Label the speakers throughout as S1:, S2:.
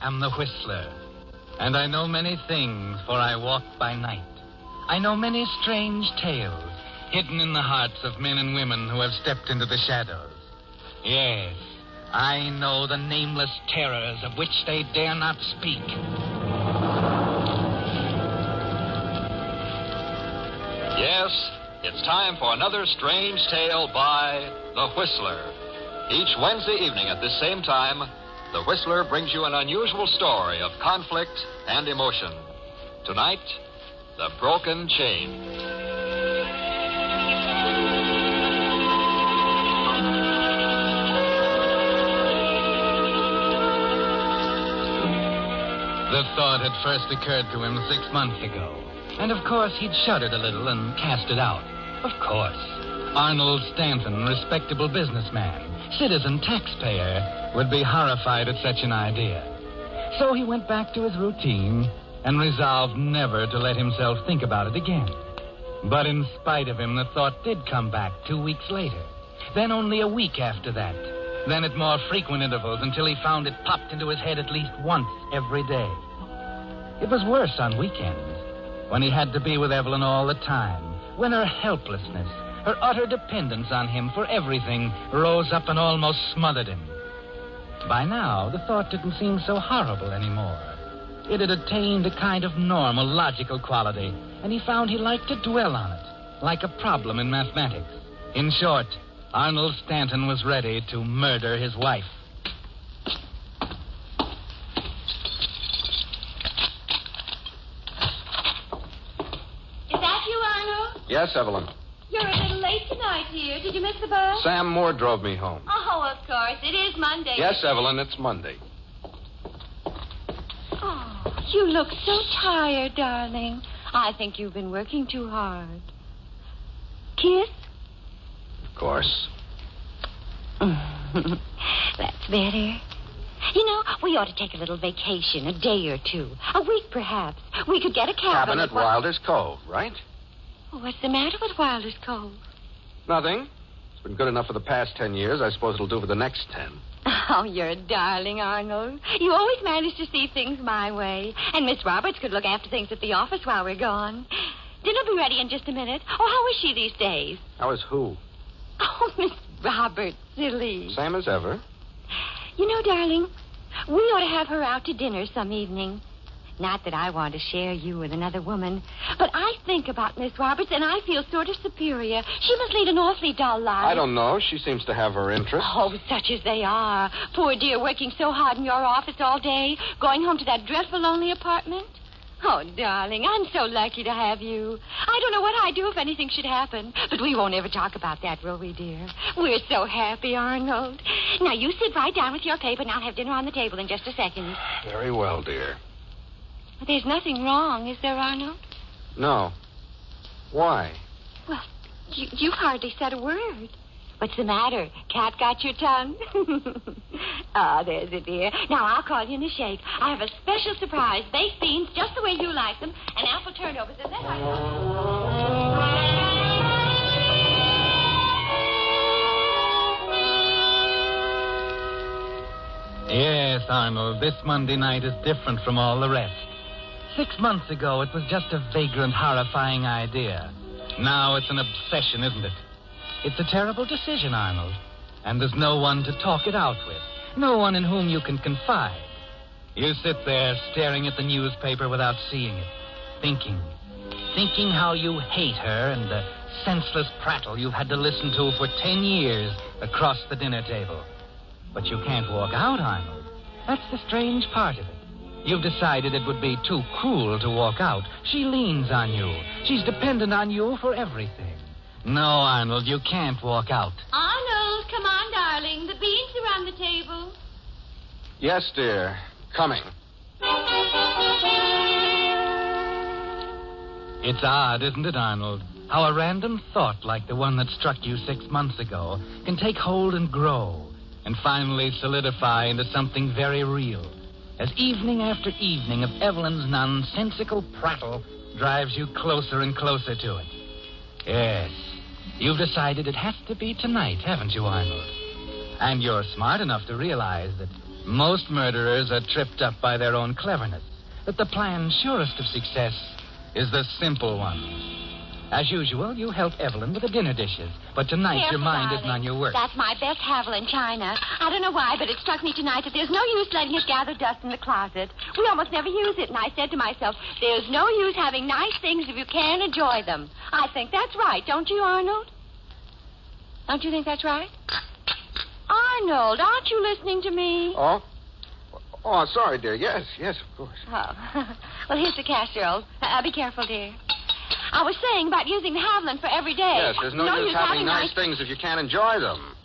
S1: am the Whistler, and I know many things, for I walk by night. I know many strange tales hidden in the hearts of men and women who have stepped into the shadows. Yes, I know the nameless terrors of which they dare not speak.
S2: Yes, it's time for another strange tale by The Whistler. Each Wednesday evening at this same time, The Whistler brings you an unusual story of conflict and emotion. Tonight, The Broken Chain.
S1: The thought had first occurred to him 6 months ago. And of course, he'd shuddered a little and cast it out. Of course. Arnold Stanton, respectable businessman, citizen taxpayer, would be horrified at such an idea. So he went back to his routine and resolved never to let himself think about it again. But in spite of him, the thought did come back 2 weeks later. Then only a week after that. Then at more frequent intervals until he found it popped into his head at least once every day. It was worse on weekends, when he had to be with Evelyn all the time, when her helplessness, her utter dependence on him for everything rose up and almost smothered him. By now, the thought didn't seem so horrible anymore. It had attained a kind of normal, logical quality, and he found he liked to dwell on it, like a problem in mathematics. In short, Arnold Stanton was ready to murder his wife.
S3: Is that you, Arnold?
S4: Yes, Evelyn.
S3: You're a little late tonight, dear. Did you miss the bus?
S4: Sam Moore drove me home.
S3: Oh, of course. It is Monday.
S4: Yes, Evelyn, it's Monday.
S3: Oh, you look so tired, darling. I think you've been working too hard. Kiss?
S4: Of course.
S3: That's better. You know, we ought to take a little vacation, a day or two. A week, perhaps. We could get a cabin
S4: Cabin at Wilder's Cove, right?
S3: Oh, what's the matter with Wilder's Cove?
S4: Nothing. It's been good enough for the past 10 years. I suppose it'll do for the next 10.
S3: Oh, you're a darling, Arnold. You always manage to see things my way. And Miss Roberts could look after things at the office while we're gone. Dinner'll be ready in just a minute. Oh, how is she these days?
S4: How is who?
S3: Oh, Miss Roberts, silly.
S4: Same as ever.
S3: You know, darling, we ought to have her out to dinner some evening. Not that I want to share you with another woman, but I think about Miss Roberts, and I feel sort of superior. She must lead an awfully dull life.
S4: I don't know. She seems to have her interests.
S3: Oh, such as they are. Poor dear, working so hard in your office all day, going home to that dreadful lonely apartment. Oh, darling, I'm so lucky to have you. I don't know what I'd do if anything should happen, but we won't ever talk about that, will we, dear? We're so happy, Arnold. Now, you sit right down with your paper, and I'll have dinner on the table in just a second.
S4: Very well, dear.
S3: But there's nothing wrong, is there, Arnold?
S4: No. Why?
S3: Well, you hardly said a word. What's the matter? Cat got your tongue? Oh, there's it, dear. Now, I'll call you in a shake. I have a special surprise. Baked beans, just the way you like them, and apple turnovers. And then
S1: Yes, Arnold, this Monday night is different from all the rest. 6 months ago, it was just a vagrant, horrifying idea. Now it's an obsession, isn't it? It's a terrible decision, Arnold. And there's no one to talk it out with. No one in whom you can confide. You sit there staring at the newspaper without seeing it. Thinking how you hate her and the senseless prattle you've had to listen to for 10 years across the dinner table. But you can't walk out, Arnold. That's the strange part of it. You've decided it would be too cruel to walk out. She leans on you. She's dependent on you for everything. No, Arnold, you can't walk out.
S3: Arnold, come on, darling. The beans are on the table.
S4: Yes, dear. Coming.
S1: It's odd, isn't it, Arnold? How a random thought like the one that struck you 6 months ago can take hold and grow and finally solidify into something very real. As evening after evening of Evelyn's nonsensical prattle drives you closer and closer to it. Yes, you've decided it has to be tonight, haven't you, Arnold? And you're smart enough to realize that Most murderers are tripped up by their own cleverness. But the plan surest of success is the simple one. As usual, you help Evelyn with the dinner dishes. But tonight, your
S3: Careful,
S1: mind
S3: darling.
S1: isn't on your work.
S3: That's my best Haviland china. I don't know why, but it struck me tonight that there's no use letting it gather dust in the closet. We almost never use it, and I said to myself, there's no use having nice things if you can't enjoy them. I think that's right, don't you, Arnold? Don't you think that's right? Arnold, aren't you listening to me?
S4: Oh? Oh, sorry, dear. Yes, of course.
S3: Oh. Well, here's the casserole. Be careful, dear. I was saying about using the Haviland for every day.
S4: Yes, there's no use having nice things if you can't enjoy them.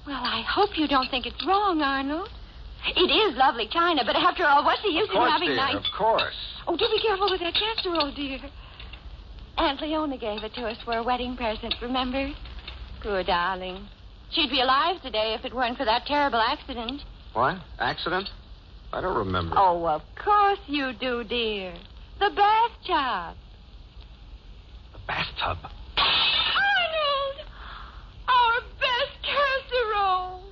S3: Well, I hope you don't think it's wrong, Arnold. It is lovely china, but after all, what's the use
S4: Of course,
S3: having
S4: dear,
S3: nice...
S4: of course.
S3: Oh, do be careful with that casserole, dear. Aunt Leona gave it to us for a wedding present, remember? Poor darling. She'd be alive today if it weren't for that terrible accident.
S4: What? Accident? I don't remember.
S3: Oh, of course you do, dear. The bathtub.
S4: The bathtub?
S3: Arnold! Our best casserole!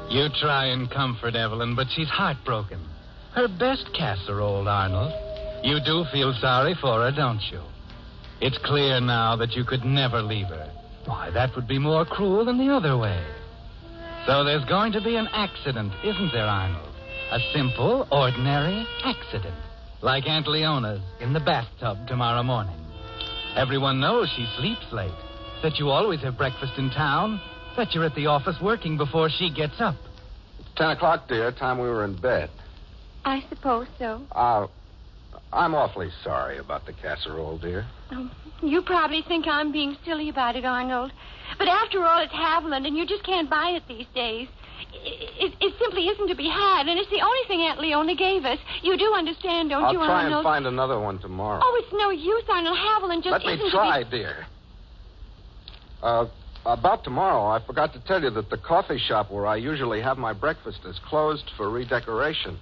S1: You try and comfort Evelyn, but she's heartbroken. Her best casserole, Arnold. You do feel sorry for her, don't you? It's clear now that you could never leave her. Why, that would be more cruel than the other way. So there's going to be an accident, isn't there, Arnold? A simple, ordinary accident. Like Aunt Leona's in the bathtub tomorrow morning. Everyone knows she sleeps late. That you always have breakfast in town. That you're at the office working before she gets up.
S4: It's 10 o'clock, dear. Time we were in bed.
S3: I suppose so.
S4: I'm awfully sorry about the casserole, dear.
S3: Oh, you probably think I'm being silly about it, Arnold. But after all, it's Haviland, and you just can't buy it these days. It simply isn't to be had, and it's the only thing Aunt Leona gave us. You do understand, don't you,
S4: I'll try
S3: Arnold?
S4: and find another one tomorrow.
S3: Oh, it's no use, Arnold. Haviland just
S4: Let me
S3: isn't
S4: try,
S3: to be...
S4: dear. About tomorrow, I forgot to tell you that the coffee shop where I usually have my breakfast is closed for redecoration.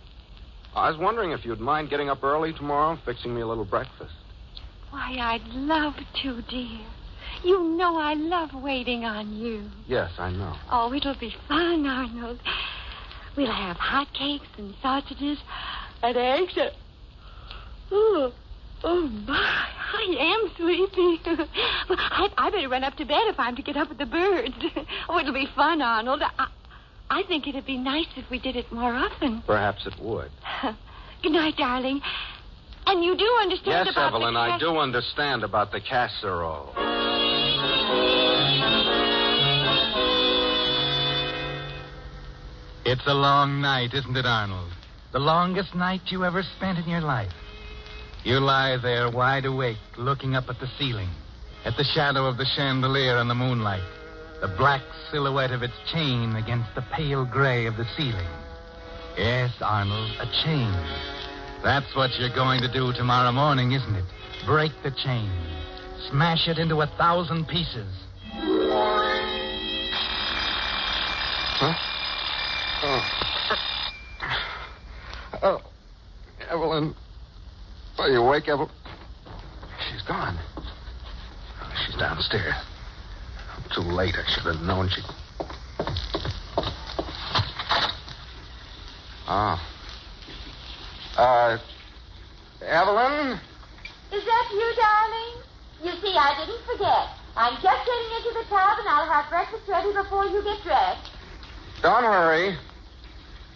S4: I was wondering if you'd mind getting up early tomorrow and fixing me a little breakfast.
S3: Why, I'd love to, dear. You know I love waiting on you.
S4: Yes, I know.
S3: Oh, it'll be fun, Arnold. We'll have hot cakes and sausages and eggs and... Oh, my. I am sleepy. Well, I better run up to bed if I'm to get up with the birds. Oh, it'll be fun, Arnold. I think it'd be nice if we did it more often.
S4: Perhaps it would.
S3: Good night, darling. And you do understand
S4: Yes,
S3: about
S4: Evelyn,
S3: the
S4: I do understand about the casserole.
S1: It's a long night, isn't it, Arnold? The longest night you ever spent in your life. You lie there wide awake, looking up at the ceiling, at the shadow of the chandelier in the moonlight, the black silhouette of its chain against the pale gray of the ceiling. Yes, Arnold, a chain. That's what you're going to do tomorrow morning, isn't it? Break the chain. Smash it into 1,000 pieces.
S4: Huh? Oh, Evelyn. Are you awake, Evelyn? She's gone. She's downstairs. Too late. I should have known she... Oh. Evelyn?
S3: Is that you, darling? You see, I didn't forget. I'm just getting into the tub, and I'll have breakfast ready before you get dressed.
S4: Don't hurry.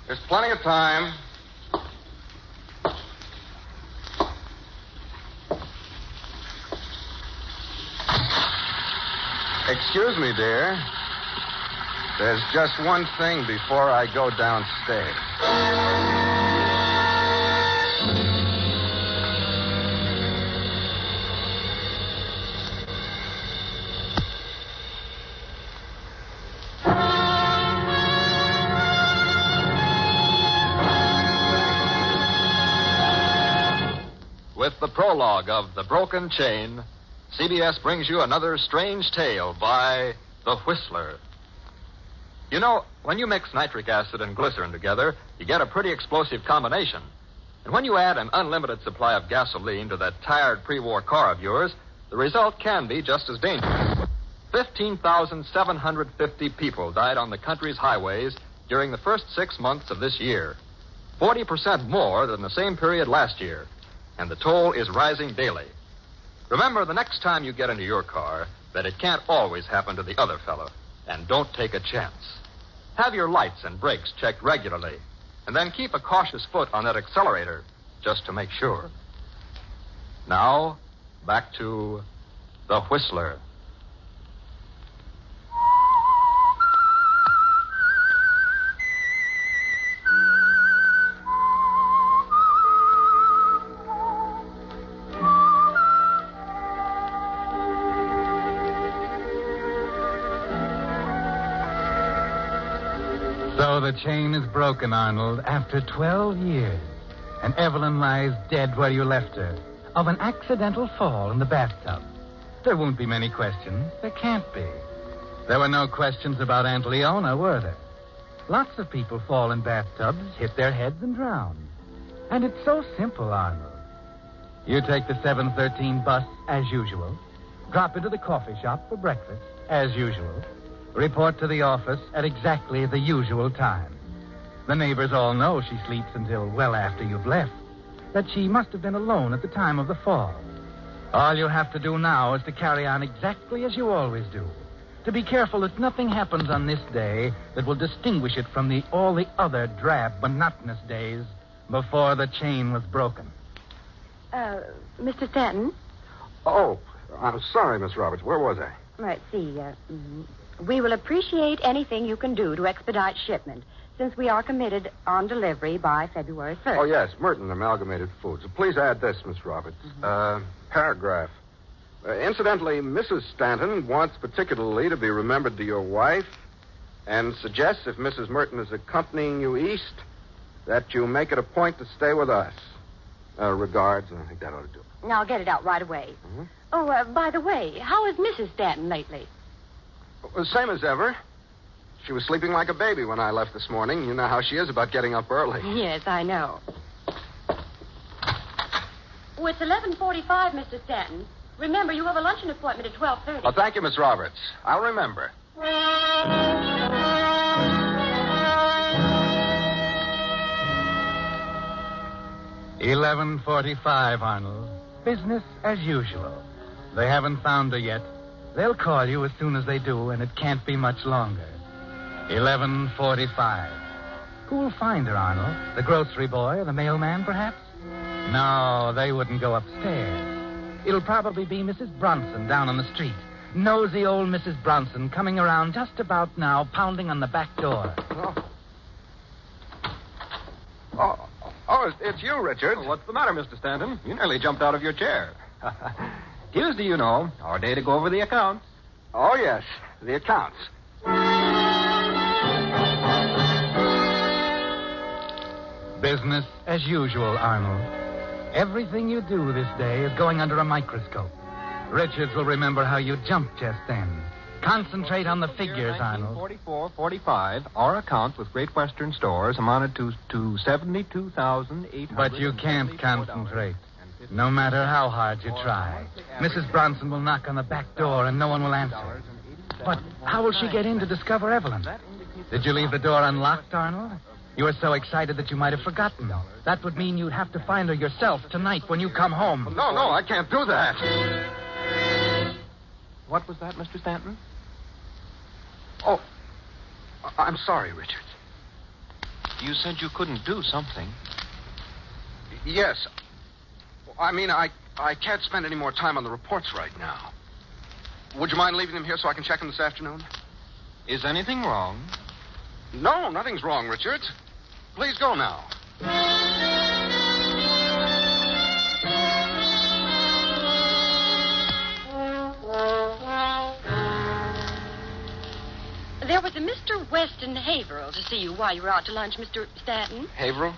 S4: There's plenty of time. Excuse me, dear. There's just one thing before I go downstairs.
S2: With the prologue of The Broken Chain, CBS brings you another strange tale by The Whistler. You know, when you mix nitric acid and glycerin together, you get a pretty explosive combination. And when you add an unlimited supply of gasoline to that tired pre-war car of yours, the result can be just as dangerous. 15,750 people died on the country's highways during the first 6 months of this year. 40% more than the same period last year. And the toll is rising daily. Remember, the next time you get into your car, that it can't always happen to the other fellow. And don't take a chance. Have your lights and brakes checked regularly. And then keep a cautious foot on that accelerator, just to make sure. Now, back to The Whistler.
S1: So the chain is broken, Arnold, after 12 years. And Evelyn lies dead where you left her, of an accidental fall in the bathtub. There won't be many questions. There can't be. There were no questions about Aunt Leona, were there? Lots of people fall in bathtubs, hit their heads, and drown. And it's so simple, Arnold. You take the 7:13 bus as usual, drop into the coffee shop for breakfast as usual, report to the office at exactly the usual time. The neighbors all know she sleeps until well after you've left, that she must have been alone at the time of the fall. All you have to do now is to carry on exactly as you always do, to be careful that nothing happens on this day that will distinguish it from all the other drab, monotonous days before the chain was broken.
S3: Mr. Stanton?
S4: Oh, I'm sorry, Miss Roberts. Where was I?
S3: Let's see. We will appreciate anything you can do to expedite shipment, since we are committed on delivery by February 1st.
S4: Oh, yes, Merton Amalgamated Foods. Please add this, Miss Roberts. Paragraph. Incidentally, Mrs. Stanton wants particularly to be remembered to your wife and suggests if Mrs. Merton is accompanying you east, that you make it a point to stay with us. Regards, and I think that ought to do it.
S3: Now, I'll get it out right away.
S4: Mm-hmm.
S3: Oh, by the way, how is Mrs. Stanton lately?
S4: Well, same as ever. She was sleeping like a baby when I left this morning. You know how she is about getting up early.
S3: Yes, I know. Oh, it's 11:45, Mr. Stanton. Remember, you have a luncheon appointment at 12:30.
S4: Oh, thank you, Miss Roberts. I'll remember.
S1: 11:45, Arnold. Business as usual. They haven't found her yet. They'll call you as soon as they do, and it can't be much longer. 11:45. Who'll find her, Arnold? The grocery boy or the mailman, perhaps? No, they wouldn't go upstairs. It'll probably be Mrs. Bronson down on the street. Nosy old Mrs. Bronson coming around just about now, pounding on the back door.
S4: Oh, it's you, Richard.
S2: Well, what's the matter, Mr. Stanton? You nearly jumped out of your chair. Tuesday, you know, our day to go over the accounts.
S4: Oh, yes, the accounts.
S1: Business as usual, Arnold. Everything you do this day is going under a microscope. Richards will remember how you jumped just then. Concentrate on the figures, Arnold.
S2: 1944-45, our account with Great Western Stores amounted to $72,800.
S1: But you can't concentrate, no matter how hard you try. Mrs. Bronson will knock on the back door and no one will answer. But how will she get in to discover Evelyn? Did you leave the door unlocked, Arnold? You were so excited that you might have forgotten. That would mean you'd have to find her yourself tonight when you come home.
S4: No, I can't do that.
S2: What was that, Mr. Stanton?
S4: Oh, I'm sorry, Richard.
S2: You said you couldn't do something.
S4: Yes. I mean, I can't spend any more time on the reports right now. Would you mind leaving them here so I can check them this afternoon?
S2: Is anything wrong?
S4: No, nothing's wrong, Richard. Please go now.
S3: There was a Mr. Weston Haverhill to see you while you were out to lunch, Mr. Stanton.
S4: Haverhill?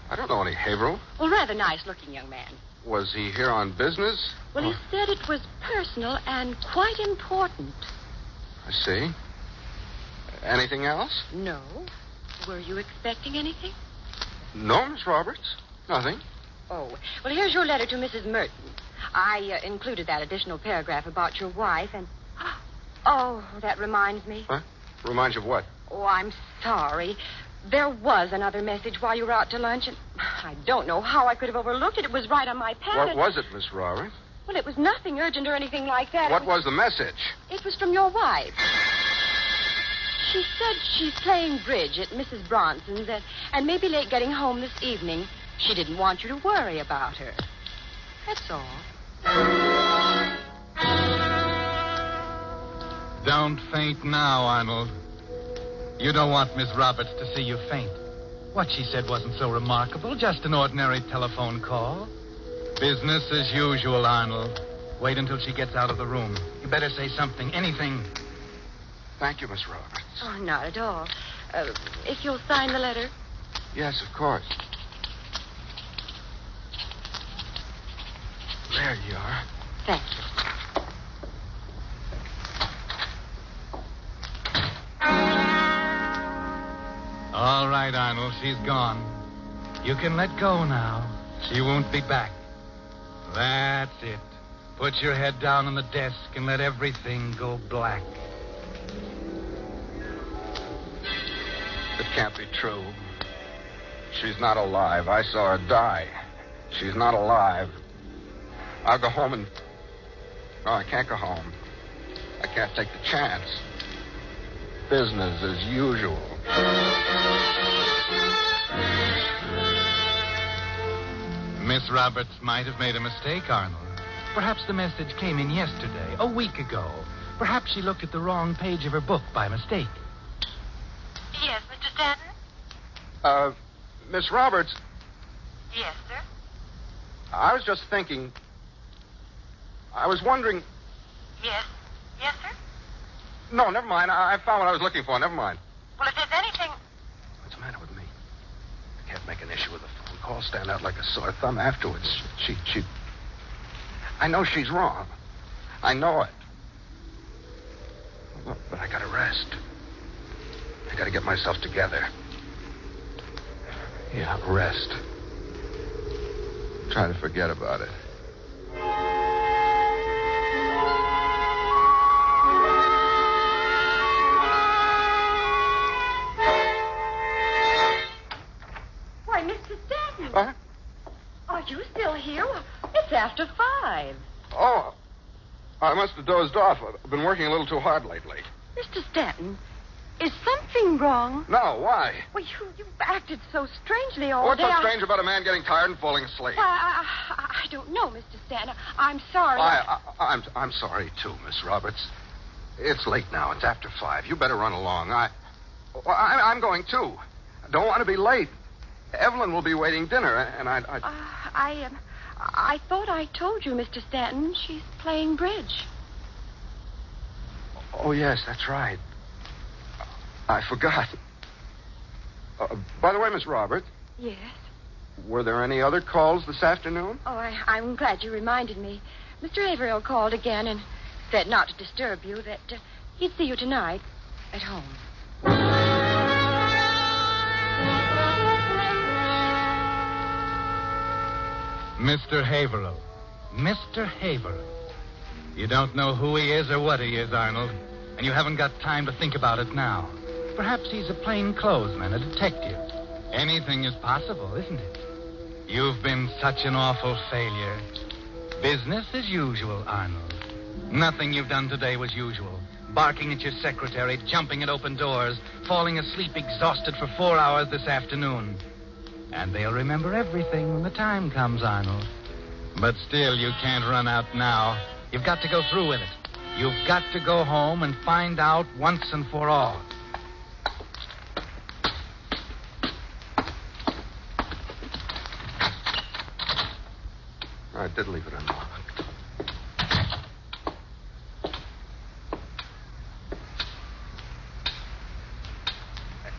S4: I don't know any Haverhill.
S3: Well, rather nice-looking young man.
S4: Was he here on business?
S3: Well, he said it was personal and quite important.
S4: I see. Anything else?
S3: No. Were you expecting anything?
S4: No, Miss Roberts. Nothing.
S3: Oh, well, here's your letter to Mrs. Merton. I included that additional paragraph about your wife, and... Oh, that reminds me.
S4: Huh? Reminds you of what?
S3: Oh, I'm sorry. There was another message while you were out to lunch, and I don't know how I could have overlooked it. It was right on my pad.
S4: What was it, Miss Roberts?
S3: Well, it was nothing urgent or anything like that.
S4: What was the message?
S3: It was from your wife. She said she's playing bridge at Mrs. Bronson's and may be late getting home this evening. She didn't want you to worry about her. That's all.
S1: Don't faint now, Arnold. You don't want Miss Roberts to see you faint. What she said wasn't so remarkable, just an ordinary telephone call. Business as usual, Arnold. Wait until she gets out of the room. You better say something, anything.
S4: Thank you, Miss Roberts.
S3: Oh, not at all. If you'll sign the letter.
S4: Yes, of course. There you are.
S3: Thank you.
S1: All right, Arnold, she's gone. You can let go now. She won't be back. That's it. Put your head down on the desk and let everything go black.
S4: It can't be true. She's not alive. I saw her die. She's not alive. I'll go home and... No, I can't go home. I can't take the chance. Business as usual.
S1: Miss Roberts might have made a mistake, Arnold. Perhaps the message came in yesterday, a week ago. Perhaps she looked at the wrong page of her book by mistake.
S3: Yes, Mr. Stanton?
S4: Miss Roberts,
S3: Yes, sir.
S4: I was just thinking... I was wondering...
S3: Yes. Yes, sir?
S4: No, never mind. I found what I was looking for. Never mind.
S3: Well, if there's anything...
S4: What's the matter with me? I can't make an issue with a phone call, stand out like a sore thumb afterwards. She... I know she's wrong. I know it. But I gotta rest. I gotta get myself together. Yeah, rest. Try to forget about it.
S3: Why, Mr. Stanton.
S4: What?
S3: Are you still here? It's after 5.
S4: Oh, I must have dozed off. I've been working a little too hard lately.
S3: Mr. Stanton, is something wrong?
S4: No, why?
S3: Well, you've acted so strangely all
S4: What's
S3: day.
S4: so strange about a man getting tired and falling asleep?
S3: I don't know, Mr. Stanton. I'm sorry.
S4: I'm sorry, too, Miss Roberts. It's late now. It's after 5. You better run along. I'm going, too. I don't want to be late. Evelyn will be waiting dinner, and
S3: I thought I told you, Mr. Stanton. She's playing bridge.
S4: Oh, yes, that's right. I forgot. By the way, Miss Roberts.
S3: Yes?
S4: Were there any other calls this afternoon?
S3: Oh, I'm glad you reminded me. Mr. Devereaux called again and said not to disturb you, that he'd see you tonight at home.
S1: Mr. Devereaux. Mr. Devereaux. You don't know who he is or what he is, Arnold, and you haven't got time to think about it now. Perhaps he's a plainclothesman, a detective. Anything is possible, isn't it? You've been such an awful failure. Business as usual, Arnold. Nothing you've done today was usual. Barking at your secretary, jumping at open doors, falling asleep exhausted for 4 hours this afternoon. And they'll remember everything when the time comes, Arnold. But still, you can't run out now. You've got to go through with it. You've got to go home and find out once and for all.
S4: I did leave it unlocked.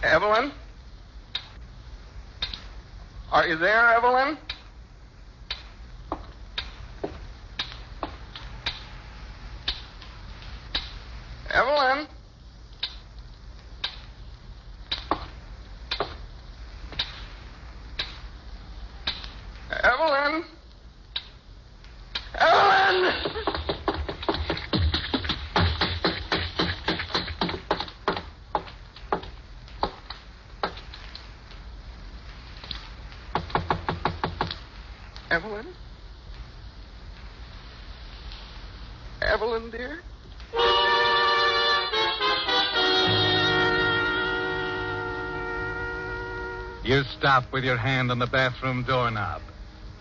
S4: Evelyn? Are you there, Evelyn? Evelyn? Evelyn? Evelyn? Evelyn? Evelyn, dear?
S1: You stop with your hand on the bathroom doorknob.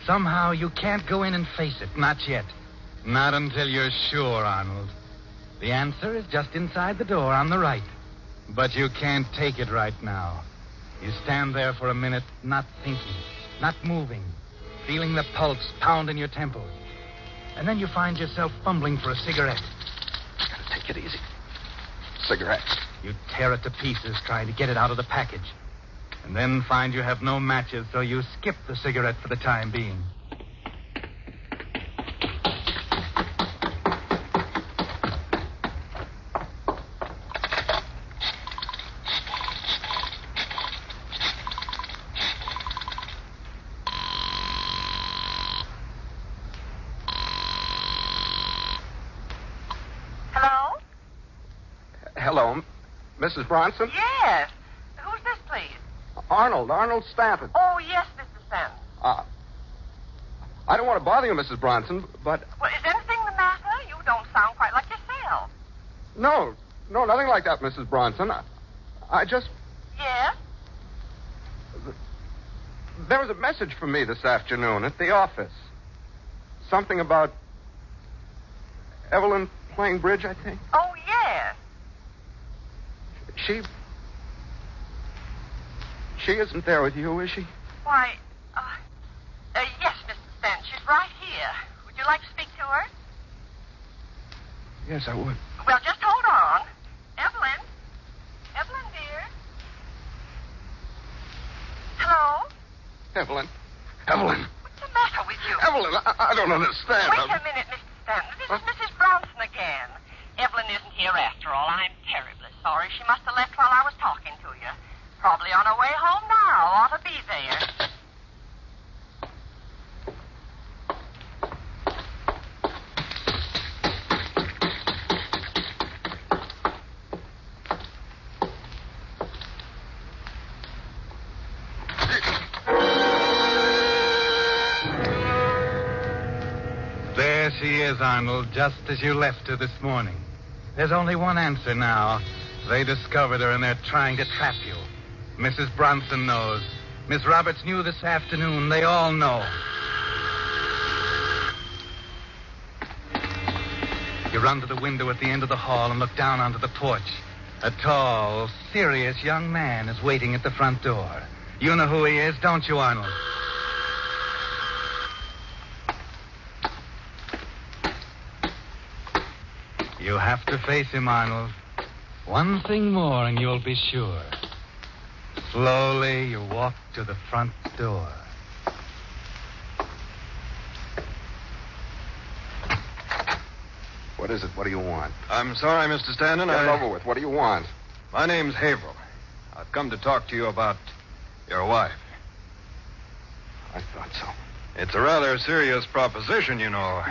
S1: Somehow you can't go in and face it. Not yet. Not until you're sure, Arnold. The answer is just inside the door on the right. But you can't take it right now. You stand there for a minute, not thinking, not moving, feeling the pulse pound in your temples. And then you find yourself fumbling for a cigarette.
S4: Gotta take it easy. Cigarette.
S1: You tear it to pieces trying to get it out of the package. And then find you have no matches, so you skip the cigarette for the time being.
S5: Hello?
S4: Hello, Mrs. Bronson?
S5: Yes. Who's this, please?
S4: Arnold Stanton.
S5: Oh, yes, Mr. Stanton.
S4: I don't want to bother you, Mrs. Bronson, but...
S5: Well, is anything the matter? You don't sound quite like yourself.
S4: No, nothing like that, Mrs. Bronson. I just...
S5: Yes?
S4: There was a message for me this afternoon at the office. Something about Evelyn playing bridge, I think.
S5: Oh, yes.
S4: She isn't there with you, is she?
S5: Why, yes, Mr. Stanton. She's right here. Would you like to speak to her?
S4: Yes, I would.
S5: Well, just hold on. Evelyn? Evelyn, dear? Hello?
S4: Evelyn.
S5: What's the matter with you?
S4: Evelyn, I don't understand.
S5: Wait a minute, Mr. Stanton. This is Mrs. Bronson again. Evelyn isn't here after all. I'm terribly sorry. She must have left while I was talking to you. Probably on her way home now. Ought to be there.
S1: There she is, Arnold, just as you left her this morning. There's only one answer now. They discovered her and they're trying to trap you. Mrs. Bronson knows. Miss Roberts knew this afternoon. They all know. You run to the window at the end of the hall and look down onto the porch. A tall, serious young man is waiting at the front door. You know who he is, don't you, Arnold? You have to face him, Arnold. One thing more and you'll be sure. Slowly, you walk to the front door.
S4: What is it? What do you want?
S6: I'm sorry, Mr. Stanton.
S4: Get it over with. What do you want?
S6: My name's Haverhill. I've come to talk to you about your wife.
S4: I thought so.
S6: It's a rather serious proposition, you know.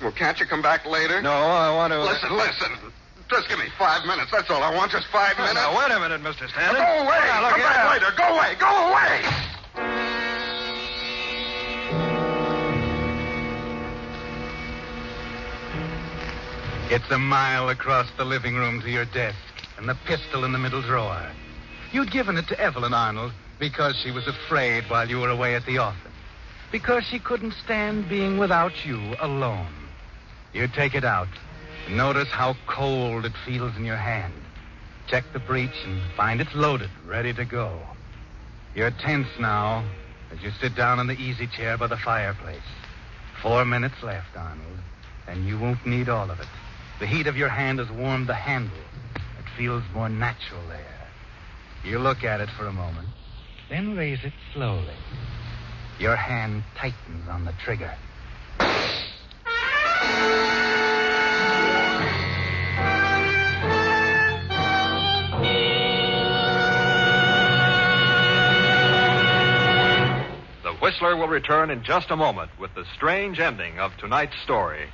S4: Well, can't you come back later?
S6: No, I want to...
S4: Listen. Just give me 5 minutes. That's all I want. Just 5 minutes.
S6: Now, wait a minute, Mr. Stanton.
S4: Go away.
S6: Now, look
S4: come
S6: here.
S4: back later. Go away. Go away.
S1: It's a mile across the living room to your desk, and the pistol in the middle drawer. You'd given it to Evelyn, Arnold, because she was afraid while you were away at the office. Because she couldn't stand being without you alone. You take it out. Notice how cold it feels in your hand. Check the breech and find it's loaded, ready to go. You're tense now as you sit down in the easy chair by the fireplace. 4 minutes left, Arnold, and you won't need all of it. The heat of your hand has warmed the handle. It feels more natural there. You look at it for a moment, then raise it slowly. Your hand tightens on the trigger.
S2: The Whistler will return in just a moment with the strange ending of tonight's story.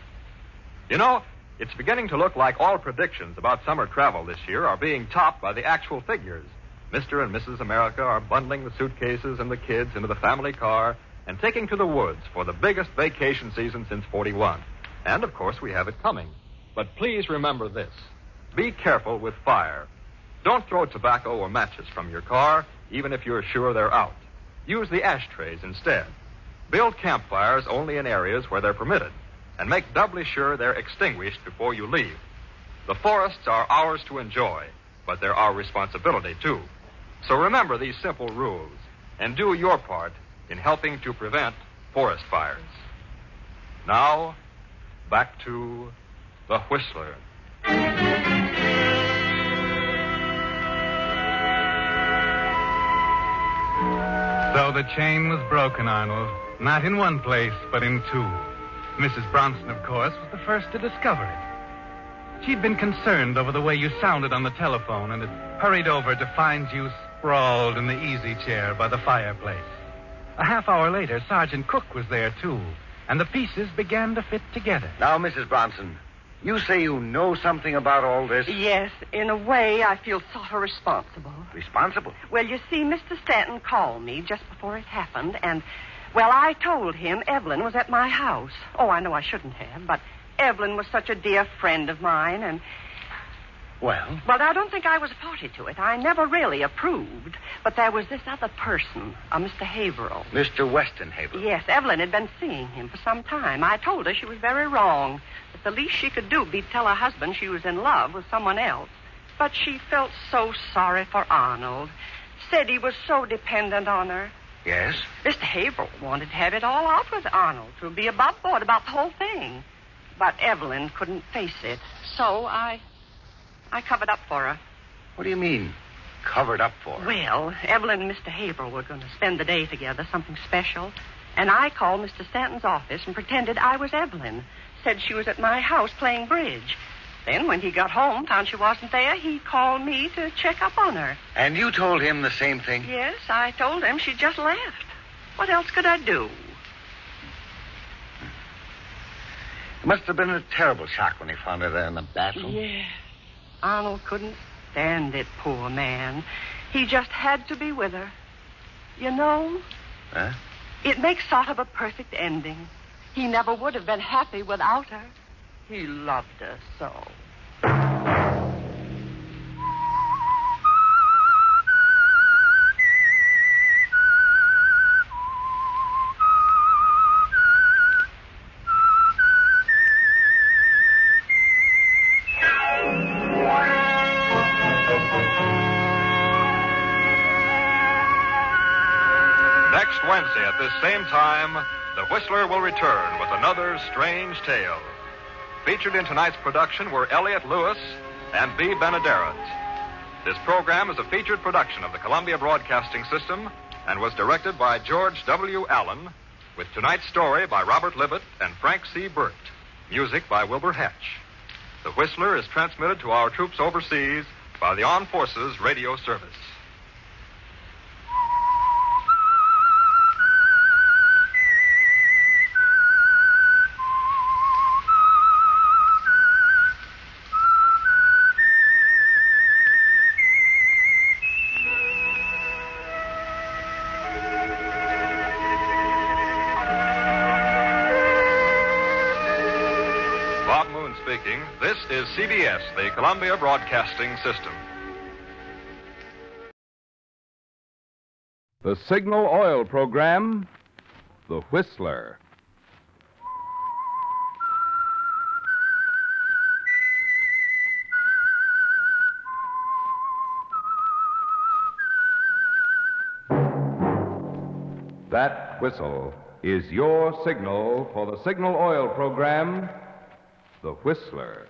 S2: You know, it's beginning to look like all predictions about summer travel this year are being topped by the actual figures. Mr. and Mrs. America are bundling the suitcases and the kids into the family car,
S6: and taking to the woods for the biggest vacation season since 41. And, of course, we have it coming. But please remember this. Be careful with fire. Don't throw tobacco or matches from your car, even if you're sure they're out. Use the ashtrays instead. Build campfires only in areas where they're permitted, and make doubly sure they're extinguished before you leave. The forests are ours to enjoy, but they're our responsibility, too. So remember these simple rules, and do your part in helping to prevent forest fires. Now, back to The Whistler.
S1: So the chain was broken, Arnold. Not in one place, but in two. Mrs. Bronson, of course, was the first to discover it. She'd been concerned over the way you sounded on the telephone and had hurried over to find you sprawled in the easy chair by the fireplace. A half hour later, Sergeant Cook was there, too, and the pieces began to fit together.
S7: Now, Mrs. Bronson, you say you know something about all this?
S5: Yes, in a way, I feel sort of responsible.
S7: Responsible?
S5: Well, you see, Mr. Stanton called me just before it happened, and, well, I told him Evelyn was at my house. Oh, I know I shouldn't have, but Evelyn was such a dear friend of mine, and...
S7: Well?
S5: Well, I don't think I was a party to it. I never really approved. But there was this other person, Mr. Devereaux.
S7: Mr. Weston Devereaux?
S5: Yes, Evelyn had been seeing him for some time. I told her she was very wrong. That the least she could do would be to tell her husband she was in love with someone else. But she felt so sorry for Arnold. Said he was so dependent on her.
S7: Yes?
S5: Mr. Devereaux wanted to have it all out with Arnold, to be above board about the whole thing. But Evelyn couldn't face it. So I covered up for her.
S7: What do you mean, covered up for her?
S5: Well, Evelyn and Mr. Devereaux were going to spend the day together, something special. And I called Mr. Stanton's office and pretended I was Evelyn. Said she was at my house playing bridge. Then, when he got home, found she wasn't there, he called me to check up on her.
S7: And you told him the same thing?
S5: Yes, I told him she just left. What else could I do?
S7: It must have been a terrible shock when he found her there in the bathroom.
S5: Yeah. Arnold couldn't stand it, poor man. He just had to be with her. You know,
S7: Huh?
S5: it makes sort of a perfect ending. He never would have been happy without her. He loved her so.
S6: Next Wednesday at this same time, The Whistler will return with another strange tale. Featured in tonight's production were Elliott Lewis and B. Benaderet. This program is a featured production of the Columbia Broadcasting System and was directed by George W. Allen, with tonight's story by Robert Libet and Frank C. Burt. Music by Wilbur Hatch. The Whistler is transmitted to our troops overseas by the Armed Forces Radio Service. Speaking. This is CBS, the Columbia Broadcasting System.
S8: The Signal Oil Program, The Whistler. That whistle is your signal for the Signal Oil Program, The Whistler.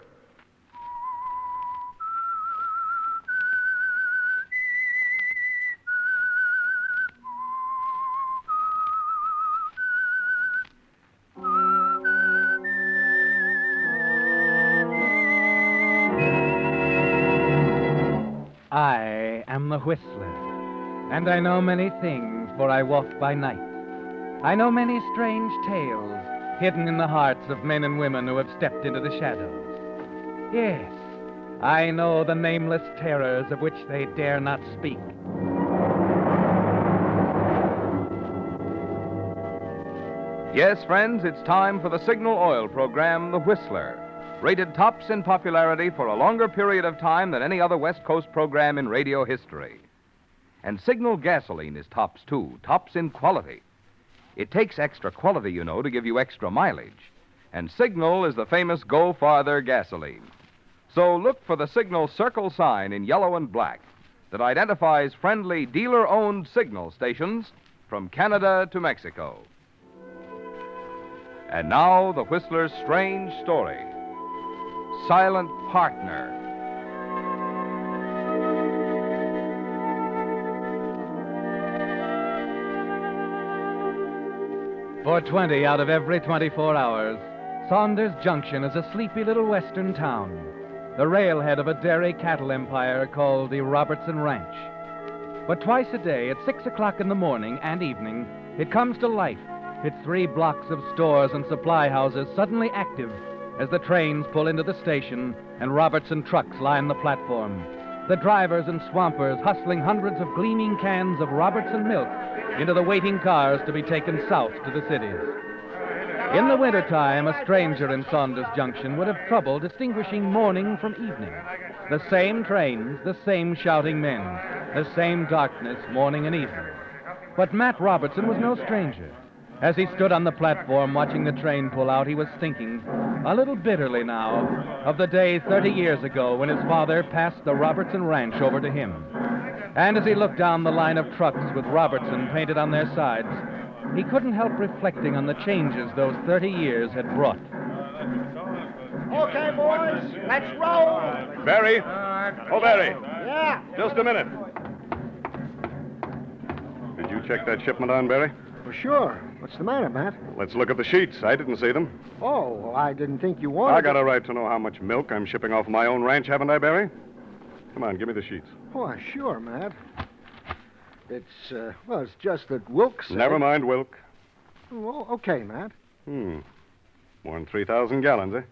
S1: I am the Whistler, and I know many things, for I walk by night. I know many strange tales hidden in the hearts of men and women who have stepped into the shadows. Yes, I know the nameless terrors of which they dare not speak.
S8: Yes, friends, it's time for the Signal Oil program, The Whistler, rated tops in popularity for a longer period of time than any other West Coast program in radio history. And Signal gasoline is tops, too, tops in quality. It takes extra quality, you know, to give you extra mileage. And Signal is the famous Go Farther gasoline. So look for the Signal circle sign in yellow and black that identifies friendly dealer-owned Signal stations from Canada to Mexico. And now, the Whistler's strange story, Silent Partner.
S9: For 20 out of every 24 hours, Saunders Junction is a sleepy little western town, the railhead of a dairy cattle empire called the Robertson Ranch. But twice a day, at 6 o'clock in the morning and evening, it comes to life, its 3 blocks of stores and supply houses suddenly active as the trains pull into the station and Robertson trucks line the platform. The drivers and swampers hustling hundreds of gleaming cans of Robertson milk into the waiting cars to be taken south to the cities. In the wintertime, a stranger in Saunders Junction would have trouble distinguishing morning from evening. The same trains, the same shouting men, the same darkness morning and evening. But Matt Robertson was no stranger. As he stood on the platform watching the train pull out, he was thinking, a little bitterly now, of the day 30 years ago when his father passed the Robertson Ranch over to him. And as he looked down the line of trucks with Robertson painted on their sides, he couldn't help reflecting on the changes those 30 years had brought.
S10: Okay, boys, let's roll.
S6: Barry? Oh, Barry.
S10: Yeah.
S6: Just a minute. Did you check that shipment on, Barry?
S10: Well, sure. What's the matter, Matt?
S6: Let's look at the sheets. I didn't see them.
S10: Oh, well, I didn't think you wanted...
S6: I got a right to know how much milk I'm shipping off my own ranch, haven't I, Barry? Come on, give me the sheets.
S10: Oh, sure, Matt. It's, it's just that Wilkes said...
S6: Never mind, Wilk.
S10: Well, okay, Matt.
S6: More than 3,000 gallons, eh?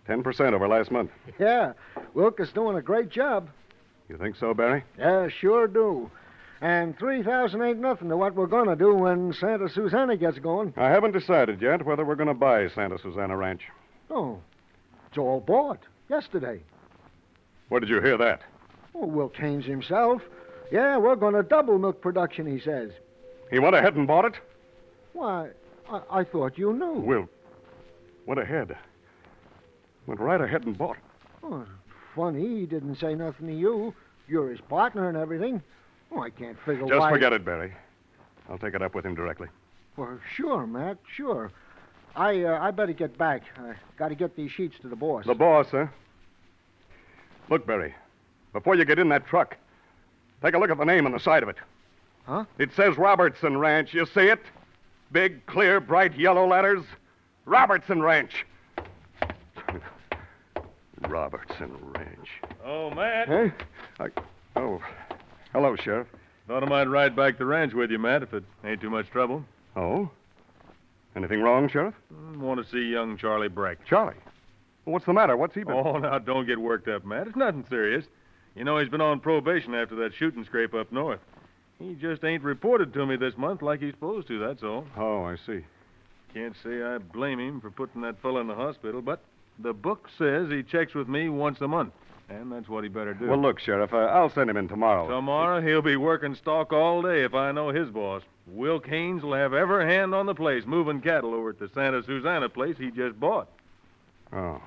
S6: 10% over last month.
S10: Yeah, Wilkes is doing a great job.
S6: You think so, Barry?
S10: Yeah, sure do. And 3,000 ain't nothing to what we're going to do when Santa Susana gets going.
S6: I haven't decided yet whether we're going to buy Santa Susana Ranch.
S10: Oh, it's all bought yesterday.
S6: Where did you hear that?
S10: Oh, Will Haynes himself. Yeah, we're going to double milk production, he says.
S6: He went ahead and bought it?
S10: Why, I thought you knew.
S6: Will went ahead. Went right ahead and bought it.
S10: Oh, funny, he didn't say nothing to you. You're his partner and everything. Oh, I can't figure
S6: Just
S10: why...
S6: forget it, Barry. I'll take it up with him directly.
S10: Well, sure, Matt, sure. I better get back. I got to get these sheets to the boss.
S6: The boss, huh? Look, Barry, before you get in that truck, take a look at the name on the side of it.
S10: Huh?
S6: It says Robertson Ranch. You see it? Big, clear, bright yellow letters. Robertson Ranch. Robertson Ranch.
S11: Oh, Matt.
S6: Hey? Hello, Sheriff.
S11: Thought I might ride back the ranch with you, Matt, if it ain't too much trouble.
S6: Oh? Anything wrong, Sheriff?
S11: Want to see young Charlie Breck.
S6: Charlie? Well, what's the matter? What's he been...
S11: Oh, now, don't get worked up, Matt. It's nothing serious. You know, he's been on probation after that shooting scrape up north. He just ain't reported to me this month like he's supposed to, that's all.
S6: Oh, I see.
S11: Can't say I blame him for putting that fella in the hospital, but the book says he checks with me once a month. And that's what he better do.
S6: Well, look, Sheriff, I'll send him in tomorrow.
S11: Tomorrow he'll be working stock all day if I know his boss. Will Haynes will have every hand on the place, moving cattle over at the Santa Susana place he just bought.
S6: Oh.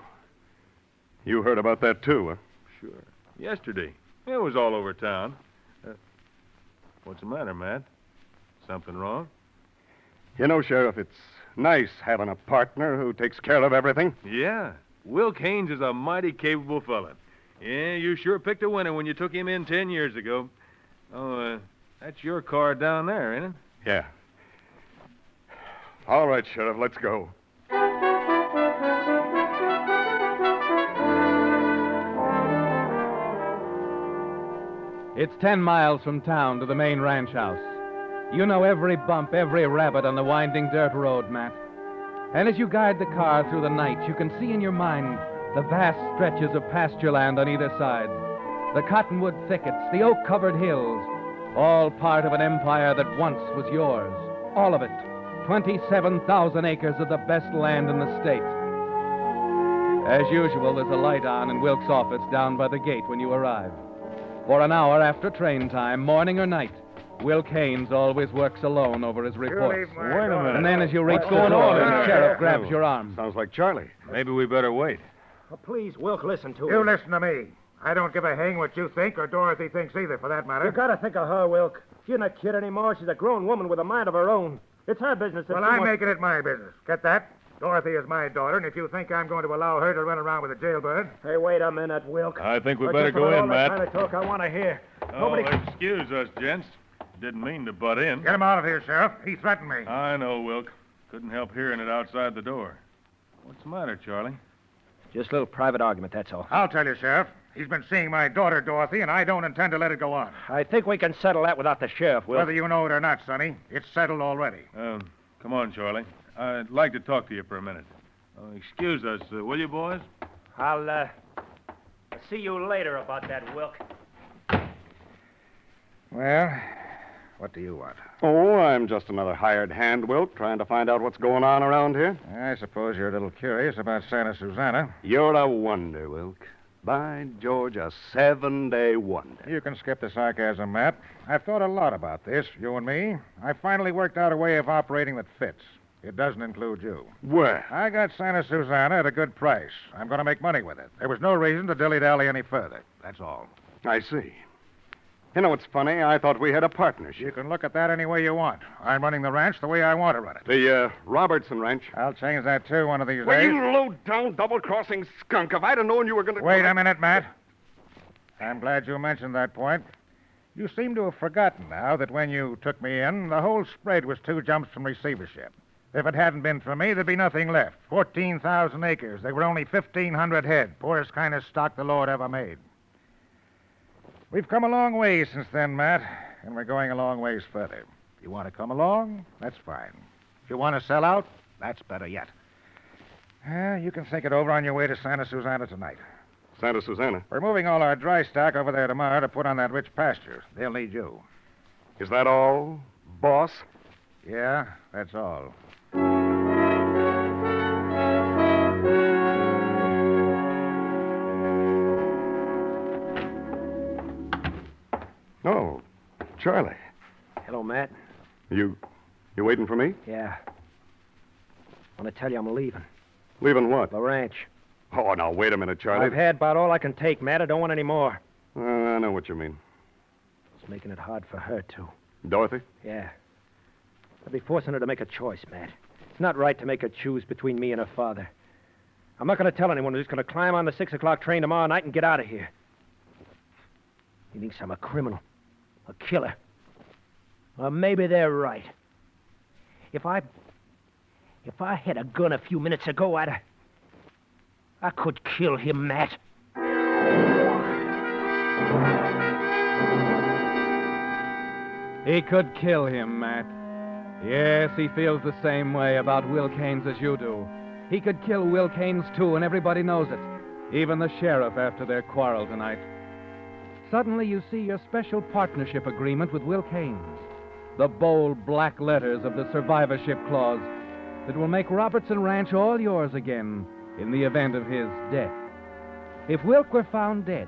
S6: You heard about that, too, huh?
S11: Sure. Yesterday. It was all over town. What's the matter, Matt? Something wrong?
S6: You know, Sheriff, it's nice having a partner who takes care of everything.
S11: Yeah. Will Haynes is a mighty capable fella. Yeah, you sure picked a winner when you took him in 10 years ago. Oh, that's your car down there, ain't it?
S6: Yeah. All right, Sheriff, let's go.
S9: It's 10 miles from town to the main ranch house. You know every bump, every rabbit on the winding dirt road, Matt. And as you guide the car through the night, you can see in your mind the vast stretches of pasture land on either side, the cottonwood thickets, the oak-covered hills, all part of an empire that once was yours. All of it. 27,000 acres of the best land in the state. As usual, there's a light on in Wilkes' office down by the gate when you arrive. For an hour after train time, morning or night, Wilk Haynes always works alone over his reports.
S11: Wait a minute.
S9: And then as you reach
S11: What's
S9: the
S11: going
S9: door,
S11: on in
S9: the
S11: there?
S9: sheriff grabs your arm.
S11: Sounds like Charlie. Maybe we better wait.
S12: Oh, please, Wilk, listen to
S13: You
S12: him.
S13: listen to me. I don't give a hang what you think or Dorothy thinks either, for that matter.
S12: You gotta think of her, Wilk. She's not a kid anymore. She's a grown woman with a mind of her own. It's her business.
S13: Well, I'm making it my business. Get that? Dorothy is my daughter, and if you think I'm going to allow her to run around with a jailbird...
S12: Hey, wait a minute, Wilk.
S11: I think we
S12: Or
S11: better
S12: just
S11: go
S12: about
S11: in,
S12: all
S11: Matt.
S12: that kind of talk I want to hear.
S11: Oh, excuse us, gents. Didn't mean to butt in.
S13: Get him out of here, Sheriff. He threatened me.
S11: I know, Wilk. Couldn't help hearing it outside the door. What's the matter, Charlie?
S12: Just a little private argument, that's all.
S13: I'll tell you, Sheriff. He's been seeing my daughter, Dorothy, and I don't intend to let it go on.
S12: I think we can settle that without the sheriff, Wilk.
S13: Whether you know it or not, Sonny, it's settled already.
S11: Come on, Charlie. I'd like to talk to you for a minute. Excuse us, will you, boys?
S12: I'll see you later about that, Wilk.
S13: Well, what do you want?
S14: Oh, I'm just another hired hand, Wilk, trying to find out what's going on around here.
S13: I suppose you're a little curious about Santa Susana.
S14: You're a wonder, Wilk. By George, a 7-day wonder.
S13: You can skip the sarcasm, Matt. I've thought a lot about this, you and me. I finally worked out a way of operating that fits. It doesn't include you.
S14: Where?
S13: I got Santa Susana at a good price. I'm going to make money with it. There was no reason to dilly-dally any further. That's all.
S14: I see. You know what's funny? I thought we had a partnership.
S13: You can look at that any way you want. I'm running the ranch the way I want to run it.
S14: The Robertson Ranch.
S13: I'll change that, too, one of these
S14: Well,
S13: days.
S14: you low-down, double-crossing skunk. If I'd have known you were going to...
S13: Wait a minute, Matt. I'm glad you mentioned that point. You seem to have forgotten now that when you took me in, the whole spread was 2 jumps from receivership. If it hadn't been for me, there'd be nothing left. 14,000 acres. There were only 1,500 head. Poorest kind of stock the Lord ever made. We've come a long way since then, Matt, and we're going a long ways further. If you want to come along, that's fine. If you want to sell out, that's better yet. You can think it over on your way to Santa Susana tonight.
S14: Santa Susana?
S13: We're moving all our dry stock over there tomorrow to put on that rich pasture. They'll need you.
S14: Is that all, boss?
S13: Yeah, that's all.
S14: Oh, Charlie.
S12: Hello, Matt.
S14: You waiting for me?
S12: Yeah. I want to tell you I'm leaving.
S14: Leaving what?
S12: The ranch.
S14: Oh, now, wait a minute, Charlie.
S12: I've had about all I can take, Matt. I don't want any more.
S14: I know what you mean.
S12: It's making it hard for her, too.
S14: Dorothy?
S12: Yeah. I'll be forcing her to make a choice, Matt. It's not right to make her choose between me and her father. I'm not going to tell anyone. I'm just going to climb on the 6 o'clock train tomorrow night and get out of here. He thinks I'm a criminal. A killer. Or maybe they're right. If I had a gun a few minutes ago, I could kill him, Matt.
S9: He could kill him, Matt. Yes, he feels the same way about Wilk Haynes as you do. He could kill Wilk Haynes, too, and everybody knows it. Even the sheriff after their quarrel tonight. Suddenly you see your special partnership agreement with Wilk Haynes. The bold black letters of the survivorship clause that will make Robertson Ranch all yours again in the event of his death. If Wilk were found dead,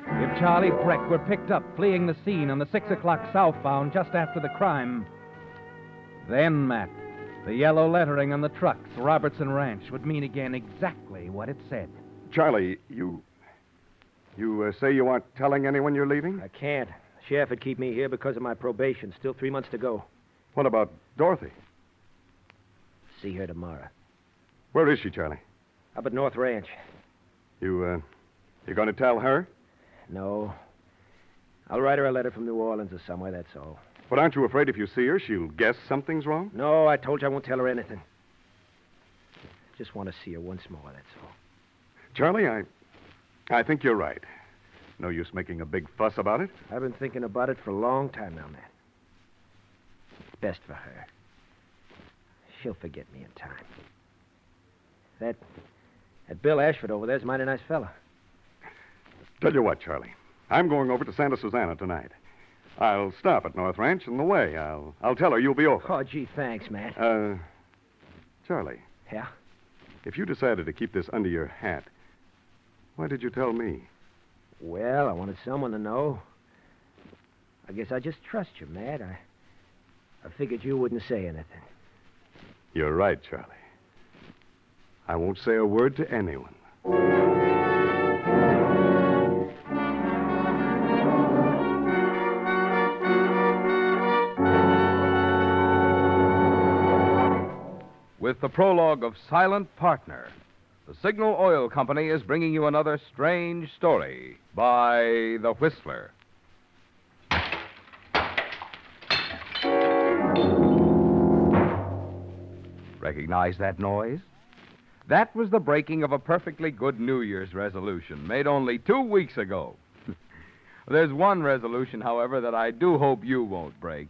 S9: if Charlie Breck were picked up fleeing the scene on the 6 o'clock southbound just after the crime, then, Matt, the yellow lettering on the trucks, Robertson Ranch, would mean again exactly what it said.
S14: Charlie, you say you aren't telling anyone you're leaving?
S12: I can't. The sheriff would keep me here because of my probation. Still 3 months to go.
S14: What about Dorothy?
S12: See her tomorrow.
S14: Where is she, Charlie?
S12: Up at North Ranch.
S14: You're going to tell her?
S12: No. I'll write her a letter from New Orleans or somewhere, that's all.
S14: But aren't you afraid if you see her, she'll guess something's wrong?
S12: No, I told you I won't tell her anything. Just want to see her once more, that's all.
S14: Charlie, I think you're right. No use making a big fuss about it.
S12: I've been thinking about it for a long time now, Matt. It's best for her. She'll forget me in time. That Bill Ashford over there's a mighty nice fella.
S14: Tell you what, Charlie. I'm going over to Santa Susana tonight. I'll stop at North Ranch on the way. I'll tell her you'll be over.
S12: Oh, gee, thanks, Matt.
S14: Charlie.
S12: Yeah?
S14: If you decided to keep this under your hat, why did you tell me?
S12: Well, I wanted someone to know. I guess I just trust you, Matt. I figured you wouldn't say anything.
S14: You're right, Charlie. I won't say a word to anyone.
S8: With the prologue of Silent Partner, the Signal Oil Company is bringing you another strange story by The Whistler. Recognize that noise? That was the breaking of a perfectly good New Year's resolution made only 2 weeks ago. There's one resolution, however, that I do hope you won't break.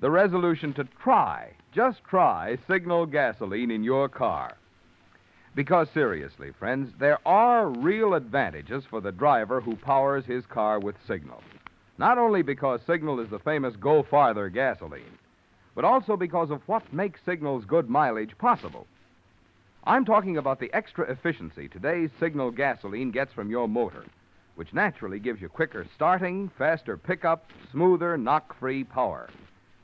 S8: The resolution to just try Signal gasoline in your car. Because seriously, friends, there are real advantages for the driver who powers his car with Signal. Not only because Signal is the famous Go Farther gasoline, but also because of what makes Signal's good mileage possible. I'm talking about the extra efficiency today's Signal gasoline gets from your motor, which naturally gives you quicker starting, faster pickup, smoother, knock-free power.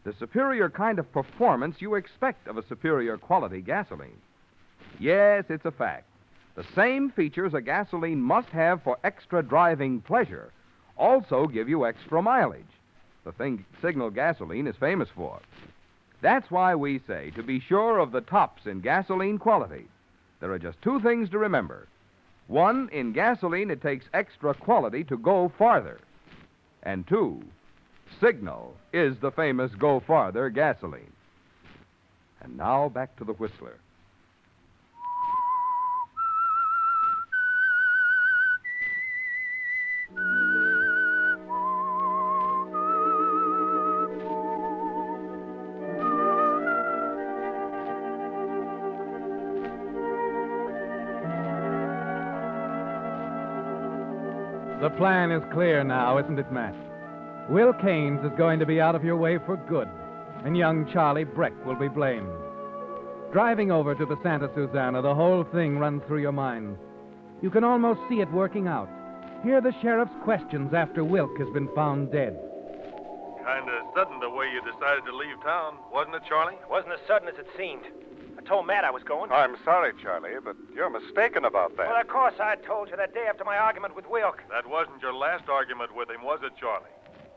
S8: The superior kind of performance you expect of a superior quality gasoline. Yes, it's a fact. The same features a gasoline must have for extra driving pleasure also give you extra mileage, the thing Signal gasoline is famous for. That's why we say to be sure of the tops in gasoline quality, there are just 2 things to remember. 1, in gasoline, it takes extra quality to go farther. And 2, Signal is the famous Go Farther gasoline. And now back to the Whistler.
S9: The plan is clear now, isn't it, Matt? Will Keynes is going to be out of your way for good, and young Charlie Breck will be blamed. Driving over to the Santa Susana, the whole thing runs through your mind. You can almost see it working out. Hear the sheriff's questions after Wilk has been found dead.
S11: Kind of sudden the way you decided to leave town, wasn't it, Charlie?
S12: It wasn't as sudden as it seemed. I told Matt I was going.
S14: I'm sorry, Charlie, but you're mistaken about that.
S12: Well, of course I told you that day after my argument with Wilk.
S11: That wasn't your last argument with him, was it, Charlie?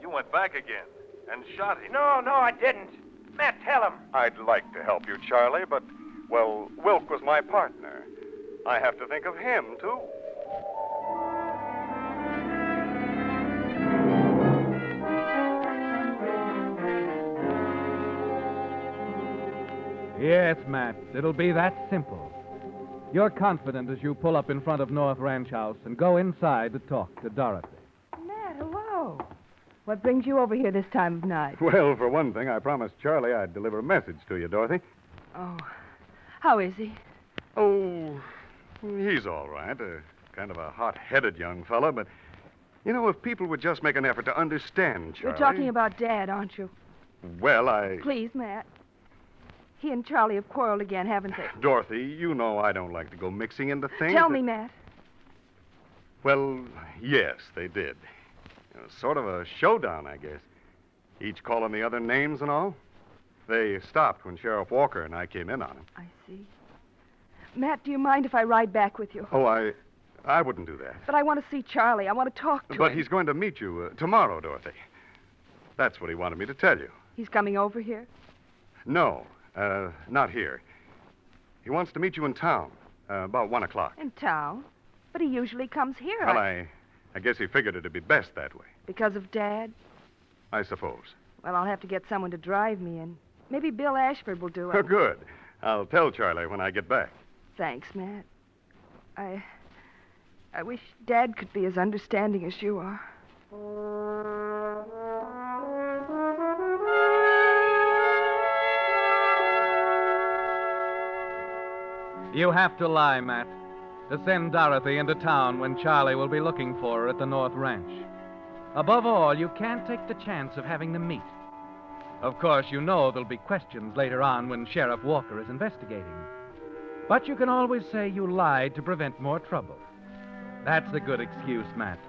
S11: You went back again and shot him.
S12: No, I didn't. Matt, tell him.
S14: I'd like to help you, Charlie, but, well, Wilk was my partner. I have to think of him, too.
S9: Yes, Matt, it'll be that simple. You're confident as you pull up in front of North Ranch House and go inside to talk to Dorothy.
S15: Matt, hello. What brings you over here this time of night?
S14: Well, for one thing, I promised Charlie I'd deliver a message to you, Dorothy.
S15: Oh, how is he?
S14: Oh, he's all right. Kind of a hot-headed young fella, but, you know, if people would just make an effort to understand Charlie...
S15: You're talking about Dad, aren't you?
S14: Well,
S15: Please, Matt. He and Charlie have quarreled again, haven't they?
S14: Dorothy, you know I don't like to go mixing into things.
S15: Tell me, Matt.
S14: Well, yes, they did. Sort of a showdown, I guess. Each calling the other names and all. They stopped when Sheriff Walker and I came in on him.
S15: I see. Matt, do you mind if I ride back with you?
S14: Oh, I wouldn't do that.
S15: But I want to see Charlie. I want to talk to him.
S14: But he's going to meet you tomorrow, Dorothy. That's what he wanted me to tell you.
S15: He's coming over here?
S14: No, not here. He wants to meet you in town, about 1 o'clock.
S15: In town? But he usually comes here.
S14: Well, I guess he figured it'd be best that way.
S15: Because of Dad?
S14: I suppose.
S15: Well, I'll have to get someone to drive me, and maybe Bill Ashford will do it.
S14: Oh, good. I'll tell Charlie when I get back.
S15: Thanks, Matt. I wish Dad could be as understanding as you are.
S9: You have to lie, Matt, to send Dorothy into town when Charlie will be looking for her at the North Ranch. Above all, you can't take the chance of having them meet. Of course, you know there'll be questions later on when Sheriff Walker is investigating. But you can always say you lied to prevent more trouble. That's a good excuse, Matt.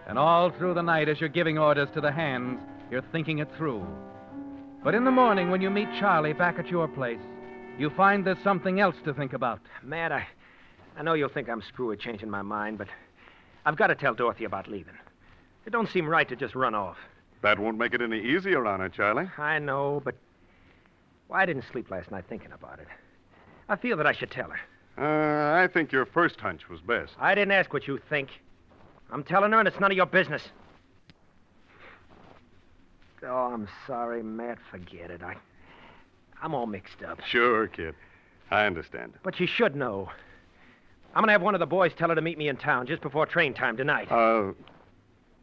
S9: And all through the night, as you're giving orders to the hands, you're thinking it through. But in the morning, when you meet Charlie back at your place, you find there's something else to think about.
S12: Matt, I know you'll think I'm screwy changing my mind, but I've got to tell Dorothy about leaving. It don't seem right to just run off.
S14: That won't make it any easier on her, Charlie.
S12: I know, but I didn't sleep last night thinking about it. I feel that I should tell her.
S14: I think your first hunch was best.
S12: I didn't ask what you think. I'm telling her, and it's none of your business. Oh, I'm sorry, Matt. Forget it. I'm all mixed up.
S14: Sure, kid. I understand.
S12: But you should know. I'm going to have one of the boys tell her to meet me in town just before train time tonight.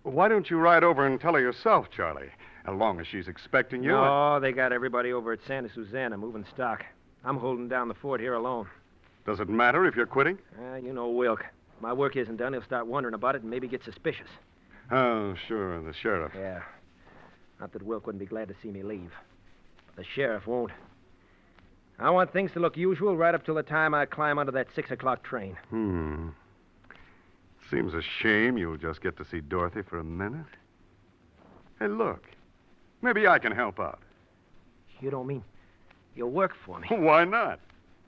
S14: Why don't you ride over and tell her yourself, Charlie? As long as she's expecting you.
S12: No, they got everybody over at Santa Susana moving stock. I'm holding down the fort here alone.
S14: Does it matter if you're quitting?
S12: You know Wilk. If my work isn't done, he'll start wondering about it and maybe get suspicious.
S14: Oh, sure, the sheriff.
S12: Yeah. Not that Wilk wouldn't be glad to see me leave. But the sheriff won't. I want things to look usual right up till the time I climb onto that 6 o'clock train.
S14: Seems a shame you'll just get to see Dorothy for a minute. Hey, look. Maybe I can help out.
S12: You don't mean you'll work for me?
S14: Why not?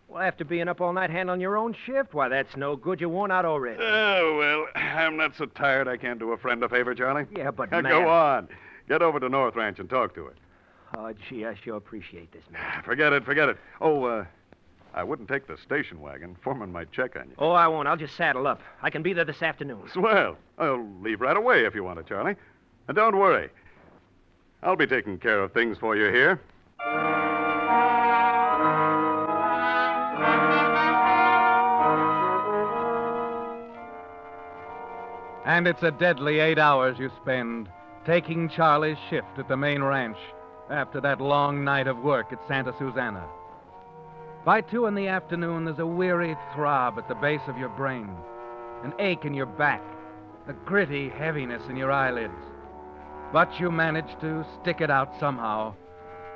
S12: Well, after being up all night handling your own shift, why, that's no good. You're worn out already.
S14: Oh, well, I'm not so tired I can't do a friend a favor, Charlie.
S12: Yeah, but,
S14: Now,
S12: man...
S14: go on. Get over to North Ranch and talk to her.
S12: Oh, gee, I sure appreciate this, man.
S14: Forget it. Oh, I wouldn't take the station wagon. Foreman might check on you.
S12: Oh, I won't. I'll just saddle up. I can be there this afternoon.
S14: Swell. I'll leave right away if you want to, Charlie. And don't worry. I'll be taking care of things for you here.
S9: And it's a deadly 8 hours you spend taking Charlie's shift at the main ranch after that long night of work at Santa Susana. By 2 in the afternoon, there's a weary throb at the base of your brain, an ache in your back, a gritty heaviness in your eyelids. But you manage to stick it out somehow,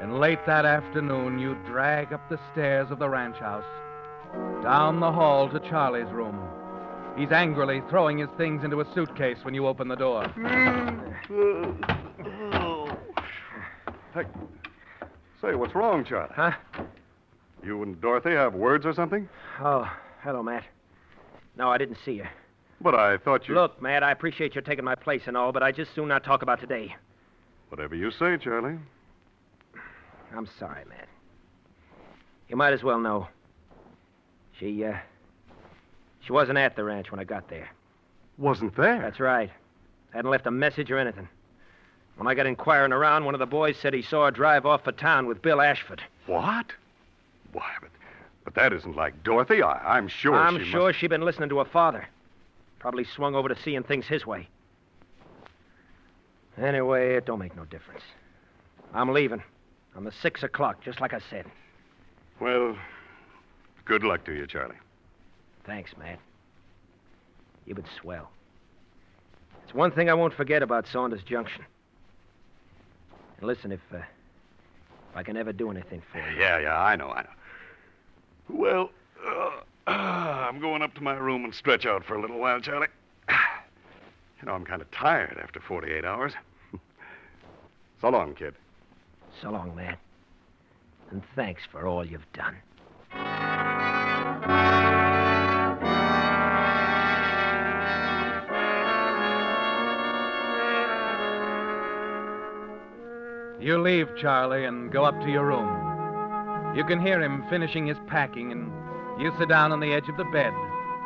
S9: and late that afternoon, you drag up the stairs of the ranch house, down the hall to Charlie's room. He's angrily throwing his things into a suitcase when you open the door.
S14: Hey, say, what's wrong, Charlie?
S12: Huh?
S14: You and Dorothy have words or something?
S12: Oh, hello, Matt. No, I didn't see you.
S14: But I thought you...
S12: Look, Matt, I appreciate your taking my place and all, but I'd just soon not talk about today.
S14: Whatever you say, Charlie.
S12: I'm sorry, Matt. You might as well know. She wasn't at the ranch when I got there.
S14: Wasn't there?
S12: That's right. Hadn't left a message or anything. When I got inquiring around, one of the boys said he saw her drive off for town with Bill Ashford.
S14: What? Why, but that isn't like Dorothy. I'm sure
S12: I'm sure she'd been listening to her father. Probably swung over to seeing things his way. Anyway, it don't make no difference. I'm leaving on the 6 o'clock, just like I said.
S14: Well, good luck to you, Charlie.
S12: Thanks, Matt. You've been swell. It's one thing I won't forget about Saunders Junction. And listen, if I can ever do anything for you.
S14: Yeah, I know. Well, I'm going up to my room and stretch out for a little while, Charlie. You know, I'm kind of tired after 48 hours. So long, kid.
S12: So long, Matt. And thanks for all you've done.
S9: You leave Charlie and go up to your room. You can hear him finishing his packing, and you sit down on the edge of the bed.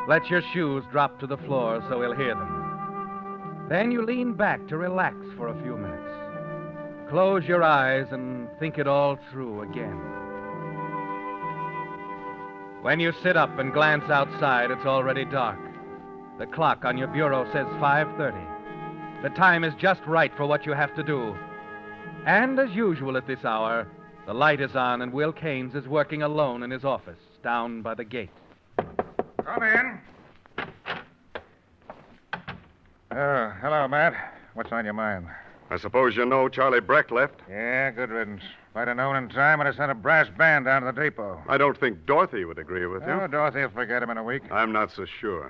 S9: Let your shoes drop to the floor so he'll hear them. Then you lean back to relax for a few minutes. Close your eyes and think it all through again. When you sit up and glance outside, it's already dark. The clock on your bureau says 5:30. The time is just right for what you have to do. And as usual at this hour, the light is on and Will Keynes is working alone in his office down by the gate.
S13: Come in. Hello, Matt. What's on your mind?
S14: I suppose you know Charlie Breck left?
S13: Yeah, good riddance. If I'd have known in time, I'd have sent a brass band down to the depot.
S14: I don't think Dorothy would agree with you.
S13: Oh, Dorothy will forget him in a week.
S14: I'm not so sure.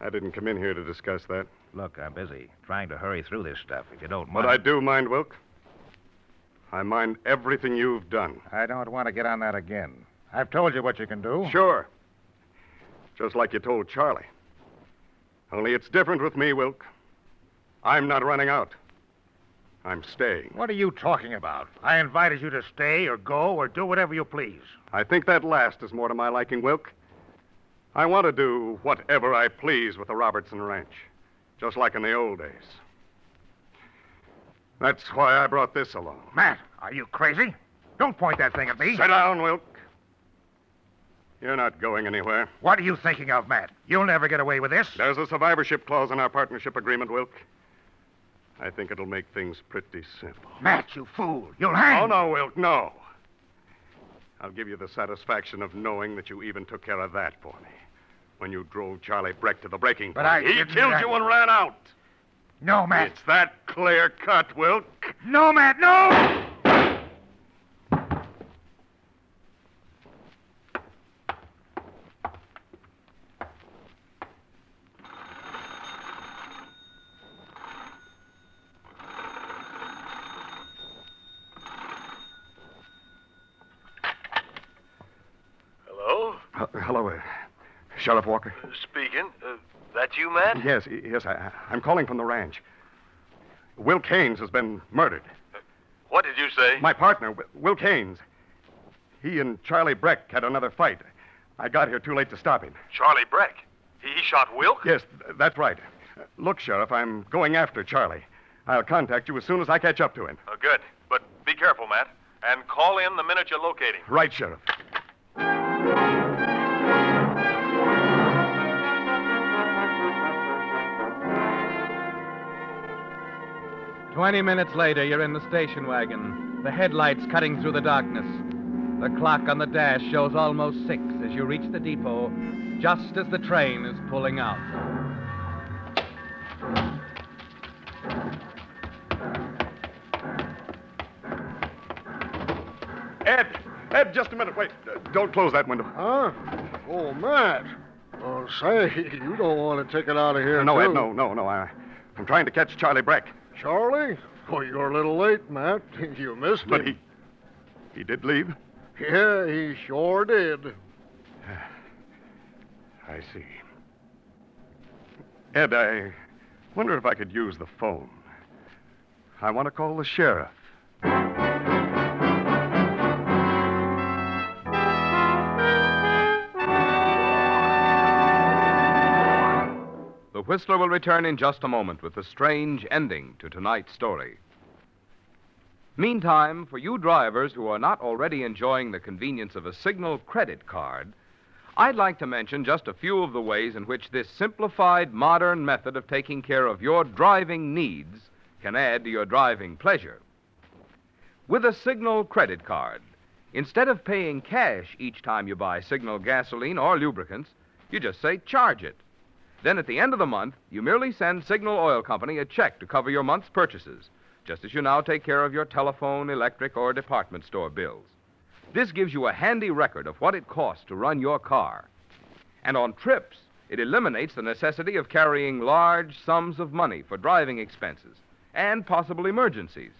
S14: I didn't come in here to discuss that.
S7: Look, I'm busy trying to hurry through this stuff, if you don't mind.
S14: But I do mind, Wilk. I mind everything you've done.
S13: I don't want to get on that again. I've told you what you can do.
S14: Sure. Just like you told Charlie. Only it's different with me, Wilk. I'm not running out. I'm staying.
S13: What are you talking about? I invited you to stay or go or do whatever you please.
S14: I think that last is more to my liking, Wilk. I want to do whatever I please with the Robertson Ranch, just like in the old days. That's why I brought this along.
S13: Matt, are you crazy? Don't point that thing at me.
S14: Sit down, Wilk. You're not going anywhere.
S13: What are you thinking of, Matt? You'll never get away with this.
S14: There's a survivorship clause in our partnership agreement, Wilk. I think it'll make things pretty simple.
S13: Matt, you fool. You'll hang.
S14: Oh, no, Wilk, no. I'll give you the satisfaction of knowing that you even took care of that for me when you drove Charlie Breck to the breaking
S13: But
S14: point.
S13: I
S14: He
S13: didn't-
S14: killed you and ran out.
S13: No, Matt.
S14: It's that clear cut, Wilk.
S13: No, Matt, no!
S16: Hello?
S14: Hello, Sheriff Walker.
S16: Speaking. That you, Matt?
S14: Yes, I'm calling from the ranch. Wilk Haynes has been murdered.
S16: What did you say?
S14: My partner, Wilk Haynes. He and Charlie Breck had another fight. I got here too late to stop him.
S16: Charlie Breck. He shot Wilk?
S14: Yes, that's right. Look, Sheriff, I'm going after Charlie. I'll contact you as soon as I catch up to him.
S16: Good. But be careful, Matt. And call in the minute you locate him.
S14: Right, Sheriff.
S9: 20 minutes later, you're in the station wagon, the headlights cutting through the darkness. The clock on the dash shows almost 6 as you reach the depot, just as the train is pulling out.
S14: Ed, just a minute. Wait. Don't close that window.
S10: Huh? Oh, Matt. Oh, say, you don't want to take it out of here,
S14: No,
S10: too.
S14: Ed, no. I'm trying to catch Charlie Breck.
S10: Charlie? Oh, you're a little late, Matt. You missed him.
S14: But he did leave?
S10: Yeah, he sure did.
S14: I see. Ed, I wonder if I could use the phone. I want to call the sheriff.
S8: The Whistler will return in just a moment with the strange ending to tonight's story. Meantime, for you drivers who are not already enjoying the convenience of a Signal credit card, I'd like to mention just a few of the ways in which this simplified, modern method of taking care of your driving needs can add to your driving pleasure. With a Signal credit card, instead of paying cash each time you buy Signal gasoline or lubricants, you just say charge it. Then at the end of the month, you merely send Signal Oil Company a check to cover your month's purchases, just as you now take care of your telephone, electric, or department store bills. This gives you a handy record of what it costs to run your car. And on trips, it eliminates the necessity of carrying large sums of money for driving expenses and possible emergencies.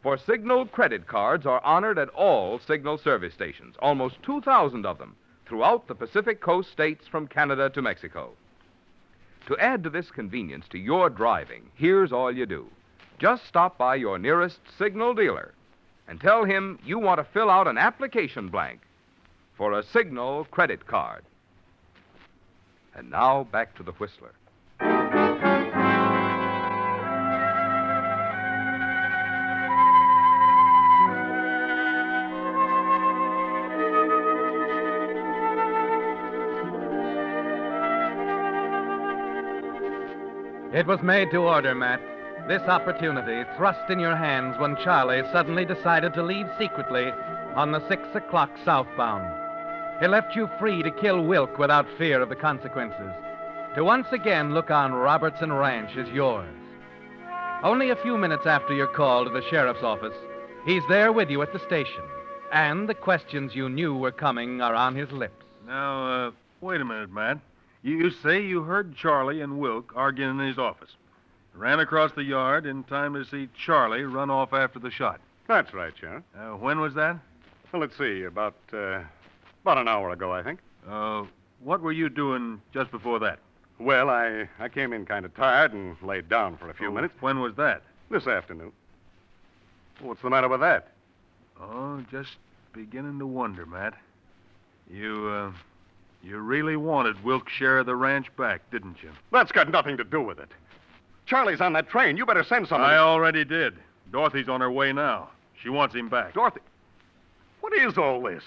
S8: For Signal credit cards are honored at all Signal service stations, almost 2,000 of them, throughout the Pacific Coast states from Canada to Mexico. To add to this convenience to your driving, here's all you do. Just stop by your nearest Signal dealer and tell him you want to fill out an application blank for a Signal credit card. And now back to the Whistler.
S9: It was made to order, Matt. This opportunity thrust in your hands when Charlie suddenly decided to leave secretly on the 6 o'clock southbound. It left you free to kill Wilk without fear of the consequences. to once again look on Robertson Ranch is yours. Only a few minutes after your call to the sheriff's office, he's there with you at the station, and the questions you knew were coming are on his lips.
S11: Now, wait a minute, Matt. You say you heard Charlie and Wilk arguing in his office. Ran across the yard in time to see Charlie run off after the shot.
S14: That's right, Sheriff.
S11: When was that?
S14: Well, let's see, about an hour ago, I think.
S11: What were you doing just before that?
S14: Well, I came in kind of tired and laid down for a few minutes.
S11: When was that?
S14: This afternoon. What's the matter with that?
S11: Oh, just beginning to wonder, Matt. You really wanted Wilk's share of the ranch back, didn't you?
S14: That's got nothing to do with it. Charlie's on that train. You better send somebody.
S11: I already did. Dorothy's on her way now. She wants him back.
S14: Dorothy? What is all this?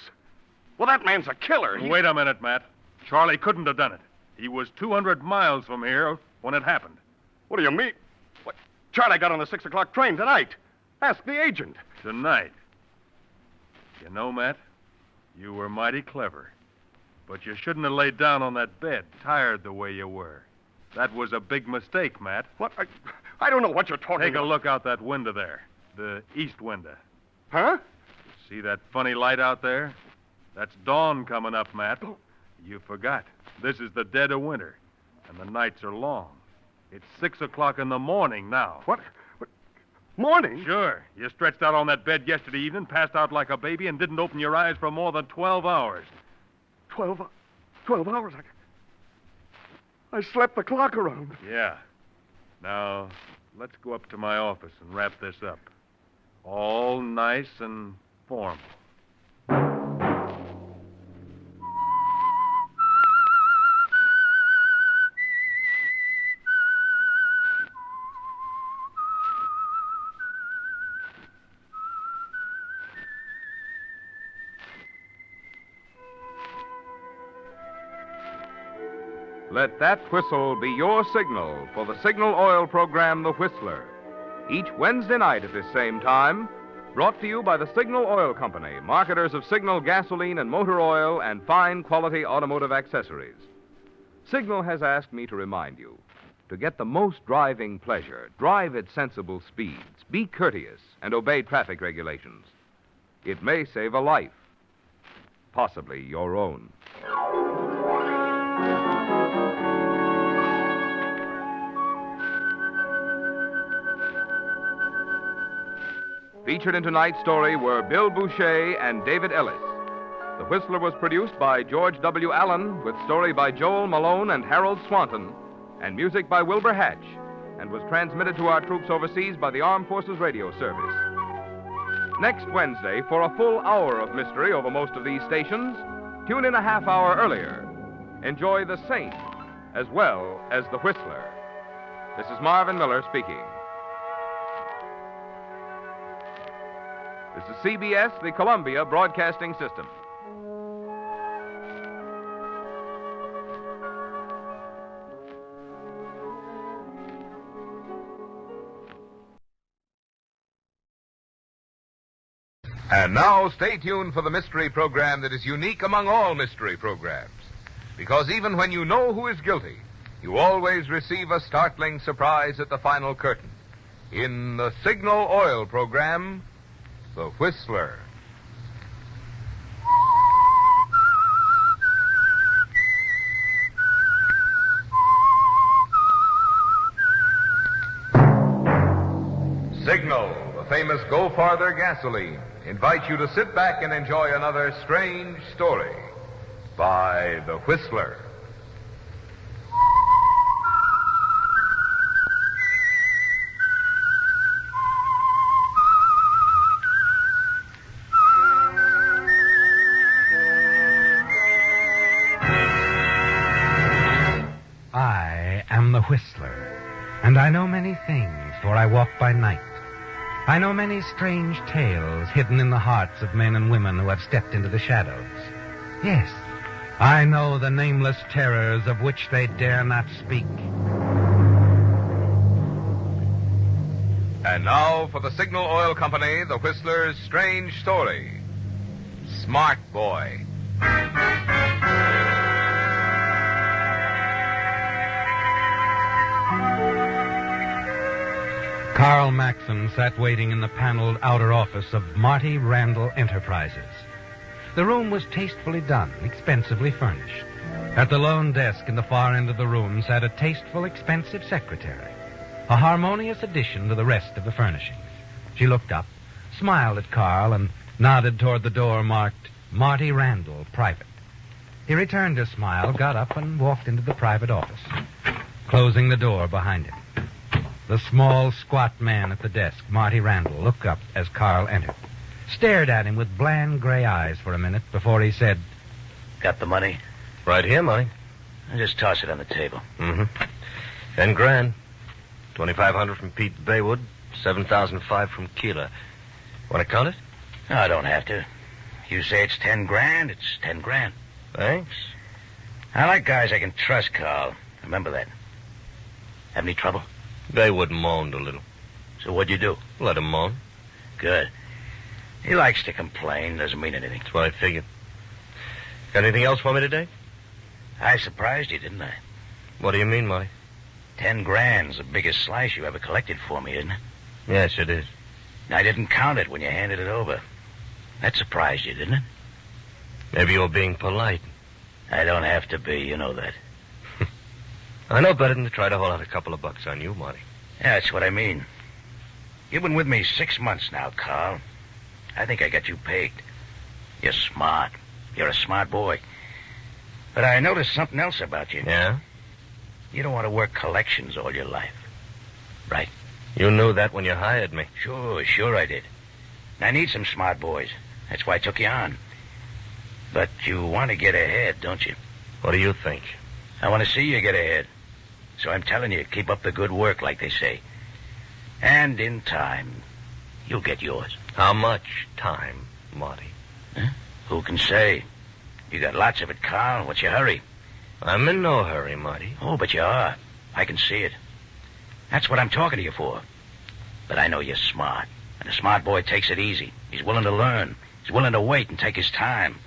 S14: Well, that man's a killer.
S11: Wait a minute, Matt. Charlie couldn't have done it. He was 200 miles from here when it happened.
S14: What do you mean? What? Charlie got on the 6 o'clock train tonight. Ask the agent.
S11: Tonight. You know, Matt, you were mighty clever. But you shouldn't have laid down on that bed, tired the way you were. That was a big mistake, Matt.
S14: What? I don't know what you're talking about.
S11: Take a look out that window there. The east window.
S14: Huh?
S11: See that funny light out there? That's dawn coming up, Matt.
S14: Oh.
S11: You forgot. This is the dead of winter, and the nights are long. It's 6 o'clock in the morning now.
S14: What? Morning?
S11: Sure. You stretched out on that bed yesterday evening, passed out like a baby, and didn't open your eyes for more than 12 hours.
S14: 12 hours? I slept the clock around.
S11: Yeah. Now, let's go up to my office and wrap this up. All nice and formal.
S8: Let that whistle be your signal for the Signal Oil program, The Whistler. Each Wednesday night at this same time, brought to you by the Signal Oil Company, marketers of Signal gasoline and motor oil and fine quality automotive accessories. Signal has asked me to remind you, to get the most driving pleasure, drive at sensible speeds, be courteous, and obey traffic regulations. It may save a life, possibly your own. Featured in tonight's story were Bill Boucher and David Ellis. The Whistler was produced by George W. Allen, with story by Joel Malone and Harold Swanton, and music by Wilbur Hatch, and was transmitted to our troops overseas by the Armed Forces Radio Service. Next Wednesday, for a full hour of mystery over most of these stations, tune in a half hour earlier. Enjoy The Saint as well as The Whistler. This is Marvin Miller speaking. This is CBS, the Columbia Broadcasting System. And now, stay tuned for the mystery program that is unique among all mystery programs. Because even when you know who is guilty, you always receive a startling surprise at the final curtain. In the Signal Oil program, The Whistler. Signal, the famous Go Farther gasoline, invites you to sit back and enjoy another strange story by The Whistler.
S17: I am the Whistler, and I know many things, for I walk by night. I know many strange tales hidden in the hearts of men and women who have stepped into the shadows. Yes, I know the nameless terrors of which they dare not speak.
S8: And now for the Signal Oil Company, The Whistler's strange story, Smart Boy.
S17: Carl Maxine sat waiting in the paneled outer office of Marty Randall Enterprises. The room was tastefully done, expensively furnished. At the lone desk in the far end of the room sat a tasteful, expensive secretary, a harmonious addition to the rest of the furnishings. She looked up, smiled at Carl, and nodded toward the door marked Marty Randall, Private. He returned her smile, got up, and walked into the private office, closing the door behind him. The small, squat man at the desk, Marty Randall, looked up as Carl entered, stared at him with bland gray eyes for a minute before he said,
S18: "Got the money?"
S19: "Right here, Monty."
S18: "Just toss it on the table."
S19: "Mm-hmm. 10 grand. 2,500 from Pete Baywood, 7,005 from Keeler. Want to count it?"
S18: "No, I don't have to. You say it's 10 grand, it's 10 grand.
S19: "Thanks."
S18: I like guys I can trust, Carl. Remember that. Have any trouble?"
S19: Baywood moaned a little.
S18: "So what'd you do?"
S19: "Let him moan."
S18: "Good. He likes to complain. Doesn't mean anything."
S19: "That's what I figured. Got anything else for me today?"
S18: "I surprised you, didn't I?"
S19: "What do you mean, Marty?"
S18: 10 grand's the biggest slice you ever collected for me, isn't it?"
S19: "Yes, it is."
S18: I didn't count it when you handed it over. That surprised you, didn't it?
S19: "Maybe you're being polite."
S18: "I don't have to be. You know that."
S19: "I know better than to try to haul out a couple of bucks on you, Marty."
S18: "Yeah, that's what I mean. You've been with me 6 months now, Carl. I think I got you pegged. You're smart. You're a smart boy. But I noticed something else about you."
S19: "Yeah?"
S18: "You don't want to work collections all your life. Right?"
S19: "You knew that when you hired me."
S18: Sure I did. I need some smart boys. That's why I took you on. But you want to get ahead, don't you?"
S19: "What do you think?"
S18: "I want to see you get ahead. So I'm telling you, keep up the good work, like they say. And in time, you'll get yours."
S19: "How much time, Marty?"
S18: Huh? Who can say? You got lots of it, Carl. What's your hurry?"
S19: "I'm in no hurry, Marty."
S18: "Oh, but you are. I can see it. That's what I'm talking to you for. But I know you're smart. And a smart boy takes it easy. He's willing to learn. He's willing to wait and take his time.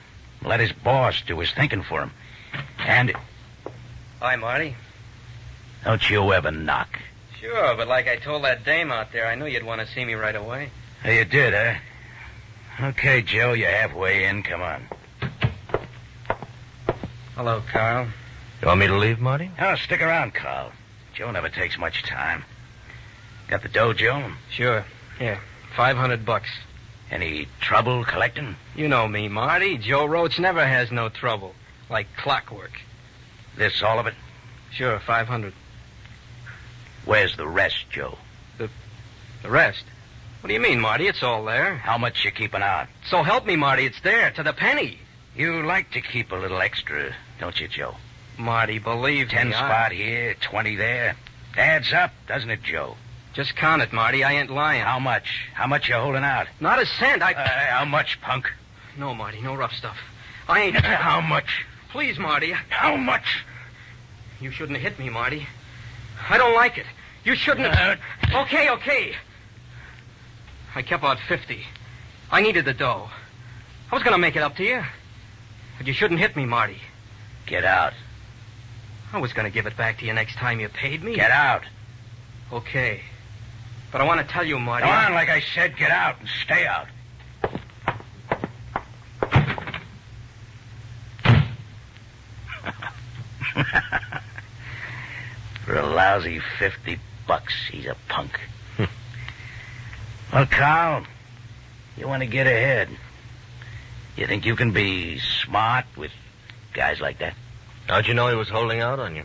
S18: Let his boss do his thinking for him. And...
S20: Hi, Marty.
S18: Don't you ever knock."
S20: Sure, but like I told that dame out there, I knew you'd want to see me right away.
S18: Oh, you did, huh? Okay, Joe, you're halfway in. Come on.
S20: Hello, Carl.
S19: You want me to leave, Marty?
S18: Oh, stick around, Carl. Joe never takes much time. Got the dough, Joe?
S20: Sure. Here, $500.
S18: Any trouble collecting?
S20: You know me, Marty. Joe Roach never has no trouble. Like clockwork.
S18: This all of it?
S20: Sure, 500.
S18: Where's the rest, Joe?
S20: The rest? What do you mean, Marty? It's all there.
S18: How much you keeping out?
S20: So help me, Marty. It's there, to the penny.
S18: You like to keep a little extra, don't you, Joe?
S20: Marty, believe
S18: 10
S20: me.
S18: 10 spot here, 20 there. Adds up, doesn't it, Joe?
S20: Just count it, Marty. I ain't lying.
S18: How much? How much you holding out?
S20: Not a cent.
S18: How much, punk?
S20: No, Marty, no rough stuff. I ain't...
S18: How much?
S20: Please, Marty.
S18: How much?
S20: You shouldn't have hit me, Marty. I don't like it. You shouldn't have... Okay. I kept out 50. I needed the dough. I was going to make it up to you. But you shouldn't hit me, Marty.
S18: Get out.
S20: I was going to give it back to you next time you paid me.
S18: Get out.
S20: Okay. But I want to tell you, Marty...
S18: Come on, like I said, get out and stay out. For a lousy $50, he's a punk. Well, Carl, you want to get ahead. You think you can be smart with guys like that?
S19: How'd you know he was holding out on you?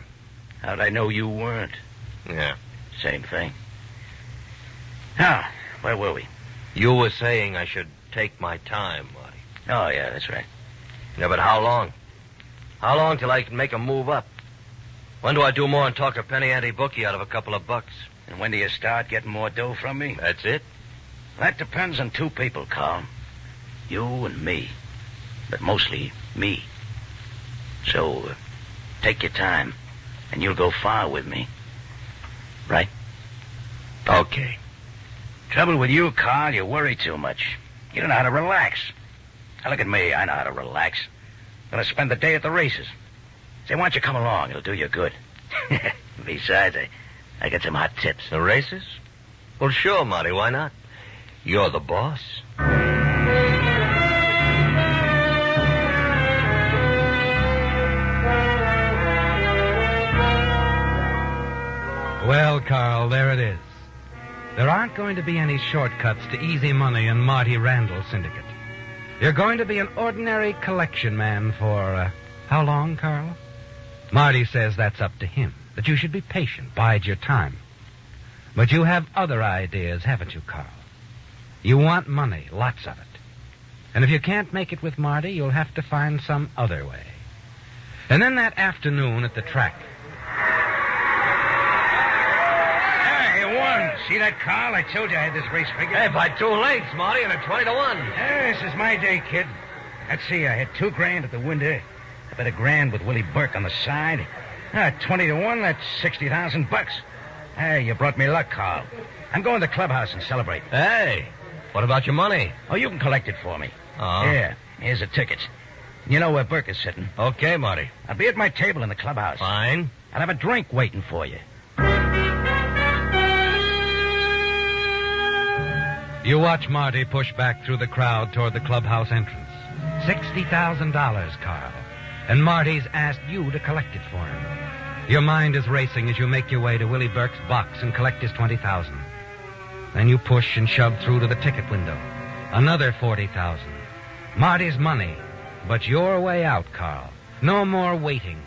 S18: How'd I know you weren't?
S19: Yeah.
S18: Same thing. Now, where were we?
S19: You were saying I should take my time, Marty.
S18: Oh, yeah, that's right.
S19: Yeah, but how long? How long till I can make a move up? When do I do more and talk a penny ante bookie out of a couple of bucks?
S18: And when do you start getting more dough from me?
S19: That's it.
S18: That depends on two people, Carl. You and me. But mostly me. So, take your time, and you'll go far with me. Right?
S19: Okay.
S18: Trouble with you, Carl, you worry too much. You don't know how to relax. Now, look at me. I know how to relax. Gonna spend the day at the races. Say, why don't you come along? It'll do you good. Besides, I got some hot tips.
S19: The races? Well, sure, Marty, why not? You're the boss.
S17: Well, Carl, there it is. There aren't going to be any shortcuts to easy money in Marty Randall's syndicate. You're going to be an ordinary collection man for, how long, Carl? Marty says that's up to him, that you should be patient, bide your time. But you have other ideas, haven't you, Carl? You want money, lots of it. And if you can't make it with Marty, you'll have to find some other way. And then that afternoon at the track.
S21: See that, Carl? I told you I had this race figured.
S19: Hey, by 2 lengths, Marty, and a 20-1.
S21: This is my day, kid. Let's see, I had $2,000 at the window. I bet $1,000 with Willie Burke on the side. 20-1, that's $60,000. Hey, you brought me luck, Carl. I'm going to the clubhouse and celebrate.
S19: Hey, what about your money?
S21: Oh, you can collect it for me.
S19: Oh.
S21: Here, here's a ticket. You know where Burke is sitting.
S19: Okay, Marty.
S21: I'll be at my table in the clubhouse.
S19: Fine.
S21: I'll have a drink waiting for you.
S17: You watch Marty push back through the crowd toward the clubhouse entrance. $60,000, Carl. And Marty's asked you to collect it for him. Your mind is racing as you make your way to Willie Burke's box and collect his $20,000. Then you push and shove through to the ticket window. Another $40,000. Marty's money. But your way out, Carl. No more waiting.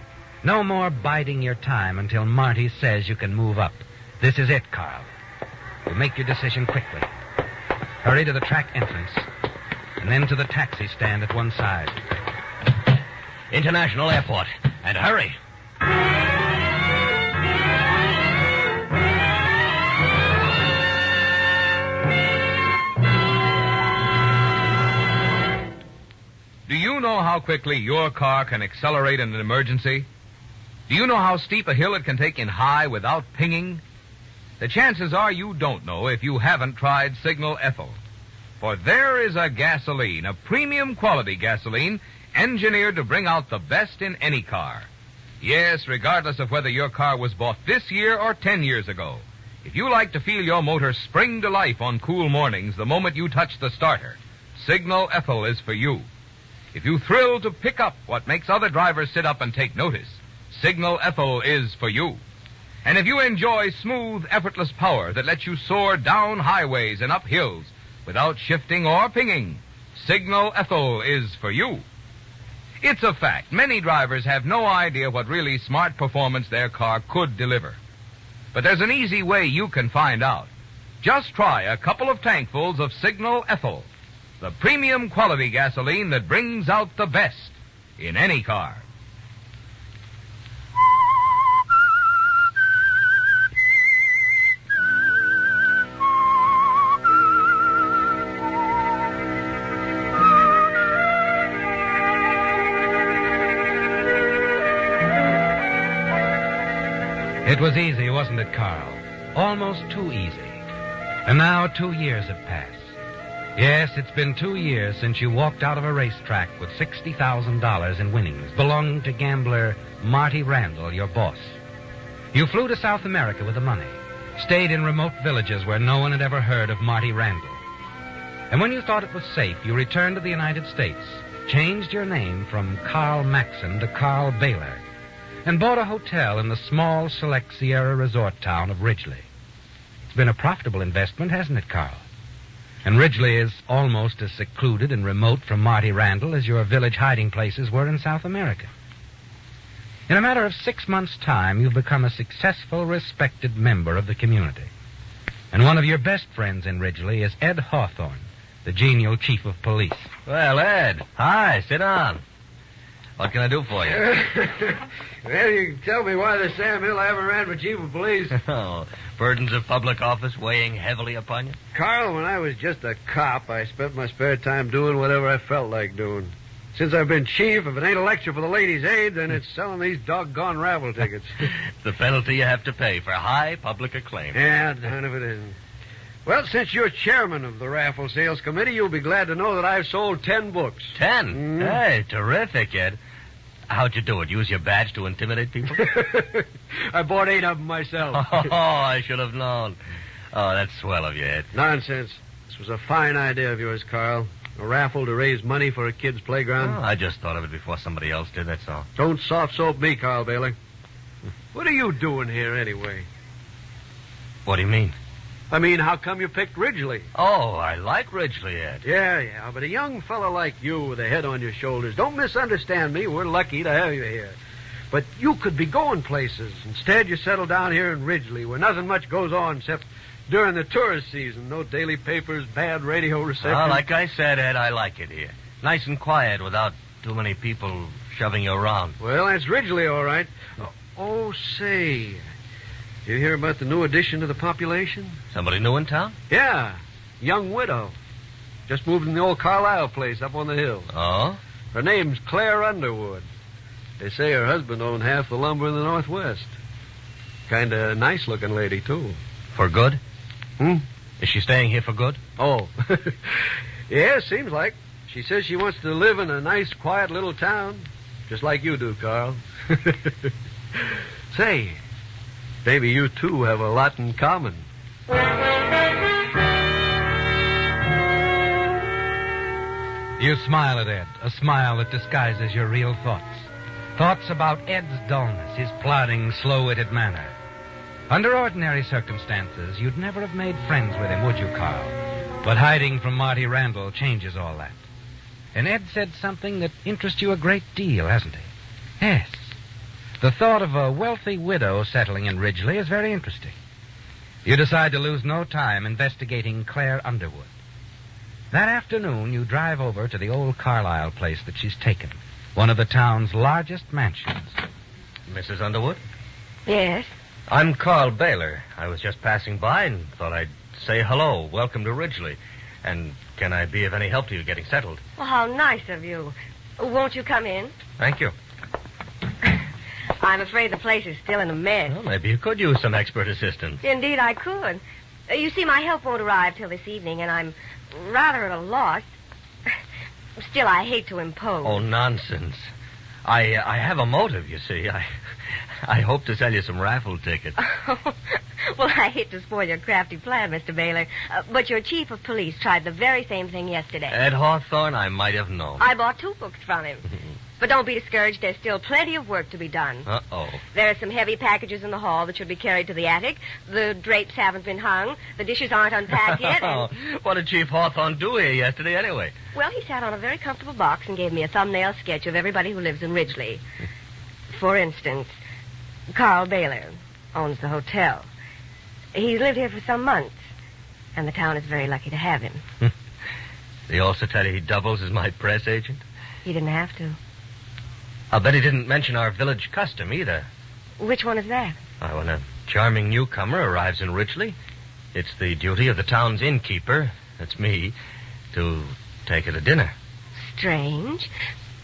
S17: No more biding your time until Marty says you can move up. This is it, Carl. You make your decision quickly. Hurry to the track entrance, and then to the taxi stand at one side.
S19: International Airport. And hurry.
S8: Do you know how quickly your car can accelerate in an emergency? Do you know how steep a hill it can take in high without pinging? The chances are you don't know if you haven't tried Signal Ethyl. For there is a gasoline, a premium quality gasoline, engineered to bring out the best in any car. Yes, regardless of whether your car was bought this year or 10 years ago. If you like to feel your motor spring to life on cool mornings the moment you touch the starter, Signal Ethyl is for you. If you thrill to pick up what makes other drivers sit up and take notice, Signal Ethyl is for you. And if you enjoy smooth, effortless power that lets you soar down highways and up hills without shifting or pinging, Signal Ethyl is for you. It's a fact. Many drivers have no idea what really smart performance their car could deliver. But there's an easy way you can find out. Just try a couple of tankfuls of Signal Ethyl, the premium quality gasoline that brings out the best in any car.
S17: It was easy, wasn't it, Carl? Almost too easy. And now 2 years have passed. Yes, it's been 2 years since you walked out of a racetrack with $60,000 in winnings belonging to gambler Marty Randall, your boss. You flew to South America with the money, stayed in remote villages where no one had ever heard of Marty Randall. And when you thought it was safe, you returned to the United States, changed your name from Carl Maxine to Carl Baylor, and bought a hotel in the small, select Sierra resort town of Ridgely. It's been a profitable investment, hasn't it, Carl? And Ridgely is almost as secluded and remote from Marty Randall as your village hiding places were in South America. In a matter of 6 months' time, you've become a successful, respected member of the community. And one of your best friends in Ridgely is Ed Hawthorne, the genial chief of police.
S19: Well, Ed, hi, sit down. What can I do for you?
S22: Well, you can tell me why the Sam Hill I haven't ran for chief of police.
S19: Oh, burdens of public office weighing heavily upon you?
S22: Carl, when I was just a cop, I spent my spare time doing whatever I felt like doing. Since I've been chief, if it ain't a lecture for the ladies' aid, then it's selling these doggone raffle tickets.
S19: The penalty you have to pay for high public acclaim.
S22: Yeah, none of it isn't. Well, since you're chairman of the raffle sales committee, you'll be glad to know that I've sold 10 books.
S19: 10?
S22: Mm.
S19: Hey, terrific, Ed. How'd you do it? Use your badge to intimidate people?
S22: I bought 8 of them myself.
S19: Oh, I should have known. Oh, that's swell of you, Ed.
S22: Nonsense. This was a fine idea of yours, Carl. A raffle to raise money for a kid's playground.
S19: Oh, I just thought of it before somebody else did, that's all.
S22: Don't soft soap me, Carl Baylor. What are you doing here, anyway?
S19: What do you mean?
S22: I mean, how come you picked Ridgely?
S19: Oh, I like Ridgely, Ed.
S22: Yeah, but a young fellow like you with a head on your shoulders, don't misunderstand me. We're lucky to have you here. But you could be going places. Instead, you settle down here in Ridgely, where nothing much goes on except during the tourist season. No daily papers, bad radio reception.
S19: Well, like I said, Ed, I like it here. Nice and quiet without too many people shoving you around.
S22: Well, that's Ridgely, all right. Oh, say, you hear about the new addition to the population?
S19: Somebody new in town?
S22: Yeah, young widow. Just moved in the old Carlisle place up on the hill.
S19: Oh?
S22: Her name's Claire Underwood. They say her husband owned half the lumber in the Northwest. Kind of nice-looking lady, too.
S19: For good? Is she staying here for good?
S22: Oh. Yeah, seems like. She says she wants to live in a nice, quiet little town. Just like you do, Carl. Say, maybe you two have a lot in common.
S17: You smile at Ed, a smile that disguises your real thoughts. Thoughts about Ed's dullness, his plodding, slow-witted manner. Under ordinary circumstances, you'd never have made friends with him, would you, Carl? But hiding from Marty Randall changes all that. And Ed said something that interests you a great deal, hasn't he? Yes. The thought of a wealthy widow settling in Ridgely is very interesting. You decide to lose no time investigating Claire Underwood. That afternoon, you drive over to the old Carlisle place that she's taken, one of the town's largest mansions.
S19: Mrs. Underwood?
S3: Yes?
S19: I'm Carl Baylor. I was just passing by and thought I'd say hello. Welcome to Ridgely. And can I be of any help to you getting settled?
S3: Well, how nice of you. Won't you come in?
S19: Thank you.
S3: I'm afraid the place is still in a mess.
S19: Well, maybe you could use some expert assistance.
S3: Indeed, I could. You see, my help won't arrive till this evening, and I'm rather at a loss. Still, I hate to impose.
S19: Oh, nonsense. I have a motive, you see. I hope to sell you some raffle tickets.
S3: Well, I hate to spoil your crafty plan, Mr. Baylor, but your chief of police tried the very same thing yesterday.
S19: Ed Hawthorne, I might have known.
S3: I bought 2 books from him. But don't be discouraged. There's still plenty of work to be done.
S19: Uh-oh.
S3: There are some heavy packages in the hall that should be carried to the attic. The drapes haven't been hung. The dishes aren't unpacked yet. And...
S19: What did Chief Hawthorne do here yesterday, anyway?
S3: Well, he sat on a very comfortable box and gave me a thumbnail sketch of everybody who lives in Ridgely. For instance, Carl Baylor owns the hotel. He's lived here for some months, and the town is very lucky to have him.
S19: Did he also tell you he doubles as my press agent?
S3: He didn't have to.
S19: I'll bet he didn't mention our village custom either.
S3: Which one is that?
S19: When a charming newcomer arrives in Ridgely, it's the duty of the town's innkeeper, that's me, to take her to dinner.
S3: Strange.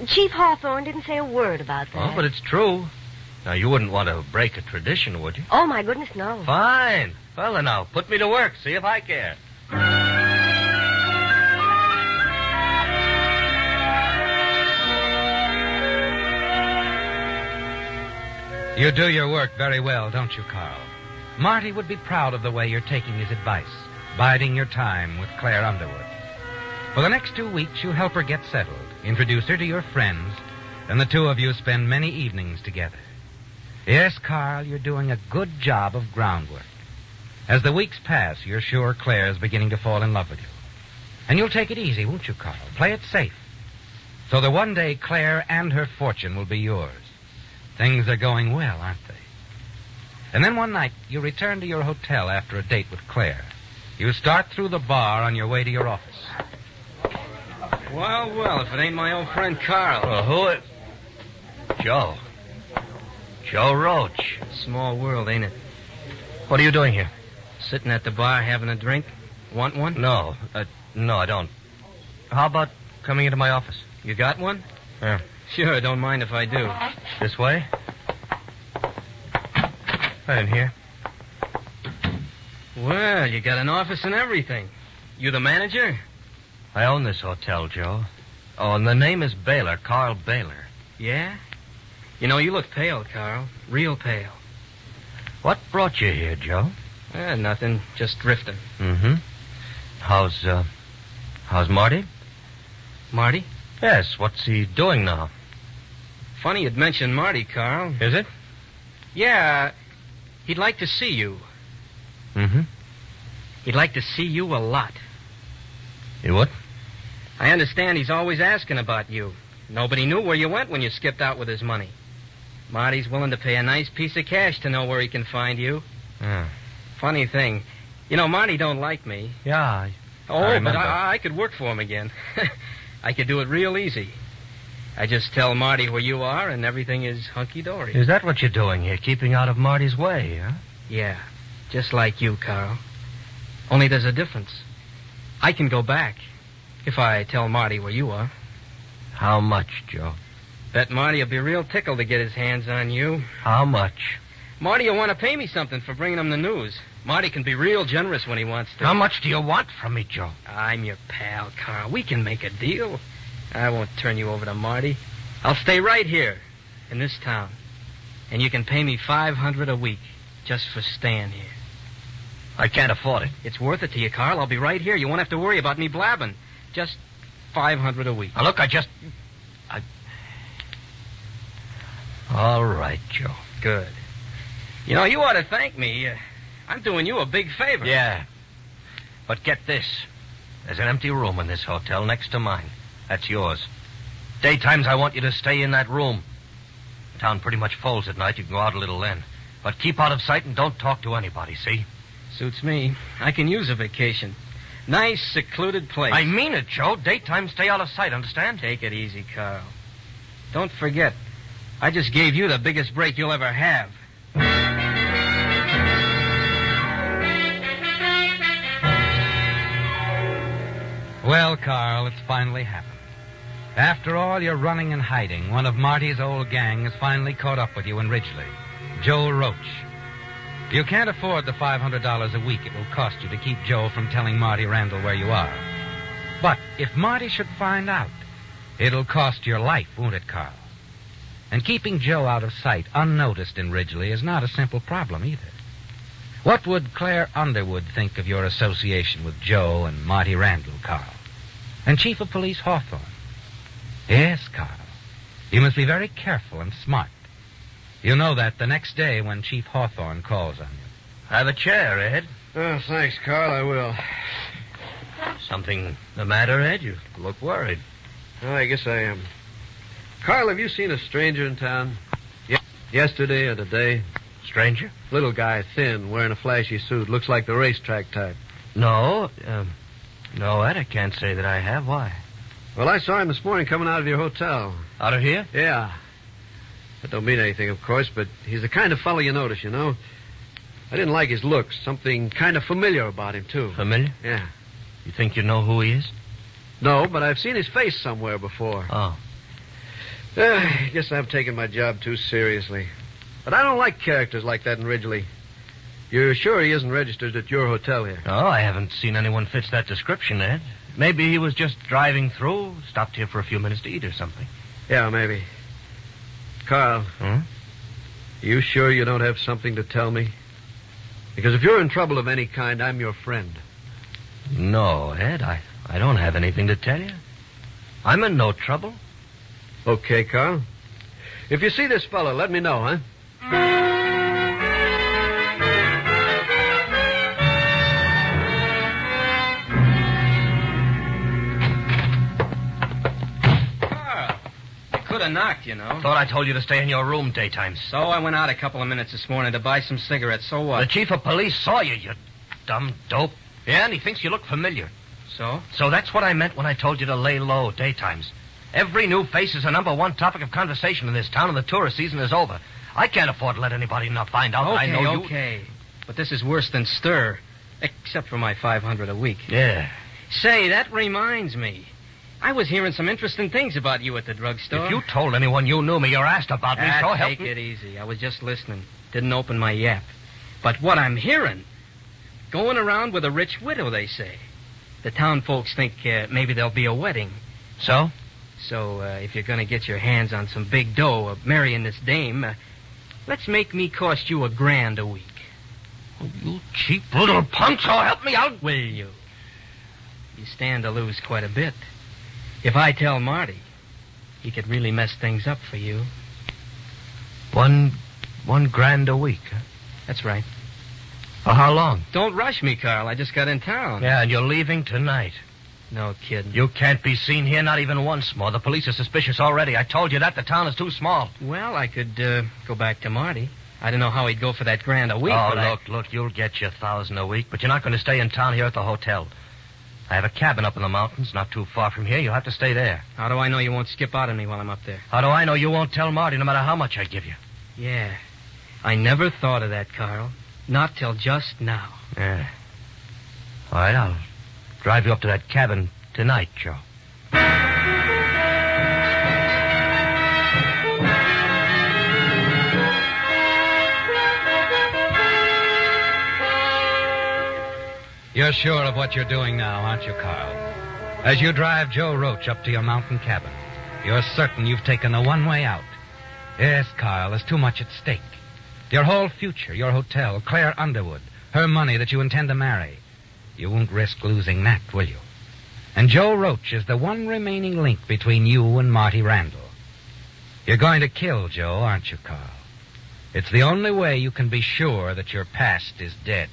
S3: Chief Hawthorne didn't say a word about that.
S19: Oh, but it's true. Now, you wouldn't want to break a tradition, would you?
S3: Oh, my goodness, no.
S19: Fine. Well, then now, put me to work. See if I care.
S17: You do your work very well, don't you, Carl? Marty would be proud of the way you're taking his advice, biding your time with Claire Underwood. For the next 2 weeks, you help her get settled, introduce her to your friends, and the two of you spend many evenings together. Yes, Carl, you're doing a good job of groundwork. As the weeks pass, you're sure Claire's beginning to fall in love with you. And you'll take it easy, won't you, Carl? Play it safe. So that one day Claire and her fortune will be yours. Things are going well, aren't they? And then one night, you return to your hotel after a date with Claire. You start through the bar on your way to your office.
S20: Well, if it ain't my old friend Carl.
S19: Well, who it? Joe. Joe Roach.
S20: Small world, ain't it?
S19: What are you doing here?
S20: Sitting at the bar having a drink. Want one?
S19: No, I don't. How about coming into my office?
S20: You got one?
S19: Yeah.
S20: Sure, don't mind if I do.
S19: This way? Right in here.
S20: Well, you got an office and everything. You the manager?
S19: I own this hotel, Joe. Oh, and the name is Baylor, Carl Baylor.
S20: Yeah? You know, you look pale, Carl. Real pale.
S19: What brought you here, Joe?
S20: Nothing. Just drifting.
S19: Mm-hmm. How's Marty?
S20: Marty?
S19: Yes, what's he doing now?
S20: Funny you'd mention Marty, Carl.
S19: Is it?
S20: Yeah, he'd like to see you.
S19: Mm-hmm.
S20: He'd like to see you a lot.
S19: He would?
S20: I understand he's always asking about you. Nobody knew where you went when you skipped out with his money. Marty's willing to pay a nice piece of cash to know where he can find you.
S19: Yeah.
S20: Funny thing. You know, Marty don't like me.
S19: Yeah, I
S20: but I could work for him again. I could do it real easy. I just tell Marty where you are, and everything is hunky-dory.
S19: Is that what you're doing here, keeping out of Marty's way, huh?
S20: Yeah, just like you, Carl. Only there's a difference. I can go back if I tell Marty where you are.
S19: How much, Joe?
S20: Bet Marty'll be real tickled to get his hands on you.
S19: How much?
S20: Marty will want to pay me something for bringing him the news. Marty can be real generous when he wants to.
S19: How much do you want from me, Joe?
S20: I'm your pal, Carl. We can make a deal. I won't turn you over to Marty. I'll stay right here in this town. And you can pay me $500 a week just for staying here.
S19: I can't afford it.
S20: It's worth it to you, Carl. I'll be right here. You won't have to worry about me blabbing. Just $500 a week.
S19: Now, look, All right, Joe.
S20: Good. You know, you ought to thank me. I'm doing you a big favor.
S19: Yeah. But get this. There's an empty room in this hotel next to mine. That's yours. Daytimes, I want you to stay in that room. The town pretty much folds at night. You can go out a little then. But keep out of sight and don't talk to anybody, see?
S20: Suits me. I can use a vacation. Nice, secluded place.
S19: I mean it, Joe. Daytime, stay out of sight, understand?
S20: Take it easy, Carl. Don't forget, I just gave you the biggest break you'll ever have.
S17: Well, Carl, it's finally happened. After all your running and hiding, one of Marty's old gang has finally caught up with you in Ridgely. Joe Roach. You can't afford the $500 a week it will cost you to keep Joe from telling Marty Randall where you are. But if Marty should find out, it'll cost your life, won't it, Carl? And keeping Joe out of sight, unnoticed in Ridgely, is not a simple problem either. What would Claire Underwood think of your association with Joe and Marty Randall, Carl? And Chief of Police Hawthorne? Yes, Carl. You must be very careful and smart. You'll know that the next day when Chief Hawthorne calls on you.
S19: Have a chair, Ed.
S22: Oh, thanks, Carl. I will.
S19: Something the matter, Ed? You look worried.
S22: Oh, I guess I am. Carl, have you seen a stranger in town? Yesterday or today?
S19: Stranger?
S22: Little guy, thin, wearing a flashy suit. Looks like the racetrack type.
S19: No, Ed, I can't say that I have. Why?
S22: Well, I saw him this morning coming out of your hotel.
S19: Out of here?
S22: Yeah. That don't mean anything, of course, but he's the kind of fellow you notice, you know. I didn't like his looks. Something kind of familiar about him, too.
S19: Familiar?
S22: Yeah.
S19: You think you know who he is?
S22: No, but I've seen his face somewhere before.
S19: Oh.
S22: I guess I've taken my job too seriously. But I don't like characters like that in Ridgely. You're sure he isn't registered at your hotel here?
S19: Oh, I haven't seen anyone fits that description, Ed. Maybe he was just driving through, stopped here for a few minutes to eat or something.
S22: Yeah, maybe. Carl.
S19: Hmm?
S22: You sure you don't have something to tell me? Because if you're in trouble of any kind, I'm your friend.
S19: No, Ed, I don't have anything to tell you. I'm in no trouble.
S22: Okay, Carl. If you see this fellow, let me know, huh?
S20: Could have knocked, you know.
S19: Thought I told you to stay in your room daytimes.
S20: So I went out a couple of minutes this morning to buy some cigarettes. So what?
S19: The chief of police saw you, you dumb dope. Yeah, and he thinks you look familiar.
S20: So?
S19: So that's what I meant when I told you to lay low daytimes. Every new face is a number one topic of conversation in this town, and the tourist season is over. I can't afford to let anybody not find out that I know you.
S20: Okay. But this is worse than stir. Except for my $500 a week.
S19: Yeah.
S20: Say, that reminds me. I was hearing some interesting things about you at the drugstore.
S19: If you told anyone you knew me or asked about me, so help me.
S20: Take it easy. I was just listening. Didn't open my yap. But what I'm hearing, going around with a rich widow, they say. The town folks think maybe there'll be a wedding.
S19: So?
S20: So, if you're going to get your hands on some big dough of marrying this dame, let's make me cost you $1,000 a week.
S19: You cheap little punk, so help me out.
S20: Will you? You stand to lose quite a bit. If I tell Marty, he could really mess things up for you.
S19: $1,000 a week, huh?
S20: That's right.
S19: For how long?
S20: Don't rush me, Carl. I just got in town.
S19: Yeah, and you're leaving tonight.
S20: No kidding.
S19: You can't be seen here, not even once more. The police are suspicious already. I told you that. The town is too small.
S20: Well, I could go back to Marty. I don't know how he'd go for that $1,000 a week.
S19: Oh, look, you'll get your $1,000 a week, but you're not going to stay in town here at the hotel. I have a cabin up in the mountains, not too far from here. You'll have to stay there.
S20: How do I know you won't skip out on me while I'm up there?
S19: How do I know you won't tell Marty no matter how much I give you?
S20: Yeah. I never thought of that, Carl. Not till just now.
S19: Yeah. All right, I'll drive you up to that cabin tonight, Joe.
S17: You're sure of what you're doing now, aren't you, Carl? As you drive Joe Roach up to your mountain cabin, you're certain you've taken the one way out. Yes, Carl, there's too much at stake. Your whole future, your hotel, Claire Underwood, her money that you intend to marry. You won't risk losing that, will you? And Joe Roach is the one remaining link between you and Marty Randall. You're going to kill Joe, aren't you, Carl? It's the only way you can be sure that your past is dead.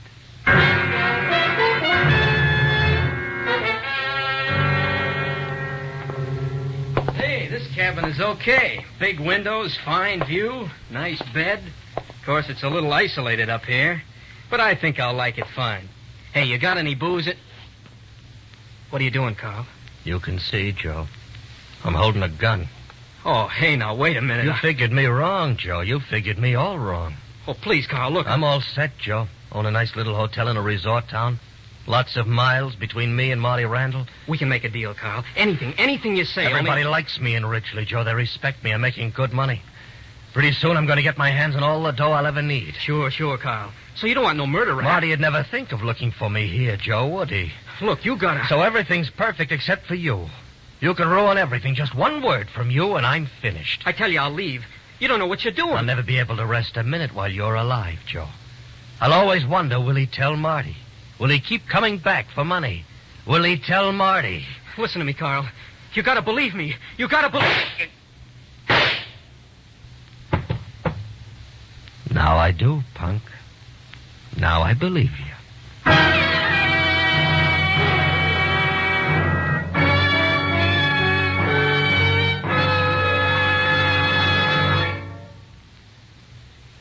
S20: Hey, this cabin is okay. Big windows, fine view, nice bed. Of course, it's a little isolated up here, but I think I'll like it fine. Hey, you got any booze? What are you doing, Carl?
S19: You can see, Joe. I'm holding a gun.
S20: Oh, hey, now, wait a minute.
S19: You figured me wrong, Joe. You figured me all wrong.
S20: Oh, please, Carl, look.
S19: I'm all set, Joe. Own a nice little hotel in a resort town. Lots of miles between me and Marty Randall.
S20: We can make a deal, Carl. Anything you say.
S19: Everybody likes me in Ridgely, Joe. They respect me. I'm making good money. Pretty soon I'm going to get my hands on all the dough I'll ever need.
S20: Sure, Carl. So you don't want no murder rap?
S19: Marty'd never think of looking for me here, Joe, would he?
S20: Look, you gotta...
S19: So everything's perfect except for you. You can ruin everything. Just one word from you and I'm finished.
S20: I tell you, I'll leave. You don't know what you're doing.
S19: I'll never be able to rest a minute while you're alive, Joe. I'll always wonder, will he tell Marty? Will he keep coming back for money? Will he tell Marty?
S20: Listen to me, Carl. You gotta believe me. You gotta believe...
S19: Now I do, punk. Now I believe you.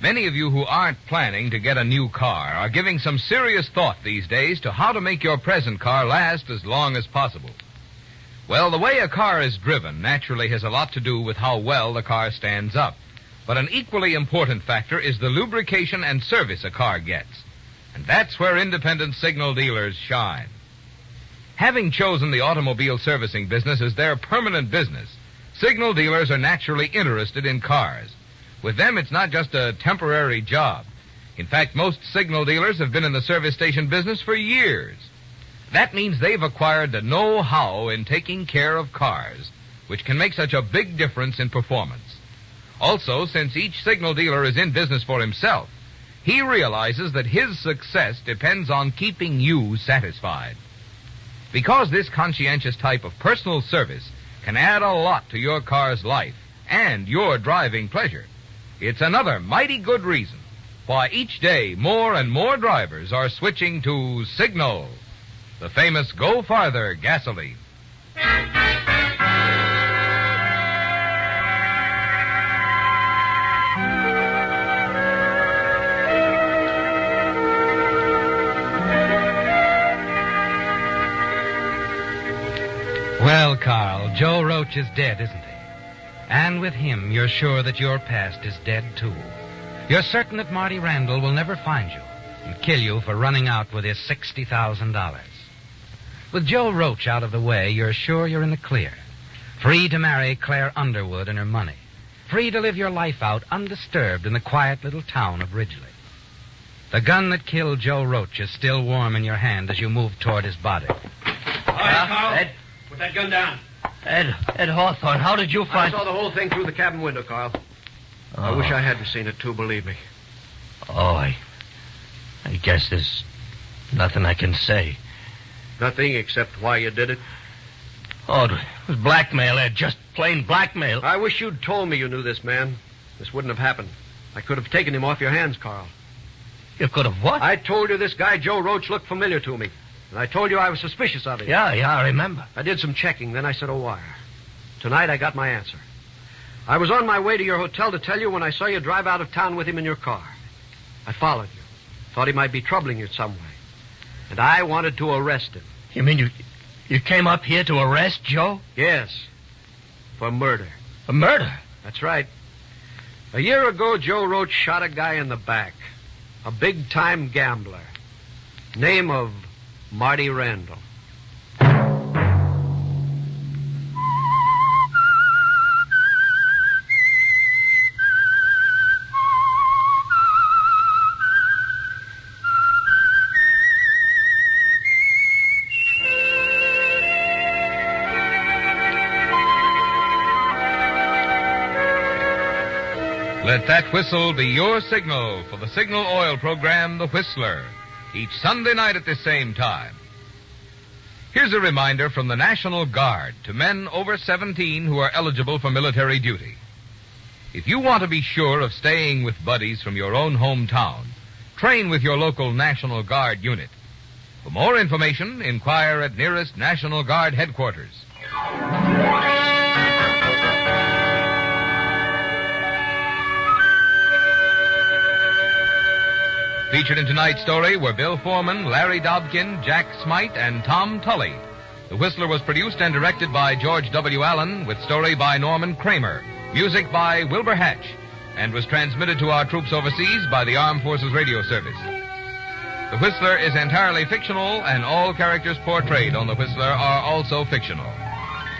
S8: Many of you who aren't planning to get a new car are giving some serious thought these days to how to make your present car last as long as possible. Well, the way a car is driven naturally has a lot to do with how well the car stands up. But an equally important factor is the lubrication and service a car gets. And that's where independent signal dealers shine. Having chosen the automobile servicing business as their permanent business, signal dealers are naturally interested in cars. With them, it's not just a temporary job. In fact, most signal dealers have been in the service station business for years. That means they've acquired the know-how in taking care of cars, which can make such a big difference in performance. Also, since each signal dealer is in business for himself, he realizes that his success depends on keeping you satisfied. Because this conscientious type of personal service can add a lot to your car's life and your driving pleasure, it's another mighty good reason why each day more and more drivers are switching to Signal, the famous Go Farther gasoline.
S17: Well, Carl, Joe Roach is dead, isn't he? And with him, you're sure that your past is dead, too. You're certain that Marty Randall will never find you and kill you for running out with his $60,000. With Joe Roach out of the way, you're sure you're in the clear. Free to marry Claire Underwood and her money. Free to live your life out undisturbed in the quiet little town of Ridgely. The gun that killed Joe Roach is still warm in your hand as you move toward his body.
S12: All right, Carl.
S19: Ed?
S12: Put that gun down.
S19: Ed Hawthorne, how did you find...
S12: I saw the whole thing through the cabin window, Carl. I wish I hadn't seen it, too, believe me.
S19: Oh, I guess there's nothing I can say.
S22: Nothing except why you did it?
S19: Oh, it was blackmail, Ed. Just plain blackmail.
S22: I wish you'd told me you knew this man. This wouldn't have happened. I could have taken him off your hands, Carl.
S19: You could have what?
S22: I told you this guy, Joe Roach, looked familiar to me. And I told you I was suspicious of him.
S19: Yeah, I remember.
S22: I did some checking, then I sent a wire. Tonight I got my answer. I was on my way to your hotel to tell you when I saw you drive out of town with him in your car. I followed you. Thought he might be troubling you some way. And I wanted to arrest him.
S19: You mean you came up here to arrest Joe?
S22: Yes. For murder.
S19: For murder?
S22: That's right. A year ago, Joe Roach shot a guy in the back. A big-time gambler. Name of Marty Randall.
S8: Let that whistle be your signal for the Signal Oil program, The Whistler, each Sunday night at this same time. Here's a reminder from the National Guard to men over 17 who are eligible for military duty. If you want to be sure of staying with buddies from your own hometown, train with your local National Guard unit. For more information, inquire at nearest National Guard headquarters. Featured in tonight's story were Bill Foreman, Larry Dobkin, Jack Smite, and Tom Tully. The Whistler was produced and directed by George W. Allen, with story by Norman Kramer, music by Wilbur Hatch, and was transmitted to our troops overseas by the Armed Forces Radio Service. The Whistler is entirely fictional, and all characters portrayed on The Whistler are also fictional.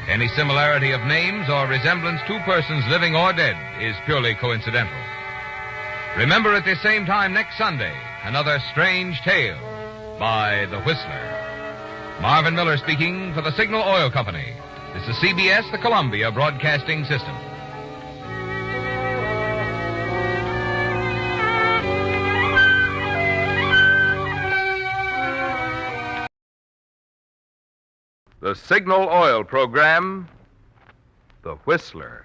S8: Any similarity of names or resemblance to persons living or dead is purely coincidental. Remember at this same time next Sunday, another strange tale by The Whistler. Marvin Miller speaking for the Signal Oil Company. This is CBS, the Columbia Broadcasting System. The Signal Oil program, The Whistler.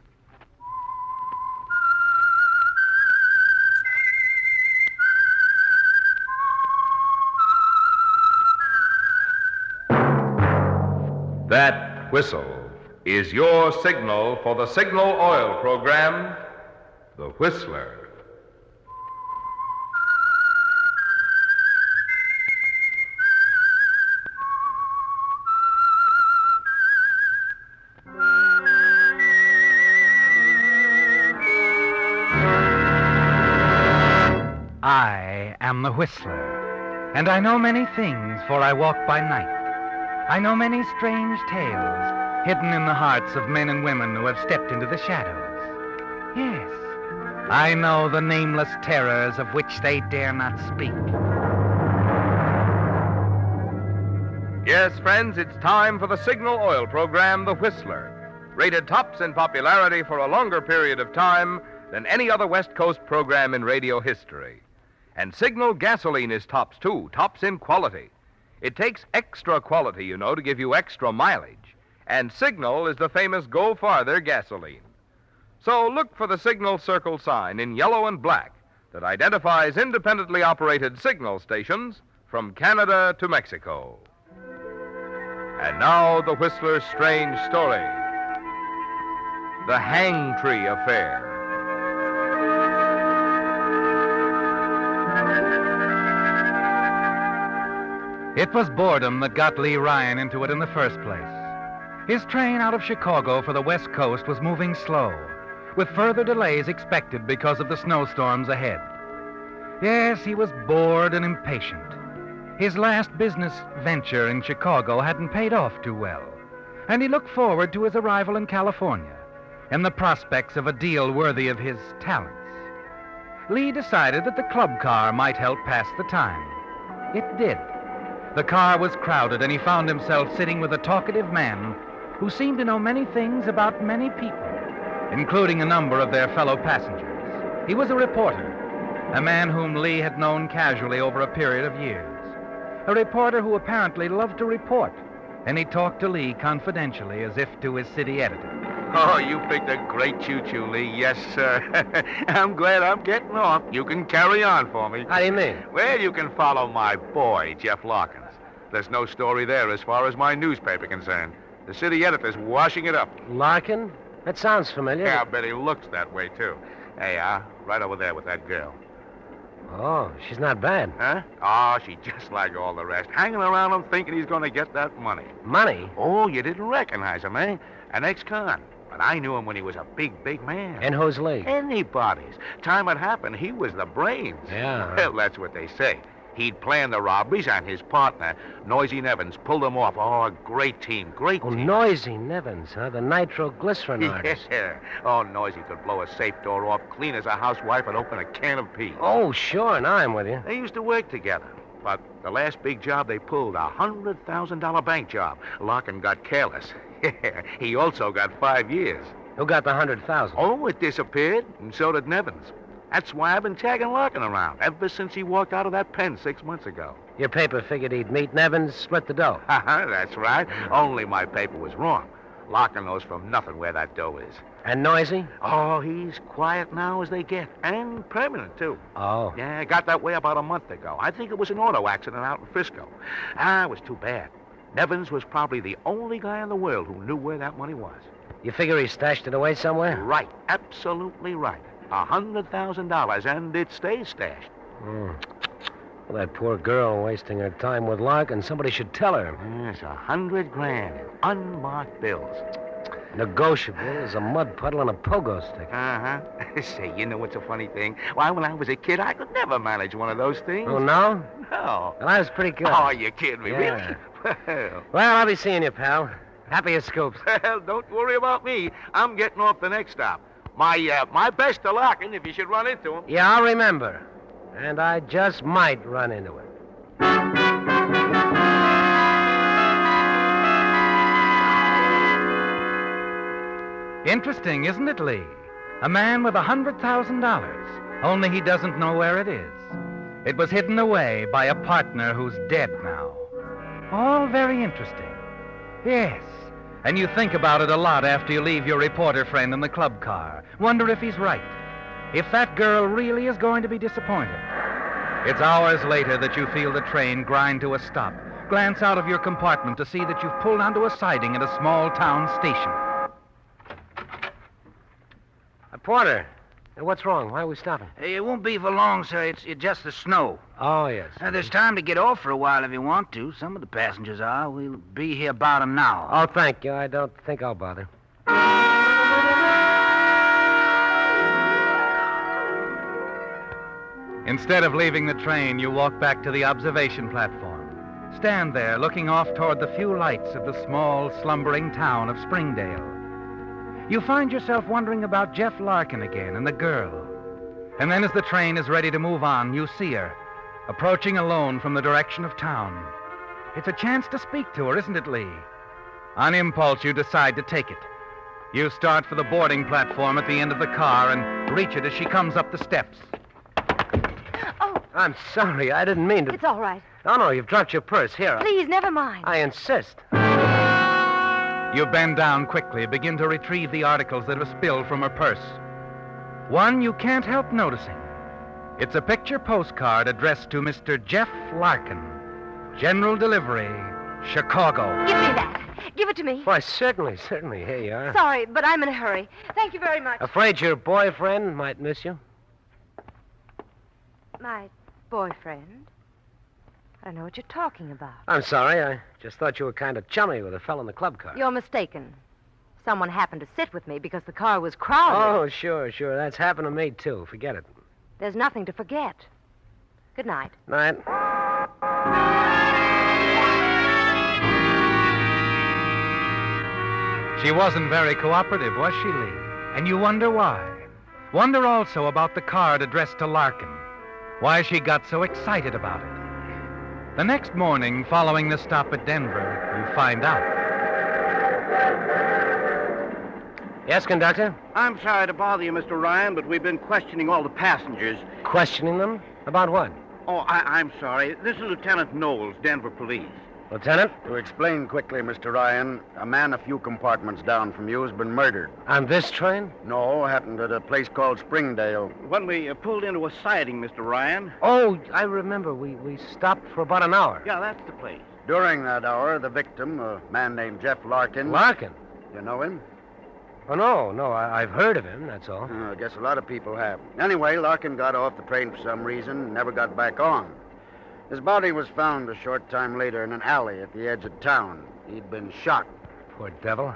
S8: That whistle is your signal for the Signal Oil program, The Whistler.
S17: I am the Whistler, and I know many things, for I walk by night. I know many strange tales hidden in the hearts of men and women who have stepped into the shadows. Yes, I know the nameless terrors of which they dare not speak.
S8: Yes, friends, it's time for the Signal Oil program, The Whistler, rated tops in popularity for a longer period of time than any other West Coast program in radio history. And Signal gasoline is tops, too, tops in quality. It takes extra quality, you know, to give you extra mileage. And Signal is the famous Go Farther gasoline. So look for the Signal Circle sign in yellow and black that identifies independently operated signal stations from Canada to Mexico. And now the Whistler's strange story. The Hangtree Affair.
S17: It was boredom that got Lee Ryan into it in the first place. His train out of Chicago for the West Coast was moving slow, with further delays expected because of the snowstorms ahead. Yes, he was bored and impatient. His last business venture in Chicago hadn't paid off too well, and he looked forward to his arrival in California and the prospects of a deal worthy of his talents. Lee decided that the club car might help pass the time. It did. The car was crowded, and he found himself sitting with a talkative man who seemed to know many things about many people, including a number of their fellow passengers. He was a reporter,
S9: a man whom Lee had known casually over a period of years. A reporter who apparently loved to report, and he talked to Lee confidentially as if to his city editor.
S2: Oh, you picked a great choo-choo, Lee. Yes, sir. I'm glad I'm getting off. You can carry on for me.
S12: How do you mean?
S2: Well, you can follow my boy, Jeff Larkins. There's no story there as far as my newspaper concerned. The city editor's washing it up.
S12: Larkin? That sounds familiar.
S2: Yeah, I bet he looks that way, too. Hey, right over there with that girl.
S12: Oh, she's not bad.
S2: Huh? Oh, she's just like all the rest. Hanging around him thinking he's going to get that money.
S12: Money?
S2: Oh, you didn't recognize him, eh? An ex-con. But I knew him when he was a big, big man.
S12: And who's Lee?
S2: Anybody's. Time it happened, he was the brains.
S12: Yeah.
S2: Well, that's what they say. He'd planned the robberies, and his partner, Noisy Nevins, pulled them off. Oh, great team, great team.
S12: Oh, Noisy Nevins, huh? The nitroglycerin artist.
S2: Yeah. Oh, Noisy could blow a safe door off clean as a housewife and open a can of peas.
S12: Oh, sure, now I'm with you.
S2: They used to work together. But the last big job they pulled, a $100,000 bank job, Larkin got careless. He also got 5 years.
S12: Who got the $100,000?
S2: Oh, it disappeared, and so did Nevins. That's why I've been tagging Larkin around ever since he walked out of that pen 6 months ago.
S12: Your paper figured he'd meet Nevins, split the dough.
S2: That's right. Only my paper was wrong. Larkin knows from nothing where that dough is.
S12: And Noisy?
S2: Oh, he's quiet now as they get. And permanent, too.
S12: Oh.
S2: Yeah, got that way about a month ago. I think it was an auto accident out in Frisco. It was too bad. Nevins was probably the only guy in the world who knew where that money was.
S12: You figure he stashed it away somewhere?
S2: Right. Absolutely right. $100,000, and it stays stashed.
S12: Well, that poor girl wasting her time with Larkin. Somebody should tell her.
S2: Yes, $100,000 in unmarked bills.
S12: Negotiable as a mud puddle and a pogo stick.
S2: Say, you know what's a funny thing? Why, when I was a kid, I could never manage one of those things.
S12: Oh, no?
S2: No.
S12: Well, I was pretty good.
S2: Oh, you kidding me,
S12: Yeah.
S2: really?
S12: Well, I'll be seeing you, pal. Happy as scoops.
S2: Well, don't worry about me. I'm getting off the next stop. My best to Larkin if you should run into him.
S12: Yeah, I'll remember. And I just might run into him.
S9: Interesting, isn't it, Lee? A man with $100,000, only he doesn't know where it is. It was hidden away by a partner who's dead now. All very interesting. Yes. And you think about it a lot after you leave your reporter friend in the club car. Wonder if he's right. If that girl really is going to be disappointed. It's hours later that you feel the train grind to a stop. Glance out of your compartment to see that you've pulled onto a siding at a small town station.
S12: Porter, what's wrong? Why are we stopping?
S4: It won't be for long, sir. It's just the snow.
S12: Oh, yes.
S4: There's time to get off for a while if you want to. Some of the passengers are. We'll be here about an hour.
S12: Oh, thank you. I don't think I'll bother.
S9: Instead of leaving the train, you walk back to the observation platform. Stand there, looking off toward the few lights of the small, slumbering town of Springdale. You find yourself wondering about Jeff Larkin again and the girl. And then as the train is ready to move on, you see her, approaching alone from the direction of town. It's a chance to speak to her, isn't it, Lee? On impulse, you decide to take it. You start for the boarding platform at the end of the car and reach it as she comes up the steps.
S3: Oh.
S12: I'm sorry. I didn't mean to.
S3: It's all right.
S12: Oh, no, you've dropped your purse. Here.
S3: Please, never mind.
S12: I insist.
S9: You bend down quickly, begin to retrieve the articles that have spilled from her purse. One you can't help noticing. It's a picture postcard addressed to Mr. Jeff Larkin, General Delivery, Chicago.
S3: Give me that. Give it to me.
S12: Why, certainly. Here you are.
S3: Sorry, but I'm in a hurry. Thank you very much.
S12: Afraid your boyfriend might miss you?
S3: My boyfriend? I don't know what you're talking about.
S12: I'm sorry. I just thought you were kind of chummy with a fellow in the club car.
S3: You're mistaken. Someone happened to sit with me because the car was crowded.
S12: Oh, sure. That's happened to me, too. Forget it.
S3: There's nothing to forget. Good night.
S12: Night.
S9: She wasn't very cooperative, was she, Lee? And you wonder why. Wonder also about the card addressed to Larkin. Why she got so excited about it. The next morning, following the stop at Denver, you find out.
S12: Yes, conductor?
S1: I'm sorry to bother you, Mr. Ryan, but we've been questioning all the passengers.
S12: Questioning them? About what?
S1: Oh, I'm sorry. This is Lieutenant Knowles, Denver Police.
S12: Lieutenant?
S7: To explain quickly, Mr. Ryan, a man a few compartments down from you has been murdered.
S12: On this train?
S7: No, happened at a place called Springdale.
S1: When we pulled into a siding, Mr. Ryan.
S12: Oh, I remember. We stopped for about an hour.
S1: Yeah, that's the place.
S7: During that hour, the victim, a man named Jeff Larkin...
S12: Larkin?
S7: You know him?
S12: Oh, no. I've heard of him, that's all.
S7: I guess a lot of people have. Anyway, Larkin got off the train for some reason, never got back on. His body was found a short time later in an alley at the edge of town. He'd been shot.
S12: Poor devil.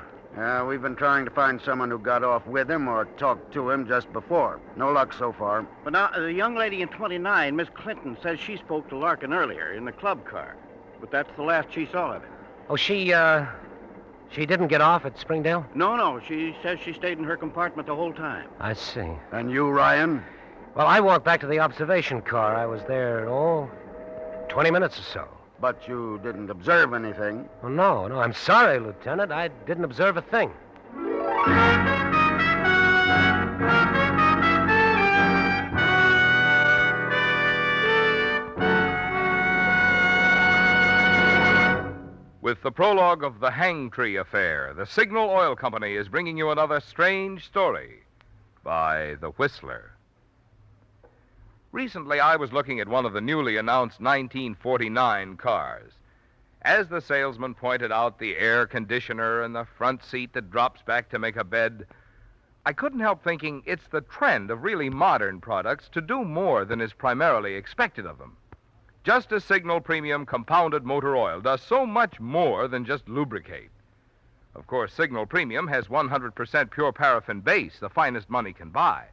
S7: We've been trying to find someone who got off with him or talked to him just before. No luck so far.
S1: But now, the young lady in 29, Miss Clinton, says she spoke to Larkin earlier in the club car. But that's the last she saw of him.
S12: Oh, she didn't get off at Springdale?
S1: No. She says she stayed in her compartment the whole time.
S12: I see.
S7: And you, Ryan?
S12: Well, I walked back to the observation car. I was there, 20 minutes or so.
S7: But you didn't observe anything?
S12: Oh, no. I'm sorry, Lieutenant. I didn't observe a thing.
S8: With the prologue of the Hangtree affair, the Signal Oil Company is bringing you another strange story by The Whistler. Recently, I was looking at one of the newly announced 1949 cars. As the salesman pointed out the air conditioner and the front seat that drops back to make a bed, I couldn't help thinking it's the trend of really modern products to do more than is primarily expected of them. Just as Signal Premium Compounded Motor Oil does so much more than just lubricate. Of course, Signal Premium has 100% pure paraffin base, the finest money can buy.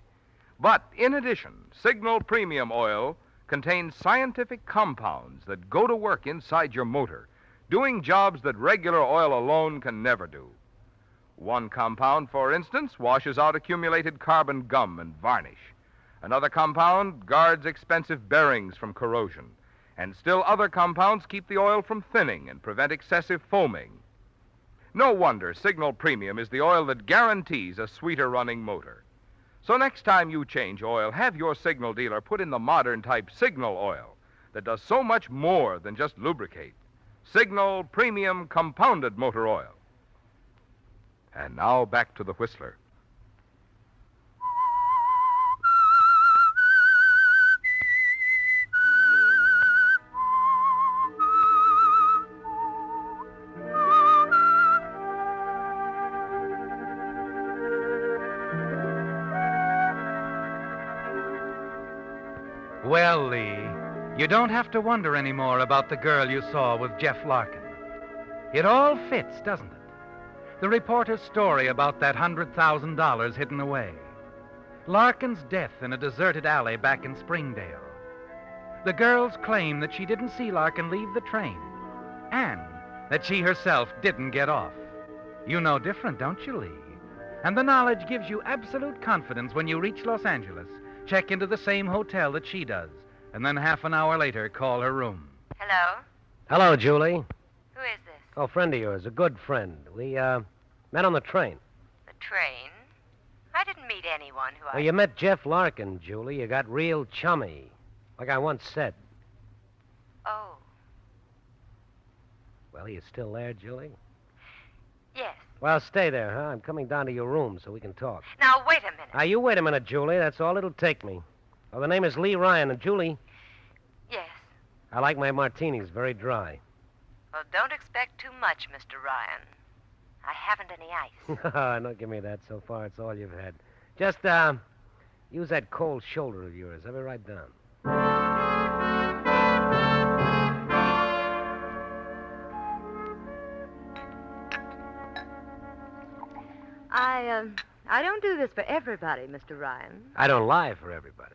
S8: But in addition, Signal Premium Oil contains scientific compounds that go to work inside your motor, doing jobs that regular oil alone can never do. One compound, for instance, washes out accumulated carbon gum and varnish. Another compound guards expensive bearings from corrosion. And still other compounds keep the oil from thinning and prevent excessive foaming. No wonder Signal Premium is the oil that guarantees a sweeter running motor. So next time you change oil, have your Signal dealer put in the modern type Signal oil that does so much more than just lubricate. Signal Premium Compounded Motor Oil. And now back to the Whistler.
S9: Well, Lee, you don't have to wonder anymore about the girl you saw with Jeff Larkin. It all fits, doesn't it? The reporter's story about that $100,000 hidden away. Larkin's death in a deserted alley back in Springdale. The girl's claim that she didn't see Larkin leave the train. And that she herself didn't get off. You know different, don't you, Lee? And the knowledge gives you absolute confidence when you reach Los Angeles. Check into the same hotel that she does, and then half an hour later, call her room.
S3: Hello?
S12: Hello, Julie.
S3: Who is this?
S12: Oh, friend of yours, a good friend. We, met on the train.
S3: The train? I didn't meet anyone who
S12: Well, you met Jeff Larkin, Julie. You got real chummy, like I once said.
S3: Oh.
S12: Well, you still there, Julie?
S3: Yes.
S12: Well, stay there, huh? I'm coming down to your room so we can talk.
S3: Now, wait a minute.
S12: Now, you wait a minute, Julie. That's all it'll take me. Well, the name is Lee Ryan, and Julie...
S3: Yes.
S12: I like my martinis very dry.
S3: Well, don't expect too much, Mr. Ryan. I haven't any ice.
S12: Don't give me that. So far, it's all you've had. Just, use that cold shoulder of yours. Have it right down.
S15: I don't do this for everybody, Mr. Ryan.
S12: I don't lie for everybody.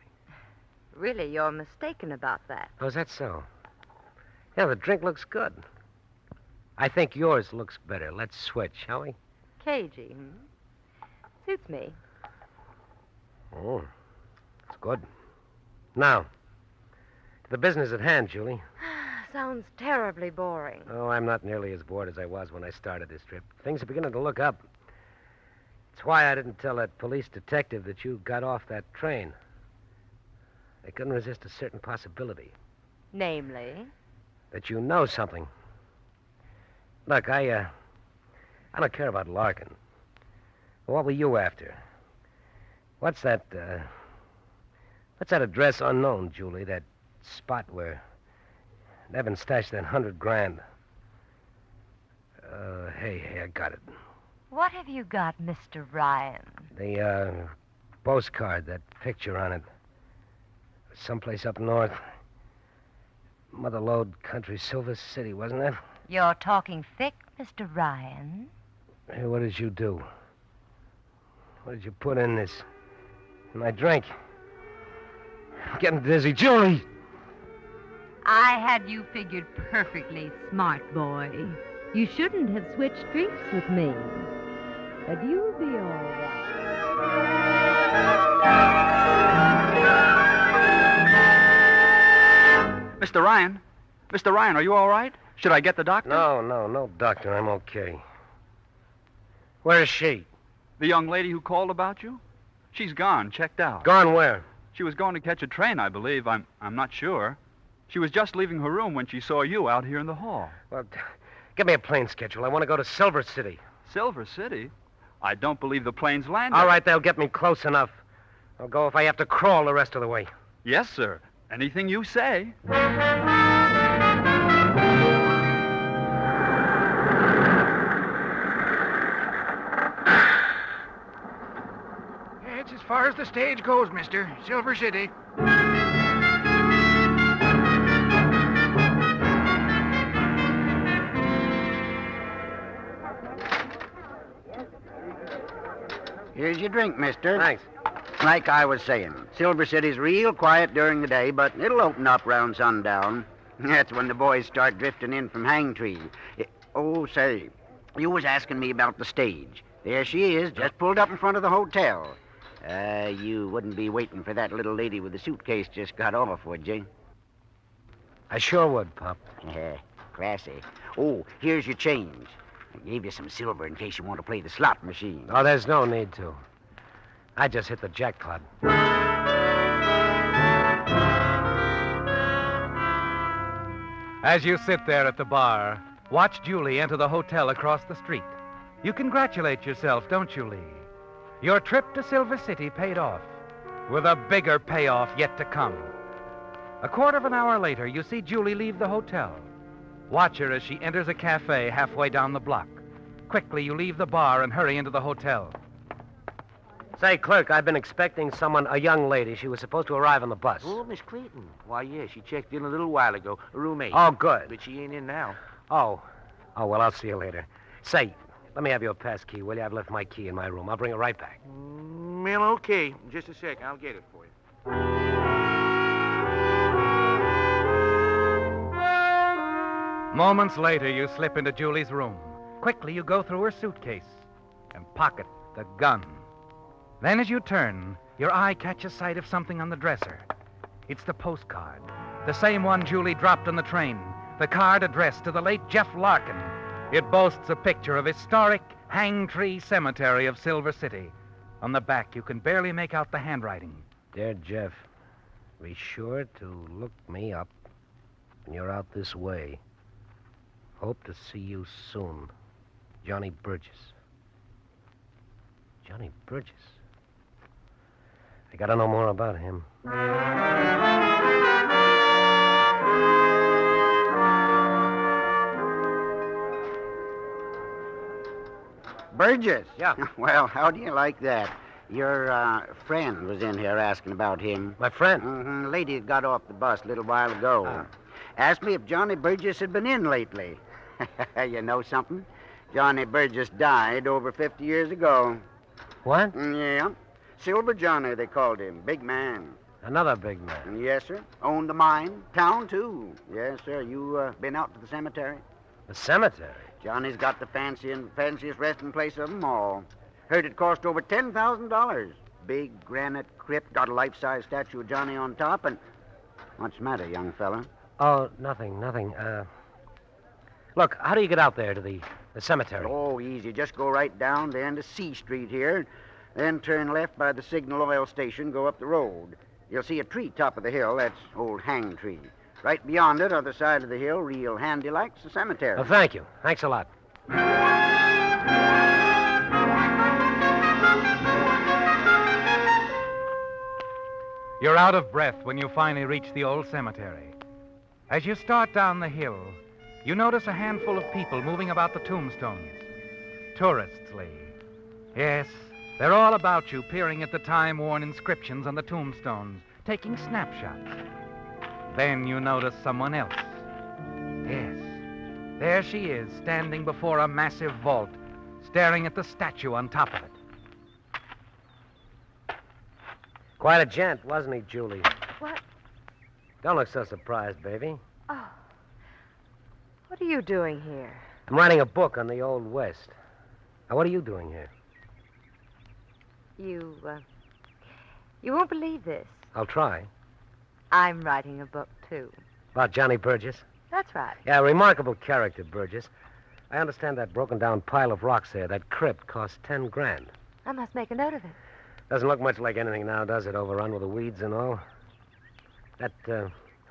S15: Really, you're mistaken about that.
S12: Oh, is that so? Yeah, the drink looks good. I think yours looks better. Let's switch, shall we?
S15: Cagey, Suits me.
S12: Oh, it's good. Now, to the business at hand, Julie.
S15: Sounds terribly boring.
S12: Oh, I'm not nearly as bored as I was when I started this trip. Things are beginning to look up. It's
S5: That's why I didn't tell that police detective that you got off that train. I couldn't resist a certain possibility.
S3: Namely?
S5: That you know something. Look, I don't care about Larkin. What were you after? What's that address unknown, Julie? That spot where Nevin stashed that $100,000. Hey, I got it.
S6: What have you got, Mr. Ryan?
S5: The, postcard, that picture on it. Someplace up north. Motherlode Country, Silver City, wasn't it?
S6: You're talking thick, Mr. Ryan.
S5: Hey, what did you do? What did you put in this? In my drink? I'm getting dizzy. Julie!
S6: I had you figured perfectly, smart boy. You shouldn't have switched drinks with me. But you'll be all right.
S23: Mr. Ryan? Mr. Ryan, are you all right? Should I get the doctor?
S5: No, doctor. I'm okay. Where is she?
S23: The young lady who called about you? She's gone, checked out.
S5: Gone where?
S23: She was going to catch a train, I believe. I'm not sure. She was just leaving her room when she saw you out here in the hall.
S5: Well, give me a plane schedule. I want to go to Silver City.
S23: Silver City? I don't believe the plane's landed.
S5: All right, they'll get me close enough. I'll go if I have to crawl the rest of the way.
S23: Yes, sir. Anything you say.
S24: It's as far as the stage goes, mister. Silver City.
S7: Here's your drink, mister.
S5: Thanks.
S7: Like I was saying, Silver City's real quiet during the day, but it'll open up round sundown. That's when the boys start drifting in from Hangtree. Oh, say, you was asking me about the stage. There she is, just pulled up in front of the hotel. You wouldn't be waiting for that little lady with the suitcase just got off, would you?
S5: I sure would, Pop.
S7: Classy. Oh, here's your change. I gave you some silver in case you want to play the slot machine.
S5: Oh, there's no need to. I just hit the jackpot. As you sit there at the bar, watch Julie enter the hotel across the street. You congratulate yourself, don't you, Lee? Your trip to Silver City paid off, with a bigger payoff yet to come. A quarter of an hour later, you see Julie leave the hotel. Watch her as she enters a cafe halfway down the block. Quickly, you leave the bar and hurry into the hotel. Say, clerk, I've been expecting someone, a young lady. She was supposed to arrive on the bus.
S2: Oh, Miss Clayton. Why, yeah, she checked in a little while ago. A roommate.
S5: Oh, good.
S2: But she ain't in now.
S5: Oh, well, I'll see you later. Say, let me have your pass key, will you? I've left my key in my room. I'll bring it right back.
S2: Well, okay. Just a second. I'll get it for you.
S9: Moments later, you slip into Julie's room. Quickly, you go through her suitcase and pocket the gun. Then as you turn, your eye catches sight of something on the dresser. It's the postcard, the same one Julie dropped on the train, the card addressed to the late Jeff Larkin. It boasts a picture of historic Hangtree Cemetery of Silver City. On the back, you can barely make out the handwriting.
S5: Dear Jeff, be sure to look me up when you're out this way. Hope to see you soon. Johnny Burgess. Johnny Burgess? I gotta know more about him.
S7: Burgess?
S5: Yeah.
S7: Well, how do you like that? Your friend was in here asking about him.
S5: My friend?
S7: Mm-hmm. Lady that got off the bus a little while ago. Asked me if Johnny Burgess had been in lately. You know something? Johnny Burgess died over 50 years ago.
S5: What?
S7: Yeah. Silver Johnny, they called him. Big man.
S5: Another big man.
S7: Yes, sir. Owned the mine. Town, too. Yes, sir. You been out to the cemetery?
S5: The cemetery?
S7: Johnny's got the fanciest resting place of them all. Heard it cost over $10,000. Big granite crypt, got a life-size statue of Johnny on top, and... What's the matter, young fella?
S5: Oh, nothing. Look, how do you get out there to the
S12: The cemetery.
S7: Oh, easy. Just go right down the end of C Street here, then turn left by the Signal Oil Station, go up the road. You'll see a tree top of the hill. That's old Hangtree. Right beyond it, other side of the hill, real handy like's the cemetery.
S12: Oh, thank you. Thanks a lot.
S5: You're out of breath when you finally reach the old cemetery. As you start down the hill, you notice a handful of people moving about the tombstones. Tourists, Lee. Yes, they're all about you, peering at the time-worn inscriptions on the tombstones, taking snapshots. Then you notice someone else. Yes, there she is, standing before a massive vault, staring at the statue on top of it.
S12: Quite a gent, wasn't he, Julie?
S15: What?
S12: Don't look so surprised, baby.
S15: Oh. What are you doing here?
S12: I'm writing a book on the Old West. Now, what are you doing here?
S15: You won't believe this.
S12: I'll try.
S15: I'm writing a book, too.
S12: About Johnny Burgess?
S15: That's right.
S12: Yeah, a remarkable character, Burgess. I understand that broken-down pile of rocks there, that crypt, cost $10,000.
S15: I must make a note of it.
S12: Doesn't look much like anything now, does it? Overrun with the weeds and all. That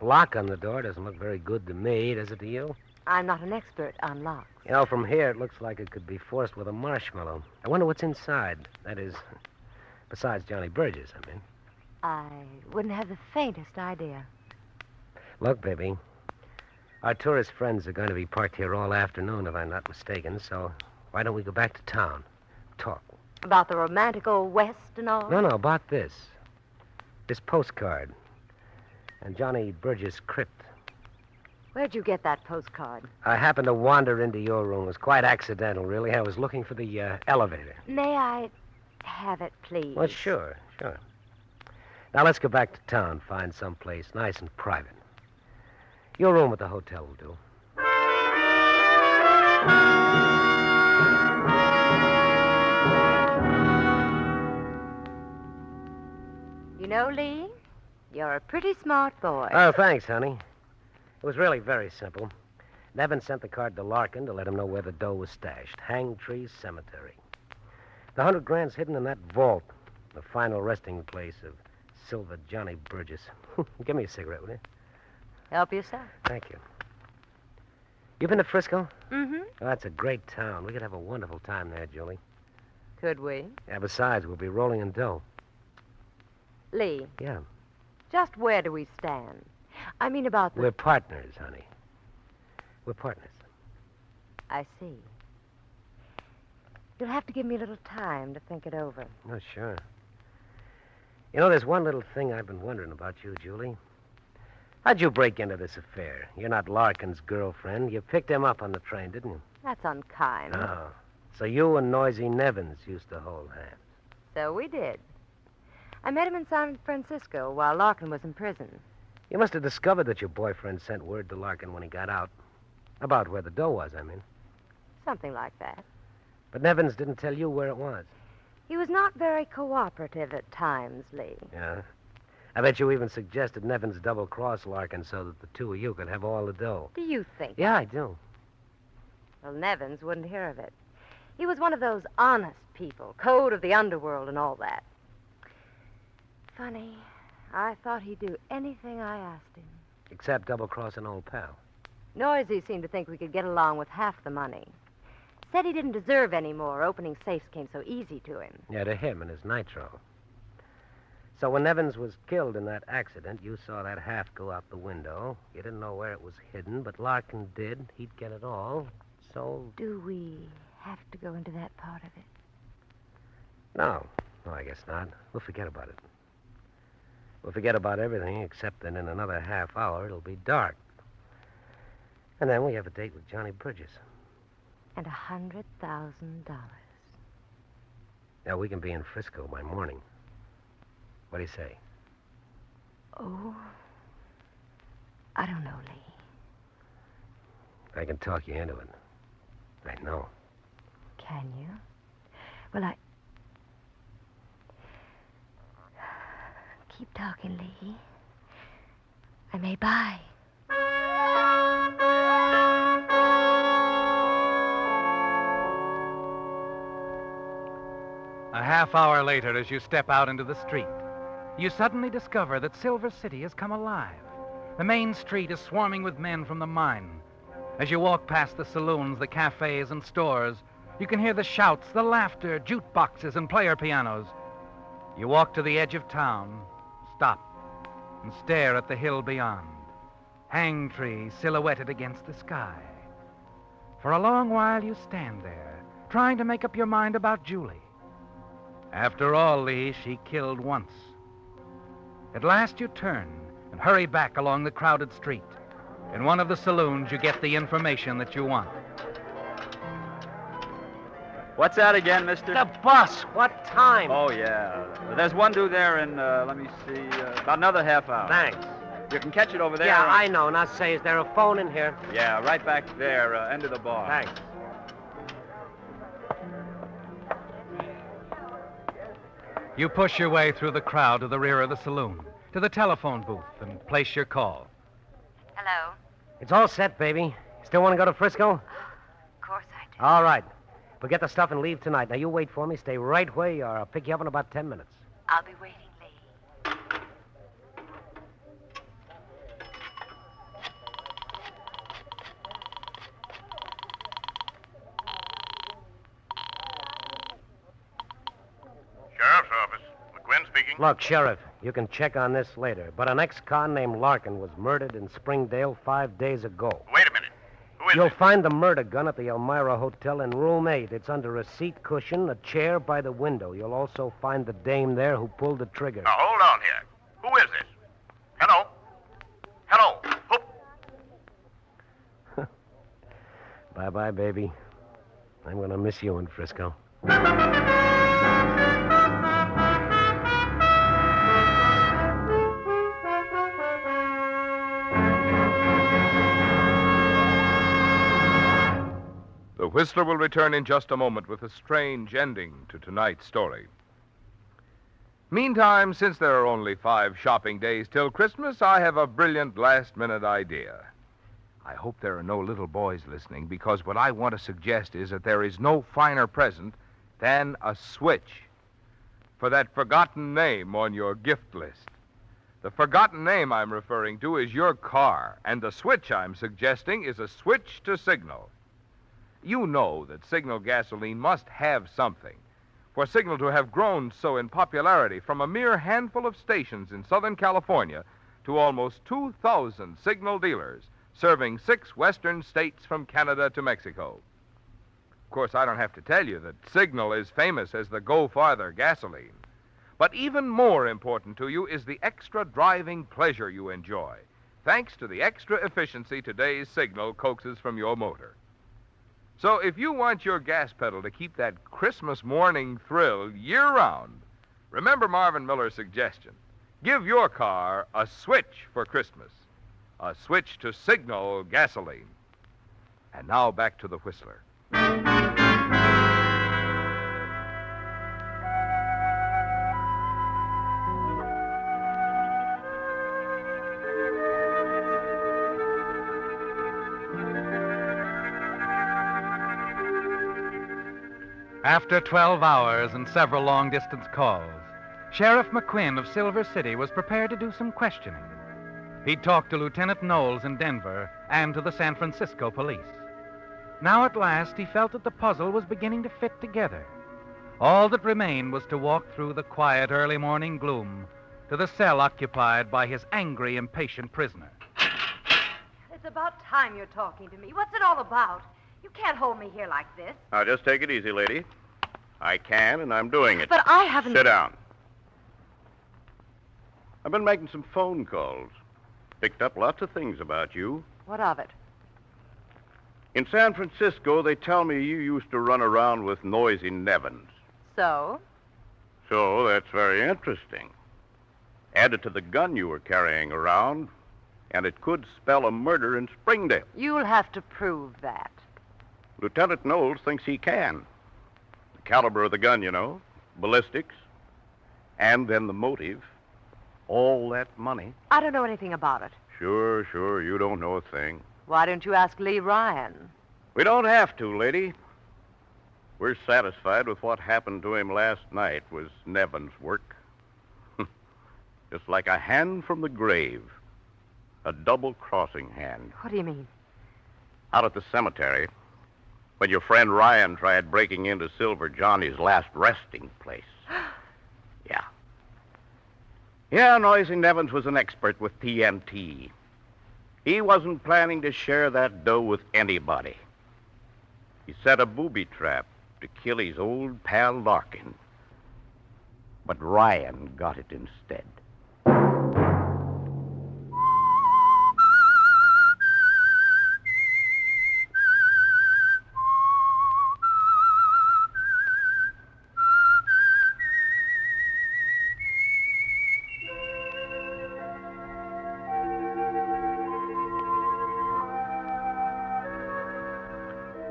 S12: lock on the door doesn't look very good to me, does it to you?
S15: I'm not an expert on locks.
S12: You know, from here, it looks like it could be forced with a marshmallow. I wonder what's inside. That is, besides Johnny Burgess, I mean.
S15: I wouldn't have the faintest idea.
S12: Look, baby, our tourist friends are going to be parked here all afternoon, if I'm not mistaken, so why don't we go back to town? Talk.
S15: About the romantic old West and all?
S12: No, about this. This postcard. And Johnny Burgess' crypt.
S15: Where'd you get that postcard?
S12: I happened to wander into your room. It was quite accidental, really. I was looking for the elevator.
S15: May I have it, please?
S12: Well, sure. Now, let's go back to town, find some place nice and private. Your room at the hotel will do.
S15: You know, Lee, you're a pretty smart boy.
S12: Oh, thanks, honey. It was really very simple. Nevin sent the card to Larkin to let him know where the dough was stashed. Hangtree Cemetery. The $100,000's hidden in that vault, the final resting place of Silver Johnny Burgess. Give me a cigarette, will you?
S15: Help yourself.
S12: Thank you. You been to Frisco?
S15: Mm-hmm.
S12: Oh, that's a great town. We could have a wonderful time there, Julie.
S15: Could we?
S12: Yeah, besides, we'll be rolling in dough.
S15: Lee.
S12: Yeah.
S15: Just where do we stand? I mean about the...
S12: We're partners, honey. We're partners.
S15: I see. You'll have to give me a little time to think it over.
S12: Oh, sure. You know, there's one little thing I've been wondering about you, Julie. How'd you break into this affair? You're not Larkin's girlfriend. You picked him up on the train, didn't you?
S15: That's unkind.
S12: Oh. So you and Noisy Nevins used to hold hands.
S15: So we did. I met him in San Francisco while Larkin was in prison.
S12: You must have discovered that your boyfriend sent word to Larkin when he got out. About where the dough was, I mean.
S15: Something like that.
S12: But Nevins didn't tell you where it was.
S15: He was not very cooperative at times, Lee.
S12: Yeah? I bet you even suggested Nevins double-cross Larkin so that the two of you could have all the dough.
S15: Do you think?
S12: Yeah, I do.
S15: Well, Nevins wouldn't hear of it. He was one of those honest people, code of the underworld and all that. Funny, I thought he'd do anything I asked him.
S12: Except double-cross an old pal.
S15: Noisy seemed to think we could get along with half the money. Said he didn't deserve any more. Opening safes came so easy to him.
S12: Yeah, to him and his nitro. So when Nevins was killed in that accident, you saw that half go out the window. You didn't know where it was hidden, but Larkin did. He'd get it all. So...
S15: Do we have to go into that part of it?
S12: No, I guess not. We'll forget about it. We'll forget about everything except that in another half hour it'll be dark. And then we have a date with Johnny Burgess.
S15: And $100,000.
S12: Now, we can be in Frisco by morning. What do you say?
S15: Oh, I don't know, Lee.
S12: I can talk you into it. I know.
S15: Can you? Well, Keep talking, Lee. I may buy.
S5: A half hour later, as you step out into the street, you suddenly discover that Silver City has come alive. The main street is swarming with men from the mine. As you walk past the saloons, the cafes, and stores, you can hear the shouts, the laughter, jukeboxes, and player pianos. You walk to the edge of town, stop, and stare at the hill beyond. Hangtree silhouetted against the sky. For a long while, you stand there, trying to make up your mind about Julie. After all, Lee, she killed once. At last, you turn and hurry back along the crowded street. In one of the saloons, you get the information that you want.
S23: What's that again, mister?
S10: The bus. What time?
S23: Oh, yeah. There's one due there in, let me see, about another half hour.
S10: Thanks.
S23: You can catch it over there.
S10: Yeah, I know. Now, say, is there a phone in here?
S23: Yeah, right back there, end of the bar.
S10: Thanks.
S5: You push your way through the crowd to the rear of the saloon, to the telephone booth, and place your call.
S15: Hello?
S10: It's all set, baby. Still want to go to Frisco?
S15: Of course I do.
S10: All right. We'll get the stuff and leave tonight. Now, you wait for me. Stay right where you are. I'll pick you up in about 10 minutes.
S15: I'll be waiting, Lee.
S13: Sheriff's office. McQuinn speaking.
S10: Look, Sheriff, you can check on this later, but an ex-con named Larkin was murdered in Springdale 5 days ago.
S13: Wait a minute. Who is
S10: You'll
S13: it?
S10: find the murder gun at the Elmira Hotel in room 8. It's under a seat cushion, a chair by the window. You'll also find the dame there who pulled the trigger.
S13: Now, hold on here. Who is this? Hello? Hello? Who?
S10: Bye-bye, baby. I'm going to miss you in Frisco.
S8: The Whistler will return in just a moment with a strange ending to tonight's story. Meantime, since there are only 5 shopping days till Christmas, I have a brilliant last-minute idea. I hope there are no little boys listening, because what I want to suggest is that there is no finer present than a switch for that forgotten name on your gift list. The forgotten name I'm referring to is your car, and the switch I'm suggesting is a switch to Signal. You know that Signal gasoline must have something. For Signal to have grown so in popularity from a mere handful of stations in Southern California to almost 2,000 Signal dealers serving 6 western states from Canada to Mexico. Of course, I don't have to tell you that Signal is famous as the Go Farther gasoline. But even more important to you is the extra driving pleasure you enjoy, thanks to the extra efficiency today's Signal coaxes from your motor. So if you want your gas pedal to keep that Christmas morning thrill year-round, remember Marvin Miller's suggestion. Give your car a switch for Christmas. A switch to Signal gasoline. And now back to the Whistler.
S5: After 12 hours and several long-distance calls, Sheriff McQuinn of Silver City was prepared to do some questioning. He'd talked to Lieutenant Knowles in Denver and to the San Francisco police. Now at last he felt that the puzzle was beginning to fit together. All that remained was to walk through the quiet early morning gloom to the cell occupied by his angry, impatient prisoner.
S15: It's about time you're talking to me. What's it all about? You can't hold me here like this.
S13: Now, just take it easy, lady. I can, and I'm doing it.
S15: But I haven't...
S13: Sit down. I've been making some phone calls. Picked up lots of things about you.
S15: What of it?
S13: In San Francisco, they tell me you used to run around with noisy Nevins.
S15: So?
S13: So, that's very interesting. Added to the gun you were carrying around, and it could spell a murder in Springdale.
S15: You'll have to prove that.
S13: Lieutenant Knowles thinks he can. The caliber of the gun, you know, ballistics, and then the motive. All that money.
S15: I don't know anything about it.
S13: Sure, you don't know a thing.
S15: Why don't you ask Lee Ryan?
S13: We don't have to, lady. We're satisfied with what happened to him last night was Nevin's work. Just like a hand from the grave. A double-crossing hand.
S15: What do you mean?
S13: Out at the cemetery, when your friend Ryan tried breaking into Silver Johnny's last resting place. Yeah. Yeah, Noisy Nevins was an expert with TNT. He wasn't planning to share that dough with anybody. He set a booby trap to kill his old pal Larkin. But Ryan got it instead.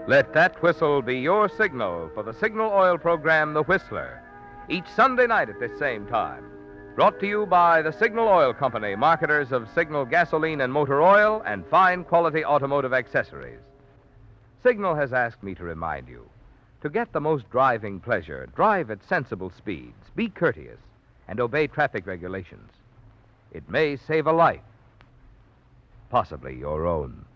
S8: Let that whistle be your signal for the Signal Oil program, The Whistler, each Sunday night at this same time. Brought to you by the Signal Oil Company, marketers of Signal gasoline and motor oil and fine quality automotive accessories. Signal has asked me to remind you, to get the most driving pleasure, drive at sensible speeds, be courteous, and obey traffic regulations. It may save a life, possibly your own.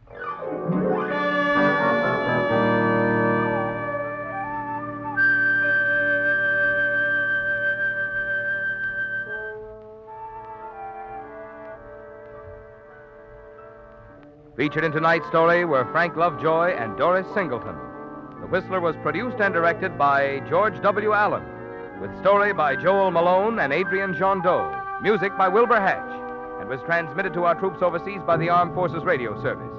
S8: Featured in tonight's story were Frank Lovejoy and Doris Singleton. The Whistler was produced and directed by George W. Allen, with story by Joel Malone and Adrian Jondeau, music by Wilbur Hatch, and was transmitted to our troops overseas by the Armed Forces Radio Service.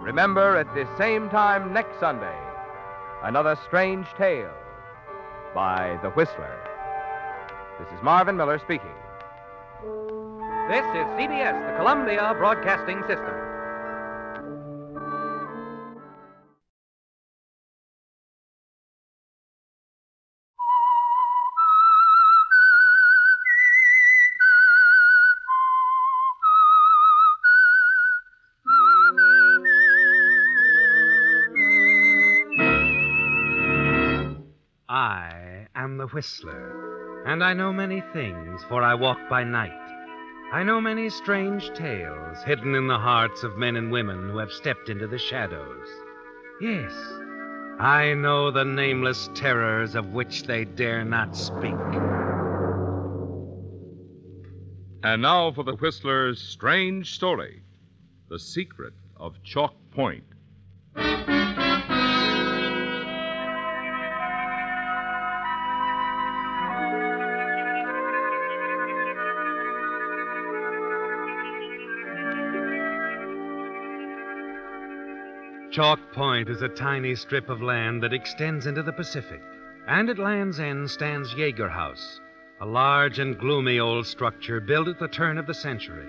S8: Remember, at this same time next Sunday, another strange tale by The Whistler. This is Marvin Miller speaking.
S5: This is CBS, the Columbia Broadcasting System.
S17: I am the Whistler, and I know many things, for I walk by night. I know many strange tales hidden in the hearts of men and women who have stepped into the shadows. Yes, I know the nameless terrors of which they dare not speak.
S11: And now for the Whistler's strange story, The Secret of Chalk Point.
S17: Chalk Point is a tiny strip of land that extends into the Pacific, and at land's end stands Yeager House, a large and gloomy old structure built at the turn of the century,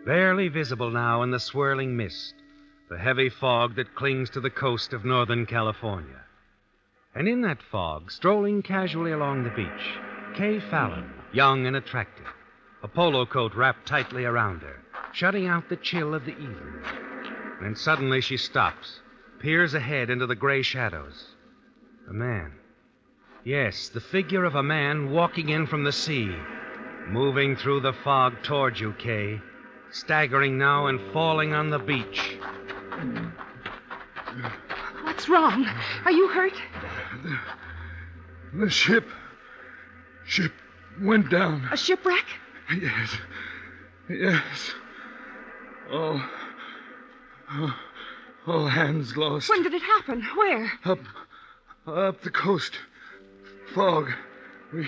S17: barely visible now in the swirling mist, the heavy fog that clings to the coast of Northern California. And in that fog, strolling casually along the beach, Kay Fallon, young and attractive, a polo coat wrapped tightly around her, shutting out the chill of the evening. Then suddenly she stops, peers ahead into the gray shadows. A man. Yes, the figure of a man walking in from the sea, moving through the fog towards you, Kay, staggering now and falling on the beach.
S14: What's wrong? Are you hurt?
S16: The ship went down.
S14: A shipwreck?
S16: Yes. All hands lost.
S14: When did it happen? Where?
S16: Up the coast. Fog. We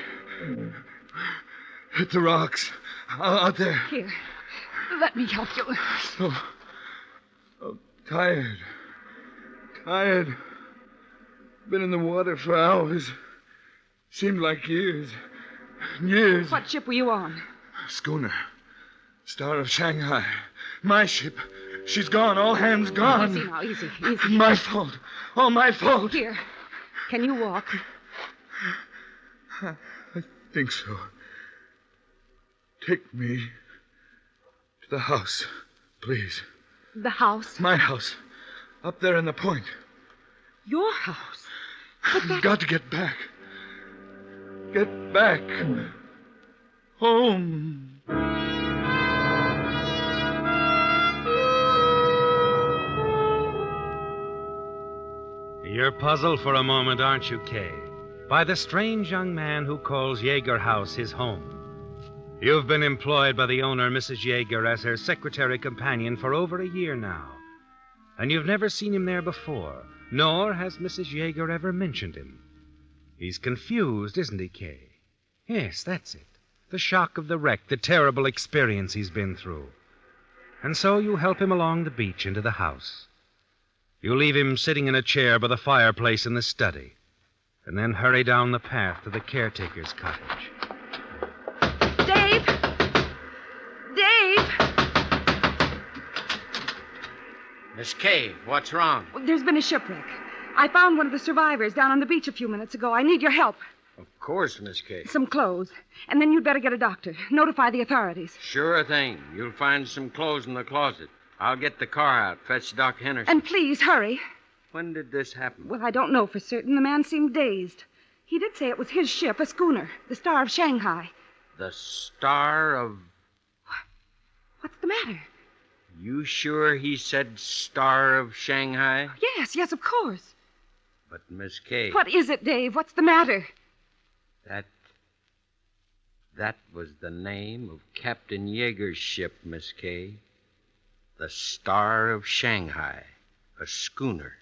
S16: hit the rocks. Out there.
S14: Here. Let me help you.
S16: So tired. Been in the water for hours. Seemed like years.
S14: What ship were you on?
S16: Schooner. Star of Shanghai. My ship. She's gone. All hands gone.
S14: Easy now, easy.
S16: My fault. All my fault.
S14: Here. Can you walk?
S16: I think so. Take me to the house, please.
S14: The house?
S16: My house. Up there in the point.
S14: Your house?
S16: I've got to get back. Get back. Home.
S17: You're puzzled for a moment, aren't you, Kay? By the strange young man who calls Yeager House his home. You've been employed by the owner, Mrs. Yeager, as her secretary companion for over a year now. And you've never seen him there before, nor has Mrs. Yeager ever mentioned him. He's confused, isn't he, Kay? Yes, that's it. The shock of the wreck, the terrible experience he's been through. And so you help him along the beach into the house. You leave him sitting in a chair by the fireplace in the study, and then hurry down the path to the caretaker's cottage.
S14: Dave! Dave!
S18: Miss Kay, what's wrong?
S14: There's been a shipwreck. I found one of the survivors down on the beach a few minutes ago. I need your help.
S18: Of course, Miss Kay.
S14: Some clothes. And then you'd better get a doctor. Notify the authorities.
S18: Sure thing. You'll find some clothes in the closet. I'll get the car out, fetch Doc Henderson.
S14: And please, hurry.
S18: When did this happen?
S14: Well, I don't know for certain. The man seemed dazed. He did say it was his ship, a schooner, the Star of Shanghai.
S18: The Star of...
S14: What's the matter?
S18: You sure he said Star of Shanghai?
S14: Yes, of course.
S18: But, Miss Kay...
S14: What is it, Dave? What's the matter?
S18: That was the name of Captain Yeager's ship, Miss Kay. The Star of Shanghai, a schooner.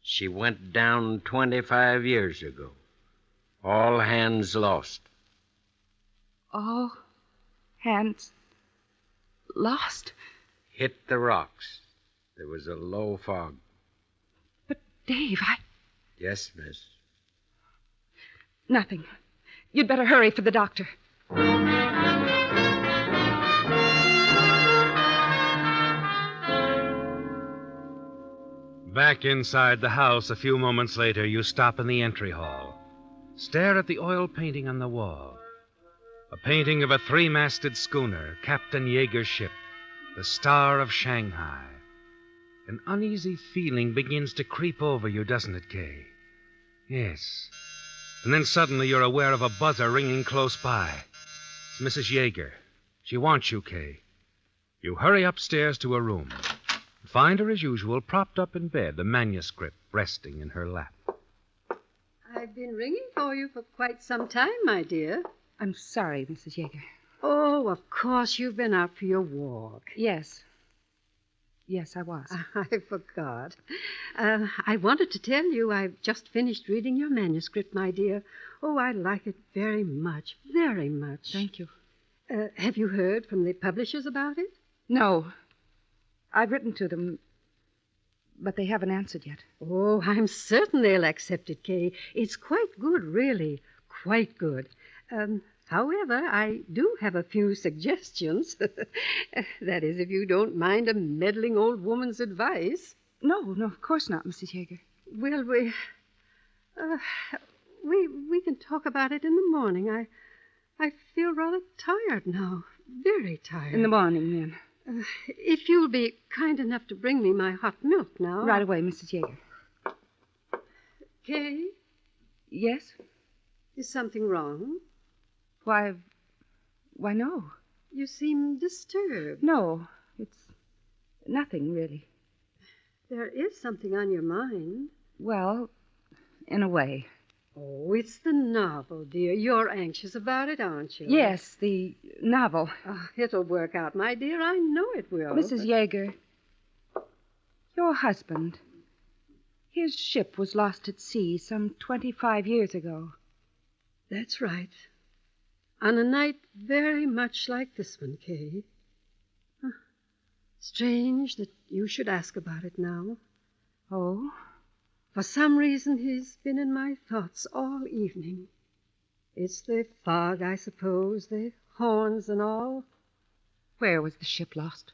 S18: She went down 25 years ago. All hands lost.
S14: All hands lost?
S18: Hit the rocks. There was a low fog.
S14: But, Dave,
S18: Yes, miss.
S14: Nothing. You'd better hurry for the doctor.
S17: Back inside the house a few moments later, you stop in the entry hall. Stare at the oil painting on the wall. A painting of a three-masted schooner, Captain Yeager's ship, the Star of Shanghai. An uneasy feeling begins to creep over you, doesn't it, Kay? Yes. And then suddenly you're aware of a buzzer ringing close by. It's Mrs. Yeager. She wants you, Kay. You hurry upstairs to her room. Find her, as usual, propped up in bed, a manuscript resting in her lap.
S19: I've been ringing for you for quite some time, my dear.
S14: I'm sorry, Mrs. Yeager.
S19: Oh, of course you've been out for your walk.
S14: Yes, I was.
S19: I forgot. I wanted to tell you I've just finished reading your manuscript, my dear. Oh, I like it very much, very much.
S14: Thank you.
S19: Have you heard from the publishers about it?
S14: No. I've written to them, but they haven't answered yet.
S19: Oh, I'm certain they'll accept it, Kay. It's quite good, really. Quite good. However, I do have a few suggestions. That is, if you don't mind a meddling old woman's advice.
S14: No, of course not, Mrs. Yeager.
S19: Well, we can talk about it in the morning. I feel rather tired now. Very tired.
S14: In the morning, then.
S19: If you'll be kind enough to bring me my hot milk now.
S14: Right away, Mrs. Yeager.
S19: Kay?
S14: Yes?
S19: Is something wrong?
S14: Why, no.
S19: You seem disturbed.
S14: No, it's nothing, really.
S19: There is something on your mind.
S14: Well, in a way.
S19: Oh, it's the novel, dear. You're anxious about it, aren't you?
S14: Yes, the novel.
S19: Oh, it'll work out, my dear. I know it will.
S14: Mrs. Yeager, your husband, his ship was lost at sea some 25 years ago.
S19: That's right. On a night very much like this one, Kay. Strange that you should ask about it now.
S14: Oh?
S19: For some reason, he's been in my thoughts all evening. It's the fog, I suppose, the horns and all.
S14: Where was the ship lost?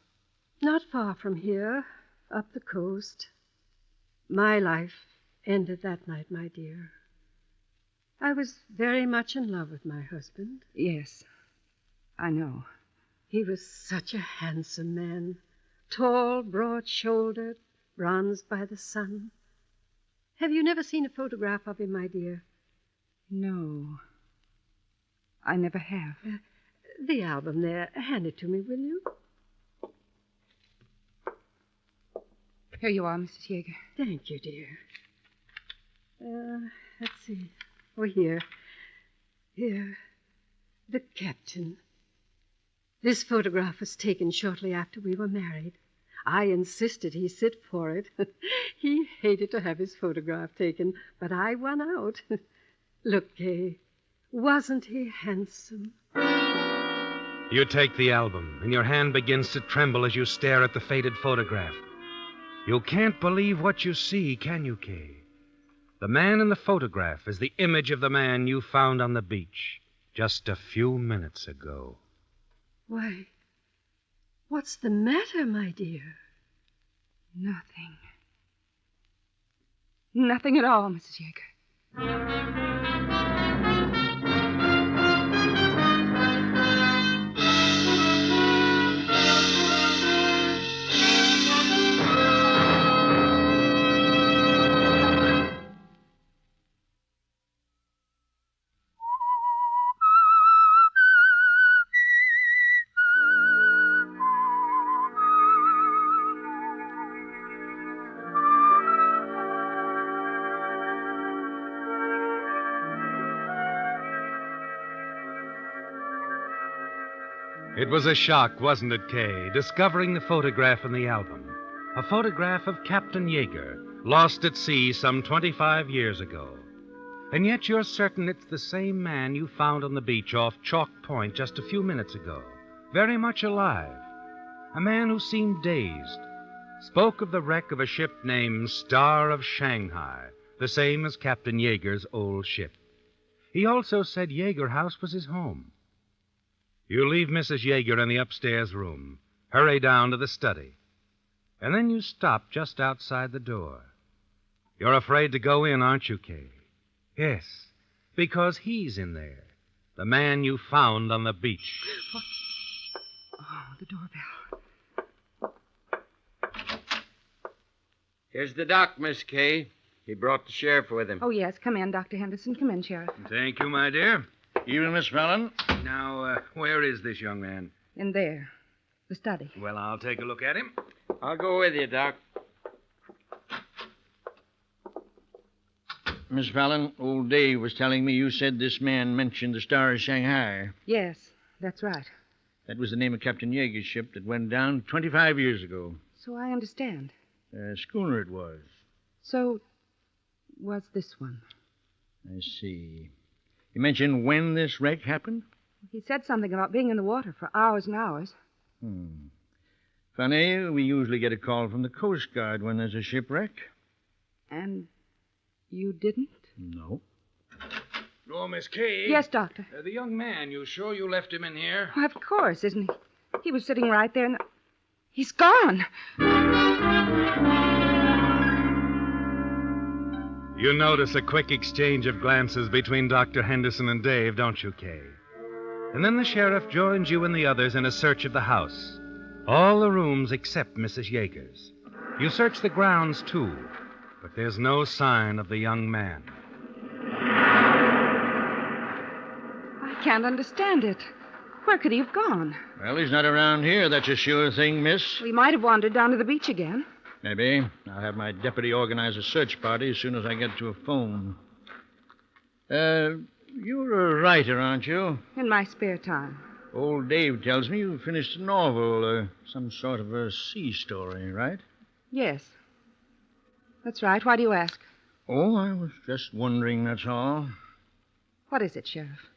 S19: Not far from here, up the coast. My life ended that night, my dear. I was very much in love with my husband.
S14: Yes, I know.
S19: He was such a handsome man, tall, broad-shouldered, bronzed by the sun. Have you never seen a photograph of him, my dear?
S14: No. I never have.
S19: The album there. Hand it to me, will you?
S14: Here you are, Mrs. Yeager.
S19: Thank you, dear. Let's see. Oh, here. Here. The captain. This photograph was taken shortly after we were married. I insisted he sit for it. He hated to have his photograph taken, but I won out. Look, Kay. Wasn't he handsome?
S17: You take the album, and your hand begins to tremble as you stare at the faded photograph. You can't believe what you see, can you, Kay? The man in the photograph is the image of the man you found on the beach just a few minutes ago.
S19: Why, what's the matter, my dear?
S14: Nothing. Nothing at all, Mrs. Yeager.
S17: It was a shock, wasn't it, Kay, discovering the photograph in the album. A photograph of Captain Yeager, lost at sea some 25 years ago. And yet you're certain it's the same man you found on the beach off Chalk Point just a few minutes ago. Very much alive. A man who seemed dazed. Spoke of the wreck of a ship named Star of Shanghai, the same as Captain Yeager's old ship. He also said Yeager House was his home. You leave Mrs. Yeager in the upstairs room, hurry down to the study, and then you stop just outside the door. You're afraid to go in, aren't you, Kay? Yes, because he's in there, the man you found on the beach.
S14: Oh, the doorbell.
S18: Here's the doc, Miss Kay. He brought the sheriff with him.
S14: Oh, yes. Come in, Dr. Henderson. Come in, Sheriff.
S2: Thank you, my dear.
S4: Evening, Miss Fallon.
S2: Now, where is this young man?
S14: In there. The study.
S2: Well, I'll take a look at him.
S18: I'll go with you, Doc.
S4: Miss Fallon, old Dave was telling me you said this man mentioned the Star of Shanghai.
S14: Yes, that's right.
S4: That was the name of Captain Yeager's ship that went down 25 years ago.
S14: So I understand.
S4: A schooner it was.
S14: So, was this one?
S4: I see. You mentioned when this wreck happened?
S14: He said something about being in the water for hours and hours.
S4: Funny, we usually get a call from the Coast Guard when there's a shipwreck.
S14: And you didn't?
S4: No.
S2: Oh, Miss Kay.
S14: Yes, Doctor.
S2: The young man, you sure you left him in here?
S14: Why, of course, isn't he? He was sitting right there and... He's gone.
S17: You notice a quick exchange of glances between Dr. Henderson and Dave, don't you, Kay? And then the sheriff joins you and the others in a search of the house. All the rooms except Mrs. Yeager's. You search the grounds, too, but there's no sign of the young man.
S14: I can't understand it. Where could he have gone?
S4: Well, he's not around here, that's a sure thing, miss.
S14: He might have wandered down to the beach again.
S4: Maybe. I'll have my deputy organize a search party as soon as I get to a phone. You're a writer, aren't you?
S14: In my spare time.
S4: Old Dave tells me you finished a novel, some sort of a sea story, right?
S14: Yes. That's right. Why do you ask?
S4: Oh, I was just wondering, that's all.
S14: What is it, Sheriff?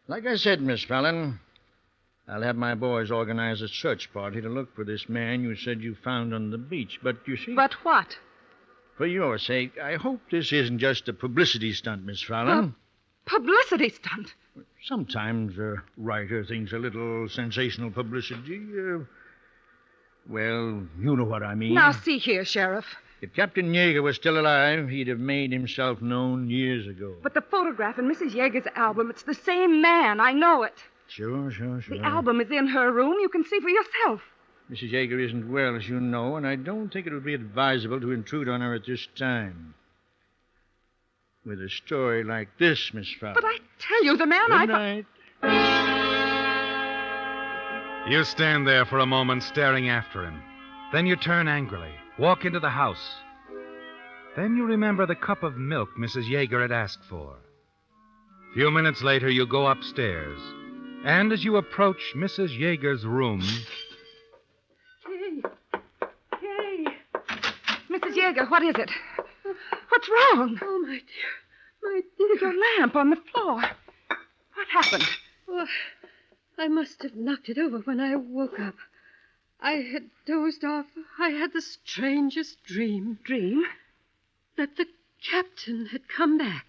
S4: Like I said, Miss Fallon, I'll have my boys organize a search party to look for this man you said you found on the beach. But you see...
S14: But what?
S4: For your sake, I hope this isn't just a publicity stunt, Miss Fallon.
S14: Publicity stunt?
S4: Sometimes a writer thinks a little sensational publicity, well, you know what I mean.
S14: Now, see here, Sheriff.
S4: If Captain Yeager was still alive, he'd have made himself known years ago.
S14: But the photograph in Mrs. Yeager's album, it's the same man. I know it.
S4: Sure.
S14: The album is in her room. You can see for yourself.
S4: Mrs. Yeager isn't well, as you know, and I don't think it would be advisable to intrude on her at this time. with a story like this, Miss Fowler.
S14: But I tell you, the man
S4: Good
S14: I...
S4: night.
S9: You stand there for a moment staring after him. Then you turn angrily, walk into the house. Then you remember the cup of milk Mrs. Yeager had asked for. A few minutes later, you go upstairs. And as you approach Mrs. Yeager's room...
S14: Kay! Mrs. Yeager, what is it? What's wrong?
S19: Oh, my dear. My dear.
S14: Your lamp on the floor. What happened?
S19: Oh, I must have knocked it over when I woke up. I had dozed off. I had the strangest dream.
S14: Dream?
S19: That the captain had come back.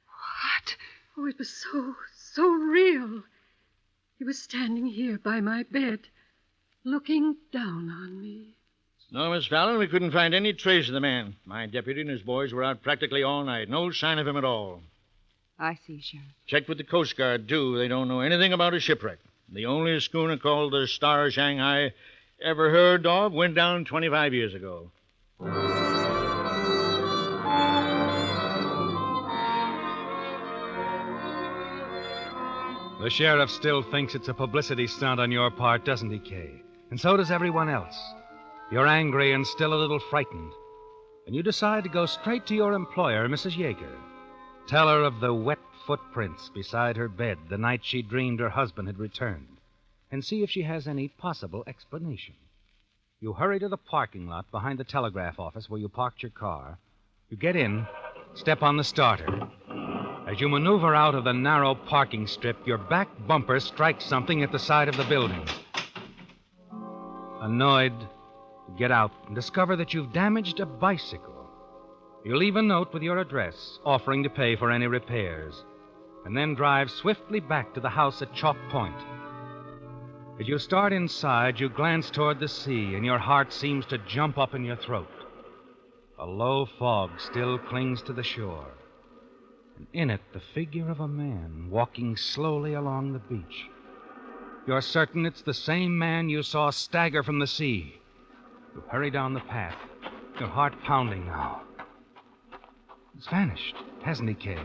S14: What?
S19: Oh, it was so real. He was standing here by my bed, looking down on me.
S4: No, Miss Fallon, we couldn't find any trace of the man. My deputy and his boys were out practically all night. No sign of him at all.
S14: I see, Sheriff.
S4: Checked with the Coast Guard, too. They don't know anything about a shipwreck. The only schooner called the Star of Shanghai ever heard of went down 25 years ago.
S9: The sheriff still thinks it's a publicity stunt on your part, doesn't he, Kay? And so does everyone else. You're angry and still a little frightened. And you decide to go straight to your employer, Mrs. Yeager. Tell her of the wet footprints beside her bed the night she dreamed her husband had returned. And see if she has any possible explanation. You hurry to the parking lot behind the telegraph office where you parked your car. You get in, step on the starter. As you maneuver out of the narrow parking strip, your back bumper strikes something at the side of the building. Annoyed, you get out and discover that you've damaged a bicycle. You leave a note with your address, offering to pay for any repairs, and then drive swiftly back to the house at Chalk Point. As you start inside, you glance toward the sea, and your heart seems to jump up in your throat. A low fog still clings to the shore, and in it the figure of a man walking slowly along the beach. You're certain it's the same man you saw stagger from the sea. You hurry down the path, your heart pounding now. He's vanished, hasn't he, Kay?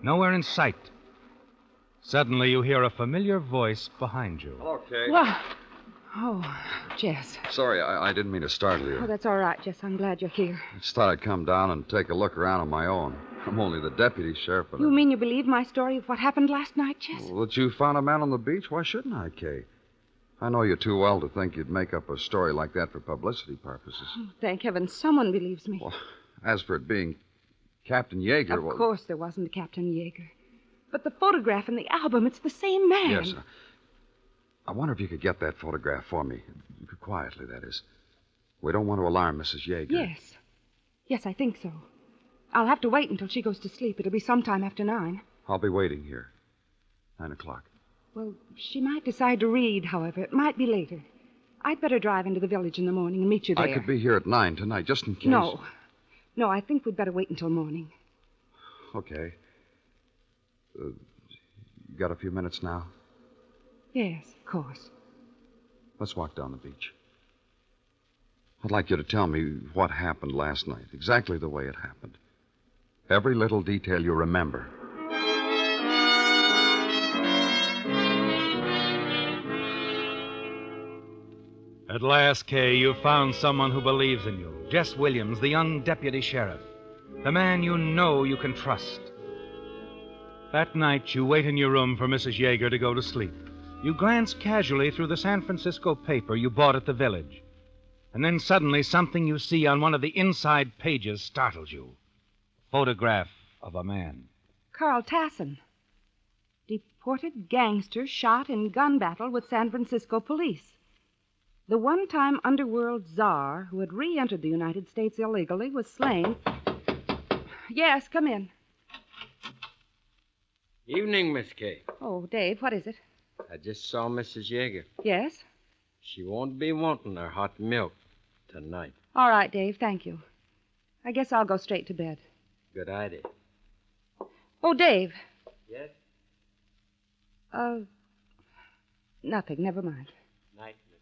S9: Nowhere in sight. Suddenly, you hear a familiar voice behind you.
S1: Hello, Kay.
S14: What? Oh, Jess.
S1: Sorry, I didn't mean to startle you.
S14: Oh, that's all right, Jess. I'm glad you're here.
S1: I just thought I'd come down and take a look around on my own. I'm only the deputy sheriff, but...
S14: You mean you believe my story of what happened last night, Jess?
S1: Well, that you found a man on the beach? Why shouldn't I, Kay? I know you too well to think you'd make up a story like that for publicity purposes.
S14: Oh, thank heaven someone believes me.
S1: Well, as for it being Captain Yeager...
S14: Of course there wasn't a Captain Yeager. But the photograph in the album, it's the same man.
S1: Yes. I wonder if you could get that photograph for me. Quietly, that is. We don't want to alarm Mrs. Yeager.
S14: Yes. Yes, I think so. I'll have to wait until she goes to sleep. It'll be sometime after 9.
S1: I'll be waiting here. 9 o'clock.
S14: Well, she might decide to read, however. It might be later. I'd better drive into the village in the morning and meet you there.
S1: I could be here at 9 tonight, just in case.
S14: No, I think we'd better wait until morning.
S1: Okay. You got a few minutes now?
S14: Yes, of course.
S1: Let's walk down the beach. I'd like you to tell me what happened last night, exactly the way it happened. Every little detail you remember.
S9: At last, Kay, you've found someone who believes in you. Jess Williams, the young deputy sheriff. The man you know you can trust. That night, you wait in your room for Mrs. Yeager to go to sleep. You glance casually through the San Francisco paper you bought at the village. And then suddenly, something you see on one of the inside pages startles you. A photograph of a man.
S14: Carl Tassin. Deported gangster shot in gun battle with San Francisco police. The one-time underworld czar who had re-entered the United States illegally was slain. Yes, come in.
S18: Evening, Miss Kay.
S14: Oh, Dave, what is it?
S18: I just saw Mrs. Yeager.
S14: Yes?
S18: She won't be wanting her hot milk tonight.
S14: All right, Dave, thank you. I guess I'll go straight to bed.
S18: Good idea.
S14: Oh, Dave.
S18: Yes?
S14: Nothing. Never mind.
S18: Night, Miss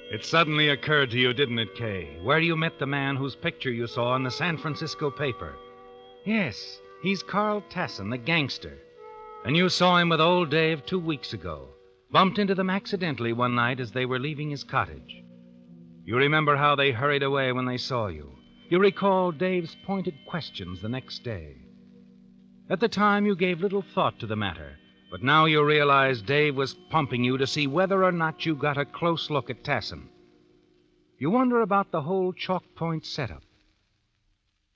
S18: Kay.
S17: It suddenly occurred to you, didn't it, Kay, where you met the man whose picture you saw in the San Francisco paper. Yes, he's Carl Tassin, the gangster. And you saw him with old Dave 2 weeks ago. Bumped into them accidentally one night as they were leaving his cottage. You remember how they hurried away when they saw you. You recall Dave's pointed questions the next day. At the time, you gave little thought to the matter, but now you realize Dave was pumping you to see whether or not you got a close look at Tassin. You wonder about the whole Chalk Point setup.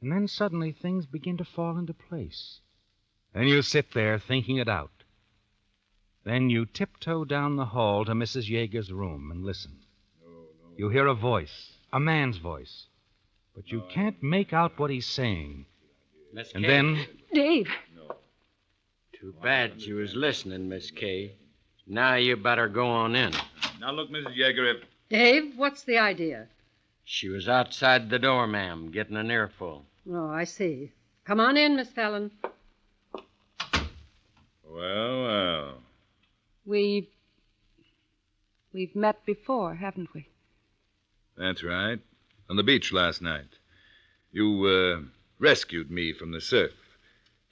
S17: And then suddenly things begin to fall into place. And you sit there thinking it out. Then you tiptoe down the hall to Mrs. Yeager's room and listen. You hear a voice, a man's voice, but you can't make out what he's saying.
S18: Miss
S17: And
S18: Kay.
S17: then...
S14: Dave.
S18: Too bad you was listening, Miss Kay. Now you better go on in.
S11: Now, look, Mrs. Yeager, if...
S19: Dave, what's the idea?
S18: She was outside the door, ma'am, getting an earful.
S19: Oh, I see. Come on in, Miss Fallon.
S11: Well.
S14: We've met before, haven't we?
S16: That's right. On the beach last night. You, rescued me from the surf.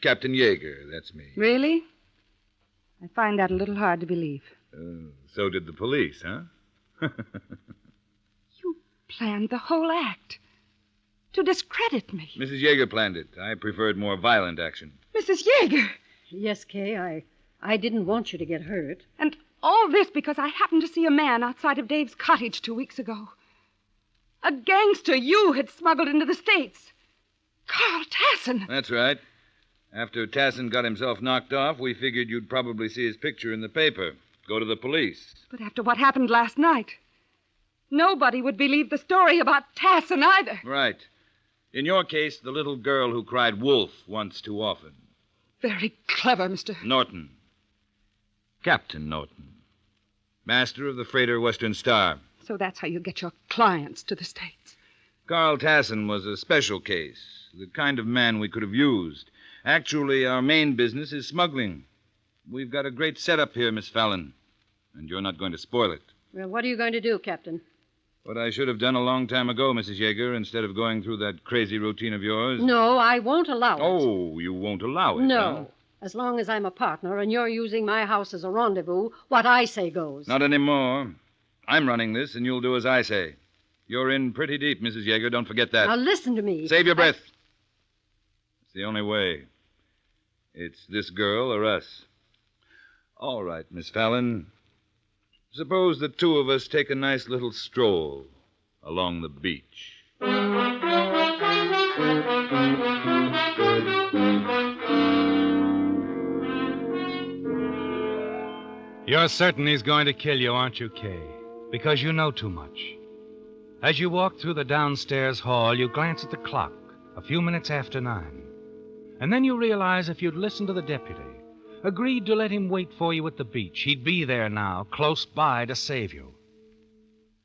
S16: Captain Yeager, that's me.
S14: Really? I find that a little hard to believe.
S16: So did the police, huh?
S14: You planned the whole act. To discredit me.
S16: Mrs. Yeager planned it. I preferred more violent action.
S14: Mrs. Yeager!
S19: Yes, Kay, I didn't want you to get hurt.
S14: And all this because I happened to see a man outside of Dave's cottage 2 weeks ago. A gangster you had smuggled into the States. Carl Tassin.
S16: That's right. After Tassin got himself knocked off, we figured you'd probably see his picture in the paper. Go to the police.
S14: But after what happened last night, nobody would believe the story about Tassin either.
S16: Right. In your case, the little girl who cried wolf once too often.
S14: Very clever, Mr.
S16: Norton. Captain Norton. Master of the freighter Western Star.
S14: So that's how you get your clients to the States.
S16: Carl Tassin was a special case, the kind of man we could have used. Actually, our main business is smuggling. We've got a great setup here, Miss Fallon, and you're not going to spoil it.
S19: Well, what are you going to do, Captain?
S16: What I should have done a long time ago, Mrs. Yeager, instead of going through that crazy routine of yours.
S19: No, I won't allow it.
S16: Oh, you won't allow it,
S19: No.
S16: huh?
S19: As long as I'm a partner and you're using my house as a rendezvous, what I say goes.
S16: Not anymore. I'm running this, and you'll do as I say. You're in pretty deep, Mrs. Yeager. Don't forget that.
S19: Now listen to me.
S16: Save your breath. It's the only way. It's this girl or us. All right, Miss Fallon. Suppose the two of us take a nice little stroll along the beach.
S17: You're certain he's going to kill you, aren't you, Kay? Because you know too much. As you walk through the downstairs hall, you glance at the clock, a few minutes after 9. And then you realize if you'd listened to the deputy, agreed to let him wait for you at the beach, he'd be there now, close by to save you.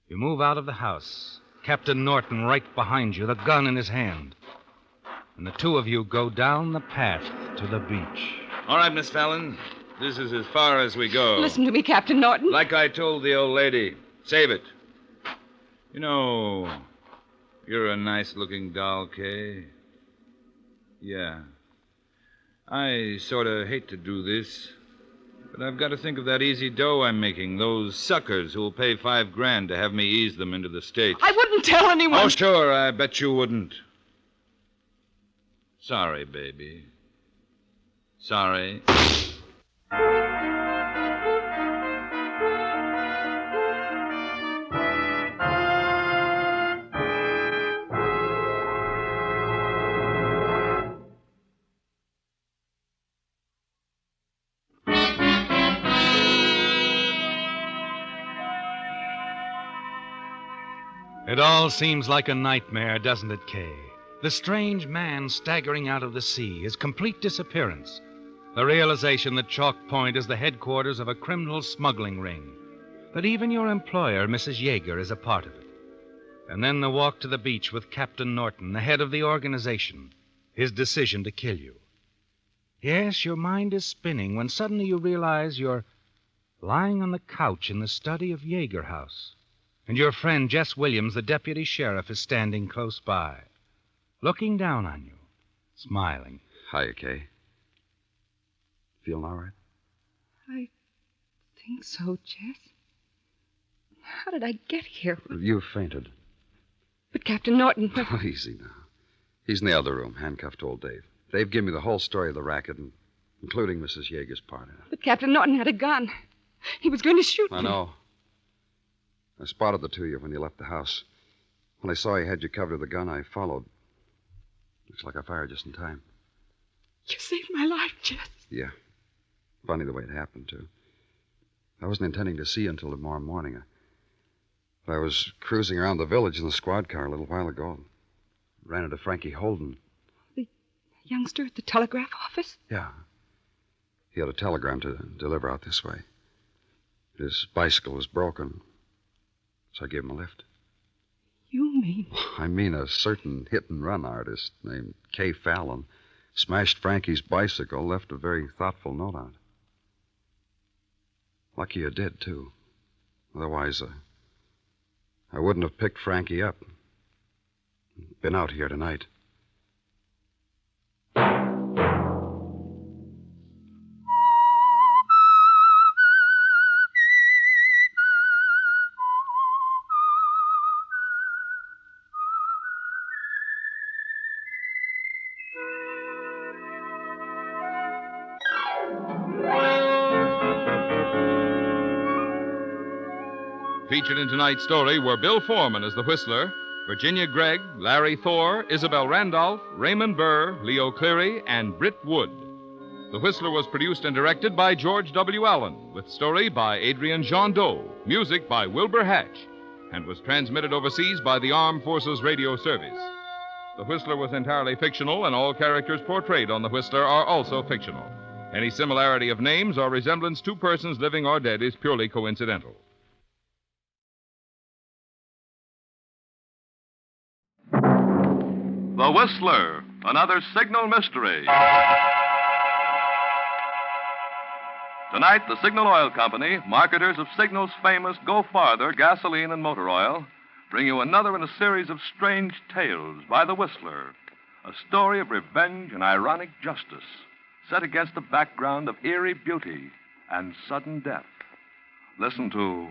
S17: You move out of the house, Captain Norton right behind you, the gun in his hand. And the two of you go down the path to the beach.
S16: All right, Miss Fallon. This is as far as we go.
S14: Listen to me, Captain Norton.
S16: Like I told the old lady. Save it. You know, you're a nice-looking doll, Kay. Yeah. I sort of hate to do this, but I've got to think of that easy dough I'm making, those suckers who'll pay $5,000 to have me ease them into the States.
S14: I wouldn't tell anyone.
S16: Oh, sure, I bet you wouldn't. Sorry, baby. Sorry.
S17: It all seems like a nightmare, doesn't it, Kay? The strange man staggering out of the sea, his complete disappearance, the realization that Chalk Point is the headquarters of a criminal smuggling ring, that even your employer, Mrs. Yeager, is a part of it. And then the walk to the beach with Captain Norton, the head of the organization, his decision to kill you. Yes, your mind is spinning when suddenly you realize you're lying on the couch in the study of Yeager House. And your friend, Jess Williams, the deputy sheriff, is standing close by, looking down on you, smiling.
S1: Hiya, Kay. Feeling all right?
S14: I think so, Jess. How did I get here?
S1: You fainted.
S14: But Captain Norton...
S1: Oh, easy now. He's in the other room, handcuffed to old Dave. Dave gave me the whole story of the racket, including Mrs. Yeager's part in it.
S14: But Captain Norton had a gun. He was going to shoot me.
S1: I know. I spotted the two of you when you left the house. When I saw he had you covered with a gun, I followed. Looks like I fired just in time.
S14: You saved my life, Jess.
S1: Yeah. Funny the way it happened, too. I wasn't intending to see you until tomorrow morning. I was cruising around the village in the squad car a little while ago. Ran into Frankie Holden.
S14: The youngster at the telegraph office?
S1: Yeah. He had a telegram to deliver out this way. His bicycle was broken, so I gave him a lift.
S14: You mean?
S1: I mean a certain hit-and-run artist named Kay Fallon smashed Frankie's bicycle, left a very thoughtful note on it. Lucky you did, too. Otherwise, I wouldn't have picked Frankie up. Been out here tonight.
S11: Featured in tonight's story were Bill Foreman as the Whistler, Virginia Gregg, Larry Thor, Isabel Randolph, Raymond Burr, Leo Cleary, and Britt Wood. The Whistler was produced and directed by George W. Allen, with story by Adrian Jondeau, music by Wilbur Hatch, and was transmitted overseas by the Armed Forces Radio Service. The Whistler was entirely fictional, and all characters portrayed on The Whistler are also fictional. Any similarity of names or resemblance to persons living or dead is purely coincidental.
S3: The Whistler, another signal mystery. Tonight, the Signal Oil Company, marketers of Signal's famous Go Farther gasoline and motor oil, bring you another in a series of strange tales by The Whistler, a story of revenge and ironic justice, set against the background of eerie beauty and sudden death. Listen to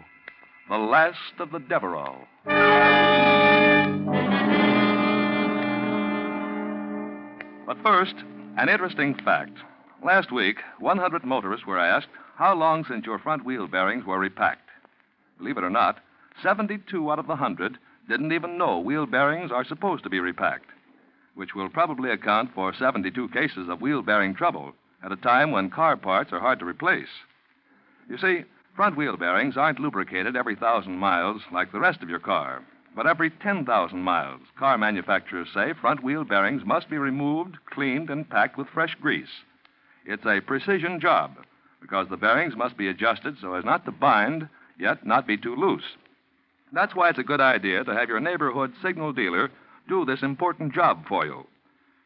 S3: The Last of the Devereaux. But first, an interesting fact. Last week, 100 motorists were asked how long since your front wheel bearings were repacked. Believe it or not, 72 out of the 100 didn't even know wheel bearings are supposed to be repacked, which will probably account for 72 cases of wheel bearing trouble at a time when car parts are hard to replace. You see, front wheel bearings aren't lubricated every 1,000 miles like the rest of your car. But every 10,000 miles, car manufacturers say front wheel bearings must be removed, cleaned, and packed with fresh grease. It's a precision job because the bearings must be adjusted so as not to bind, yet not be too loose. That's why it's a good idea to have your neighborhood signal dealer do this important job for you.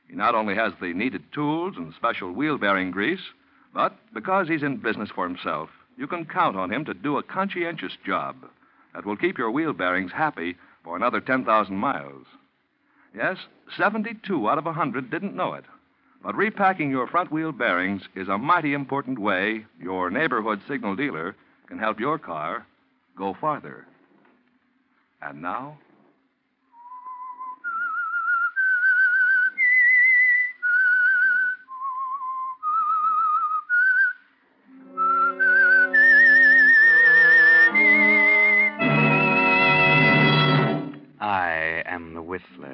S3: He not only has the needed tools and special wheel bearing grease, but because he's in business for himself, you can count on him to do a conscientious job that will keep your wheel bearings happy for another 10,000 miles. Yes, 72 out of 100 didn't know it. But repacking your front wheel bearings is a mighty important way your neighborhood signal dealer can help your car go farther. And now,
S20: I am the Whistler,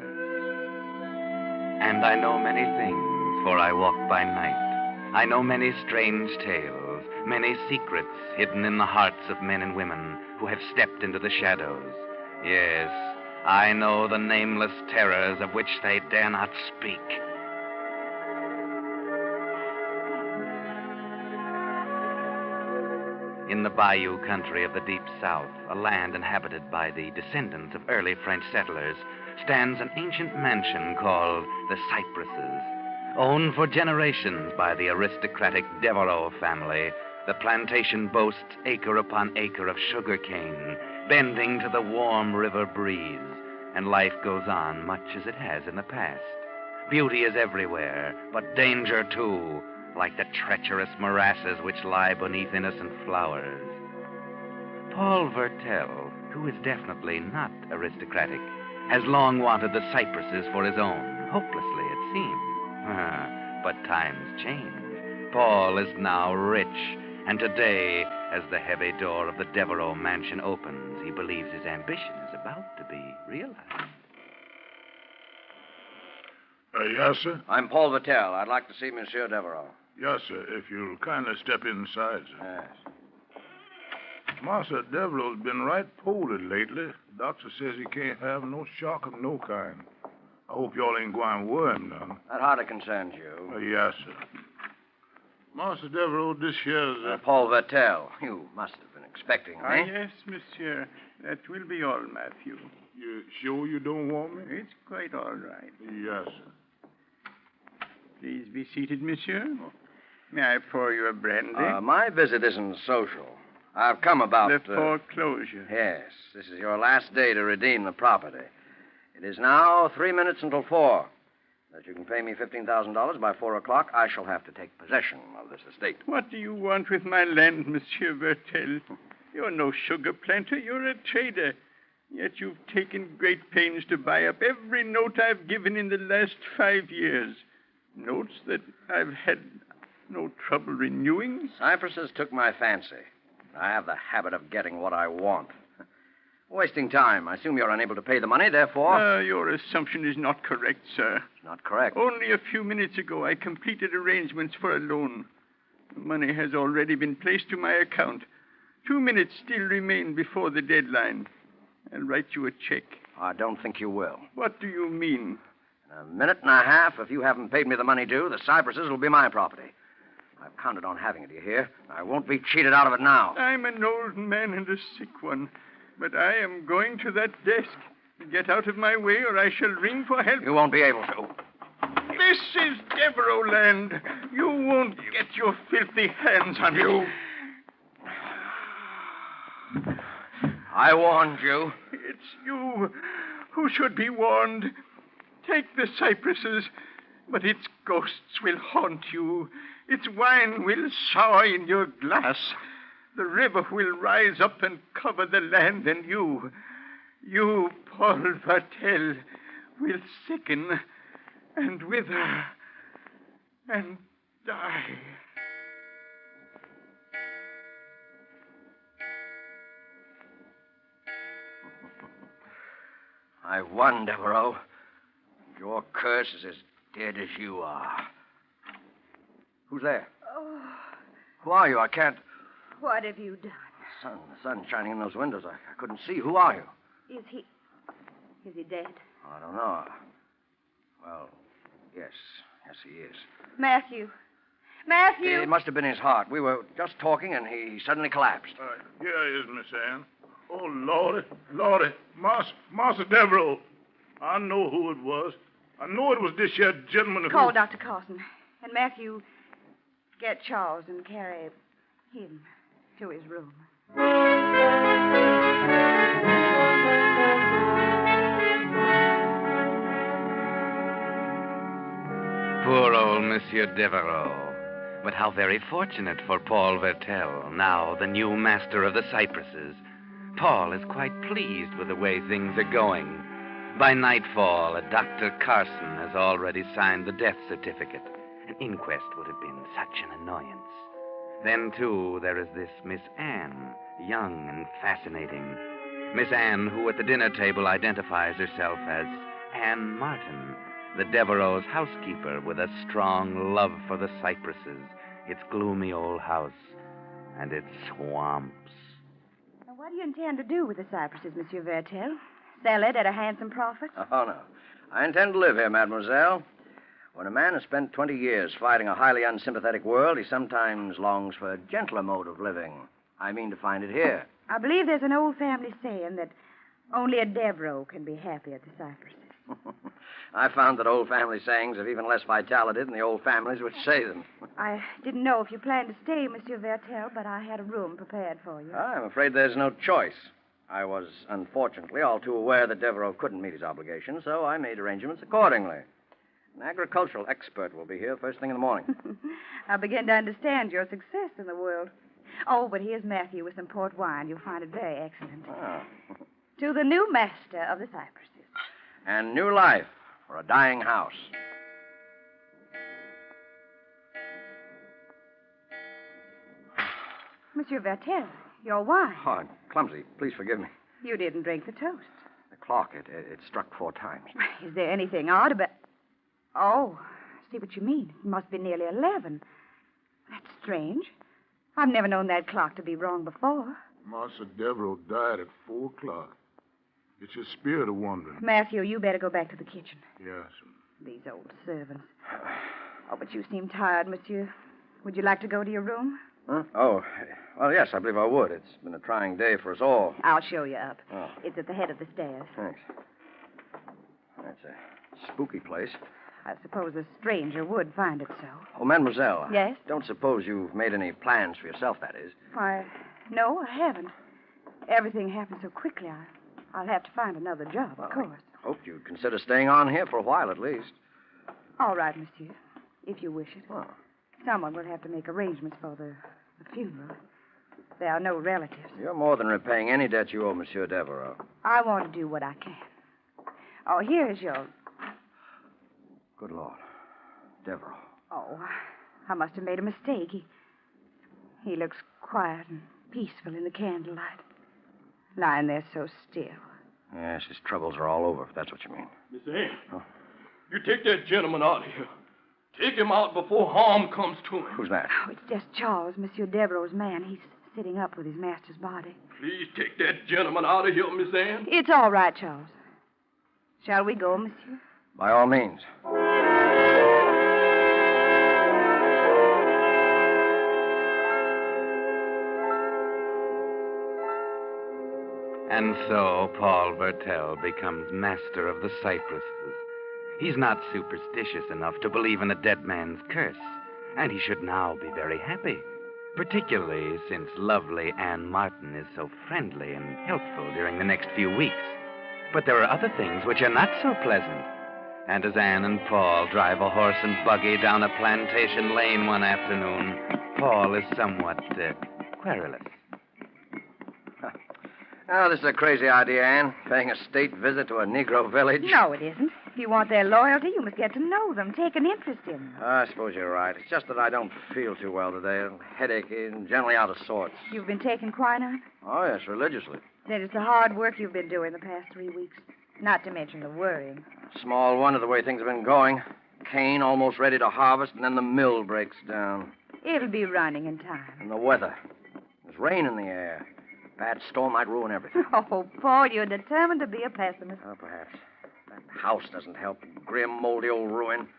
S20: and I know many things, for I walk by night. I know many strange tales, many secrets hidden in the hearts of men and women who have stepped into the shadows. Yes, I know the nameless terrors of which they dare not speak. In the bayou country of the deep south, a land inhabited by the descendants of early French settlers, stands an ancient mansion called the Cypresses. Owned for generations by the aristocratic Devereaux family, the plantation boasts acre upon acre of sugar cane, bending to the warm river breeze, and life goes on much as it has in the past. Beauty is everywhere, but danger too, like the treacherous morasses which lie beneath innocent flowers. Paul Vertel, who is definitely not aristocratic, has long wanted the cypresses for his own, hopelessly it seems. But times change. Paul is now rich, and today, as the heavy door of the Devereaux mansion opens, he believes his ambition is about to be realized.
S6: Yes, sir?
S18: I'm Paul Vertel. I'd like to see Monsieur Devereaux.
S6: Yes, sir. If you'll kindly step inside, sir.
S18: Yes.
S6: Master Devlin's been right poorly lately. Doctor says he can't have no shock of no kind. I hope y'all ain't going to worry him none.
S18: That hardly concerns you.
S6: Yes, sir. Master Devereaux, this here's...
S18: Paul Vertel. You must have been expecting me.
S21: Yes, monsieur. That will be all, Matthew.
S6: You sure you don't want me?
S21: It's quite all right.
S6: Yes, sir.
S21: Please be seated, monsieur. May I pour you a brandy?
S18: My visit isn't social. I've come about...
S21: The foreclosure.
S18: Yes. This is your last day to redeem the property. It is now 3 minutes until 4. That you can pay me $15,000 by 4 o'clock, I shall have to take possession of this estate.
S21: What do you want with my land, Monsieur Vertel? You're no sugar planter. You're a trader. Yet you've taken great pains to buy up every note I've given in the last 5 years. Notes that I've had no trouble renewing.
S18: Cypresses took my fancy. I have the habit of getting what I want. Wasting time. I assume you're unable to pay the money, therefore...
S21: Your assumption is not correct, sir.
S18: Not correct.
S21: Only a few minutes ago, I completed arrangements for a loan. The money has already been placed to my account. 2 minutes still remain before the deadline. I'll write you a check.
S18: I don't think you will.
S21: What do you mean?
S18: In a minute and a half, if you haven't paid me the money due, the cypresses will be my property. I've counted on having it, you hear? I won't be cheated out of it now.
S21: I'm an old man and a sick one, but I am going to that desk. Get out of my way, or I shall ring for help.
S18: You won't be able to.
S21: This is Devereaux land. You won't get your filthy hands on
S18: you. I warned you.
S21: It's you who should be warned. Take the cypresses, but its ghosts will haunt you. Its wine will sour in your glass. The river will rise up and cover the land, and you, Paul Vertel, will sicken and wither and die.
S18: I won, Devereaux. Your curse is as dead as you are. Who's there?
S15: Oh,
S18: Who are you? I can't...
S15: what have you done?
S18: The sun's shining in those windows. I couldn't see. Who are you?
S15: Is he dead?
S18: I don't know. Well, yes, he is.
S15: Matthew.
S18: It must have been his heart. We were just talking, and he suddenly collapsed.
S6: Here he is, Miss Ann. Oh, Lordy. Master Devereaux. I know who it was. I know it was this here gentleman who...
S14: Call Dr. Carson. And Matthew, get Charles and carry him to his room.
S20: Poor old Monsieur Devereaux. But how very fortunate for Paul Vertel, now the new master of the cypresses. Paul is quite pleased with the way things are going. By nightfall, Dr. Carson has already signed the death certificate. An inquest would have been such an annoyance. Then, too, there is this Miss Anne, young and fascinating. Miss Anne, who at the dinner table identifies herself as Anne Martin, the Devereaux' housekeeper with a strong love for the cypresses, its gloomy old house, and its swamps.
S14: Now, what do you intend to do with the cypresses, Monsieur Vertel? Sell it at a handsome profit?
S18: Oh, no. I intend to live here, mademoiselle. When a man has spent 20 years fighting a highly unsympathetic world, he sometimes longs for a gentler mode of living. I mean to find it here.
S14: I believe there's an old family saying that only a Devereaux can be happy at the cypresses.
S18: I found that old family sayings have even less vitality than the old families which say them.
S14: I didn't know if you planned to stay, Monsieur Vertel, but I had a room prepared for you.
S18: I'm afraid there's no choice.
S7: I was, unfortunately, all too aware that Devereaux couldn't meet his obligations, so I made arrangements accordingly. An agricultural expert will be here first thing in the morning.
S14: I begin to understand your success in the world. Oh, but here's Matthew with some port wine. You'll find it very excellent.
S7: Ah.
S14: To the new master of the cypresses.
S7: And new life for a dying house.
S14: Monsieur Vertel, your wine.
S7: Oh, I'm clumsy. Please forgive me.
S14: You didn't drink the toast.
S7: The clock, it struck 4 times.
S14: Is there anything odd about... Oh, I see what you mean. It must be nearly 11. That's strange. I've never known that clock to be wrong before.
S6: Master Devereaux died at 4 o'clock. It's your spirit of wandering.
S14: Matthew, you better go back to the kitchen.
S6: Yes.
S14: These old servants. Oh, but you seem tired, monsieur. Would you like to go to your room?
S7: Huh? Oh, well, yes, I believe I would. It's been a trying day for us all.
S14: I'll show you up.
S7: Oh.
S14: It's at the head of the stairs.
S7: Thanks. That's a spooky place.
S14: I suppose a stranger would find it so.
S7: Oh, mademoiselle.
S14: Yes?
S7: Don't suppose you've made any plans for yourself, that is.
S14: Why, no, I haven't. Everything happened so quickly, I'll have to find another job, of course.
S7: I hoped you'd consider staying on here for a while at least.
S14: All right, monsieur, if you wish it.
S7: Oh.
S14: Someone will have to make arrangements for the funeral. There are no relatives.
S7: You're more than repaying any debt you owe Monsieur Devereaux.
S14: I want to do what I can. Oh, here's your...
S7: Good Lord. Devereaux.
S14: Oh, I must have made a mistake. He looks quiet and peaceful in the candlelight. Lying there so still.
S7: Yes, his troubles are all over, if that's what you mean.
S21: Miss Anne, you take that gentleman out of here. Take him out before harm comes to him.
S7: Who's that?
S14: Oh, it's just Charles, Monsieur Devereaux's man. He's sitting up with his master's body.
S21: Please take that gentleman out of here, Miss Anne.
S14: It's all right, Charles. Shall we go, monsieur?
S7: By all means.
S20: And so Paul Vertel becomes master of the cypresses. He's not superstitious enough to believe in a dead man's curse, and he should now be very happy, particularly since lovely Anne Martin is so friendly and helpful during the next few weeks. But there are other things which are not so pleasant. And as Anne and Paul drive a horse and buggy down a plantation lane one afternoon, Paul is somewhat querulous.
S7: Oh, this is a crazy idea, Anne. Paying a state visit to a Negro village.
S14: No, it isn't. If you want their loyalty, you must get to know them, take an interest in them.
S7: I suppose you're right. It's just that I don't feel too well today. A headachy and generally out of sorts.
S14: You've been taking quinine?
S7: Oh, yes, religiously.
S14: Then it's the hard work you've been doing the past 3 weeks. Not to mention the worrying.
S7: Small wonder the way things have been going. Cane almost ready to harvest, and then the mill breaks down.
S14: It'll be running in time.
S7: And the weather. There's rain in the air. Bad storm might ruin everything.
S14: Oh, Paul, you're determined to be a pessimist.
S7: Oh, perhaps. That house doesn't help. Grim, moldy old ruin.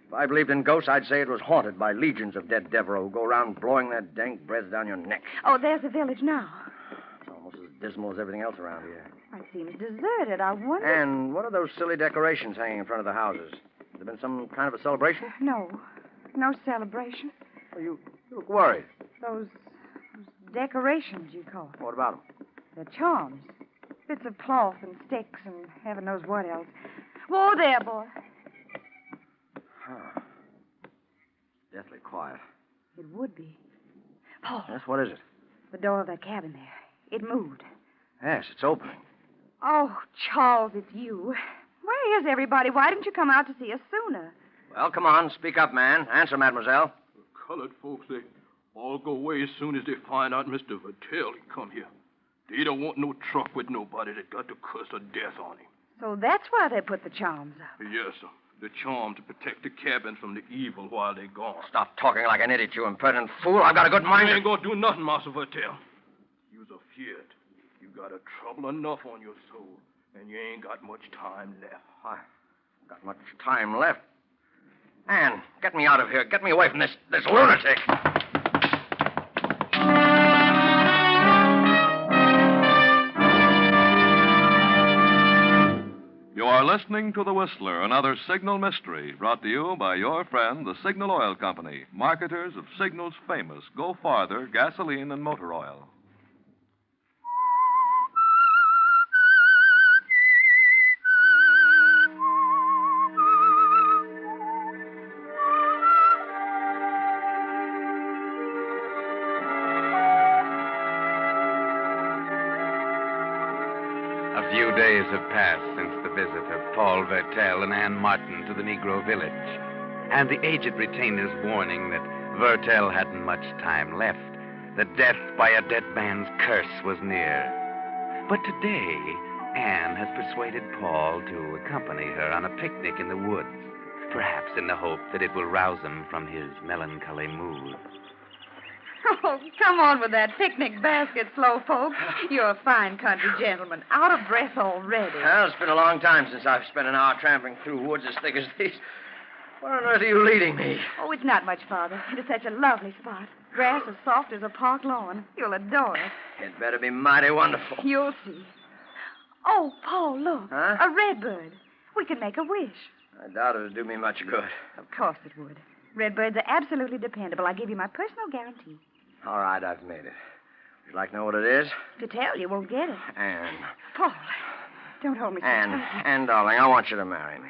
S7: If I believed in ghosts, I'd say it was haunted by legions of dead Devereaux who go around blowing their dank breath down your neck.
S14: Oh, there's the village now.
S7: It's almost as dismal as everything else around here.
S14: It seems deserted. I wonder...
S7: And what are those silly decorations hanging in front of the houses? Has there been some kind of a celebration?
S14: No. No celebration.
S7: Well, you look worried.
S14: Those decorations, you call it.
S7: What about them?
S14: They're charms. Bits of cloth and sticks and heaven knows what else. Whoa there, boy.
S7: Huh. Deathly quiet.
S14: It would be. Paul.
S7: Yes, what is it?
S14: The door of that cabin there. It moved.
S7: Yes, it's opening.
S14: Oh, Charles, it's you. Where is everybody? Why didn't you come out to see us sooner?
S7: Well, come on. Speak up, man. Answer, mademoiselle.
S21: The colored folks, they all go away as soon as they find out Mr. Vertel he come here. They don't want no truck with nobody that got the curse of death on him.
S14: So that's why they put the charms up.
S21: Yes, sir. The charm to protect the cabin from the evil while they're gone.
S7: Stop talking like an idiot, you impertinent fool. I've got a good mind.
S21: You ain't gonna do nothing, Master Vertel. You's afeard. You got a trouble enough on your soul, and you ain't got much time left.
S7: I got much time left. Anne, get me out of here. Get me away from this lunatic.
S3: You are listening to The Whistler, another Signal mystery brought to you by your friend, the Signal Oil Company, marketers of Signal's famous Go Farther gasoline and motor oil.
S20: A few days have passed since the visit of Paul Vertel and Ann Martin to the Negro village, and the aged retainer's warning that Vertel hadn't much time left, that death by a dead man's curse was near. But today, Anne has persuaded Paul to accompany her on a picnic in the woods, perhaps in the hope that it will rouse him from his melancholy mood.
S14: Oh, come on with that picnic basket, Slowpoke. You're a fine country gentleman. Out of breath already.
S7: Well, it's been a long time since I've spent an hour tramping through woods as thick as these. Where on earth are you leading me?
S14: Oh, it's not much farther. It is such a lovely spot. Grass as soft as a park lawn. You'll adore it.
S7: It better be mighty wonderful.
S14: You'll see. Oh, Paul, look.
S7: Huh?
S14: A redbird. We can make a wish.
S7: I doubt it'll do me much good.
S14: Of course it would. Redbirds are absolutely dependable. I give you my personal guarantee.
S7: All right, I've made it. Would you like to know what it is?
S14: To tell you won't get it.
S7: Anne.
S14: Paul, don't hold me so tight.
S7: Anne, darling, I want you to marry me.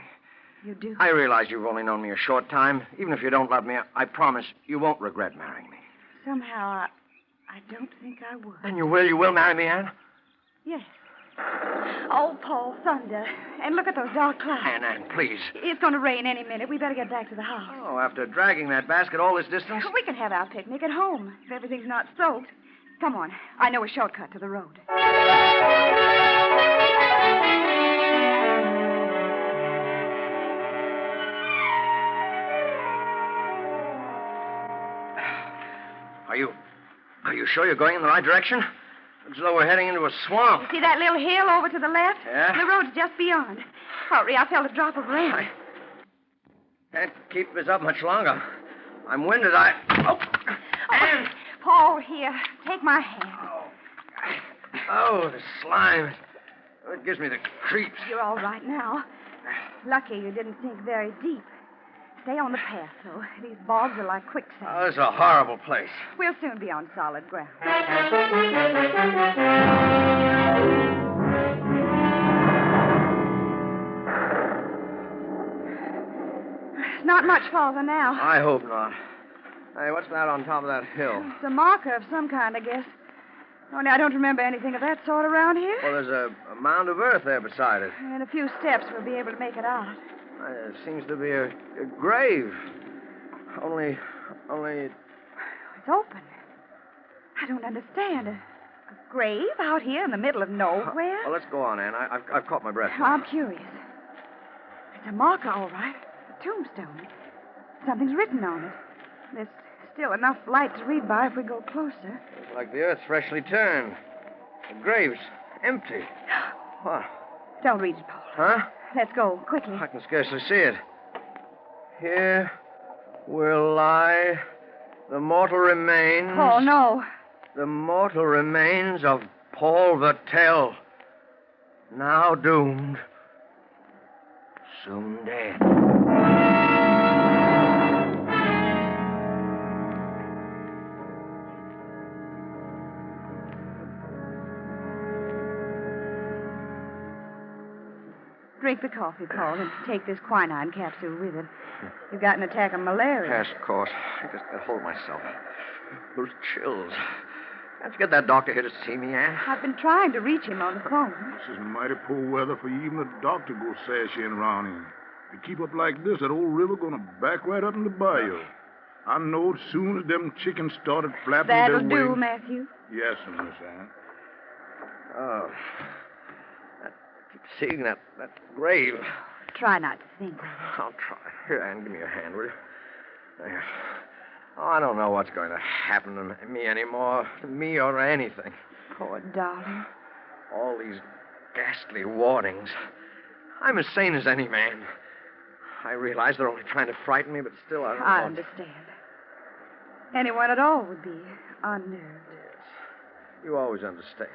S14: You do?
S7: I realize you've only known me a short time. Even if you don't love me, I promise you won't regret marrying me.
S14: Somehow, I don't think I would.
S7: And you will marry me, Anne?
S14: Yes. Oh, Paul, thunder. And look at those dark clouds.
S7: Anne, please.
S14: It's going to rain any minute. We better get back to the house.
S7: Oh, after dragging that basket all this distance?
S14: We can have our picnic at home if everything's not soaked. Come on. I know a shortcut to the road.
S7: Are you sure you're going in the right direction? Looks as though we're heading into a swamp.
S14: You see that little hill over to the left?
S7: Yeah?
S14: The road's just beyond. Hurry, I felt a drop of rain.
S7: I can't keep this up much longer. I'm winded. Anne!
S14: Paul, here. Take my hand.
S7: Oh, the slime. It gives me the creeps.
S14: You're all right now. Lucky you didn't sink very deep. Stay on the path, though. These bogs are like quicksand.
S7: Oh, this is a horrible place.
S14: We'll soon be on solid ground. Not much farther now.
S7: I hope not. Hey, what's that on top of that hill?
S14: It's a marker of some kind, I guess. Only I don't remember anything of that sort around here.
S7: Well, there's a mound of earth there beside it.
S14: In a few steps, we'll be able to make it out.
S7: It seems to be a grave. Only...
S14: It's open. I don't understand. A grave out here in the middle of nowhere?
S7: Well, let's go on, Anne. I've caught my breath.
S14: I'm curious. It's a marker, all right. A tombstone. Something's written on it. There's still enough light to read by if we go closer.
S7: Looks like the earth's freshly turned. The grave's empty. What?
S14: Don't read it, Paul.
S7: Huh?
S14: Let's go, quickly.
S7: I can scarcely see it. Here will lie the mortal remains...
S14: Paul, no.
S7: The mortal remains of Paul Vertel, now doomed, soon dead.
S14: Drink the coffee, Paul, and take this quinine capsule with it. You've got an attack of malaria.
S7: Yes, of course. I just got hold of myself. Those chills. Can't you get that doctor here to see me, Anne?
S14: I've been trying to reach him on the phone.
S6: This is mighty poor weather for even a doctor to go sashaying around in. If you keep up like this, that old river gonna back right up in the bayou. I know as soon as them chickens started flapping
S14: That'll
S6: their
S14: do,
S6: wings...
S14: Matthew.
S6: Yes, Miss Anne.
S7: Oh. I keep seeing that grave.
S14: Try not to think.
S7: I'll try. Here, Anne, give me your hand, will you? There. Oh, I don't know what's going to happen to me anymore. To me or anything.
S14: Poor darling.
S7: All these ghastly warnings. I'm as sane as any man. I realize they're only trying to frighten me, but still I don't
S14: I
S7: know.
S14: understand. Anyone at all would be unnerved.
S7: You always understand.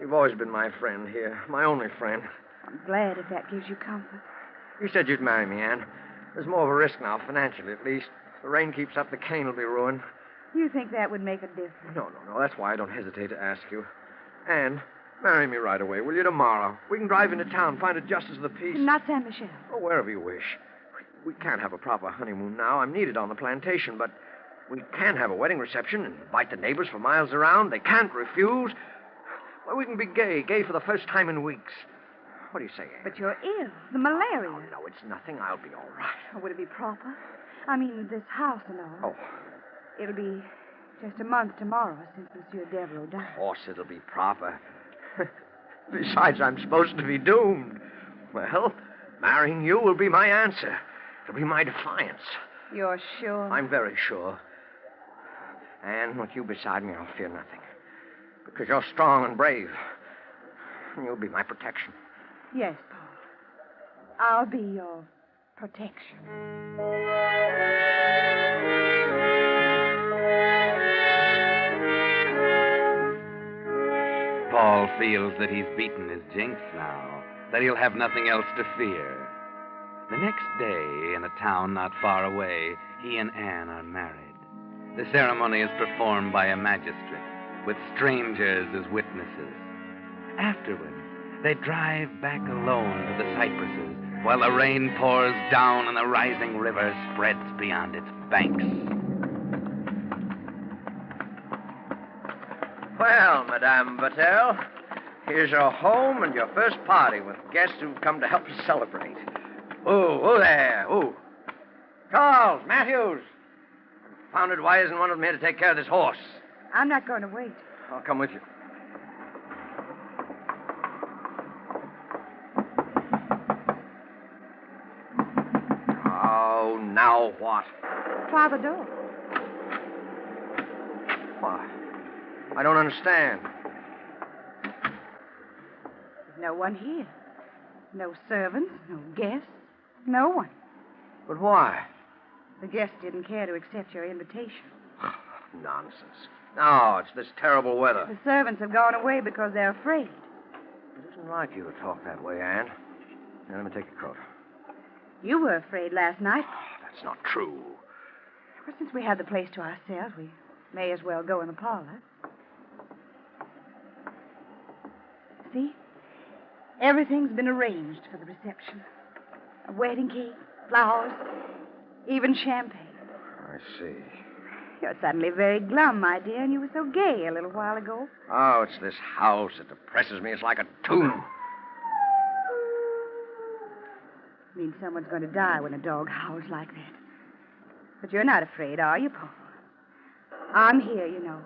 S7: You've always been my friend here, my only friend.
S14: I'm glad if that gives you comfort.
S7: You said you'd marry me, Anne. There's more of a risk now, financially at least. If the rain keeps up, the cane will be ruined.
S14: You think that would make a difference?
S7: No. That's why I don't hesitate to ask you. Anne, marry me right away, will you, tomorrow? We can drive into town, find a justice of the peace.
S14: Not San Michel.
S7: Oh, wherever you wish. We can't have a proper honeymoon now. I'm needed on the plantation, but we can have a wedding reception and invite the neighbors for miles around. They can't refuse. Well, we can be gay for the first time in weeks. What do you say, Anne?
S14: But you're ill. The malaria.
S7: No, it's nothing. I'll be all right.
S14: Oh, would it be proper? I mean, this house and all.
S7: Oh.
S14: It'll be just a month tomorrow since Monsieur Devereaux died.
S7: Of course it'll be proper. Besides, I'm supposed to be doomed. Well, marrying you will be my answer. It'll be my defiance.
S14: You're sure?
S7: I'm very sure. And with you beside me, I'll fear nothing. Because you're strong and brave. And you'll be my protection.
S14: Yes, Paul. I'll be your protection.
S20: Paul feels that he's beaten his jinx now, that he'll have nothing else to fear. The next day, in a town not far away, he and Anne are married. The ceremony is performed by a magistrate, with strangers as witnesses. Afterward, they drive back alone to the cypresses, while the rain pours down and the rising river spreads beyond its banks.
S7: Well, Madame Battelle, here's your home and your first party with guests who've come to help you celebrate. Oh there. Oh. Charles, Matthews. Confounded, why isn't one of them here to take care of this horse?
S14: I'm not going to wait.
S7: I'll come with you. Oh, now what?
S14: Try the door.
S7: What? I don't understand.
S14: There's no one here. No servants, no guests, no one.
S7: But why?
S14: The guests didn't care to accept your invitation.
S7: Nonsense. No, it's this terrible weather.
S14: The servants have gone away because they're afraid.
S7: It isn't like you to talk that way, Anne. Now, let me take your coat.
S14: You were afraid last night.
S7: That's not true.
S14: Well, since we had the place to ourselves, we may as well go in the parlor. See? Everything's been arranged for the reception. A wedding cake, flowers, even champagne.
S7: I see.
S14: You're suddenly very glum, my dear, and you were so gay a little while ago.
S7: Oh, it's this house that depresses me. It's like a tomb.
S14: Means someone's going to die when a dog howls like that. But you're not afraid, are you, Paul? I'm here, you know.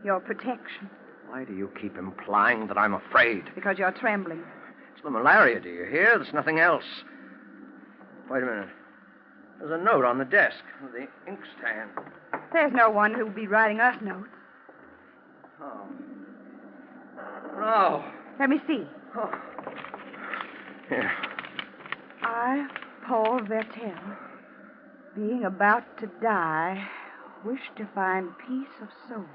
S14: Your protection.
S7: Why do you keep implying that I'm afraid?
S14: Because you're trembling.
S7: It's the malaria, do you hear? There's nothing else. Wait a minute. There's a note on the desk with the inkstand.
S14: There's no one who'll be writing us notes.
S7: Oh. No.
S14: Let me see.
S7: Oh. Here.
S14: I, Paul Vertel, being about to die, wish to find peace of soul.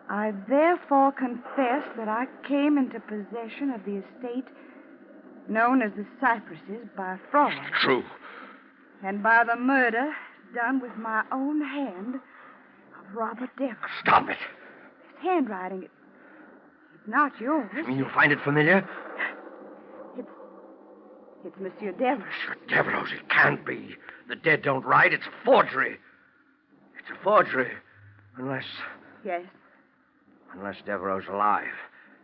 S14: I therefore confess that I came into possession of the estate known as the Cypresses by fraud.
S7: True.
S14: And by the murder done with my own hand of Robert Devereaux.
S7: Stop it.
S14: His handwriting, it's not yours.
S7: You mean you find it familiar?
S14: It's Monsieur Devereaux.
S7: Monsieur Devereaux, it can't be. The dead don't write. It's a forgery. It's a forgery. Unless...
S14: Yes.
S7: Unless Devereaux's alive.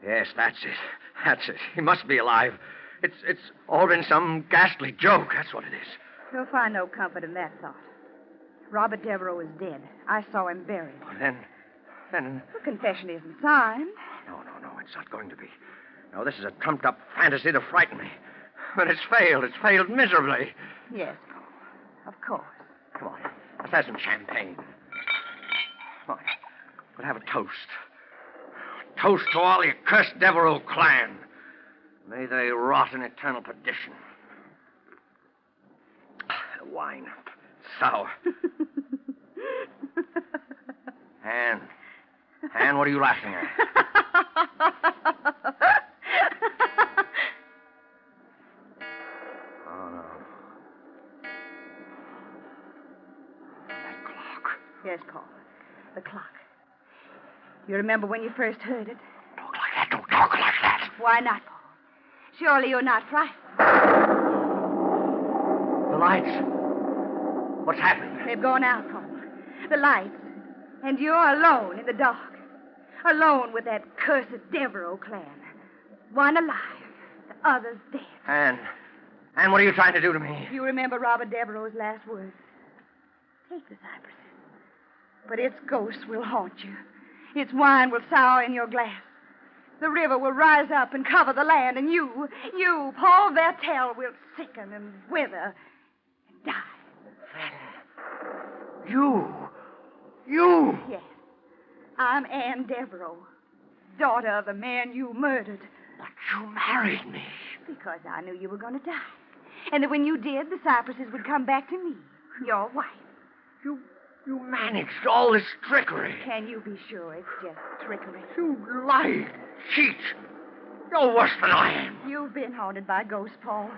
S7: Yes, that's it. That's it. He must be alive. It's all been some ghastly joke. That's what it is.
S14: You'll find no comfort in that thought. Robert Devereaux is dead. I saw him buried.
S7: Well, then...
S14: The confession isn't signed.
S7: No, it's not going to be. No, this is a trumped-up fantasy to frighten me. But it's failed. It's failed miserably.
S14: Yes, Paul. Of course.
S7: Come on. Let's have some champagne. Come on. We'll have a toast. A toast to all the accursed Devereaux clan. May they rot in eternal perdition. The wine. Sour. Anne, what are you laughing at? Oh, no. That clock.
S14: Yes, Paul. The clock. You remember when you first heard it?
S7: Talk like that. Don't talk like that.
S14: Why not, Paul? Surely you're not frightened.
S7: The lights. What's happened?
S14: They've gone out, Paul. The lights. And you're alone in the dark.
S12: alone with that cursed Devereaux clan. One alive, the others dead.
S7: Anne, what are you trying to do to me?
S12: You remember Robert Devereaux's last words. Take the cypresses, but its ghosts will haunt you. Its wine will sour in your glass. The river will rise up and cover the land, and you, Paul Vertel, will sicken and wither and die.
S7: You?
S12: Yes. I'm Anne Devereaux, daughter of the man you murdered.
S7: But you married me.
S12: Because I knew you were going to die. And that when you did, the cypresses would come back to me, your wife.
S7: You managed all this trickery.
S12: Can you be sure it's just trickery?
S7: You lie, cheat. You're worse than I am.
S12: You've been haunted by ghosts, Paul.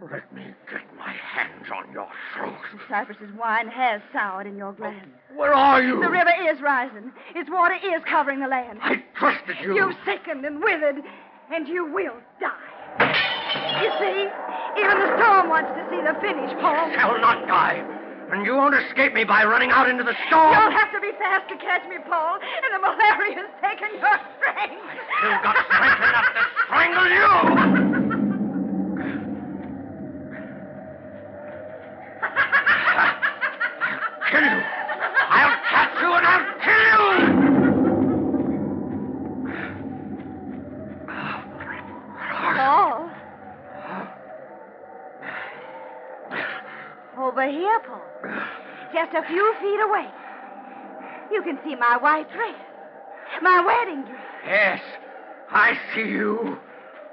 S7: Let me get my hands on your throat.
S12: The cypress's wine has soured in your glass.
S7: Where are you?
S12: The river is rising. Its water is covering the land.
S7: I trusted you.
S12: You've sickened and withered, and you will die. You see, even the storm wants to see the finish, Paul.
S7: Shall not die. And you won't escape me by running out into the storm.
S12: You'll have to be fast to catch me, Paul, and the malaria's taken your strength.
S7: You've got strength enough to strangle you. Kill you. I'll catch you and I'll kill you.
S12: Paul. Over here, Paul. Just a few feet away. You can see my white dress. My wedding dress.
S7: Yes, I see you.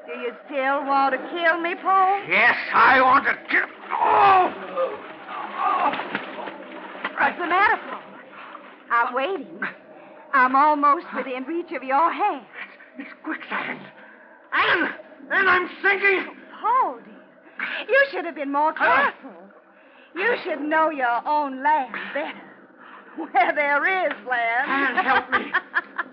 S12: Do you still want to kill me, Paul?
S7: Yes, I want to kill... Oh!
S12: What's the matter, Paul? I'm waiting. I'm almost within reach of your hand.
S7: It's quicksand. Anne, I'm sinking.
S12: Paul, dear, you should have been more careful. You should know your own land better. Where there is land.
S7: Anne, help me.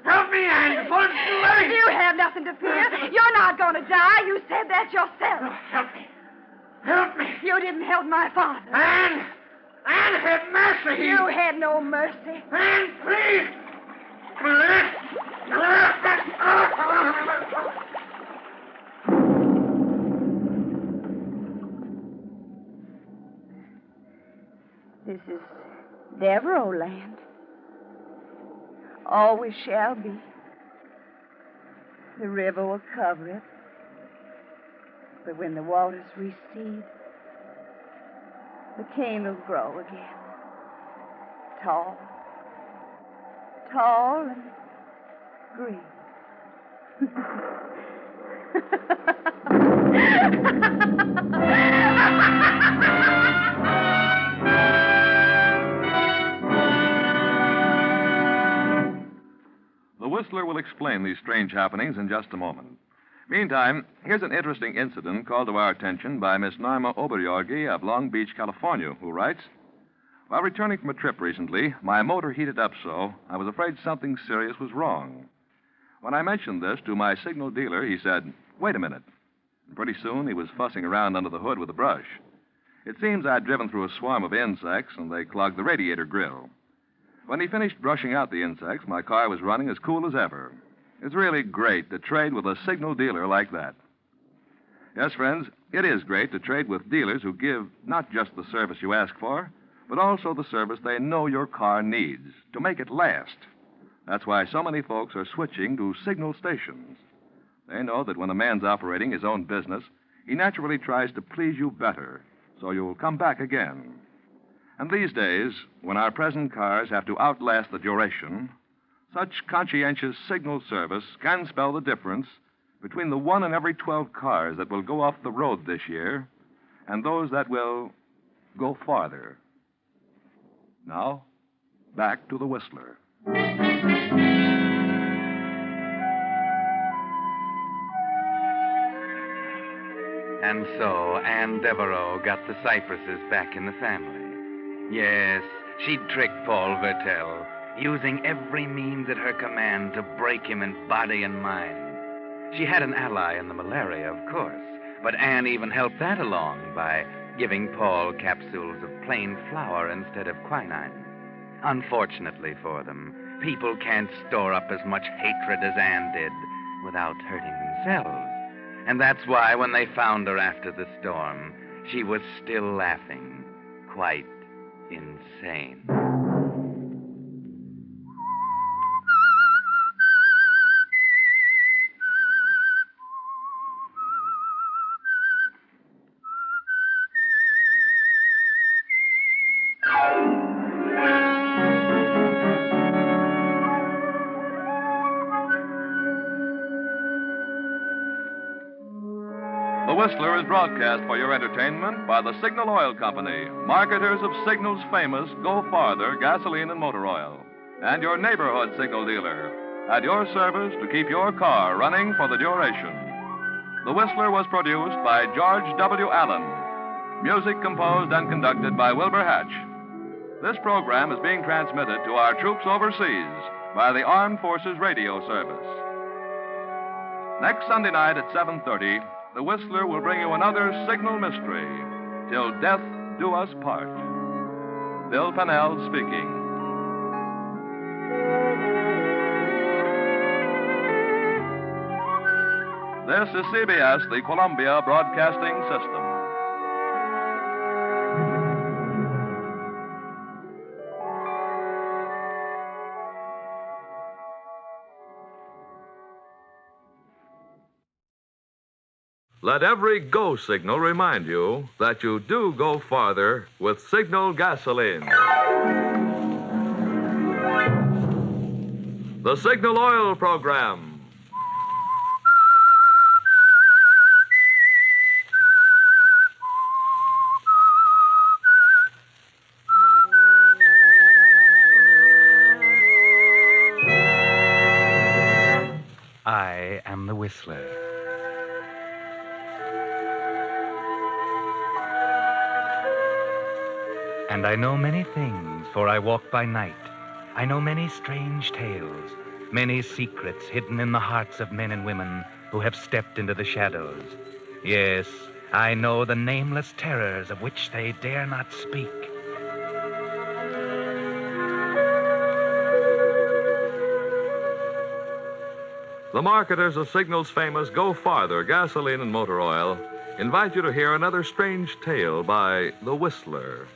S7: Help me, Anne, before it's too late.
S12: You have nothing to fear. You're not going to die. You said that yourself.
S7: Oh, help me. Help me.
S12: You didn't help my father.
S7: Anne had mercy.
S12: You had no mercy.
S7: Anne, please.
S12: This is Devereaux land. Always shall be. The river will cover it. But when the waters recede, the cane will grow again. Tall. Tall and green.
S3: The Whistler will explain these strange happenings in just a moment. Meantime, here's an interesting incident called to our attention by Miss Norma Oberjorgi of Long Beach, California, who writes, "While returning from a trip recently, my motor heated up so I was afraid something serious was wrong. When I mentioned this to my signal dealer, he said, 'Wait a minute.' And pretty soon he was fussing around under the hood with a brush. It seems I'd driven through a swarm of insects, and they clogged the radiator grill. When he finished brushing out the insects, my car was running as cool as ever. It's really great to trade with a signal dealer like that." Yes, friends, it is great to trade with dealers who give not just the service you ask for, but also the service they know your car needs to make it last. That's why so many folks are switching to signal stations. They know that when a man's operating his own business, he naturally tries to please you better, so you'll come back again. And these days, when our present cars have to outlast the duration, such conscientious signal service can spell the difference between the 1 in every 12 cars that will go off the road this year and those that will go farther. Now, back to the Whistler.
S20: And so Anne Devereaux got the cypresses back in the family. Yes, she'd tricked Paul Vertel, using every means at her command to break him in body and mind. She had an ally in the malaria, of course, but Anne even helped that along by giving Paul capsules of plain flour instead of quinine. Unfortunately for them, People can't store up as much hatred as Anne did without hurting themselves. And that's why when they found her after the storm, she was still laughing, quite insane.
S3: The Whistler is broadcast for your entertainment by the Signal Oil Company, marketers of Signal's famous Go Farther gasoline and motor oil, and your neighborhood Signal dealer, at your service to keep your car running for the duration. The Whistler was produced by George W. Allen. Music composed and conducted by Wilbur Hatch. This program is being transmitted to our troops overseas by the Armed Forces Radio Service. Next Sunday night at 7:30, The Whistler will bring you another Signal mystery, Till Death Do Us Part. Bill Pennell speaking. This is CBS, the Columbia Broadcasting System.
S10: Let every go signal remind you that you do go farther with Signal gasoline. The Signal Oil Program.
S9: I am the Whistler. And I know many things, for I walk by night. I know many strange tales, many secrets hidden in the hearts of men and women who have stepped into the shadows. Yes, I know the nameless terrors of which they dare not speak.
S10: The marketers of Signal's famous Go Farther gasoline and motor oil invite you to hear another strange tale by The Whistler.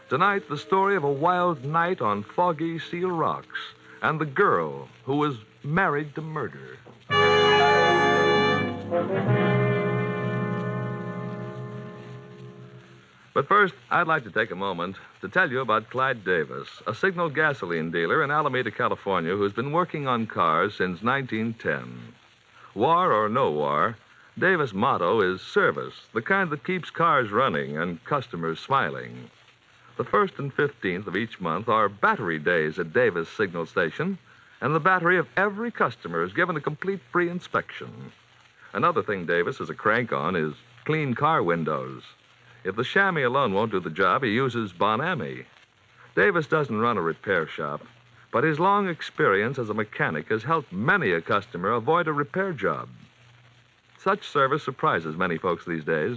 S10: Tonight, the story of a wild night on foggy Seal Rocks and the girl who was married to murder. But first, I'd like to take a moment to tell you about Clyde Davis, a Signal gasoline dealer in Alameda, California, who's been working on cars since 1910. War or no war, Davis' motto is service, the kind that keeps cars running and customers smiling. The 1st and 15th of each month are battery days at Davis Signal Station, and the battery of every customer is given a complete free inspection. Another thing Davis is a crank on is clean car windows. If the chamois alone won't do the job, he uses Bon-Ami. Davis doesn't run a repair shop, but his long experience as a mechanic has helped many a customer avoid a repair job. Such service surprises many folks these days.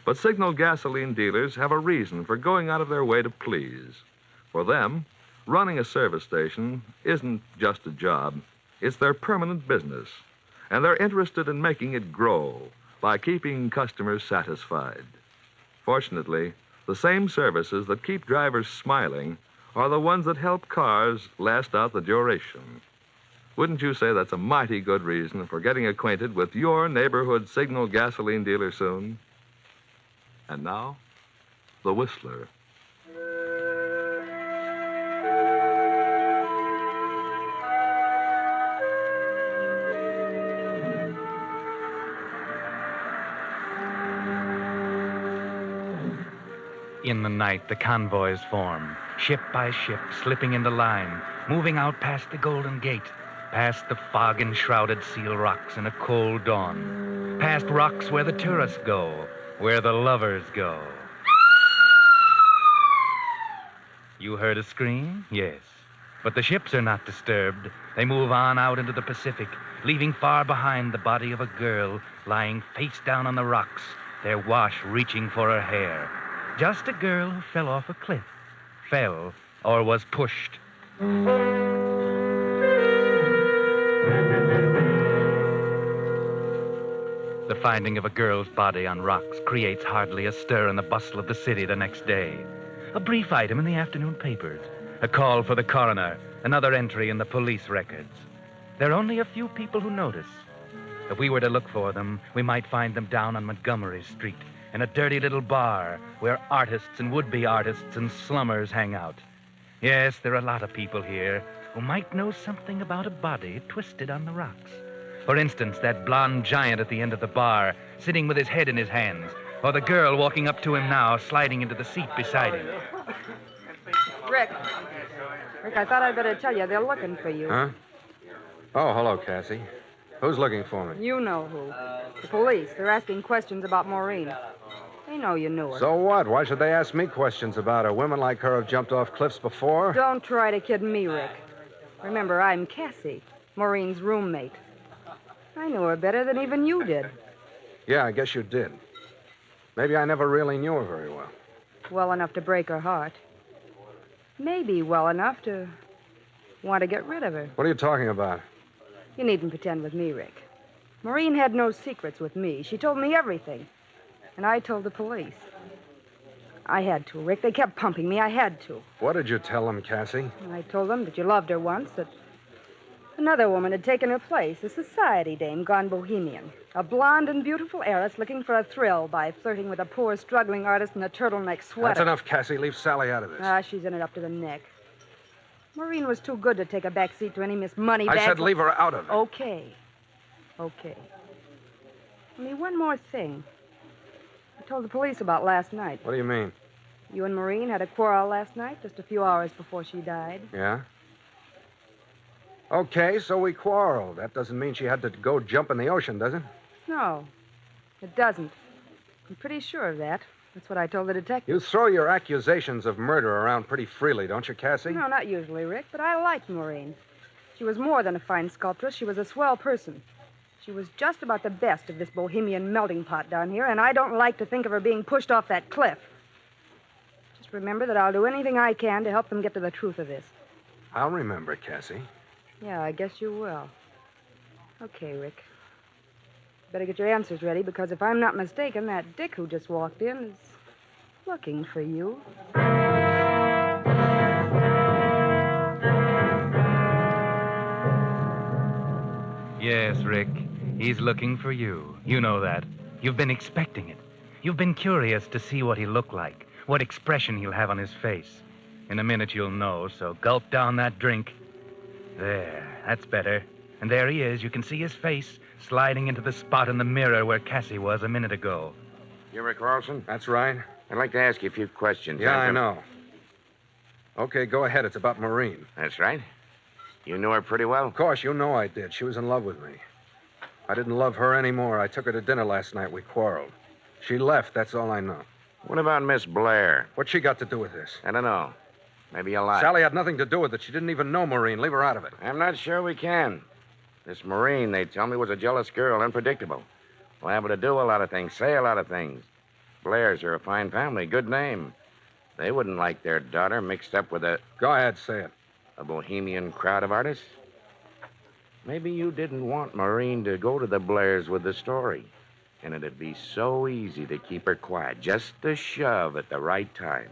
S10: But Signal gasoline dealers have a reason for going out of their way to please. For them, running a service station isn't just a job, it's their permanent business. And they're interested in making it grow by keeping customers satisfied. Fortunately, the same services that keep drivers smiling are the ones that help cars last out the duration. Wouldn't you say that's a mighty good reason for getting acquainted with your neighborhood Signal gasoline dealer soon? And now, The Whistler.
S9: In the night, the convoys form, ship by ship, slipping into line, moving out past the Golden Gate, past the fog-enshrouded Seal Rocks in a cold dawn, past rocks where the tourists go, where the lovers go. You heard a scream? Yes. But the ships are not disturbed. They move on out into the Pacific, leaving far behind the body of a girl lying face down on the rocks, their wash reaching for her hair. Just a girl who fell off a cliff. Fell or was pushed.
S5: The finding of a girl's body on rocks creates hardly a stir in the bustle of the city the next day. A brief item in the afternoon papers, a call for the coroner, another entry in the police records. There are only a few people who notice. If we were to look for them, we might find them down on Montgomery Street, in a dirty little bar where artists and would-be artists and slummers hang out. Yes, there are a lot of people here who might know something about a body twisted on the rocks. For instance, that blonde giant at the end of the bar, sitting with his head in his hands, or the girl walking up to him now, sliding into the seat beside him.
S14: Rick, I thought I'd better tell you they're looking for you.
S13: Huh? Oh, hello, Cassie. Who's looking for me?
S14: You know who. The police. They're asking questions about Maureen. They know you knew her.
S13: So what? Why should they ask me questions about her? Women like her have jumped off cliffs before.
S14: Don't try to kid me, Rick. Remember, I'm Cassie, Maureen's roommate. I knew her better than even you did.
S13: Yeah, I guess you did. Maybe I never really knew her very well.
S14: Well enough to break her heart. Maybe well enough to want to get rid of her.
S13: What are you talking about?
S14: You needn't pretend with me, Rick. Maureen had no secrets with me. She told me everything. And I told the police. I had to, Rick. They kept pumping me. I had to.
S13: What did you tell them, Cassie?
S14: I told them that you loved her once, that another woman had taken her place, a society dame gone bohemian. A blonde and beautiful heiress looking for a thrill by flirting with a poor, struggling artist in a turtleneck sweater.
S13: That's enough, Cassie. Leave Sally out of this.
S14: She's in it up to the neck. Maureen was too good to take a back seat to any Miss Moneybag.
S13: I said leave her out of it.
S14: Okay. Only one more thing. I told the police about last night.
S13: What do you mean?
S14: You and Maureen had a quarrel last night, just a few hours before she died.
S13: Yeah? Okay, so we quarreled. That doesn't mean she had to go jump in the ocean, does it?
S14: No, it doesn't. I'm pretty sure of that. That's what I told the detective.
S13: You throw your accusations of murder around pretty freely, don't you, Cassie?
S14: No, not usually, Rick, but I liked Maureen. She was more than a fine sculptress. She was a swell person. She was just about the best of this bohemian melting pot down here, and I don't like to think of her being pushed off that cliff. Just remember that I'll do anything I can to help them get to the truth of this.
S13: I'll remember, Cassie.
S14: Yeah, I guess you will. Okay, Rick. Better get your answers ready, because if I'm not mistaken, that Dick who just walked in is looking for you.
S5: Yes, Rick. He's looking for you. You know that. You've been expecting it. You've been curious to see what he'll look like, what expression he'll have on his face. In a minute you'll know, so gulp down that drink. There, that's better. And there he is. You can see his face sliding into the spot in the mirror where Cassie was a minute ago.
S22: You Rick Carlson?
S13: That's right.
S22: I'd like to ask you a few questions.
S13: Yeah, I know. Okay, go ahead. It's about Maureen.
S22: That's right. You knew her pretty well?
S13: Of course, you know I did. She was in love with me. I didn't love her anymore. I took her to dinner last night. We quarreled. She left. That's all I know.
S22: What about Miss Blair?
S13: What's she got to do with this?
S22: I don't know. Maybe you lied.
S13: Sally had nothing to do with it. She didn't even know Maureen. Leave her out of it.
S22: I'm not sure we can. This Maureen, they tell me, was a jealous girl, unpredictable. Liable to do a lot of things, say a lot of things. Blairs are a fine family, good name. They wouldn't like their daughter mixed up with a...
S13: Go ahead, say it.
S22: A bohemian crowd of artists. Maybe you didn't want Maureen to go to the Blairs with the story. And it'd be so easy to keep her quiet. Just a shove at the right time.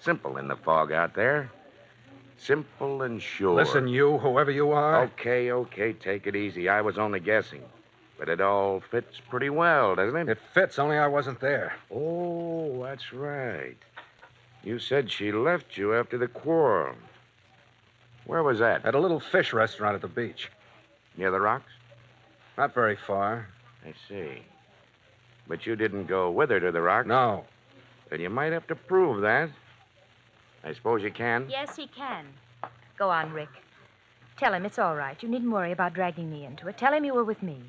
S22: Simple in the fog out there. Simple and sure.
S13: Listen, you, whoever you are.
S22: Okay, take it easy. I was only guessing. But it all fits pretty well, doesn't it?
S13: It fits, only I wasn't there.
S22: Oh, that's right. You said she left you after the quarrel. Where was that?
S13: At a little fish restaurant at the beach.
S22: Near the rocks?
S13: Not very far.
S22: I see. But you didn't go with her to the rocks?
S13: No.
S22: Then you might have to prove that. I suppose you can?
S23: Yes, he can. Go on, Rick. Tell him it's all right. You needn't worry about dragging me into it. Tell him you were with me.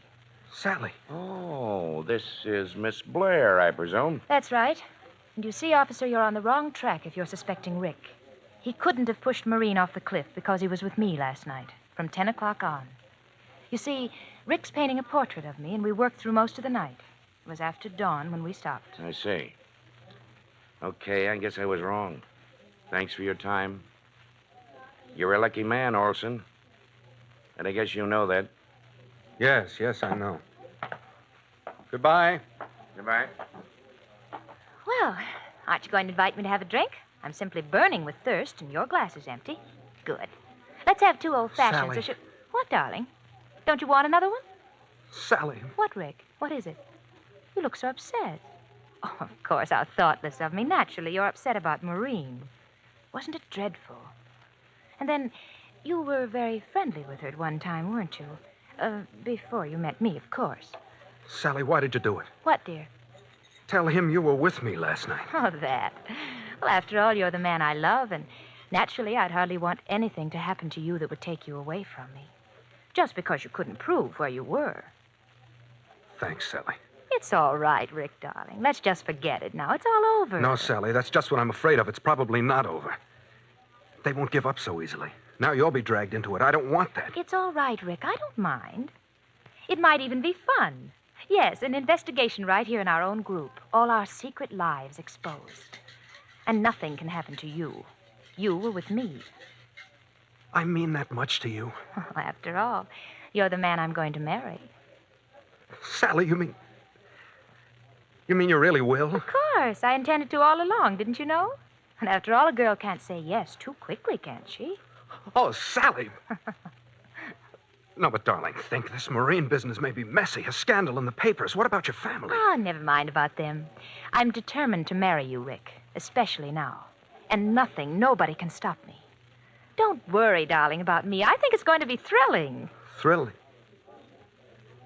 S13: Sally.
S22: Oh, this is Miss Blair, I presume.
S23: That's right. And you see, officer, you're on the wrong track if you're suspecting Rick. He couldn't have pushed Maureen off the cliff because he was with me last night, from 10 o'clock on. You see, Rick's painting a portrait of me, and we worked through most of the night. It was after dawn when we stopped.
S22: I see. Okay, I guess I was wrong. Thanks for your time. You're a lucky man, Olson. And I guess you know that.
S13: Yes, I know. Goodbye.
S22: Goodbye.
S23: Well, aren't you going to invite me to have a drink? I'm simply burning with thirst, and your glass is empty. Good. Let's have 2 old-fashions.
S13: Sally.
S23: What, darling? Don't you want another one?
S13: Sally.
S23: What, Rick? What is it? You look so upset. Oh, of course, how thoughtless of me. Naturally, you're upset about Maureen. Wasn't it dreadful? And then, you were very friendly with her at one time, weren't you? Before you met me, of course.
S13: Sally, why did you do it?
S23: What, dear?
S13: Tell him you were with me last night.
S23: Oh, that. Well, after all, you're the man I love, and naturally, I'd hardly want anything to happen to you that would take you away from me. Just because you couldn't prove where you were.
S13: Thanks, Sally.
S23: It's all right, Rick, darling. Let's just forget it now. It's all over.
S13: No, Sally, that's just what I'm afraid of. It's probably not over. They won't give up so easily. Now you'll be dragged into it. I don't want that.
S23: It's all right, Rick. I don't mind. It might even be fun. Yes, an investigation right here in our own group. All our secret lives exposed. And nothing can happen to you. You were with me.
S13: I mean that much to you.
S23: After all, you're the man I'm going to marry.
S13: Sally, you mean you really will?
S23: Of course. I intended to all along, didn't you know? And after all, a girl can't say yes too quickly, can't she?
S13: Oh, Sally. No, but darling, think. This Marine business may be messy, a scandal in the papers. What about your family?
S23: Oh, never mind about them. I'm determined to marry you, Rick, especially now. And nobody can stop me. Don't worry, darling, about me. I think it's going to be thrilling.
S13: Thrilling?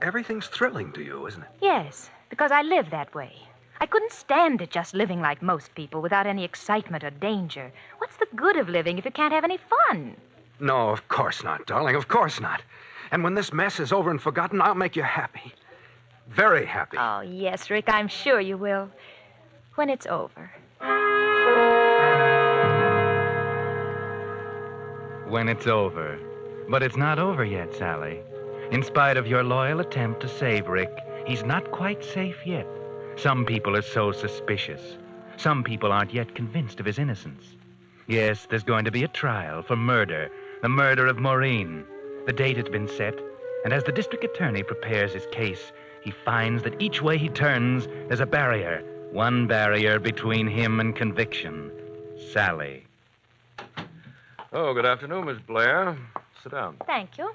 S13: Everything's thrilling to you, isn't it?
S23: Yes, because I live that way. I couldn't stand it just living like most people without any excitement or danger. What's the good of living if you can't have any fun?
S13: No, of course not, darling. Of course not. And when this mess is over and forgotten, I'll make you happy. Very happy.
S23: Oh, yes, Rick, I'm sure you will. When it's over.
S5: When it's over. But it's not over yet, Sally. In spite of your loyal attempt to save Rick, he's not quite safe yet. Some people are so suspicious. Some people aren't yet convinced of his innocence. Yes, there's going to be a trial for murder, the murder of Maureen. The date has been set, and as the district attorney prepares his case, he finds that each way he turns, there's a barrier. One barrier between him and conviction. Sally.
S10: Oh, good afternoon, Miss Blair. Sit down.
S23: Thank you.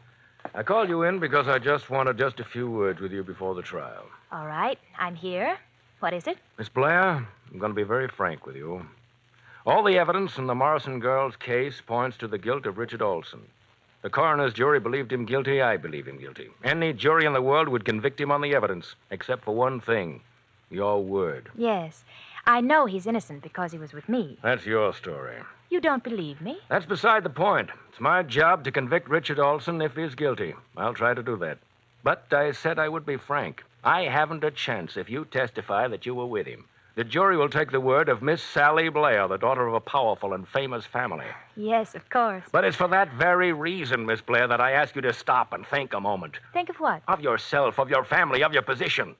S10: I called you in because I just wanted a few words with you before the trial.
S23: All right, I'm here. What is it?
S10: Miss Blair, I'm going to be very frank with you. All the evidence in the Morrison girl's case points to the guilt of Richard Olson. The coroner's jury believed him guilty. I believe him guilty. Any jury in the world would convict him on the evidence, except for one thing. Your word.
S23: Yes. I know he's innocent because he was with me.
S10: That's your story.
S23: You don't believe me?
S10: That's beside the point. It's my job to convict Richard Olson if he's guilty. I'll try to do that. But I said I would be frank. I haven't a chance if you testify that you were with him. The jury will take the word of Miss Sally Blair, the daughter of a powerful and famous family.
S23: Yes, of course.
S10: But it's for that very reason, Miss Blair, that I ask you to stop and think a moment.
S23: Think of what?
S10: Of yourself, of your family, of your position.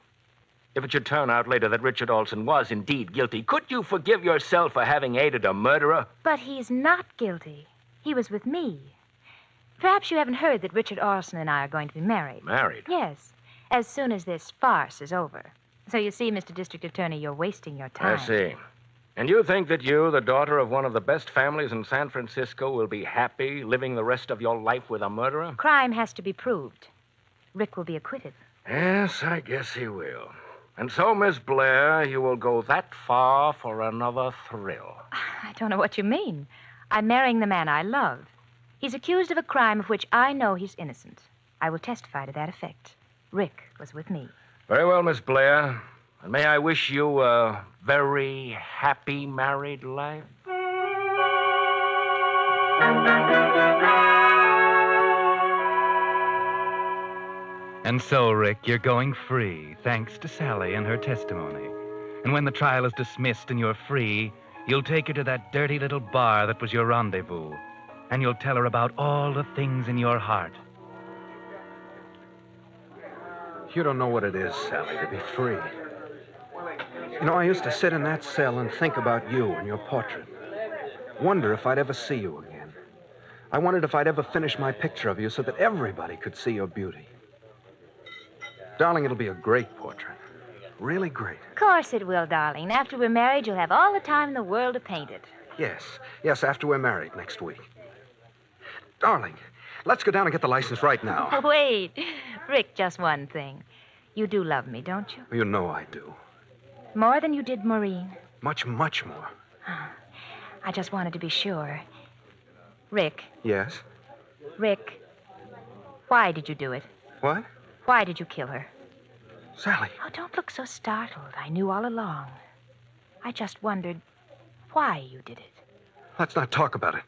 S10: If it should turn out later that Richard Olson was indeed guilty, could you forgive yourself for having aided a murderer?
S23: But he's not guilty. He was with me. Perhaps you haven't heard that Richard Olson and I are going to be married.
S10: Married?
S23: Yes, as soon as this farce is over. So you see, Mr. District Attorney, you're wasting your time.
S10: I see. And you think that you, the daughter of one of the best families in San Francisco, will be happy living the rest of your life with a murderer?
S23: Crime has to be proved. Rick will be acquitted.
S10: Yes, I guess he will. And so, Miss Blair, you will go that far for another thrill.
S23: I don't know what you mean. I'm marrying the man I love. He's accused of a crime of which I know he's innocent. I will testify to that effect. Rick was with me.
S10: Very well, Miss Blair. And may I wish you a very happy married life?
S5: And so, Rick, you're going free, thanks to Sally and her testimony. And when the trial is dismissed and you're free, you'll take her to that dirty little bar that was your rendezvous. And you'll tell her about all the things in your heart.
S13: You don't know what it is, Sally, to be free. You know, I used to sit in that cell and think about you and your portrait. Wonder if I'd ever see you again. I wondered if I'd ever finish my picture of you so that everybody could see your beauty. Darling, it'll be a great portrait. Really great.
S23: Of course it will, darling. After we're married, you'll have all the time in the world to paint it.
S13: Yes, after we're married next week. Darling, let's go down and get the license right now.
S23: Wait. Rick, just one thing. You do love me, don't you?
S13: You know I do.
S23: More than you did Maureen?
S13: Much, much more.
S23: I just wanted to be sure. Rick.
S13: Yes?
S23: Rick, why did you do it?
S13: What?
S23: Why did you kill her?
S13: Sally.
S23: Oh, don't look so startled. I knew all along. I just wondered why you did it.
S13: Let's not talk about it.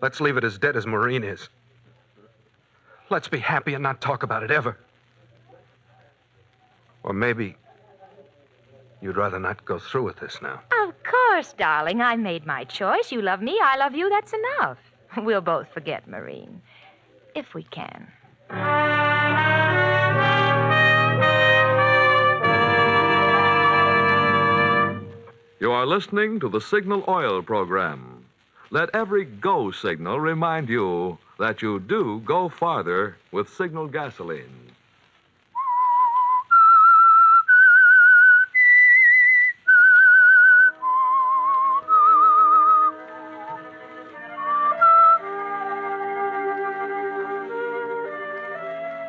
S13: Let's leave it as dead as Maureen is. Let's be happy and not talk about it ever. Or maybe you'd rather not go through with this now.
S23: Of course, darling. I made my choice. You love me, I love you. That's enough. We'll both forget Maureen. If we can.
S10: You are listening to the Signal Oil program. Let every go signal remind you that you do go farther with Signal gasoline.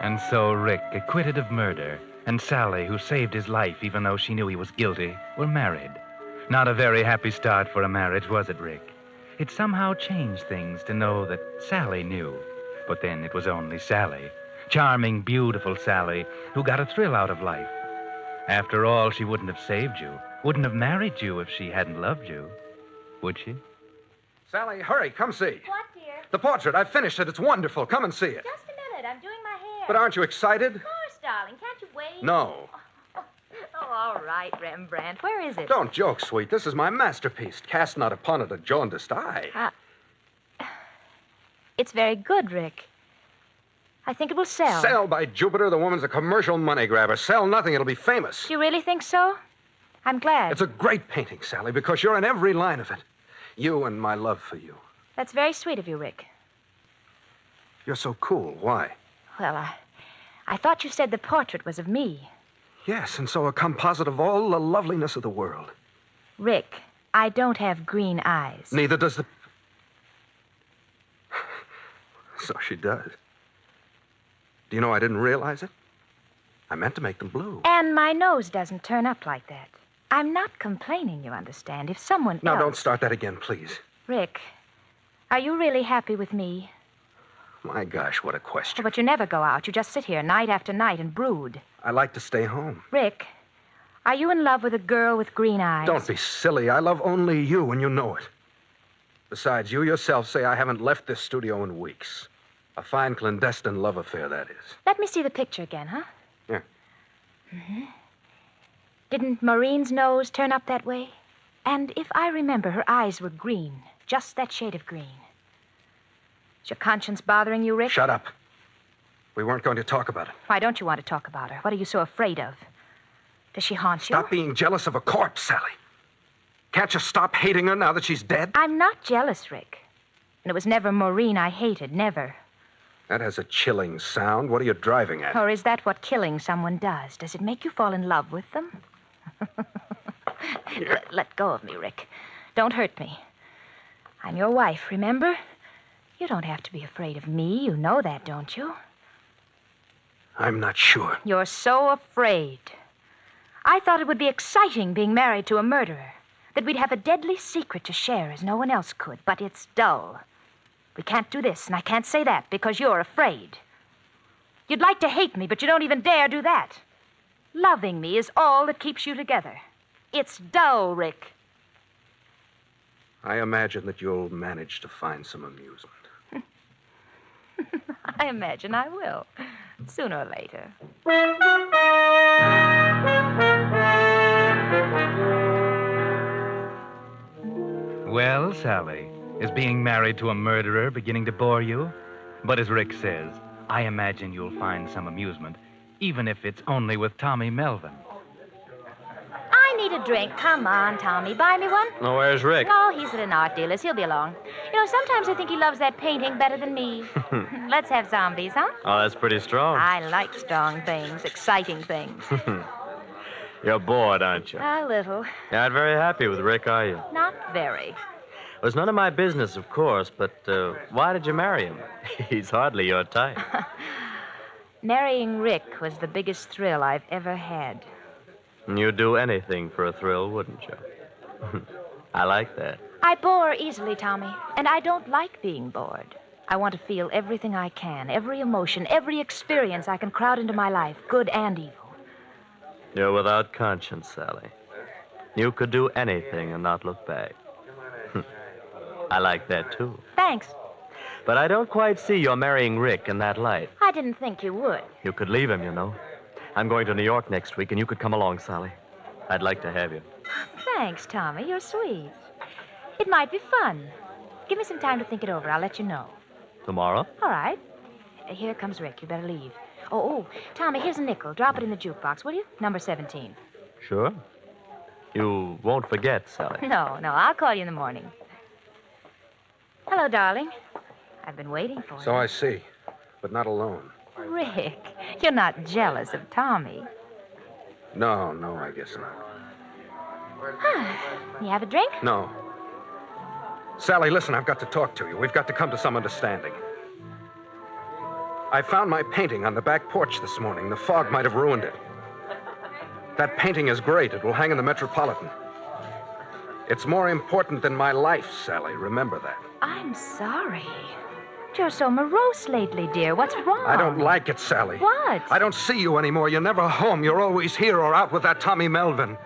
S5: And so Rick, acquitted of murder, and Sally, who saved his life even though she knew he was guilty, were married. Not a very happy start for a marriage, was it, Rick? It somehow changed things to know that Sally knew. But then it was only Sally. Charming, beautiful Sally, who got a thrill out of life. After all, she wouldn't have saved you, wouldn't have married you if she hadn't loved you. Would she?
S13: Sally, hurry, come see.
S23: What, dear?
S13: The portrait. I've finished it. It's wonderful. Come and see it.
S23: Just a minute. I'm doing my hair.
S13: But aren't you excited?
S23: Of course, darling. Can't you wait?
S13: No.
S23: Oh, all right, Rembrandt. Where is it?
S13: Don't joke, sweet. This is my masterpiece. Cast not upon it a jaundiced eye.
S23: It's very good, Rick. I think it will sell.
S13: Sell, by Jupiter. The woman's a commercial money grabber. Sell nothing. It'll be famous.
S23: Do you really think so? I'm glad.
S13: It's a great painting, Sally, because you're in every line of it. You and my love for you.
S23: That's very sweet of you, Rick.
S13: You're so cool. Why?
S23: Well, I thought you said the portrait was of me.
S13: Yes, and so a composite of all the loveliness of the world.
S23: Rick, I don't have green eyes.
S13: Neither does the... So she does. Do you know I didn't realize it? I meant to make them blue.
S23: And my nose doesn't turn up like that. I'm not complaining, you understand. If someone
S13: Now,
S23: else...
S13: don't start that again, please.
S23: Rick, are you really happy with me?
S13: My gosh, what a question.
S23: Oh, but you never go out. You just sit here night after night and brood.
S13: I like to stay home.
S23: Rick, are you in love with a girl with green eyes?
S13: Don't be silly. I love only you, and you know it. Besides, you yourself say I haven't left this studio in weeks. A fine clandestine love affair, that is.
S23: Let me see the picture again, huh?
S13: Yeah.
S23: Mm-hmm. Didn't Maureen's nose turn up that way? And if I remember, her eyes were green. Just that shade of green. Is your conscience bothering you, Rick?
S13: Shut up. We weren't going to talk about it.
S23: Why don't you want to talk about her? What are you so afraid of? Does she haunt you?
S13: Stop being jealous of a corpse, Sally. Can't you stop hating her now that she's dead?
S23: I'm not jealous, Rick. And it was never Maureen I hated, never.
S13: That has a chilling sound. What are you driving at?
S23: Or is that what killing someone does? Does it make you fall in love with them? Let go of me, Rick. Don't hurt me. I'm your wife, remember? You don't have to be afraid of me. You know that, don't you?
S13: I'm not sure.
S23: You're so afraid. I thought it would be exciting being married to a murderer. That we'd have a deadly secret to share as no one else could. But it's dull. We can't do this, and I can't say that, because you're afraid. You'd like to hate me, but you don't even dare do that. Loving me is all that keeps you together. It's dull, Rick.
S13: I imagine that you'll manage to find some amusement.
S23: I imagine I will. Sooner or later.
S5: Well, Sally, is being married to a murderer beginning to bore you? But as Rick says, I imagine you'll find some amusement, even if it's only with Tommy Melvin.
S23: I need a a drink. Come on, Tommy. Buy me one?
S2: Oh, where's Rick?
S23: Oh, he's at an art dealer's. He'll be along. Sometimes I think he loves that painting better than me. Let's have zombies, huh?
S2: Oh, that's pretty strong.
S23: I like strong things, exciting things.
S2: You're bored, aren't you?
S23: A little.
S2: You're not very happy with Rick, are you?
S23: Not very.
S2: Well, it's none of my business, of course, but why did you marry him? He's hardly your type.
S23: Marrying Rick was the biggest thrill I've ever had.
S2: You'd do anything for a thrill, wouldn't you? I like that.
S23: I bore easily, Tommy, and I don't like being bored. I want to feel everything I can, every emotion, every experience I can crowd into my life, good and evil.
S2: You're without conscience, Sally. You could do anything and not look back. I like that, too.
S23: Thanks.
S2: But I don't quite see your marrying Rick in that light.
S23: I didn't think you would.
S2: You could leave him, you know. I'm going to New York next week, and you could come along, Sally. I'd like to have you.
S23: Thanks, Tommy. You're sweet. It might be fun. Give me some time to think it over. I'll let you know.
S2: Tomorrow?
S23: All right. Here comes Rick. You better leave. Oh, Tommy, here's a nickel. Drop it in the jukebox, will you? Number 17.
S2: Sure. You won't forget, Sally.
S23: No, I'll call you in the morning. Hello, darling. I've been waiting for you.
S13: So I see, but not alone.
S23: Rick, you're not jealous of Tommy.
S13: No, I guess not.
S23: You have a drink?
S13: No. Sally, listen, I've got to talk to you. We've got to come to some understanding. I found my painting on the back porch this morning. The fog might have ruined it. That painting is great. It will hang in the Metropolitan. It's more important than my life, Sally. Remember that.
S23: I'm sorry. You're so morose lately, dear. What's wrong?
S13: I don't like it, Sally.
S23: What?
S13: I don't see you anymore. You're never home. You're always here or out with that Tommy Melvin.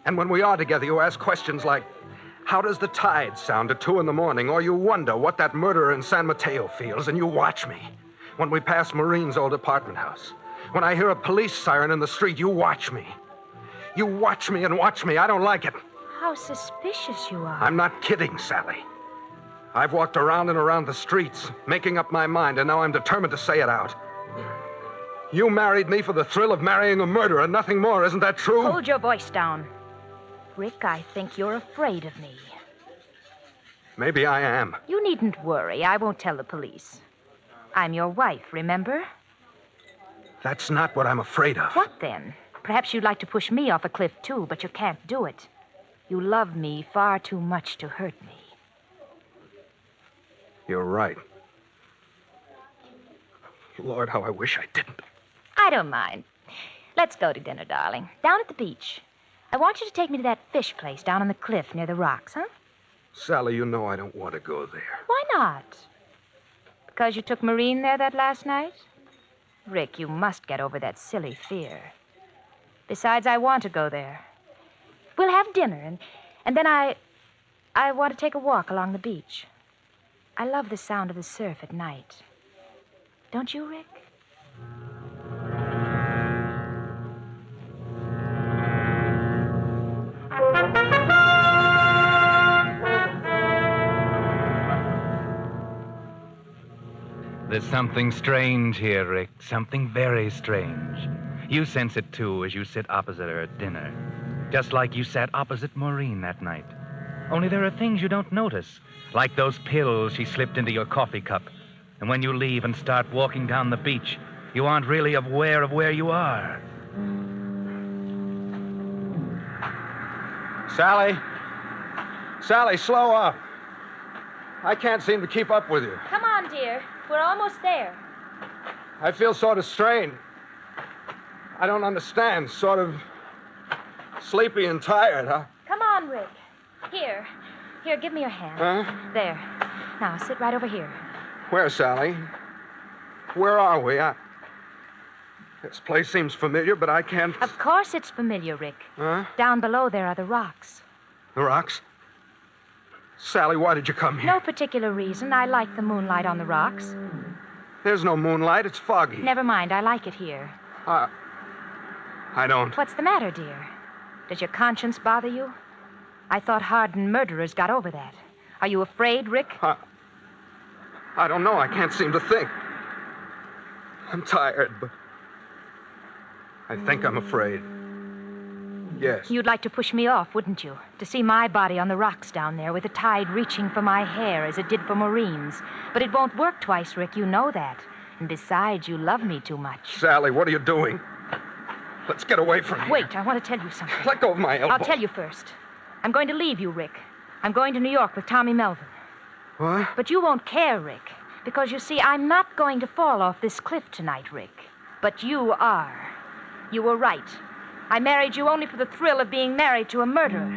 S13: And when we are together, you ask questions like, how does the tide sound at 2 in the morning? Or you wonder what that murderer in San Mateo feels, and you watch me. When we pass Marine's old apartment house. When I hear a police siren in the street, you watch me. You watch me and watch me. I don't like it.
S23: How suspicious you are.
S13: I'm not kidding, Sally. I've walked around and around the streets, making up my mind, and now I'm determined to say it out. You married me for the thrill of marrying a murderer, nothing more. Isn't that true?
S23: Hold your voice down. Rick, I think you're afraid of me.
S13: Maybe I am.
S23: You needn't worry. I won't tell the police. I'm your wife, remember?
S13: That's not what I'm afraid of.
S23: What then? Perhaps you'd like to push me off a cliff, too, but you can't do it. You love me far too much to hurt me.
S13: You're right. Lord, how I wish I didn't.
S23: I don't mind. Let's go to dinner, darling. Down at the beach. I want you to take me to that fish place down on the cliff near the rocks, huh?
S13: Sally, you know I don't want to go there.
S23: Why not? Because you took Maureen there that last night? Rick, you must get over that silly fear. Besides, I want to go there. We'll have dinner, and then I want to take a walk along the beach. I love the sound of the surf at night. Don't you, Rick?
S5: There's something strange here, Rick. Something very strange. You sense it, too, as you sit opposite her at dinner. Just like you sat opposite Maureen that night. Only there are things you don't notice, like those pills she slipped into your coffee cup. And when you leave and start walking down the beach, you aren't really aware of where you are.
S13: Sally? Sally, slow up. I can't seem to keep up with you.
S23: Come on, dear. We're almost there.
S13: I feel sort of strained. I don't understand. Sort of sleepy and tired, huh?
S23: Come on, Rick. Here, give me your hand.
S13: Huh?
S23: There. Now, sit right over here.
S13: Where, Sally? Where are we? This place seems familiar, but I can't...
S23: Of course it's familiar, Rick.
S13: Huh?
S23: Down below there are the rocks.
S13: The rocks? Sally, why did you come here?
S23: No particular reason. I like the moonlight on the rocks.
S13: There's no moonlight. It's foggy.
S23: Never mind. I like it here.
S13: I don't...
S23: What's the matter, dear? Does your conscience bother you? I thought hardened murderers got over that. Are you afraid, Rick?
S13: I don't know. I can't seem to think. I'm tired, but I think I'm afraid. Yes.
S23: You'd like to push me off, wouldn't you? To see my body on the rocks down there with the tide reaching for my hair as it did for Maureen's. But it won't work twice, Rick. You know that. And besides, you love me too much.
S13: Sally, what are you doing? Let's get away from here.
S23: Wait, I want to tell you something.
S13: Let go of my elbow.
S23: I'll tell you first. I'm going to leave you, Rick. I'm going to New York with Tommy Melvin.
S13: What?
S23: But you won't care, Rick. Because, you see, I'm not going to fall off this cliff tonight, Rick. But you are. You were right. I married you only for the thrill of being married to a murderer.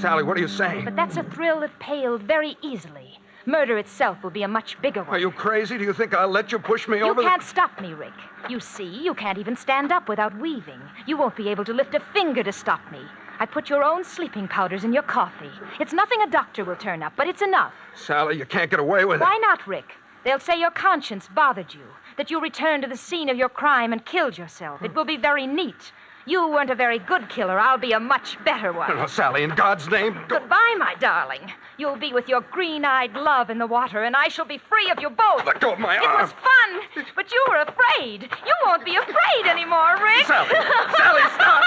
S13: Sally, what are you saying?
S23: But that's a thrill that paled very easily. Murder itself will be a much bigger one.
S13: Are you crazy? Do you think I'll let you push me over?
S23: You can't stop me, Rick. You see, you can't even stand up without weaving. You won't be able to lift a finger to stop me. I put your own sleeping powders in your coffee. It's nothing a doctor will turn up, but it's enough.
S13: Sally, you can't get away with it.
S23: Why not, Rick? They'll say your conscience bothered you, that you returned to the scene of your crime and killed yourself. It will be very neat. You weren't a very good killer. I'll be a much better one.
S13: No, Sally, in God's name.
S23: Goodbye, my darling. You'll be with your green-eyed love in the water, and I shall be free of you both.
S13: Let go of my arm.
S23: It was fun, but you were afraid. You won't be afraid anymore, Rick.
S13: Sally! Sally, stop!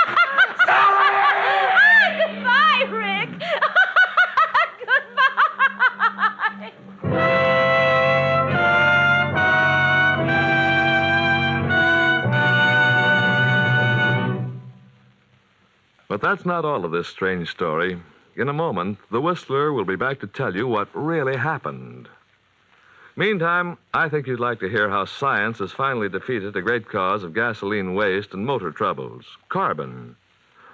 S23: Sally! Goodbye, Rick. Goodbye.
S10: But that's not all of this strange story. In a moment, the Whistler will be back to tell you what really happened. Meantime, I think you'd like to hear how science has finally defeated a great cause of gasoline waste and motor troubles, carbon.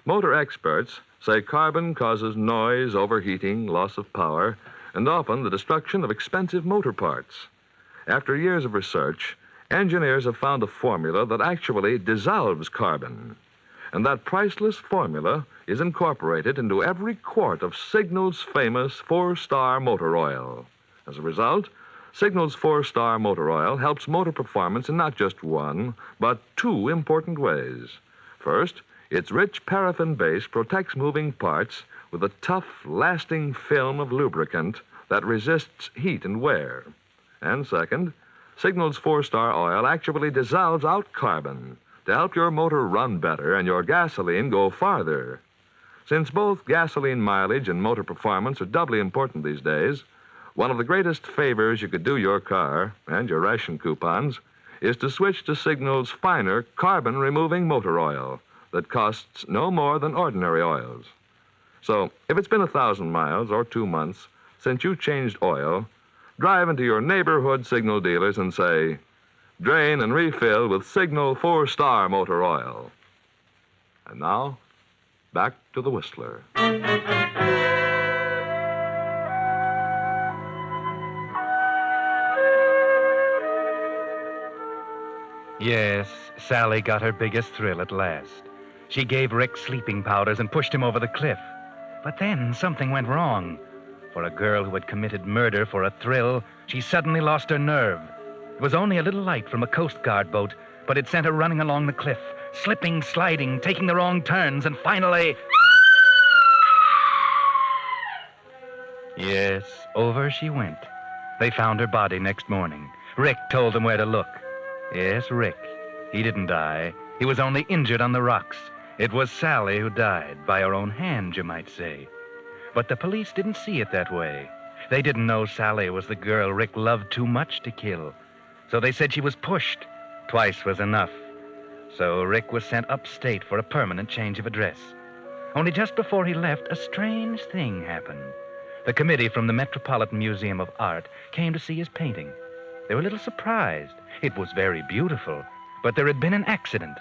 S10: Motor experts say carbon causes noise, overheating, loss of power, and often the destruction of expensive motor parts. After years of research, engineers have found a formula that actually dissolves carbon. And that priceless formula is incorporated into every quart of Signal's famous 4-star motor oil. As a result, Signal's 4-star motor oil helps motor performance in not just one, but two important ways. First, its rich paraffin base protects moving parts with a tough, lasting film of lubricant that resists heat and wear. And second, Signal's 4-star oil actually dissolves out carbon to help your motor run better and your gasoline go farther. Since both gasoline mileage and motor performance are doubly important these days, one of the greatest favors you could do your car and your ration coupons is to switch to Signal's finer carbon-removing motor oil that costs no more than ordinary oils. So, if it's been 1,000 miles or 2 months since you changed oil, drive into your neighborhood Signal dealers and say, "Drain and refill with Signal 4-star motor oil." And now, back to the Whistler.
S5: Yes, Sally got her biggest thrill at last. She gave Rick sleeping powders and pushed him over the cliff. But then something went wrong. For a girl who had committed murder for a thrill, she suddenly lost her nerve. It was only a little light from a Coast Guard boat, but it sent her running along the cliff, slipping, sliding, taking the wrong turns, and finally... Yes, over she went. They found her body next morning. Rick told them where to look. Yes, Rick. He didn't die. He was only injured on the rocks. It was Sally who died, by her own hand, you might say. But the police didn't see it that way. They didn't know Sally was the girl Rick loved too much to kill. So they said she was pushed. Twice was enough. So Rick was sent upstate for a permanent change of address. Only just before he left, a strange thing happened. The committee from the Metropolitan Museum of Art came to see his painting. They were a little surprised. It was very beautiful, but there had been an accident.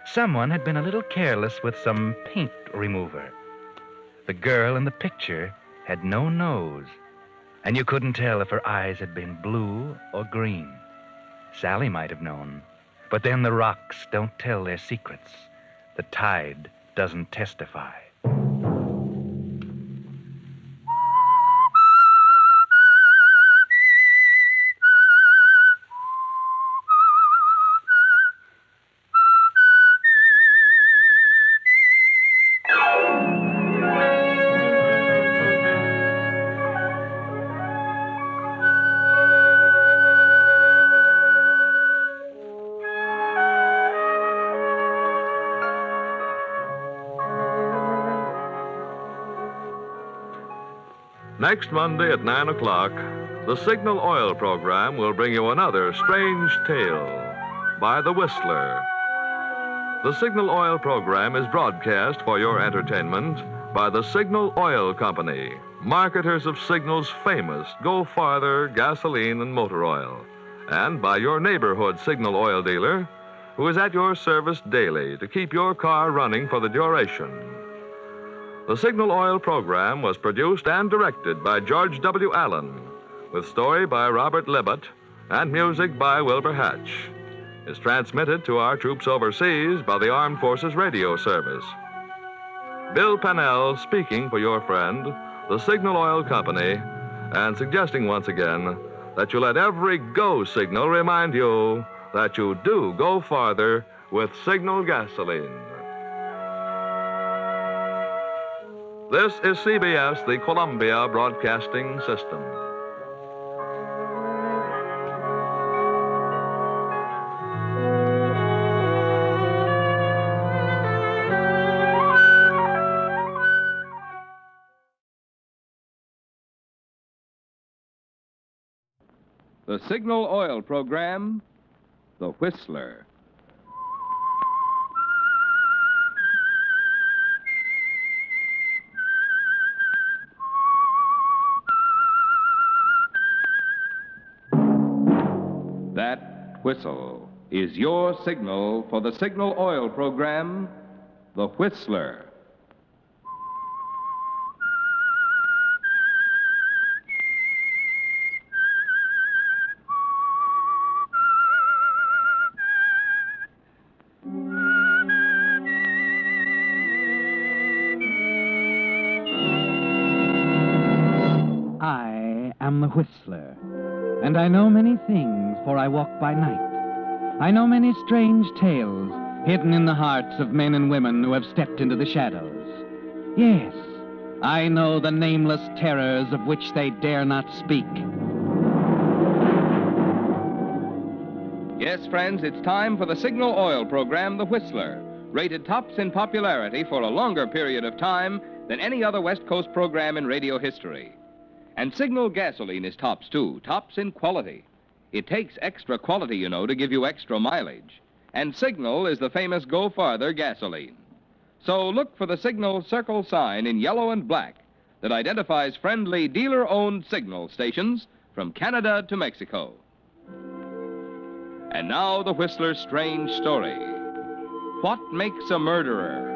S5: Someone had been a little careless with some paint remover. The girl in the picture had no nose, and you couldn't tell if her eyes had been blue or green. Sally might have known, but then the rocks don't tell their secrets. The tide doesn't testify.
S10: Next Monday at 9 o'clock, the Signal Oil program will bring you another strange tale by The Whistler. The Signal Oil program is broadcast for your entertainment by the Signal Oil Company, marketers of Signal's famous Go Farther gasoline and motor oil, and by your neighborhood Signal oil dealer, who is at your service daily to keep your car running for the duration. The Signal Oil program was produced and directed by George W. Allen, with story by Robert Libet and music by Wilbur Hatch. Is transmitted to our troops overseas by the Armed Forces Radio Service. Bill Pennell speaking for your friend, the Signal Oil Company, and suggesting once again that you let every go signal remind you that you do go farther with Signal gasoline. This is CBS, the Columbia Broadcasting System.
S11: The Signal Oil program, The Whistler. That whistle is your signal for the Signal Oil program, The Whistler.
S9: I am the Whistler, and I know many things, for I walk by night. I know many strange tales hidden in the hearts of men and women who have stepped into the shadows. Yes, I know the nameless terrors of which they dare not speak.
S11: Yes, friends, it's time for the Signal Oil program, The Whistler, rated tops in popularity for a longer period of time than any other West Coast program in radio history. And Signal gasoline is tops, too, tops in quality. It takes extra quality, you know, to give you extra mileage. And Signal is the famous Go Farther gasoline. So look for the Signal circle sign in yellow and black that identifies friendly dealer-owned Signal stations from Canada to Mexico. And now the Whistler's strange story. What makes a murderer?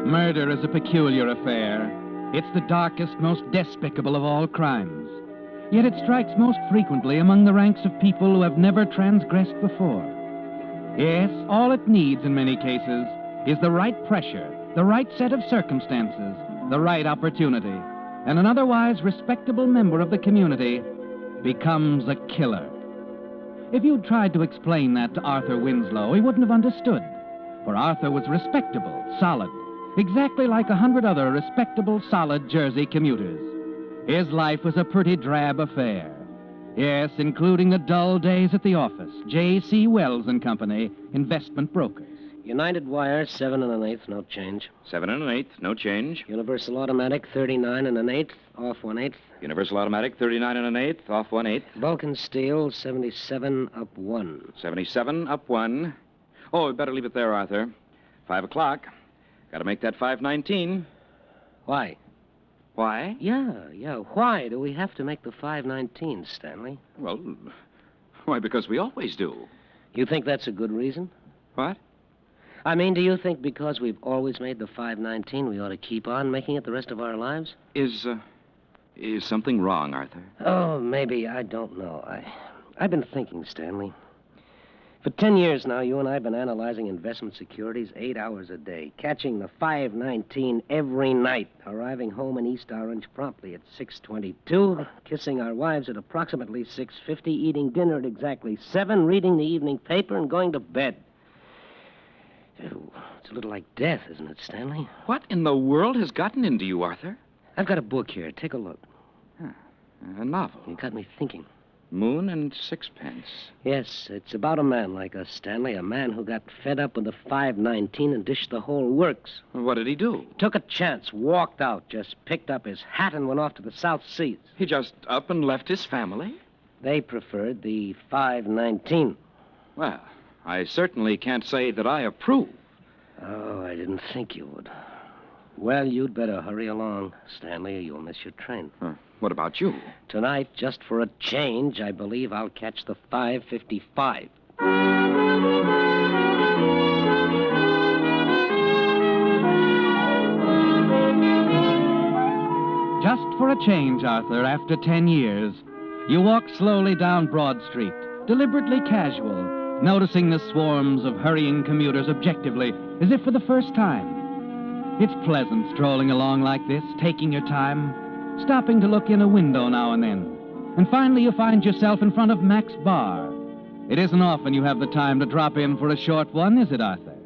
S9: Murder is a peculiar affair. It's the darkest, most despicable of all crimes. Yet it strikes most frequently among the ranks of people who have never transgressed before. Yes, all it needs in many cases is the right pressure, the right set of circumstances, the right opportunity, and an otherwise respectable member of the community becomes a killer. If you'd tried to explain that to Arthur Winslow, he wouldn't have understood, for Arthur was respectable, solid, exactly like 100 other respectable, solid Jersey commuters. His life was a pretty drab affair. Yes, including the dull days at the office. J.C. Wells and Company, investment brokers.
S4: United Wire, 7 1/8, no change.
S8: 7 1/8, no change.
S4: Universal Automatic, 39 1/8, off 1/8.
S8: Universal Automatic, 39 1/8, off 1/8.
S4: Vulcan Steel, 77 up 1.
S8: 77 up 1. Oh, we'd better leave it there, Arthur. 5 o'clock. Got to make that 5:19.
S4: Why?
S8: Why?
S4: Yeah. Why do we have to make the 5:19, Stanley?
S8: Well, why, because we always do.
S4: You think that's a good reason?
S8: What?
S4: I mean, do you think because we've always made the 5:19, we ought to keep on making it the rest of our lives?
S8: Is something wrong, Arthur?
S4: Oh, maybe. I don't know. I've been thinking, Stanley. For 10 years now, you and I have been analyzing investment securities 8 hours a day, catching the 5:19 every night, arriving home in East Orange promptly at 6:22, kissing our wives at approximately 6:50, eating dinner at exactly 7, reading the evening paper, and going to bed. It's a little like death, isn't it, Stanley?
S8: What in the world has gotten into you, Arthur?
S4: I've got a book here. Take a look.
S8: A novel.
S4: You got me thinking.
S22: Moon and sixpence.
S4: Yes, it's about a man like us, Stanley. A man who got fed up with the 519 and dished the whole works.
S22: What did he do?
S4: Took a chance, walked out, just picked up his hat and went off to the South Seas.
S22: He just up and left his family?
S4: They preferred the 519.
S22: Well, I certainly can't say that I approve.
S4: Oh, I didn't think you would. Well, you'd better hurry along, Stanley, or you'll miss your train.
S22: What about you?
S4: Tonight, just for a change, I believe I'll catch the 5:55.
S9: Just for a change, Arthur, after 10 years, you walk slowly down Broad Street, deliberately casual, noticing the swarms of hurrying commuters objectively, as if for the first time. It's pleasant strolling along like this, taking your time, stopping to look in a window now and then. And finally you find yourself in front of Mac's Bar. It isn't often you have the time to drop in for a short one, is it, Arthur?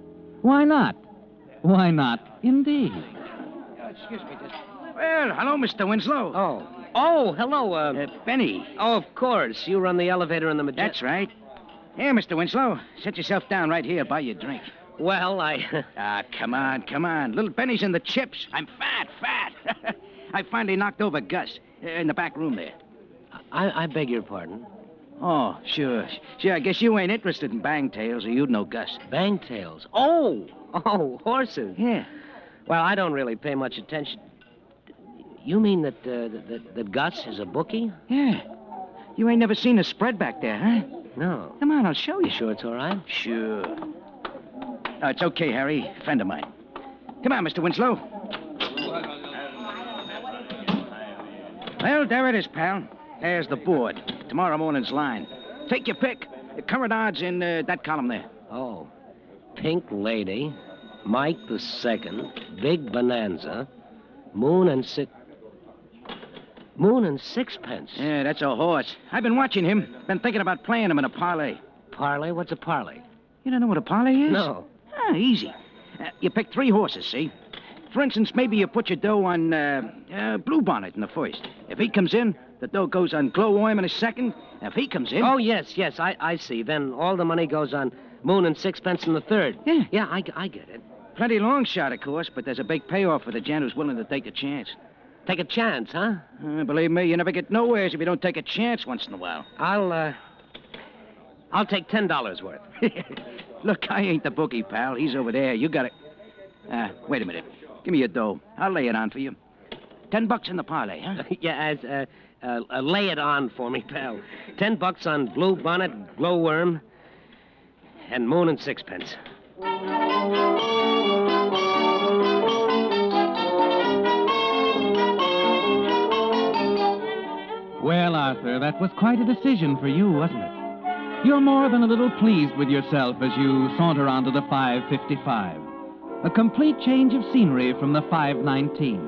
S9: Why not? Why not, indeed?
S16: Excuse me, Well, hello, Mr. Winslow.
S4: Oh, hello,
S16: Benny.
S4: Oh, of course. You run the elevator in the Majestic.
S16: That's right. Here, Mr. Winslow. Sit yourself down right here by your drink.
S4: Well, I...
S16: come on. Little Benny's in the chips. I'm fat. I finally knocked over Gus in the back room there.
S4: I beg your pardon?
S16: Oh, sure. I guess you ain't interested in bangtails, or you'd know Gus.
S4: Bangtails? Oh, horses.
S16: Yeah.
S4: Well, I don't really pay much attention. You mean that Gus is a bookie?
S16: Yeah. You ain't never seen a spread back there, huh?
S4: No.
S16: Come on, I'll show you.
S4: You sure it's all right?
S16: Sure. Oh, it's okay, Harry. Friend of mine. Come on, Mr. Winslow. Well, there it is, pal. There's the board. Tomorrow morning's line. Take your pick. The current odds in that column there.
S4: Oh. Pink Lady, Mike the Second, Big Bonanza, Moon and Sixpence.
S16: Yeah, that's a horse. I've been watching him. Been thinking about playing him in a parlay.
S4: Parlay? What's a parlay?
S16: You don't know what a parlay is?
S4: No.
S16: Easy. You pick 3 horses, see? For instance, maybe you put your dough on Bluebonnet in the first. If he comes in, the dough goes on Glowworm in a second. If he comes in...
S4: Oh, yes, I see. Then all the money goes on Moon and Sixpence in the third. Yeah, I get it.
S16: Plenty long shot, of course, but there's a big payoff for the gent who's willing to take a chance.
S4: Take a chance, huh?
S16: Believe me, you never get nowheres if you don't take a chance once in a while.
S4: I'll take $10 worth.
S16: Look, I ain't the bookie, pal. He's over there. You got it. Wait a minute. Give me your dough. I'll lay it on for you. $10 in the parlay, huh?
S4: Yeah, lay it on for me, pal. $10 on Bluebonnet, Glowworm, and Moon and Sixpence.
S9: Well, Arthur, that was quite a decision for you, wasn't it? You're more than a little pleased with yourself as you saunter onto the 5:55. A complete change of scenery from the 5:19.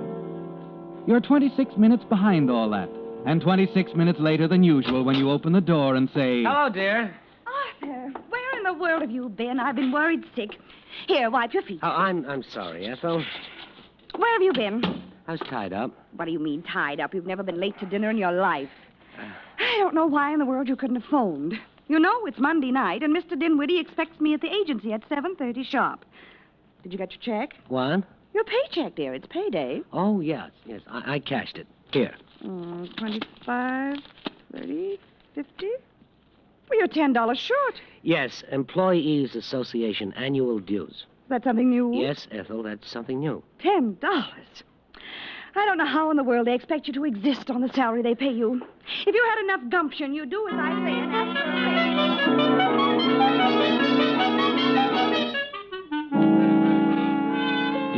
S9: You're 26 minutes behind all that, and 26 minutes later than usual when you open the door and say...
S4: Hello, dear.
S12: Arthur, where in the world have you been? I've been worried sick. Here, wipe your feet.
S4: Oh, I'm sorry, Ethel.
S12: Where have you been?
S4: I was tied up.
S12: What do you mean, tied up? You've never been late to dinner in your life. I don't know why in the world you couldn't have phoned. You know, it's Monday night, and Mr. Dinwiddie expects me at the agency at 7:30 sharp. Did you get your check?
S4: What?
S12: Your paycheck, dear. It's payday.
S4: Oh, yes. I cashed it. Here.
S12: 25, 30, 50. Well, you're $10 short.
S4: Yes, Employees Association annual dues.
S12: Is that something new?
S4: Yes, Ethel, that's something new.
S12: $10. I don't know how in the world they expect you to exist on the salary they pay you. If you had enough gumption, you'd do as I say and ask for a raise.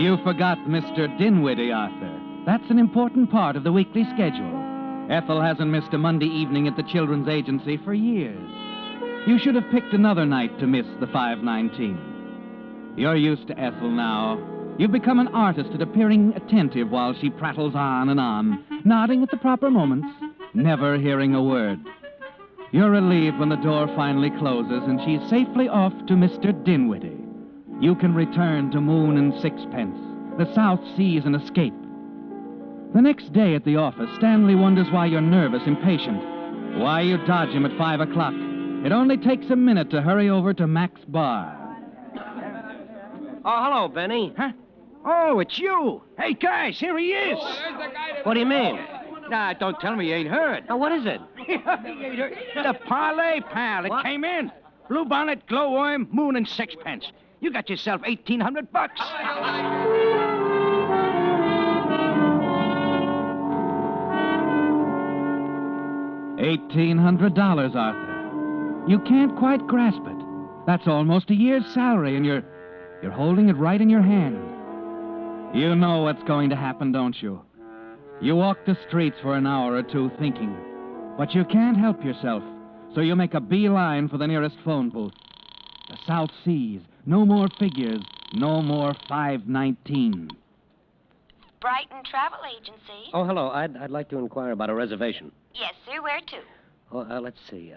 S9: You forgot Mr. Dinwiddie, Arthur. That's an important part of the weekly schedule. Ethel hasn't missed a Monday evening at the Children's Agency for years. You should have picked another night to miss the 5:19. You're used to Ethel now. You've become an artist at appearing attentive while she prattles on and on, nodding at the proper moments, never hearing a word. You're relieved when the door finally closes and she's safely off to Mr. Dinwiddie. You can return to Moon and Sixpence, the South Seas, and escape. The next day at the office, Stanley wonders why you're nervous, impatient. Why you dodge him at 5 o'clock? It only takes a minute to hurry over to Mac's bar.
S4: Oh, hello, Benny.
S16: Huh? Oh, it's you. Hey, guys, here he is.
S4: What do you mean?
S16: Nah, don't tell me you ain't heard.
S4: Now, what is it?
S16: The parlay, pal. It came in. Blue bonnet, glow worm, moon, and sixpence. You got yourself $1,800.
S9: $1,800, Arthur. You can't quite grasp it. That's almost a year's salary, and you're holding it right in your hand. You know what's going to happen, don't you? You walk the streets for an hour or two thinking, but you can't help yourself, so you make a beeline for the nearest phone booth. The South Seas. No more figures. No more 519.
S1: Brighton Travel Agency.
S4: Oh, hello. I'd like to inquire about a reservation.
S1: Yes, sir. Where to?
S4: Oh, let's see.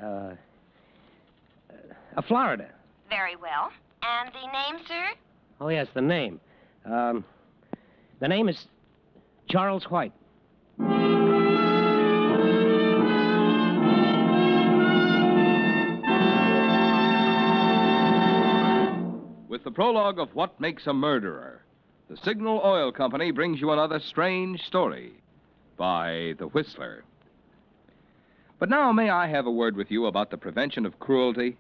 S4: Florida.
S1: Very well. And the name, sir?
S4: Oh, yes, the name. The name is Charles White.
S11: With the prologue of What Makes a Murderer, the Signal Oil Company brings you another strange story by The Whistler. But now, may I have a word with you about the prevention of cruelty?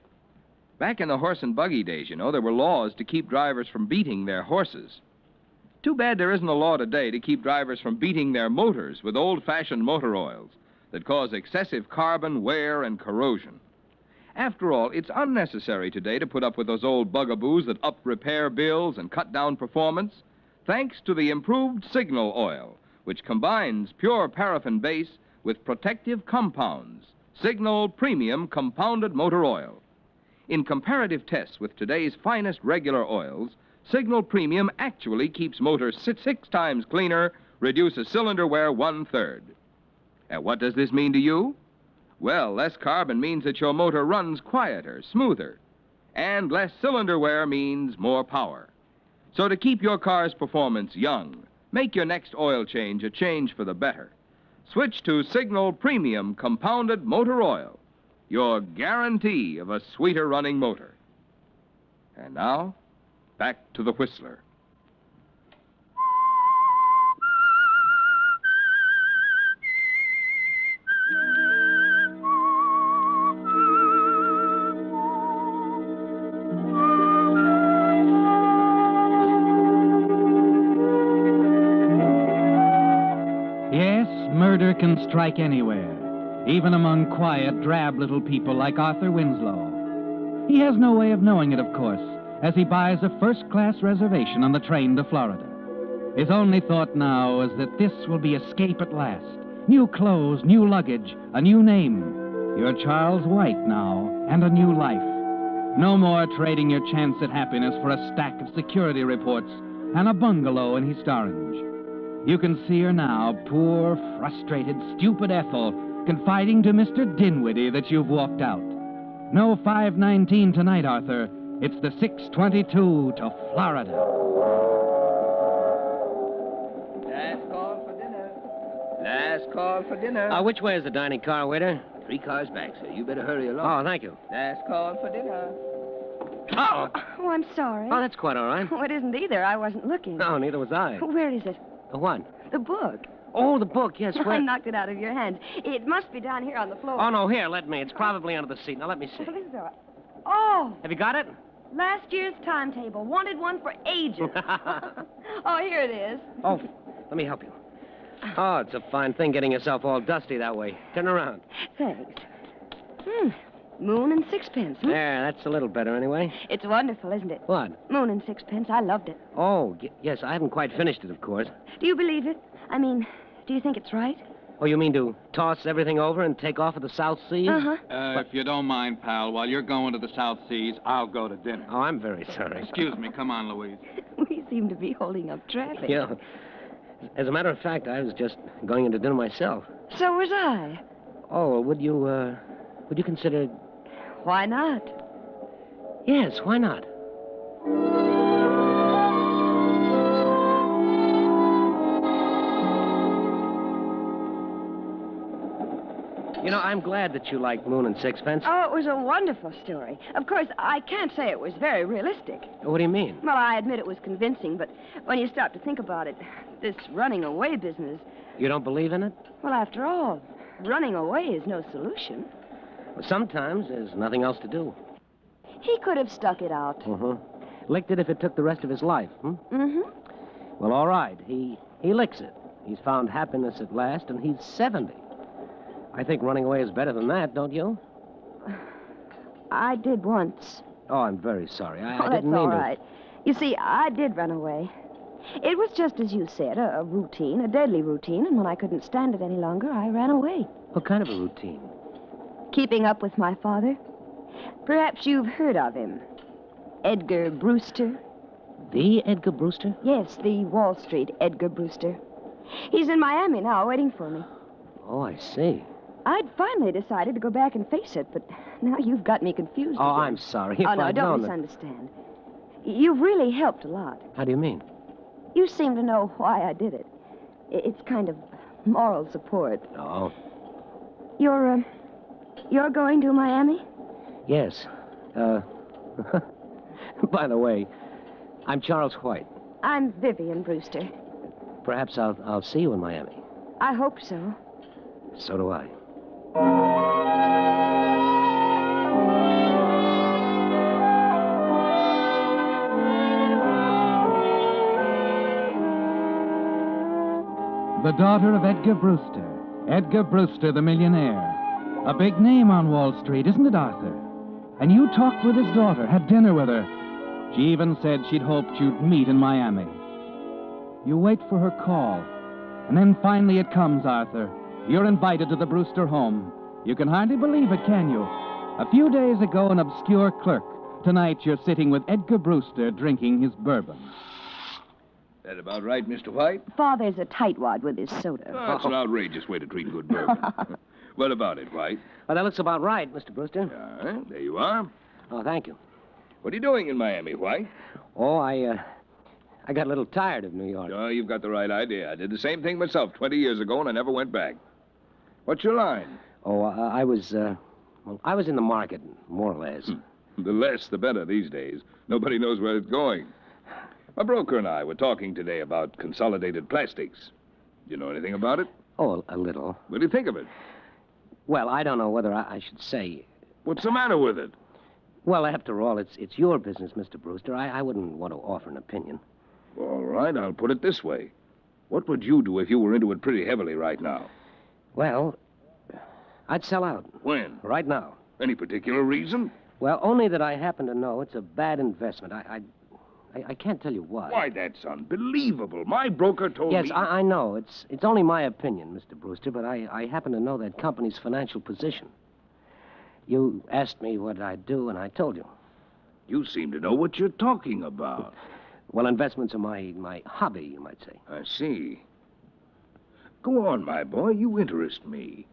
S11: Back in the horse and buggy days, you know, there were laws to keep drivers from beating their horses. Too bad there isn't a law today to keep drivers from beating their motors with old-fashioned motor oils that cause excessive carbon wear and corrosion. After all, it's unnecessary today to put up with those old bugaboos that up repair bills and cut down performance, thanks to the improved Signal oil, which combines pure paraffin base with protective compounds, Signal Premium Compounded Motor Oil. In comparative tests with today's finest regular oils, Signal Premium actually keeps motors 6 times cleaner, reduces cylinder wear 1/3. And what does this mean to you? Well, less carbon means that your motor runs quieter, smoother. And less cylinder wear means more power. So to keep your car's performance young, make your next oil change a change for the better. Switch to Signal Premium Compounded Motor Oil, your guarantee of a sweeter running motor. And now, back to the Whistler.
S9: Yes, murder can strike anywhere, even among quiet, drab little people like Arthur Winslow. He has no way of knowing it, of course, as he buys a first-class reservation on the train to Florida. His only thought now is that this will be escape at last. New clothes, new luggage, a new name. You're Charles White now, and a new life. No more trading your chance at happiness for a stack of security reports and a bungalow in East Orange. You can see her now, poor, frustrated, stupid Ethel, confiding to Mr. Dinwiddie that you've walked out. No 519 tonight, Arthur. It's the 622 to Florida.
S7: Last call for dinner. Last call for dinner.
S4: Which way is the dining car, waiter?
S7: 3 cars back, sir. You better hurry along.
S4: Oh, thank you.
S7: Last call for dinner.
S12: Oh, I'm sorry.
S4: Oh, that's quite all right.
S12: Oh, it isn't either. I wasn't looking.
S4: No, neither was I.
S12: Where is it?
S4: The what?
S12: The book.
S4: Oh, the book, yes.
S12: I knocked it out of your hands. It must be down here on the floor.
S4: Oh, no, here, let me. It's probably under the seat. Now, let me see.
S12: This is all right. Oh!
S4: Have you got it?
S12: Last year's timetable. Wanted one for ages. Oh, here it is.
S4: Oh, let me help you. Oh, it's a fine thing getting yourself all dusty that way. Turn around.
S12: Thanks. Moon and sixpence.
S4: There, that's a little better anyway.
S12: It's wonderful, isn't it?
S4: What?
S12: Moon and sixpence. I loved it.
S4: Oh, yes, I haven't quite finished it, of course.
S12: Do you believe it? I mean, do you think it's right?
S4: Oh, you mean to toss everything over and take off at the South Seas?
S12: Uh-huh.
S17: If you don't mind, pal, while you're going to the South Seas, I'll go to dinner.
S4: Oh, I'm very sorry.
S17: Excuse me. Come on, Louise.
S12: We seem to be holding up traffic.
S4: Yeah. As a matter of fact, I was just going into dinner myself.
S12: So was I.
S4: Oh, would you consider...
S12: Why not?
S4: Yes, why not? You know, I'm glad that you like Moon and Sixpence.
S12: Oh, it was a wonderful story. Of course, I can't say it was very realistic.
S4: What do you mean?
S12: Well, I admit it was convincing, but when you stop to think about it, this running away business...
S4: You don't believe in it?
S12: Well, after all, running away is no solution.
S4: Well, sometimes there's nothing else to do.
S12: He could have stuck it out.
S4: Uh-huh. Licked it if it took the rest of his life,
S12: Mm-hmm.
S4: Well, all right. He licks it. He's found happiness at last, and he's 70. I think running away is better than that, don't you?
S12: I did once.
S4: Oh, I'm very sorry. I
S12: That's
S4: didn't mean
S12: all
S4: to.
S12: right. You see, I did run away. It was just as you said, a routine, a deadly routine, and when I couldn't stand it any longer, I ran away.
S4: What kind of a routine?
S12: Keeping up with my father. Perhaps you've heard of him. Edgar Brewster.
S4: The Edgar Brewster?
S12: Yes, the Wall Street Edgar Brewster. He's in Miami now, waiting for me.
S4: Oh, I see.
S12: I'd finally decided to go back and face it, but now you've got me confused.
S4: Oh,
S12: again.
S4: I'm sorry. If
S12: Oh, no,
S4: I'd
S12: don't
S4: known
S12: misunderstand. You've really helped a lot.
S4: How do you mean?
S12: You seem to know why I did it. It's kind of moral support.
S4: Oh.
S12: You're going to Miami?
S4: Yes. By the way, I'm Charles White.
S12: I'm Vivian Brewster.
S4: Perhaps I'll see you in Miami.
S12: I hope so.
S4: So do I.
S9: The daughter of Edgar Brewster. Edgar Brewster, the millionaire. A big name on Wall Street, isn't it, Arthur? And you talked with his daughter, had dinner with her. She even said she'd hoped you'd meet in Miami. You wait for her call. And then finally it comes, Arthur. You're invited to the Brewster home. You can hardly believe it, can you? A few days ago, an obscure clerk. Tonight, you're sitting with Edgar Brewster drinking his bourbon.
S15: That about right, Mr. White?
S12: Father's a tightwad with his soda.
S15: Oh, that's an outrageous way to treat good bourbon. What about it, White?
S4: Well, that looks about right, Mr. Brewster.
S15: There you are.
S4: Oh, thank you.
S15: What are you doing in Miami, White?
S4: Oh, I got a little tired of New York.
S15: Oh, you've got the right idea. I did the same thing myself 20 years ago, and I never went back. What's your line?
S4: Oh, I was in the market, more or less.
S15: The less, the better these days. Nobody knows where it's going. My broker and I were talking today about Consolidated Plastics. You know anything about it?
S4: Oh, a little.
S15: What do you think of it?
S4: Well, I don't know whether I should say.
S15: What's the matter with it?
S4: Well, after all, it's your business, Mr. Brewster. I wouldn't want to offer an opinion.
S15: All right, I'll put it this way. What would you do if you were into it pretty heavily right now?
S4: Well, I'd sell out.
S15: When?
S4: Right now.
S15: Any particular reason?
S4: Well, only that I happen to know it's a bad investment. I can't tell you why.
S15: Why, that's unbelievable. My broker told me...
S4: Yes, I know. It's only my opinion, Mr. Brewster, but I happen to know that company's financial position. You asked me what I'd do, and I told you.
S15: You seem to know what you're talking about.
S4: Well, investments are my hobby, you might say.
S15: I see. Go on, my boy. You interest me.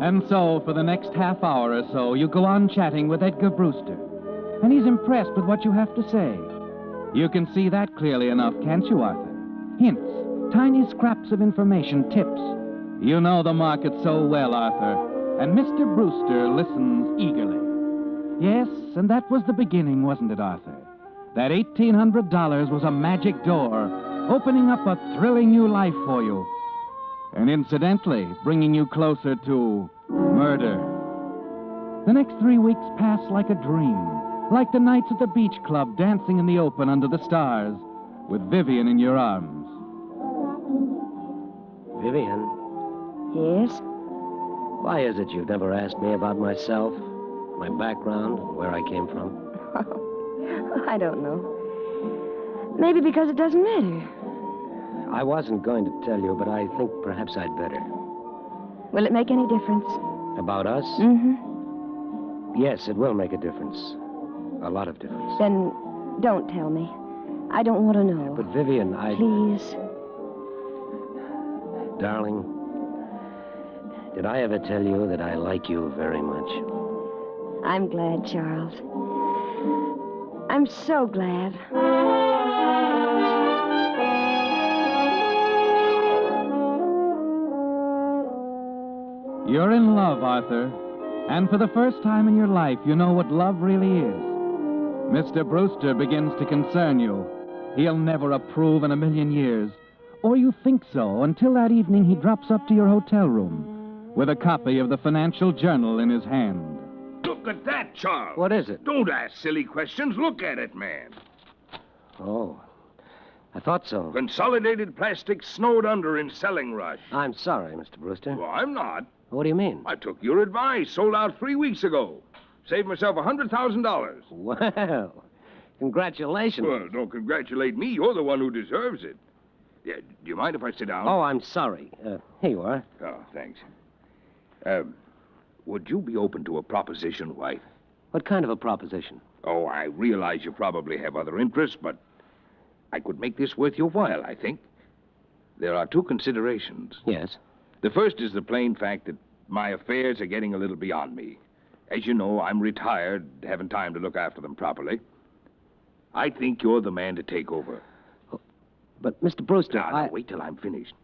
S9: And so, for the next half hour or so, you go on chatting with Edgar Brewster. And he's impressed with what you have to say. You can see that clearly enough, can't you, Arthur? Hints, tiny scraps of information, tips. You know the market so well, Arthur. And Mr. Brewster listens eagerly. Yes, and that was the beginning, wasn't it, Arthur? That $1,800 was a magic door, opening up a thrilling new life for you. And incidentally, bringing you closer to murder. The next 3 weeks pass like a dream, like the nights at the beach club dancing in the open under the stars, with Vivian in your arms.
S4: Vivian?
S12: Yes?
S4: Why is it you've never asked me about myself, my background, where I came from?
S12: I don't know. Maybe because it doesn't matter.
S4: I wasn't going to tell you, but I think perhaps I'd better.
S12: Will it make any difference?
S4: About us?
S12: Mm-hmm.
S4: Yes, it will make a difference. A lot of difference.
S12: Then don't tell me. I don't want to know.
S4: But Vivian,
S12: Please.
S4: Darling, did I ever tell you that I like you very much?
S12: I'm glad, Charles. I'm so glad.
S9: You're in love, Arthur. And for the first time in your life, you know what love really is. Mr. Brewster begins to concern you. He'll never approve in a million years. Or you think so until that evening he drops up to your hotel room with a copy of the Financial Journal in his hand.
S15: Look at that, Charles.
S4: What is it?
S15: Don't ask silly questions. Look at it, man.
S4: Oh, I thought so.
S15: Consolidated Plastics snowed under in selling rush.
S4: I'm sorry, Mr. Brewster.
S15: Well, I'm not.
S4: What do you mean?
S15: I took your advice. Sold out 3 weeks ago. Saved myself $100,000.
S4: Well, congratulations.
S15: Well, don't congratulate me. You're the one who deserves it. Yeah, do you mind if I sit down?
S4: Oh, I'm sorry. Here you are.
S15: Oh, thanks. Would you be open to a proposition, wife?
S4: What kind of a proposition?
S15: Oh, I realize you probably have other interests, but I could make this worth your while, I think. There are 2 considerations.
S4: Yes?
S15: The first is the plain fact that my affairs are getting a little beyond me. As you know, I'm retired, haven't time to look after them properly. I think you're the man to take over.
S4: But, Mr. Brewster,
S15: Now, wait till I'm finished.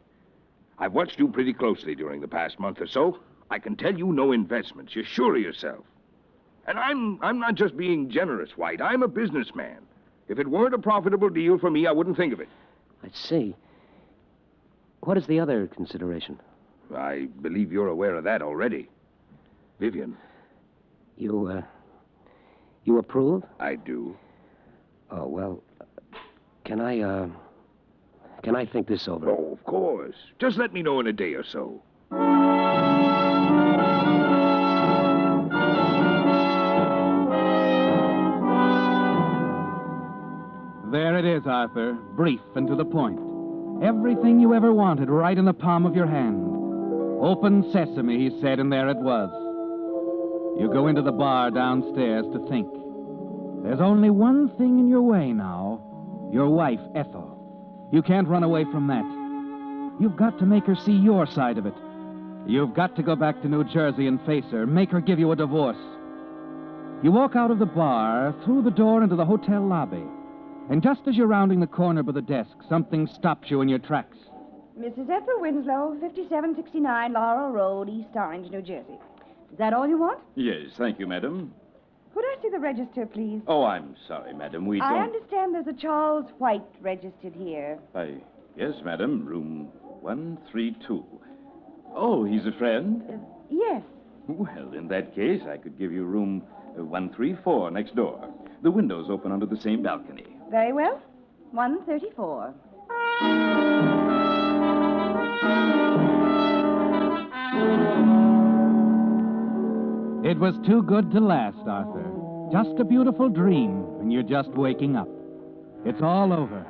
S15: I've watched you pretty closely during the past month or so. I can tell you no investments. You're sure of yourself. And I'm not just being generous, White. I'm a businessman. If it weren't a profitable deal for me, I wouldn't think of it.
S4: I see. What is the other consideration?
S15: I believe you're aware of that already. Vivian.
S4: You approve?
S15: I do.
S4: Oh, well, can I think this over?
S15: Oh, of course. Just let me know in a day or so.
S9: There it is, Arthur. Brief and to the point. Everything you ever wanted right in the palm of your hand. Open sesame, he said, and there it was. You go into the bar downstairs to think. There's only one thing in your way now. Your wife, Ethel. You can't run away from that. You've got to make her see your side of it. You've got to go back to New Jersey and face her. Make her give you a divorce. You walk out of the bar, through the door into the hotel lobby. And just as you're rounding the corner by the desk, something stops you in your tracks.
S12: Mrs. Ethel Winslow, 5769 Laurel Road, East Orange, New Jersey. Is that all you want?
S17: Yes, thank you, madam.
S12: Could I see the register, please?
S17: Oh, I'm sorry, madam. We don't...
S12: I understand there's a Charles White registered here.
S17: Yes, madam. Room 132. Oh, he's a friend?
S12: Yes.
S17: Well, in that case, I could give you room 134 next door. The windows open onto the same balcony.
S12: Very well. 134.
S9: It was too good to last, Arthur. Just a beautiful dream, and you're just waking up. It's all over.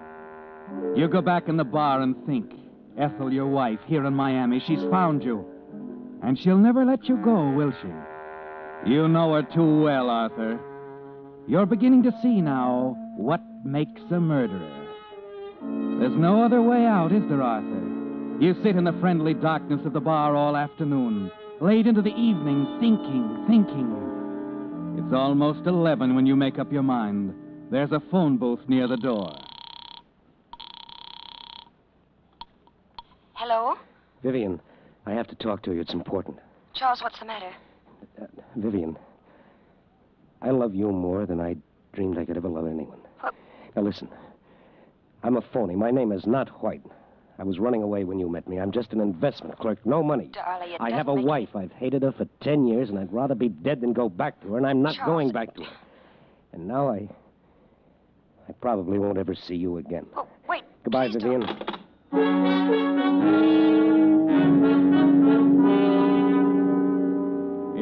S9: You go back in the bar and think. Ethel, your wife, here in Miami, she's found you. And she'll never let you go, will she? You know her too well, Arthur. You're beginning to see now what makes a murderer. There's no other way out, is there, Arthur? You sit in the friendly darkness of the bar all afternoon, late into the evening, thinking. It's almost 11 when you make up your mind. There's a phone booth near the door.
S1: Hello?
S4: Vivian, I have to talk to you. It's important.
S1: Charles, what's the matter?
S4: Vivian, I love you more than I dreamed I could ever love anyone.
S1: What?
S4: Now, listen. I'm a phony. My name is not White. I was running away when you met me. I'm just an investment clerk. No money.
S1: Darling,
S4: I have a wife. I've hated her for 10 years, and I'd rather be dead than go back to her, and I'm not
S1: Charles.
S4: going back to her. And now I probably won't ever see you again.
S1: Oh, wait.
S4: Goodbye, Vivian.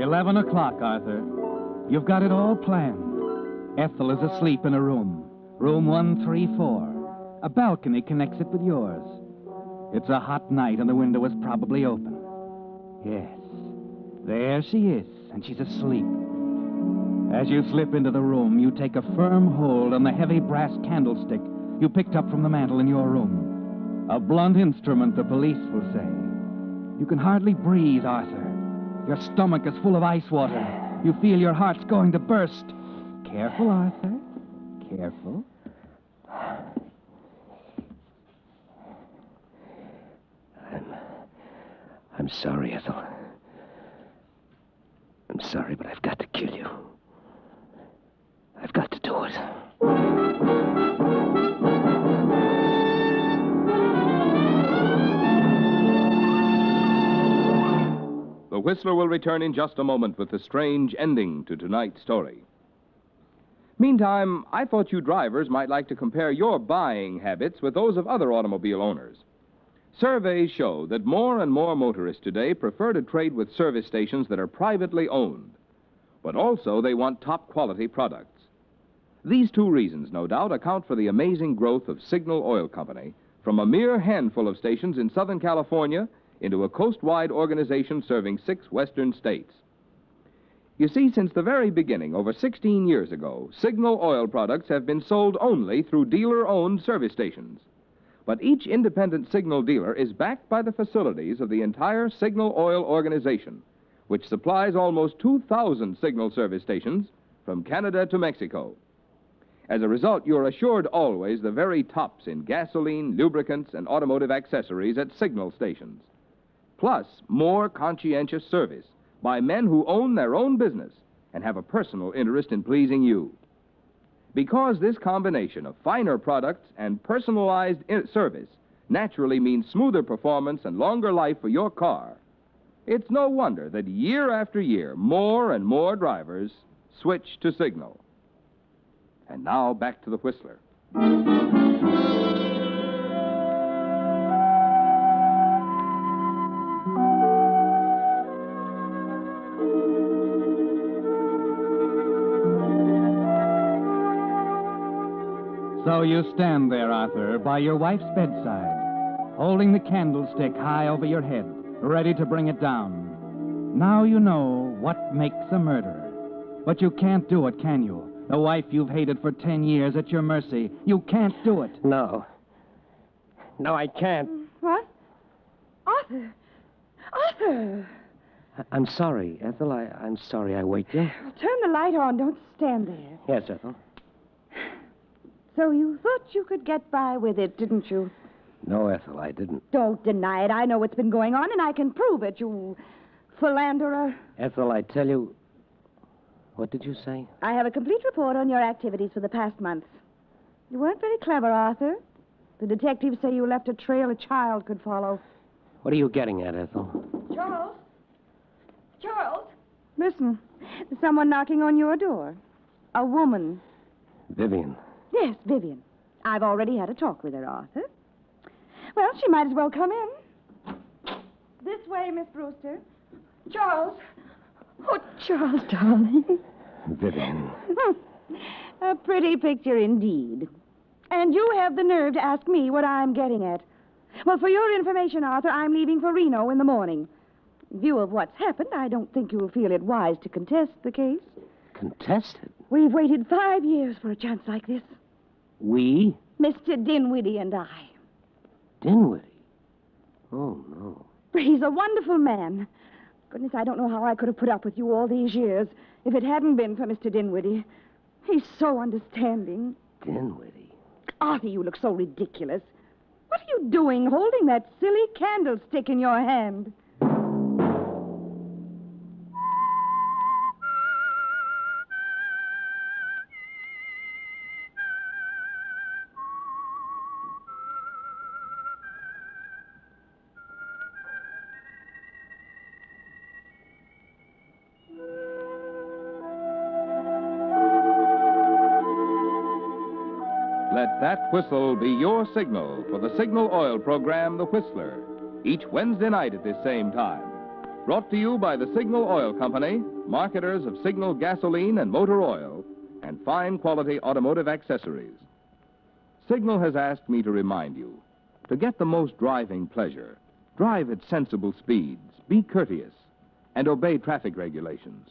S9: 11 o'clock, Arthur. You've got it all planned. Ethel is asleep in a room. Room 134. A balcony connects it with yours. It's a hot night and the window is probably open. Yes. There she is, and she's asleep. As you slip into the room, you take a firm hold on the heavy brass candlestick you picked up from the mantel in your room. A blunt instrument, the police will say. You can hardly breathe, Arthur. Your stomach is full of ice water. You feel your heart's going to burst. Careful, Arthur. Careful.
S4: I'm sorry, Ethel. I'm sorry, but I've got to kill you. I've got to do it.
S11: The Whistler will return in just a moment with the strange ending to tonight's story. Meantime, I thought you drivers might like to compare your buying habits with those of other automobile owners. Surveys show that more and more motorists today prefer to trade with service stations that are privately owned, but also they want top-quality products. These two reasons, no doubt, account for the amazing growth of Signal Oil Company from a mere handful of stations in Southern California into a coast-wide organization serving 6 western states. You see, since the very beginning, over 16 years ago, Signal Oil products have been sold only through dealer-owned service stations. But each independent Signal dealer is backed by the facilities of the entire Signal Oil organization, which supplies almost 2,000 Signal service stations from Canada to Mexico. As a result, you're assured always the very tops in gasoline, lubricants, and automotive accessories at Signal stations. Plus, more conscientious service by men who own their own business and have a personal interest in pleasing you. Because this combination of finer products and personalized service naturally means smoother performance and longer life for your car, it's no wonder that year after year, more and more drivers switch to Signal. And now, back to the Whistler.
S9: So you stand there, Arthur, by your wife's bedside, holding the candlestick high over your head, ready to bring it down. Now you know what makes a murderer. But you can't do it, can you? The wife you've hated for 10 years at your mercy. You can't do it.
S4: No. No, I can't.
S12: What? Arthur! Arthur!
S4: I'm sorry, Ethel. I'm sorry I waked you.
S12: Well, turn the light on. Don't stand there.
S4: Yes, Ethel.
S12: So you thought you could get by with it, didn't you?
S4: No, Ethel, I didn't.
S12: Don't deny it. I know what's been going on, and I can prove it, you philanderer.
S4: Ethel, I tell you... What did you say?
S12: I have a complete report on your activities for the past month. You weren't very clever, Arthur. The detectives say you left a trail a child could follow.
S4: What are you getting at, Ethel?
S12: Charles? Charles? Listen, there's someone knocking on your door. A woman.
S4: Vivian.
S12: Yes, Vivian. I've already had a talk with her, Arthur. Well, she might as well come in. This way, Miss Brewster. Charles. Oh, Charles, darling.
S4: Vivian.
S12: A pretty picture indeed. And you have the nerve to ask me what I'm getting at. Well, for your information, Arthur, I'm leaving for Reno in the morning. In view of what's happened, I don't think you'll feel it wise to contest the case.
S4: Contest it?
S12: We've waited 5 years for a chance like this.
S4: We?
S12: Mr. Dinwiddie and I.
S4: Dinwiddie? Oh, no.
S12: He's a wonderful man. Goodness, I don't know how I could have put up with you all these years if it hadn't been for Mr. Dinwiddie. He's so understanding.
S4: Dinwiddie?
S12: Arthur, you look so ridiculous. What are you doing holding that silly candlestick in your hand?
S11: Let that whistle be your signal for the Signal Oil program, The Whistler, each Wednesday night at this same time. Brought to you by the Signal Oil Company, marketers of Signal gasoline and motor oil, and fine quality automotive accessories. Signal has asked me to remind you, to get the most driving pleasure, drive at sensible speeds, be courteous, and obey traffic regulations.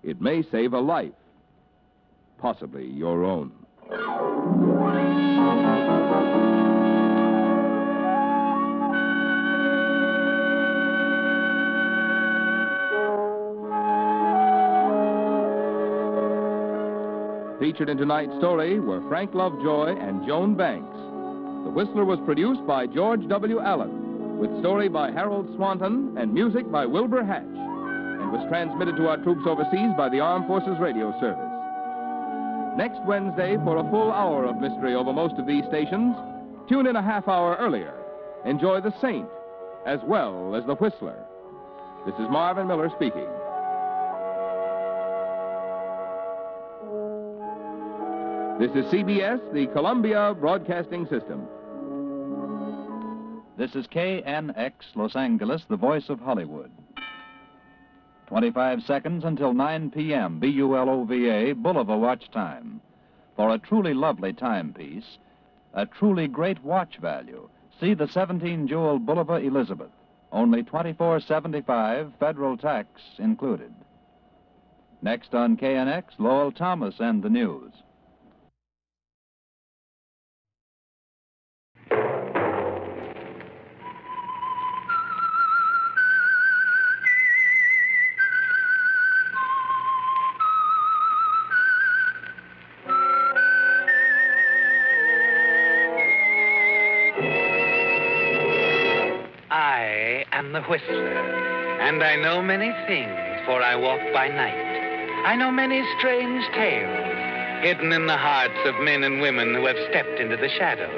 S11: It may save a life, possibly your own. Featured in tonight's story were Frank Lovejoy and Joan Banks. The Whistler was produced by George W. Allen, with story by Harold Swanton and music by Wilbur Hatch, and was transmitted to our troops overseas by the Armed Forces Radio Service. Next Wednesday, for a full hour of mystery over most of these stations, tune in a half hour earlier. Enjoy The Saint as well as The Whistler. This is Marvin Miller speaking. This is CBS, the Columbia Broadcasting System.
S18: This is KNX Los Angeles, the voice of Hollywood. 25 seconds until 9 p.m. BULOVA, Bulova watch time. For a truly lovely timepiece, a truly great watch value, see the 17-jewel Bulova Elizabeth. Only $24.75, federal tax included. Next on KNX, Lowell Thomas and the news.
S20: I am the Whistler, and I know many things, for I walk by night. I know many strange tales, hidden in the hearts of men and women who have stepped into the shadows.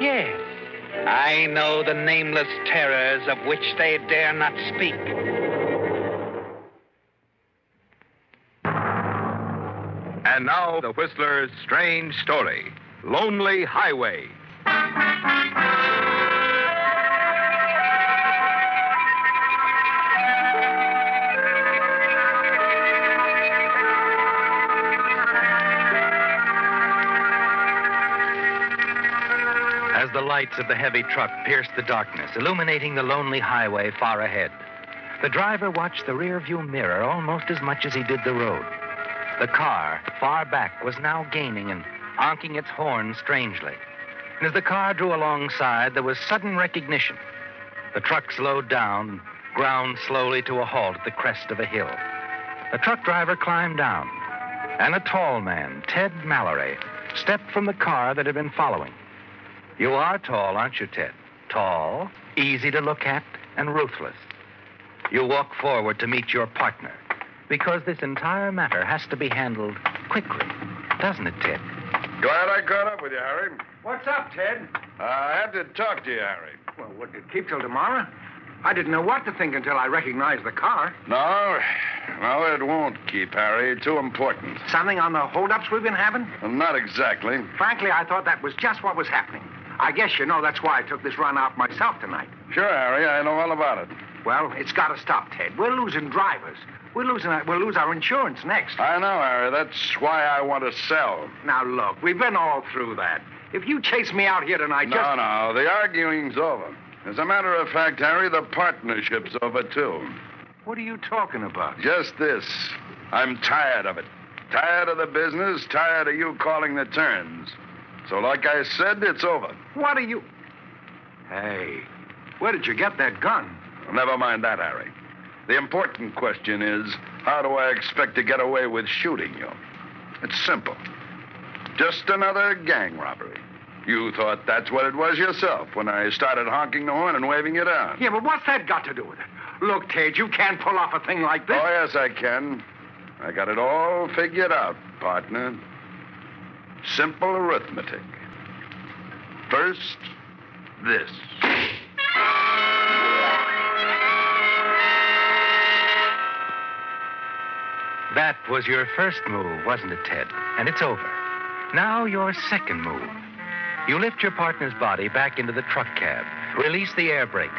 S20: Yes, I know the nameless terrors of which they dare not speak.
S3: And now, the Whistler's strange story, Lonely Highway.
S20: As the lights of the heavy truck pierced the darkness, illuminating the lonely highway far ahead, the driver watched the rear-view mirror almost as much as he did the road. The car, far back, was now gaining and honking its horn strangely. And as the car drew alongside, there was sudden recognition. The truck slowed down and ground slowly to a halt at the crest of a hill. The truck driver climbed down, and a tall man, Ted Mallory, stepped from the car that had been following. You are tall, aren't you, Ted? Tall, easy to look at, and ruthless. You walk forward to meet your partner, because this entire matter has to be handled quickly, doesn't it, Ted?
S19: Glad I caught up with you, Harry.
S7: What's up, Ted?
S19: I had to talk to you, Harry.
S7: Well, would it keep till tomorrow? I didn't know what to think until I recognized the car.
S19: No, it won't keep, Harry. Too important.
S7: Something on the holdups we've been having?
S19: Well, not exactly.
S7: Frankly, I thought that was just what was happening. I guess you know that's why I took this run out myself tonight.
S19: Sure, Harry. I know all about it.
S7: Well, it's got to stop, Ted. We're losing drivers. We'll lose our insurance next.
S19: I know, Harry. That's why I want to sell.
S7: Now, look, we've been all through that. If you chase me out here tonight,
S19: No, the arguing's over. As a matter of fact, Harry, the partnership's over, too.
S7: What are you talking about?
S19: Just this. I'm tired of it. Tired of the business, tired of you calling the turns. So, like I said, it's over.
S7: What are you... Hey, where did you get that gun?
S19: Never mind that, Harry. The important question is, how do I expect to get away with shooting you? It's simple. Just another gang robbery. You thought that's what it was yourself when I started honking the horn and waving you down.
S7: Yeah, but what's that got to do with it? Look, Ted, you can't pull off a thing like this.
S19: Oh, yes, I can. I got it all figured out, partner. Simple arithmetic. First, this.
S20: That was your first move, wasn't it, Ted? And it's over. Now your second move. You lift your partner's body back into the truck cab, release the air brakes,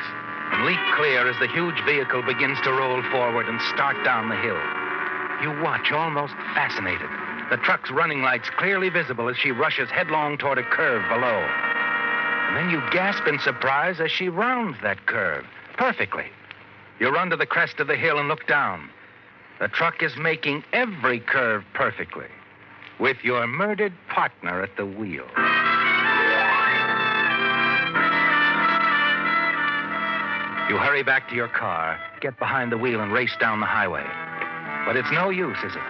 S20: and leap clear as the huge vehicle begins to roll forward and start down the hill. You watch, almost fascinated, the truck's running lights clearly visible as she rushes headlong toward a curve below. And then you gasp in surprise as she rounds that curve perfectly. You run to the crest of the hill and look down. The truck is making every curve perfectly, with your murdered partner at the wheel. You hurry back to your car, get behind the wheel, and race down the highway. But it's no use, is it?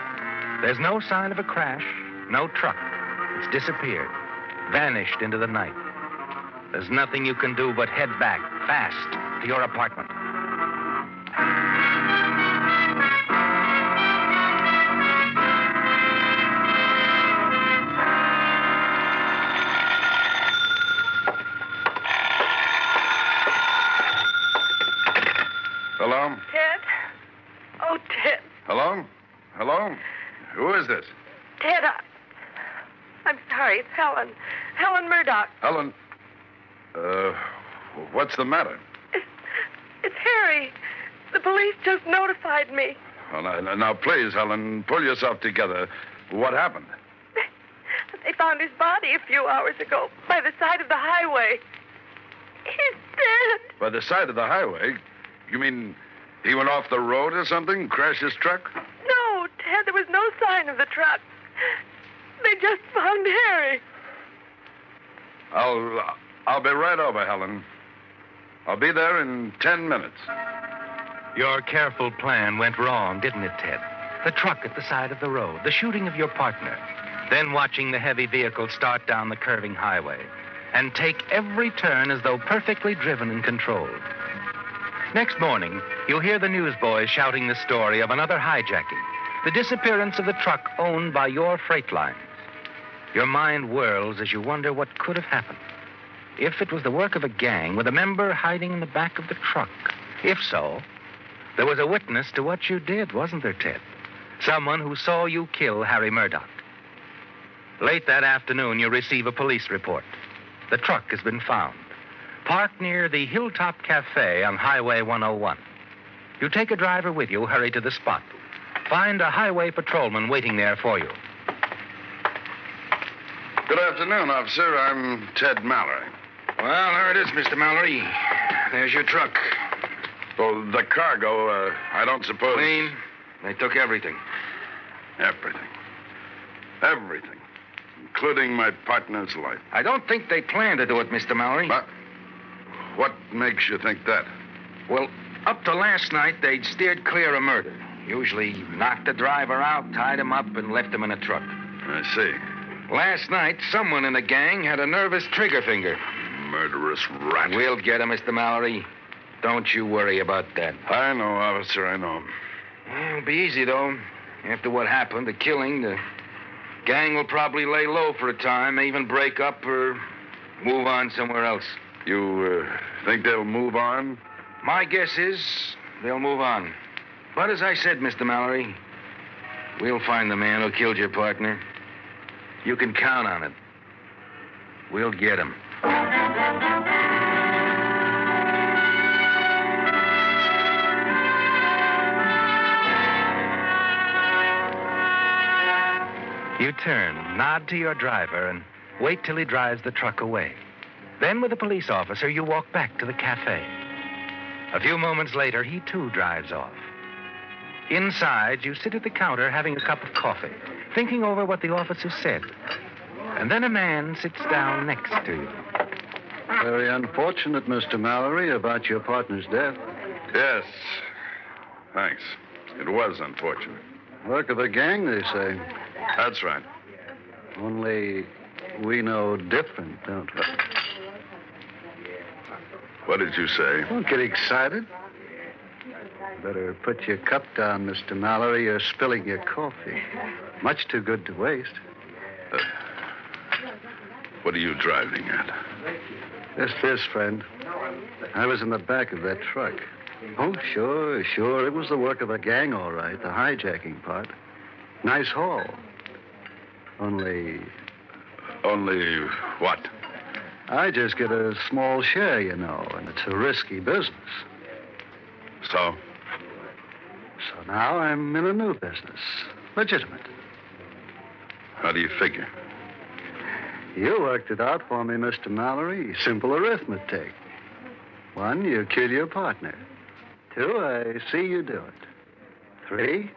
S20: There's no sign of a crash, no truck. It's disappeared, vanished into the night. There's nothing you can do but head back, fast, to your apartment.
S19: Hello? Who is this?
S6: Ted, I'm sorry. It's Helen. Helen Murdoch.
S19: Helen. What's the matter?
S6: It's Harry. The police just notified me.
S19: Oh, now, please, Helen, pull yourself together. What happened?
S6: They found his body a few hours ago by the side of the highway. He's dead.
S19: By the side of the highway? You mean he went off the road or something? Crashed his truck?
S6: No, Ted, there was no sign of the truck. They just found Harry.
S19: I'll be right over, Helen. I'll be there in 10 minutes.
S5: Your careful plan went wrong, didn't it, Ted? The truck at the side of the road, the shooting of your partner, then watching the heavy vehicle start down the curving highway and take every turn as though perfectly driven and controlled. Next morning, you'll hear the newsboys shouting the story of another hijacking, the disappearance of the truck owned by your freight lines. Your mind whirls as you wonder what could have happened. If it was the work of a gang with a member hiding in the back of the truck. If so, there was a witness to what you did, wasn't there, Ted? Someone who saw you kill Harry Murdoch. Late that afternoon, you receive a police report. The truck has been found, parked near the Hilltop Cafe on Highway 101. You take a driver with you, hurry to the spot. Find a highway patrolman waiting there for you.
S19: Good afternoon, officer. I'm Ted Mallory.
S15: Well, there it is, Mr. Mallory. There's your truck.
S19: Well, the cargo, I don't suppose...
S15: Clean. They took everything.
S19: Everything. Everything. Including my partner's life.
S15: I don't think they planned to do it, Mr. Mallory.
S19: But what makes you think that?
S15: Well, up to last night, they'd steered clear of murder. Usually knocked the driver out, tied him up, and left him in a truck.
S19: I see.
S15: Last night, someone in the gang had a nervous trigger finger.
S19: Murderous rat.
S15: We'll get him, Mr. Mallory. Don't you worry about that.
S19: I know, officer, I know.
S15: It'll be easy, though. After what happened, the killing, the gang will probably lay low for a time, may even break up or move on somewhere else.
S19: You think they'll move on?
S15: My guess is they'll move on. But as I said, Mr. Mallory, we'll find the man who killed your partner. You can count on it. We'll get him.
S5: You turn, nod to your driver, and wait till he drives the truck away. Then, with the police officer, you walk back to the cafe. A few moments later, he too drives off. Inside, you sit at the counter having a cup of coffee, thinking over what the officer said. And then a man sits down next to you.
S14: Very unfortunate, Mr. Mallory, about your partner's death.
S19: Yes. Thanks. It was unfortunate.
S14: Work of a gang, they say.
S19: That's right.
S14: Only we know different, don't we?
S19: What did you say?
S14: Don't get excited. Better put your cup down, Mr. Mallory. You're spilling your coffee. Much too good to waste.
S19: What are you driving at?
S14: Just this, friend. I was in the back of that truck. Oh, sure. It was the work of a gang, all right. The hijacking part. Nice haul. Only
S19: what?
S14: I just get a small share, you know, and it's a risky business.
S19: So?
S14: So now I'm in a new business. Legitimate.
S19: How do you figure?
S14: You worked it out for me, Mr. Mallory. Simple arithmetic. 1, you kill your partner. 2, I see you do it. 3,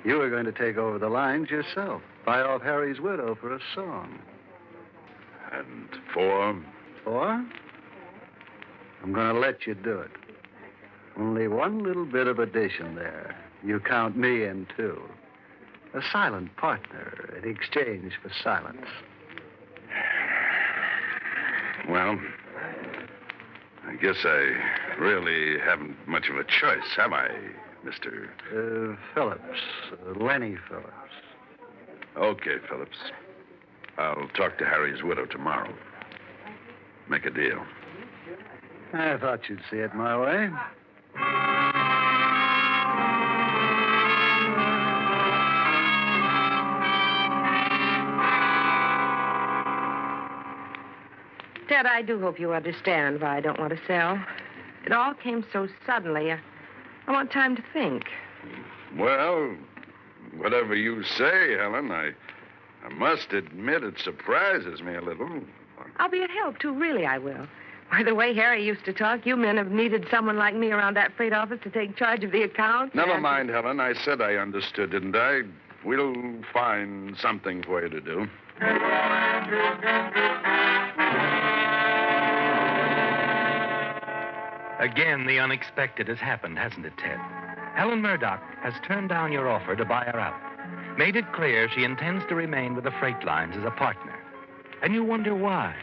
S14: you are going to take over the lines yourself. Buy off Harry's widow for a song.
S19: And 4?
S14: 4? I'm going to let you do it. Only one little bit of addition there. You count me in, too. A silent partner in exchange for silence.
S19: Well, I guess I really haven't much of a choice, have I, Mr.
S14: Phillips. Lenny Phillips.
S19: Okay, Phillips. I'll talk to Harry's widow tomorrow. Make a deal.
S14: I thought you'd see it my way.
S2: Ted, I do hope you understand why I don't want to sell. It all came so suddenly. I want time to think.
S19: Well, whatever you say, Helen, I must admit it surprises me a little.
S2: I'll be a help, too. Really, I will. By the way Harry used to talk, you men have needed someone like me around that freight office to take charge of the accounts.
S19: Never mind, Helen. I said I understood, didn't I? We'll find something for you to do.
S5: Again, the unexpected has happened, hasn't it, Ted? Helen Murdoch has turned down your offer to buy her out. Made it clear she intends to remain with the freight lines as a partner. And you wonder why.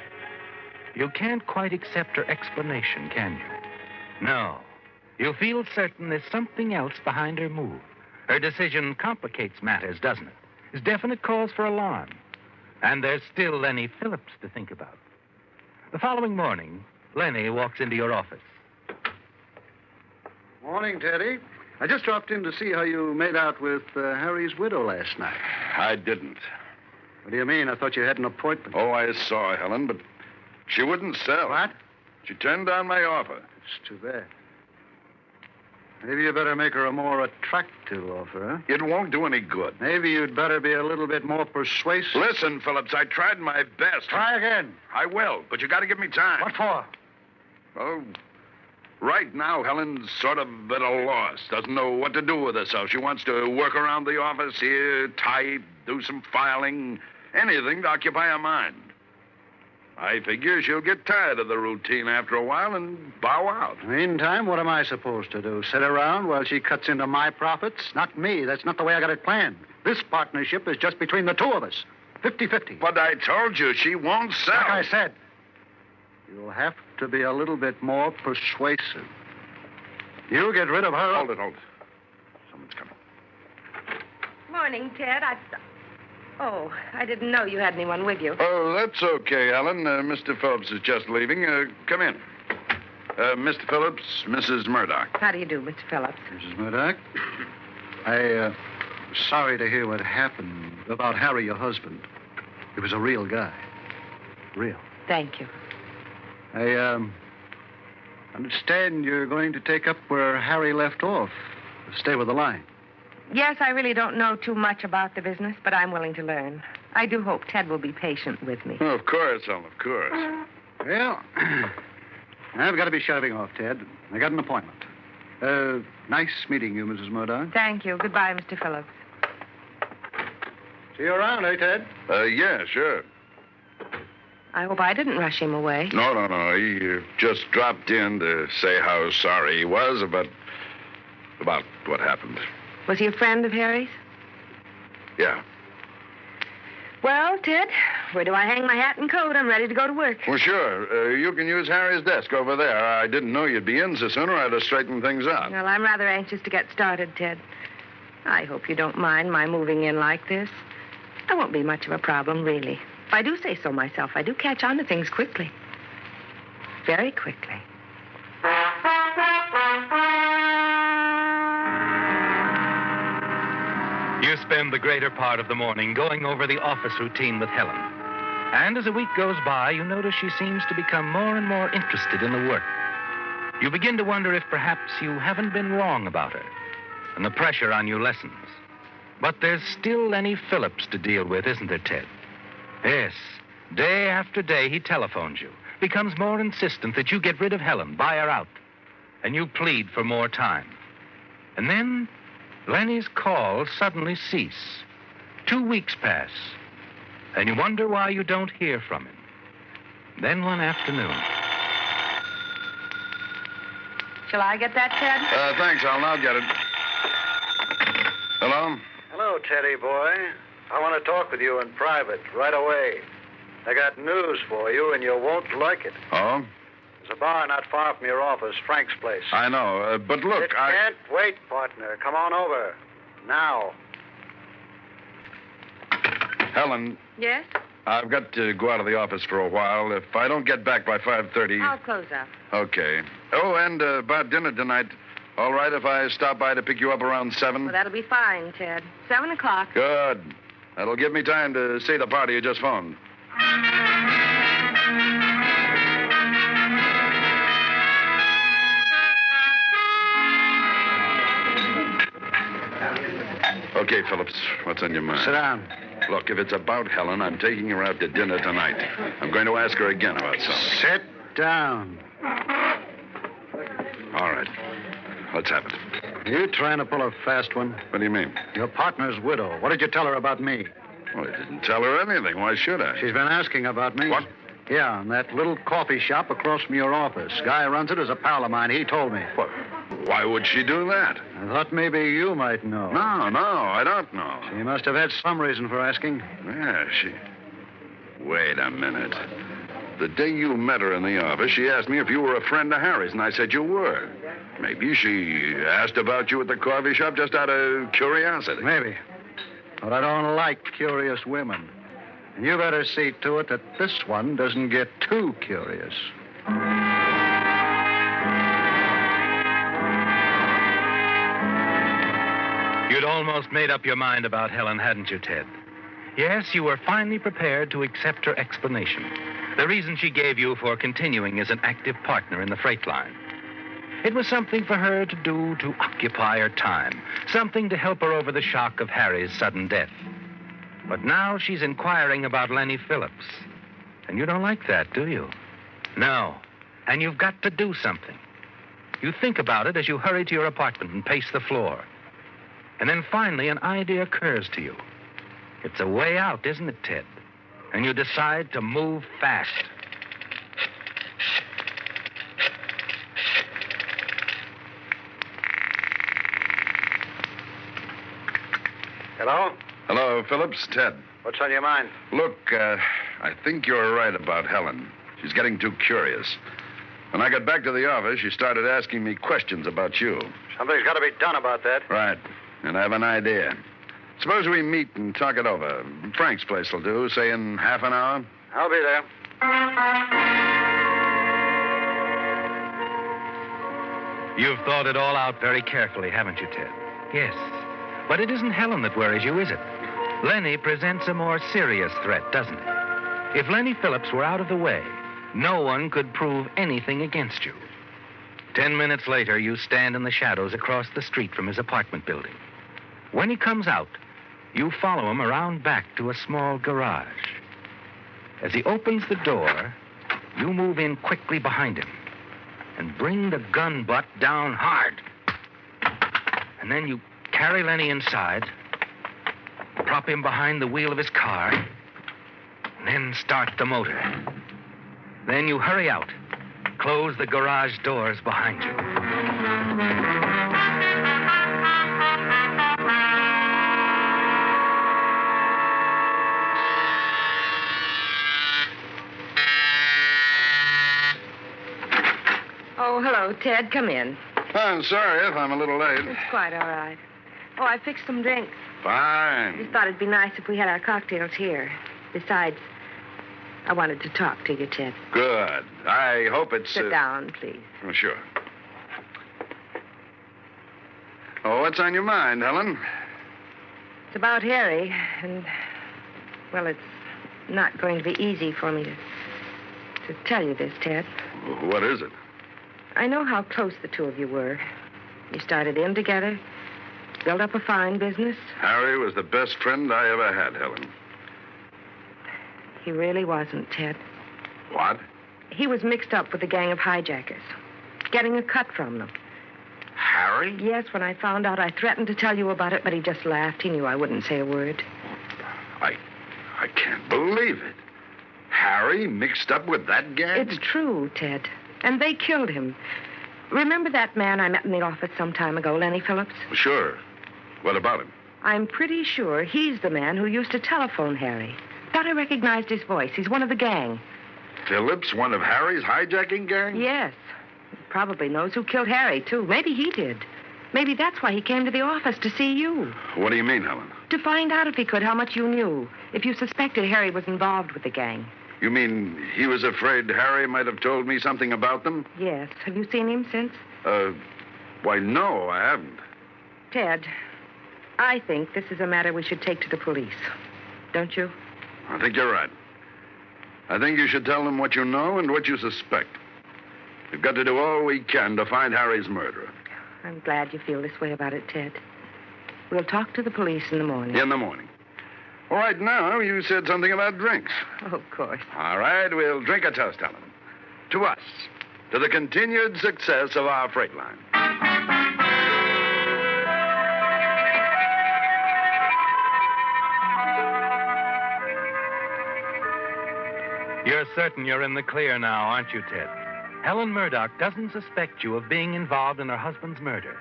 S5: You can't quite accept her explanation, can you? No. You feel certain there's something else behind her move. Her decision complicates matters, doesn't it? There's definite cause for alarm. And there's still Lenny Phillips to think about. The following morning, Lenny walks into your office.
S14: Morning, Teddy. I just dropped in to see how you made out with Harry's widow last night.
S19: I didn't.
S14: What do you mean? I thought you had an appointment.
S19: Oh, I saw Helen, but she wouldn't sell.
S14: What?
S19: She turned down my offer.
S14: It's too bad. Maybe you better make her a more attractive offer, huh?
S19: It won't do any good.
S14: Maybe you'd better be a little bit more persuasive.
S19: Listen, Phillips, I tried my best.
S14: Try again.
S19: I will, but you got to give me time.
S14: What for?
S19: Well, right now, Helen's sort of at a loss. Doesn't know what to do with herself. She wants to work around the office here, type, do some filing, anything to occupy her mind. I figure she'll get tired of the routine after a while and bow out.
S14: Meantime, what am I supposed to do? Sit around while she cuts into my profits? Not me. That's not the way I got it planned. This partnership is just between the two of us. 50-50.
S19: But I told you she won't sell.
S14: Like I said, you'll have to be a little bit more persuasive. You get rid of her.
S19: Hold it. Someone's coming.
S2: Morning, Ted. Oh, I didn't know you had anyone with you.
S19: Oh, that's okay, Helen. Mr. Phillips is just leaving. Come in. Mr. Phillips, Mrs. Murdoch.
S2: How do you do, Mr. Phillips?
S14: Mrs. Murdoch, sorry to hear what happened about Harry, your husband. He was a real guy. Real.
S2: Thank you.
S14: I understand you're going to take up where Harry left off. Stay with the line.
S2: Yes, I really don't know too much about the business, but I'm willing to learn. I do hope Ted will be patient with me.
S19: Oh, of course, Helen, of course.
S14: Well, I've got to be shoving off, Ted. I got an appointment. Nice meeting you, Mrs. Murdoch.
S2: Thank you. Goodbye, Mr. Phillips.
S14: See you around, eh, Ted?
S19: Yeah, sure.
S2: I hope I didn't rush him away.
S19: No. He just dropped in to say how sorry he was about what happened.
S2: Was he a friend of Harry's?
S19: Yeah.
S2: Well, Ted, where do I hang my hat and coat? I'm ready to go to work.
S19: Well, sure. You can use Harry's desk over there. I didn't know you'd be in so soon, or I'd have straightened things out.
S2: Well, I'm rather anxious to get started, Ted. I hope you don't mind my moving in like this. I won't be much of a problem, really. If I do say so myself, I do catch on to things quickly. Very quickly.
S5: You spend the greater part of the morning going over the office routine with Helen. And as a week goes by, you notice she seems to become more and more interested in the work. You begin to wonder if perhaps you haven't been wrong about her, and the pressure on you lessens. But there's still Lenny Phillips to deal with, isn't there, Ted? Yes. Day after day, he telephones you, becomes more insistent that you get rid of Helen, buy her out, and you plead for more time. And then Lenny's calls suddenly cease. 2 weeks pass, and you wonder why you don't hear from him. Then one afternoon.
S2: Shall I get that, Ted?
S19: Thanks, Helen. I'll get it. Hello?
S14: Hello, Teddy boy. I want to talk with you in private right away. I got news for you, and you won't like it.
S19: Oh?
S14: There's a bar not far from your office, Frank's place.
S19: I know, but look,
S14: It can't wait, partner. Come on over. Now.
S19: Helen,
S2: Yes?
S19: I've got to go out of the office for a while. If I don't get back by 5:30...
S2: I'll close up.
S19: Okay. Oh, and about dinner tonight, all right if I stop by to pick you up around 7?
S2: Well, that'll be fine, Ted. 7 o'clock.
S19: Good. That'll give me time to see the party you just phoned. Okay, Phillips, what's on your mind?
S14: Sit down.
S19: Look, if it's about Helen, I'm taking her out to dinner tonight. I'm going to ask her again about something.
S14: Sit down.
S19: All right. Let's have it.
S14: You trying to pull a fast one?
S19: What do you mean?
S14: Your partner's widow. What did you tell her about me?
S19: Well, I didn't tell her anything. Why should I?
S14: She's been asking about me.
S19: What?
S14: Yeah, in that little coffee shop across from your office. Guy runs it as a pal of mine. He told me.
S19: What? Why would she do that?
S14: I thought maybe you might know.
S19: No, I don't know.
S14: She must have had some reason for asking.
S19: Yeah, she... Wait a minute. The day you met her in the office, she asked me if you were a friend of Harry's, and I said you were. Maybe she asked about you at the coffee shop just out of curiosity.
S14: Maybe. But I don't like curious women. And you better see to it that this one doesn't get too curious.
S5: You'd almost made up your mind about Helen, hadn't you, Ted? Yes, you were finally prepared to accept her explanation. The reason she gave you for continuing as an active partner in the freight line. It was something for her to do to occupy her time, something to help her over the shock of Harry's sudden death. But now she's inquiring about Lenny Phillips. And you don't like that, do you? No. And you've got to do something. You think about it as you hurry to your apartment and pace the floor. And then finally an idea occurs to you. It's a way out, isn't it, Ted? And you decide to move fast.
S14: Hello?
S19: Hello, Phillips. Ted.
S14: What's on your mind?
S19: Look, I think you're right about Helen. She's getting too curious. When I got back to the office, she started asking me questions about you.
S14: Something's got to be done about that.
S19: Right. And I have an idea. Suppose we meet and talk it over. Frank's place will do, say in half an hour.
S14: I'll be there.
S5: You've thought it all out very carefully, haven't you, Ted? Yes. But it isn't Helen that worries you, is it? Lenny presents a more serious threat, doesn't it? If Lenny Phillips were out of the way, no one could prove anything against you. 10 minutes later, you stand in the shadows across the street from his apartment building. When he comes out, you follow him around back to a small garage. As he opens the door, you move in quickly behind him and bring the gun butt down hard. And then you carry Lenny inside, prop him behind the wheel of his car, and then start the motor. Then you hurry out, close the garage doors behind you.
S2: Oh, hello, Ted. Come in.
S19: I'm sorry if I'm a little late.
S2: It's quite all right. Oh, I fixed some drinks. I
S19: Fine.
S2: just thought it'd be nice if we had our cocktails here. Besides, I wanted to talk to you, Ted.
S19: Good. I hope it's...
S2: Sit down, please.
S19: Oh, sure. Oh, what's on your mind, Helen?
S2: It's about Harry, and, well, it's not going to be easy for me to tell you this, Ted.
S19: What is it?
S2: I know how close the two of you were. You started in together, built up a fine business.
S19: Harry was the best friend I ever had, Helen.
S2: He really wasn't, Ted.
S19: What?
S2: He was mixed up with a gang of hijackers, getting a cut from them.
S19: Harry?
S2: Yes, when I found out, I threatened to tell you about it, but he just laughed. He knew I wouldn't say a word.
S19: I can't believe it. Harry mixed up with that gang?
S2: It's true, Ted. And they killed him. Remember that man I met in the office some time ago, Lenny Phillips?
S19: Sure. What about him?
S2: I'm pretty sure he's the man who used to telephone Harry. Thought I recognized his voice. He's one of the gang.
S19: Phillips, one of Harry's hijacking gang?
S2: Yes. He probably knows who killed Harry, too. Maybe he did. Maybe that's why he came to the office to see you.
S19: What do you mean, Helen?
S2: To find out if he could how much you knew. If you suspected Harry was involved with the gang.
S19: You mean he was afraid Harry might have told me something about them?
S2: Yes. Have you seen him since?
S19: Why, no, I haven't.
S2: Ted, I think this is a matter we should take to the police. Don't you?
S19: I think you're right. I think you should tell them what you know and what you suspect. We've got to do all we can to find Harry's murderer.
S2: I'm glad you feel this way about it, Ted. We'll talk to the police in the morning.
S19: In the morning. Right now, you said something about drinks.
S2: Of course.
S19: All right, we'll drink a toast, Helen. To us. To the continued success of our freight line.
S5: You're certain you're in the clear now, aren't you, Ted? Helen Murdoch doesn't suspect you of being involved in her husband's murder.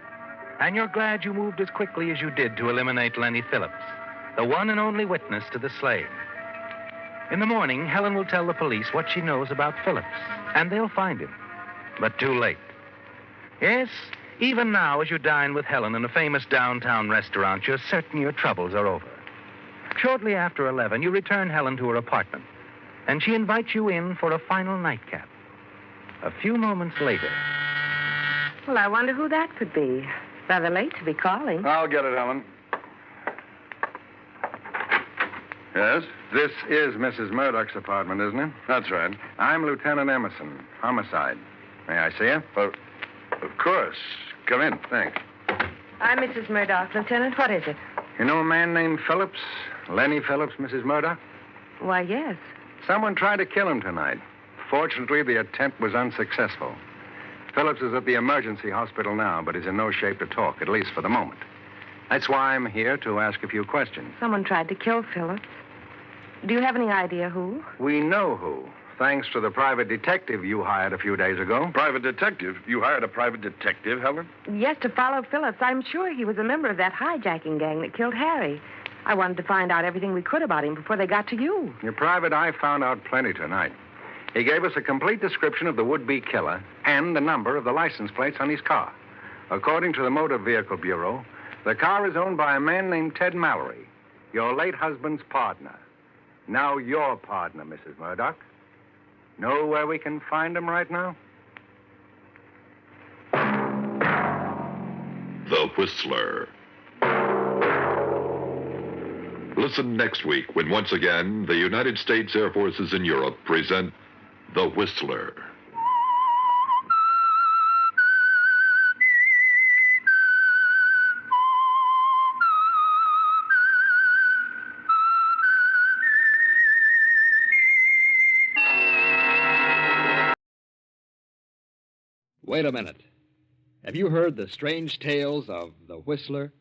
S5: And you're glad you moved as quickly as you did to eliminate Lenny Phillips, the one and only witness to the slaying. In the morning, Helen will tell the police what she knows about Phillips, and they'll find him. But too late. Yes, even now, as you dine with Helen in a famous downtown restaurant, you're certain your troubles are over. Shortly after 11, you return Helen to her apartment, and she invites you in for a final nightcap. A few moments later.
S2: Well, I wonder who that could be. Rather late to be calling.
S19: I'll get it, Helen. Yes?
S13: This is Mrs. Murdoch's apartment, isn't it?
S19: That's right.
S13: I'm Lieutenant Emerson, homicide. May I see you?
S19: Of course. Come in. Thanks.
S2: I'm Mrs. Murdoch. Lieutenant, what is it?
S13: You know a man named Phillips? Lenny Phillips, Mrs. Murdoch?
S2: Why, yes.
S13: Someone tried to kill him tonight. Fortunately, the attempt was unsuccessful. Phillips is at the emergency hospital now, but is in no shape to talk, at least for the moment. That's why I'm here to ask a few questions.
S2: Someone tried to kill Phillips. Do you have any idea who?
S13: We know who, thanks to the private detective you hired a few days ago.
S19: Private detective? You hired a private detective, Helen?
S2: Yes, to follow Phillips. I'm sure he was a member of that hijacking gang that killed Harry. I wanted to find out everything we could about him before they got to you.
S13: Your private eye found out plenty tonight. He gave us a complete description of the would-be killer and the number of the license plates on his car. According to the Motor Vehicle Bureau, the car is owned by a man named Ted Mallory, your late husband's partner. Now your partner, Mrs. Murdoch. Know where we can find him right now?
S21: The Whistler. Listen next week when once again the United States Air Forces in Europe present The Whistler.
S23: Wait a minute. Have you heard the strange tales of the Whistler?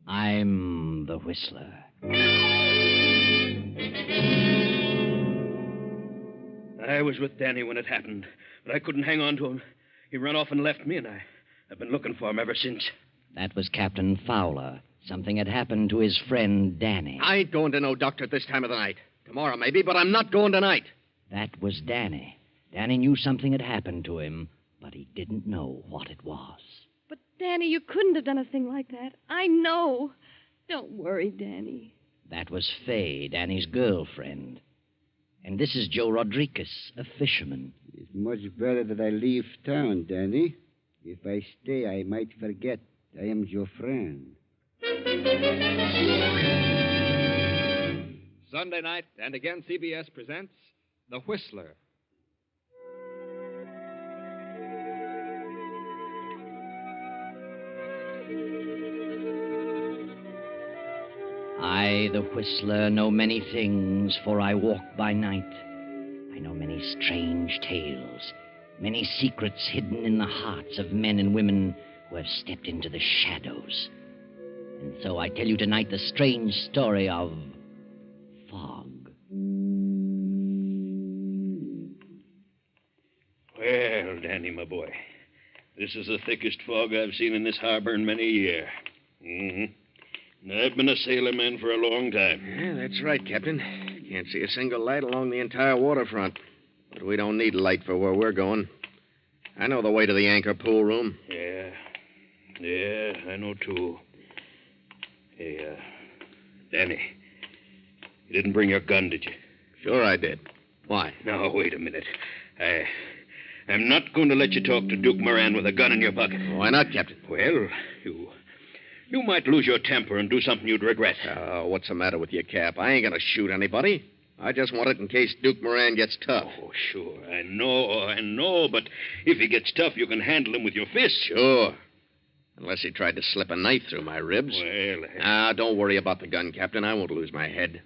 S16: I'm the Whistler.
S4: I was with Danny when it happened, but I couldn't hang on to him. He ran off and left me, and I've been looking for him ever since.
S16: That was Captain Fowler. Something had happened to his friend Danny.
S24: I ain't going to no doctor at this time of the night. Tomorrow, maybe, but I'm not going tonight.
S16: That was Danny. Danny knew something had happened to him, but he didn't know what it was.
S25: But, Danny, you couldn't have done a thing like that. I know. Don't worry, Danny.
S16: That was Fay, Danny's girlfriend. And this is Joe Rodriguez, a fisherman.
S26: It's much better that I leave town, Danny. If I stay, I might forget I am your friend.
S23: Sunday night, and again CBS presents The Whistler.
S16: I, the Whistler, know many things, for I walk by night. I know many strange tales, many secrets hidden in the hearts of men and women who have stepped into the shadows. And so I tell you tonight the strange story of fog.
S4: Well, Danny, my boy, this is the thickest fog I've seen in this harbor in many a year. Mm-hmm. And I've been a sailorman for a long time.
S24: Yeah, that's right, Captain. Can't see a single light along the entire waterfront. But we don't need light for where we're going. I know the way to the anchor pool room.
S4: Yeah, I know, too. Hey, Danny, you didn't bring your gun, did you?
S24: Sure I did. Why?
S4: Now, wait a minute. I'm not going to let you talk to Duke Moran with a gun in your pocket.
S24: Why not, Captain?
S4: Well,
S24: You might lose your temper and do something you'd regret. Oh, what's the matter with you, Cap? I ain't going to shoot anybody. I just want it in case Duke Moran gets tough.
S1: Oh, sure. I know. But if he gets tough, you can handle him with your fists.
S24: Sure. Unless he tried to slip a knife through my ribs.
S1: Well,
S24: don't worry about the gun, Captain. I won't lose my head.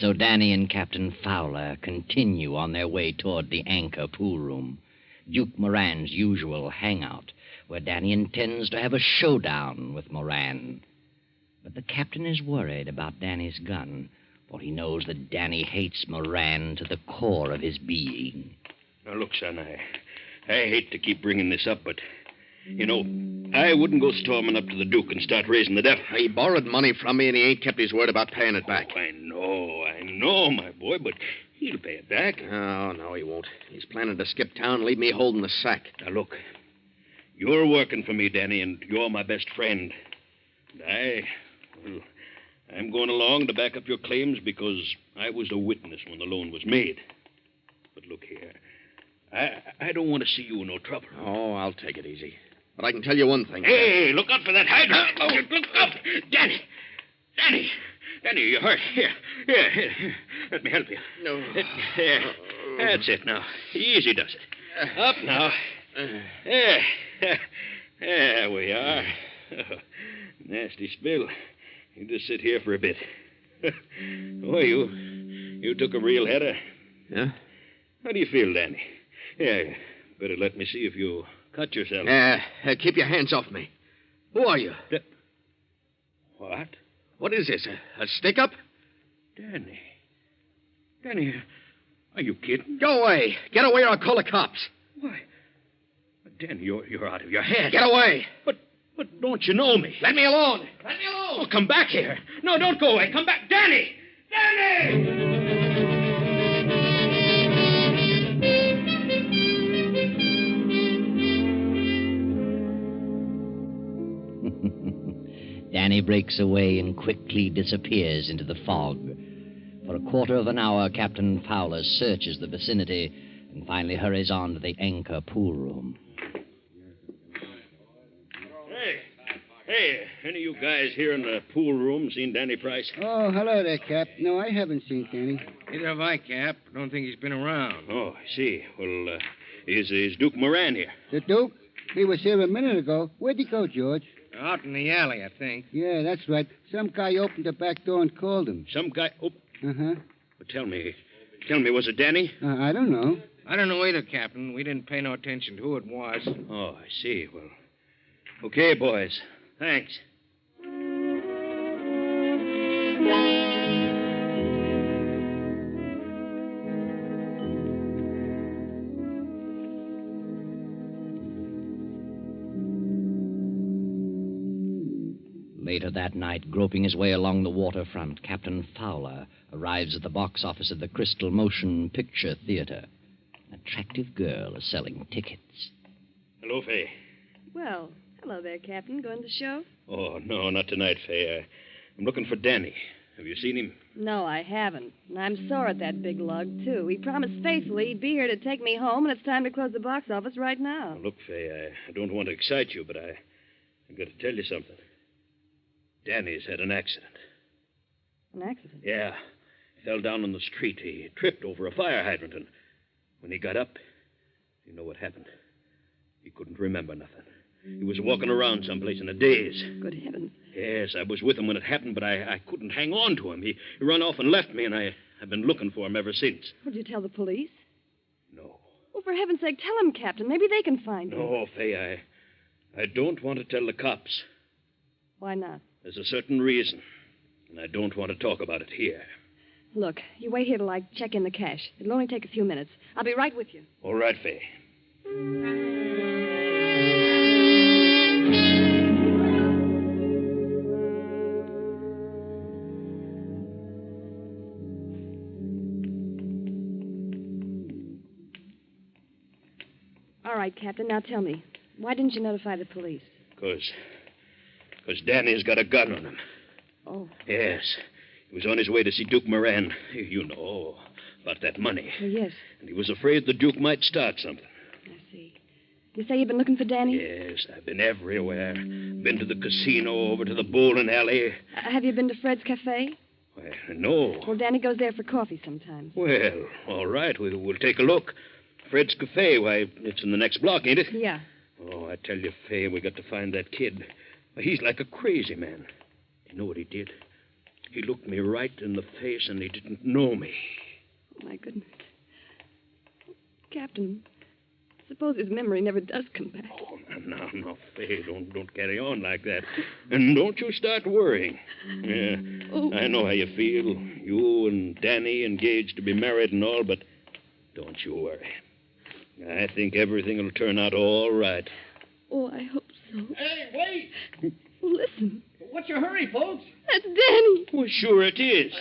S16: So Danny and Captain Fowler continue on their way toward the Anchor pool room, Duke Moran's usual hangout, where Danny intends to have a showdown with Moran. But the captain is worried about Danny's gun, for he knows that Danny hates Moran to the core of his being.
S1: Now, look, son, I hate to keep bringing this up, but, I wouldn't go storming up to the Duke and start raising the devil.
S24: He borrowed money from me, and he ain't kept his word about paying it back.
S1: Oh, I know, my boy, but he'll pay it back.
S24: Oh, no, he won't. He's planning to skip town and leave me holding the sack.
S1: Now, look, you're working for me, Danny, and you're my best friend. And I'm going along to back up your claims because I was a witness when the loan was made. But look here, I don't want to see you in no trouble.
S24: Oh, I'll take it easy. But I can tell you one thing.
S1: Hey, look out for that hydrant. Look up. Danny, you're hurt. Here. Let me help you.
S24: No.
S1: That's it now. Easy does it. Up now. There we are. Nasty spill. You just sit here for a bit. Oh, you took a real header.
S24: Yeah?
S1: How do you feel, Danny? Yeah, better let me see if you cut yourself.
S24: Keep your hands off me. Who are you?
S1: What?
S24: What is this, a stick-up?
S1: Danny, are you kidding?
S24: Go away. Get away or I'll call the cops.
S1: Why? Danny, you're out of your head.
S24: Get away.
S1: But don't you know me?
S24: Let me alone.
S1: Oh, come back here. No, don't go away. Come back. Danny!
S16: Danny breaks away and quickly disappears into the fog. For a quarter of an hour, Captain Fowler searches the vicinity and finally hurries on to the Anchor pool room.
S1: Hey, any of you guys here in the pool room seen Danny Price?
S26: Oh, hello there, Cap. No, I haven't seen Danny.
S24: Neither have I, Cap. Don't think he's been around.
S1: Oh, I see. Well, is Duke Moran here?
S26: The Duke? He was here a minute ago. Where'd he go, George?
S24: Out in the alley, I think.
S26: Yeah, that's right. Some guy opened the back door and called him.
S1: Some guy? Oh.
S26: Uh-huh.
S1: Well, tell me, was it Danny?
S26: I don't know.
S24: I don't know either, Captain. We didn't pay no attention to who it was.
S1: Oh, I see. Well, okay, boys. Thanks.
S16: Later that night, groping his way along the waterfront, Captain Fowler arrives at the box office of the Crystal Motion Picture Theater. An attractive girl is selling tickets.
S1: Hello, Fay.
S25: Well, hello there, Captain. Going to the show?
S1: Oh, no, not tonight, Fay. I'm looking for Danny. Have you seen him?
S25: No, I haven't. And I'm sore at that big lug, too. He promised faithfully he'd be here to take me home, and it's time to close the box office right now.
S1: Well, look, Fay, I don't want to excite you, but I've got to tell you something. Danny's had an accident.
S25: An accident?
S1: Yeah. He fell down on the street. He tripped over a fire hydrant, and when he got up, you know what happened? He couldn't remember nothing. He was walking around someplace in a daze.
S25: Good heavens.
S1: Yes, I was with him when it happened, but I couldn't hang on to him. He run off and left me, and I've been looking for him ever since.
S25: Would you tell the police?
S1: No.
S25: Well, for heaven's sake, tell them, Captain. Maybe they can find him.
S1: No, Fay, I don't want to tell the cops.
S25: Why not?
S1: There's a certain reason, and I don't want to talk about it here.
S25: Look, you wait here till I check in the cash. It'll only take a few minutes. I'll be right with you.
S1: All right, Fay.
S25: All right, Captain. Now tell me, why didn't you notify the police?
S1: Because Danny's got a gun on him.
S25: Oh.
S1: Yes. He was on his way to see Duke Moran. You know about that money.
S25: Yes.
S1: And he was afraid the Duke might start something.
S25: I see. You say you've been looking for Danny?
S1: Yes, I've been everywhere. Been to the casino, over to the bowling alley.
S25: Have you been to Fred's Cafe?
S1: Well, no.
S25: Well, Danny goes there for coffee sometimes.
S1: Well, all right. We'll take a look. Fred's Cafe, why, it's in the next block, ain't it?
S25: Yeah.
S1: Oh, I tell you, Fay, we got to find that kid. He's like a crazy man. You know what he did? He looked me right in the face and he didn't know me.
S25: Oh, my goodness. Captain, suppose his memory never does come back.
S1: Oh, no, Fay, don't carry on like that. And don't you start worrying. Yeah, I know how you feel. You and Danny engaged to be married and all, but don't you worry. I think everything will turn out all right.
S25: Oh, I hope so.
S8: Hey, wait!
S25: Listen.
S8: What's your hurry, folks?
S25: That's Danny.
S1: Well, sure it is.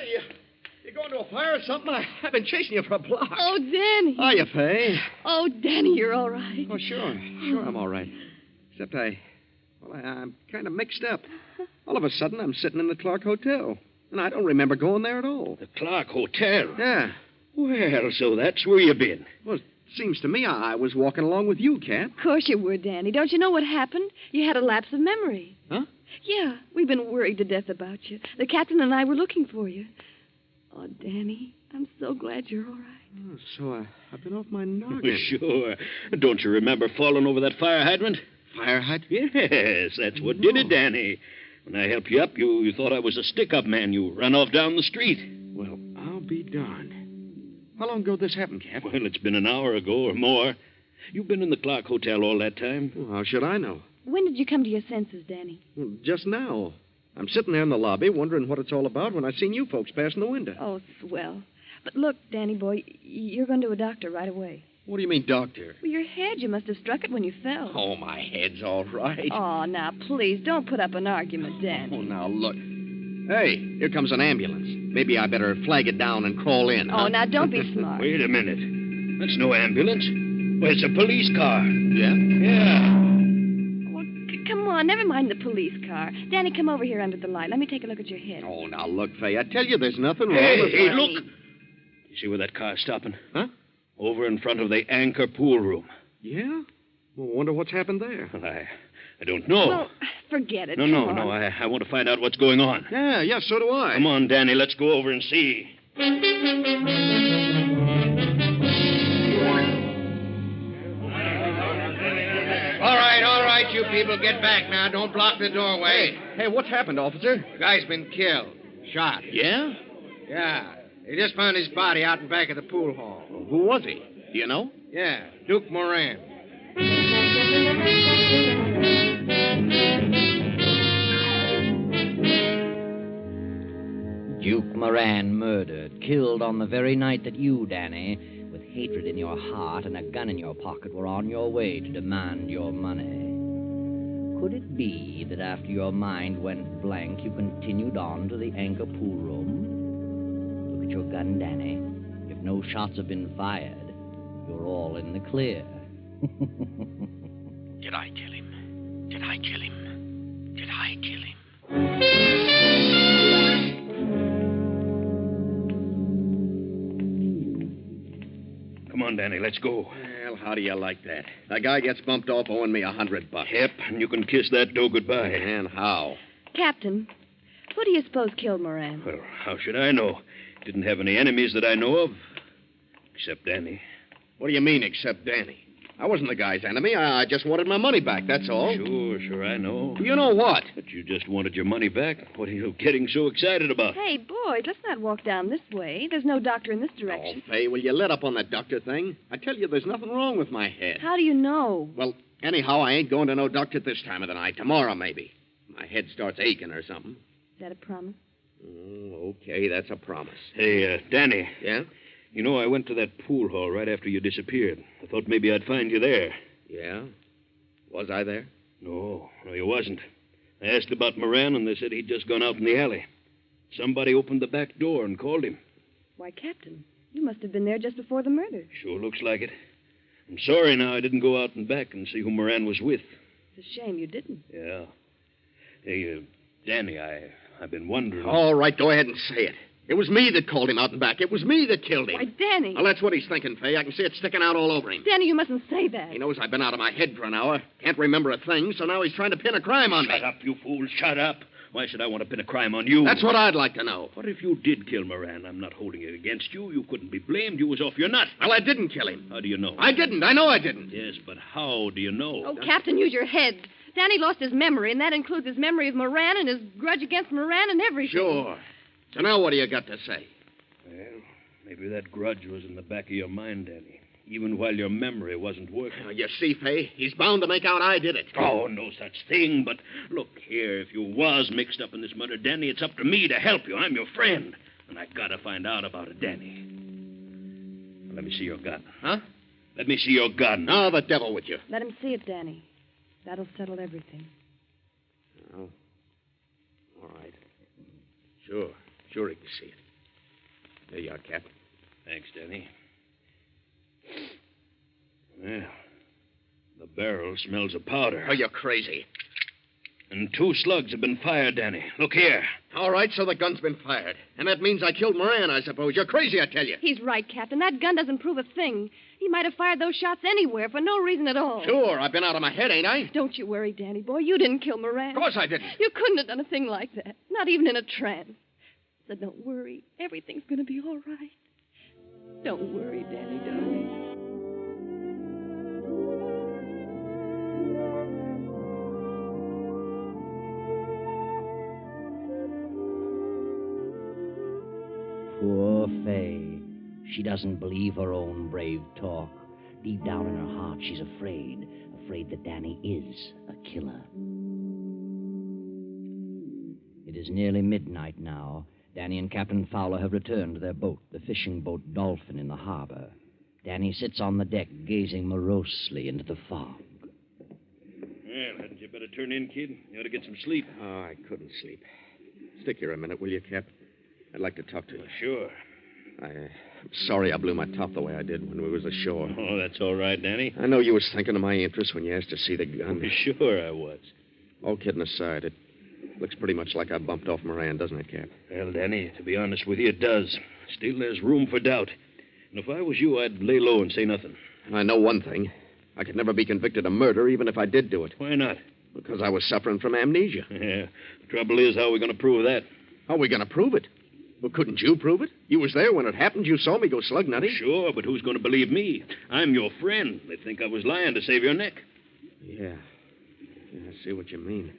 S8: You going to a fire or something? I've been chasing you for a block.
S25: Oh, Danny.
S8: Hiya, Fay.
S25: Oh, Danny, you're all right.
S8: Oh, sure. Sure, I'm all right. Except I'm kind of mixed up. All of a sudden, I'm sitting in the Clark Hotel. And I don't remember going there at all.
S1: The Clark Hotel?
S8: Yeah.
S1: Well, so that's where you've been.
S8: Well, it seems to me I was walking along with you, Cap.
S25: Of course you were, Danny. Don't you know what happened? You had a lapse of memory.
S8: Huh?
S25: Yeah, we've been worried to death about you. The captain and I were looking for you. Oh, Danny, I'm so glad you're all right.
S8: Oh, so I've been off my noggin.
S1: Sure. Don't you remember falling over that fire hydrant?
S8: Fire hydrant?
S1: Yes, that's what did it, Danny. When I helped you up, you thought I was a stick-up man. You ran off down the street.
S8: Well, I'll be darned. How long ago this happened, Cap?
S1: Well, it's been an hour ago or more. You've been in the Clark Hotel all that time.
S8: Well, how should I know?
S25: When did you come to your senses, Danny?
S8: Well, just now. I'm sitting there in the lobby wondering what it's all about when I seen you folks passing the window.
S25: Oh, swell. But look, Danny boy, you're going to a doctor right away.
S8: What do you mean, doctor?
S25: Well, your head, you must have struck it when you fell.
S8: Oh, my head's all right.
S25: Oh, now, please, don't put up an argument, Danny.
S8: Oh, now, look. Hey, here comes an ambulance. Maybe I better flag it down and crawl in, huh?
S25: Oh, now, don't be smart.
S1: Wait a minute. That's no ambulance. Well, it's a police car.
S8: Yeah?
S1: Yeah.
S25: Well, come on, never mind the police car. Danny, come over here under the light. Let me take a look at your head.
S8: Oh, now, look, Fay, I tell you there's nothing wrong
S1: Hey,
S8: with
S1: hey,
S8: my...
S1: look. You see where that car's stopping?
S8: Huh?
S1: Over in front of the Anchor pool room.
S8: Yeah? Well, wonder what's happened there.
S1: Well, I don't know.
S25: Well, forget it.
S1: No, I want to find out what's going on.
S8: Yeah, so do I.
S1: Come on, Danny, let's go over and see.
S9: All right, you people, get back now. Don't block the doorway.
S8: Hey, what's happened, officer?
S9: The guy's been killed. Shot.
S1: Yeah?
S9: Yeah. They just found his body out in back of the pool hall.
S8: Who was he? Do you know?
S9: Yeah, Duke Moran.
S16: Duke Moran murdered, killed on the very night that you, Danny, with hatred in your heart and a gun in your pocket, were on your way to demand your money. Could it be that after your mind went blank, you continued on to the Anchor pool room? Look at your gun, Danny. If no shots have been fired, you're all in the clear.
S10: Did I kill him? Did I kill him? Did I kill him?
S1: Come on, Danny, let's go.
S8: Well, how do you like that? A guy gets bumped off owing me $100.
S1: Yep, and you can kiss that dough goodbye.
S8: And how?
S25: Captain, who do you suppose killed Moran?
S1: Well, how should I know? Didn't have any enemies that I know of. Except Danny.
S8: What do you mean, except Danny? I wasn't the guy's enemy. I just wanted my money back, that's all.
S1: Sure, I know.
S8: You know what?
S1: But you just wanted your money back. What are you getting so excited about?
S25: Hey, boys, let's not walk down this way. There's no doctor in this direction.
S8: Oh, Fay, will you let up on that doctor thing? I tell you, there's nothing wrong with my head.
S25: How do you know?
S8: Well, anyhow, I ain't going to no doctor this time of the night. Tomorrow, maybe. My head starts aching or something.
S25: Is that a promise?
S8: Okay, that's a promise.
S1: Hey, Danny.
S8: Yeah?
S1: You know, I went to that pool hall right after you disappeared. I thought maybe I'd find you there.
S8: Yeah? Was I there?
S1: No, you wasn't. I asked about Moran, and they said he'd just gone out in the alley. Somebody opened the back door and called him.
S25: Why, Captain, you must have been there just before the murder.
S1: Sure looks like it. I'm sorry now I didn't go out and back and see who Moran was with.
S25: It's a shame you didn't.
S1: Yeah. Hey, Danny, I've been wondering...
S8: All right, go ahead and say it.
S24: It was me that called him out and back. It was me that killed him.
S25: Why, Danny.
S24: Well, that's what he's thinking, Fay. I can see it sticking out all over him.
S25: Danny, you mustn't say that.
S24: He knows I've been out of my head for an hour. Can't remember a thing, so now he's trying to pin a crime on me.
S1: Shut up, you fool. Shut up. Why should I want to pin a crime on you?
S24: That's what I'd like to know.
S1: What if you did kill Moran? I'm not holding it against you. You couldn't be blamed. You was off your nut.
S24: Well, I didn't kill him.
S1: How do you know?
S24: I didn't. I know I didn't.
S1: Yes, but how do you know?
S25: Oh, Captain, use your head. Danny lost his memory, and that includes his memory of Moran and his grudge against Moran and everything.
S24: Sure. So now what do you got to say?
S1: Well, maybe that grudge was in the back of your mind, Danny. Even while your memory wasn't working.
S24: You see, Fay, he's bound to make out I did it.
S1: Oh, no such thing. But look here, if you was mixed up in this murder, Danny, it's up to me to help you. I'm your friend. And I gotta find out about it, Danny. Let me see your gun.
S24: Huh?
S1: Let me see your gun.
S24: Oh, the devil with you.
S25: Let him see it, Danny. That'll settle everything.
S24: Oh. All right. Sure he can see it. There you are, Cap.
S1: Thanks, Danny. Well, the barrel smells of powder.
S24: Oh, you're crazy.
S1: And 2 slugs have been fired, Danny. Look here.
S24: All right, so the gun's been fired. And that means I killed Moran, I suppose. You're crazy, I tell you.
S25: He's right, Captain. That gun doesn't prove a thing. He might have fired those shots anywhere for no reason at all.
S24: Sure, I've been out of my head, ain't I?
S25: Don't you worry, Danny boy. You didn't kill Moran.
S24: Of course I didn't.
S25: You couldn't have done a thing like that. Not even in a trance. So don't worry. Everything's going to be all right. Don't worry, Danny, darling.
S16: Poor Fay. She doesn't believe her own brave talk. Deep down in her heart, she's afraid that Danny is a killer. It is nearly midnight now. Danny and Captain Fowler have returned to their boat, the fishing boat Dolphin, in the harbor. Danny sits on the deck, gazing morosely into the fog.
S1: Well, hadn't you better turn in, kid? You ought to get some sleep.
S24: Oh, I couldn't sleep. Stick here a minute, will you, Cap? I'd like to talk to you.
S1: Sure.
S24: I'm sorry I blew my top the way I did when we was ashore.
S1: Oh, that's all right, Danny.
S24: I know you was thinking of my interest when you asked to see the gun.
S1: Sure I was.
S24: All kidding aside, it looks pretty much like I bumped off Moran, doesn't it, Cap?
S1: Well, Danny, to be honest with you, it does. Still, there's room for doubt. And if I was you, I'd lay low and say nothing.
S24: And I know one thing. I could never be convicted of murder, even if I did do it.
S1: Why not?
S24: Because I was suffering from amnesia.
S1: Yeah. The trouble is, how are we going to prove that?
S24: How are we going to prove it? Well, couldn't you prove it? You was there when it happened. You saw me go slug nutty.
S1: Sure, but who's going to believe me? I'm your friend. They'd think I was lying to save your neck.
S24: Yeah, I see what you mean.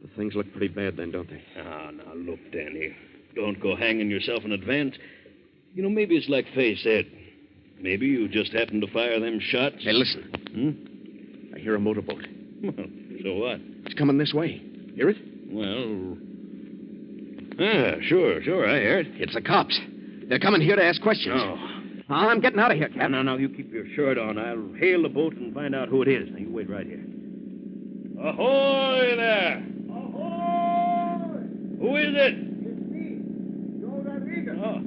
S24: The things look pretty bad then, don't they?
S1: Ah, now, look, Danny. Don't go hanging yourself in advance. You know, maybe it's like Fay said. Maybe you just happened to fire them shots.
S24: Hey, listen. I hear a motorboat.
S1: Well, so what?
S24: It's coming this way. Hear it?
S1: Well, sure, I hear it.
S24: It's the cops. They're coming here to ask questions.
S1: Oh.
S24: I'm getting out of here, Captain.
S1: No, you keep your shirt on. I'll hail the boat and find out who it is. Now, you wait right here. Ahoy there! Ahoy! Who is it?
S3: It's me, Joe Rodriguez.
S1: Oh.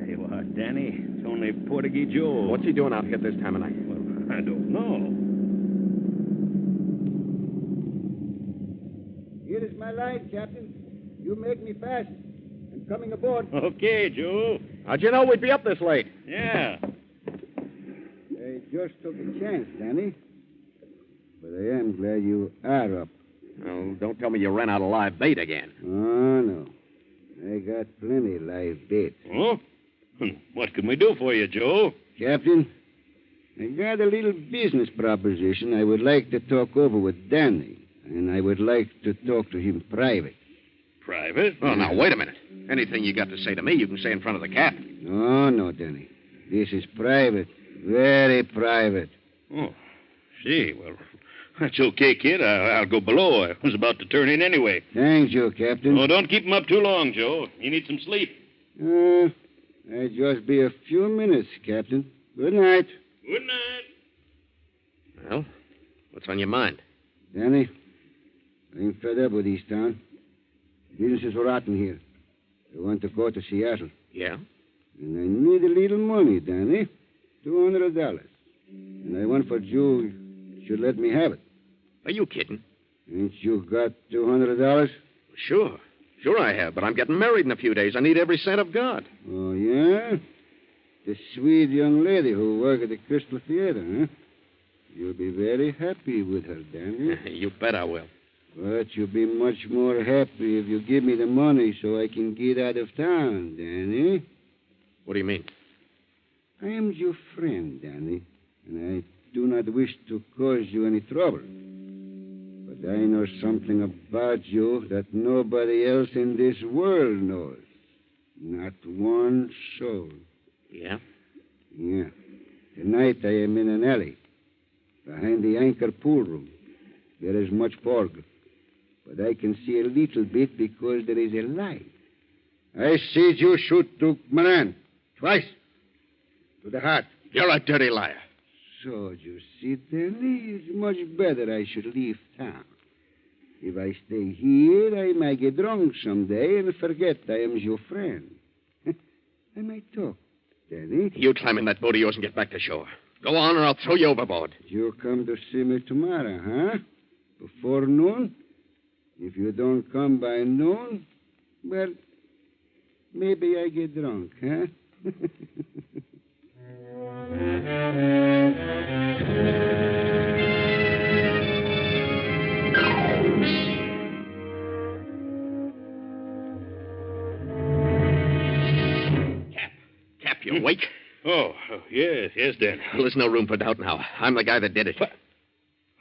S1: Hey, well, Danny, it's only Portuguese Joe.
S24: What's he doing out here this time of night?
S1: Well, I don't know.
S3: Here is my line, Captain. You make me fast. I'm coming aboard.
S1: Okay, Joe.
S24: How'd you know we'd be up this late?
S1: Yeah.
S3: I just took a chance, Danny. But I am glad you are up.
S24: Oh, don't tell me you ran out of live bait again.
S3: Oh, no. I got plenty live bait.
S1: Oh? What can we do for you, Joe?
S3: Captain, I got a little business proposition I would like to talk over with Danny. And I would like to talk to him private.
S1: Private?
S24: Oh, now, wait a minute. Anything you got to say to me, you can say in front of the captain.
S3: No, Danny. This is private. Very private.
S1: Oh, see. Well, that's okay, kid. I'll go below. I was about to turn in anyway.
S3: Thank you, Captain.
S1: Oh, don't keep him up too long, Joe. You need some sleep.
S3: I'll just be a few minutes, Captain. Good night.
S1: Good night.
S24: Well, what's on your mind?
S3: Danny, I'm fed up with this town. Business is rotten here. I want to go to Seattle.
S24: Yeah?
S3: And I need a little money, Danny. $200. And I want for you should let me have it.
S24: Are you kidding?
S3: Ain't you got $200?
S24: Sure. Sure I have, but I'm getting married in a few days. I need every cent I've got.
S3: Oh, yeah? The sweet young lady who worked at the Crystal Theater, huh? You'll be very happy with her, Danny.
S24: You bet I will.
S3: But you'll be much more happy if you give me the money so I can get out of town, Danny.
S24: What do you mean?
S3: I am your friend, Danny, and I do not wish to cause you any trouble. But I know something about you that nobody else in this world knows. Not one soul.
S24: Yeah?
S3: Yeah. Tonight I am in an alley, behind the anchor pool room. There is much fog, but I can see a little bit because there is a light. I see you shoot to Moran twice. To the heart.
S24: You're a dirty liar.
S3: So, you see, Danny, it's much better I should leave town. If I stay here, I might get drunk someday and forget I am your friend. I might talk, Danny.
S24: You climb in that boat of yours and get back to shore. Go on, or I'll throw you overboard.
S3: You come to see me tomorrow, huh? Before noon? If you don't come by noon, well, maybe I get drunk, huh?
S24: Cap, you awake?
S1: Oh, yes, Dan.
S24: Well, there's no room for doubt now. I'm the guy that did it.
S1: What?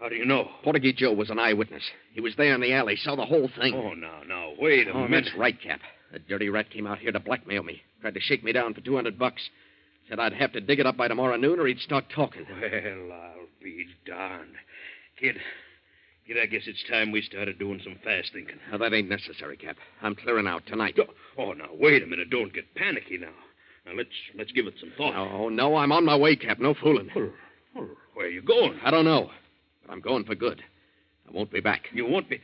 S1: How do you know?
S24: Portuguese Joe was an eyewitness. He was there in the alley, saw the whole thing.
S1: Oh, now, wait a minute.
S24: That's right, Cap. That dirty rat came out here to blackmail me. Tried to shake me down for $200. Said I'd have to dig it up by tomorrow noon or he'd start talking.
S1: Well, I'll be darned. Kid, I guess it's time we started doing some fast thinking.
S24: Now, that ain't necessary, Cap. I'm clearing out tonight.
S1: Oh, now, wait a minute. Don't get panicky now. Now, let's give it some thought.
S24: Oh, no, I'm on my way, Cap. No fooling.
S1: Well, where are you going?
S24: I don't know. But I'm going for good. I won't be back.
S1: You won't be?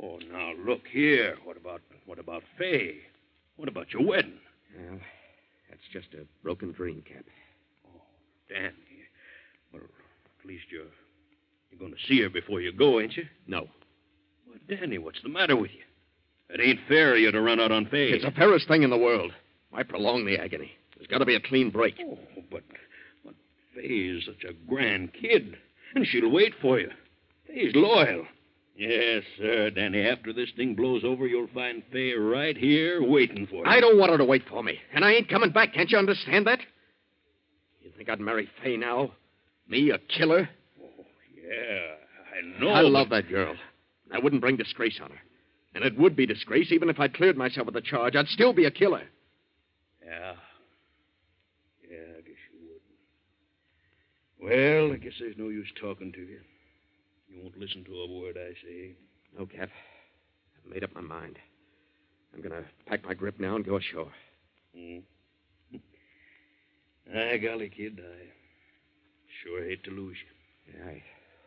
S1: Oh, now, look here. What about Fay? What about your wedding?
S24: Well, that's just a broken dream, Cap.
S1: Oh, Danny. Well, at least you're going to see her before you go, ain't you?
S24: No.
S1: Well, Danny, what's the matter with you? It ain't fair of you to run out on Fay.
S24: It's the fairest thing in the world. Why prolong the agony? There's got to be a clean break.
S1: Oh, but Fay's such a grand kid, and she'll wait for you. Fay's loyal. Yes, sir, Danny. After this thing blows over, you'll find Fay right here waiting for you.
S24: I don't want her to wait for me, and I ain't coming back. Can't you understand that? You think I'd marry Fay now? Me, a killer?
S1: Oh, yeah, I know.
S24: I love that girl. I wouldn't bring disgrace on her. And it would be disgrace even if I'd cleared myself of the charge. I'd still be a killer.
S1: Yeah, I guess you would. Well, I guess there's no use talking to you. You won't listen to a word I say.
S24: No, Cap. I've made up my mind. I'm going to pack my grip now and go ashore.
S1: Golly, kid, I sure hate to lose you.
S24: Yeah,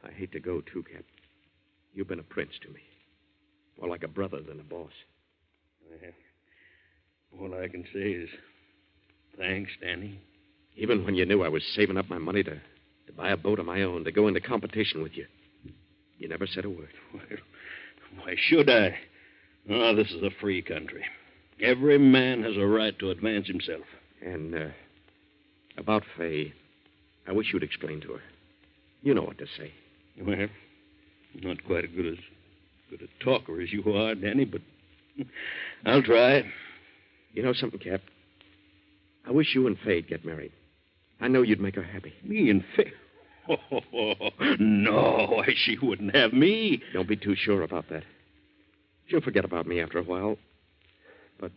S24: I hate to go, too, Cap. You've been a prince to me. More like a brother than a boss.
S1: All I can say is thanks, Danny.
S24: Even when you knew I was saving up my money to buy a boat of my own, to go into competition with you, you never said a word.
S1: Well, why should I? Oh, this is a free country. Every man has a right to advance himself.
S24: And about Fay, I wish you'd explain to her. You know what to say.
S1: Well, not quite as good a talker as you are, Danny, but I'll try.
S24: You know something, Cap? I wish you and Fay'd get married. I know you'd make her happy.
S1: Me and Fay? Oh, no, she wouldn't have me.
S24: Don't be too sure about that. She'll forget about me after a while. But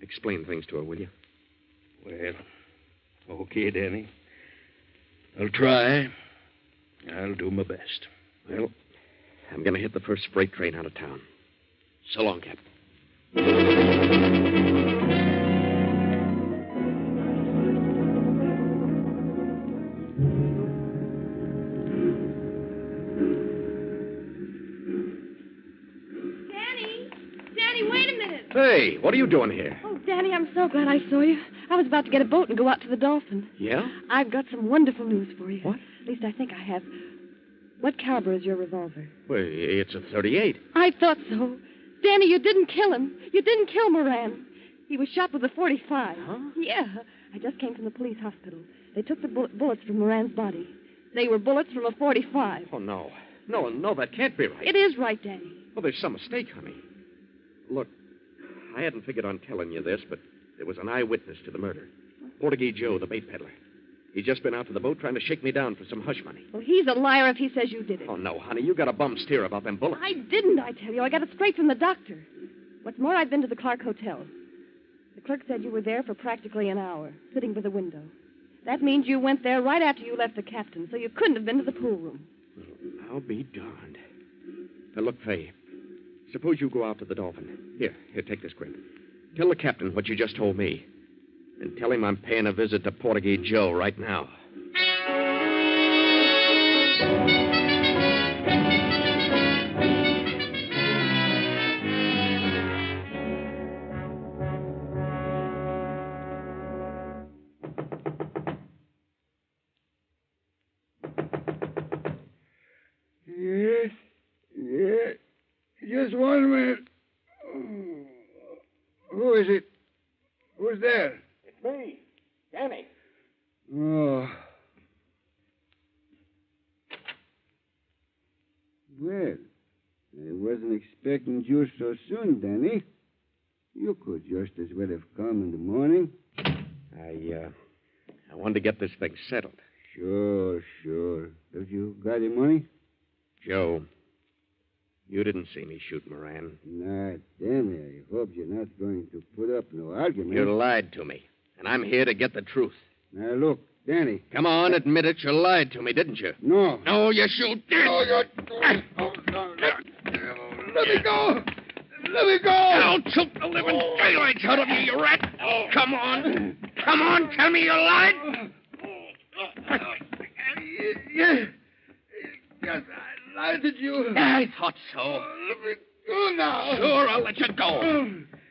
S24: explain things to her, will you?
S1: Well, okay, Danny. I'll try. I'll do my best.
S24: Well, I'm going to hit the first freight train out of town. So long, Cap.
S25: Danny, wait a minute.
S24: Hey, what are you doing here?
S25: Oh, Danny, I'm so glad I saw you. I was about to get a boat and go out to the Dolphin.
S24: Yeah?
S25: I've got some wonderful news for you.
S24: What?
S25: At least I think I have. What caliber is your revolver?
S24: Well, it's a .38.
S25: I thought so. Danny, you didn't kill him. You didn't kill Moran. He was shot with a .45.
S8: Huh?
S25: Yeah. I just came from the police hospital. They took the bullets from Moran's body. They were bullets from a .45.
S8: Oh, no. No, that can't be right.
S25: It is right, Danny.
S8: Well, there's some mistake, honey. Look, I hadn't figured on telling you this, but there was an eyewitness to the murder. Portuguese Joe, the bait peddler. He's just been out to the boat trying to shake me down for some hush money.
S25: Well, he's a liar if he says you did it.
S8: Oh, no, honey. You got a bum steer about them bullets.
S25: I didn't, I tell you. I got it straight from the doctor. What's more, I've been to the Clark Hotel. The clerk said you were there for practically an hour, sitting by the window. That means you went there right after you left the captain, so you couldn't have been to the pool room.
S8: Well, I'll be darned. Now, look, Fay. Suppose you go out to the Dolphin. Here, take this grip. Tell the captain what you just told me. And tell him I'm paying a visit to Portuguese Joe right now.
S3: Yes. Just 1 minute. Who is it? Who's there?
S8: It's me, Danny.
S3: Oh. Well, I wasn't expecting you so soon, Danny. You could just as well have come in the morning.
S8: I wanted to get this thing settled.
S3: Sure. Have you got any money?
S8: Joe, you didn't see me shoot Moran.
S3: Not Danny. I hope you're not going to put up no argument.
S8: You lied to me, and I'm here to get the truth.
S3: Now, look, Danny.
S8: Come on, admit it. You lied to me, didn't you?
S3: No.
S8: No, you shoot did.
S3: No, let me go. Let me go.
S8: I'll choke the living daylights out of you, you rat. Come on, tell me you lied.
S3: Yes, I lied to you.
S8: I thought so.
S3: Let me go now.
S8: Sure, I'll let you go.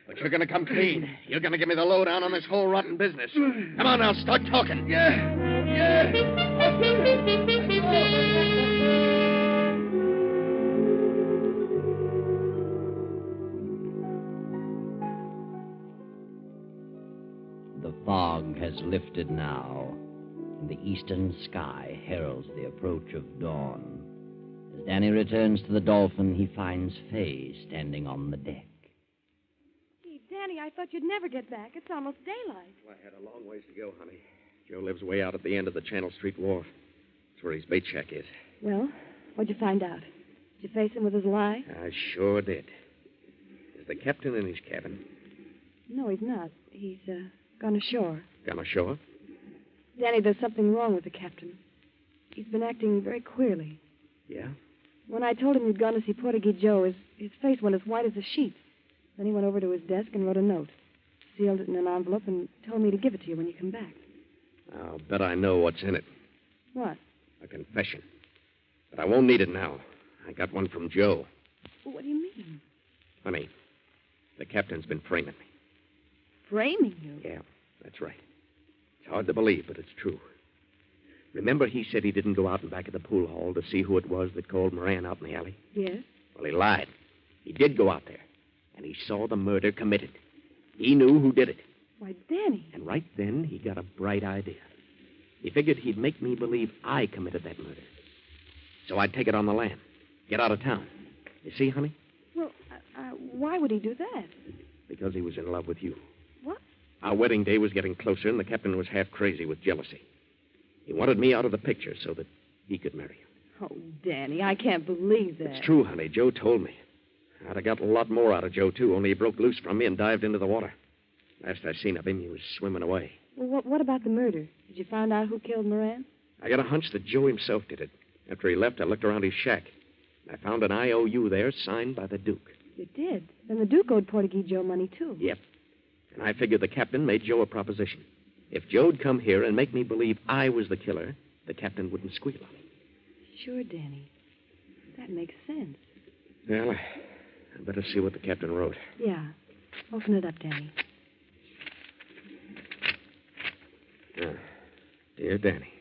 S8: But you're going to come clean. You're going to give me the lowdown on this whole rotten business. Come on now, start talking.
S3: Yeah. I'll do it.
S16: The fog has lifted now, and the eastern sky heralds the approach of dawn. As Danny returns to the Dolphin, he finds Fay standing on the deck.
S25: Gee, Danny, I thought you'd never get back. It's almost daylight.
S8: Well, I had a long ways to go, honey. Joe lives way out at the end of the Channel Street Wharf. That's where his bait shack is.
S25: Well, what'd you find out? Did you face him with his lie?
S8: I sure did. Is the captain in his cabin?
S25: No, he's not. He's gone ashore.
S8: Gone ashore?
S25: Danny, there's something wrong with the captain. He's been acting very queerly.
S8: Yeah?
S25: When I told him you'd gone to see Portuguese Joe, his face went as white as a sheet. Then he went over to his desk and wrote a note. Sealed it in an envelope and told me to give it to you when you come back.
S8: I'll bet I know what's in it.
S25: What?
S8: A confession. But I won't need it now. I got one from Joe.
S25: Well, what do you mean?
S8: Honey, the captain's been framing me.
S25: Framing you?
S8: Yeah, that's right. It's hard to believe, but it's true. Remember he said he didn't go out in back of the pool hall to see who it was that called Moran out in the alley?
S25: Yes.
S8: Well, he lied. He did go out there, and he saw the murder committed. He knew who did it.
S25: Why, Danny.
S8: And right then, he got a bright idea. He figured he'd make me believe I committed that murder. So I'd take it on the lam. Get out of town. You see, honey?
S25: Well, why would he do that?
S8: Because he was in love with you.
S25: What?
S8: Our wedding day was getting closer, and the captain was half crazy with jealousy. He wanted me out of the picture so that he could marry you.
S25: Oh, Danny, I can't believe that.
S8: It's true, honey. Joe told me. I'd have got a lot more out of Joe, too, only he broke loose from me and dived into the water. Last I seen of him, he was swimming away.
S25: Well, what about the murder? Did you find out who killed Moran?
S8: I got a hunch that Joe himself did it. After he left, I looked around his shack. I found an IOU there signed by the Duke.
S25: You did? Then the Duke owed Portuguese Joe money, too.
S8: Yep. And I figured the captain made Joe a proposition. If Joe'd come here and make me believe I was the killer, the captain wouldn't squeal on me.
S25: Sure, Danny. That makes sense.
S8: Well, I'd better see what the captain wrote.
S25: Yeah. Open it up, Danny.
S8: Dear Danny,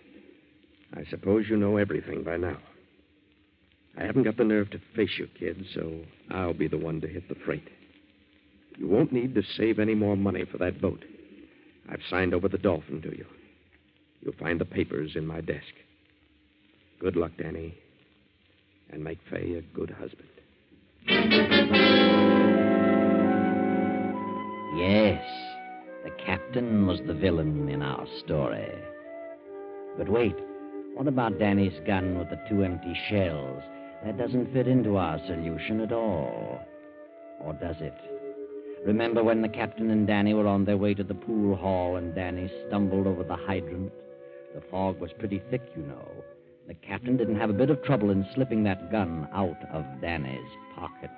S8: I suppose you know everything by now. I haven't got the nerve to face you, kid, so I'll be the one to hit the freight. You won't need to save any more money for that boat. I've signed over the Dolphin to you. You'll find the papers in my desk. Good luck, Danny. And make Fay a good husband.
S16: Yes, the captain was the villain in our story. But wait, what about Danny's gun with the 2 empty shells? That doesn't fit into our solution at all. Or does it? Remember when the captain and Danny were on their way to the pool hall and Danny stumbled over the hydrant? The fog was pretty thick, you know. The captain didn't have a bit of trouble in slipping that gun out of Danny's pocket.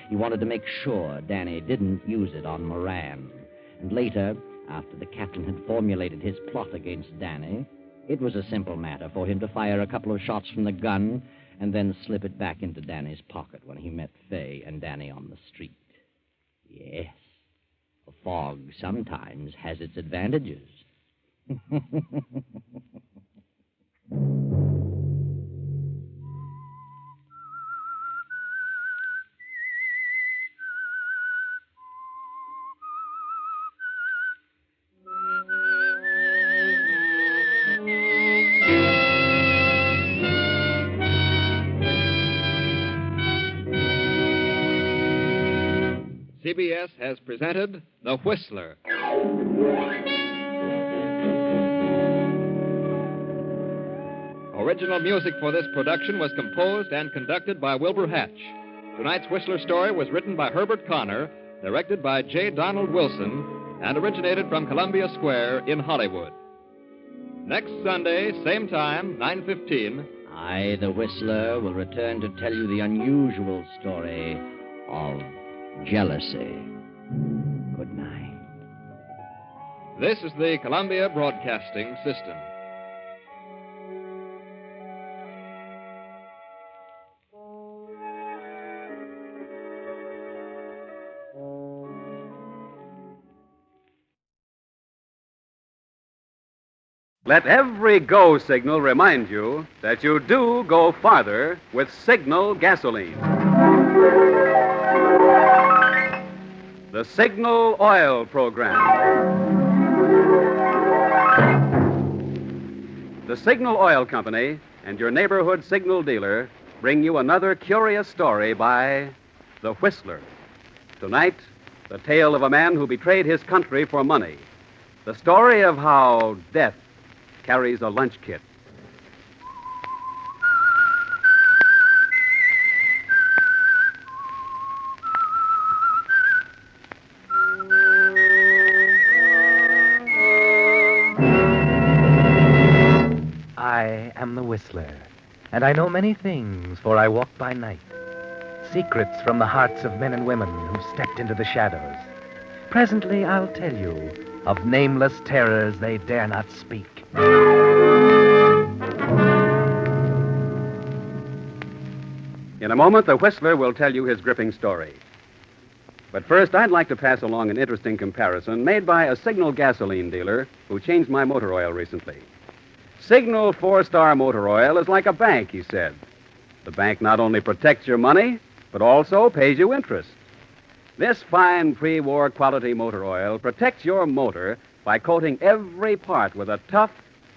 S16: He wanted to make sure Danny didn't use it on Moran. And later, after the captain had formulated his plot against Danny, it was a simple matter for him to fire a couple of shots from the gun and then slip it back into Danny's pocket when he met Fay and Danny on the street. Yes, the fog sometimes has its advantages.
S23: CBS has presented The Whistler. Original music for this production was composed and conducted by Wilbur Hatch. Tonight's Whistler story was written by Herbert Connor, directed by J. Donald Wilson, and originated from Columbia Square in Hollywood. Next Sunday, same time, 9:15.
S16: I, the Whistler, will return to tell you the unusual story of jealousy. Good night.
S23: This is the Columbia Broadcasting System.
S7: Let every go signal remind you that you do go farther with Signal gasoline. The Signal Oil Program. The Signal Oil Company and your neighborhood Signal dealer bring you another curious story by The Whistler. Tonight, the tale of a man who betrayed his country for money. The story of how death carries a lunch kit.
S5: I am the Whistler, and I know many things, for I walk by night. Secrets from the hearts of men and women who stepped into the shadows. Presently I'll tell you of nameless terrors they dare not speak.
S7: In a moment, the Whistler will tell you his gripping story. But first, I'd like to pass along an interesting comparison made by a Signal gasoline dealer who changed my motor oil recently. Signal 4-Star Motor Oil is like a bank, he said. The bank not only protects your money, but also pays you interest. This fine pre-war quality motor oil protects your motor by coating every part with a tough,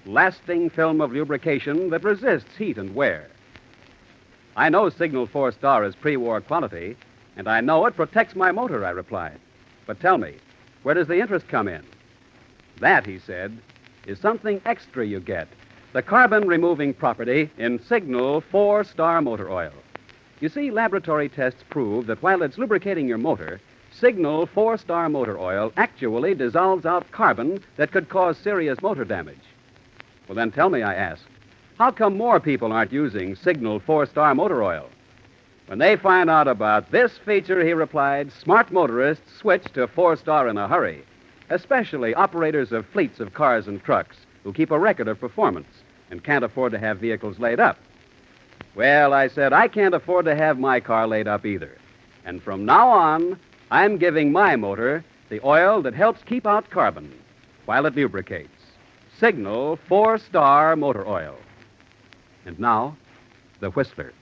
S7: lasting film of lubrication that resists heat and wear. I know Signal 4-Star is pre-war quality, and I know it protects my motor, I replied. But tell me, where does the interest come in? That, he said, is something extra you get, the carbon-removing property in Signal 4-Star Motor Oil. You see, laboratory tests prove that while it's lubricating your motor, Signal 4-Star Motor Oil actually dissolves out carbon that could cause serious motor damage. Well, then tell me, I asked, how come more people aren't using Signal 4-Star Motor Oil? When they find out about this feature, he replied, smart motorists switch to 4-Star in a hurry, especially operators of fleets of cars and trucks who keep a record of performance and can't afford to have vehicles laid up. Well, I said, I can't afford to have my car laid up either. And from now on, I'm giving my motor the oil that helps keep out carbon while it lubricates. Signal 4-Star Motor Oil. And now, the Whistler.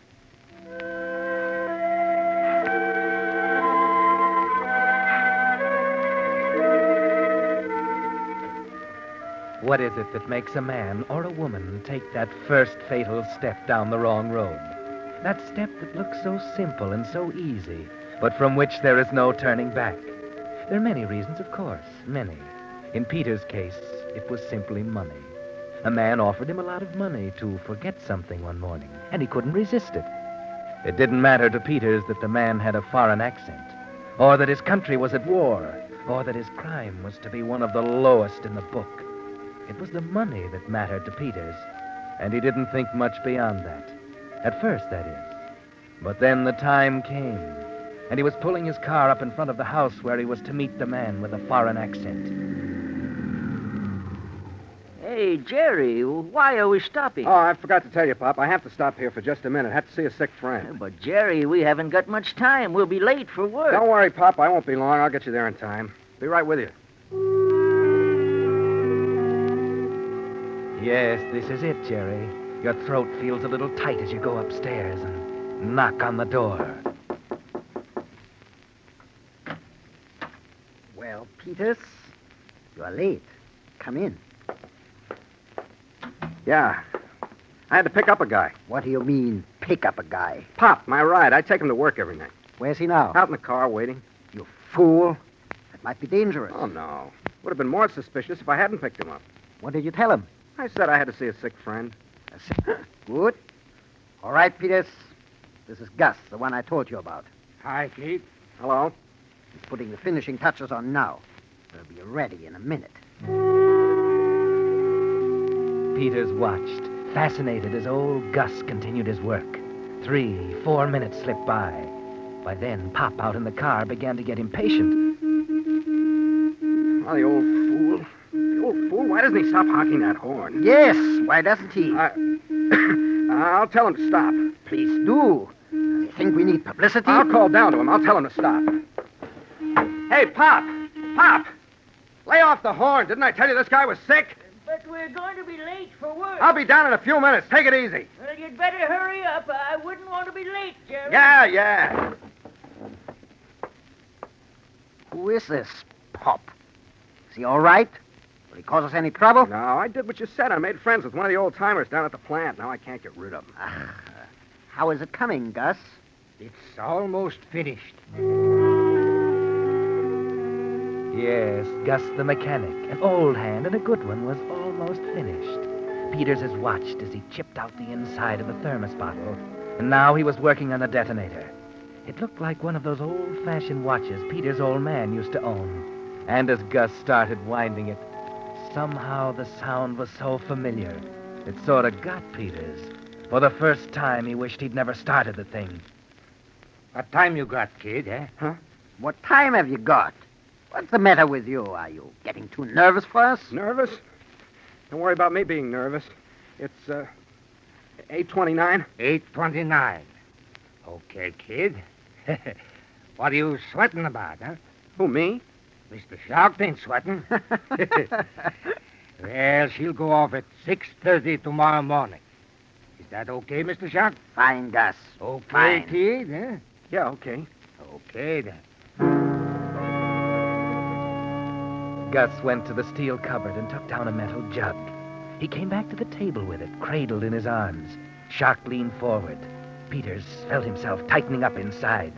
S5: What is it that makes a man or a woman take that first fatal step down the wrong road? That step that looks so simple and so easy, but from which there is no turning back. There are many reasons, of course, many. In Peter's case, it was simply money. A man offered him a lot of money to forget something one morning, and he couldn't resist it. It didn't matter to Peters that the man had a foreign accent, or that his country was at war, or that his crime was to be one of the lowest in the book. It was the money that mattered to Peters, and he didn't think much beyond that. At first, that is. But then the time came, and he was pulling his car up in front of the house where he was to meet the man with a foreign accent.
S11: Hey, Jerry, why are we stopping?
S12: Oh, I forgot to tell you, Pop. I have to stop here for just a minute. I have to see a sick friend.
S11: But, Jerry, we haven't got much time. We'll be late for work.
S12: Don't worry, Pop. I won't be long. I'll get you there in time. Be right with you.
S5: Yes, this is it, Jerry. Your throat feels a little tight as you go upstairs and knock on the door.
S17: Well, Peters, you're late. Come in.
S12: Yeah. I had to pick up a guy.
S17: What do you mean, pick up a guy?
S12: Pop, my ride. I take him to work every night.
S17: Where's he now?
S12: Out in the car, waiting.
S17: You fool. That might be dangerous.
S12: Oh, no. Would have been more suspicious if I hadn't picked him up.
S17: What did you tell him?
S12: I said I had to see a sick friend.
S17: Good. All right, Peters. This is Gus, the one I told you about.
S12: Hi, Pete. Hello.
S17: He's putting the finishing touches on now. They'll be ready in a minute.
S5: Peters watched, fascinated as old Gus continued his work. 3, 4 minutes slipped by. By then, Pop out in the car began to get impatient.
S12: Oh, the old fool. The old fool. Why doesn't he stop honking that horn?
S17: Yes, why doesn't he?
S12: I'll tell him to stop.
S17: Please do. You think we need publicity?
S12: I'll call down to him. I'll tell him to stop. Hey, Pop! Pop! Lay off the horn. Didn't I tell you this guy was sick?
S11: But we're going to be late for work.
S12: I'll be down in a few minutes. Take it easy.
S11: Well, you'd better hurry up. I wouldn't want to be late, Jerry.
S12: Yeah.
S17: Who is this Pop? Is he all right? Will he cause us any trouble?
S12: No, I did what you said. I made friends with one of the old-timers down at the plant. Now I can't get rid of him.
S17: How is it coming, Gus?
S18: It's almost finished.
S5: Yes, Gus the mechanic, an old hand and a good one, was almost finished. Peters has watched as he chipped out the inside of the thermos bottle, and now he was working on the detonator. It looked like one of those old-fashioned watches Peter's old man used to own. And as Gus started winding it, somehow the sound was so familiar, it sort of got Peters. For the first time, he wished he'd never started the thing.
S18: What time you got, kid, eh?
S17: Huh? What time have you got? What's the matter with you? Are you getting too nervous for us?
S12: Nervous? Don't worry about me being nervous. It's, 8:29.
S18: 8:29. Okay, kid. What are you sweating about, huh?
S12: Who, me?
S18: Mr. Shark ain't sweating. Well, she'll go off at 6:30 tomorrow morning. Is that okay, Mr. Shark?
S17: Fine, Gus.
S18: Okay,
S17: Fine.
S18: kid, eh?
S12: Yeah, okay.
S18: Okay, then.
S5: Gus went to the steel cupboard and took down a metal jug. He came back to the table with it, cradled in his arms. Shark leaned forward. Peters felt himself tightening up inside.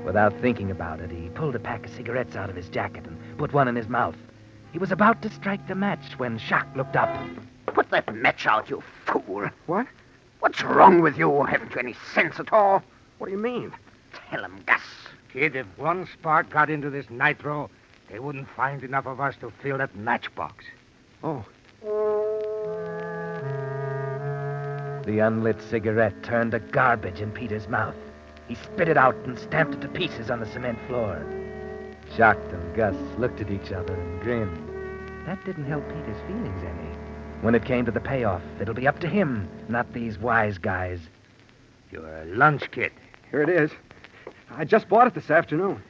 S5: Without thinking about it, he pulled a pack of cigarettes out of his jacket and put one in his mouth. He was about to strike the match when Shark looked up.
S17: Put that match out, you fool.
S12: What?
S17: What's wrong with you? Haven't you any sense at all?
S12: What do you mean?
S17: Tell him, Gus.
S18: Kid, if one spark got into this nitro, they wouldn't find enough of us to fill that matchbox.
S12: Oh.
S5: The unlit cigarette turned to garbage in Peter's mouth. He spit it out and stamped it to pieces on the cement floor. Shocked and Gus looked at each other and grinned. That didn't help Peter's feelings any. When it came to the payoff, it'll be up to him, not these wise guys.
S18: Your lunch kit.
S12: Here it is. I just bought it this afternoon.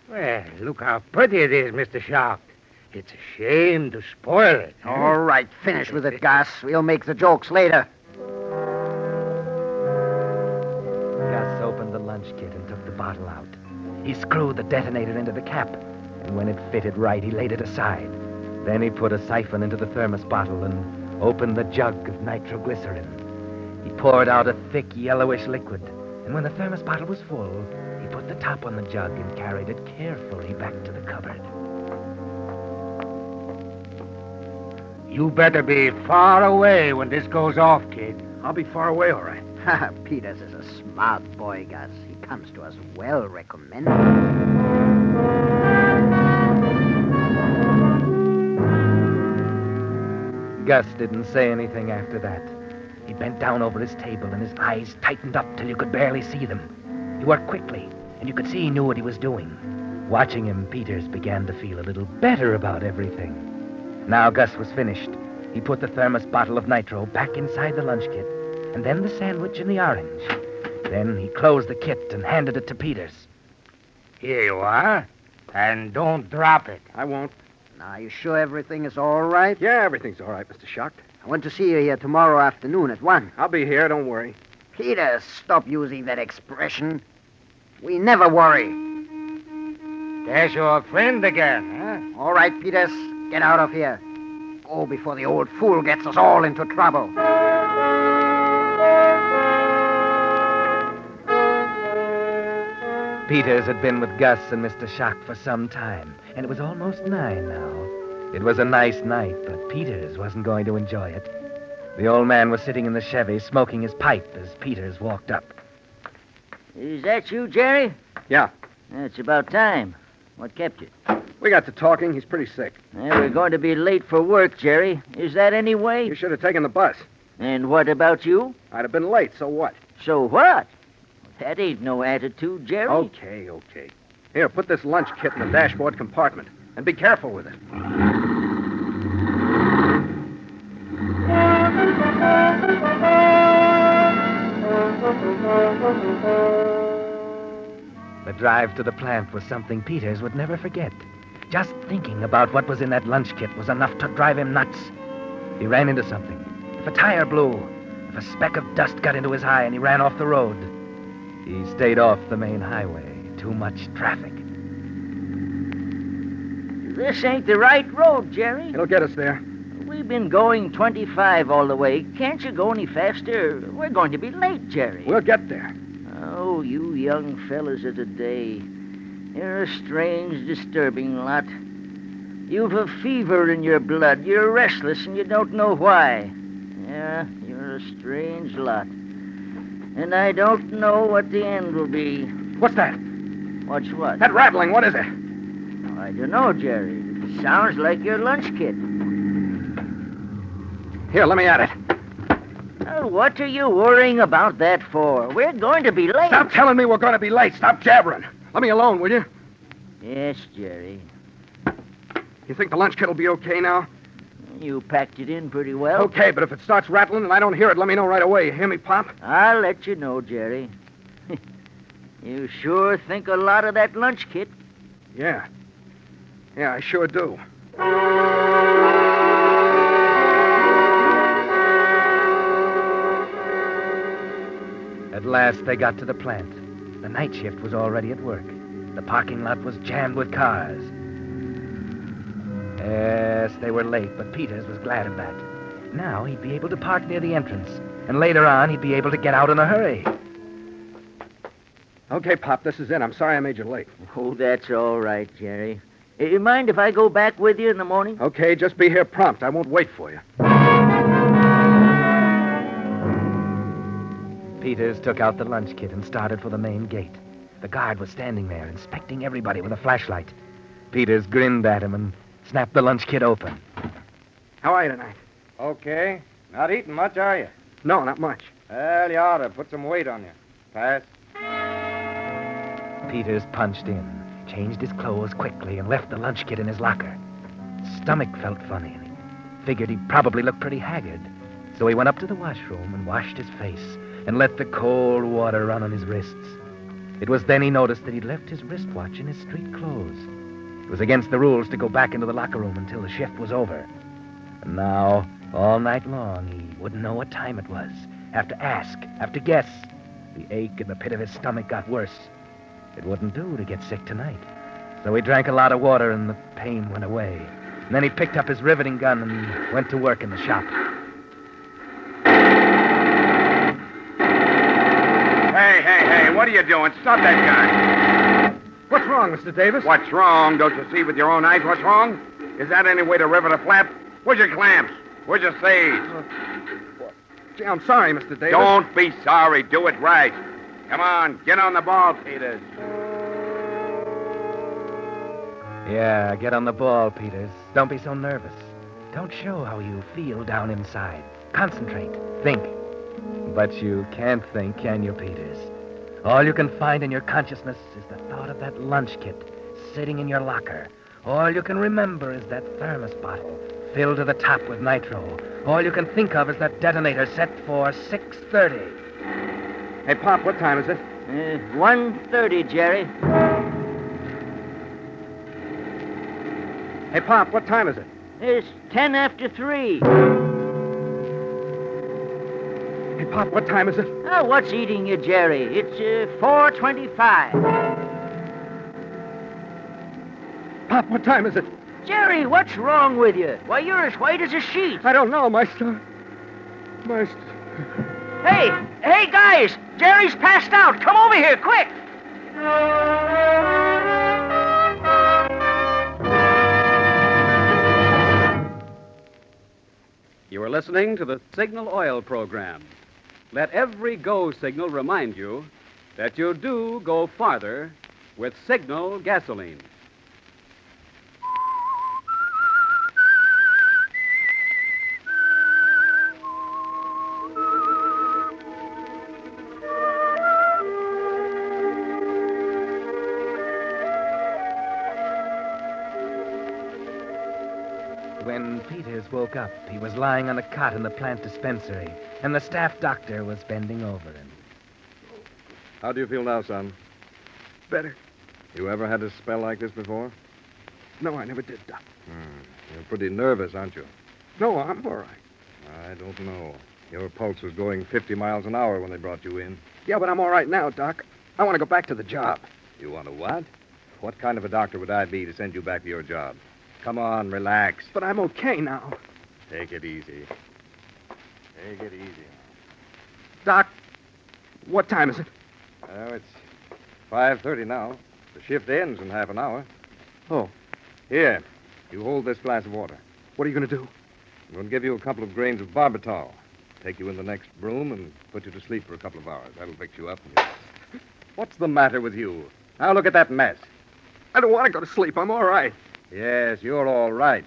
S18: Well, look how pretty it is, Mr. Shark. It's a shame to spoil it.
S17: All right, finish with it, Gus. We'll make the jokes later.
S5: lunch kit and took the bottle out. He screwed the detonator into the cap, and when it fitted right, he laid it aside. Then he put a siphon into the thermos bottle and opened the jug of nitroglycerin. He poured out a thick, yellowish liquid, and when the thermos bottle was full, he put the top on the jug and carried it carefully back to the cupboard.
S18: You better be far away when this goes off, kid.
S12: I'll be far away, all right.
S17: Peters is a smart boy, Gus. He comes to us well recommended.
S5: Gus didn't say anything after that. He bent down over his table, and his eyes tightened up till you could barely see them. He worked quickly, and you could see he knew what he was doing. Watching him, Peters began to feel a little better about everything. Now Gus was finished. He put the thermos bottle of nitro back inside the lunch kit, and then the sandwich and the orange. Then he closed the kit and handed it to Peters.
S18: Here you are. And don't drop it.
S12: I won't.
S17: Now, you sure everything is all right?
S12: Yeah, everything's all right, Mr. Schacht.
S17: I want to see you here tomorrow afternoon at 1.
S12: I'll be here, don't worry.
S17: Peters, stop using that expression. We never worry.
S18: There's your friend again, huh?
S17: All right, Peters, get out of here. Go before the old fool gets us all into trouble.
S5: Peters had been with Gus and Mr. Schacht for some time, and it was almost 9 now. It was a nice night, but Peters wasn't going to enjoy it. The old man was sitting in the Chevy smoking his pipe as Peters walked up.
S11: Is that you, Jerry?
S12: Yeah.
S11: It's about time. What kept you?
S12: We got to talking. He's pretty sick.
S11: We're going to be late for work, Jerry. Is that any way?
S12: You should have taken the bus.
S11: And what about you?
S12: I'd have been late, so what?
S11: So what? That ain't no attitude, Jerry.
S12: Okay. Here, put this lunch kit in the dashboard compartment. And be careful with it.
S5: The drive to the plant was something Peters would never forget. Just thinking about what was in that lunch kit was enough to drive him nuts. He ran into something. If a tire blew, if a speck of dust got into his eye and he ran off the road. He stayed off the main highway. Too much traffic.
S11: This ain't the right road, Jerry.
S12: It'll get us there.
S11: We've been going 25 all the way. Can't you go any faster? We're going to be late, Jerry.
S12: We'll get there.
S11: Oh, you young fellas of today. You're a strange, disturbing lot. You've a fever in your blood. You're restless and you don't know why. Yeah, you're a strange lot. And I don't know what the end will be.
S12: What's that?
S11: What's what?
S12: That rattling, what is it?
S11: I don't know, Jerry. It sounds like your lunch kit.
S12: Here, let me at it.
S11: What are you worrying about that for? We're going to be late.
S12: Stop telling me we're going to be late. Stop jabbering. Let me alone, will you?
S11: Yes, Jerry.
S12: You think the lunch kit will be okay now?
S11: You packed it in pretty well.
S12: Okay, but if it starts rattling and I don't hear it, let me know right away. You hear me, Pop?
S11: I'll let you know, Jerry. You sure think a lot of that lunch kit.
S12: Yeah. Yeah, I sure do.
S5: At last, they got to the plant. The night shift was already at work. The parking lot was jammed with cars. Yes, they were late, but Peters was glad of that. Now he'd be able to park near the entrance, and later on he'd be able to get out in a hurry.
S12: Okay, Pop, this is it. I'm sorry I made you late.
S11: Oh, that's all right, Jerry. You mind if I go back with you in the morning?
S12: Okay, just be here prompt. I won't wait for you.
S5: Peters took out the lunch kit and started for the main gate. The guard was standing there, inspecting everybody with a flashlight. Peters grinned at him and snapped the lunch kit open.
S12: How are you tonight?
S18: Okay. Not eating much, are you?
S12: No, not much.
S18: Well, you ought to put some weight on you. Pass.
S5: Peters punched in, changed his clothes quickly, and left the lunch kit in his locker. His stomach felt funny, and he figured he probably looked pretty haggard. So he went up to the washroom and washed his face and let the cold water run on his wrists. It was then he noticed that he'd left his wristwatch in his street clothes. It was against the rules to go back into the locker room until the shift was over. And now, all night long, he wouldn't know what time it was. Have to ask, have to guess. The ache in the pit of his stomach got worse. It wouldn't do to get sick tonight. So he drank a lot of water and the pain went away. And then he picked up his riveting gun and went to work in the shop.
S12: Hey, what are you doing? Stop that gun.
S5: What's wrong, Mr. Davis?
S12: What's wrong? Don't you see with your own eyes what's wrong? Is that any way to rivet a flap? Where's your clamps? Where's your sage?
S5: Gee, I'm sorry, Mr. Davis.
S12: Don't be sorry. Do it right. Come on, get on the ball, Peters.
S5: Yeah, get on the ball, Peters. Don't be so nervous. Don't show how you feel down inside. Concentrate. Think. But you can't think, can you, Peters? All you can find in your consciousness is the thought of that lunch kit sitting in your locker. All you can remember is that thermos bottle filled to the top with nitro. All you can think of is that detonator set for 6:30.
S12: Hey, Pop, what time is it?
S11: 1:30, Jerry.
S12: Hey, Pop, what time is it?
S11: It's 10 after 3.
S12: Hey, Pop, what time is it?
S11: Oh, what's eating you, Jerry? It's 4:25.
S12: Pop, what time is it?
S11: Jerry, what's wrong with you? Why, you're as white as a sheet.
S12: I don't know, Maestro.
S11: Hey, guys! Jerry's passed out. Come over here, quick!
S7: You are listening to the Signal Oil program. Let every go signal remind you that you do go farther with Signal gasoline.
S5: When Peters woke up, he was lying on a cot in the plant dispensary, and the staff doctor was bending over him.
S6: How do you feel now, son?
S12: Better.
S6: You ever had a spell like this before?
S12: No, I never did, Doc.
S6: You're pretty nervous, aren't you?
S12: No, I'm all right.
S6: I don't know. Your pulse was going 50 miles an hour when they brought you in.
S12: Yeah, but I'm all right now, Doc. I want to go back to the job.
S6: You want to what? What kind of a doctor would I be to send you back to your job? Come on, relax.
S12: But I'm okay now.
S6: Take it easy. Take it easy.
S12: Doc, what time is it?
S6: Oh, it's 5:30 now. The shift ends in half an hour.
S12: Oh.
S6: Here, you hold this glass of water.
S12: What are you going to do?
S6: I'm going to give you a couple of grains of barbital. Take you in the next room and put you to sleep for a couple of hours. That'll fix you up. What's the matter with you? Now look at that mess.
S12: I don't want to go to sleep. I'm all right.
S6: Yes, you're all right.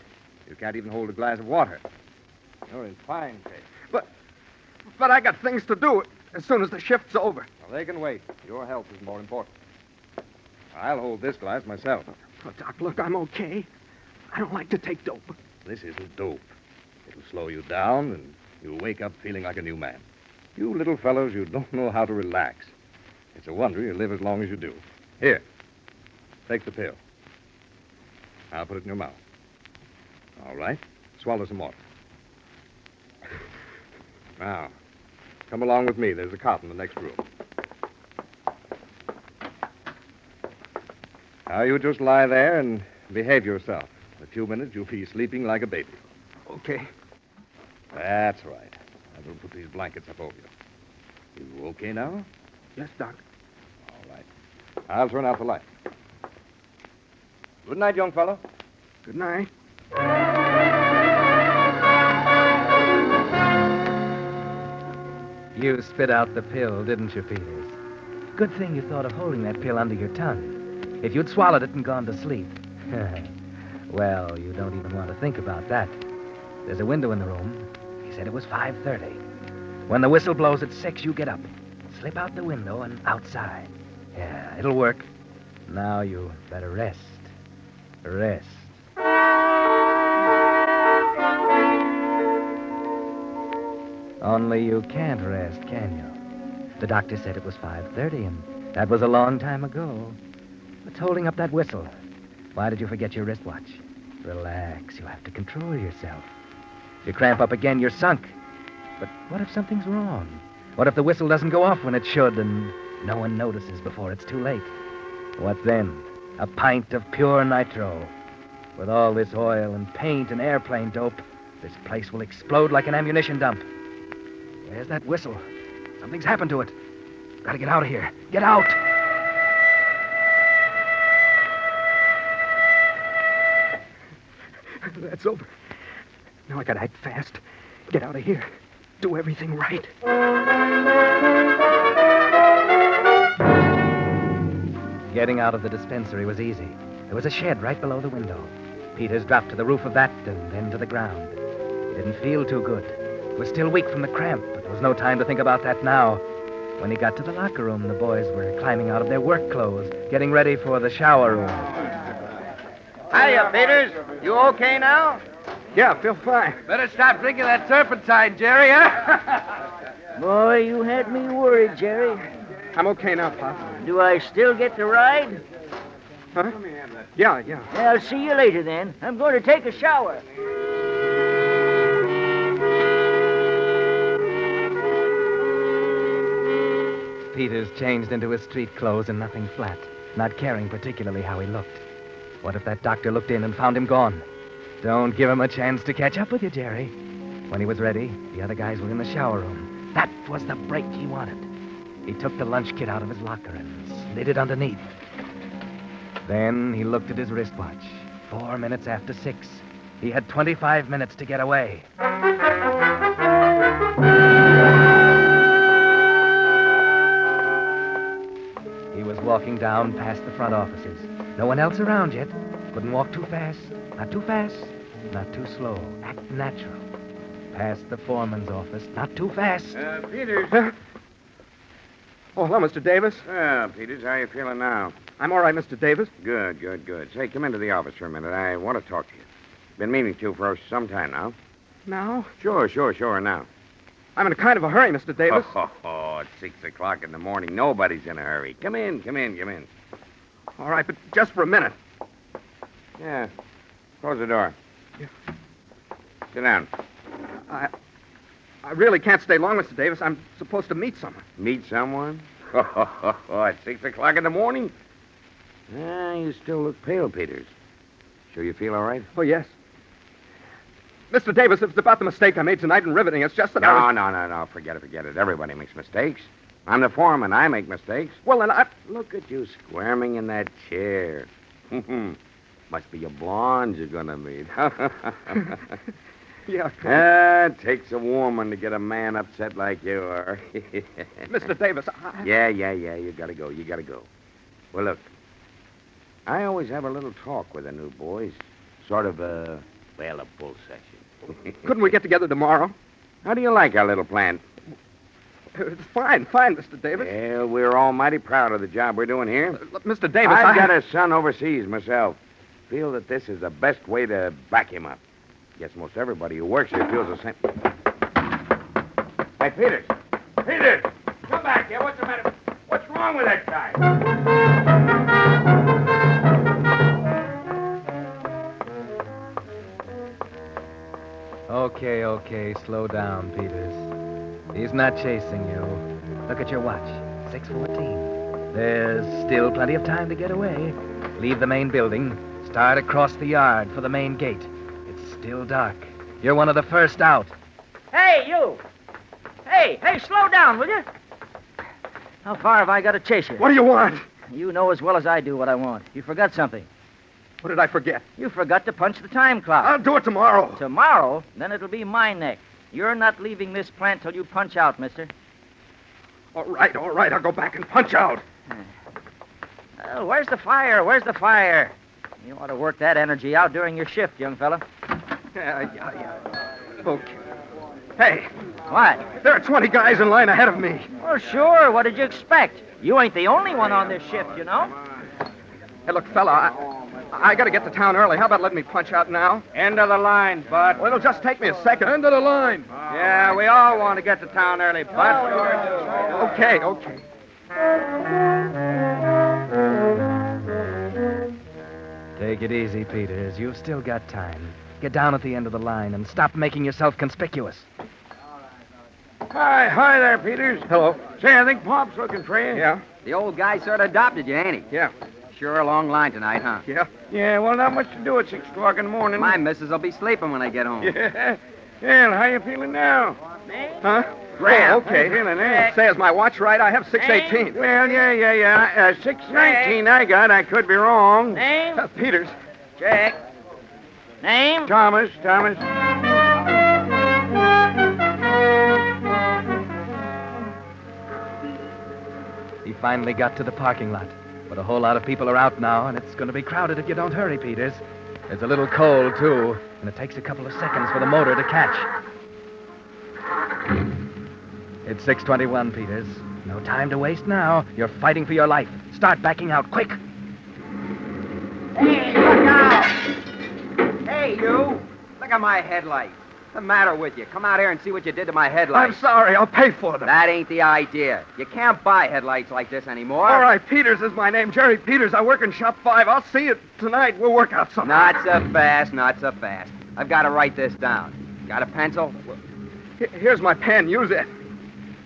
S6: You can't even hold a glass of water. You're in fine shape.
S12: But I got things to do as soon as the shift's over.
S6: Well, they can wait. Your health is more important. I'll hold this glass myself.
S12: Oh, Doc, look, I'm okay. I don't like to take dope.
S6: This isn't dope. It'll slow you down, and you'll wake up feeling like a new man. You little fellows, you don't know how to relax. It's a wonder you live as long as you do. Here, take the pill. I'll put it in your mouth. All right. Swallow some water. Now, come along with me. There's a cot in the next room. Now, you just lie there and behave yourself. In a few minutes, you'll be sleeping like a baby.
S12: Okay.
S6: That's right. I will put these blankets up over you. You okay now?
S12: Yes, Doc.
S6: All right. I'll turn out the light. Good night, young fellow.
S12: Good night.
S5: You spit out the pill, didn't you, Peters? Good thing you thought of holding that pill under your tongue. If you'd swallowed it and gone to sleep. Well, you don't even want to think about that. There's a window in the room. He said it was 5:30. When the whistle blows at 6, you get up. Slip out the window and outside. Yeah, it'll work. Now you better rest. Rest. Only you can't rest, can you? The doctor said it was 5:30, and that was a long time ago. What's holding up that whistle? Why did you forget your wristwatch? Relax. You have to control yourself. If you cramp up again, you're sunk. But what if something's wrong? What if the whistle doesn't go off when it should and no one notices before it's too late? What then? A pint of pure nitro. With all this oil and paint and airplane dope, this place will explode like an ammunition dump. Where's that whistle? Something's happened to it. Gotta get out of here. Get out!
S12: That's over. Now I gotta act fast. Get out of here. Do everything right.
S5: Getting out of the dispensary was easy. There was a shed right below the window. Peters dropped to the roof of that and then to the ground. He didn't feel too good. He was still weak from the cramp, but there was no time to think about that now. When he got to the locker room, the boys were climbing out of their work clothes, getting ready for the shower room.
S12: Hiya, Peters. You okay now? Yeah, I feel fine.
S18: Better stop drinking that turpentine, Jerry, huh?
S11: Boy, you had me worried, Jerry.
S12: I'm okay now, Pop.
S11: Do I still get to ride?
S12: Huh? Yeah.
S11: I'll see you later, then. I'm going to take a shower.
S5: Peters changed into his street clothes and nothing flat, not caring particularly how he looked. What if that doctor looked in and found him gone? Don't give him a chance to catch up with you, Jerry. When he was ready, the other guys were in the shower room. That was the break he wanted. He took the lunch kit out of his locker and slid it underneath. Then he looked at his wristwatch. 4 minutes after 6. He had 25 minutes to get away. He was walking down past the front offices. No one else around yet. Couldn't walk too fast. Not too fast. Not too slow. Act natural. Past the foreman's office. Not too fast.
S12: Peters. Oh, hello, Mr. Davis.
S2: Peters, how you feeling now?
S12: I'm all right, Mr. Davis.
S2: Good. Say, come into the office for a minute. I want to talk to you. Been meaning to for some time now.
S12: Now?
S2: Sure, now.
S12: I'm in a kind of a hurry, Mr. Davis.
S2: It's 6 o'clock in the morning. Nobody's in a hurry. Come in.
S12: All right, but just for a minute.
S2: Yeah. Close the door.
S12: Yeah.
S2: Sit down.
S12: I really can't stay long, Mr. Davis. I'm supposed to meet someone.
S2: Meet someone? At 6 o'clock in the morning? You still look pale, Peters. Sure you feel all right?
S12: Oh, yes. Mr. Davis, it's about the mistake I made tonight in riveting. It's just that I was...
S2: No. Forget it. Everybody makes mistakes. I'm the foreman. I make mistakes.
S12: Well, then
S2: Look at you squirming in that chair. Must be a blonde you're going to meet.
S12: Yeah.
S2: It takes a woman to get a man upset like you are.
S12: Mr. Davis,
S2: Yeah. You gotta go. Well, look. I always have a little talk with the new boys. Sort of a bull session.
S12: Couldn't we get together tomorrow?
S2: How do you like our little plan?
S12: It's fine, Mr. Davis.
S2: Yeah, we're all mighty proud of the job we're doing here.
S12: Mr. Davis,
S2: I've got a son overseas myself. Feel that this is the best way to back him up. Guess most everybody who works here feels the same. Hey, Peters! Come back here. What's the matter? What's wrong with that guy?
S5: Okay. Slow down, Peters. He's not chasing you. Look at your watch. 6:14. There's still plenty of time to get away. Leave the main building. Start across the yard for the main gate. It's still dark. You're one of the first out.
S11: Hey, you! Hey, slow down, will you? How far have I got to chase you?
S12: What do you want?
S11: You know as well as I do what I want. You forgot something.
S12: What did I forget?
S11: You forgot to punch the time clock.
S12: I'll do it tomorrow.
S11: Tomorrow? Then it'll be my neck. You're not leaving this plant till you punch out, mister.
S12: All right. I'll go back and punch out.
S11: Where's the fire? You ought to work that energy out during your shift, young fella.
S12: Yeah. Okay. Hey.
S11: What?
S12: There are 20 guys in line ahead of me.
S11: Well, sure. What did you expect? You ain't the only one on this shift, you know.
S12: Hey, look, fella, I got to get to town early. How about letting me punch out now?
S18: End of the line, Bud.
S12: Well, it'll just take me a second.
S18: End of the line. Yeah, we all want to get to town early, Bud.
S12: Okay.
S5: Take it easy, Peters. You've still got time. Get down at the end of the line and stop making yourself conspicuous.
S12: Hi there, Peters.
S6: Hello.
S12: Say, I think Pop's looking for you.
S6: Yeah?
S13: The old guy sort of adopted you, ain't he?
S6: Yeah.
S13: Sure a long line tonight, huh?
S6: Yeah.
S12: Yeah, well, not much to do at 6 o'clock in the morning.
S13: My missus will be sleeping when I get home.
S12: Yeah. Well, how you feeling now?
S6: Huh?
S12: Grand.
S6: Oh, okay.
S12: How you feeling, eh?
S6: Say, is my watch right? I have 6:18.
S12: Well, yeah. 6:19 I got. I could be wrong.
S11: Name?
S6: Peters.
S11: Jack. Name?
S12: Thomas.
S5: He finally got to the parking lot. But a whole lot of people are out now, and it's going to be crowded if you don't hurry, Peters. It's a little cold, too, and it takes a couple of seconds for the motor to catch. It's 6:21, Peters. No time to waste now. You're fighting for your life. Start backing out, quick.
S13: Hey, look out! Hey, you! Look at my headlights. What's the matter with you? Come out here and see what you did to my headlights.
S6: I'm sorry. I'll pay for them.
S13: That ain't the idea. You can't buy headlights like this anymore.
S6: All right, Peters is my name. Jerry Peters. I work in Shop 5. I'll see you tonight. We'll work out something.
S13: Not so fast. I've got to write this down. Got a pencil?
S6: Here's my pen. Use it.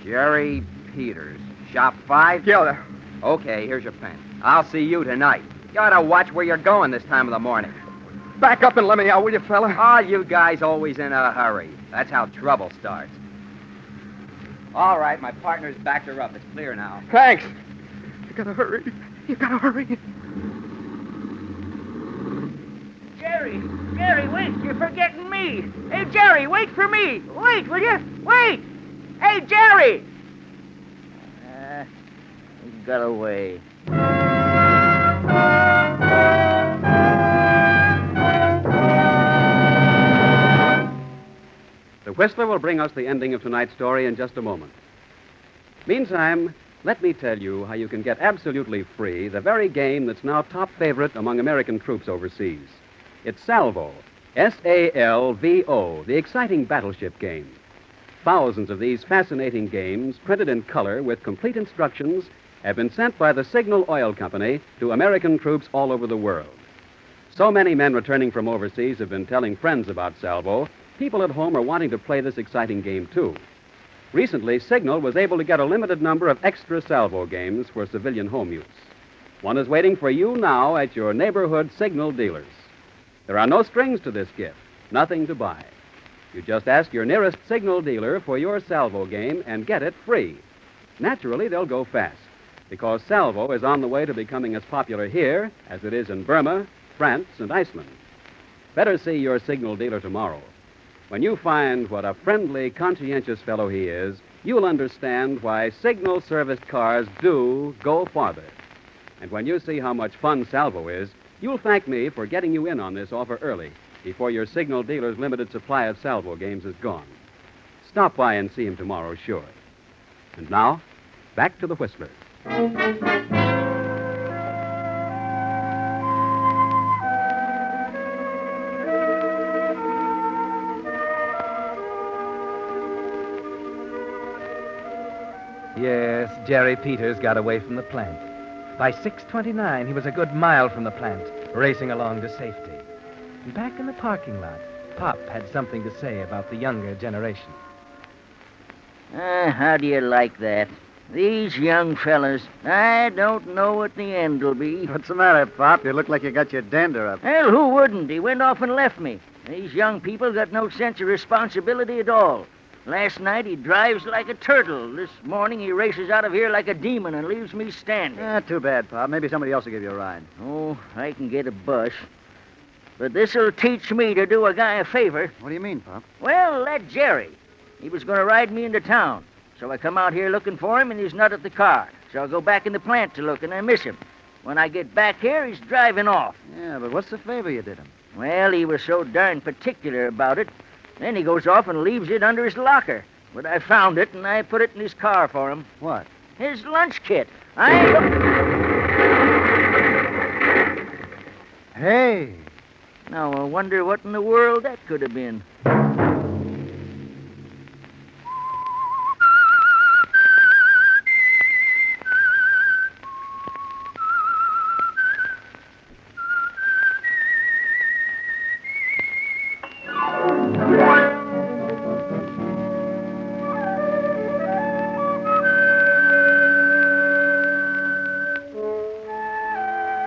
S13: Jerry Peters. Shop 5?
S6: Yeah.
S13: Okay, here's your pen. I'll see you tonight. You ought to watch where you're going this time of the morning.
S6: Back up and let me out, will you, fella?
S13: Oh, you guys always in a hurry. That's how trouble starts. All right, my partner's backed her up. It's clear now.
S6: Thanks. You gotta hurry.
S11: Jerry, wait. You're forgetting me. Hey, Jerry, wait for me. Wait, will you? Wait. Hey, Jerry. He got away.
S7: The Whistler will bring us the ending of tonight's story in just a moment. Meantime, let me tell you how you can get absolutely free the very game that's now top favorite among American troops overseas. It's Salvo, S-A-L-V-O, the exciting battleship game. Thousands of these fascinating games, printed in color with complete instructions, have been sent by the Signal Oil Company to American troops all over the world. So many men returning from overseas have been telling friends about Salvo. People at home are wanting to play this exciting game, too. Recently, Signal was able to get a limited number of extra Salvo games for civilian home use. One is waiting for you now at your neighborhood Signal dealers. There are no strings to this gift, nothing to buy. You just ask your nearest Signal dealer for your Salvo game and get it free. Naturally, they'll go fast, because Salvo is on the way to becoming as popular here as it is in Burma, France, and Iceland. Better see your Signal dealer tomorrow. When you find what a friendly, conscientious fellow he is, you'll understand why Signal serviced cars do go farther. And when you see how much fun Salvo is, you'll thank me for getting you in on this offer early, before your Signal dealer's limited supply of Salvo games is gone. Stop by and see him tomorrow, sure. And now, back to the Whistler.
S5: Yes, Jerry Peters got away from the plant. By 6:29, he was a good mile from the plant, racing along to safety. And back in the parking lot, Pop had something to say about the younger generation.
S11: How do you like that? These young fellas, I don't know what the end will be.
S17: What's the matter, Pop? You look like you got your dander up.
S11: Well, who wouldn't? He went off and left me. These young people got no sense of responsibility at all. Last night he drives like a turtle. This morning he races out of here like a demon and leaves me standing.
S17: Too bad, Pop. Maybe somebody else will give you a ride.
S11: Oh, I can get a bus. But this'll teach me to do a guy a favor.
S17: What do you mean, Pop?
S11: Well, that Jerry. He was going to ride me into town. So I come out here looking for him, and he's not at the car. So I go back in the plant to look, and I miss him. When I get back here, he's driving off.
S17: Yeah, but what's the favor you did him?
S11: Well, he was so darn particular about it. Then he goes off and leaves it under his locker. But I found it, and I put it in his car for him.
S17: What?
S11: His lunch kit.
S17: Hey!
S11: Now, I wonder what in the world that could have been.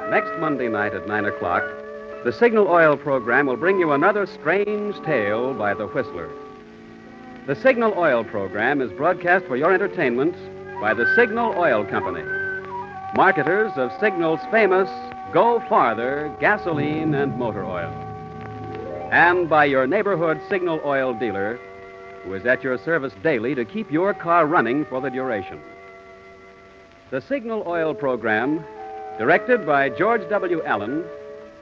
S7: next Monday night at 9 o'clock, the Signal Oil program will bring you another strange tale by the Whistler. The Signal Oil program is broadcast for your entertainment by the Signal Oil Company, marketers of Signal's famous Go Farther gasoline and motor oil, and by your neighborhood Signal Oil dealer, who is at your service daily to keep your car running for the duration. The Signal Oil program, directed by George W. Allen,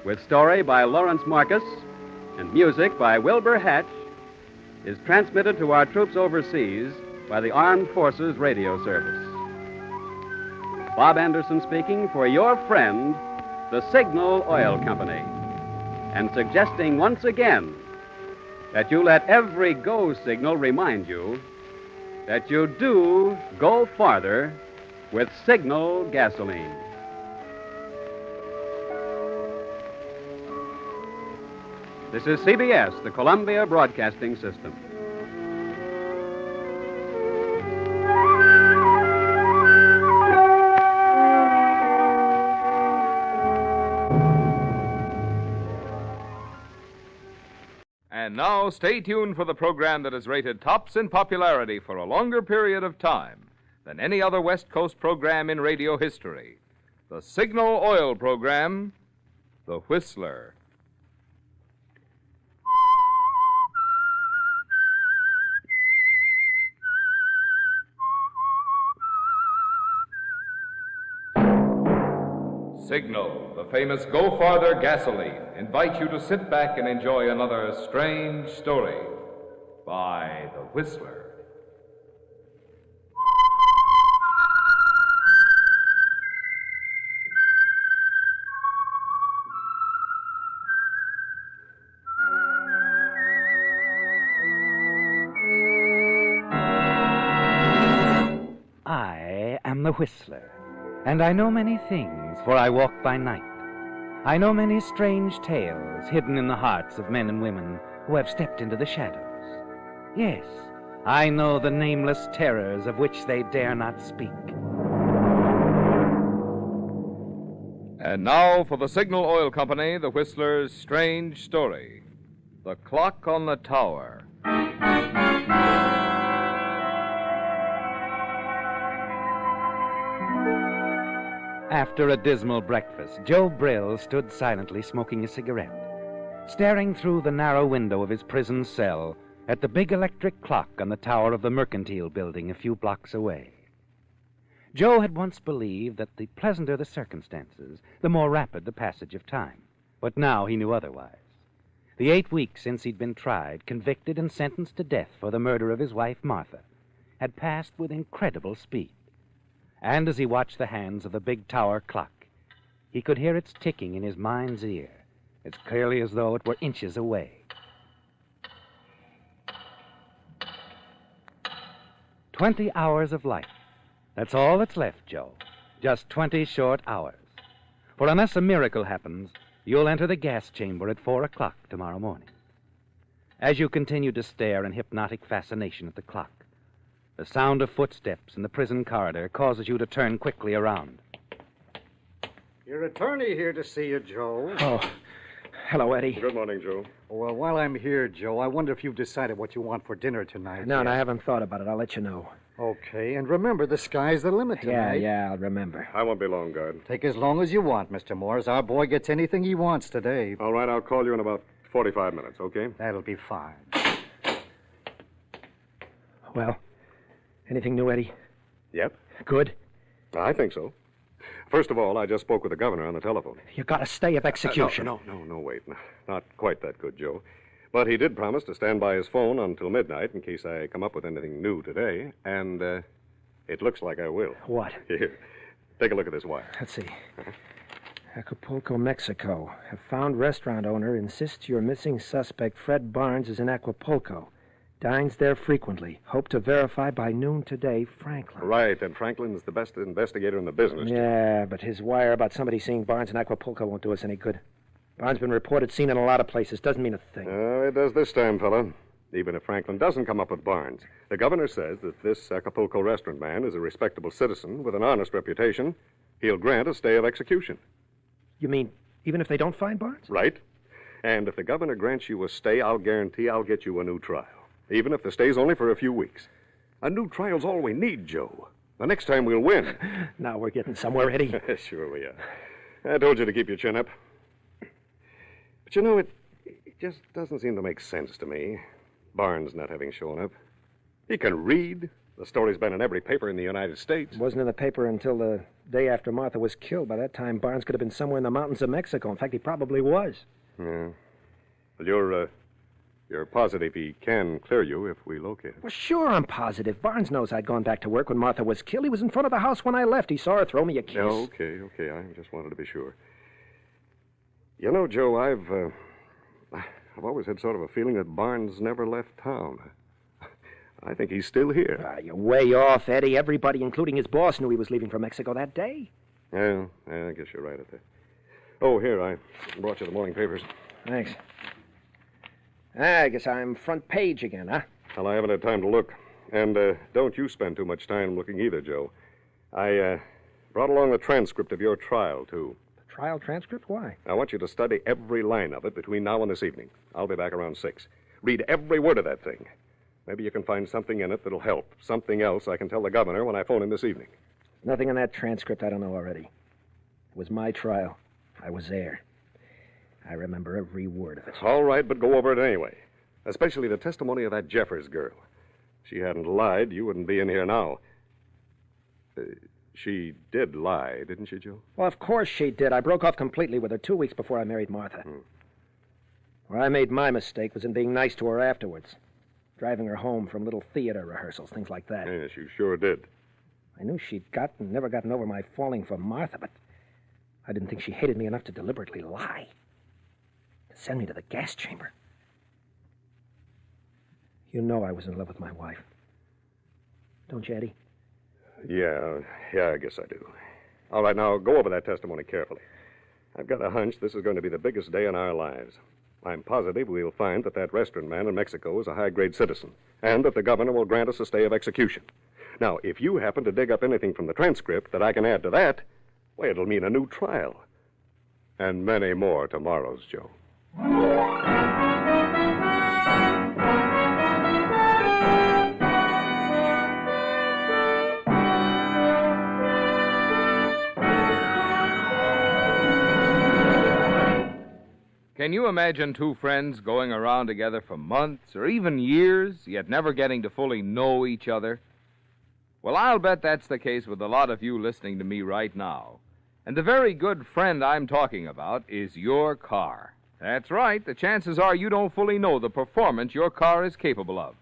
S7: with story by Lawrence Marcus and music by Wilbur Hatch, is transmitted to our troops overseas by the Armed Forces Radio Service. Bob Anderson speaking for your friend, the Signal Oil Company, and suggesting once again that you let every go signal remind you that you do go farther with Signal gasoline. This is CBS, the Columbia Broadcasting System.
S14: And now, stay tuned for the program that is rated tops in popularity for a longer period of time than any other West Coast program in radio history. The Signal Oil program, The Whistler. Signal, the famous Go Farther gasoline, invite you to sit back and enjoy another strange story by The Whistler.
S5: I am the Whistler, and I know many things, for I walk by night. I know many strange tales hidden in the hearts of men and women who have stepped into the shadows. Yes, I know the nameless terrors of which they dare not speak.
S14: And now for the Signal Oil Company, The Whistler's strange story, The Clock on the Tower.
S5: After a dismal breakfast, Joe Brill stood silently smoking a cigarette, staring through the narrow window of his prison cell at the big electric clock on the tower of the Mercantile Building a few blocks away. Joe had once believed that the pleasanter the circumstances, the more rapid the passage of time. But now he knew otherwise. The 8 weeks since he'd been tried, convicted, and sentenced to death for the murder of his wife, Martha, had passed with incredible speed. And as he watched the hands of the big tower clock, he could hear its ticking in his mind's ear, as clearly as though it were inches away. 20 hours of life. That's all that's left, Joe. Just 20 short hours. For unless a miracle happens, you'll enter the gas chamber at 4 o'clock tomorrow morning. As you continue to stare in hypnotic fascination at the clock, the sound of footsteps in the prison corridor causes you to turn quickly around.
S15: Your attorney here to see you, Joe.
S19: Oh, hello, Eddie.
S15: Good morning, Joe. Well, while I'm here, Joe, I wonder if you've decided what you want for dinner tonight.
S19: No, I haven't thought about it. I'll let you know.
S15: Okay, and remember, the sky's the limit tonight.
S19: Yeah, I'll remember.
S20: I won't be long, guard.
S15: Take as long as you want, Mr. Morris. Our boy gets anything he wants today.
S20: All right, I'll call you in about 45 minutes, okay?
S15: That'll be fine.
S19: Well, anything new, Eddie?
S20: Yep.
S19: Good?
S20: I think so. First of all, I just spoke with the governor on the telephone.
S19: You got a stay of execution.
S20: No, wait. No, not quite that good, Joe. But he did promise to stand by his phone until midnight in case I come up with anything new today, and it looks like I will.
S19: What?
S20: Here, take a look at this wire.
S19: Let's see. Acapulco, Mexico. A found restaurant owner insists your missing suspect, Fred Barnes, is in Acapulco. Dines there frequently. Hope to verify by noon today, Franklin.
S20: Right, and Franklin's the best investigator in the business.
S19: Yeah, but his wire about somebody seeing Barnes in Acapulco won't do us any good. Barnes been reported seen in a lot of places. Doesn't mean a thing.
S20: It does this time, fella. Even if Franklin doesn't come up with Barnes, the governor says that this Acapulco restaurant man is a respectable citizen with an honest reputation. He'll grant a stay of execution.
S19: You mean even if they don't find Barnes?
S20: Right. And if the governor grants you a stay, I'll guarantee I'll get you a new trial. Even if the stay's only for a few weeks. A new trial's all we need, Joe. The next time we'll win.
S19: Now we're getting somewhere, Eddie.
S20: Sure we are. I told you to keep your chin up. But you know, it just doesn't seem to make sense to me. Barnes not having shown up. He can read. The story's been in every paper in the United States.
S19: It wasn't in the paper until the day after Martha was killed. By that time, Barnes could have been somewhere in the mountains of Mexico. In fact, he probably was.
S20: Yeah. Well, you're positive he can clear you if we locate him?
S19: Well, sure, I'm positive. Barnes knows I'd gone back to work when Martha was killed. He was in front of the house when I left. He saw her throw me a kiss.
S20: Okay. I just wanted to be sure. You know, Joe, I've always had sort of a feeling that Barnes never left town. I think he's still here.
S19: You're way off, Eddie. Everybody, including his boss, knew he was leaving for Mexico that day.
S20: Yeah, I guess you're right at that. Oh, here, I brought you the morning papers.
S19: Thanks. I guess I'm front page again, huh?
S20: Well, I haven't had time to look. And don't you spend too much time looking either, Joe. I brought along the transcript of your trial, too.
S19: The trial transcript? Why?
S20: I want you to study every line of it between now and this evening. I'll be back around 6. Read every word of that thing. Maybe you can find something in it that'll help. Something else I can tell the governor when I phone him this evening.
S19: Nothing in that transcript I don't know already. It was my trial. I was there. I remember every word of it.
S20: All right, but go over it anyway. Especially the testimony of that Jeffers girl. If she hadn't lied, you wouldn't be in here now. She did lie, didn't she, Joe?
S19: Well, of course she did. I broke off completely with her 2 weeks before I married Martha. Where I made my mistake was in being nice to her afterwards. Driving her home from little theater rehearsals, things like that.
S20: Yes, you sure did.
S19: I knew she'd never gotten over my falling for Martha, but I didn't think she hated me enough to deliberately lie. To send me to the gas chamber. You know I was in love with my wife. Don't you, Eddie?
S20: Yeah, I guess I do. All right, now go over that testimony carefully. I've got a hunch this is going to be the biggest day in our lives. I'm positive we'll find that restaurant man in Mexico is a high-grade citizen, and that the governor will grant us a stay of execution. Now, if you happen to dig up anything from the transcript that I can add to that, well, it'll mean a new trial. And many more tomorrows, Joe.
S14: Can you imagine two friends going around together for months or even years, yet never getting to fully know each other? Well, I'll bet that's the case with a lot of you listening to me right now. And the very good friend I'm talking about is your car. That's right. The chances are you don't fully know the performance your car is capable of.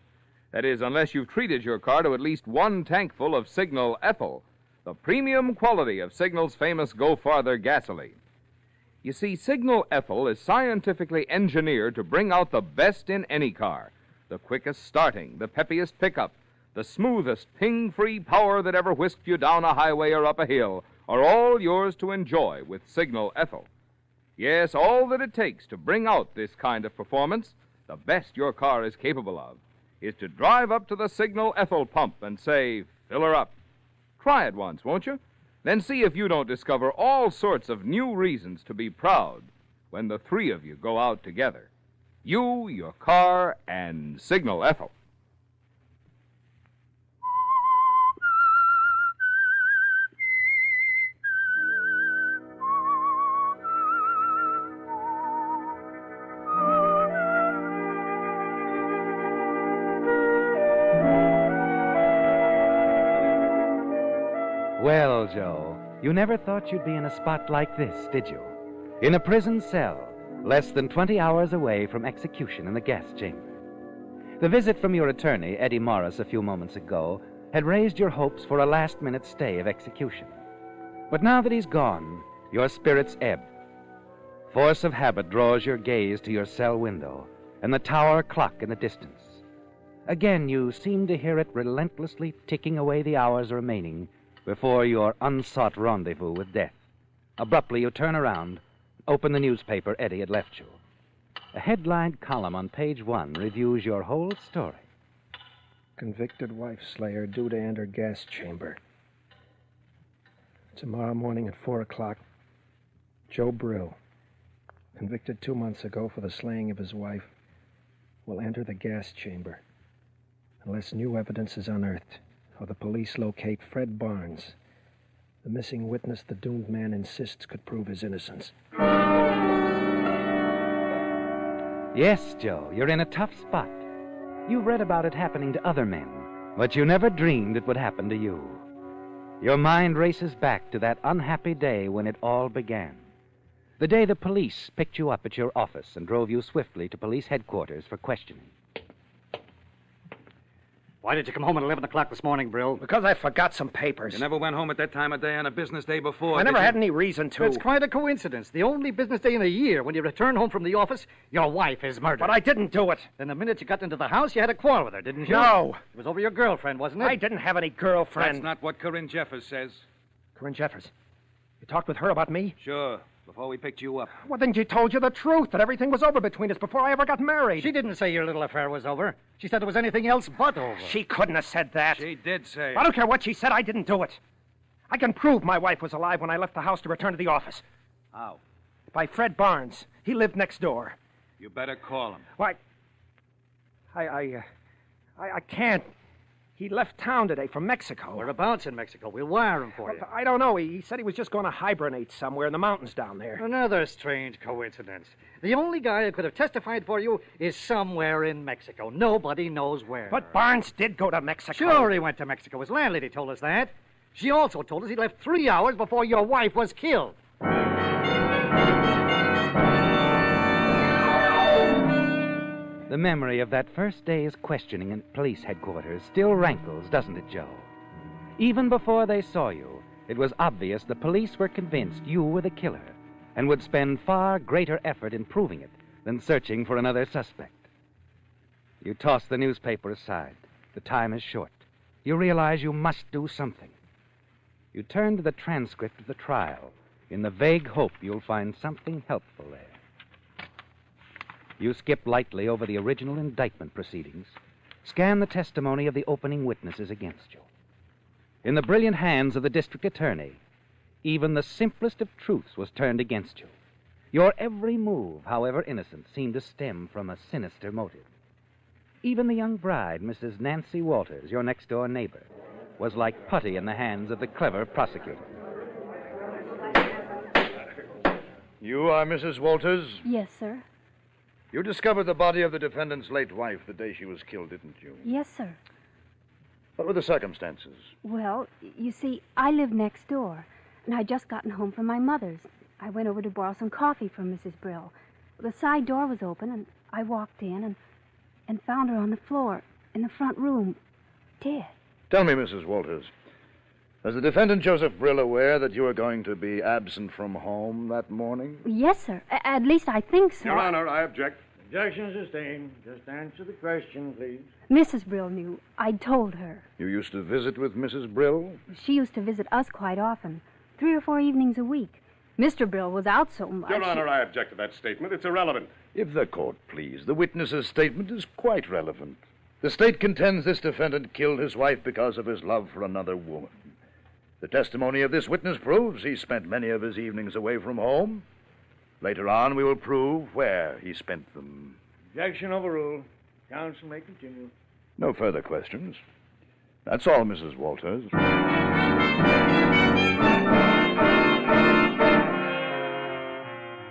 S14: That is, unless you've treated your car to at least one tankful of Signal Ethyl, the premium quality of Signal's famous Go Farther gasoline. You see, Signal Ethyl is scientifically engineered to bring out the best in any car. The quickest starting, the peppiest pickup, the smoothest ping-free power that ever whisked you down a highway or up a hill are all yours to enjoy with Signal Ethyl. Yes, all that it takes to bring out this kind of performance, the best your car is capable of, is to drive up to the Signal Ethyl pump and say, "Fill her up." Try it once, won't you? Then see if you don't discover all sorts of new reasons to be proud when the three of you go out together. You, your car, and Signal Ethyl.
S5: Well, Joe, you never thought you'd be in a spot like this, did you? In a prison cell, less than 20 hours away from execution in the gas chamber. The visit from your attorney, Eddie Morris, a few moments ago, had raised your hopes for a last-minute stay of execution. But now that he's gone, your spirits ebb. Force of habit draws your gaze to your cell window and the tower clock in the distance. Again, you seem to hear it relentlessly ticking away the hours remaining before your unsought rendezvous with death. Abruptly, you turn around, open the newspaper Eddie had left you. A headlined column on page 1 reviews your whole story.
S19: Convicted wife slayer due to enter gas chamber. Tomorrow morning at 4 o'clock. Joe Brill, convicted 2 months ago for the slaying of his wife, will enter the gas chamber unless new evidence is unearthed or the police locate Fred Barnes, the missing witness the doomed man insists could prove his innocence.
S5: Yes, Joe, you're in a tough spot. You've read about it happening to other men, but you never dreamed it would happen to you. Your mind races back to that unhappy day when it all began. The day the police picked you up at your office and drove you swiftly to police headquarters for questioning.
S15: Why did you come home at 11 o'clock this morning, Brill?
S19: Because I forgot some papers.
S6: You never went home at that time of day on a business day before.
S19: I never had any reason to.
S15: It's quite a coincidence. The only business day in a year, when you return home from the office, your wife is murdered.
S19: But I didn't do it.
S15: Then the minute you got into the house, you had a quarrel with her, didn't you?
S19: No.
S15: It was over your girlfriend, wasn't it?
S19: I didn't have any girlfriend.
S6: That's not what Corinne Jeffers says.
S19: Corinne Jeffers? You talked with her about me?
S6: Sure, before we picked you up.
S19: Well, then she told you the truth, that everything was over between us before I ever got married.
S15: She didn't say your little affair was over. She said there was anything else but over.
S19: She couldn't have said that.
S6: She did say it.
S19: I don't care what she said. I didn't do it. I can prove my wife was alive when I left the house to return to the office.
S6: How?
S19: By Fred Barnes. He lived next door.
S6: You better call him.
S19: Why? I can't. He left town today from Mexico.
S15: Whereabouts in Mexico? We'll wire him for you.
S19: I don't know. He said he was just going to hibernate somewhere in the mountains down there.
S15: Another strange coincidence. The only guy who could have testified for you is somewhere in Mexico. Nobody knows where.
S19: But Barnes did go to Mexico.
S15: Sure, he went to Mexico. His landlady told us that. She also told us he left 3 hours before your wife was killed.
S5: The memory of that first day's questioning at police headquarters still rankles, doesn't it, Joe? Even before they saw you, it was obvious the police were convinced you were the killer and would spend far greater effort in proving it than searching for another suspect. You toss the newspaper aside. The time is short. You realize you must do something. You turn to the transcript of the trial in the vague hope you'll find something helpful there. You skip lightly over the original indictment proceedings, scan the testimony of the opening witnesses against you. In the brilliant hands of the district attorney, even the simplest of truths was turned against you. Your every move, however innocent, seemed to stem from a sinister motive. Even the young bride, Mrs. Nancy Walters, your next-door neighbor, was like putty in the hands of the clever prosecutor.
S4: You are Mrs. Walters?
S9: Yes, sir.
S4: You discovered the body of the defendant's late wife the day she was killed, didn't you?
S9: Yes, sir.
S4: What were the circumstances?
S9: Well, you see, I live next door, and I'd just gotten home from my mother's. I went over to borrow some coffee from Mrs. Brill. The side door was open, and I walked in and found her on the floor in the front room, dead.
S4: Tell me, Mrs. Walters, was the defendant Joseph Brill aware that you were going to be absent from home that morning?
S9: Yes, sir. At least I think so.
S4: Your Honor, I object.
S18: Objection sustained. Just answer the question, please.
S9: Mrs. Brill knew. I'd told her.
S4: You used to visit with Mrs. Brill?
S9: She used to visit us quite often, 3 or 4 evenings a week. Mr. Brill was out so much.
S20: Your Honor, I object to that statement. It's irrelevant.
S4: If the court please, the witness's statement is quite relevant. The state contends this defendant killed his wife because of his love for another woman. The testimony of this witness proves he spent many of his evenings away from home. Later on, we will prove where he spent them.
S18: Objection overruled. Counsel may continue.
S4: No further questions. That's all, Mrs. Walters.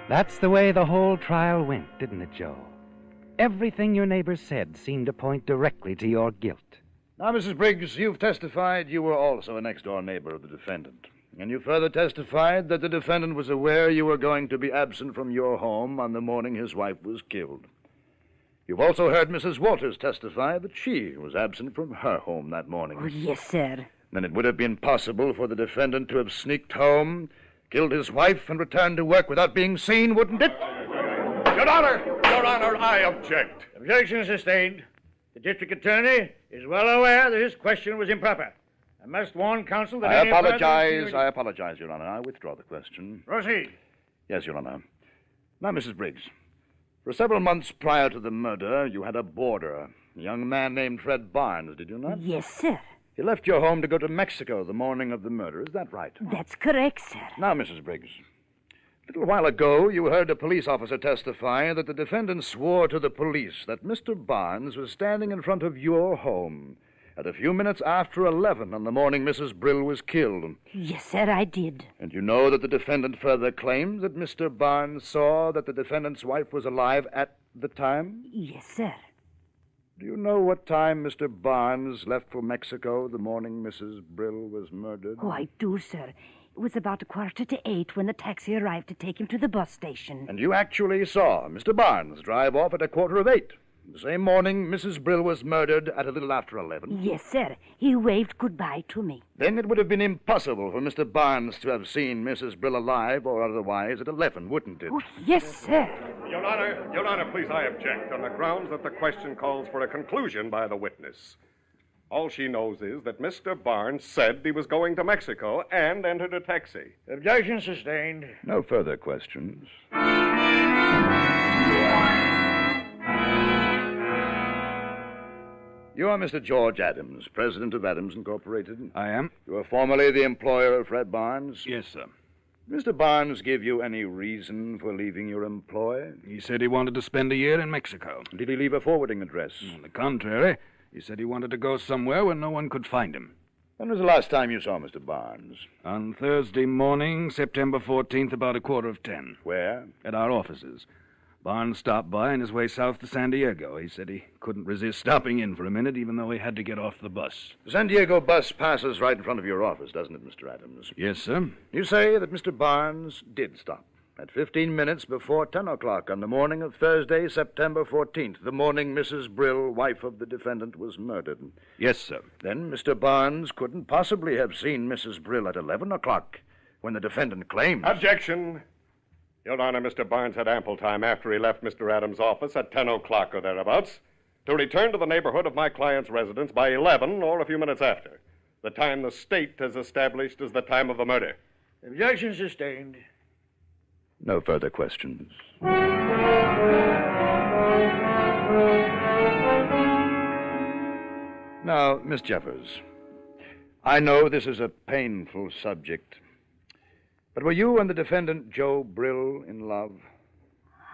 S5: That's the way the whole trial went, didn't it, Joe? Everything your neighbors said seemed to point directly to your guilt.
S4: Now, Mrs. Briggs, you've testified you were also a next-door neighbor of the defendant. And you further testified that the defendant was aware you were going to be absent from your home on the morning his wife was killed. You've also heard Mrs. Walters testify that she was absent from her home that morning.
S9: Oh, yes, sir.
S4: Then it would have been possible for the defendant to have sneaked home, killed his wife, and returned to work without being seen, wouldn't it?
S20: Your Honor, I object.
S18: Objection sustained. The district attorney is well aware that his question was improper. I must warn counsel that
S4: I apologize, Your Honor. I withdraw the question.
S18: Proceed.
S4: Yes, Your Honor. Now, Mrs. Briggs, for several months prior to the murder, you had a boarder, a young man named Fred Barnes, did you not?
S9: Yes, sir.
S4: He left your home to go to Mexico the morning of the murder. Is that right?
S9: That's correct, sir.
S4: Now, Mrs. Briggs, A little while ago, you heard a police officer testify that the defendant swore to the police that Mr. Barnes was standing in front of your home at a few minutes after 11 on the morning Mrs. Brill was killed.
S1: Yes, sir, I did.
S4: And you know that the defendant further claims that Mr. Barnes saw that the defendant's wife was alive at the time?
S1: Yes, sir.
S4: Do you know what time Mr. Barnes left for Mexico the morning Mrs. Brill was murdered?
S1: Oh, I do, sir. It was about 7:15 when the taxi arrived to take him to the bus station.
S4: And you actually saw Mr. Barnes drive off at 7:15, the same morning Mrs. Brill was murdered at a little after 11?
S1: Yes, sir. He waved goodbye to me.
S4: Then it would have been impossible for Mr. Barnes to have seen Mrs. Brill alive or otherwise at 11, wouldn't it?
S1: Oh, yes, sir.
S20: Your Honor, please, I object on the grounds that the question calls for a conclusion by the witness. All she knows is that Mr. Barnes said he was going to Mexico and entered a taxi.
S15: Objection sustained.
S4: No further questions. You are Mr. George Adams, president of Adams Incorporated.
S6: I am.
S4: You were formerly the employer of Fred Barnes?
S6: Yes, sir.
S4: Mr. Barnes give you any reason for leaving your employ?
S6: He said he wanted to spend a year in Mexico.
S4: Did he leave a forwarding address?
S6: On the contrary, he said he wanted to go somewhere where no one could find him.
S4: When was the last time you saw Mr. Barnes?
S6: On Thursday morning, September 14th, about 9:15.
S4: Where?
S6: At our offices. Barnes stopped by on his way south to San Diego. He said he couldn't resist stopping in for a minute, even though he had to get off the bus.
S4: The San Diego bus passes right in front of your office, doesn't it, Mr. Adams?
S6: Yes, sir.
S4: You say that Mr. Barnes did stop at 15 minutes before 10 o'clock on the morning of Thursday, September 14th, the morning Mrs. Brill, wife of the defendant, was murdered.
S6: Yes, sir.
S4: Then Mr. Barnes couldn't possibly have seen Mrs. Brill at 11 o'clock, when the defendant claims...
S20: Objection! Your Honor, Mr. Barnes had ample time after he left Mr. Adams' office at 10 o'clock or thereabouts to return to the neighborhood of my client's residence by 11 or a few minutes after, the time the state has established as the time of the murder.
S15: Objection sustained.
S4: No further questions. Now, Miss Jeffers, I know this is a painful subject, but were you and the defendant, Joe Brill, in love?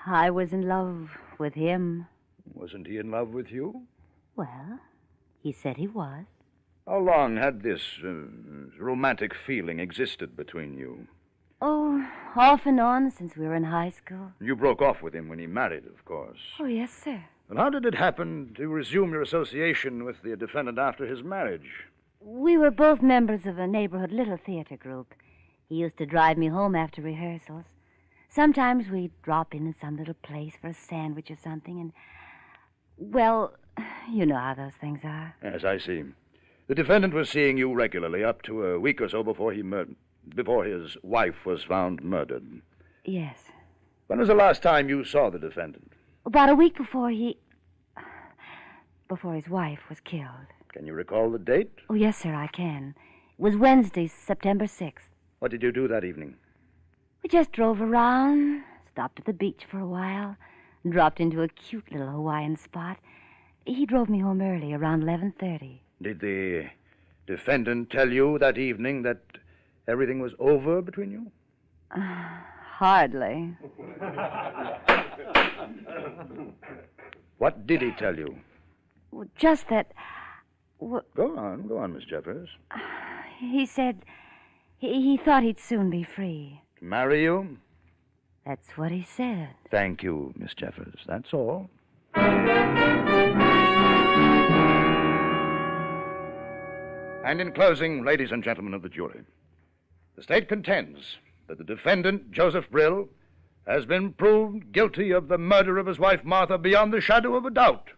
S1: I was in love with him.
S4: Wasn't he in love with you?
S1: Well, he said he was.
S4: How long had this romantic feeling existed between you?
S1: Oh, off and on since we were in high school.
S4: You broke off with him when he married, of course.
S1: Oh, yes, sir.
S4: And how did it happen to resume your association with the defendant after his marriage?
S1: We were both members of a neighborhood little theater group. He used to drive me home after rehearsals. Sometimes we'd drop in some little place for a sandwich or something, and, well, you know how those things are.
S4: Yes, I see. The defendant was seeing you regularly up to a week or so before his wife was found murdered.
S1: Yes.
S4: When was the last time you saw the defendant?
S1: About a week before his wife was killed.
S4: Can you recall the date?
S1: Oh, yes, sir, I can. It was Wednesday, September 6th.
S4: What did you do that evening?
S1: We just drove around, stopped at the beach for a while, and dropped into a cute little Hawaiian spot. He drove me home early, around 11:30.
S4: Did the defendant tell you that evening that everything was over between you?
S1: Hardly.
S4: What did he tell you?
S1: Well, just that...
S4: Go on, Miss Jeffers.
S1: He said he thought he'd soon be free.
S4: Marry you?
S1: That's what he said.
S4: Thank you, Miss Jeffers. That's all. And in closing, ladies and gentlemen of the jury, the state contends that the defendant, Joseph Brill, has been proved guilty of the murder of his wife, Martha, beyond the shadow of a doubt,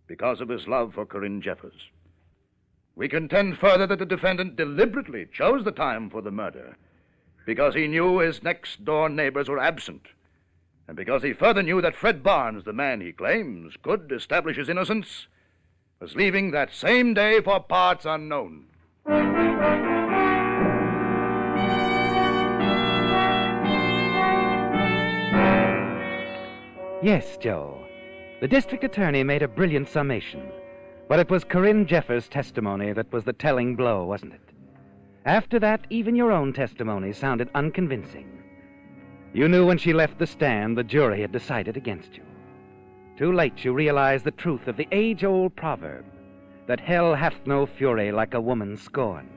S4: because of his love for Corinne Jeffers. We contend further that the defendant deliberately chose the time for the murder because he knew his next-door neighbors were absent, and because he further knew that Fred Barnes, the man he claims could establish his innocence, was leaving that same day for parts unknown.
S5: Yes, Joe. The district attorney made a brilliant summation. But it was Corinne Jeffers' testimony that was the telling blow, wasn't it? After that, even your own testimony sounded unconvincing. You knew when she left the stand the jury had decided against you. Too late you realized the truth of the age-old proverb that hell hath no fury like a woman scorned.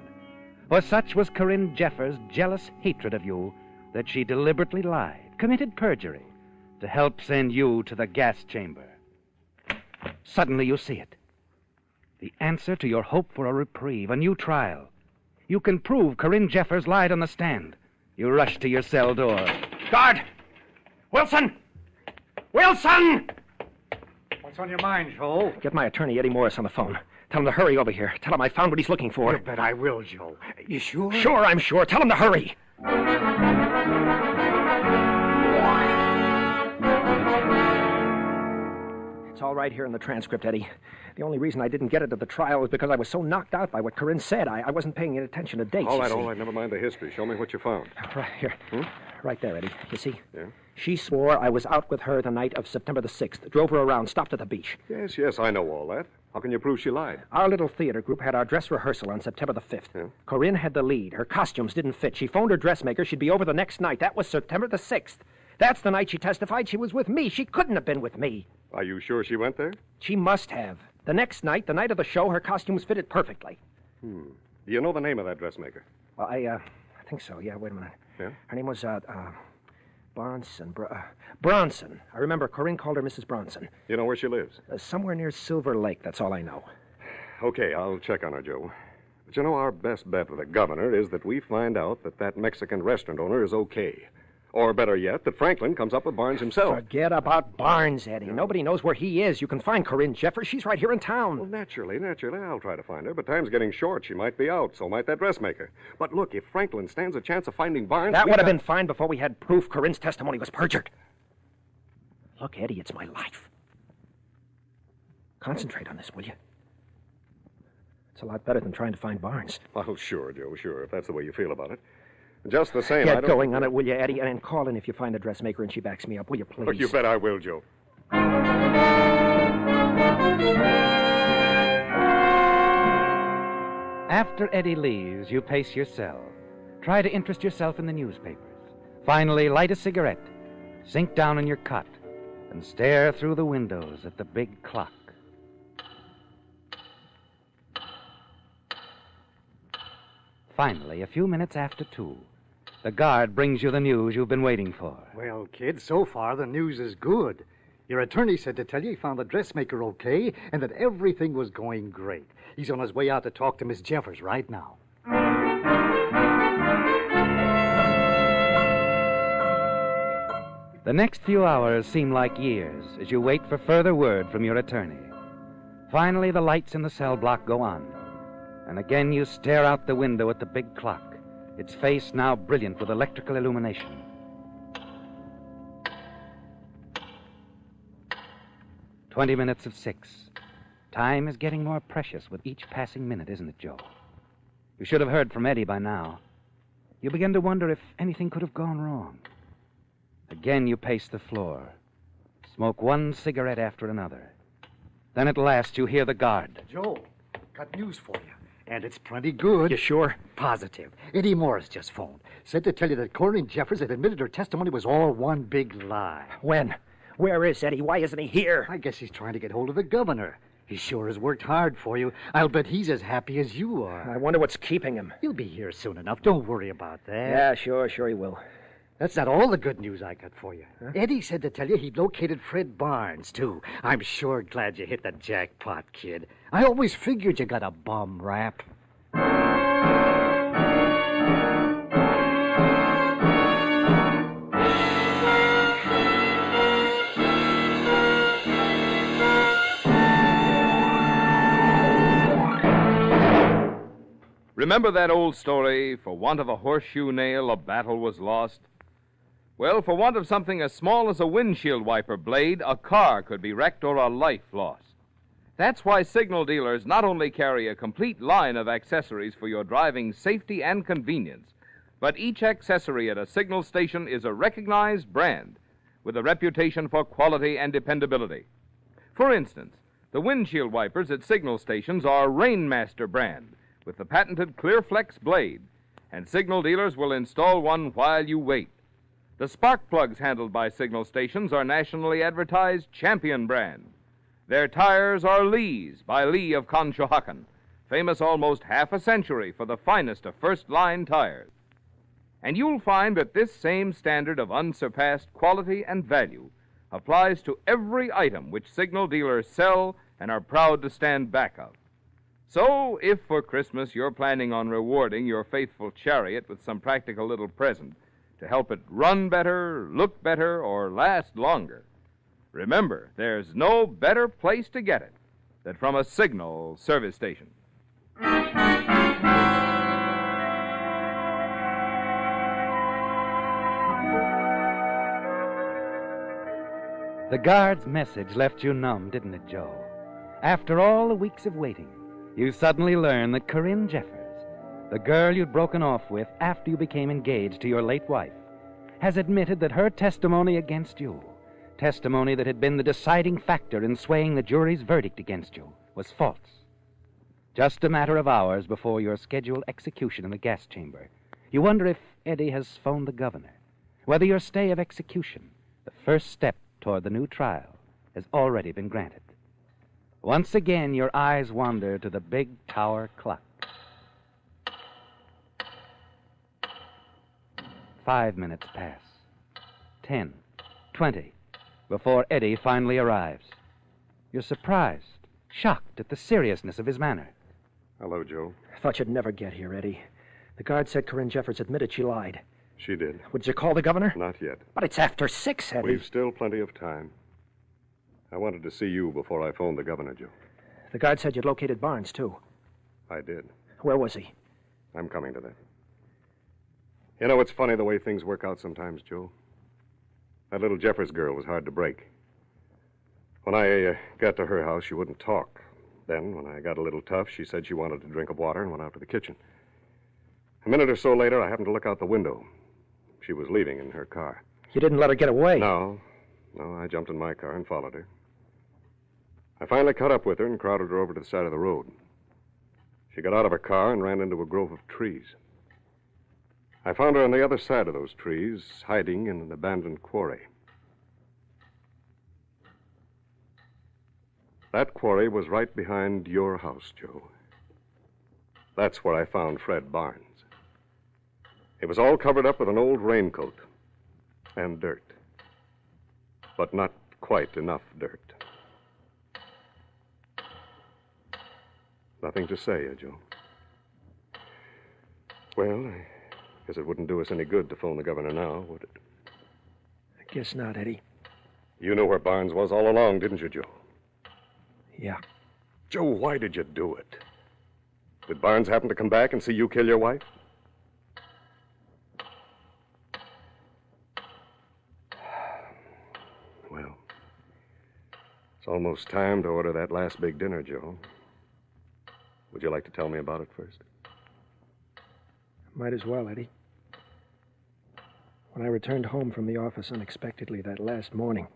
S5: For such was Corinne Jeffers' jealous hatred of you that she deliberately lied, committed perjury, to help send you to the gas chamber. Suddenly you see it. The answer to your hope for a reprieve, a new trial. You can prove Corinne Jeffers lied on the stand. You rush to your cell door.
S12: Guard! Wilson! Wilson!
S15: What's on your mind, Joe?
S19: Get my attorney, Eddie Morris, on the phone. Tell him to hurry over here. Tell him I found what he's looking for.
S15: You bet I will, Joe. You sure?
S19: Sure, I'm sure. Tell him to hurry. It's all right here in the transcript, Eddie. The only reason I didn't get it at the trial was because I was so knocked out by what Corinne said. I wasn't paying any attention to dates.
S20: All right, never mind the history. Show me what you found.
S19: Right here. Right there, Eddie. You see?
S20: Yeah?
S19: She swore I was out with her the night of September the 6th. Drove her around, stopped at the beach.
S20: Yes, I know all that. How can you prove she lied?
S19: Our little theater group had our dress rehearsal on September the 5th.
S20: Yeah?
S19: Corinne had the lead. Her costumes didn't fit. She phoned her dressmaker. She'd be over the next night. That was September the 6th. That's the night she testified she was with me. She couldn't have been with me.
S20: Are you sure she went there?
S19: She must have. The next night, the night of the show, her costumes fitted perfectly.
S20: Do you know the name of that dressmaker?
S19: Well, I think so. Yeah, wait a minute.
S20: Yeah?
S19: Her name was, Bronson. I remember Corinne called her Mrs. Bronson.
S20: You know where she lives?
S19: Somewhere near Silver Lake, that's all I know.
S20: Okay, I'll check on her, Joe. But you know, our best bet with the governor is that we find out that Mexican restaurant owner is okay. Or better yet, that Franklin comes up with Barnes himself.
S19: Forget about Barnes, Eddie. Yeah. Nobody knows where he is. You can find Corinne Jeffers. She's right here in town.
S20: Well, naturally. I'll try to find her, but time's getting short. She might be out, so might that dressmaker. But look, if Franklin stands a chance of finding Barnes...
S19: That would have been fine before we had proof Corinne's testimony was perjured. Look, Eddie, it's my life. Concentrate on this, will you? It's a lot better than trying to find Barnes.
S20: Oh, sure, Joe, sure, if that's the way you feel about it. Just the same,
S19: Get going on it, will you, Eddie? And call in if you find the dressmaker and she backs me up, will you, please?
S20: Oh, you bet I will, Joe.
S5: After Eddie leaves, you pace your cell. Try to interest yourself in the newspapers. Finally, light a cigarette, sink down in your cot, and stare through the windows at the big clock. Finally, a few minutes after 2, the guard brings you the news you've been waiting for.
S15: Well, kid, so far the news is good. Your attorney said to tell you he found the dressmaker okay and that everything was going great. He's on his way out to talk to Miss Jeffers right now.
S5: The next few hours seem like years as you wait for further word from your attorney. Finally, the lights in the cell block go on. And again you stare out the window at the big clock, its face now brilliant with electrical illumination. "20 minutes of 6. Time is getting more precious with each passing minute, isn't it, Joe? You should have heard from Eddie by now. You begin to wonder if anything could have gone wrong. Again you pace the floor, smoke one cigarette after another. Then at last you hear the guard.
S15: Joe, got news for you. And it's plenty good.
S19: You sure?
S15: Positive. Eddie Morris just phoned. Said to tell you that Corinne Jeffers had admitted her testimony was all one big lie.
S19: When? Where is Eddie? Why isn't he here?
S15: I guess he's trying to get hold of the governor. He sure has worked hard for you. I'll bet he's as happy as you are.
S19: I wonder what's keeping him.
S15: He'll be here soon enough. Don't worry about that.
S19: Yeah, sure he will.
S15: That's not all the good news I got for you. Huh? Eddie said to tell you he'd located Fred Barnes, too. I'm sure glad you hit the jackpot, kid. I always figured you got a bum rap.
S14: Remember that old story, for want of a horseshoe nail, a battle was lost? Well, for want of something as small as a windshield wiper blade, a car could be wrecked or a life lost. That's why signal dealers not only carry a complete line of accessories for your driving safety and convenience, but each accessory at a signal station is a recognized brand with a reputation for quality and dependability. For instance, the windshield wipers at signal stations are Rainmaster brand with the patented ClearFlex blade, and signal dealers will install one while you wait. The spark plugs handled by signal stations are nationally advertised champion brand. Their tires are Lee's by Lee of Conshohocken, famous almost half a century for the finest of first-line tires. And you'll find that this same standard of unsurpassed quality and value applies to every item which signal dealers sell and are proud to stand back of. So, if for Christmas you're planning on rewarding your faithful chariot with some practical little present to help it run better, look better, or last longer, remember, there's no better place to get it than from a signal service station.
S5: The guard's message left you numb, didn't it, Joe? After all the weeks of waiting, you suddenly learned that Corinne Jeffers, the girl you'd broken off with after you became engaged to your late wife, has admitted that her testimony against you, testimony that had been the deciding factor in swaying the jury's verdict against you, was false. Just a matter of hours before your scheduled execution in the gas chamber, you wonder if Eddie has phoned the governor, whether your stay of execution, the first step toward the new trial, has already been granted. Once again, your eyes wander to the big tower clock. 5 minutes pass. 10, 20, before Eddie finally arrives. You're surprised, shocked at the seriousness of his manner.
S20: Hello, Joe.
S19: I thought you'd never get here, Eddie. The guard said Corinne Jeffers admitted she lied.
S20: She did.
S19: Would you call the governor?
S20: Not yet.
S19: But it's after 6, Eddie.
S20: We've still plenty of time. I wanted to see you before I phoned the governor, Joe.
S19: The guard said you'd located Barnes, too.
S20: I did.
S19: Where was he?
S20: I'm coming to that. You know, it's funny the way things work out sometimes, Joe. That little Jeffers girl was hard to break. When I got to her house, she wouldn't talk. Then, when I got a little tough, she said she wanted a drink of water and went out to the kitchen. A minute or so later, I happened to look out the window. She was leaving in her car.
S19: You didn't let her get away?
S20: No, I jumped in my car and followed her. I finally caught up with her and crowded her over to the side of the road. She got out of her car and ran into a grove of trees. I found her on the other side of those trees, hiding in an abandoned quarry. That quarry was right behind your house, Joe. That's where I found Fred Barnes. It was all covered up with an old raincoat and dirt. But not quite enough dirt. Nothing to say, Joe. Well, I guess it wouldn't do us any good to phone the governor now, would it?
S19: I guess not, Eddie.
S20: You knew where Barnes was all along, didn't you, Joe?
S19: Yeah.
S20: Joe, why did you do it? Did Barnes happen to come back and see you kill your wife? Well, it's almost time to order that last big dinner, Joe. Would you like to tell me about it first?
S19: Might as well, Eddie. When I returned home from the office unexpectedly that last morning,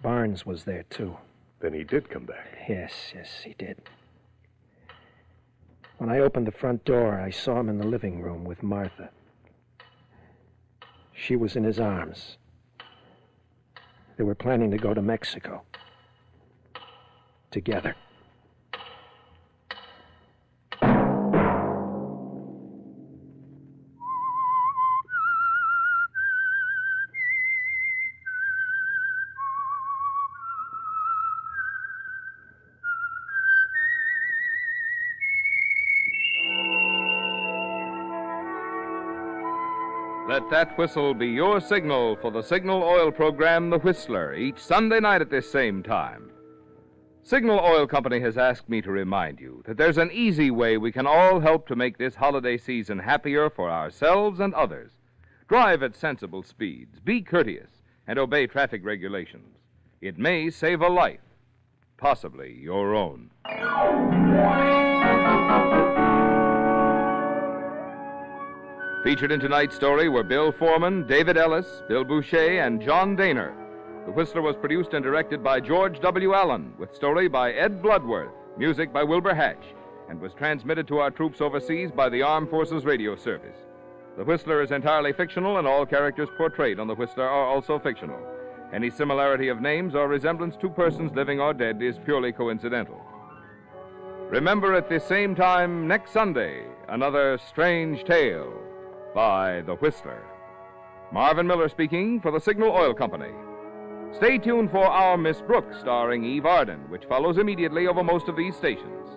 S19: Barnes was there, too.
S20: Then he did come back.
S19: Yes, he did. When I opened the front door, I saw him in the living room with Martha. She was in his arms. They were planning to go to Mexico. Together.
S14: Let that whistle be your signal for the Signal Oil program, The Whistler, each Sunday night at this same time. Signal Oil Company has asked me to remind you that there's an easy way we can all help to make this holiday season happier for ourselves and others. Drive at sensible speeds, be courteous, and obey traffic regulations. It may save a life, possibly your own. Featured in tonight's story were Bill Foreman, David Ellis, Bill Boucher, and John Daner. The Whistler was produced and directed by George W. Allen, with story by Ed Bloodworth, music by Wilbur Hatch, and was transmitted to our troops overseas by the Armed Forces Radio Service. The Whistler is entirely fictional, and all characters portrayed on The Whistler are also fictional. Any similarity of names or resemblance to persons living or dead is purely coincidental. Remember at the same time next Sunday, another strange tale by The Whistler. Marvin Miller speaking for the Signal Oil Company. Stay tuned for Our Miss Brooks, starring Eve Arden, which follows immediately over most of these stations.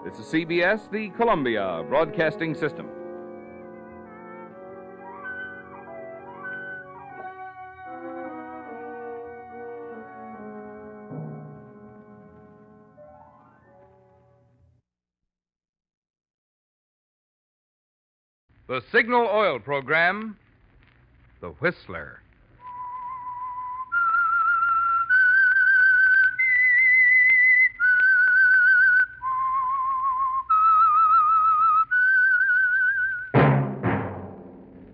S14: This is CBS, the Columbia Broadcasting System. The Signal Oil Program, The Whistler.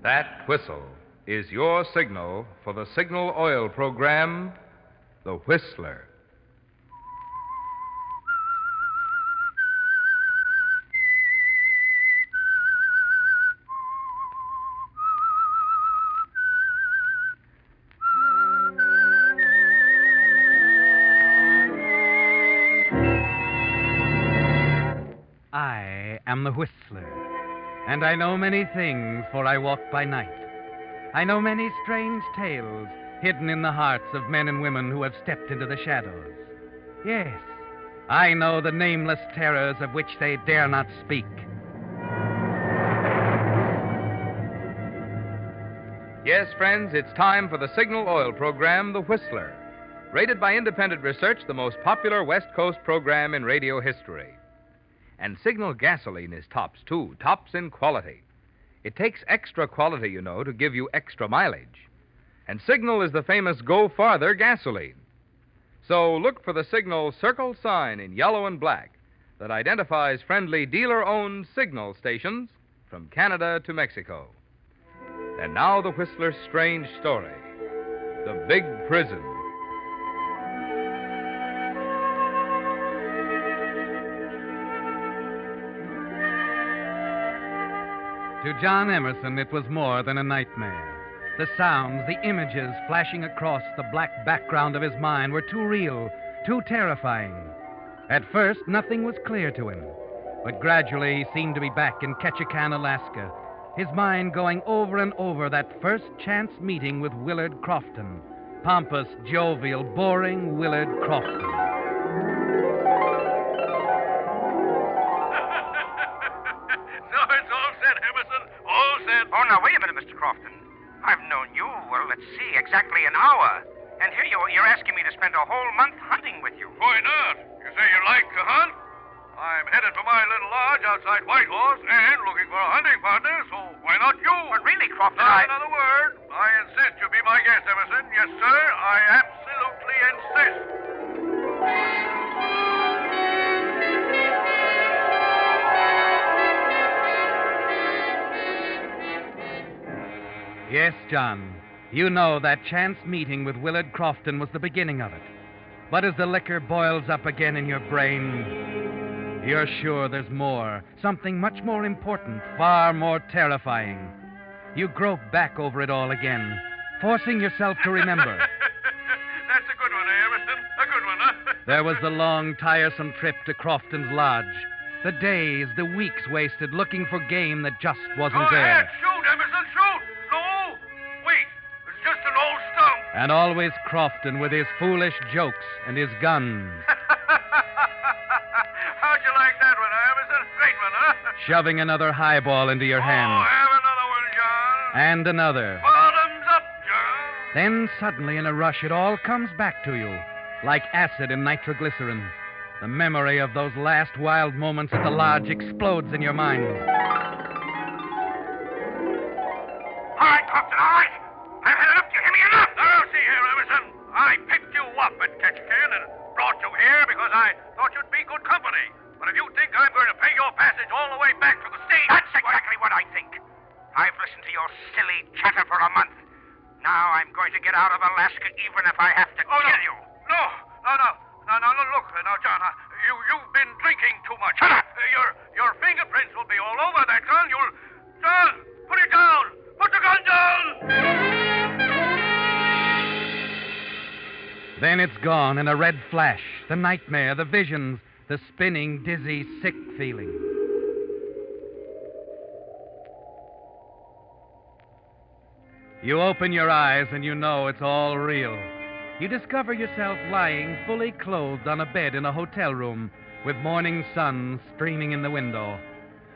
S14: That whistle is your signal for the Signal Oil Program, The Whistler.
S5: I am the Whistler, and I know many things, for I walk by night. I know many strange tales hidden in the hearts of men and women who have stepped into the shadows. Yes, I know the nameless terrors of which they dare not speak. Yes, friends, it's time for the Signal Oil Program, The Whistler. Rated by independent research, the most popular West Coast program in radio history. And Signal gasoline is tops, too. Tops in quality. It takes extra quality, you know, to give you extra mileage. And Signal is the famous Go Farther gasoline. So look for the Signal circle sign in yellow and black that identifies friendly dealer-owned Signal stations from Canada to Mexico. And now the Whistler's strange story, The Big Prison. To John Emerson, it was more than a nightmare. The sounds, the images flashing across the black background of his mind were too real, too terrifying. At first, nothing was clear to him, but gradually he seemed to be back in Ketchikan, Alaska, his mind going over and over that first chance meeting with Willard Crofton. Pompous, jovial, boring Willard Crofton.
S12: Oh, now, wait a minute, Mr. Crofton. I've known you, well, let's see, exactly an hour. And here you're asking me to spend a whole month hunting with you.
S3: Why not? You say you like to hunt? I'm headed for my little lodge outside Whitehorse and looking for a hunting partner, so why not you?
S12: But really, Crofton,
S3: Not another word. I insist you be my guest, Emerson. Yes, sir, I absolutely insist.
S5: Yes, John, you know that chance meeting with Willard Crofton was the beginning of it. But as the liquor boils up again in your brain, you're sure there's more, something much more important, far more terrifying. You grope back over it all again, forcing yourself to remember.
S3: That's a good one, Emerson. A good one, huh?
S5: There was the long, tiresome trip to Crofton's lodge. The days, the weeks wasted looking for game that just wasn't
S3: Go
S5: there.
S3: ahead, shoot, Emerson, shoot. No, wait. It's just an old stump.
S5: And always Crofton with his foolish jokes and his guns.
S3: How'd you like that one, Emerson? Great one, huh?
S5: Shoving another highball into your hand.
S3: Oh, have another one, John.
S5: And another.
S3: Bottoms up, John.
S5: Then suddenly, in a rush, it all comes back to you, like acid in nitroglycerin. The memory of those last wild moments at the lodge explodes in your mind.
S12: All right, Crofton, all right. I've had enough. You hear me enough?
S3: Now, see here, Emerson. I picked you up at Ketchikan and brought you here because I thought you'd be good company. But if you think I'm going to pay your passage all the way back to the States...
S12: That's exactly what I think. I've listened to your silly chatter for a month. Now I'm going to get out of Alaska even if I have to kill you.
S3: No, look, now, John, you've been drinking too much.
S12: Shut up!
S3: Your fingerprints will be all over that gun. John, put it
S5: Then it's gone in a red flash. The nightmare, the visions, the spinning, dizzy, sick feeling. You open your eyes and you know it's all real. You discover yourself lying fully clothed on a bed in a hotel room with morning sun streaming in the window.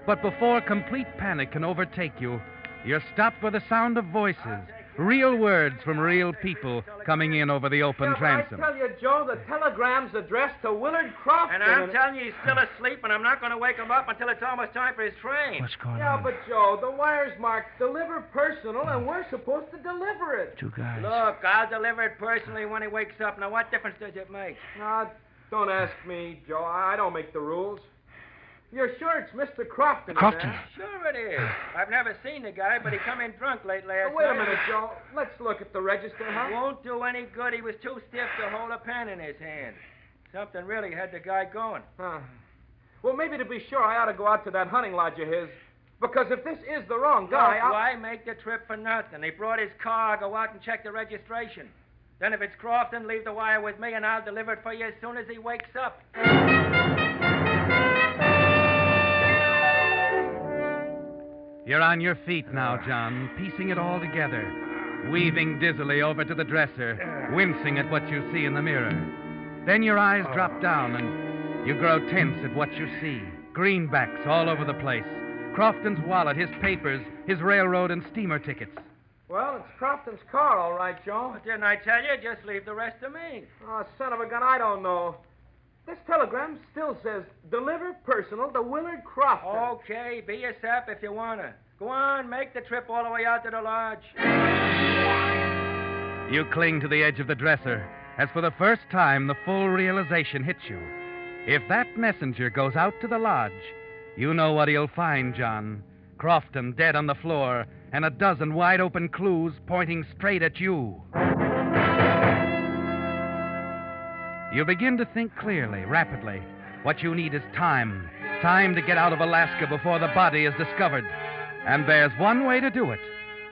S5: But before complete panic can overtake you, you're stopped by the sound of voices, real words from real people coming in over the open transom.
S10: I tell you, Joe, the telegram's addressed to Willard Crofton.
S21: And I'm telling you, he's still asleep, and I'm not going to wake him up until it's almost time for his train.
S19: What's going on?
S10: Yeah, but, Joe, the wire's marked deliver personal, and we're supposed to deliver it.
S19: Two guys.
S21: Look, I'll deliver it personally when he wakes up. Now, what difference does it make?
S10: Don't ask me, Joe. I don't make the rules. You're sure it's Mr. Crofton?
S19: Crofton?
S21: Sure it is. I've never seen the guy, but he come in drunk late last night.
S10: Wait a minute, Joe. Let's look at the register, huh?
S21: Won't do any good. He was too stiff to hold a pen in his hand. Something really had the guy going.
S10: Well, maybe to be sure, I ought to go out to that hunting lodge of his. Because if this is the wrong guy,
S21: why make the trip for nothing? He brought his car. Go out and check the registration. Then if it's Crofton, leave the wire with me, and I'll deliver it for you as soon as he wakes up.
S5: You're on your feet now, John, piecing it all together, weaving dizzily over to the dresser, wincing at what you see in the mirror. Then your eyes drop down and you grow tense at what you see. Greenbacks all over the place. Crofton's wallet, his papers, his railroad and steamer tickets.
S10: Well, it's Crofton's car, all right, Joe.
S21: What didn't I tell you? Just leave the rest to me.
S10: Oh, son of a gun, I don't know. This telegram still says, deliver personal to Willard Crofton.
S21: Okay, be a sap if you want to. Go on, make the trip all the way out to the lodge.
S5: You cling to the edge of the dresser as for the first time the full realization hits you. If that messenger goes out to the lodge, you know what he'll find, John. Crofton dead on the floor and a dozen wide-open clues pointing straight at you. You begin to think clearly, rapidly. What you need is time. Time to get out of Alaska before the body is discovered. And there's one way to do it.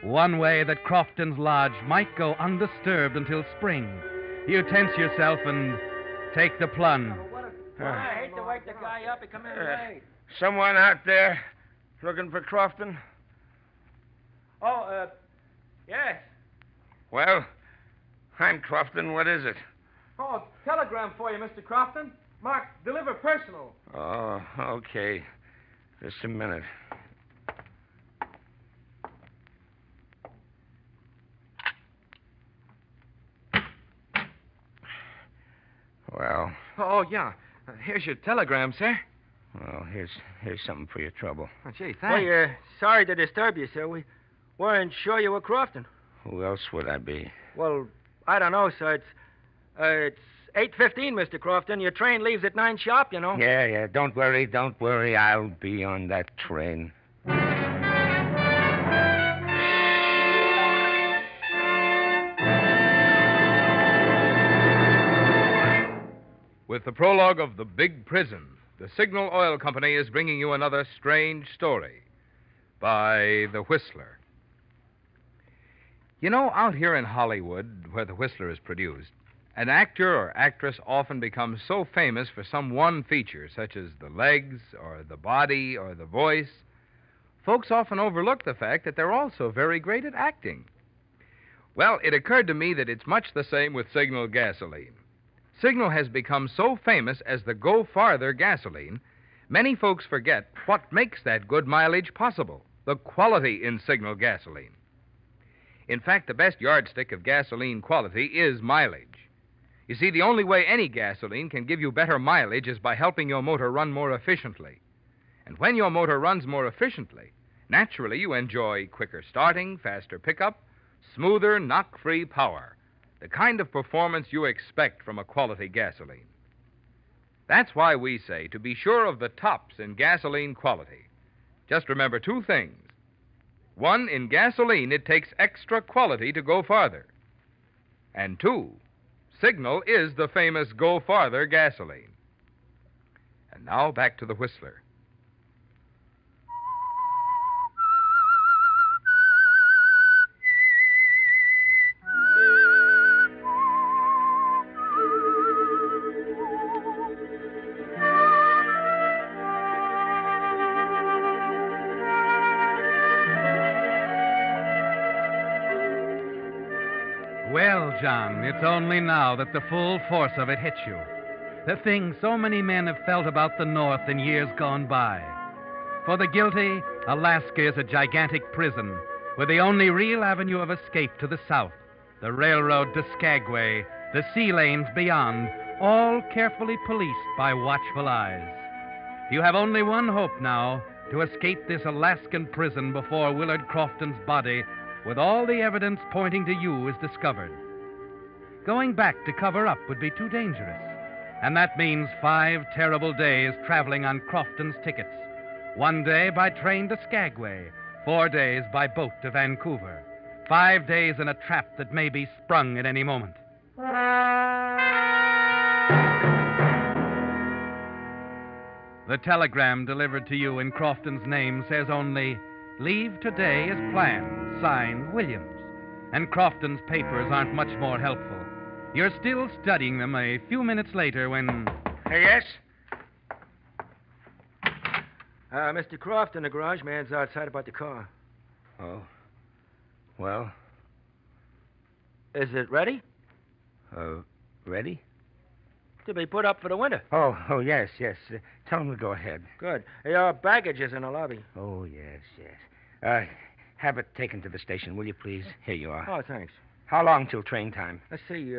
S5: One way that Crofton's lodge might go undisturbed until spring. You tense yourself and take the plunge.
S21: I hate to wake the guy up. He come in late.
S3: Someone out there looking for Crofton?
S21: Yes.
S3: Well, I'm Crofton. What is it?
S10: Oh, telegram for you, Mr. Crofton. Mark, deliver personal.
S3: Oh, okay. Just a minute. Well.
S21: Oh, yeah. Here's your telegram, sir.
S3: Well, here's something for your trouble.
S21: Oh, gee, thanks. Well, sorry to disturb you, sir. We weren't sure you were Crofton.
S3: Who else would I be?
S21: Well, I don't know, sir. It's 8:15, Mr. Crofton. Your train leaves at 9 sharp, you know.
S3: Yeah. Don't worry. I'll be on that train.
S14: With the prologue of The Big Prison, the Signal Oil Company is bringing you another strange story by The Whistler. You know, out here in Hollywood, where The Whistler is produced, an actor or actress often becomes so famous for some one feature, such as the legs or the body or the voice, folks often overlook the fact that they're also very great at acting. Well, it occurred to me that it's much the same with Signal gasoline. Signal has become so famous as the Go Farther gasoline, many folks forget what makes that good mileage possible, the quality in Signal gasoline. In fact, the best yardstick of gasoline quality is mileage. You see, the only way any gasoline can give you better mileage is by helping your motor run more efficiently. And when your motor runs more efficiently, naturally you enjoy quicker starting, faster pickup, smoother, knock-free power. The kind of performance you expect from a quality gasoline. That's why we say to be sure of the tops in gasoline quality. Just remember two things. One, in gasoline, it takes extra quality to go farther. And two, Signal is the famous Go Farther gasoline. And now back to The Whistler.
S5: John, it's only now that the full force of it hits you. The thing so many men have felt about the North in years gone by. For the guilty, Alaska is a gigantic prison with the only real avenue of escape to the south, the railroad to Skagway, the sea lanes beyond, all carefully policed by watchful eyes. You have only one hope now, to escape this Alaskan prison before Willard Crofton's body, with all the evidence pointing to you, is discovered. Going back to cover up would be too dangerous, and that means 5 terrible days traveling on Crofton's tickets. 1 day by train to Skagway, 4 days by boat to Vancouver. 5 days in a trap that may be sprung at any moment. The telegram delivered to you in Crofton's name says only, "Leave today as planned, signed Williams." And Crofton's papers aren't much more helpful. You're still studying them a few minutes later when...
S21: Yes? Mr. Crofton, the garage man's outside about the car.
S18: Oh. Well?
S21: Is it ready?
S18: Ready?
S21: To be put up for the winter.
S18: Oh, yes. Tell him to go ahead.
S21: Good. Your baggage is in the lobby.
S18: Oh, yes. Have it taken to the station, will you, please? Here you are.
S21: Oh, thanks.
S18: How long till train time?
S21: Let's see,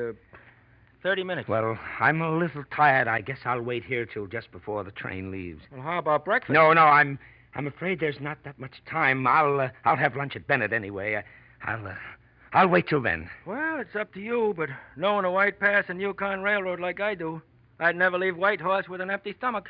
S21: 30 minutes.
S18: Well, I'm a little tired. I guess I'll wait here till just before the train leaves.
S21: Well, how about breakfast?
S18: No, I'm afraid there's not that much time. I'll have lunch at Bennett anyway. I'll wait till then.
S21: Well, it's up to you, but knowing the White Pass and Yukon Railroad like I do, I'd never leave Whitehorse with an empty stomach.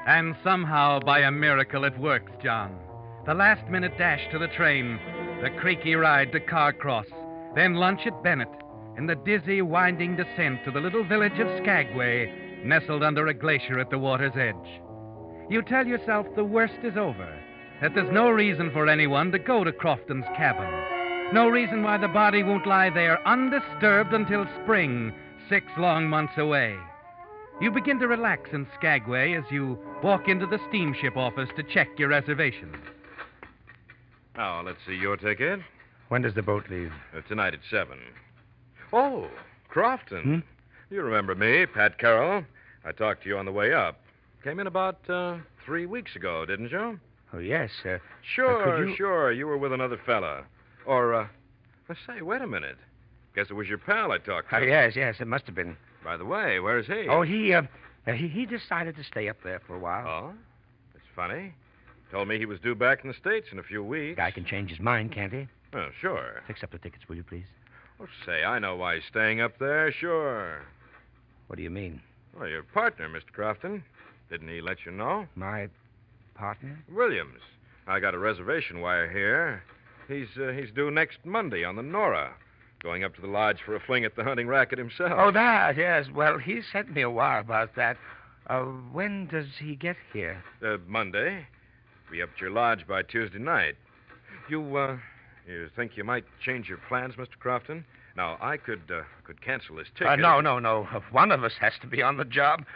S5: And somehow, by a miracle, it works, John. The last-minute dash to the train, the creaky ride to Carcross, then lunch at Bennett, and the dizzy, winding descent to the little village of Skagway, nestled under a glacier at the water's edge. You tell yourself the worst is over, that there's no reason for anyone to go to Crofton's cabin. No reason why the body won't lie there undisturbed until spring, 6 long months away. You begin to relax in Skagway as you walk into the steamship office to check your reservations.
S6: Now, let's see your ticket.
S18: When does the boat leave?
S6: Tonight at 7. Oh, Crofton. You remember me, Pat Carroll. I talked to you on the way up. Came in about 3 weeks ago, didn't you?
S18: Oh, yes.
S6: Sure. You were with another fella. Or, say, wait a minute. Guess it was your pal I talked to.
S18: Yes, it must have been.
S6: By the way, where's he?
S18: Oh, he decided to stay up there for a while.
S6: Oh? That's funny. Told me he was due back in the States in a few weeks.
S18: Guy can change his mind, can't he?
S6: Oh, sure.
S18: Fix up the tickets, will you, please?
S6: Oh, say, I know why he's staying up there, sure.
S18: What do you mean?
S6: Well, your partner, Mr. Crofton. Didn't he let you know?
S18: My partner?
S6: Williams. I got a reservation wire here. He's due next Monday on the Nora. Going up to the lodge for a fling at the hunting racket himself.
S18: Oh, that, yes. Well, he sent me a wire about that. When does he get here?
S6: Monday. Be up at your lodge by Tuesday night. You think you might change your plans, Mr. Crofton? Now, I could cancel this ticket.
S18: No. One of us has to be on the job.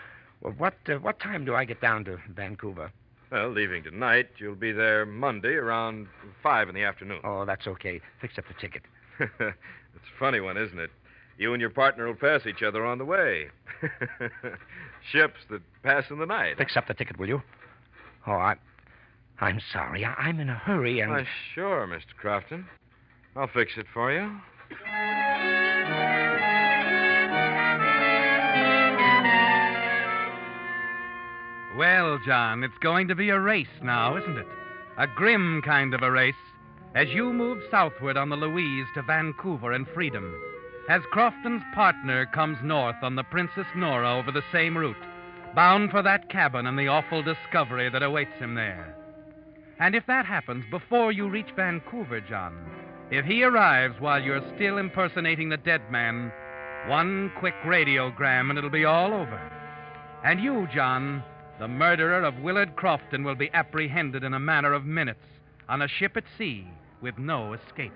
S18: Well, what time do I get down to Vancouver?
S6: Well, leaving tonight, you'll be there Monday around 5 in the afternoon.
S18: Oh, that's okay. Fix up the ticket.
S6: It's a funny one, isn't it? You and your partner will pass each other on the way. Ships that pass in the night.
S18: Fix up the ticket, will you? Oh, I'm sorry. I'm in a hurry and...
S6: Sure, Mr. Crofton. I'll fix it for you.
S5: Well, John, it's going to be a race now, isn't it? A grim kind of a race. As you move southward on the Louise to Vancouver and freedom, as Crofton's partner comes north on the Princess Nora over the same route, bound for that cabin and the awful discovery that awaits him there. And if that happens before you reach Vancouver, John, if he arrives while you're still impersonating the dead man, one quick radiogram and it'll be all over. And you, John, the murderer of Willard Crofton, will be apprehended in a matter of minutes on a ship at sea with no escape.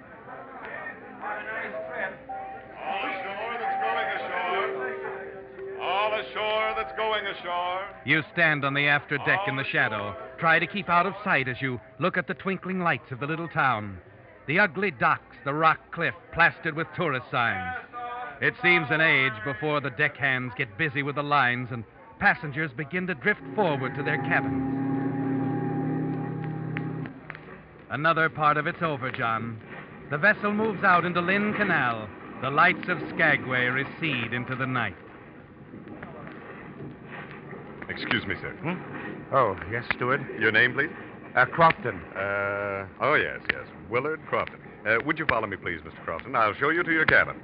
S3: All ashore that's going ashore.
S5: You stand on the after deck in the shadow, try to keep out of sight as you look at the twinkling lights of the little town. The ugly docks, the rock cliff plastered with tourist signs. It seems an age before the deckhands get busy with the lines and passengers begin to drift forward to their cabins. Another part of it's over, John. The vessel moves out into Lynn Canal. The lights of Skagway recede into the night.
S20: Excuse me, sir.
S8: Oh, yes, steward.
S20: Your name, please?
S8: Crofton.
S20: Oh, yes. Willard Crofton. Would you follow me, please, Mr. Crofton? I'll show you to your cabin.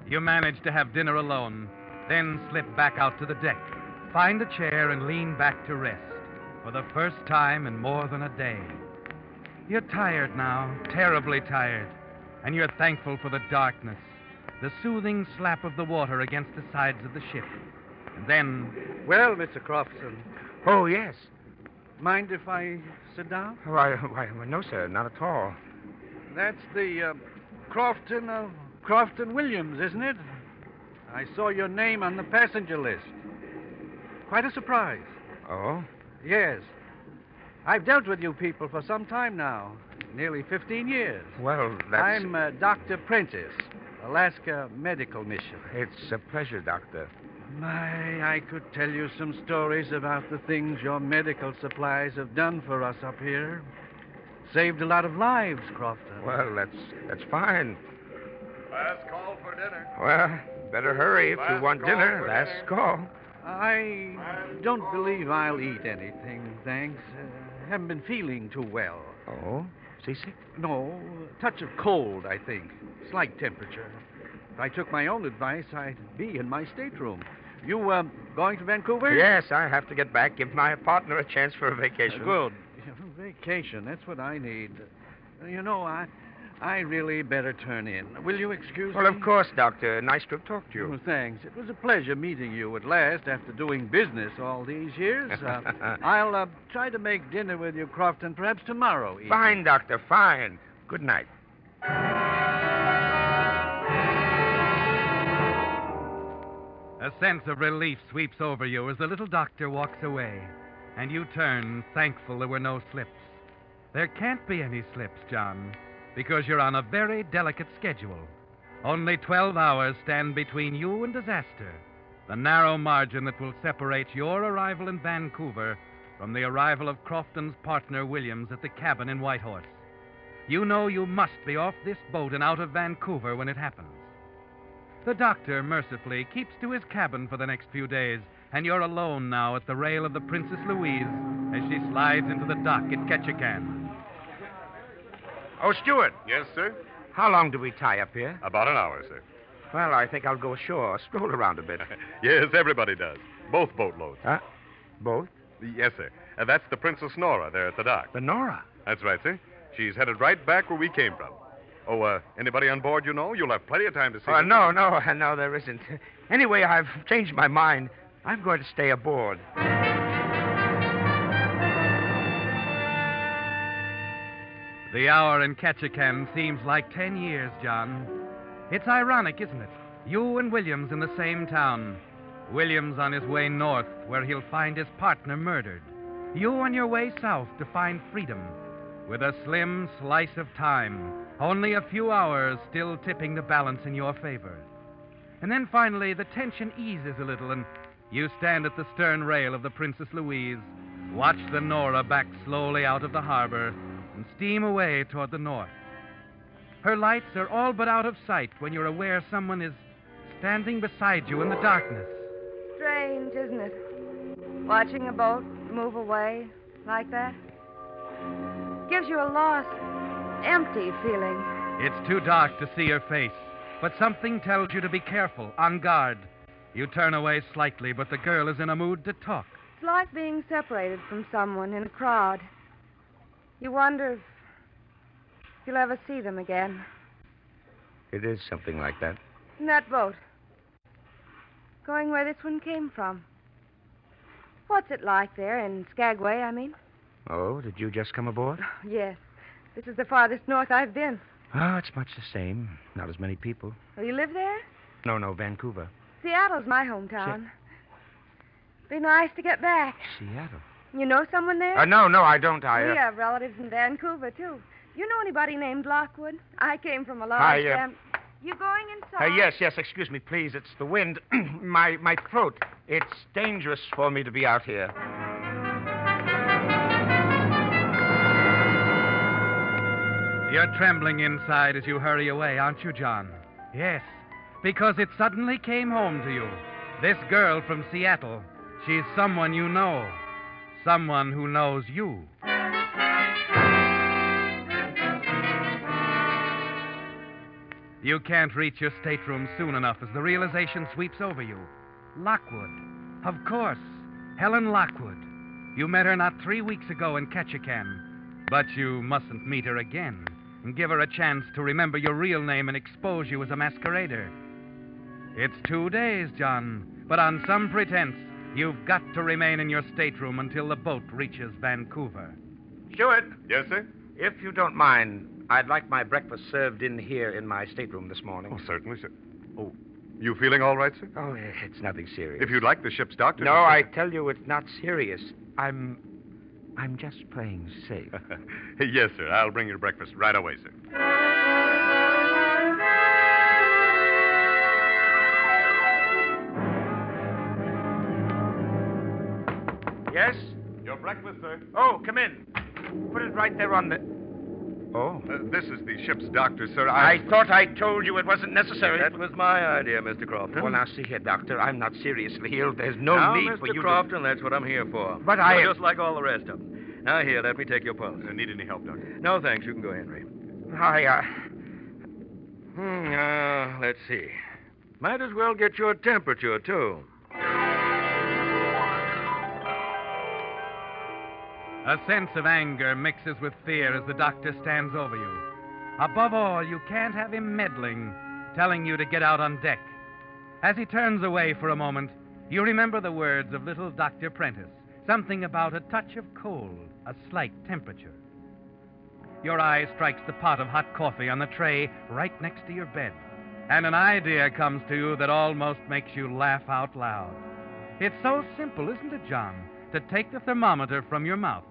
S5: You manage to have dinner alone, then slip back out to the deck, find a chair and lean back to rest for the first time in more than a day. You're tired now, terribly tired, and you're thankful for the darkness, the soothing slap of the water against the sides of the ship. And then...
S8: Well, Mr. Crofton. Oh, yes. Mind if I sit down? Why, no, sir, not at all. That's the Crofton Williams, isn't it? I saw your name on the passenger list. Quite a surprise.
S18: Oh?
S8: Yes. I've dealt with you people for some time now. Nearly 15 years.
S18: Well, that's...
S8: I'm Dr. Prentice, Alaska Medical Mission.
S18: It's a pleasure, Doctor.
S8: My, I could tell you some stories about the things your medical supplies have done for us up here. Saved a lot of lives, Crofton.
S18: Well, that's fine.
S20: Last call for dinner.
S18: Well, better hurry if you want dinner. Last call.
S8: I don't believe I'll eat anything, thanks. Haven't been feeling too well.
S18: Oh? Seasick?
S8: No, a touch of cold, I think. Slight temperature. If I took my own advice, I'd be in my stateroom. You, going to Vancouver?
S18: Yes, I have to get back, give my partner a chance for a vacation.
S8: Good. Vacation, that's what I need. You know, I really better turn in. Will you excuse me?
S18: Well, of course, Doctor. Nice to have talked to you.
S8: Well, thanks. It was a pleasure meeting you at last after doing business all these years. I'll try to make dinner with you, Crofton, perhaps tomorrow evening.
S18: Fine, Doctor, fine. Good night.
S5: A sense of relief sweeps over you as the little doctor walks away, and you turn, thankful there were no slips. There can't be any slips, John, because you're on a very delicate schedule. Only 12 hours stand between you and disaster, the narrow margin that will separate your arrival in Vancouver from the arrival of Crofton's partner, Williams, at the cabin in Whitehorse. You know you must be off this boat and out of Vancouver when it happens. The doctor, mercifully, keeps to his cabin for the next few days, and you're alone now at the rail of the Princess Louise as she slides into the dock at Ketchikan.
S18: Oh, Stewart.
S20: Yes, sir?
S18: How long do we tie up here?
S20: About an hour, sir.
S18: Well, I think I'll go ashore, stroll around a bit.
S20: Yes, everybody does. Both boatloads.
S18: Huh? Both?
S20: Yes, sir. That's the Princess Nora there at the dock.
S18: The Nora?
S20: That's right, sir. She's headed right back where we came from. Oh, anybody on board you know? You'll have plenty of time to see her.
S18: No, there isn't. Anyway, I've changed my mind. I'm going to stay aboard.
S5: The hour in Ketchikan seems like 10 years, John. It's ironic, isn't it? You and Williams in the same town. Williams on his way north, where he'll find his partner murdered. You on your way south to find freedom, with a slim slice of time, only a few hours still tipping the balance in your favor. And then finally, the tension eases a little, and you stand at the stern rail of the Princess Louise, watch the Nora back slowly out of the harbor, and steam away toward the north. Her lights are all but out of sight when you're aware someone is standing beside you in the darkness.
S16: Strange, isn't it? Watching a boat move away like that. Gives you a lost, empty feeling.
S5: It's too dark to see her face, but something tells you to be careful, on guard. You turn away slightly, but the girl is in a mood to talk.
S16: It's like being separated from someone in a crowd. You wonder if you'll ever see them again.
S18: It is something like that.
S16: In that boat. Going where this one came from. What's it like there in Skagway, I mean?
S18: Oh, did you just come aboard?
S16: Yes. This is the farthest north I've been.
S18: Oh, it's much the same. Not as many people.
S16: Oh, you live there?
S18: No, Vancouver.
S16: Seattle's my hometown. Be nice to get back.
S2: Seattle?
S16: You know someone there?
S2: No, I don't.
S16: We have relatives in Vancouver, too. You know anybody named Lockwood? I came from a large family. You going inside?
S2: Yes, excuse me, please. It's the wind. my throat. It's dangerous for me to be out here.
S5: You're trembling inside as you hurry away, aren't you, John? Yes, because it suddenly came home to you. This girl from Seattle. She's someone you know. Someone who knows you. You can't reach your stateroom soon enough as the realization sweeps over you. Lockwood. Of course. Helen Lockwood. You met her not 3 weeks ago in Ketchikan. But you mustn't meet her again and give her a chance to remember your real name and expose you as a masquerader. It's 2 days, John, but on some pretense, you've got to remain in your stateroom until the boat reaches Vancouver.
S2: Steward.
S20: Yes, sir?
S2: If you don't mind, I'd like my breakfast served in here in my stateroom this morning.
S20: Oh, certainly, sir. Oh, you feeling all right, sir?
S2: Oh, it's nothing serious.
S20: If you'd like the ship's doctor...
S2: No, I tell you, it's not serious. I'm just playing safe.
S20: Yes, sir. I'll bring your breakfast right away, sir.
S2: Yes?
S20: Your breakfast, sir.
S2: Oh, come in. Put it right there on the... Oh.
S20: This is the ship's doctor, sir.
S2: I thought I told you it wasn't necessary.
S3: That was my idea, Mr. Crofton.
S2: Well, now, see here, Doctor. I'm not seriously ill. There's no need
S3: Mr.
S2: for you
S3: Crofton, that's what I'm here for.
S2: But
S3: You're just like all the rest of them. Now, here, let me take your pulse.
S20: Need any help, Doctor?
S3: No, thanks. You can go, Henry. Let's see. Might as well get your temperature, too.
S5: A sense of anger mixes with fear as the doctor stands over you. Above all, you can't have him meddling, telling you to get out on deck. As he turns away for a moment, you remember the words of little Dr. Prentice, something about a touch of cold, a slight temperature. Your eye strikes the pot of hot coffee on the tray right next to your bed, and an idea comes to you that almost makes you laugh out loud. It's so simple, isn't it, John, to take the thermometer from your mouth,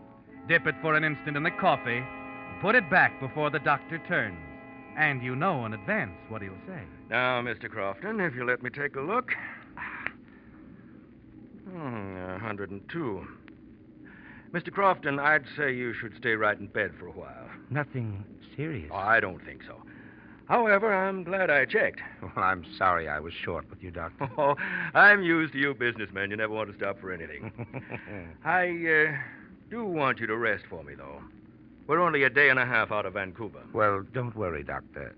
S5: dip it for an instant in the coffee, put it back before the doctor turns, and you know in advance what he'll say.
S3: Now, Mr. Crofton, if you let me take a look. 102. Mr. Crofton, I'd say you should stay right in bed for a while.
S2: Nothing serious.
S3: Oh, I don't think so. However, I'm glad I checked.
S2: Well, I'm sorry I was short with you, Doctor.
S3: Oh, I'm used to you businessmen. You never want to stop for anything. I do want you to rest for me, though. We're only a day and a half out of Vancouver.
S2: Well, don't worry, Doctor.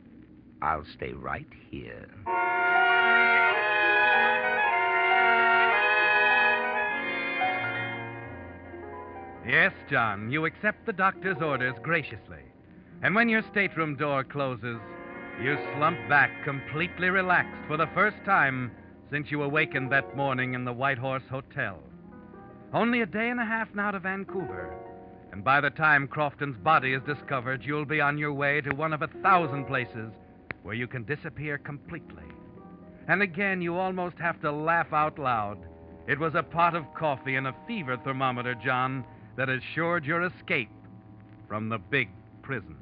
S2: I'll stay right here.
S5: Yes, John, you accept the doctor's orders graciously. And when your stateroom door closes, you slump back completely relaxed for the first time since you awakened that morning in the White Horse Hotel. Only a day and a half now to Vancouver. And by the time Crofton's body is discovered, you'll be on your way to one of 1,000 places where you can disappear completely. And again, you almost have to laugh out loud. It was a pot of coffee and a fever thermometer, John, that assured your escape from the big prison.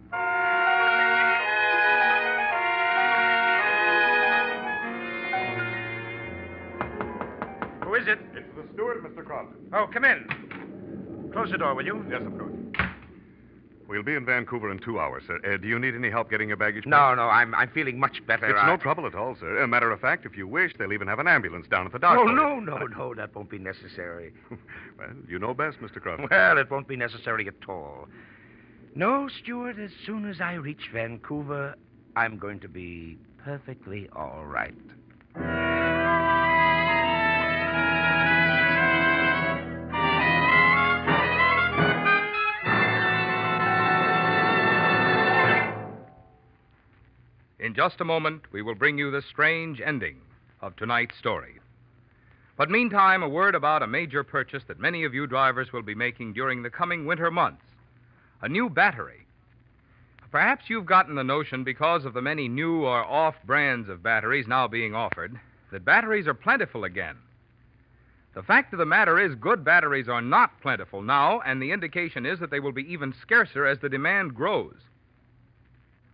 S2: Who is it?
S20: It's the steward, Mr. Crofton.
S2: Oh, come in. Close the door, will you?
S20: Yes, of course. We'll be in Vancouver in 2 hours, sir. Do you need any help getting your baggage?
S2: No, I'm feeling much better.
S20: It's no trouble at all, sir. Matter of fact, if you wish, they'll even have an ambulance down at the dock.
S2: Oh,
S20: for you.
S2: no, that won't be necessary.
S20: Well, you know best, Mr. Crofton.
S2: Well, it won't be necessary at all. No, Stewart, as soon as I reach Vancouver, I'm going to be perfectly all right.
S14: In just a moment, we will bring you the strange ending of tonight's story. But meantime, a word about a major purchase that many of you drivers will be making during the coming winter months. A new battery. Perhaps you've gotten the notion because of the many new or off brands of batteries now being offered
S5: that batteries are plentiful again. The fact of the matter is, good batteries are not plentiful now, and the indication is that they will be even scarcer as the demand grows.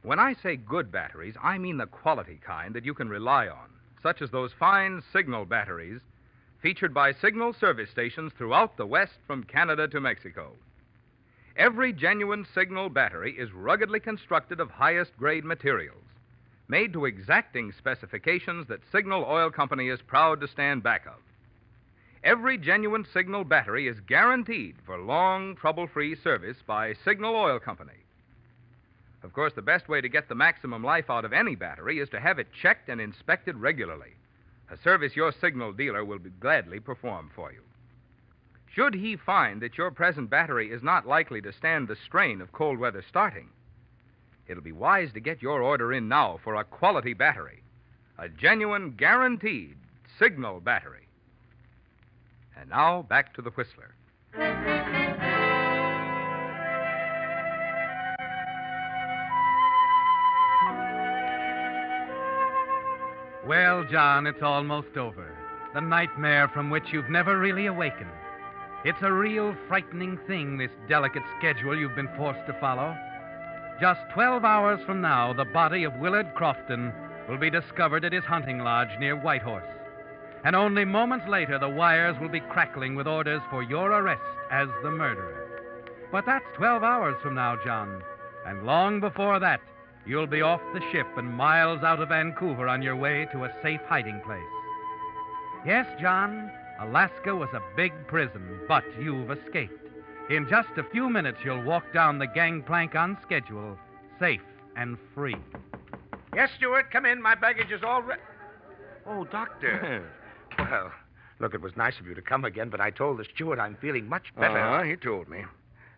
S5: When I say good batteries, I mean the quality kind that you can rely on, such as those fine Signal batteries featured by Signal service stations throughout the West from Canada to Mexico. Every genuine Signal battery is ruggedly constructed of highest grade materials, made to exacting specifications that Signal Oil Company is proud to stand back of. Every genuine Signal battery is guaranteed for long, trouble-free service by Signal Oil Company. Of course, the best way to get the maximum life out of any battery is to have it checked and inspected regularly, a service your Signal dealer will gladly perform for you. Should he find that your present battery is not likely to stand the strain of cold weather starting, it'll be wise to get your order in now for a quality battery, a genuine, guaranteed Signal battery. And now, back to the Whistler. Well, John, it's almost over. The nightmare from which you've never really awakened. It's a real frightening thing, this delicate schedule you've been forced to follow. Just 12 hours from now, the body of Willard Crofton will be discovered at his hunting lodge near Whitehorse. And only moments later, the wires will be crackling with orders for your arrest as the murderer. But that's 12 hours from now, John. And long before that, you'll be off the ship and miles out of Vancouver on your way to a safe hiding place. Yes, John, Alaska was a big prison, but you've escaped. In just a few minutes, you'll walk down the gangplank on schedule, safe and free.
S12: Yes, Stewart, come in. My baggage is all ready.
S2: Oh, Doctor. Well, look, it was nice of you to come again, but I told the steward I'm feeling much better.
S6: He told me.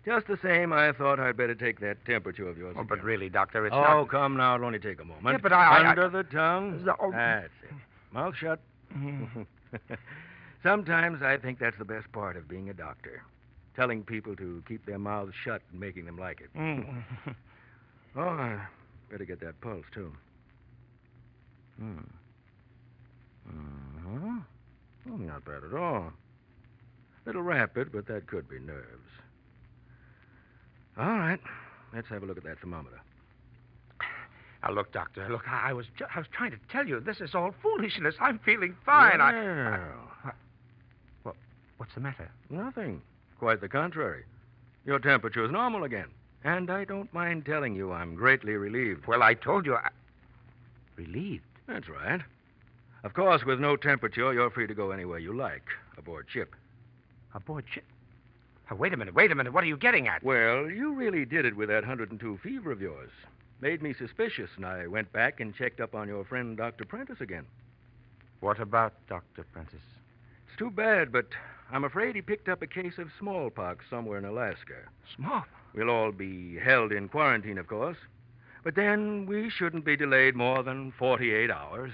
S6: Just the same, I thought I'd better take that temperature of yours.
S2: Oh, but really, Doctor, it's
S6: not...
S2: not...
S6: Oh, come now. It'll only take a moment.
S2: Yeah, but
S6: Under the tongue.
S2: Oh.
S6: That's it. Mouth shut. Sometimes I think that's the best part of being a doctor. Telling people to keep their mouths shut and making them like it. Oh, I better get that pulse, too. Oh, not bad at all. Little rapid, but that could be nerves. All right. Let's have a look at that thermometer.
S2: Now, look, Doctor, look, I was trying to tell you, this is all foolishness. I'm feeling fine.
S6: Well,
S2: what's the matter?
S6: Nothing. Quite the contrary. Your temperature is normal again. And I don't mind telling you I'm greatly relieved.
S2: Well, I told you Relieved?
S6: That's right. Of course, with no temperature, you're free to go anywhere you like, aboard ship.
S2: Aboard ship? Wait a minute. What are you getting at?
S6: Well, you really did it with that 102 fever of yours. Made me suspicious, and I went back and checked up on your friend, Dr. Prentice, again.
S2: What about Dr. Prentice?
S6: It's too bad, but I'm afraid he picked up a case of smallpox somewhere in Alaska.
S2: Smallpox?
S6: We'll all be held in quarantine, of course. But then we shouldn't be delayed more than 48 hours.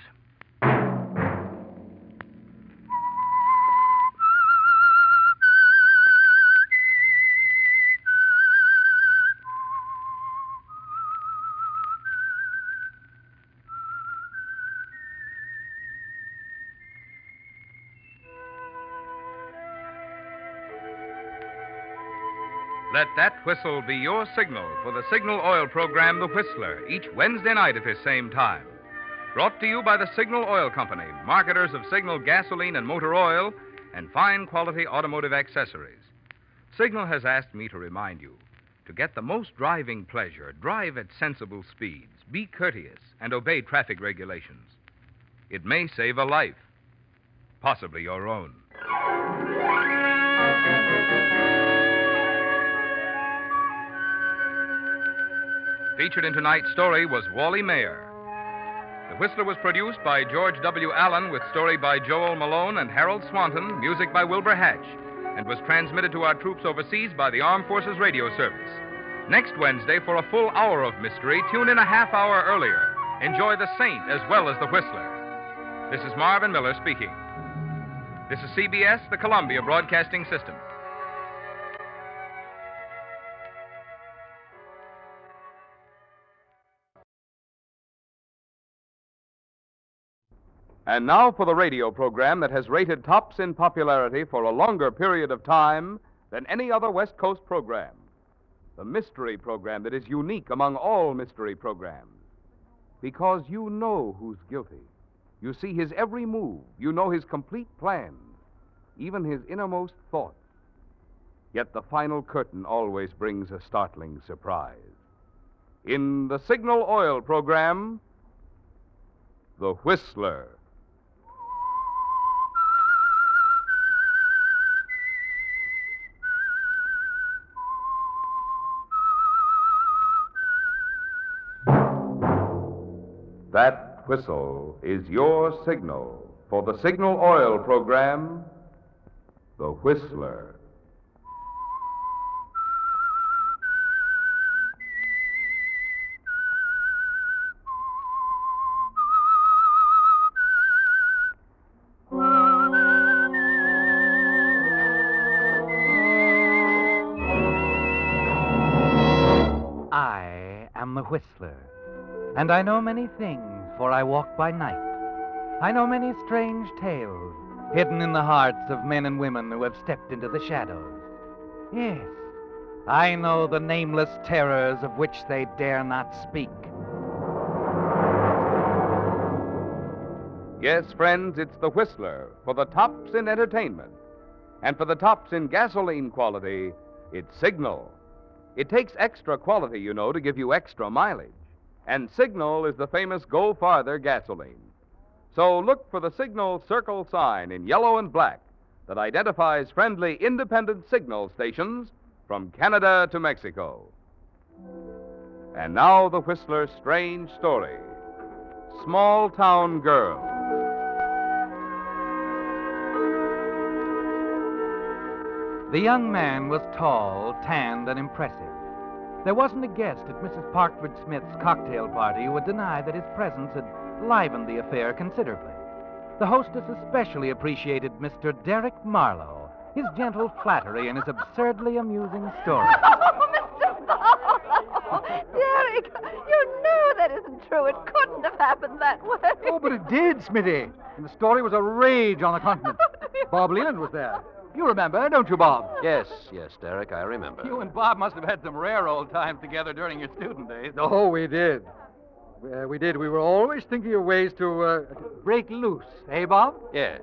S5: Let that whistle be your signal for the Signal Oil program, The Whistler, each Wednesday night at this same time. Brought to you by the Signal Oil Company, marketers of Signal gasoline and motor oil and fine quality automotive accessories. Signal has asked me to remind you, to get the most driving pleasure, drive at sensible speeds, be courteous, and obey traffic regulations. It may save a life, possibly your own. Featured in tonight's story was Wally Mayer. The Whistler was produced by George W. Allen with story by Joel Malone and Harold Swanton, music by Wilbur Hatch, and was transmitted to our troops overseas by the Armed Forces Radio Service. Next Wednesday, for a full hour of mystery, tune in a half hour earlier. Enjoy The Saint as well as The Whistler. This is Marvin Miller speaking. This is CBS, the Columbia Broadcasting System.
S14: And now for the radio program that has rated tops in popularity for a longer period of time than any other West Coast program. The mystery program that is unique among all mystery programs. Because you know who's guilty. You see his every move. You know his complete plans, even his innermost thoughts. Yet the final curtain always brings a startling surprise. In the Signal Oil program, The Whistler. That whistle is your signal for the Signal Oil program, The Whistler.
S5: I am the Whistler, and I know many things, for I walk by night. I know many strange tales hidden in the hearts of men and women who have stepped into the shadows. Yes, I know the nameless terrors of which they dare not speak.
S14: Yes, friends, it's The Whistler for the tops in entertainment. And for the tops in gasoline quality, it's Signal. It takes extra quality, you know, to give you extra mileage. And Signal is the famous Go Farther gasoline. So look for the Signal circle sign in yellow and black that identifies friendly independent signal stations from Canada to Mexico. And now the Whistler's strange story. Small Town Girl.
S5: The young man was tall, tanned, and impressive. There wasn't a guest at Mrs. Parkford Smith's cocktail party who would deny that his presence had livened the affair considerably. The hostess especially appreciated Mr. Derek Marlowe, his gentle flattery, and his absurdly amusing story.
S13: Derek, you know that isn't true. It couldn't have happened that way.
S22: Oh, but it did, Smitty. And the story was a rage on the continent. Bob Leland was there. You remember, don't you, Bob?
S7: Yes, Derek, I remember.
S5: You and Bob must have had some rare old times together during your student days.
S22: Oh, we did. We did. We were always thinking of ways to break loose. Eh, Bob?
S7: Yes,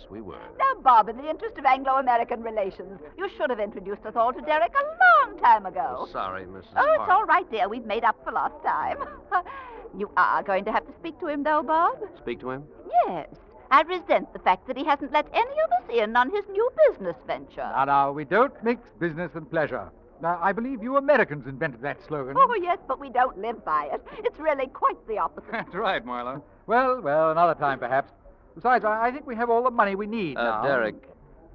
S7: we were.
S13: Now, Bob, in the interest of Anglo-American relations, you should have introduced us all to Derek a long time ago.
S7: Sorry, Mrs.
S13: Oh, it's
S7: Harp.
S13: all right, dear. We've made up for lost time. You are going to have to speak to him, though, Bob?
S7: Speak to him?
S13: Yes. I resent the fact that he hasn't let any of us in on his new business venture.
S22: Now, we don't mix business and pleasure. Now, I believe you Americans invented that slogan.
S13: Oh, yes, but we don't live by it. It's really quite the opposite.
S22: That's right, Marlowe. Well, another time, perhaps. Besides, I think we have all the money we need now.
S7: Derek.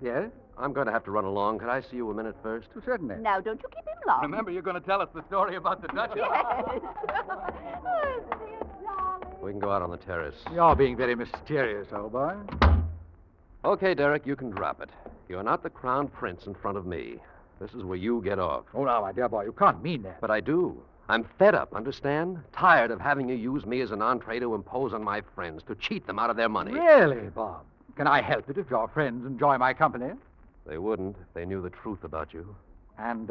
S22: Yes?
S7: I'm going to have to run along. Could I see you a minute first?
S22: Certainly.
S13: Now, don't you keep him long.
S5: Remember, you're going to tell us the story about the Duchess.
S13: Yes.
S7: We can go out on the terrace.
S22: You're being very mysterious, old boy.
S7: Okay, Derek, you can drop it. You're not the crown prince in front of me. This is where you get off.
S22: Oh, now, my dear boy, you can't mean that.
S7: But I do. I'm fed up, understand? Tired of having you use me as an entree to impose on my friends, to cheat them out of their money.
S22: Really, Bob? Can I help it if your friends enjoy my company?
S7: They wouldn't if they knew the truth about you.
S22: And,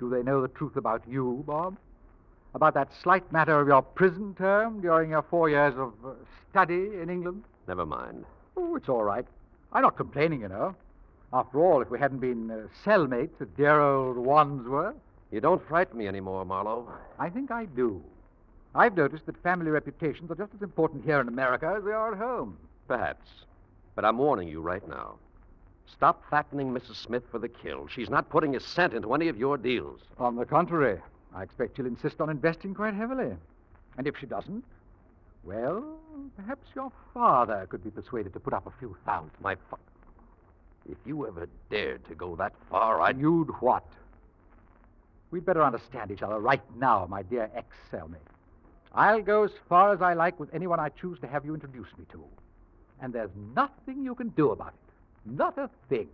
S22: do they know the truth about you, Bob? About that slight matter of your prison term during your 4 years of study in England?
S7: Never mind.
S22: Oh, it's all right. I'm not complaining, you know. After all, if we hadn't been cellmates at dear old Wandsworth.
S7: You don't frighten me anymore, Marlowe.
S22: I think I do. I've noticed that family reputations are just as important here in America as they are at home.
S7: Perhaps. But I'm warning you right now. Stop fattening Mrs. Smith for the kill. She's not putting a cent into any of your deals.
S22: On the contrary, I expect she'll insist on investing quite heavily. And if she doesn't, well, perhaps your father could be persuaded to put up a few thousand.
S7: If you ever dared to go that far, I'd...
S22: You'd what? We'd better understand each other right now, my dear ex-cellmate. I'll go as far as I like with anyone I choose to have you introduce me to. And there's nothing you can do about it. Not a thing.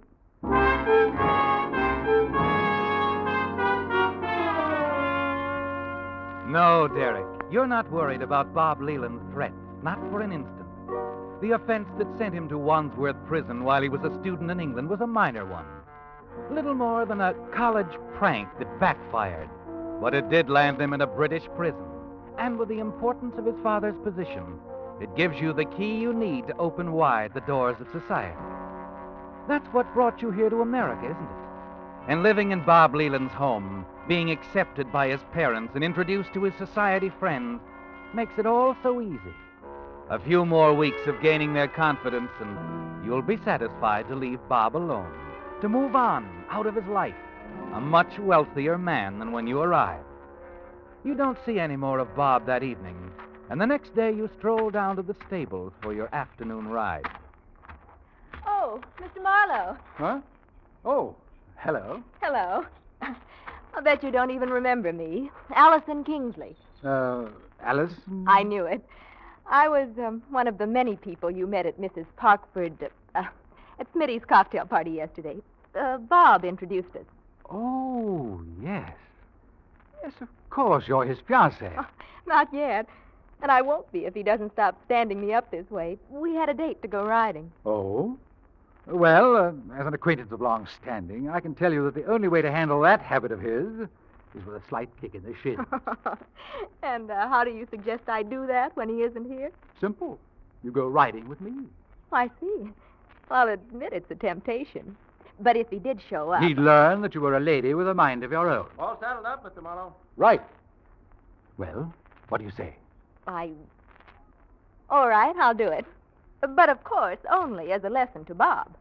S5: No, Derek, you're not worried about Bob Leland's threats. Not for an instant. The offense that sent him to Wandsworth Prison while he was a student in England was a minor one. Little more than a college prank that backfired. But it did land him in a British prison. And with the importance of his father's position, it gives you the key you need to open wide the doors of society. That's what brought you here to America, isn't it? And living in Bob Leland's home, being accepted by his parents and introduced to his society friends, makes it all so easy. A few more weeks of gaining their confidence, and you'll be satisfied to leave Bob alone, to move on out of his life, a much wealthier man than when you arrived. You don't see any more of Bob that evening, and the next day you stroll down to the stables for your afternoon ride.
S11: Oh, Mr. Marlowe.
S22: Huh? Oh, hello.
S11: Hello. I'll bet you don't even remember me. Allison Kingsley.
S22: Alice?
S11: I knew it. I was one of the many people you met at Mrs. Parkford, at Smitty's cocktail party yesterday. Bob introduced us.
S22: Oh, yes. Yes, of course, you're his fiancée.
S11: Oh, not yet. And I won't be if he doesn't stop standing me up this way. We had a date to go riding.
S22: Oh? Well, as an acquaintance of long standing, I can tell you that the only way to handle that habit of his is with a slight kick in the shin.
S11: And how do you suggest I do that when he isn't here?
S22: Simple. You go riding with me.
S11: I see. I'll admit it's a temptation. But if he did show up...
S22: He'd learn that you were a lady with a mind of your own.
S10: All saddled up, Mr. Marlowe.
S22: Right. Well, what do you say?
S11: All right, I'll do it. But, of course, only as a lesson to Bob.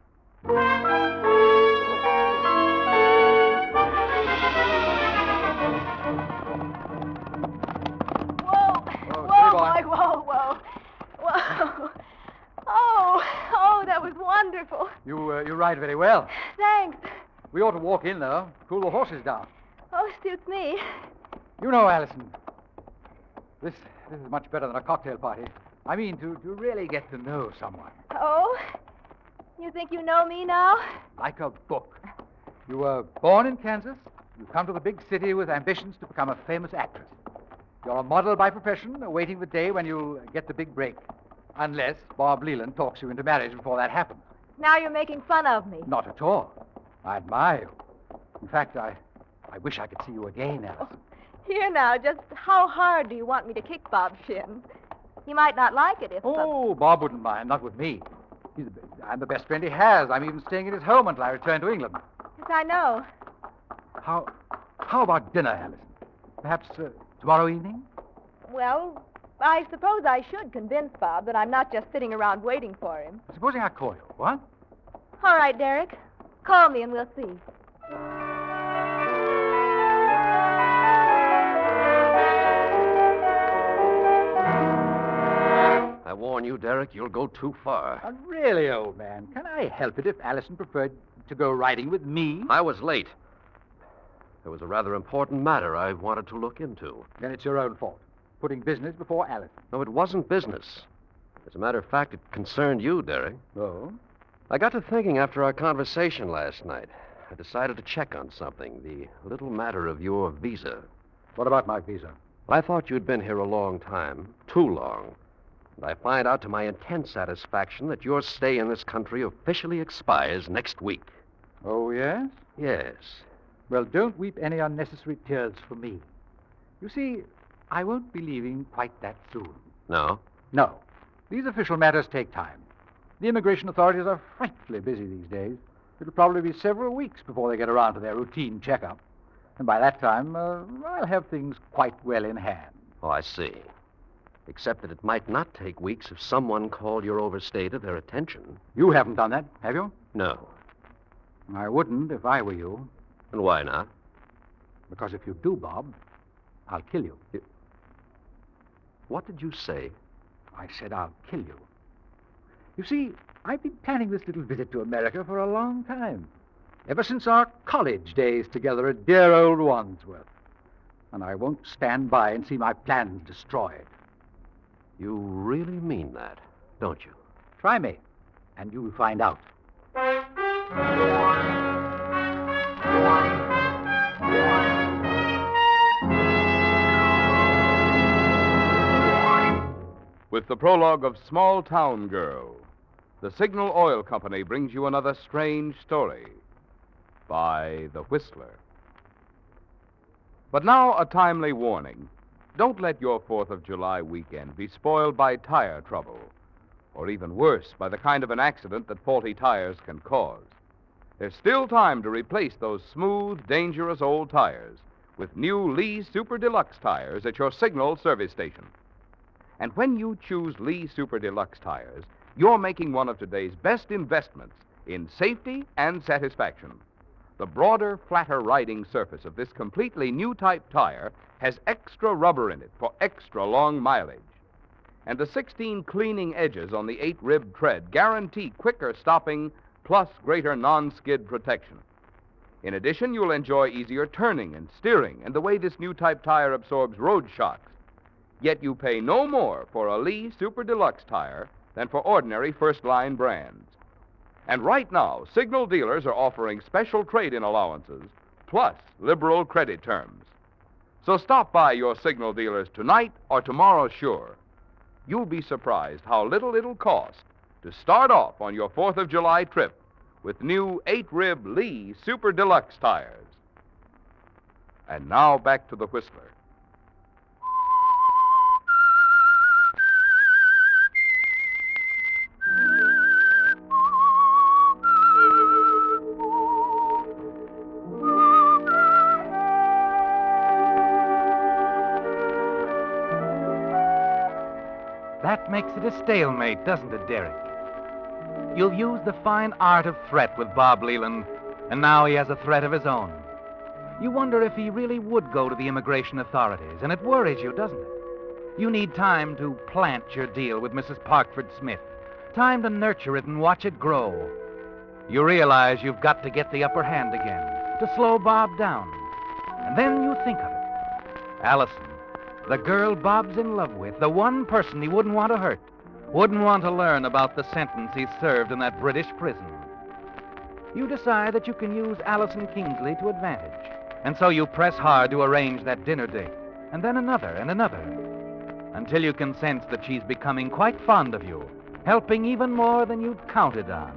S22: Oh,
S11: Mike, whoa. Oh, that was wonderful.
S22: You ride very well.
S11: Thanks.
S22: We ought to walk in, though. Cool the horses down.
S11: Oh, suits me.
S22: You know, Allison, this is much better than a cocktail party. I mean, to really get to know someone.
S11: Oh? You think you know me now?
S22: Like a book. You were born in Kansas. You come to the big city with ambitions to become a famous actress. You're a model by profession, awaiting the day when you'll get the big break. Unless Bob Leland talks you into marriage before that happens.
S11: Now you're making fun of me.
S22: Not at all. I admire you. In fact, I wish I could see you again, Allison.
S11: Oh, here now, just how hard do you want me to kick Bob's shins? He might not like it if...
S22: Oh, Bob wouldn't mind, not with me. I'm the best friend he has. I'm even staying in his home until I return to England.
S11: Yes, I know.
S22: How about dinner, Allison? Perhaps tomorrow evening?
S11: Well, I suppose I should convince Bob that I'm not just sitting around waiting for him.
S22: Supposing I call you, what?
S11: All right, Derek. Call me and we'll see.
S17: I warn you, Derek, you'll go too far.
S22: Really, old man, can I help it if Allison preferred to go riding with me?
S17: I was late. There was a rather important matter I wanted to look into.
S22: Then it's your own fault, putting business before Allison.
S17: No, it wasn't business. As a matter of fact, it concerned you, Derek.
S22: Oh?
S17: I got to thinking after our conversation last night. I decided to check on something, the little matter of your visa.
S22: What about my visa?
S17: I thought you'd been here a long time, too long. And I find out to my intense satisfaction that your stay in this country officially expires next week.
S22: Oh, yes?
S17: Yes.
S22: Well, don't weep any unnecessary tears for me. You see, I won't be leaving quite that soon.
S17: No?
S22: No. These official matters take time. The immigration authorities are frightfully busy these days. It'll probably be several weeks before they get around to their routine checkup. And by that time, I'll have things quite well in hand.
S17: Oh, I see. Except that it might not take weeks if someone called your overstay to their attention.
S22: You haven't done that, have you?
S17: No.
S22: I wouldn't if I were you.
S17: And why not?
S22: Because if you do, Bob, I'll kill you.
S17: What did you say?
S22: I said I'll kill you. You see, I've been planning this little visit to America for a long time. Ever since our college days together at dear old Wandsworth. And I won't stand by and see my plans destroyed.
S17: You really mean that, don't you?
S22: Try me, and you'll find out.
S14: With with the prologue of Small Town Girl. The Signal Oil Company brings you another strange story by The Whistler. But now, a timely warning. Don't let your 4th of July weekend be spoiled by tire trouble, or even worse, by the kind of an accident that faulty tires can cause. There's still time to replace those smooth, dangerous old tires with new Lee Super Deluxe tires at your Signal service station. And when you choose Lee Super Deluxe tires, you're making one of today's best investments in safety and satisfaction. The broader, flatter riding surface of this completely new type tire has extra rubber in it for extra long mileage. And the 16 cleaning edges on the 8-rib tread guarantee quicker stopping plus greater non-skid protection. In addition, you'll enjoy easier turning and steering and the way this new type tire absorbs road shocks. Yet you pay no more for a Lee Super Deluxe tire than for ordinary first-line brands. And right now, Signal dealers are offering special trade-in allowances plus liberal credit terms. So stop by your Signal dealers tonight or tomorrow, sure. You'll be surprised how little it'll cost to start off on your 4th of July trip with new 8-rib Lee Super Deluxe tires. And now back to the Whistler.
S5: That makes it a stalemate, doesn't it, Derek? You'll use the fine art of threat with Bob Leland, and now he has a threat of his own. You wonder if he really would go to the immigration authorities, and it worries you, doesn't it? You need time to plant your deal with Mrs. Parkford Smith, time to nurture it and watch it grow. You realize you've got to get the upper hand again, to slow Bob down. And then you think of it. Allison, the girl Bob's in love with, the one person he wouldn't want to hurt, wouldn't want to learn about the sentence he served in that British prison. You decide that you can use Allison Kingsley to advantage, and so you press hard to arrange that dinner date, and then another and another, until you can sense that she's becoming quite fond of you, helping even more than you'd counted on.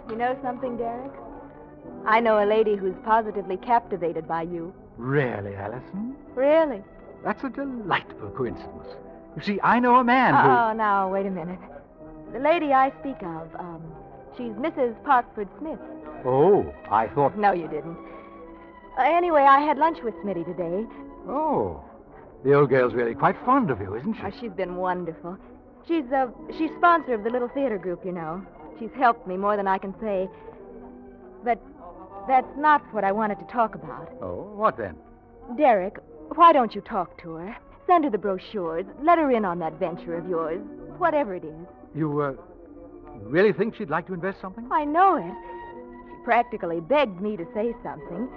S11: You know something, Derek? I know a lady who's positively captivated by you.
S22: Really, Allison?
S11: Really?
S22: That's a delightful coincidence. You see, I know a man who...
S11: Oh, now, wait a minute. The lady I speak of, she's Mrs. Parkford Smith.
S22: Oh, I thought...
S11: No, you didn't. Anyway, I had lunch with Smitty today.
S22: Oh, the old girl's really quite fond of you, isn't she?
S11: Oh, she's been wonderful. She's sponsor of the little theater group, you know. She's helped me more than I can say. But that's not what I wanted to talk about.
S22: Oh, what then?
S11: Derek, why don't you talk to her? Send her the brochures. Let her in on that venture of yours, whatever it is.
S22: You really think she'd like to invest something?
S11: I know it. She practically begged me to say something.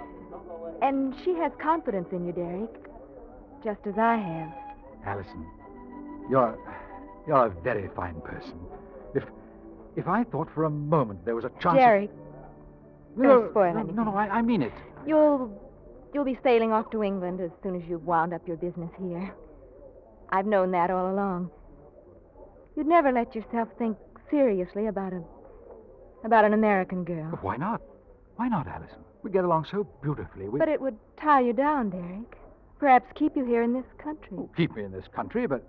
S11: And she has confidence in you, Derek, just as I have.
S22: Allison, you're a very fine person. If I thought for a moment there was a chance...
S11: Derek, don't spoil anything.
S22: No, I mean it.
S11: You'll be sailing off to England as soon as you've wound up your business here. I've known that all along. You'd never let yourself think seriously about an American girl.
S22: But why not? Why not, Allison? We get along so beautifully.
S11: But it would tie you down, Derek. Perhaps keep you here in this country.
S22: Oh, keep me in this country, but...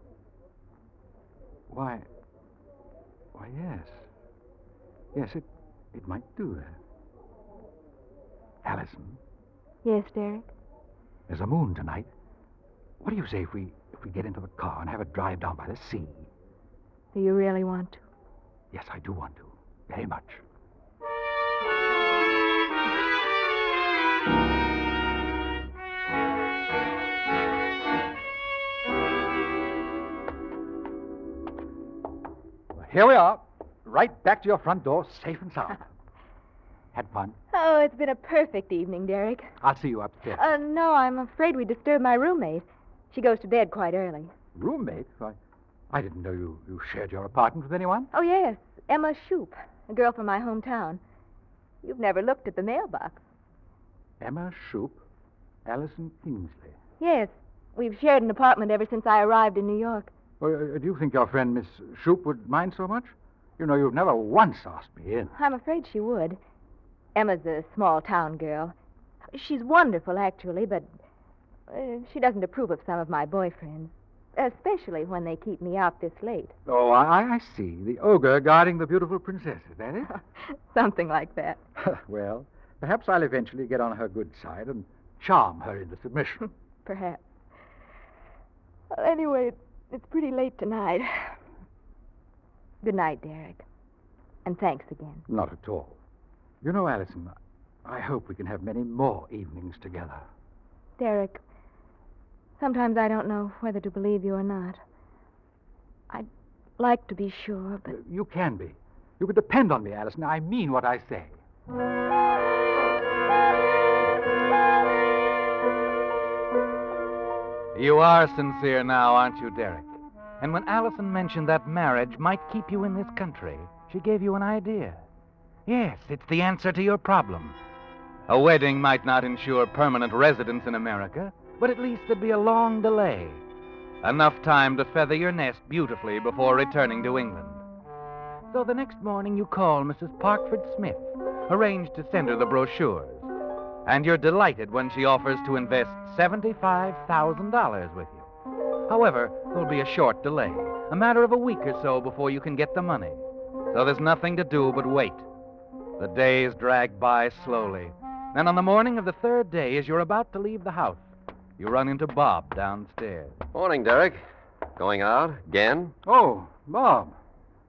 S22: Why, yes. Yes, it might do that. Allison.
S11: Yes, Derek?
S22: There's a moon tonight. What do you say if we get into the car and have a drive down by the sea?
S11: Do you really want to?
S22: Yes, I do want to. Very much. Well, here we are. Right back to your front door, safe and sound. Had fun?
S11: Oh, it's been a perfect evening, Derek.
S22: I'll see you upstairs.
S11: No, I'm afraid we disturbed my roommate. She goes to bed quite early.
S22: Roommate? I didn't know you shared your apartment with anyone.
S11: Oh, yes. Emma Shoup, a girl from my hometown. You've never looked at the mailbox.
S22: Emma Shoup, Allison Kingsley.
S11: Yes. We've shared an apartment ever since I arrived in New York.
S22: Well, do you think your friend Miss Shoup would mind so much? You know, you've never once asked me in.
S11: I'm afraid she would. Emma's a small-town girl. She's wonderful, actually, but she doesn't approve of some of my boyfriends, especially when they keep me out this late.
S22: Oh, I see. The ogre guarding the beautiful princess, is that it?
S11: Something like that.
S22: Well, perhaps I'll eventually get on her good side and charm her into submission.
S11: Perhaps. Well, anyway, it's pretty late tonight. Good night, Derek. And thanks again.
S22: Not at all. You know, Allison, I hope we can have many more evenings together.
S11: Derek, sometimes I don't know whether to believe you or not. I'd like to be sure, but...
S22: You can be. You can depend on me, Allison. I mean what I say.
S5: You are sincere now, aren't you, Derek? And when Allison mentioned that marriage might keep you in this country, she gave you an idea. Yes, it's the answer to your problem. A wedding might not ensure permanent residence in America, but at least there'd be a long delay. Enough time to feather your nest beautifully before returning to England. So the next morning you call Mrs. Parkford Smith, arrange to send her the brochures. And you're delighted when she offers to invest $75,000 with you. However, there'll be a short delay, a matter of a week or so before you can get the money. So there's nothing to do but wait. The days drag by slowly. And on the morning of the third day, as you're about to leave the house, you run into Bob downstairs.
S17: Morning, Derek. Going out again?
S22: Oh, Bob.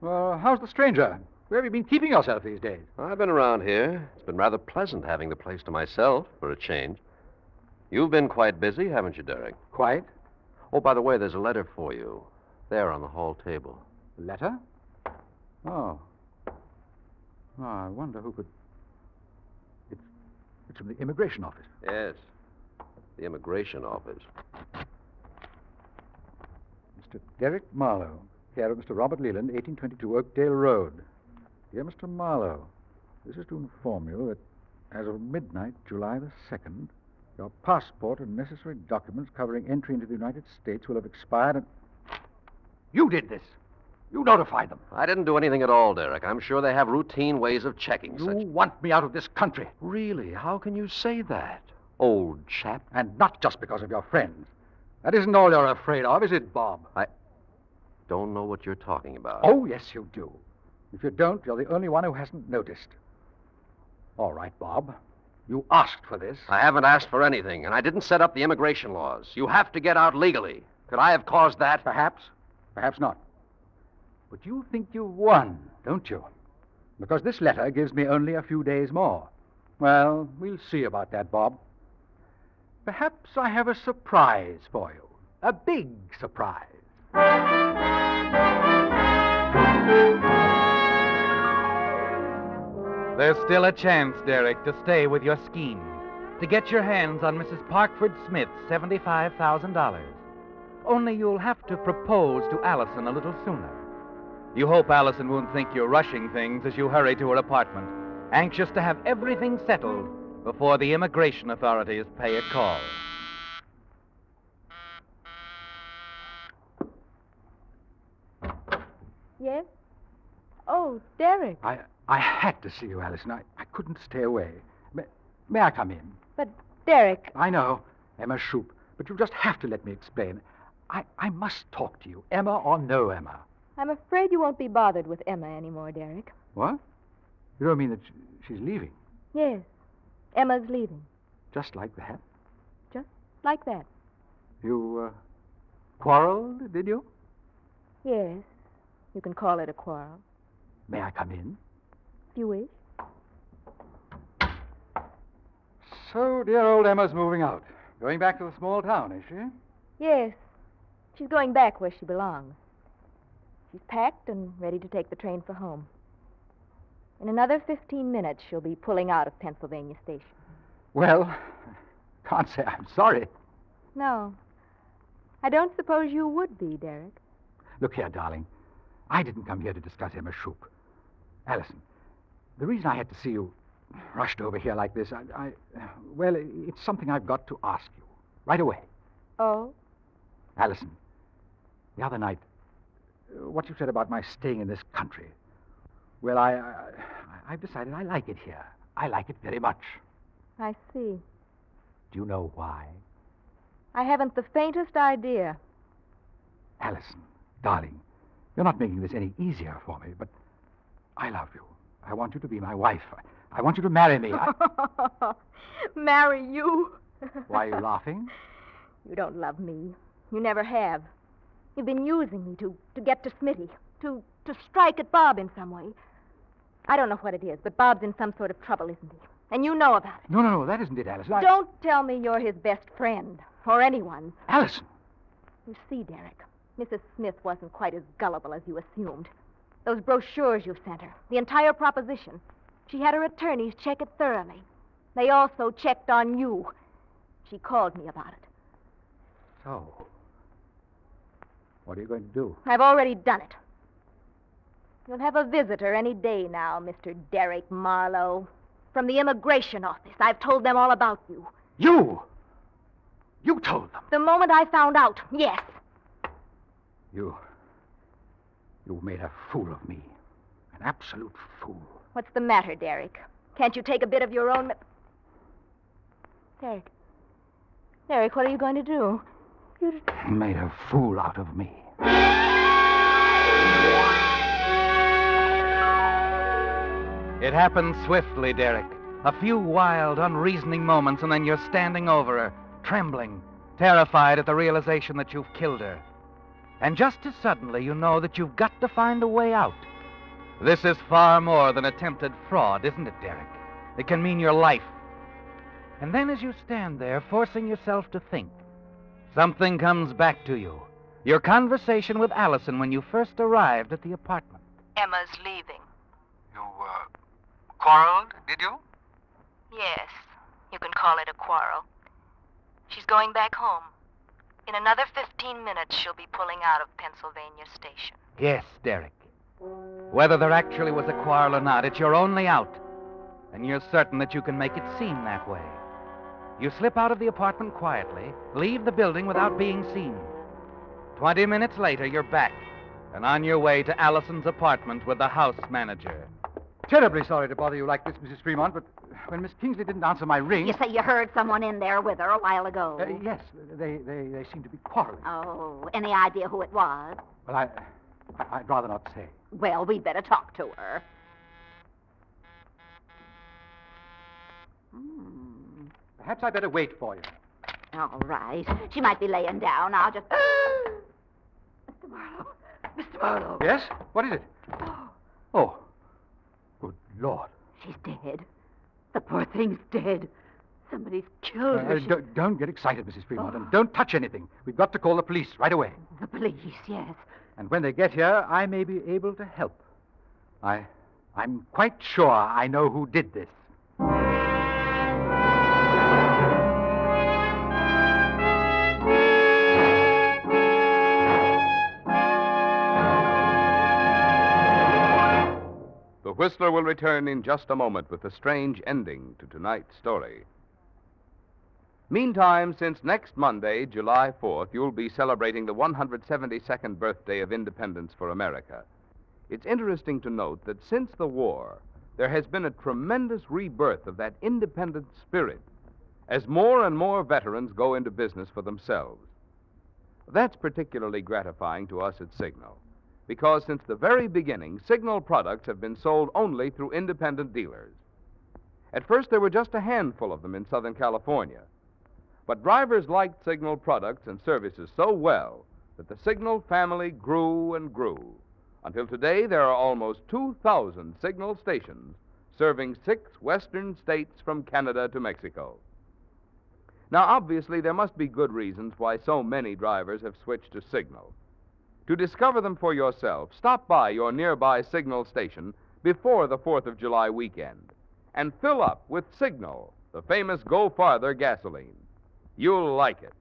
S22: How's the stranger? Where have you been keeping yourself these days?
S17: I've been around here. It's been rather pleasant having the place to myself for a change. You've been quite busy, haven't you, Derek?
S22: Quite.
S17: Oh, by the way, there's a letter for you. There on the hall table.
S22: Letter? Oh. Oh, I wonder who could... It's from the immigration office.
S17: Yes. The immigration office.
S22: Mr. Derek Marlowe, care of Mr. Robert Leland, 1822 Oakdale Road. Dear Mr. Marlowe, this is to inform you that as of midnight, July the 2nd, your passport and necessary documents covering entry into the United States will have expired and... You did this. You notified them.
S17: I didn't do anything at all, Derek. I'm sure they have routine ways of checking
S22: You
S17: such...
S22: want me out of this country.
S17: Really? How can you say that? Old chap.
S22: And not just because of your friends. That isn't all you're afraid of, is it, Bob?
S17: I don't know what you're talking about.
S22: Oh, yes, you do. If you don't, you're the only one who hasn't noticed. All right, Bob. You asked for this.
S17: I haven't asked for anything, and I didn't set up the immigration laws. You have to get out legally. Could I have caused that?
S22: Perhaps. Perhaps not. But you think you've won, don't you? Because this letter gives me only a few days more. Well, we'll see about that, Bob. Perhaps I have a surprise for you. A big surprise.
S5: There's still a chance, Derek, to stay with your scheme, to get your hands on Mrs. Parkford Smith's $75,000. Only you'll have to propose to Allison a little sooner. You hope Allison won't think you're rushing things as you hurry to her apartment, anxious to have everything settled before the immigration authorities pay a call.
S11: Yes? Oh, Derek.
S22: I had to see you, Allison. I couldn't stay away. May I come in?
S11: But, Derek...
S22: I know, Emma Shoup, but you just have to let me explain. I must talk to you, Emma or no Emma.
S11: I'm afraid you won't be bothered with Emma anymore, Derek.
S22: What? You don't mean that she's leaving?
S11: Yes. Emma's leaving.
S22: Just like that?
S11: Just like that.
S22: You, quarreled, did you?
S11: Yes. You can call it a quarrel.
S22: May I come in?
S11: If you wish.
S22: So, dear old Emma's moving out. Going back to the small town, is she?
S11: Yes. She's going back where she belongs. She's packed and ready to take the train for home. In another 15 minutes, she'll be pulling out of Pennsylvania Station.
S22: Well, can't say I'm sorry.
S11: No. I don't suppose you would be, Derek.
S22: Look here, darling. I didn't come here to discuss Emma Shoup. Allison, the reason I had to see you rushed over here like this, well, it's something I've got to ask you right away.
S11: Oh?
S22: Allison, the other night, what you said about my staying in this country. Well, I've decided I like it here. I like it very much.
S11: I see.
S22: Do you know why?
S11: I haven't the faintest idea.
S22: Allison, darling, you're not making this any easier for me, but I love you. I want you to be my wife. I want you to marry me.
S11: Marry you?
S22: Why are you laughing?
S11: You don't love me. You never have. You've been using me to get to Smitty, to strike at Bob in some way. I don't know what it is, but Bob's in some sort of trouble, isn't he? And you know about it.
S22: No, that isn't it, Allison.
S11: Don't tell me you're his best friend, or anyone's.
S22: Allison!
S11: You see, Derek, Mrs. Smith wasn't quite as gullible as you assumed. Those brochures you sent her, the entire proposition, she had her attorneys check it thoroughly. They also checked on you. She called me about it.
S22: So, what are you going to do?
S11: I've already done it. You'll have a visitor any day now, Mr. Derek Marlowe. From the immigration office. I've told them all about you.
S22: You? You told them?
S11: The moment I found out, yes.
S22: You made a fool of me. An absolute fool.
S11: What's the matter, Derek? Can't you take a bit of your own... Derek, what are you going to do?
S22: You made a fool out of me.
S5: It happened swiftly, Derek. A few wild, unreasoning moments, and then you're standing over her, trembling, terrified at the realization that you've killed her. And just as suddenly, you know that you've got to find a way out. This is far more than attempted fraud, isn't it, Derek? It can mean your life. And then as you stand there, forcing yourself to think, something comes back to you. Your conversation with Allison when you first arrived at the apartment.
S1: Emma's leaving.
S9: You, quarreled, did you?
S1: Yes, you can call it a quarrel. She's going back home. In another 15 minutes, she'll be pulling out of Pennsylvania Station.
S5: Yes, Derek. Whether there actually was a quarrel or not, it's your only out. And you're certain that you can make it seem that way. You slip out of the apartment quietly, leave the building without being seen. 20 minutes later, you're back, and on your way to Allison's apartment with the house manager.
S22: Terribly sorry to bother you like this, Mrs. Fremont, but when Miss Kingsley didn't answer my ring...
S13: You say you heard someone in there with her a while ago?
S22: Yes, they seem to be quarreling.
S13: Oh, any idea who it was?
S22: Well, I'd rather not say.
S13: Well, we'd better talk to her.
S22: Perhaps I'd better wait for you.
S13: All right. She might be laying down. I'll just... Mr. Marlowe. Mr. Marlowe.
S22: Yes? What is it? Oh. Good Lord.
S13: She's dead. The poor thing's dead. Somebody's killed her.
S22: Don't get excited, Mrs. Fremont, and don't touch anything. We've got to call the police right away.
S13: The police, yes.
S22: And when they get here, I may be able to help. I'm quite sure I know who did this.
S14: The Whistler will return in just a moment with a strange ending to tonight's story. Meantime, since next Monday, July 4th, you'll be celebrating the 172nd birthday of independence for America. It's interesting to note that since the war, there has been a tremendous rebirth of that independent spirit as more and more veterans go into business for themselves. That's particularly gratifying to us at Signal, because since the very beginning, Signal products have been sold only through independent dealers. At first, there were just a handful of them in Southern California. But drivers liked Signal products and services so well that the Signal family grew and grew, until today there are almost 2,000 Signal stations serving 6 western states from Canada to Mexico. Now, obviously, there must be good reasons why so many drivers have switched to Signal. To discover them for yourself, stop by your nearby Signal station before the 4th of July weekend and fill up with Signal, the famous Go Farther gasoline. You'll like it.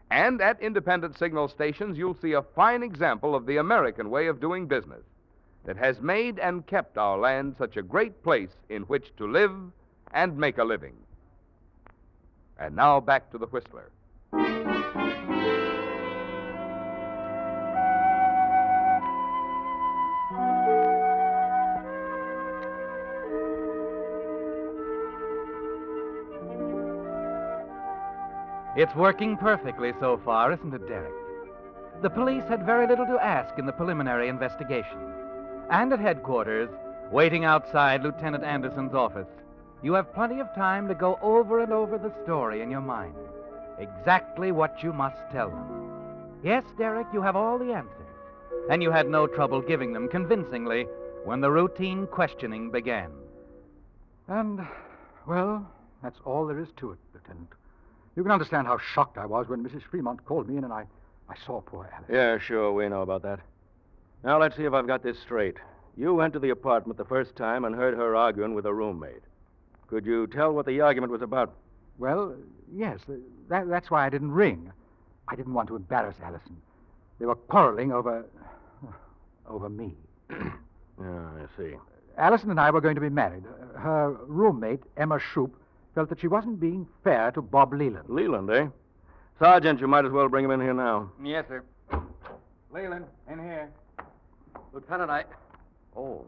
S14: And at independent Signal stations, you'll see a fine example of the American way of doing business that has made and kept our land such a great place in which to live and make a living. And now back to the Whistler.
S5: It's working perfectly so far, isn't it, Derek? The police had very little to ask in the preliminary investigation. And at headquarters, waiting outside Lieutenant Anderson's office, you have plenty of time to go over and over the story in your mind. Exactly what you must tell them. Yes, Derek, you have all the answers. And you had no trouble giving them convincingly when the routine questioning began.
S22: And, well, that's all there is to it, Lieutenant. You can understand how shocked I was when Mrs. Fremont called me in and I saw poor Alice.
S6: Yeah, sure, we know about that. Now, let's see if I've got this straight. You went to the apartment the first time and heard her arguing with her roommate. Could you tell what the argument was about?
S22: Well, yes, that's why I didn't ring. I didn't want to embarrass Allison. They were quarreling over me.
S6: Yeah, I see.
S22: Allison and I were going to be married. Her roommate, Emma Shoup, felt that she wasn't being fair to Bob Leland.
S6: Leland, eh? Sergeant, you might as well bring him in here now.
S22: Yes, sir. Leland, in here.
S17: Lieutenant, Oh,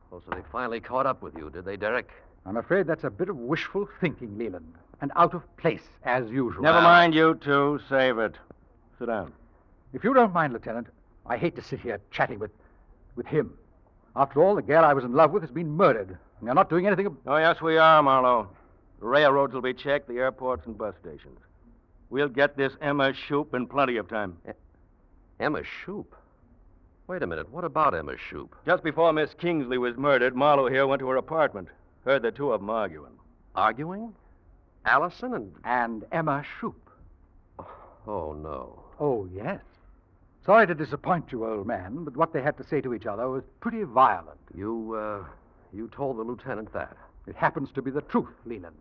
S17: so they finally caught up with you, did they, Derek?
S22: I'm afraid that's a bit of wishful thinking, Leland, and out of place, as usual.
S6: Never mind, you two. Save it. Sit down.
S22: If you don't mind, Lieutenant, I hate to sit here chatting with him. After all, the girl I was in love with has been murdered, and you're not doing anything...
S6: Oh, yes, we are, Marlowe. The railroads will be checked, the airports and bus stations. We'll get this Emma Shoup in plenty of time.
S17: Emma Shoup? Wait a minute. What about Emma Shoup?
S6: Just before Miss Kingsley was murdered, Marlowe here went to her apartment. Heard the two of them arguing.
S17: Arguing? Allison
S22: and Emma Shoup.
S17: Oh, no.
S22: Oh, yes. Sorry to disappoint you, old man, but what they had to say to each other was pretty violent.
S17: You told the lieutenant that?
S22: It happens to be the truth, Leland.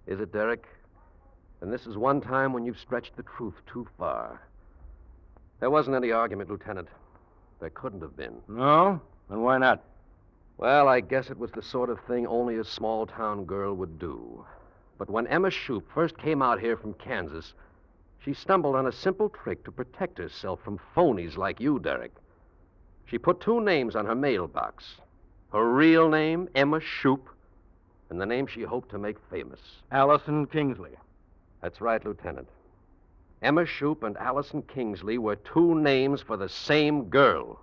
S17: Is it, Derek? And this is one time when you've stretched the truth too far. There wasn't any argument, Lieutenant. There couldn't have been.
S6: No? And why not?
S17: Well, I guess it was the sort of thing only a small-town girl would do. But when Emma Shoup first came out here from Kansas, she stumbled on a simple trick to protect herself from phonies like you, Derek. She put two names on her mailbox. Her real name, Emma Shoup, and the name she hoped to make famous.
S6: Allison Kingsley.
S17: That's right, Lieutenant. Emma Shoup and Allison Kingsley were two names for the same girl.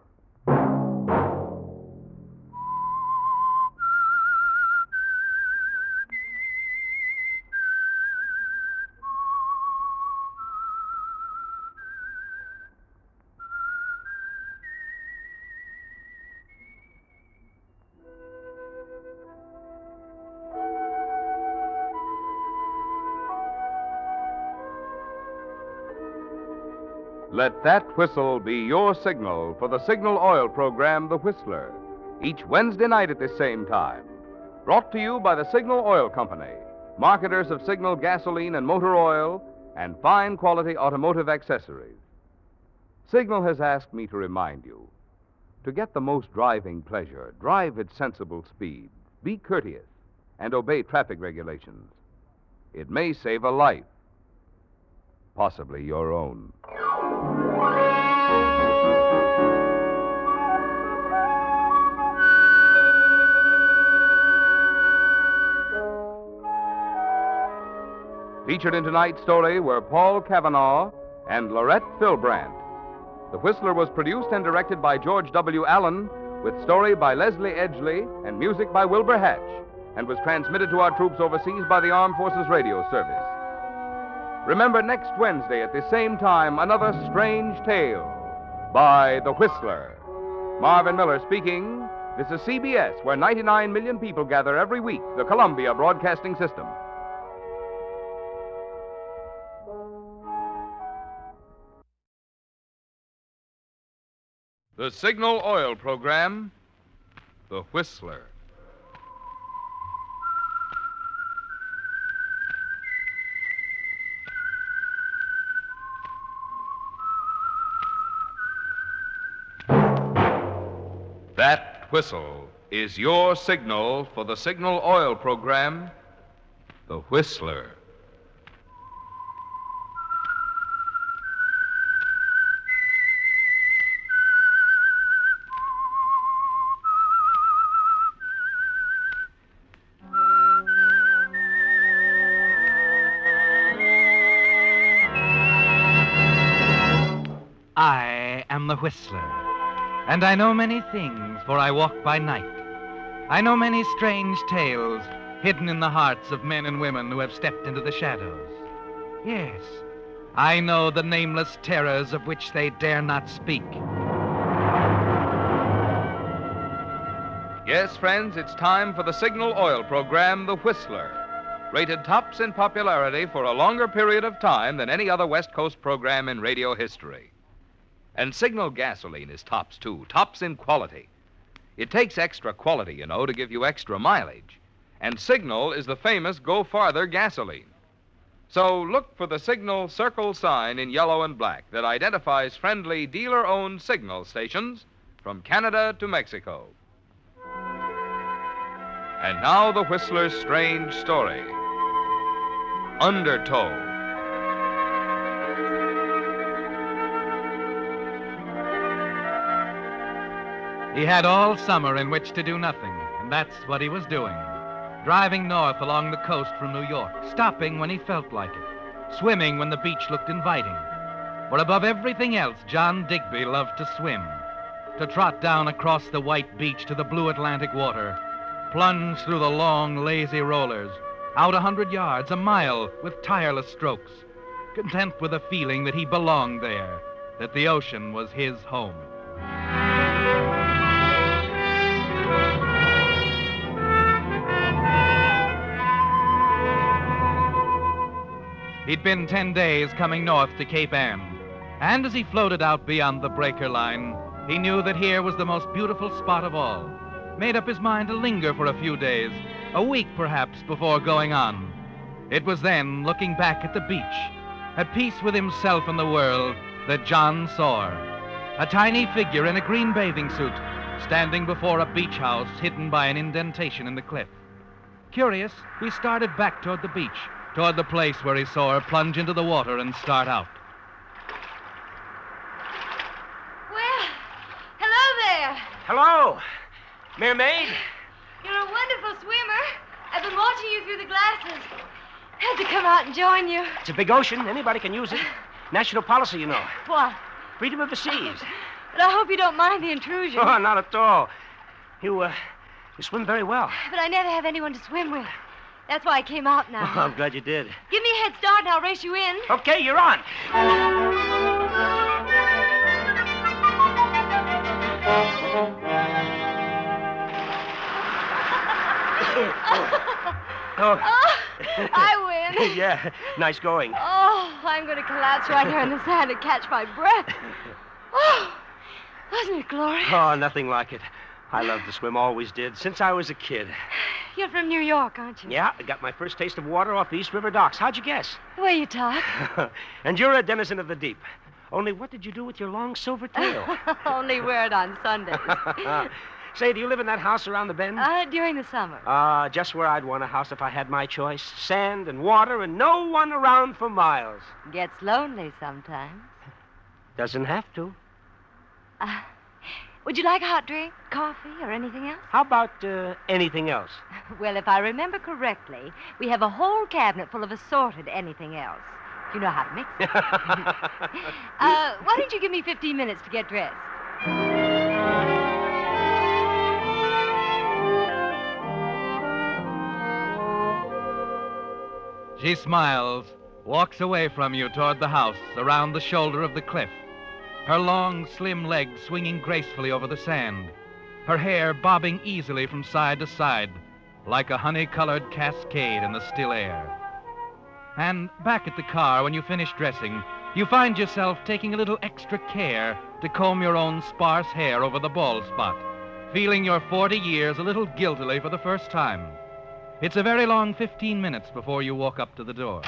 S14: Let that whistle be your signal for the Signal Oil program, The Whistler, each Wednesday night at this same time. Brought to you by the Signal Oil Company, marketers of Signal gasoline and motor oil and fine quality automotive accessories. Signal has asked me to remind you, to get the most driving pleasure, drive at sensible speed, be courteous, and obey traffic regulations. It may save a life, possibly your own. Featured in tonight's story were Paul Cavanaugh and Lorette Philbrandt. The Whistler was produced and directed by George W. Allen, with story by Leslie Edgley and music by Wilbur Hatch, and was transmitted to our troops overseas by the Armed Forces Radio Service. Remember, next Wednesday at the same time, another strange tale by The Whistler. Marvin Miller speaking. This is CBS, where 99 million people gather every week, the Columbia Broadcasting System. The Signal Oil program, The Whistler. That whistle is your signal for the Signal Oil program, The Whistler.
S5: the Whistler. And I know many things, for I walk by night. I know many strange tales hidden in the hearts of men and women who have stepped into the shadows. Yes, I know the nameless terrors of which they dare not speak.
S14: Yes, friends, it's time for the Signal Oil program, The Whistler. Rated tops in popularity for a longer period of time than any other West Coast program in radio history. And Signal gasoline is tops, too, tops in quality. It takes extra quality, you know, to give you extra mileage. And Signal is the famous Go Farther gasoline. So look for the Signal circle sign in yellow and black that identifies friendly dealer-owned Signal stations from Canada to Mexico. And now the Whistler's strange story. Undertow.
S5: He had all summer in which to do nothing, and that's what he was doing. Driving north along the coast from New York, stopping when he felt like it, swimming when the beach looked inviting. For above everything else, John Digby loved to swim, to trot down across the white beach to the blue Atlantic water, plunge through the long, lazy rollers, out 100 yards, a mile, with tireless strokes, content with the feeling that he belonged there, that the ocean was his home. He'd been 10 days coming north to Cape Ann, and as he floated out beyond the breaker line, he knew that here was the most beautiful spot of all. Made up his mind to linger for a few days, a week perhaps, before going on. It was then, looking back at the beach, at peace with himself and the world, that John saw her. A tiny figure in a green bathing suit, standing before a beach house hidden by an indentation in the cliff. Curious, he started back toward the beach, toward the place where he saw her plunge into the water and start out.
S16: Well, hello there.
S18: Hello. Mermaid?
S16: You're a wonderful swimmer. I've been watching you through the glasses. Had to come out and join you.
S18: It's a big ocean. Anybody can use it. National policy, you know.
S16: What?
S18: Freedom of the seas.
S16: But I hope you don't mind the intrusion.
S18: Oh, not at all. You swim very well.
S16: But I never have anyone to swim with. That's why I came out now.
S18: Oh, I'm glad you did.
S16: Give me a head start and I'll race you in.
S18: Okay, you're on.
S16: Oh, I win.
S18: Yeah, nice going.
S16: Oh, I'm going to collapse right here in the sand and catch my breath. Oh, wasn't it glorious?
S18: Oh, nothing like it. I loved to swim, always did, since I was a kid.
S16: You're from New York, aren't you?
S18: Yeah, I got my first taste of water off the East River docks. How'd you guess?
S16: The way you talk.
S18: And you're a denizen of the deep. Only what did you do with your long silver tail?
S16: Only wear it on Sundays.
S18: Say, do you live in that house around the bend?
S16: During the summer.
S18: Just where I'd want a house if I had my choice. Sand and water and no one around for miles.
S16: Gets lonely sometimes.
S18: Doesn't have to.
S16: Would you like a hot drink, coffee, or anything else?
S18: How about anything else?
S16: Well, if I remember correctly, we have a whole cabinet full of assorted anything else. You know how to mix it. Why don't you give me 15 minutes to get dressed?
S5: She smiles, walks away from you toward the house, around the shoulder of the cliff. Her long, slim legs swinging gracefully over the sand. Her hair bobbing easily from side to side, like a honey-colored cascade in the still air. And back at the car, when you finish dressing, you find yourself taking a little extra care to comb your own sparse hair over the bald spot, feeling your 40 years a little guiltily for the first time. It's a very long 15 minutes before you walk up to the door.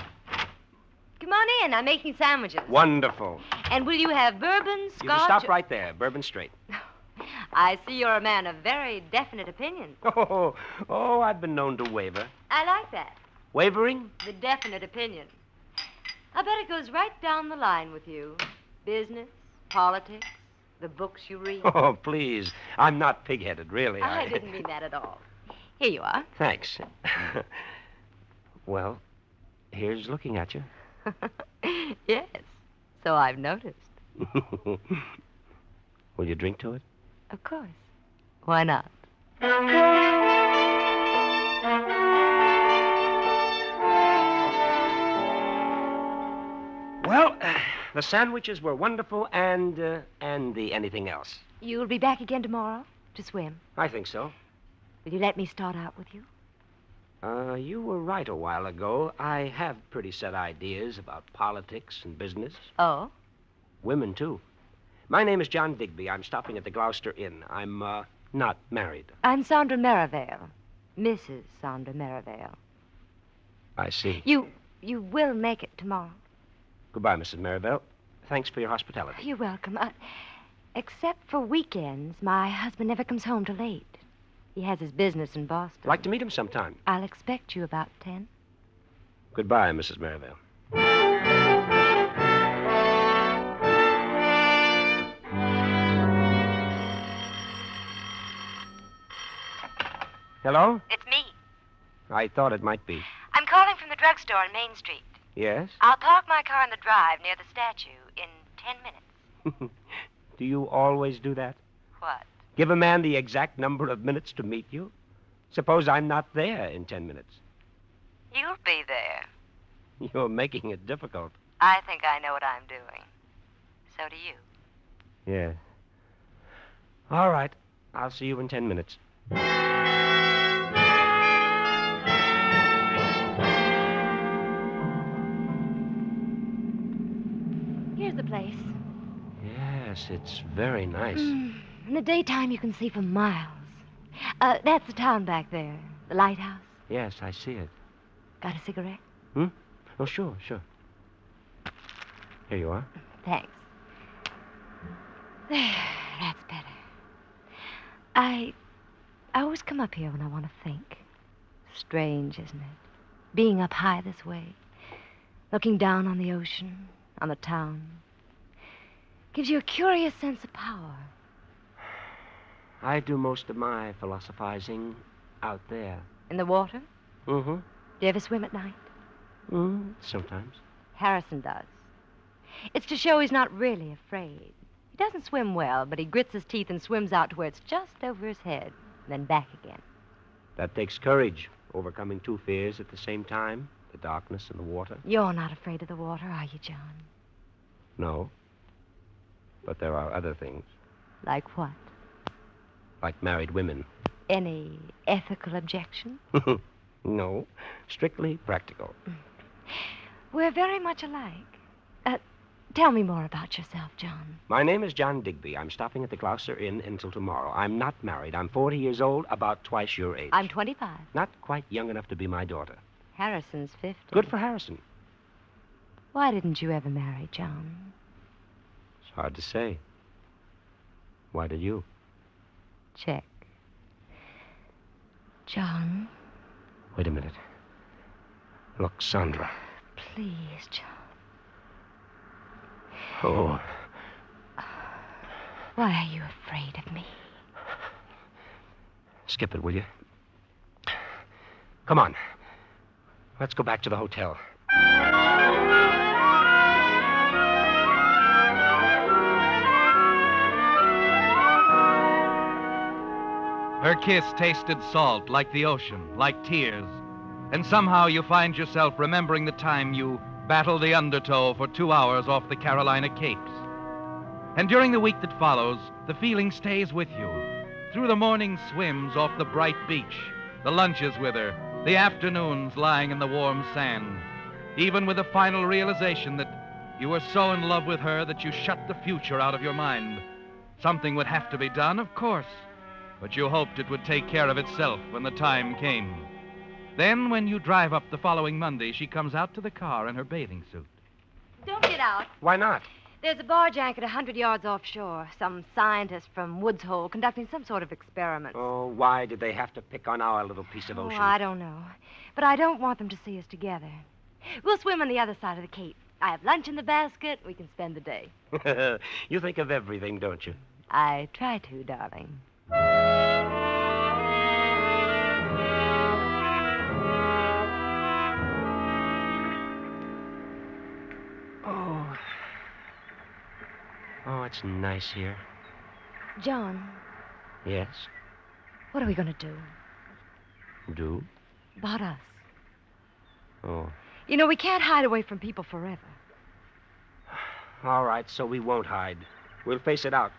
S16: Come on in. I'm making sandwiches.
S18: Wonderful.
S16: And will you have bourbon, scotch?
S18: You can stop right there. Bourbon straight.
S16: I see you're a man of very definite opinion.
S18: Oh, I've been known to waver.
S16: I like that.
S18: Wavering?
S16: The definite opinion. I bet it goes right down the line with you. Business, politics, the books you read.
S18: Oh, please. I'm not pig-headed, really.
S16: I didn't mean that at all. Here you are.
S18: Thanks. Well, here's looking at you.
S16: Yes, so I've noticed.
S18: Will you drink to it?
S1: Of course. Why not?
S18: Well, the sandwiches were wonderful, and the anything else.
S1: You'll be back again tomorrow to swim.
S18: I think so.
S1: Will you let me start out with you?
S18: You were right a while ago. I have pretty set ideas about politics and business.
S1: Oh?
S18: Women, too. My name is John Digby. I'm stopping at the Gloucester Inn. I'm, not married.
S1: I'm Sandra Merivale. Mrs. Sandra Merivale.
S18: I see.
S1: You will make it tomorrow.
S18: Goodbye, Mrs. Merivale. Thanks for your hospitality.
S1: You're welcome. Except for weekends, my husband never comes home till late. He has his business in Boston.
S18: Like to meet him sometime.
S1: I'll expect you about 10.
S18: Goodbye, Mrs. Merivale. Hello?
S1: It's me.
S18: I thought it might be.
S1: I'm calling from the drugstore on Main Street.
S18: Yes?
S1: I'll park my car in the drive near the statue in 10 minutes.
S18: Do you always do that?
S1: What?
S18: Give a man the exact number of minutes to meet you? Suppose I'm not there in 10 minutes.
S1: You'll be there.
S18: You're making it difficult.
S1: I think I know what I'm doing. So do you.
S18: Yes. All right. I'll see you in 10 minutes.
S1: Here's the place.
S18: Yes, it's very nice.
S1: In the daytime, you can see for miles. That's the town back there. The lighthouse.
S18: Yes, I see it.
S1: Got a cigarette?
S18: Oh, sure. Here you are.
S1: Thanks. There, that's better. I always come up here when I want to think. Strange, isn't it? Being up high this way. Looking down on the ocean, on the town. Gives you a curious sense of power.
S18: I do most of my philosophizing out there.
S1: In the water?
S18: Mm-hmm.
S1: Do you ever swim at night?
S18: Sometimes.
S1: Harrison does. It's to show he's not really afraid. He doesn't swim well, but he grits his teeth and swims out to where it's just over his head, and then back again.
S18: That takes courage, overcoming two fears at the same time, the darkness and the water.
S1: You're not afraid of the water, are you, John?
S18: No. But there are other things.
S1: Like what?
S18: Like married women.
S1: Any ethical objection?
S18: No. Strictly practical.
S1: We're very much alike. Tell me more about yourself, John.
S18: My name is John Digby. I'm stopping at the Gloucester Inn until tomorrow. I'm not married. I'm 40 years old, about twice your age.
S1: I'm 25.
S18: Not quite young enough to be my daughter.
S1: Harrison's 50.
S18: Good for Harrison.
S1: Why didn't you ever marry, John?
S18: It's hard to say. Why did you?
S1: Check. John?
S18: Wait a minute. Look, Sandra.
S1: Please, John.
S18: Oh.
S1: Why are you afraid of me?
S18: Skip it, will you? Come on. Let's go back to the hotel.
S5: Her kiss tasted salt, like the ocean, like tears. And somehow you find yourself remembering the time you battled the Undertow for 2 hours off the Carolina Capes. And during the week that follows, the feeling stays with you. Through the morning swims off the bright beach, the lunches with her, the afternoons lying in the warm sand. Even with the final realization that you were so in love with her that you shut the future out of your mind. Something would have to be done, of course, but you hoped it would take care of itself when the time came. Then, when you drive up the following Monday, she comes out to the car in her bathing suit.
S1: Don't get out.
S18: Why not?
S1: There's a barge anchored 100 yards offshore. Some scientist from Woods Hole conducting some sort of experiment.
S18: Oh, why did they have to pick on our little piece of ocean?
S1: I don't know. But I don't want them to see us together. We'll swim on the other side of the Cape. I have lunch in the basket. We can spend the day.
S18: You think of everything, don't you?
S1: I try to, darling.
S18: Oh, it's nice here.
S1: John,
S4: Yes?
S1: what are we going to do
S4: Do?
S1: about us?
S4: Oh.
S1: You know, we can't hide away from people forever.
S4: All right, so we won't hide. We'll face it out.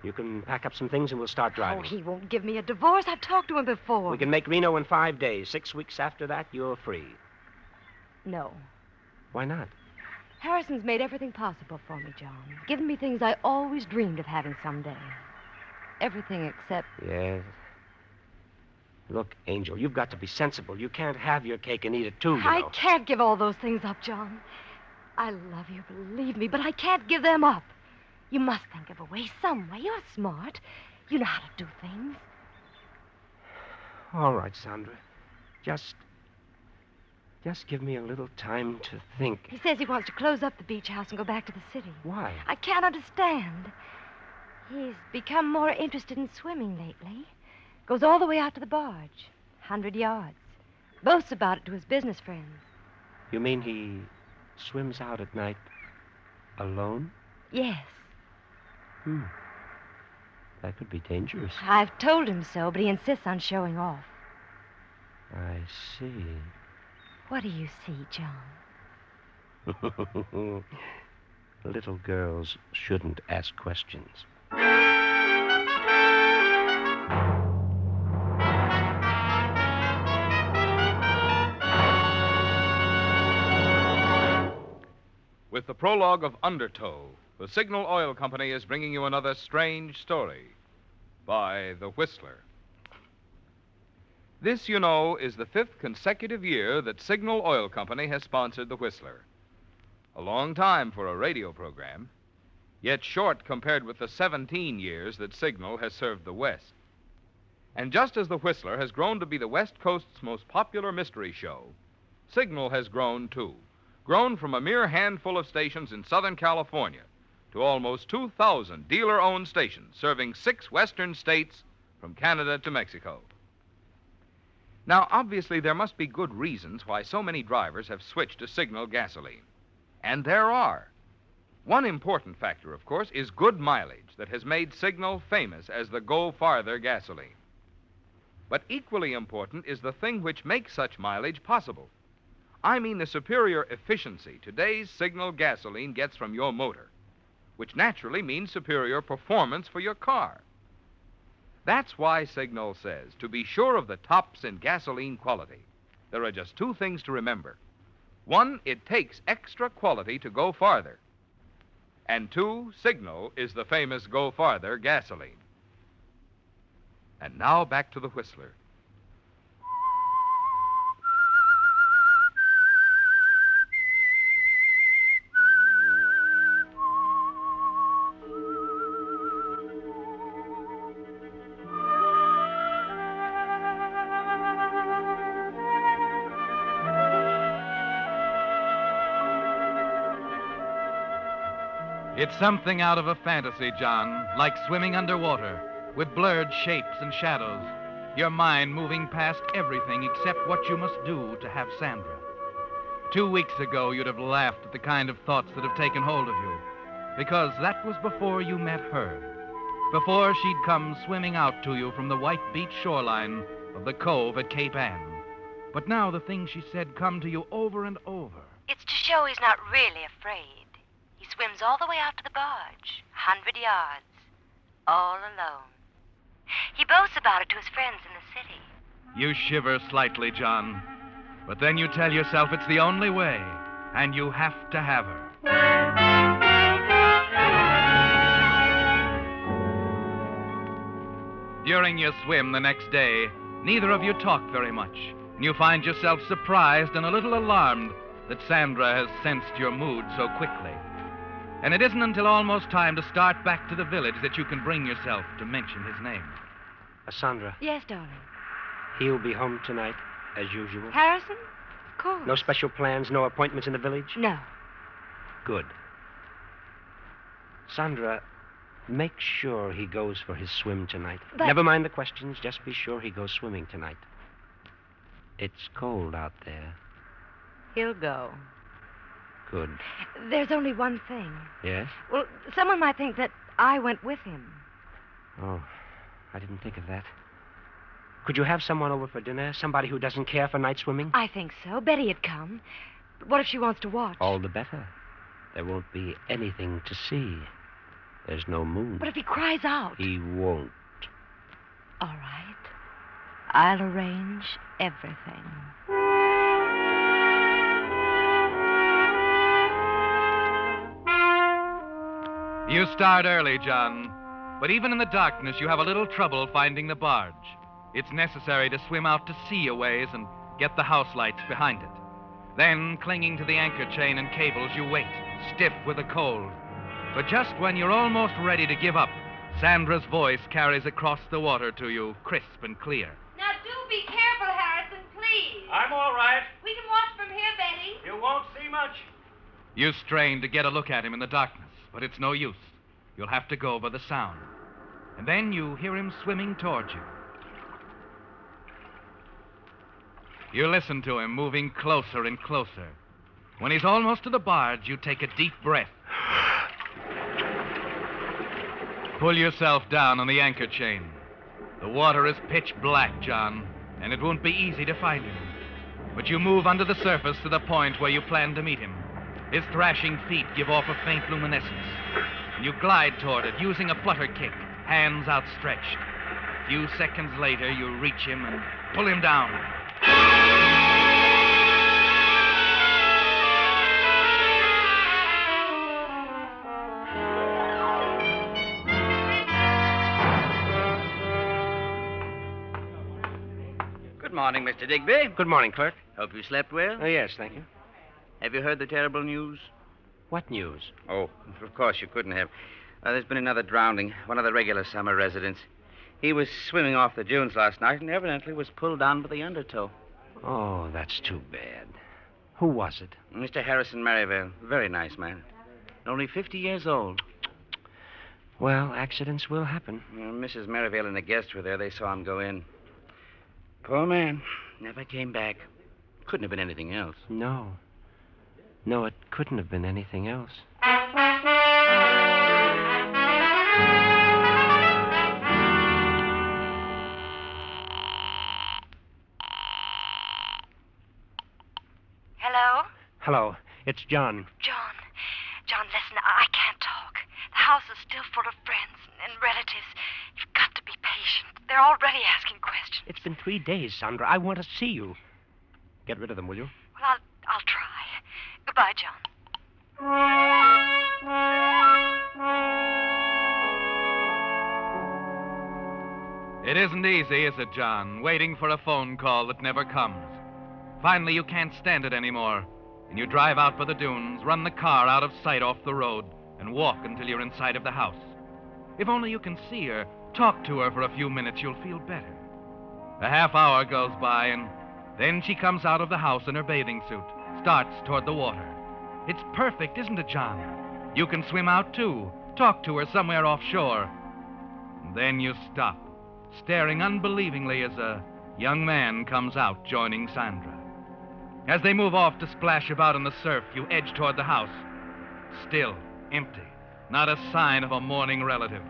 S4: You can pack up some things and we'll start driving.
S1: Oh, he won't give me a divorce. I've talked to him before.
S4: We can make Reno in 5 days. 6 weeks after that, you're free.
S1: No.
S4: Why not?
S1: Harrison's made everything possible for me, John. Given me things I always dreamed of having someday. Everything except...
S4: Yes. Look, Angel, you've got to be sensible. You can't have your cake and eat it, too, you know.
S1: I can't give all those things up, John. I love you, believe me, but I can't give them up. You must think of a way, some way. You're smart. You know how to do things.
S4: All right, Sandra. Just give me a little time to think.
S1: He says he wants to close up the beach house and go back to the city.
S4: Why?
S1: I can't understand. He's become more interested in swimming lately. Goes all the way out to the barge, 100 yards. Boasts about it to his business friends.
S4: You mean he swims out at night alone?
S1: Yes.
S4: That could be dangerous.
S1: I've told him so, but he insists on showing off.
S4: I see.
S1: What do you see, John?
S4: Little girls shouldn't ask questions.
S14: With the prologue of Undertow, the Signal Oil Company is bringing you another strange story by The Whistler. This, you know, is the 5th consecutive year that Signal Oil Company has sponsored The Whistler. A long time for a radio program, yet short compared with the 17 years that Signal has served the West. And just as The Whistler has grown to be the West Coast's most popular mystery show, Signal has grown, too. Grown from a mere handful of stations in Southern California to almost 2,000 dealer-owned stations serving 6 western states from Canada to Mexico. Now, obviously, there must be good reasons why so many drivers have switched to Signal gasoline. And there are. One important factor, of course, is good mileage that has made Signal famous as the Go Farther gasoline. But equally important is the thing which makes such mileage possible. I mean the superior efficiency today's Signal gasoline gets from your motor, which naturally means superior performance for your car. That's why Signal says, to be sure of the tops in gasoline quality, there are just 2 things to remember. 1, it takes extra quality to go farther. And 2, Signal is the famous Go Farther gasoline. And now back to The Whistler.
S5: It's something out of a fantasy, John, like swimming underwater, with blurred shapes and shadows, your mind moving past everything except what you must do to have Sandra. 2 weeks ago, you'd have laughed at the kind of thoughts that have taken hold of you, because that was before you met her, before she'd come swimming out to you from the white beach shoreline of the cove at Cape Ann. But now the things she said come to you over and over.
S1: It's to show he's not really afraid. He swims all the way out to the barge, 100 yards, all alone. He boasts about it to his friends in the city.
S5: You shiver slightly, John, but then you tell yourself it's the only way, and you have to have her. During your swim the next day, neither of you talk very much, and you find yourself surprised and a little alarmed that Sandra has sensed your mood so quickly. And it isn't until almost time to start back to the village that you can bring yourself to mention his name.
S4: Sandra,
S1: Yes, darling.
S4: he'll be home tonight, as usual.
S1: Harrison? Of course.
S4: No special plans, no appointments in the village?
S1: No.
S4: Good. Sandra, make sure he goes for his swim tonight.
S1: But...
S4: Never mind the questions, just be sure he goes swimming tonight. It's cold out there.
S1: He'll go.
S4: Good.
S1: There's only one thing.
S4: Yes?
S1: Well, someone might think that I went with him.
S4: Oh, I didn't think of that. Could you have someone over for dinner? Somebody who doesn't care for night swimming?
S1: I think so. Betty had come. But what if she wants to watch?
S4: All the better. There won't be anything to see. There's no moon.
S1: But if he cries out?
S4: He won't.
S1: All right. I'll arrange everything.
S5: You start early, John. But even in the darkness, you have a little trouble finding the barge. It's necessary to swim out to sea a ways and get the house lights behind it. Then, clinging to the anchor chain and cables, you wait, stiff with the cold. But just when you're almost ready to give up, Sandra's voice carries across the water to you, crisp and clear.
S15: Now, do be careful, Harrison, please.
S21: I'm all right.
S15: We can watch from here, Betty.
S21: You won't see much.
S5: You strain to get a look at him in the darkness, but it's no use. You'll have to go by the sound. And then you hear him swimming towards you. You listen to him moving closer and closer. When he's almost to the barge, you take a deep breath. Pull yourself down on the anchor chain. The water is pitch black, John, and it won't be easy to find him. But you move under the surface to the point where you plan to meet him. His thrashing feet give off a faint luminescence, and you glide toward it, using a flutter kick, hands outstretched. A few seconds later, you reach him and pull him down.
S2: Good morning, Mr. Digby.
S4: Good morning, clerk.
S2: Hope you slept well.
S4: Yes, thank you.
S2: Have you heard the terrible news?
S4: What news?
S2: Oh, of course you couldn't have. There's been another drowning, one of the regular summer residents. He was swimming off the dunes last night and evidently was pulled down by the Undertow.
S4: Oh, that's too bad. Who was it?
S2: Mr. Harrison Merivale. Very nice man. Only 50 years old.
S4: Well, accidents will happen.
S2: Mrs. Merivale and the guests were there. They saw him go in. Poor man. Never came back. Couldn't have been anything else.
S4: No. No, it couldn't have been anything else.
S1: Hello?
S4: Hello. It's John.
S1: John, listen, I can't talk. The house is still full of friends and relatives. You've got to be patient. They're already asking questions.
S4: It's been 3 days, Sandra. I want to see you. Get rid of them, will you?
S1: Well, I'll try. Goodbye, John.
S5: It isn't easy, is it, John? Waiting for a phone call that never comes. Finally, you can't stand it anymore, and you drive out by the dunes, run the car out of sight off the road, and walk until you're inside of the house. If only you can see her, talk to her for a few minutes, you'll feel better. A half hour goes by, and then she comes out of the house in her bathing suit, starts toward the water. It's perfect, isn't it, John? You can swim out, too. Talk to her somewhere offshore. And then you stop, staring unbelievingly as a young man comes out, joining Sandra. As they move off to splash about in the surf, you edge toward the house. Still, empty. Not a sign of a mourning relative.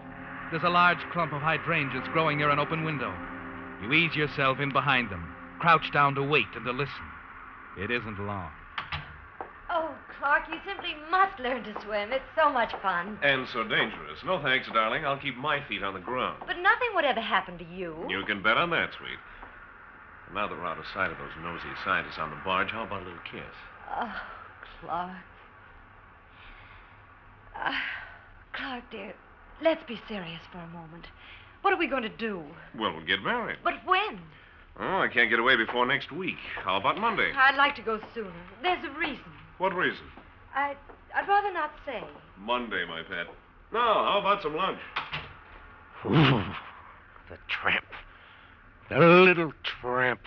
S5: There's a large clump of hydrangeas growing near an open window. You ease yourself in behind them, crouch down to wait and to listen. It isn't long.
S15: Oh, Clark, you simply must learn to swim. It's so much fun.
S19: And so dangerous. No thanks, darling. I'll keep my feet on the ground.
S15: But nothing would ever happen to you.
S19: You can bet on that, sweet. And now that we're out of sight of those nosy scientists on the barge, how about a little kiss?
S15: Oh, Clark. Clark, dear, let's be serious for a moment. What are we going to do?
S19: Well, we'll get married.
S15: But when?
S19: Oh, I can't get away before next week. How about Monday?
S15: I'd like to go sooner. There's a reason.
S19: What reason?
S15: I'd rather not say.
S19: Monday, my pet. Now, how about some lunch?
S4: Ooh, the tramp. The little tramp.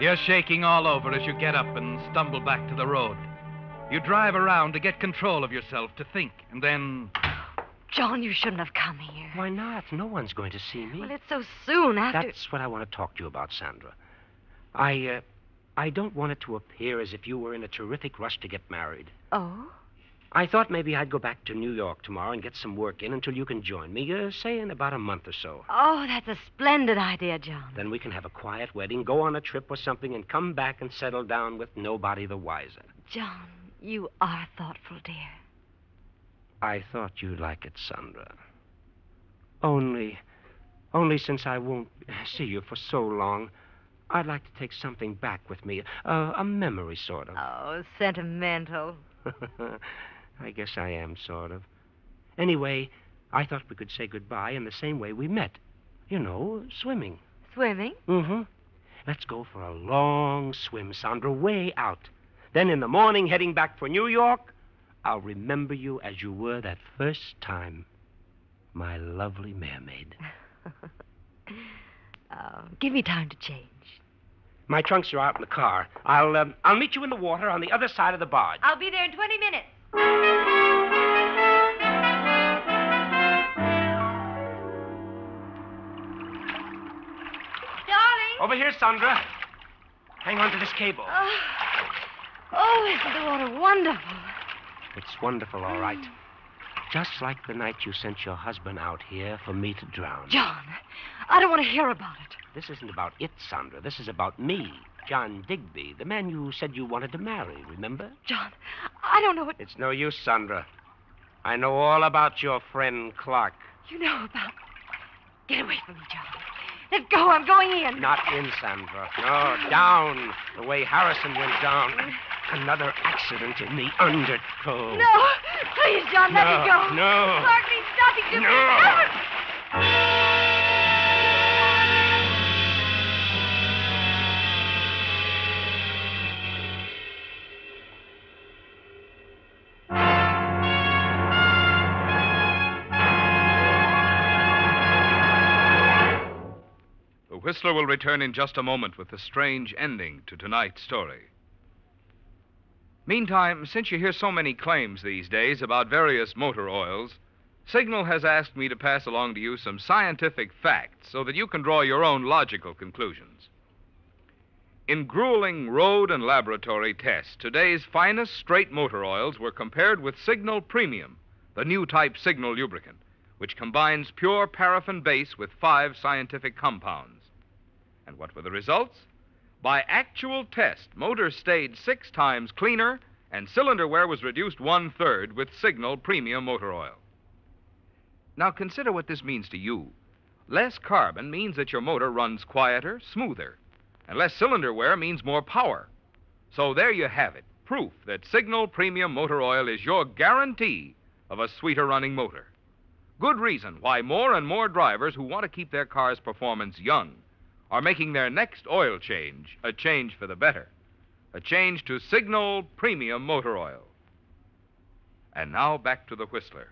S5: You're shaking all over as you get up and stumble back to the road. You drive around to get control of yourself, to think, and then...
S1: John, you shouldn't have come here.
S4: Why not? No one's going to see me.
S1: Well, it's so soon after...
S4: That's what I want to talk to you about, Sandra. I I don't want it to appear as if you were in a terrific rush to get married.
S1: Oh?
S4: I thought maybe I'd go back to New York tomorrow and get some work in until you can join me, say in about a month or so.
S1: Oh, that's a splendid idea, John.
S4: Then we can have a quiet wedding, go on a trip or something, and come back and settle down with nobody the wiser.
S1: John, you are thoughtful, dear.
S4: I thought you'd like it, Sandra. Only since I won't see you for so long, I'd like to take something back with me, a memory, sort of.
S1: Oh, sentimental.
S4: I guess I am, sort of. Anyway, I thought we could say goodbye in the same way we met. You know, swimming.
S1: Swimming?
S4: Mm-hmm. Let's go for a long swim, Sandra, way out. Then in the morning, heading back for New York, I'll remember you as you were that first time. My lovely mermaid.
S1: Give me time to change.
S4: My trunks are out in the car. I'll meet you in the water on the other side of the barge.
S1: I'll be there in 20 minutes. Darling.
S4: Over here, Sandra. Hang on to this cable.
S1: Oh, isn't the water wonderful?
S4: It's wonderful, all right. Just like the night you sent your husband out here for me to drown.
S1: John, I don't want to hear about it.
S4: This isn't about it, Sandra. This is about me, John Digby, the man you said you wanted to marry, remember?
S1: John, I don't know what...
S4: It's no use, Sandra. I know all about your friend Clark.
S1: You know about... Get away from me, John. Let go, I'm going in.
S4: Not in, Sandra. No, down, the way Harrison went down. Another accident in the Undertow.
S1: No, please, John, let me go.
S4: No.
S1: Clark needs nothing to me.
S5: The Whistler will return in just a moment with the strange ending to tonight's story. Meantime, since you hear so many claims these days about various motor oils, Signal has asked me to pass along to you some scientific facts so that you can draw your own logical conclusions. In grueling road and laboratory tests, today's finest straight motor oils were compared with Signal Premium, the new type Signal lubricant, which combines pure paraffin base with 5 scientific compounds. And what were the results? By actual test, motors stayed 6 times cleaner, and cylinder wear was reduced 1/3 with Signal Premium motor oil. Now consider what this means to you. Less carbon means that your motor runs quieter, smoother, and less cylinder wear means more power. So there you have it, proof that Signal Premium motor oil is your guarantee of a sweeter running motor. Good reason why more and more drivers who want to keep their car's performance young are making their next oil change a change for the better, a change to Signal Premium motor oil. And now back to the Whistler.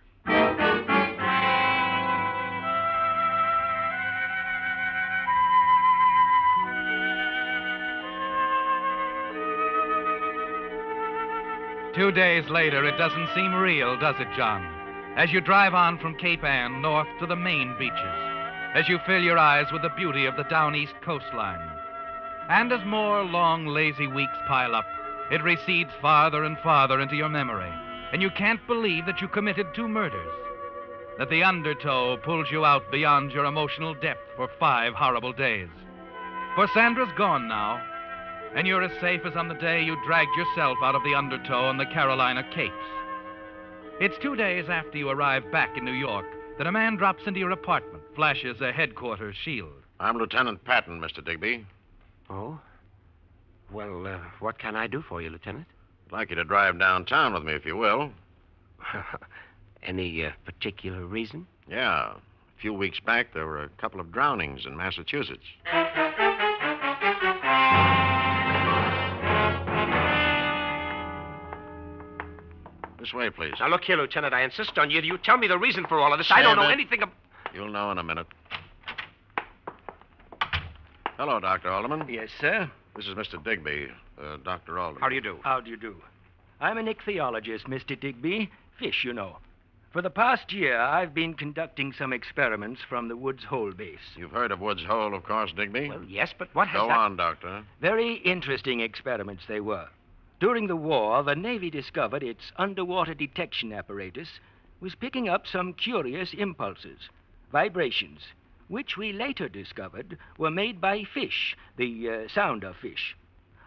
S5: Two days later, it doesn't seem real, does it, John? As you drive on from Cape Ann north to the Maine beaches, as you fill your eyes with the beauty of the down east coastline. And as more long, lazy weeks pile up, it recedes farther and farther into your memory, and you can't believe that you committed 2 murders, that the Undertow pulls you out beyond your emotional depth for 5 horrible days. For Sandra's gone now, and you're as safe as on the day you dragged yourself out of the Undertow on the Carolina Capes. It's 2 days after you arrive back in New York that a man drops into your apartment, flashes a headquarters shield.
S3: I'm Lieutenant Patton, Mr. Digby.
S4: Oh? Well, what can I do for you, Lieutenant?
S3: I'd like you to drive downtown with me, if you will.
S4: Any particular reason?
S3: Yeah. A few weeks back, there were a couple of drownings in Massachusetts. This way, please.
S4: Now, look here, Lieutenant. I insist on you tell me the reason for all of this. I don't know anything about...
S3: You'll know in a minute. Hello, Dr. Alderman.
S21: Yes, sir.
S3: This is Mr. Digby, Dr. Alderman.
S4: How do you do?
S21: How do you do? I'm an ichthyologist, Mr. Digby. Fish, you know. For the past year, I've been conducting some experiments from the Woods Hole base.
S3: You've heard of Woods Hole, of course, Digby?
S21: Well, yes, but what has
S3: Go
S21: that...
S3: on, Doctor.
S21: Very interesting experiments they were. During the war, the Navy discovered its underwater detection apparatus was picking up some curious impulses, vibrations, which we later discovered were made by fish, the sound of fish.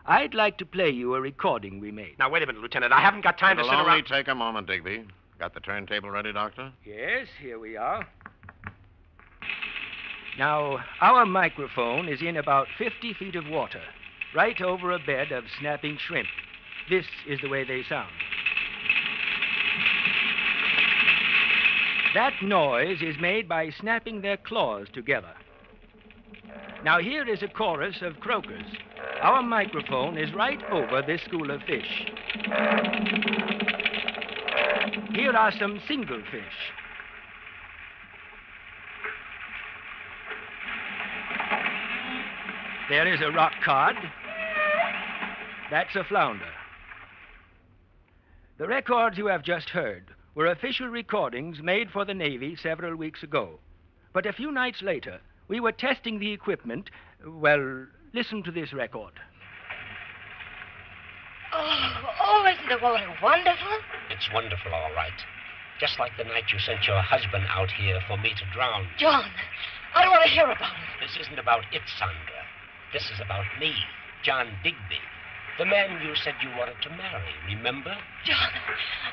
S21: I'd like to play you a recording we made.
S4: Now, wait a minute, Lieutenant. I haven't got time to sit
S3: It'll only
S4: around.
S3: take a moment, Digby. Got the turntable ready, Doctor?
S21: Yes, here we are. Now, our microphone is in about 50 feet of water, right over a bed of snapping shrimp. This is the way they sound. That noise is made by snapping their claws together. Now, here is a chorus of croakers. Our microphone is right over this school of fish. Here are some single fish. There is a rock cod. That's a flounder. The records you have just heard were official recordings made for the Navy several weeks ago. But a few nights later, we were testing the equipment. Well, listen to this record.
S8: Oh, isn't the water wonderful?
S20: It's wonderful, all right. Just like the night you sent your husband out here for me to drown.
S8: John, I don't want to hear about it.
S20: This isn't about it, Sandra. This is about me, John Digby. The man you said you wanted to marry, remember?
S8: John,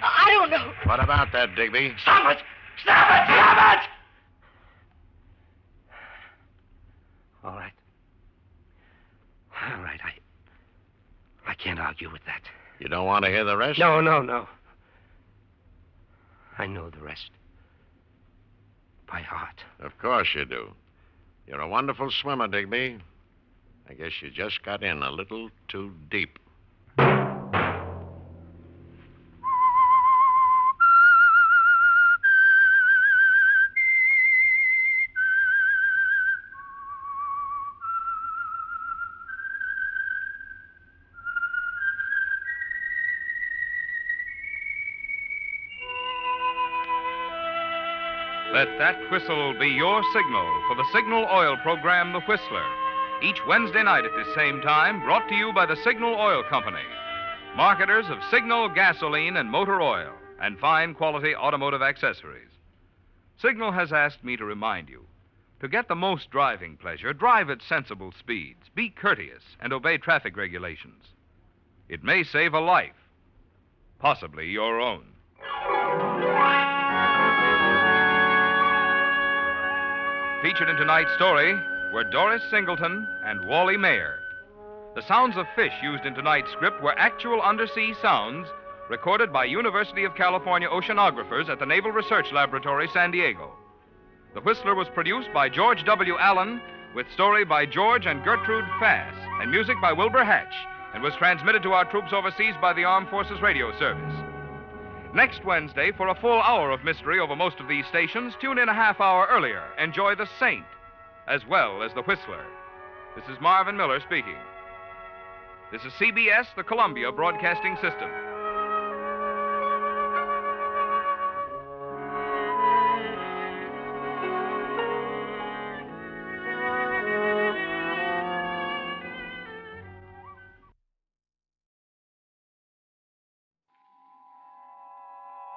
S8: I don't know.
S3: What about that, Digby?
S8: Stop it! Stop it! Stop it!
S4: All right. All right, I can't argue with that.
S3: You don't want to hear the rest?
S4: No. I know the rest. By heart.
S3: Of course you do. You're a wonderful swimmer, Digby. I guess you just got in a little too deep.
S14: Let that whistle be your signal for the Signal Oil program, The Whistler. Each Wednesday night at this same time, brought to you by the Signal Oil Company, marketers of Signal gasoline and motor oil, and fine quality automotive accessories. Signal has asked me to remind you, to get the most driving pleasure, drive at sensible speeds, be courteous, and obey traffic regulations. It may save a life, possibly your own. Featured in tonight's story were Doris Singleton and Wally Mayer. The sounds of fish used in tonight's script were actual undersea sounds recorded by University of California oceanographers at the Naval Research Laboratory, San Diego. The Whistler was produced by George W. Allen, with story by George and Gertrude Fass, and music by Wilbur Hatch, and was transmitted to our troops overseas by the Armed Forces Radio Service. Next Wednesday, for a full hour of mystery over most of these stations, tune in a half hour earlier. Enjoy The Saint, as well as The Whistler. This is Marvin Miller speaking. This is CBS, the Columbia Broadcasting System.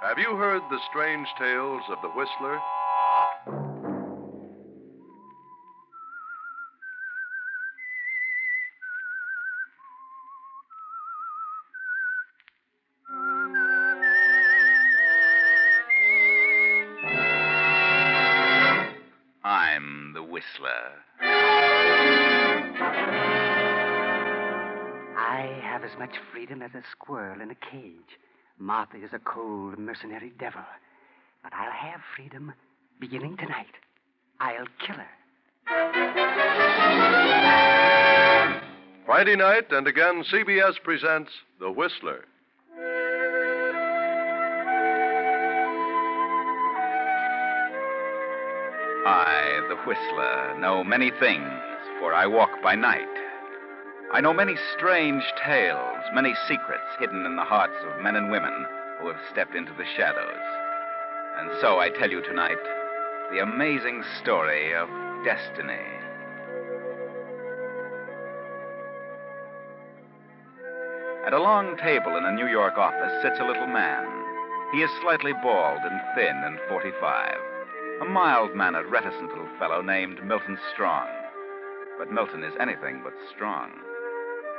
S23: Have you heard the strange tales of the Whistler?
S24: I'm the Whistler.
S25: I have as much freedom as a squirrel in a cage. Martha is a cold, mercenary devil. But I'll have freedom beginning tonight. I'll kill her.
S23: Friday night, and again, CBS presents The Whistler.
S24: I, the Whistler, know many things, for I walk by night. I know many strange tales, many secrets hidden in the hearts of men and women who have stepped into the shadows. And so I tell you tonight the amazing story of destiny. At a long table in a New York office sits a little man. He is slightly bald and thin and 45. A mild-mannered, reticent little fellow named Milton Strong. But Milton is anything but strong.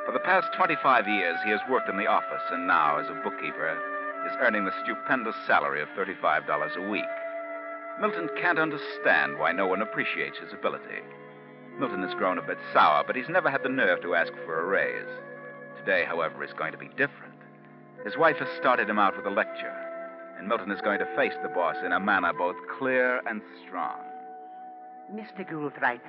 S24: For the past 25 years, he has worked in the office and now, as a bookkeeper, is earning the stupendous salary of $35 a week. Milton can't understand why no one appreciates his ability. Milton has grown a bit sour, but he's never had the nerve to ask for a raise. Today, however, is going to be different. His wife has started him out with a lecture, and Milton is going to face the boss in a manner both clear and strong.
S25: Mr. Goulthright,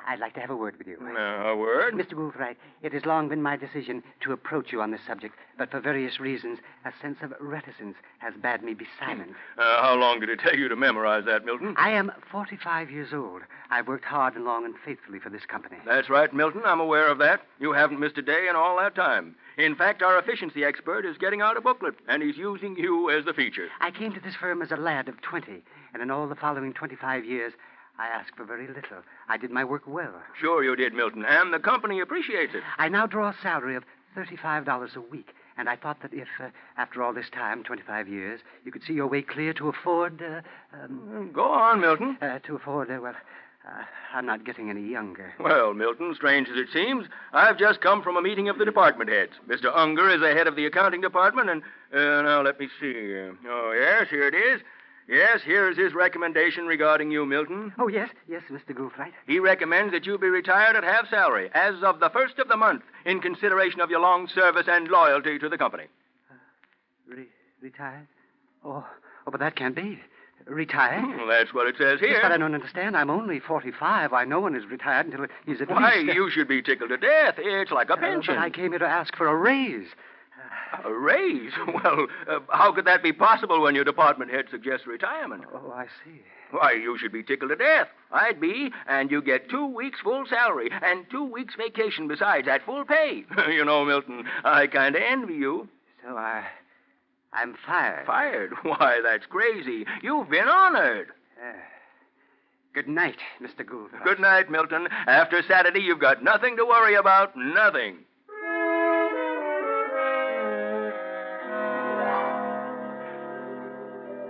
S25: I'd like to have a word with you.
S21: A word?
S25: Mr. Goulthright, it has long been my decision to approach you on this subject, but for various reasons, a sense of reticence has bade me be silent.
S21: How long did it take you to memorize that, Milton?
S25: I am 45 years old. I've worked hard and long and faithfully for this company.
S21: That's right, Milton. I'm aware of that. You haven't missed a day in all that time. In fact, our efficiency expert is getting out a booklet, and he's using you as the feature.
S25: I came to this firm as a lad of 20, and in all the following 25 years, I asked for very little. I did my work well.
S21: Sure you did, Milton, and the company appreciates it.
S25: I now draw a salary of $35 a week, and I thought that if, after all this time, 25 years, you could see your way clear to afford,
S21: Go on, Milton.
S25: To afford, I'm not getting any younger.
S21: Well, Milton, strange as it seems, I've just come from a meeting of the department heads. Mr. Unger is the head of the accounting department, and, now let me see. Oh, yes, here it is. Yes, here's his recommendation regarding you, Milton.
S25: Oh, yes, Mr. Goulthright.
S21: He recommends that you be retired at half salary as of the first of the month in consideration of your long service and loyalty to the company.
S25: Retired? Oh, but that can't be. Retired?
S21: Well, that's what it says here.
S25: Yes, but I don't understand. I'm only 45. Why, no one is retired until he's at
S21: Why,
S25: least...
S21: you should be tickled to death. It's like a pension.
S25: But I came here to ask for a raise.
S21: A raise? Well, how could that be possible when your department head suggests retirement?
S25: Oh, I see.
S21: Why, you should be tickled to death. I'd be, and you get 2 weeks full salary and 2 weeks vacation besides at full pay. You know, Milton, I kind of envy you.
S25: So I'm fired.
S21: Fired? Why, that's crazy. You've been honored.
S25: Good night, Mr. Gould.
S21: Good night, Milton. After Saturday, you've got nothing to worry about. Nothing.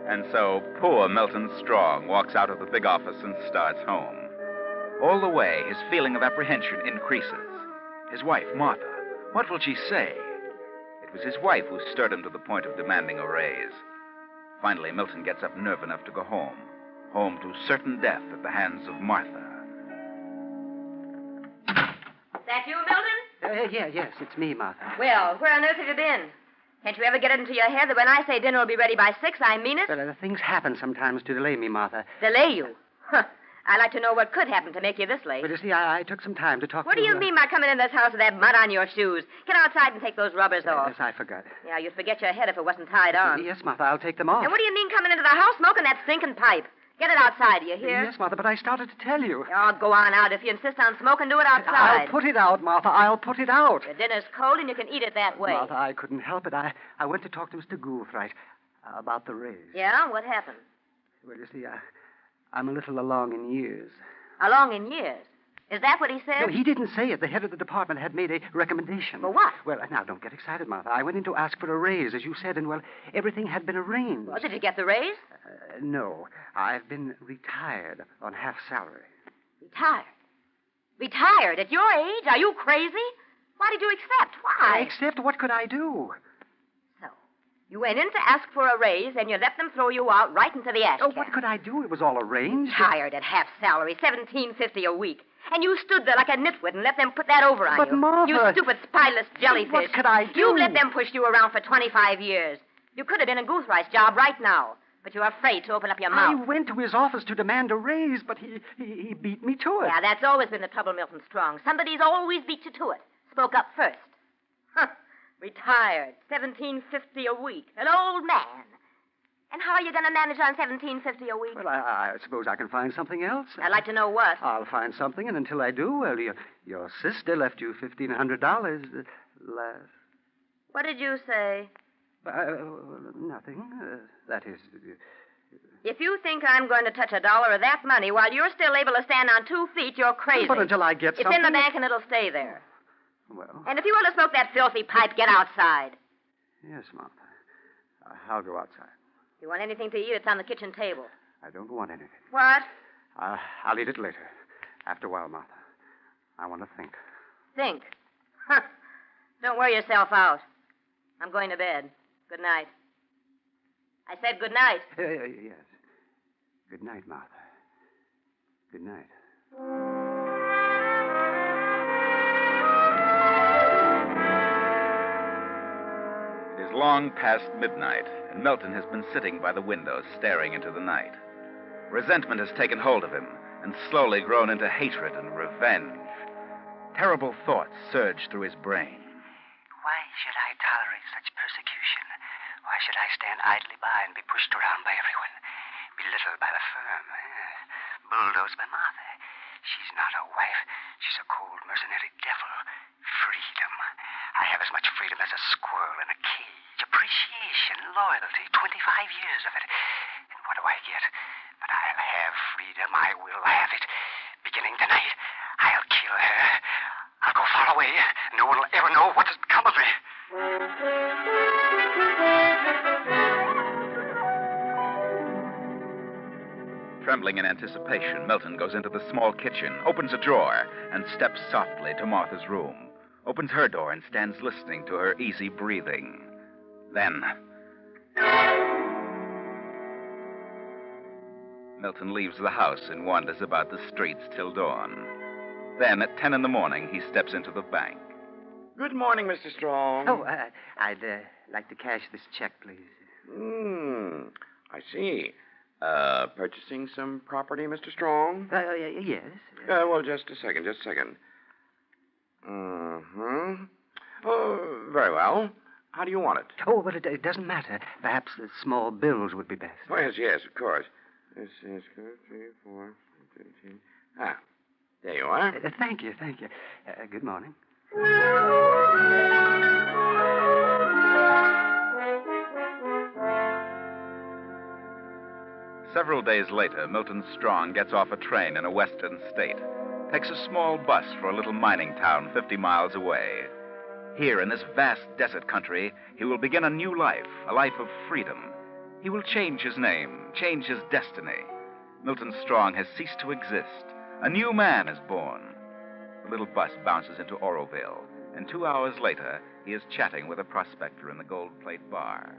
S24: And so poor Milton Strong walks out of the big office and starts home. All the way, his feeling of apprehension increases. His wife, Martha, what will she say? It was his wife who stirred him to the point of demanding a raise. Finally, Milton gets up nerve enough to go home. Home to certain death at the hands of Martha.
S7: That you, Milton?
S25: Yes, it's me, Martha.
S7: Well, where on earth have you been? Can't you ever get it into your head that when I say dinner will be ready by 6, I mean it?
S25: Well, things happen sometimes to delay me, Martha.
S7: Delay you? Huh. I'd like to know what could happen to make you this late.
S25: But you see, I took some time to talk
S7: What
S25: to...
S7: do you mean by coming in this house with that mud on your shoes? Get outside and take those rubbers off.
S25: Yes, I forgot.
S7: Yeah, you'd forget your head if it wasn't tied on.
S25: Yes, Martha, I'll take them off.
S7: And what do you mean coming into the house smoking that stinking pipe? Get it outside, do you hear?
S25: Yes, Martha, but I started to tell you.
S7: Oh, go on out. If you insist on smoking, do it outside.
S25: I'll put it out, Martha. I'll put it out.
S7: The dinner's cold and you can eat it that way.
S25: Martha, I couldn't help it. I went to talk to Mr. Goulthright about the raise.
S7: Yeah? What happened?
S25: Well, you see, I'm a little along in years.
S7: Along in years? Is that what he said?
S25: No, he didn't say it. The head of the department had made a recommendation.
S7: For what?
S25: Well, now, don't get excited, Martha. I went in to ask for a raise, as you said, and, well, everything had been arranged.
S7: Well, did you get the raise?
S25: No. I've been retired on half salary.
S7: Retired? Retired? At your age? Are you crazy? Why did you accept? Why?
S25: Accept? What could I do?
S7: So, you went in to ask for a raise, and you let them throw you out right into the ash can.
S25: Oh, what could I do? It was all arranged.
S7: Retired at half salary, $17.50 a week. And you stood there like a nitwit and let them put that over on you.
S25: But, Martha...
S7: You stupid, spineless jellyfish.
S25: What could I do?
S7: You let them push you around for 25 years. You could have been in Goulthwright's job right now. But you're afraid to open up your mouth.
S25: I went to his office to demand a raise, but he beat me to it.
S7: Yeah, that's always been the trouble, Milton Strong. Somebody's always beat you to it. Spoke up first. Huh. Retired. $17.50 a week. An old man. And how are you going to manage on $17.50 a week?
S25: Well, I suppose I can find something else.
S7: I'd like to know what.
S25: I'll find something, and until I do, well, your sister left you $1,500 last.
S7: What did you say?
S25: Nothing. That is,
S7: If you think I'm going to touch a dollar of that money while you're still able to stand on 2 feet, you're crazy.
S25: But until I get
S7: It's
S25: something...
S7: in the bank and it'll stay there.
S25: Well,
S7: And if you want to smoke that filthy pipe, get outside.
S25: yes, Martha. I'll go outside.
S7: If you want anything to eat, it's on the kitchen table.
S25: I don't want anything.
S7: What?
S25: I'll eat it later. After a while, Martha. I want to think.
S7: Think. Huh. Don't wear yourself out. I'm going to bed. Good night. I said good night.
S25: Yes. Good night, Martha. Good night.
S24: It is long past midnight, and Milton has been sitting by the window, staring into the night. Resentment has taken hold of him, and slowly grown into hatred and revenge. Terrible thoughts surge through his brain.
S25: Why should I tolerate such persecution? Why should I stand idly by and be pushed around by everyone? Belittled by the firm? Bulldozed by Martha? She's not a wife. She's a cold, mercenary devil. Freedom. I have as much freedom as a squirrel in a cage. Appreciation, loyalty, 25 years of it. And what do I get? But I'll have freedom. I will have it. Beginning tonight, I'll kill her. I'll go far away. No one will ever know what has become of me.
S24: Trembling in anticipation, Milton goes into the small kitchen, opens a drawer, and steps softly to Martha's room. Opens her door and stands listening to her easy breathing. Then... Milton leaves the house and wanders about the streets till dawn. Then, at 10 in the morning, he steps into the bank.
S25: Good morning, Mr. Strong. Oh, I'd like to cash this check, please.
S3: I see. Purchasing some property, Mr. Strong?
S25: Yes.
S3: Well, just a second. Mm-hmm. Oh, very well. How do you want it?
S25: Oh, but it doesn't matter. Perhaps the small bills would be best.
S3: Oh, yes, of course. This is 3, 4, 13. Ah, there you are.
S25: Thank you. Good morning.
S24: Several days later, Milton Strong gets off a train in a western state, takes a small bus for a little mining town 50 miles away. Here, in this vast desert country, he will begin a new life, a life of freedom. He will change his name, change his destiny. Milton Strong has ceased to exist. A new man is born. The little bus bounces into Oroville, and 2 hours later, he is chatting with a prospector in the Gold Plate bar.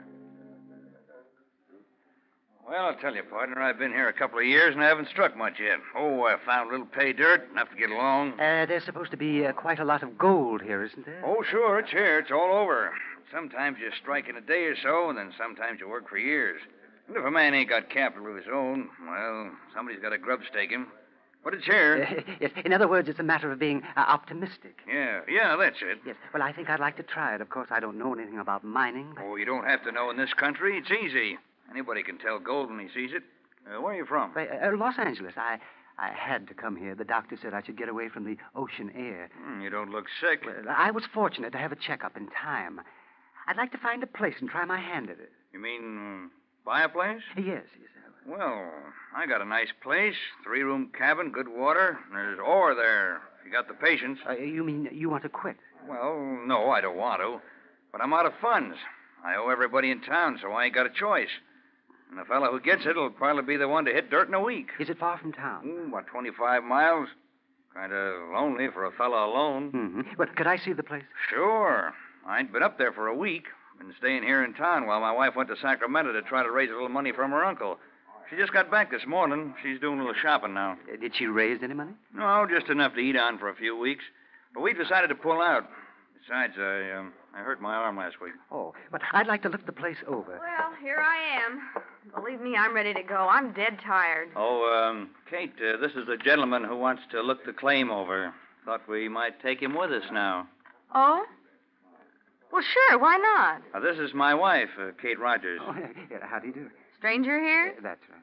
S9: Well, I'll tell you, partner, I've been here a couple of years and I haven't struck much yet. Oh, I found a little pay dirt, enough to get along.
S25: There's supposed to be quite a lot of gold here, isn't there?
S9: Oh, sure, it's here. It's all over. Sometimes you strike in a day or so, and then sometimes you work for years. And if a man ain't got capital of his own, well, somebody's got to grub stake him. But it's here.
S25: Yes. In other words, it's a matter of being optimistic.
S9: Yeah, that's it.
S25: Yes. Well, I think I'd like to try it. Of course, I don't know anything about mining. But...
S9: Oh, you don't have to know in this country. It's easy. Anybody can tell gold when he sees it. Where are you from?
S25: Los Angeles. I had to come here. The doctor said I should get away from the ocean air.
S9: You don't look sick.
S25: Well, I was fortunate to have a checkup in time. I'd like to find a place and try my hand at it.
S9: You mean buy a place?
S25: Yes.
S9: Well, I got a nice place, 3-room cabin, good water. There's ore there, if you got the patience.
S25: You mean you want to quit?
S9: Well, no, I don't want to. But I'm out of funds. I owe everybody in town, so I ain't got a choice. And the fellow who gets it will probably be the one to hit dirt in a week.
S25: Is it far from town?
S9: About 25 miles. Kind of lonely for a fellow alone.
S25: Mm-hmm. But could I see the place?
S9: Sure. I ain't been up there for a week. Been staying here in town while my wife went to Sacramento to try to raise a little money from her uncle. She just got back this morning. She's doing a little shopping now.
S25: Did she raise any money?
S9: No, just enough to eat on for a few weeks. But we decided to pull out. Besides, I hurt my arm last week.
S25: Oh, but I'd like to look the place over.
S16: Well, here I am. Believe me, I'm ready to go. I'm dead tired.
S9: Oh, Kate, this is a gentleman who wants to look the claim over. Thought we might take him with us now.
S16: Oh? Well, sure. Why not?
S9: This is my wife, Kate Rogers.
S25: Oh, how do you do?
S16: Stranger here?
S25: That's right.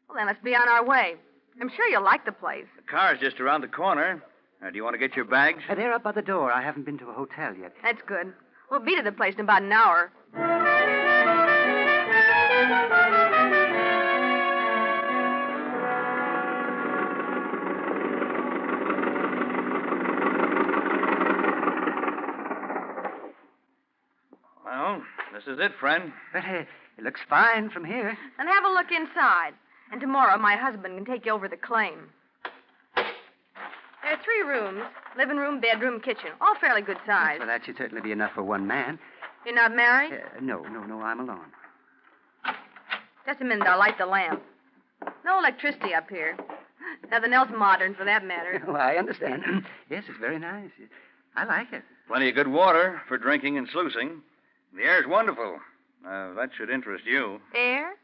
S16: Well, then let's be on our way. I'm sure you'll like the place.
S9: The car's just around the corner. Do you want to get your bags?
S25: They're up by the door. I haven't been to a hotel yet.
S16: That's good. We'll be to the place in about an hour.
S9: is it, friend.
S25: But it looks fine from here.
S16: And have a look inside. And tomorrow my husband can take you over the claim. There are 3 rooms. Living room, bedroom, kitchen. All fairly good size.
S25: Well, that should certainly be enough for one man.
S16: You're not married?
S25: No, I'm alone.
S16: Just a minute, I'll light the lamp. No electricity up here. Nothing else modern, for that matter.
S25: Oh, I understand. Yes, it's very nice. I like it.
S9: Plenty of good water for drinking and sluicing. The air's wonderful. That should interest you.
S16: Air?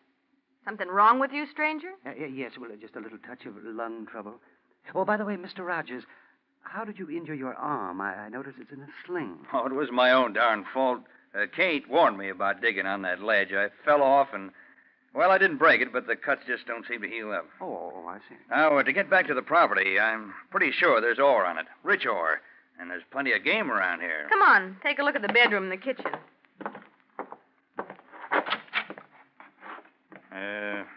S16: Something wrong with you, stranger?
S25: Yes, well, just a little touch of lung trouble. Oh, by the way, Mr. Rogers, how did you injure your arm? I notice it's in a sling.
S9: Oh, it was my own darn fault. Kate warned me about digging on that ledge. I fell off and, well, I didn't break it, but the cuts just don't seem to heal up.
S25: Oh, I see.
S9: Now, to get back to the property, I'm pretty sure there's ore on it. Rich ore. And there's plenty of game around here.
S16: Come on, take a look at the bedroom and the kitchen.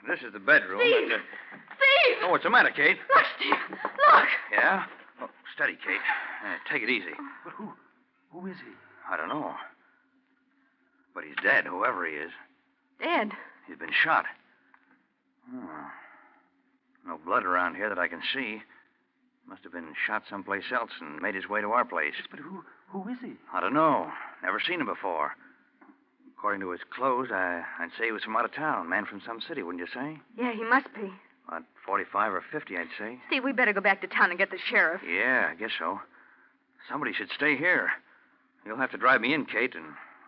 S9: This is the bedroom.
S16: Steve! Steve!
S9: Oh, what's the matter, Kate?
S16: Look, Steve! Look!
S9: Yeah? Oh, steady, Kate. Take it easy.
S25: But who is he?
S9: I don't know. But he's dead, whoever he is.
S16: Dead?
S9: He's been shot. Oh. No blood around here that I can see. Must have been shot someplace else and made his way to our place.
S25: But who is he?
S9: I don't know. Never seen him before. According to his clothes, I'd say he was from out of town. Man from some city, wouldn't you say?
S16: Yeah, he must be.
S9: About 45 or 50, I'd say.
S16: Steve, we better go back to town and get the sheriff.
S9: Yeah, I guess so. Somebody should stay here. You'll have to drive me in, Kate,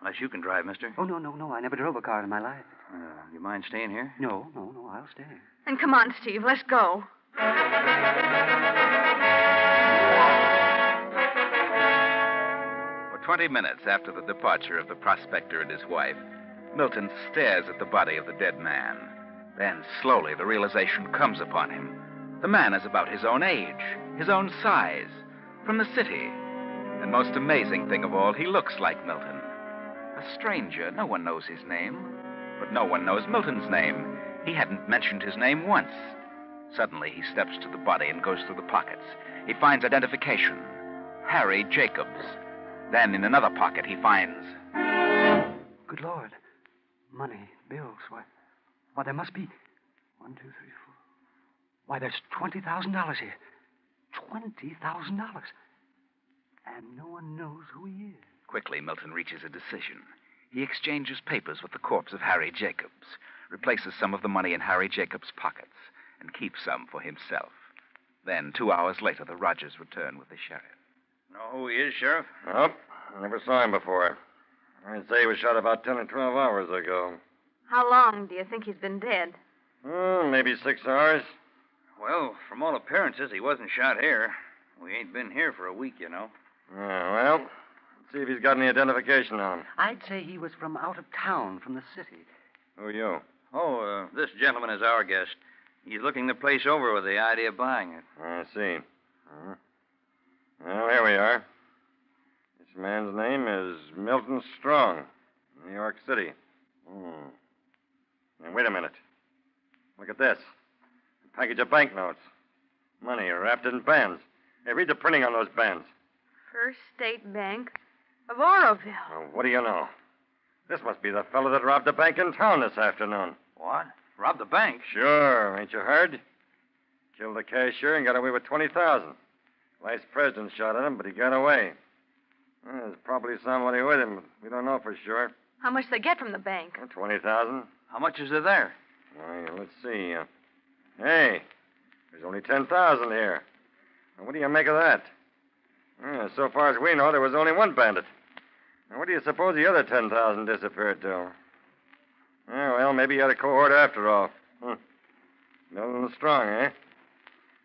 S9: unless you can drive, mister.
S25: Oh, no. I never drove a car in my life.
S9: You mind staying here?
S25: No, I'll stay.
S16: Then come on, Steve, let's go.
S24: For 20 minutes after the departure of the prospector and his wife, Milton stares at the body of the dead man. Then, slowly, the realization comes upon him. The man is about his own age, his own size, from the city. And most amazing thing of all, he looks like Milton. A stranger, no one knows his name. But no one knows Milton's name. He hadn't mentioned his name once. Suddenly, he steps to the body and goes through the pockets. He finds identification. Harry Jacobs. Then, in another pocket, he finds...
S25: Good Lord. Money, bills. Why, there must be... 1, 2, 3, 4... Why, there's $20,000 here. $20,000. And no one knows who he is.
S24: Quickly, Milton reaches a decision. He exchanges papers with the corpse of Harry Jacobs, replaces some of the money in Harry Jacobs' pockets, and keeps some for himself. Then, 2 hours later, the Rogers return with the sheriff.
S9: Know who he is, Sheriff?
S6: Nope. Never saw him before. I'd say he was shot about 10 or 12 hours ago.
S16: How long do you think he's been dead?
S6: Maybe 6 hours.
S9: Well, from all appearances, he wasn't shot here. We ain't been here for a week, you know.
S6: Yeah, well, let's see if he's got any identification on him.
S25: I'd say he was from out of town, from the city.
S6: Who are you?
S9: Oh, this gentleman is our guest. He's looking the place over with the idea of buying it.
S6: I see. Well, here we are. This man's name is Milton Strong, New York City. Now, wait a minute. Look at this. A package of banknotes. Money wrapped in bands. Hey, read the printing on those bands.
S16: First State Bank of Oroville.
S6: Well, what do you know? This must be the fellow that robbed the bank in town this afternoon.
S9: What? Robbed the bank?
S6: Sure. Ain't you heard? Killed the cashier and got away with $20,000. Vice president shot at him, but he got away. There's probably somebody with him, but we don't know for sure.
S16: How much they get from the bank?
S6: $20,000.
S9: How much is there?
S6: Well, let's see. Hey, there's only $10,000 here. Now, what do you make of that? So far as we know, there was only one bandit. Now, where do you suppose the other 10,000 disappeared to? Well, maybe he had a cohort after all. Milton Strong, eh?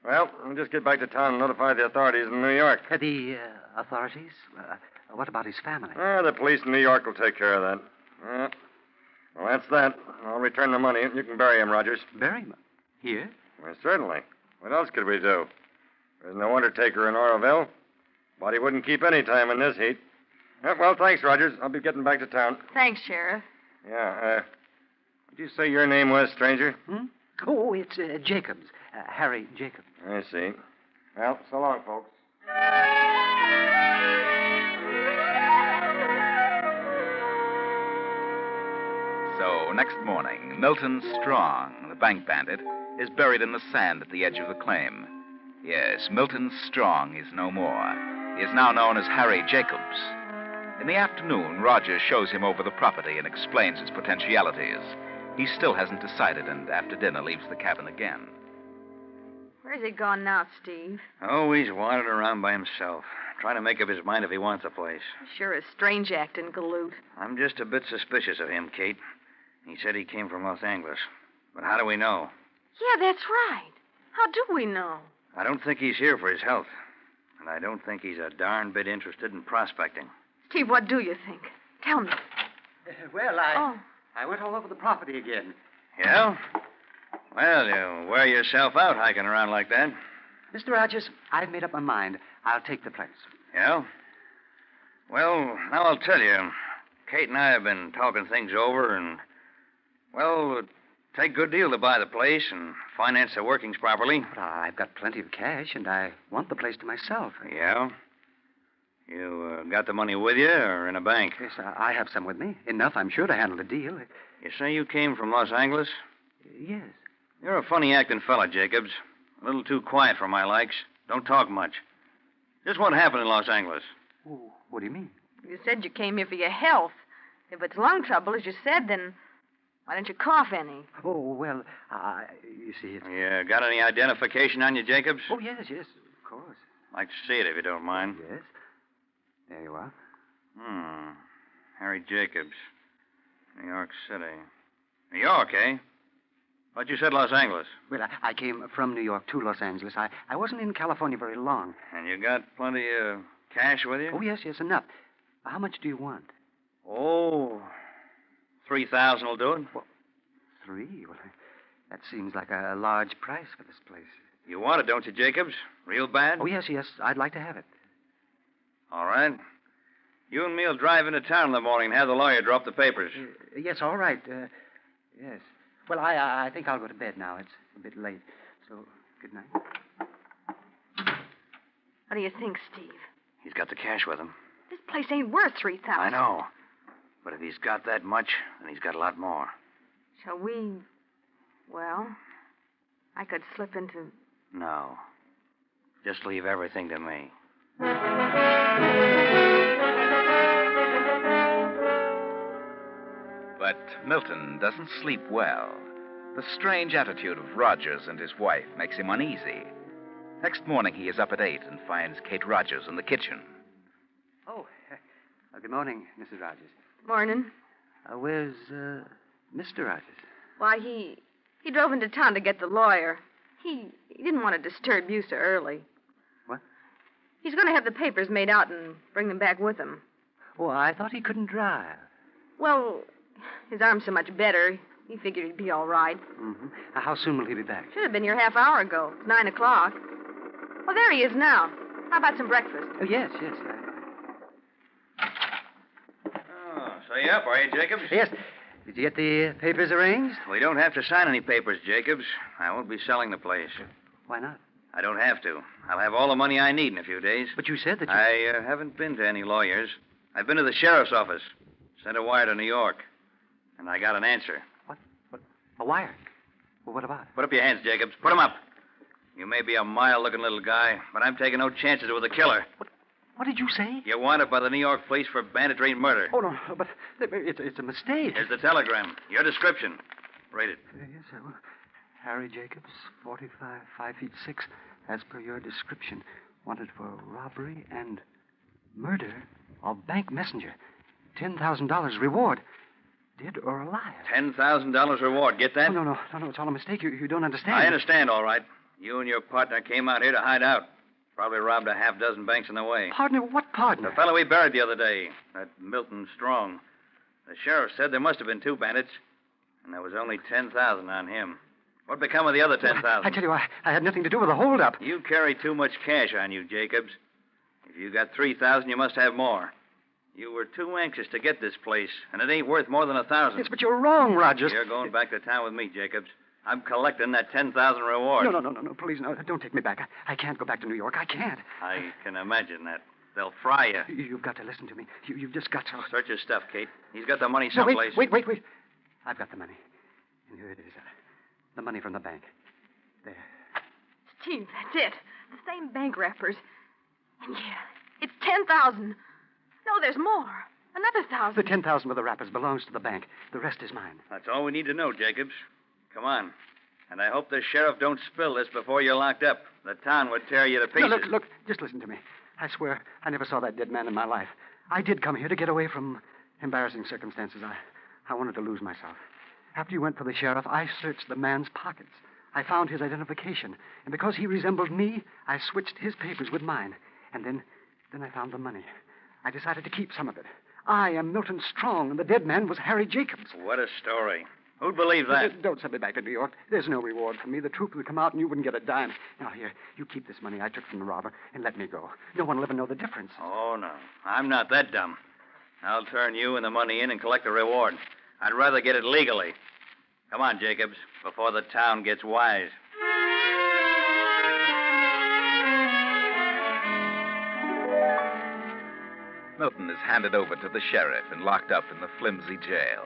S6: Well, we'll just get back to town and notify the authorities in New York.
S25: The authorities? What about his family?
S6: The police in New York will take care of that. Well, that's that. I'll return the money. You can bury him, Rogers.
S25: Bury him? Here?
S6: Well, certainly. What else could we do? There's no undertaker in Oroville. Body wouldn't keep any time in this heat. Well, thanks, Rogers. I'll be getting back to town.
S16: Thanks, Sheriff.
S6: Yeah, what did you say your name was, stranger?
S25: Oh, it's Jacobs. Harry Jacobs.
S6: I see. Well, so long, folks.
S24: So, next morning, Milton Strong, the bank bandit, is buried in the sand at the edge of the claim. Yes, Milton Strong is no more. He is now known as Harry Jacobs. In the afternoon, Rogers shows him over the property and explains its potentialities. He still hasn't decided, and after dinner leaves the cabin again.
S16: Where's he gone now, Steve?
S9: Oh, he's wandering around by himself, trying to make up his mind if he wants a place.
S16: Sure is strange acting, galoot.
S9: I'm just a bit suspicious of him, Kate. He said he came from Los Angeles. But how do we know?
S16: Yeah, that's right. How do we know?
S9: I don't think he's here for his health. And I don't think he's a darn bit interested in prospecting.
S16: Steve, what do you think? Tell me.
S10: I went all over the property again.
S9: Yeah? Well, you wear yourself out hiking around like that.
S10: Mr. Rogers, I've made up my mind. I'll take the place.
S9: Yeah? Well, now I'll tell you. Kate and I have been talking things over, and, well, it'd take a good deal to buy the place and finance the workings properly.
S10: But I've got plenty of cash, and I want the place to myself.
S9: Yeah? You got the money with you or in a bank?
S10: Yes, I have some with me. Enough, I'm sure, to handle the deal.
S9: You say you came from Los Angeles?
S10: Yes.
S9: You're a funny acting fella, Jacobs. A little too quiet for my likes. Don't talk much. Just what happened in Los Angeles?
S10: Oh, what do you mean?
S16: You said you came here for your health. If it's lung trouble, as you said, then why don't you cough any?
S10: Oh, well, you see, it's...
S9: You got any identification on you, Jacobs?
S10: Oh, yes, of course.
S9: Like to see it if you don't mind.
S10: Yes. There you are.
S9: Harry Jacobs. New York City. New York, eh? But you said Los Angeles.
S10: Well, I came from New York to Los Angeles. I wasn't in California very long.
S9: And you got plenty of cash with you?
S10: Oh, yes, enough. How much do you want?
S9: Oh, 3,000 will do it.
S10: Well, 3? Well, that seems like a large price for this place.
S9: You want it, don't you, Jacobs? Real bad?
S10: Oh, yes. I'd like to have it.
S9: All right. You and me'll drive into town in the morning and have the lawyer drop the papers.
S10: Yes, all right. Yes. Well, I think I'll go to bed now. It's a bit late. So, good night.
S16: What do you think, Steve?
S9: He's got the cash with him.
S16: This place ain't worth 3,000.
S9: I know. But if he's got that much, then he's got a lot more.
S16: Shall we... Well, I could slip into...
S9: No. Just leave everything to me.
S24: But Milton doesn't sleep well. The strange attitude of Rogers and his wife makes him uneasy. Next morning, he is up at 8 and finds Kate Rogers in the kitchen.
S10: Oh, good morning, Mrs. Rogers.
S16: Morning.
S10: Where's Mr. Rogers?
S16: Why, he drove into town to get the lawyer. He didn't want to disturb you so early.
S10: What?
S16: He's going to have the papers made out and bring them back with him.
S10: Oh, I thought he couldn't drive.
S16: Well, his arm's so much better, he figured he'd be all right.
S10: Mm-hmm. How soon will he be back?
S16: Should have been here half hour ago. It's 9 o'clock. Well, there he is now. How about some breakfast?
S10: Oh, yes.
S9: So you up, are you, Jacobs?
S10: Yes. Did you get the papers arranged?
S9: We don't have to sign any papers, Jacobs. I won't be selling the place.
S10: Why not?
S9: I don't have to. I'll have all the money I need in a few days.
S10: But you said that you...
S9: I haven't been to any lawyers. I've been to the sheriff's office. Sent a wire to New York. And I got an answer.
S10: What? A wire? Well, what about it?
S9: Put up your hands, Jacobs. Put them up. You may be a mild-looking little guy, but I'm taking no chances with a killer.
S10: What did you say?
S9: You're wanted by the New York police for banditry and murder.
S10: Oh, no, but it's a mistake.
S9: Here's the telegram. Your description. Read it.
S10: Yes, sir. Well, Harry Jacobs, 45, 5 feet 6, as per your description. Wanted for robbery and murder of bank messenger. $10,000 reward. Dead or alive.
S9: $10,000 reward. Get that?
S10: No. It's all a mistake. You don't understand.
S9: I understand, all right. You and your partner came out here to hide out. Probably robbed a half dozen banks on the way.
S10: Partner? What partner?
S9: The fellow we buried the other day. That Milton Strong. The sheriff said there must have been 2 bandits. And there was only 10,000 on him. What become of the other 10,000?
S10: I tell you, I had nothing to do with the holdup.
S9: You carry too much cash on you, Jacobs. If you got 3,000, you must have more. You were too anxious to get this place, and it ain't worth more than 1,000.
S10: Yes, but you're wrong, Rogers.
S9: You're going back to town with me, Jacobs. I'm collecting that 10,000 reward.
S10: No, please, no. Don't take me back. I can't go back to New York. I can't.
S9: I can imagine that. They'll fry you.
S10: You've got to listen to me. You've just got to...
S9: Search his stuff, Kate. He's got the money someplace.
S10: No, wait. I've got the money. And here it is. The money from the bank. There.
S11: Steve, that's it. The same bank wrappers. And yeah, it's 10,000. No, there's more. Another 1,000.
S10: The 10,000 with the wrappers belongs to the bank. The rest is mine.
S9: That's all we need to know, Jacobs. Come on. And I hope the sheriff don't spill this before you're locked up. The town would tear you to pieces.
S10: No, look, just listen to me. I swear I never saw that dead man in my life. I did come here to get away from embarrassing circumstances. I wanted to lose myself. After you went for the sheriff, I searched the man's pockets. I found his identification. And because he resembled me, I switched his papers with mine. And then I found the money. I decided to keep some of it. I am Milton Strong, and the dead man was Harry Jacobs.
S9: What a story. Who'd believe that?
S10: Don't send me back to New York. There's no reward for me. The truth would come out, and you wouldn't get a dime. Now, here, you keep this money I took from the robber, and let me go. No one will ever know the difference.
S9: Oh, no. I'm not that dumb. I'll turn you and the money in and collect the reward. I'd rather get it legally. Come on, Jacobs, before the town gets wise.
S24: Milton is handed over to the sheriff and locked up in the flimsy jail.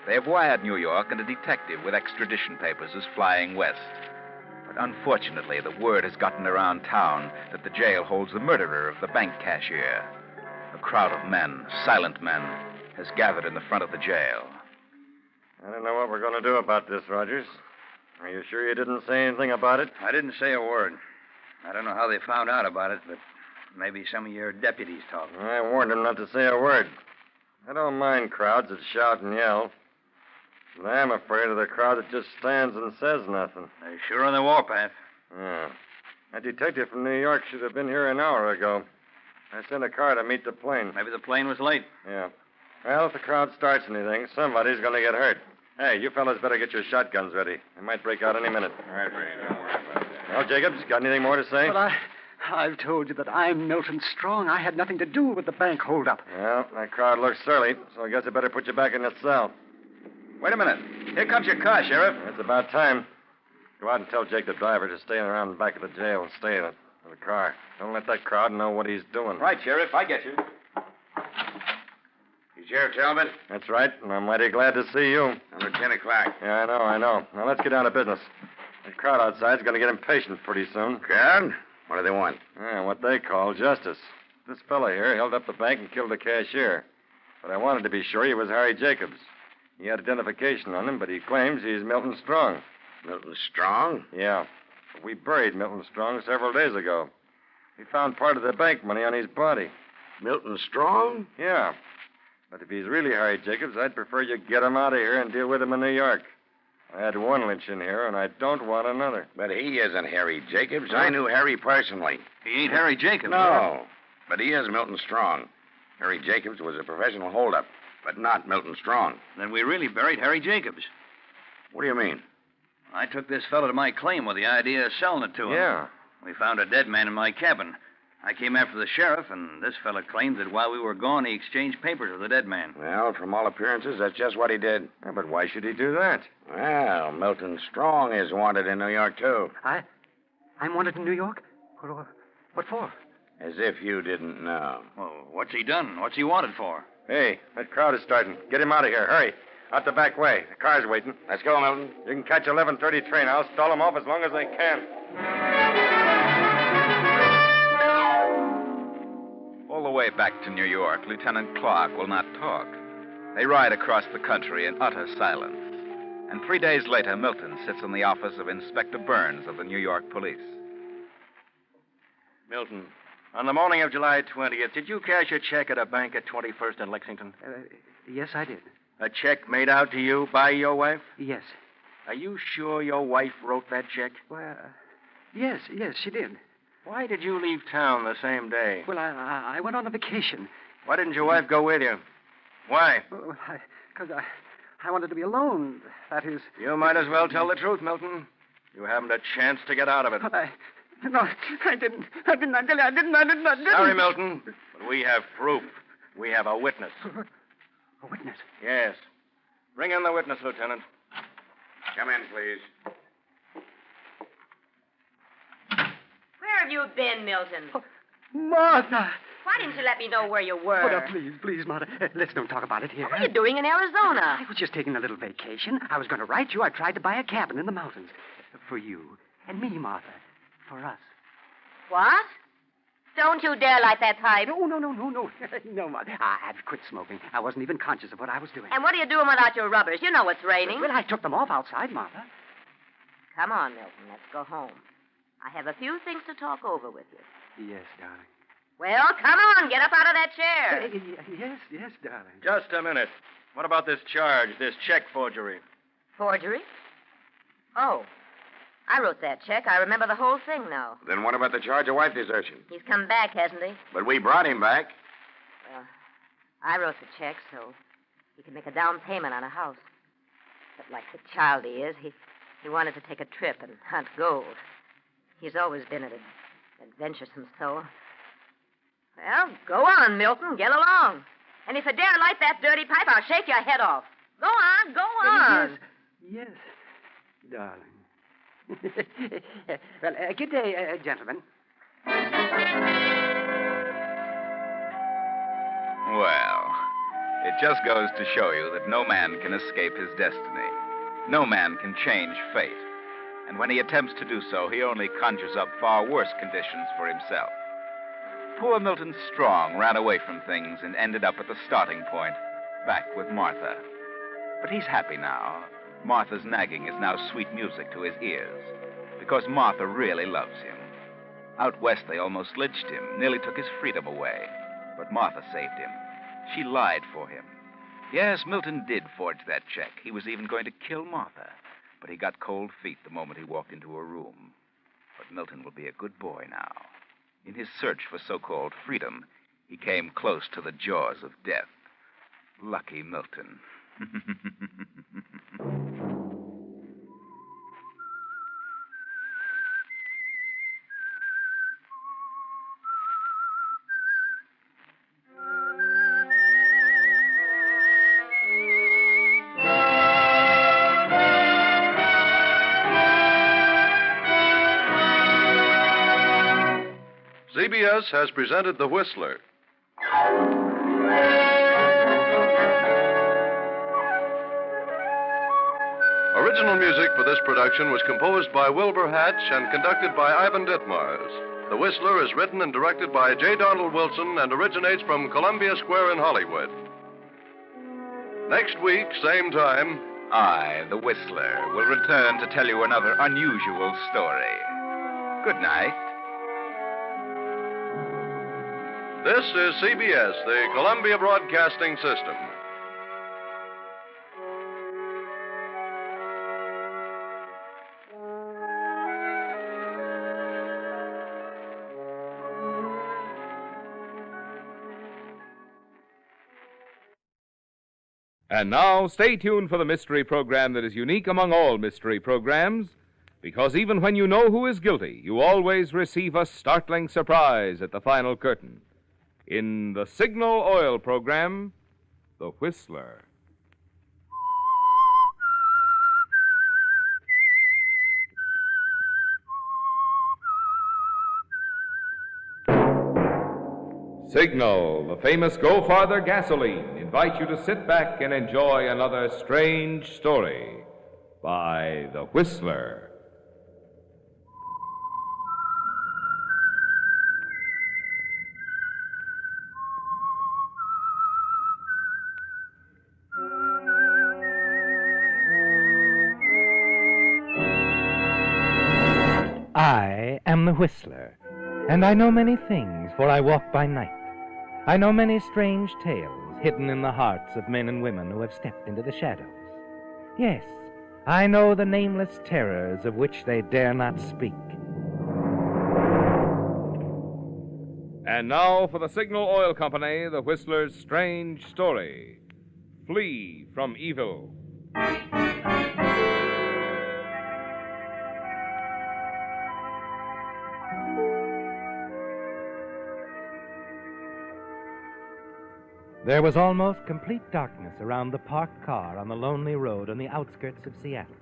S24: They have wired New York, and a detective with extradition papers is flying west. But unfortunately, the word has gotten around town that the jail holds the murderer of the bank cashier. A crowd of men, silent men, has gathered in the front of the jail.
S6: I don't know what we're going to do about this, Rogers. Are you sure you didn't say anything about it?
S9: I didn't say a word. I don't know how they found out about it, but maybe some of your deputies talked.
S6: I warned them not to say a word. I don't mind crowds that shout and yell. But I am afraid of the crowd that just stands and says nothing.
S9: They're sure on the warpath.
S6: Yeah. That detective from New York should have been here an hour ago. I sent a car to meet the plane.
S9: Maybe the plane was late.
S6: Yeah. Well, if the crowd starts anything, somebody's going to get hurt. Hey, you fellas better get your shotguns ready. They might break out any minute.
S3: All right, Ray, don't worry about that.
S6: Well, Jacobs, got anything more to say?
S10: But I've told you that I'm Milton Strong. I had nothing to do with the bank holdup.
S6: Well, that crowd looks surly, so I guess I better put you back in the cell.
S24: Wait a minute. Here comes your car, Sheriff.
S6: It's about time. Go out and tell Jake the driver to stay around the back of the jail and stay in the car. Don't let that crowd know what he's doing.
S24: Right, Sheriff. I get you.
S3: You Sheriff Talbot?
S6: That's right, and I'm mighty glad to see you.
S3: Number 10 o'clock.
S6: Yeah, I know. Now, let's get down to business. The crowd outside's going to get impatient pretty soon.
S3: Crowd? What do they want?
S6: Yeah, what they call justice. This fella here held up the bank and killed the cashier. But I wanted to be sure he was Harry Jacobs. He had identification on him, but he claims he's Milton Strong.
S3: Milton Strong?
S6: Yeah. We buried Milton Strong several days ago. We found part of the bank money on his body.
S3: Milton Strong?
S6: Yeah. But if he's really Harry Jacobs, I'd prefer you get him out of here and deal with him in New York. I had one lynch in here, and I don't want another.
S3: But he isn't Harry Jacobs. I knew Harry personally.
S9: He ain't Harry Jacobs.
S3: No. But he is Milton Strong. Harry Jacobs was a professional holdup, but not Milton Strong.
S9: Then we really buried Harry Jacobs.
S3: What do you mean?
S9: I took this fellow to my claim with the idea of selling it to him.
S6: Yeah.
S9: We found a dead man in my cabin. I came after the sheriff, and this fellow claimed that while we were gone, he exchanged papers with the dead man.
S3: Well, from all appearances, that's just what he did.
S6: Yeah, but why should he do that?
S3: Well, Milton Strong is wanted in New York, too.
S10: I'm wanted in New York? What for?
S3: As if you didn't know.
S9: Well, what's he done? What's he wanted for?
S6: Hey, that crowd is starting. Get him out of here. Hurry. Out the back way. The car's waiting.
S3: Let's go, Milton.
S6: You can catch 11:30 train. I'll stall them off as long as I can.
S24: All the way back to New York, Lieutenant Clark will not talk. They ride across the country in utter silence. And 3 days later, Milton sits in the office of Inspector Burns of the New York Police.
S12: Milton, on the morning of July 20th, did you cash a check at a bank at 21st and Lexington?
S10: Yes, I did.
S12: A check made out to you by your wife?
S10: Yes.
S12: Are you sure your wife wrote that check?
S10: Well, yes, she did.
S12: Why did you leave town the same day?
S10: Well, I went on a vacation.
S12: Why didn't your wife go with you? Why?
S10: Because I wanted to be alone. That is...
S12: You might as well tell the truth, Milton. You haven't a chance to get out of it.
S10: But No, I didn't. I didn't.
S12: Sorry, Milton, but we have proof. We have a witness.
S10: A witness?
S12: Yes. Bring in the witness, Lieutenant.
S3: Come in, please.
S7: Where have you been, Milton?
S10: Martha!
S7: Why didn't you let me know where you were?
S10: Oh, no, please, Mother. Let's don't talk about it here.
S7: What were you doing in Arizona?
S10: I was just taking a little vacation. I was going to write you. I tried to buy a cabin in the mountains. For you. And me, Martha. For us.
S7: What? Don't you dare light that pipe.
S10: No. No, Mother. I've quit smoking. I wasn't even conscious of what I was doing.
S7: And what are you doing without your rubbers? You know it's raining.
S10: Well, I took them off outside, Martha.
S7: Come on, Milton. Let's go home. I have a few things to talk over with you.
S10: Yes, darling.
S7: Well, come on. Get up out of that chair.
S10: Yes, darling.
S12: Just a minute. What about this charge, this check forgery?
S7: Forgery? Oh. I wrote that check. I remember the whole thing now.
S3: Then what about the charge of wife desertion?
S7: He's come back, hasn't he?
S3: But we brought him back.
S7: Well, I wrote the check so he could make a down payment on a house. But like the child he is, he wanted to take a trip and hunt gold. He's always been an adventuresome soul. Well, go on, Milton. Get along. And if you dare light that dirty pipe, I'll shake your head off. Go on.
S10: Yes, darling. Well, good day, gentlemen.
S24: Well, it just goes to show you that no man can escape his destiny. No man can change fate. And when he attempts to do so, he only conjures up far worse conditions for himself. Poor Milton Strong ran away from things and ended up at the starting point, back with Martha. But he's happy now. Martha's nagging is now sweet music to his ears, because Martha really loves him. Out west, they almost lynched him, nearly took his freedom away. But Martha saved him. She lied for him. Yes, Milton did forge that check. He was even going to kill Martha. But he got cold feet the moment he walked into her room. But Milton will be a good boy now. In his search for so-called freedom, he came close to the jaws of death. Lucky Milton.
S23: CBS has presented The Whistler. Original music for this production was composed by Wilbur Hatch and conducted by Ivan Ditmars. The Whistler is written and directed by J. Donald Wilson and originates from Columbia Square in Hollywood. Next week, same time,
S24: I, the Whistler, will return to tell you another unusual story. Good night.
S23: This is CBS, the Columbia Broadcasting System.
S14: And now, stay tuned for the mystery program that is unique among all mystery programs, because even when you know who is guilty, you always receive a startling surprise at the final curtain. In the Signal Oil program, The Whistler. Signal, the famous Go Farther gasoline, invite you to sit back and enjoy another strange story by The Whistler.
S5: I am the Whistler, and I know many things, for I walk by night. I know many strange tales hidden in the hearts of men and women who have stepped into the shadows. Yes, I know the nameless terrors of which they dare not speak.
S14: And now for the Signal Oil Company, The Whistler's strange story. Flee from evil.
S5: There was almost complete darkness around the parked car on the lonely road on the outskirts of Seattle.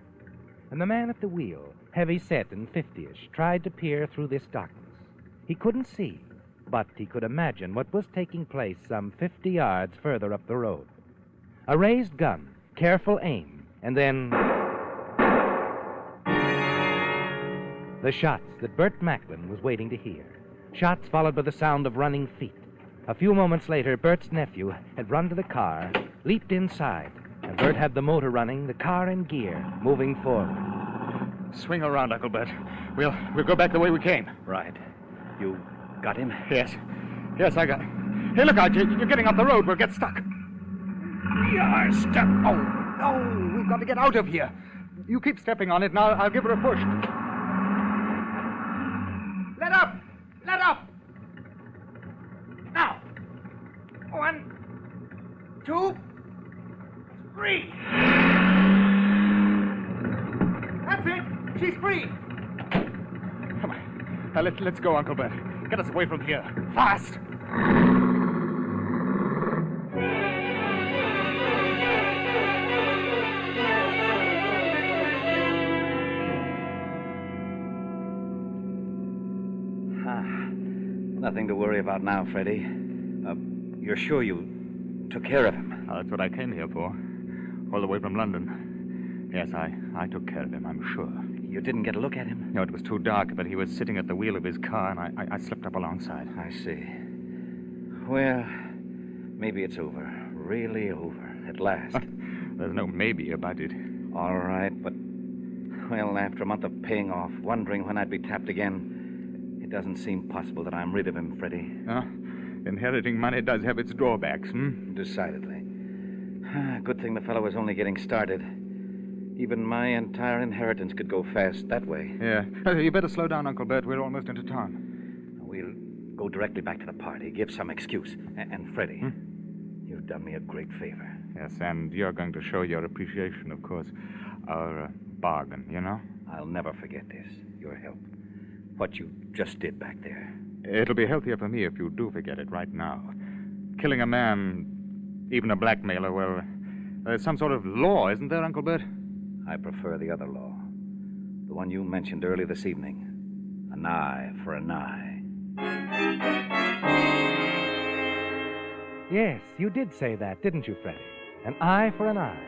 S5: And the man at the wheel, heavy-set and 50-ish, tried to peer through this darkness. He couldn't see, but he could imagine what was taking place some 50 yards further up the road. A raised gun, careful aim, and then the shots that Bert Macklin was waiting to hear. Shots followed by the sound of running feet. A few moments later, Bert's nephew had run to the car, leaped inside, and Bert had the motor running, the car in gear, moving forward.
S6: Swing around, Uncle Bert. We'll go back the way we came.
S10: Right. You got him?
S6: Yes. Yes, I got him. Hey, look out. You're getting off the road. We'll get stuck. Yeah, step. Oh, no. We've got to get out of here. You keep stepping on it, and I'll give it a push. Let up! Let up! Now! 1, 2, 3. That's it. She's free. Come on. Let's go, Uncle Bert. Get us away from here. Fast!
S10: Nothing to worry about now, Freddie. You're sure you took care of him?
S6: That's what I came here for. All the way from London. Yes, I took care of him, I'm sure.
S10: You didn't get a look at him?
S6: No, it was too dark, but he was sitting at the wheel of his car, and I slipped up alongside.
S10: I see. Well, maybe it's over. Really over. At last.
S6: There's no maybe about it.
S10: All right, but, well, after a month of paying off, wondering when I'd be tapped again, it doesn't seem possible that I'm rid of him, Freddie.
S6: Inheriting money does have its drawbacks,
S10: Decidedly. Good thing the fellow was only getting started. Even my entire inheritance could go fast that way.
S6: Yeah. You better slow down, Uncle Bert. We're almost into town.
S10: We'll go directly back to the party, give some excuse. And Freddie, you've done me a great favor.
S6: Yes, and you're going to show your appreciation, of course. Our bargain, you know?
S10: I'll never forget this, your help. What you just did back there.
S6: It'll be healthier for me if you do forget it right now. Killing a man, even a blackmailer, well, there's some sort of law, isn't there, Uncle Bert?
S10: I prefer the other law. The one you mentioned early this evening. An eye for an eye.
S5: Yes, you did say that, didn't you, Freddie? An eye for an eye.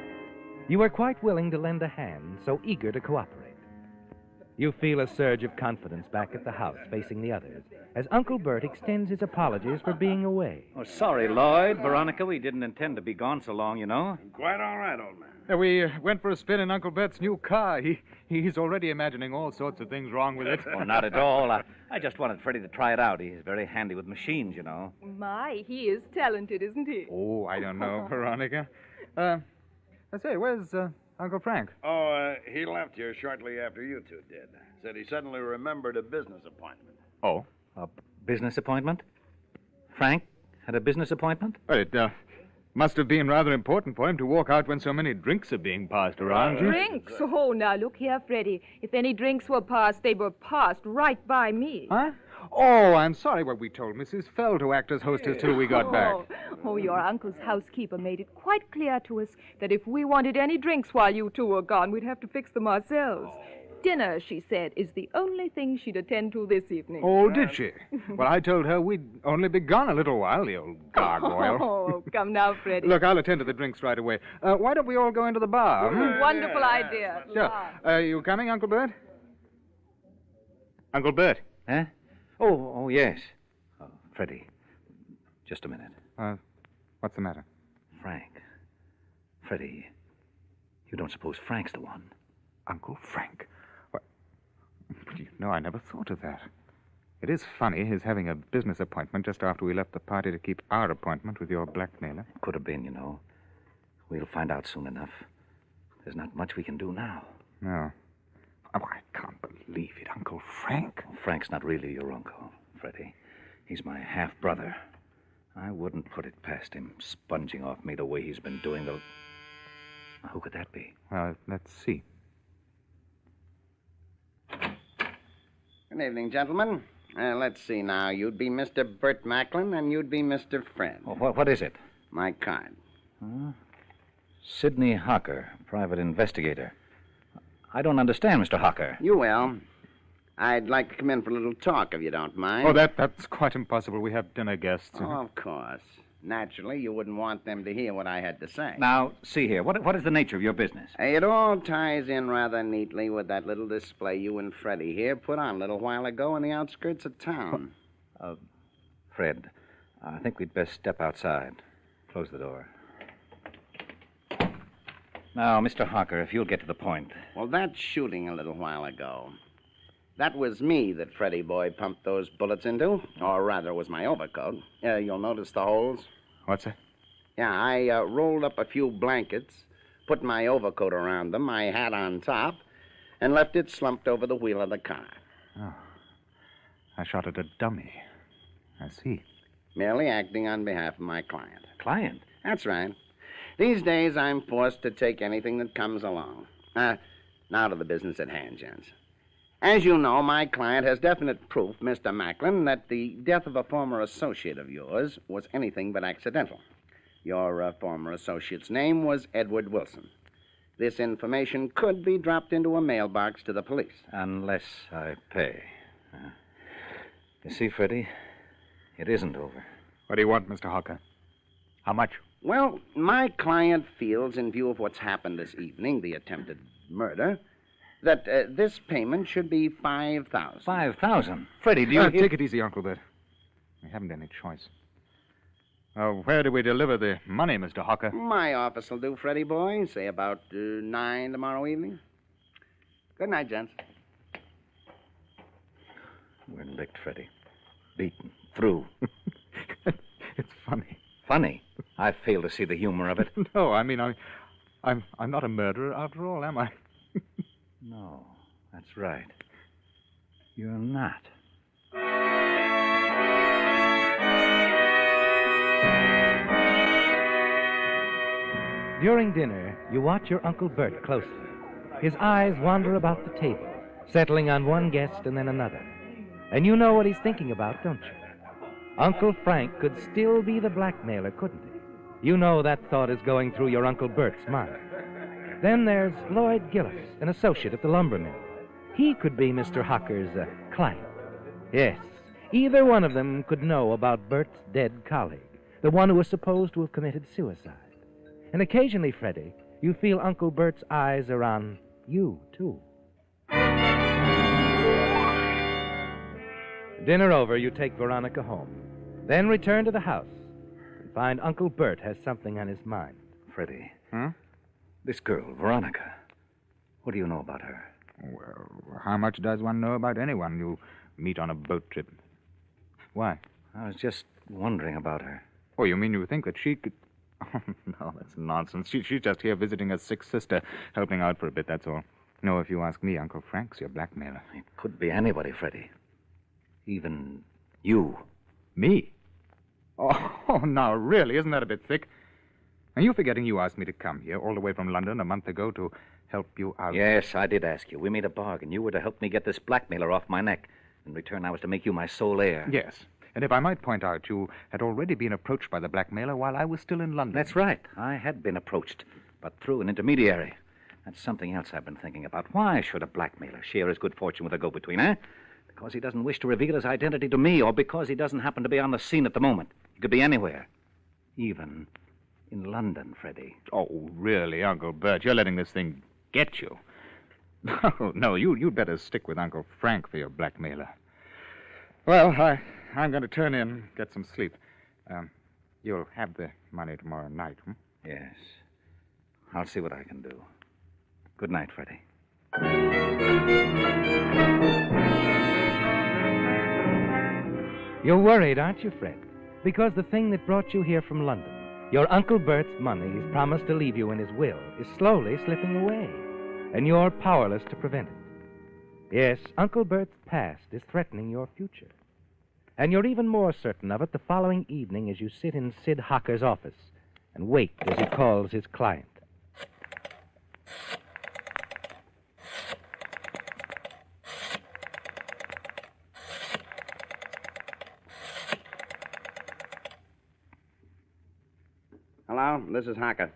S5: You were quite willing to lend a hand, so eager to cooperate. You feel a surge of confidence back at the house facing the others as Uncle Bert extends his apologies for being away.
S10: Oh, sorry, Lloyd. Veronica, we didn't intend to be gone so long, you know.
S12: Quite all right, old man.
S6: We went for a spin in Uncle Bert's new car. He's already imagining all sorts of things wrong with it.
S10: Oh, not at all. I just wanted Freddie to try it out. He's very handy with machines, you know.
S11: My, he is talented, isn't he?
S6: Oh, I don't know, Veronica. I say, where's Uncle Frank?
S12: Oh, he left here shortly after you two did. Said he suddenly remembered a business appointment.
S6: Oh?
S10: A business appointment? Frank had a business appointment?
S6: Well, it must have been rather important for him to walk out when so many drinks are being passed around.
S11: Drinks? Oh, now, look here, Freddie. If any drinks were passed, they were passed right by me.
S6: Huh? Oh, I'm sorry. Well, we told Mrs. Fell to act as hostess till we got back.
S11: Oh, your uncle's housekeeper made it quite clear to us that if we wanted any drinks while you two were gone, we'd have to fix them ourselves. Dinner, she said, is the only thing she'd attend to this evening.
S6: Oh, did she? Well, I told her we'd only be gone a little while, the old gargoyle.
S11: Oh, come now, Freddie.
S6: Look, I'll attend to the drinks right away. Why don't we all go into the bar?
S11: Wonderful idea.
S6: Sure. You coming, Uncle Bert? Uncle Bert?
S10: Huh? Oh, yes. Freddie, just a minute.
S6: What's the matter?
S10: Frank. Freddie, you don't suppose Frank's the one?
S6: Uncle Frank? What? But you know, I never thought of that. It is funny, his having a business appointment just after we left the party to keep our appointment with your blackmailer.
S10: Could have been, you know. We'll find out soon enough. There's not much we can do now.
S6: No. Oh, I can't believe it, Uncle Frank.
S10: Frank's not really your uncle, Freddie. He's my half-brother. I wouldn't put it past him, sponging off me the way he's been doing the... Now, who could that be?
S6: Well, let's see.
S2: Good evening, gentlemen. Let's see now. You'd be Mr. Bert Macklin, and you'd be Mr. Friend.
S10: Oh, what is it?
S2: My card.
S10: Sidney Hocker, private investigator. I don't understand, Mr. Hocker.
S2: You will. I'd like to come in for a little talk, if you don't mind.
S13: Oh, that's quite impossible. We have dinner guests.
S2: Oh, of course. Naturally, you wouldn't want them to hear what I had to say.
S15: Now, see here. What is the nature of your business?
S2: It all ties in rather neatly with that little display you and Freddie here put on a little while ago in the outskirts of town.
S15: Fred, I think we'd best step outside. Close the door. Now, Mr. Harker, if you'll get to the point.
S2: Well, that shooting a little while ago. That was me that Freddie boy pumped those bullets into. Or rather, it was my overcoat. You'll notice the holes.
S13: What's that?
S2: Yeah, I rolled up a few blankets, put my overcoat around them, my hat on top, and left it slumped over the wheel of the car.
S13: Oh. I shot at a dummy. I see.
S2: Merely acting on behalf of my client.
S15: Client?
S2: That's right. These days, I'm forced to take anything that comes along. Now to the business at hand, gents. As you know, my client has definite proof, Mr. Macklin, that the death of a former associate of yours was anything but accidental. Your former associate's name was Edward Wilson. This information could be dropped into a mailbox to the police.
S15: Unless I pay. You see, Freddie, it isn't over.
S13: What do you want, Mr. Harker? How much?
S2: Well, my client feels, in view of what's happened this evening, the attempted murder, that this payment should be $5,000.
S15: $5,000? Freddie, do you...
S13: Take it easy, Uncle Bert. We haven't any choice. Where do we deliver the money, Mr. Harker?
S2: My office will do, Freddie boy. Say about 9 tomorrow evening. Good night, gents.
S15: We're licked, Freddie. Beaten. Through.
S13: It's funny.
S15: Funny? I fail to see the humor of it.
S13: No, I mean, I'm not a murderer after all, am I?
S15: No, that's right. You're not.
S5: During dinner, you watch your Uncle Bert closely. His eyes wander about the table, settling on one guest and then another. And you know what he's thinking about, don't you? Uncle Frank could still be the blackmailer, couldn't he? You know that thought is going through your Uncle Bert's mind. Then there's Lloyd Gillis, an associate at the lumber mill. He could be Mr. Harker's client. Yes, either one of them could know about Bert's dead colleague, the one who was supposed to have committed suicide. And occasionally, Freddie, you feel Uncle Bert's eyes are on you, too. Dinner over, you take Veronica home. Then return to the house and find Uncle Bert has something on his mind.
S15: Freddie. Huh? This girl, Veronica. What do you know about her?
S13: Well, how much does one know about anyone you meet on a boat trip? Why?
S15: I was just wondering about her.
S13: Oh, you mean you think that she could... Oh, no, that's nonsense. She's just here visiting a sick sister, helping out for a bit, that's all. No, if you ask me, Uncle Frank's your blackmailer.
S15: It could be anybody, Freddie. Even you.
S13: Me? Oh, now, really, isn't that a bit thick? Are you forgetting you asked me to come here all the way from London a month ago to help you out?
S15: Yes, I did ask you. We made a bargain. You were to help me get this blackmailer off my neck. In return, I was to make you my sole heir.
S13: Yes. And if I might point out, you had already been approached by the blackmailer while I was still in London.
S15: That's right. I had been approached, but through an intermediary. That's something else I've been thinking about. Why should a blackmailer share his good fortune with a go-between, eh? Because he doesn't wish to reveal his identity to me, or because he doesn't happen to be on the scene at the moment. He could be anywhere. Even in London, Freddie.
S13: Oh, really, Uncle Bert? You're letting this thing get you. No, you'd better stick with Uncle Frank for your blackmailer. Well, I'm going to turn in, get some sleep. You'll have the money tomorrow night, hmm?
S15: Yes. I'll see what I can do. Good night, Freddie.
S5: You're worried, aren't you, Fred? Because the thing that brought you here from London, your Uncle Bert's money he's promised to leave you in his will, is slowly slipping away, and you're powerless to prevent it. Yes, Uncle Bert's past is threatening your future. And you're even more certain of it the following evening as you sit in Sid Harker's office and wait as he calls his client.
S2: Hello, this is Harker.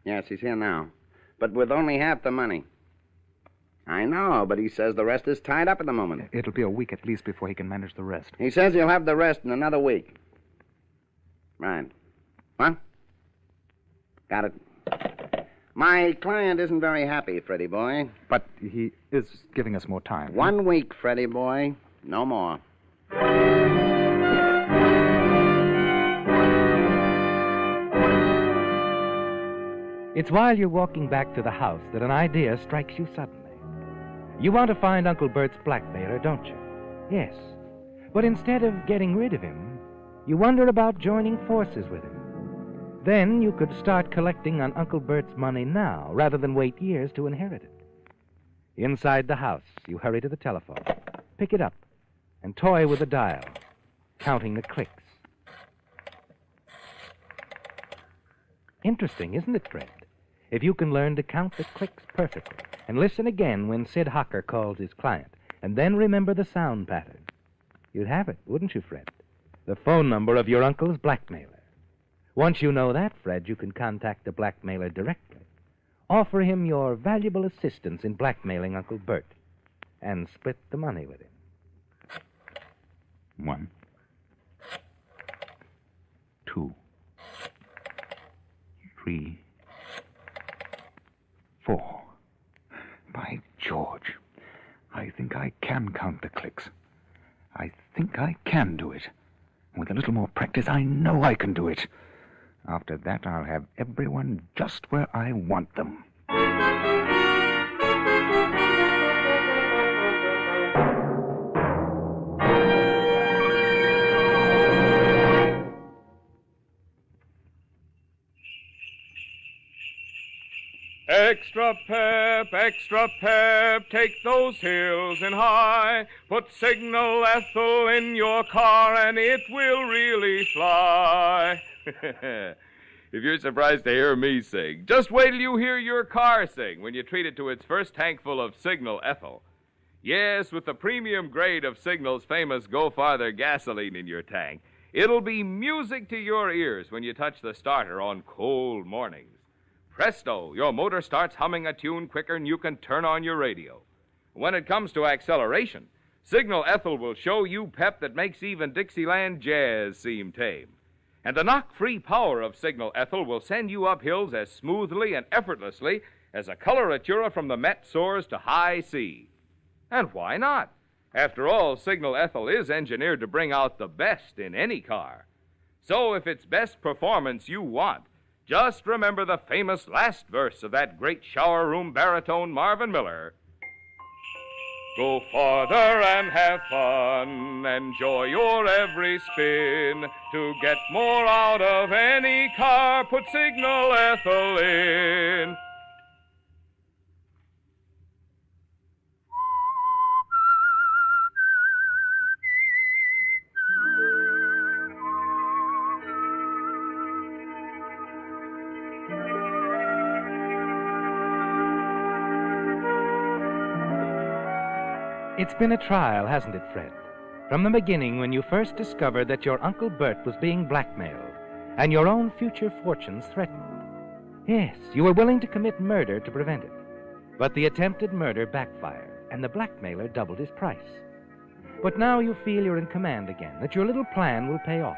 S2: Yes, he's here now. But with only half the money. I know, but he says the rest is tied up at the moment.
S13: It'll be a week at least before he can manage the rest.
S2: He says he'll have the rest in another week. Right. What? Got it. My client isn't very happy, Freddie boy.
S13: But he is giving us more time.
S2: 1 week, Freddie boy. No more.
S5: It's while you're walking back to the house that an idea strikes you suddenly. You want to find Uncle Bert's blackmailer, don't you? Yes. But instead of getting rid of him, you wonder about joining forces with him. Then you could start collecting on Uncle Bert's money now, rather than wait years to inherit it. Inside the house, you hurry to the telephone, pick it up, and toy with the dial, counting the clicks. Interesting, isn't it, Fred? If you can learn to count the clicks perfectly and listen again when Sid Hocker calls his client, and then remember the sound pattern, you'd have it, wouldn't you, Fred? The phone number of your uncle's blackmailer. Once you know that, Fred, you can contact the blackmailer directly. Offer him your valuable assistance in blackmailing Uncle Bert, and split the money with him.
S13: 1, 2, 3, 4. By George, I think I can count the clicks. I think I can do it. With a little more practice, I know I can do it. After that, I'll have everyone just where I want them.
S14: Extra pep, take those hills and high. Put Signal Ethel in your car and it will really fly. If you're surprised to hear me sing, just wait till you hear your car sing when you treat it to its first tankful of Signal Ethel. Yes, with the premium grade of Signal's famous Go Farther gasoline in your tank, it'll be music to your ears when you touch the starter on cold mornings. Presto, your motor starts humming a tune quicker than you can turn on your radio. When it comes to acceleration, Signal Ethel will show you pep that makes even Dixieland jazz seem tame. And the knock-free power of Signal Ethel will send you up hills as smoothly and effortlessly as a coloratura from the Met soars to high C. And why not? After all, Signal Ethel is engineered to bring out the best in any car. So if it's best performance you want, just remember the famous last verse of that great shower room baritone Marvin Miller. Go farther and have fun, enjoy your every spin. To get more out of any car, put Signal Ethel in.
S5: It's been a trial, hasn't it, Fred? From the beginning, when you first discovered that your Uncle Bert was being blackmailed and your own future fortunes threatened. Yes, you were willing to commit murder to prevent it. But the attempted murder backfired, and the blackmailer doubled his price. But now you feel you're in command again, that your little plan will pay off.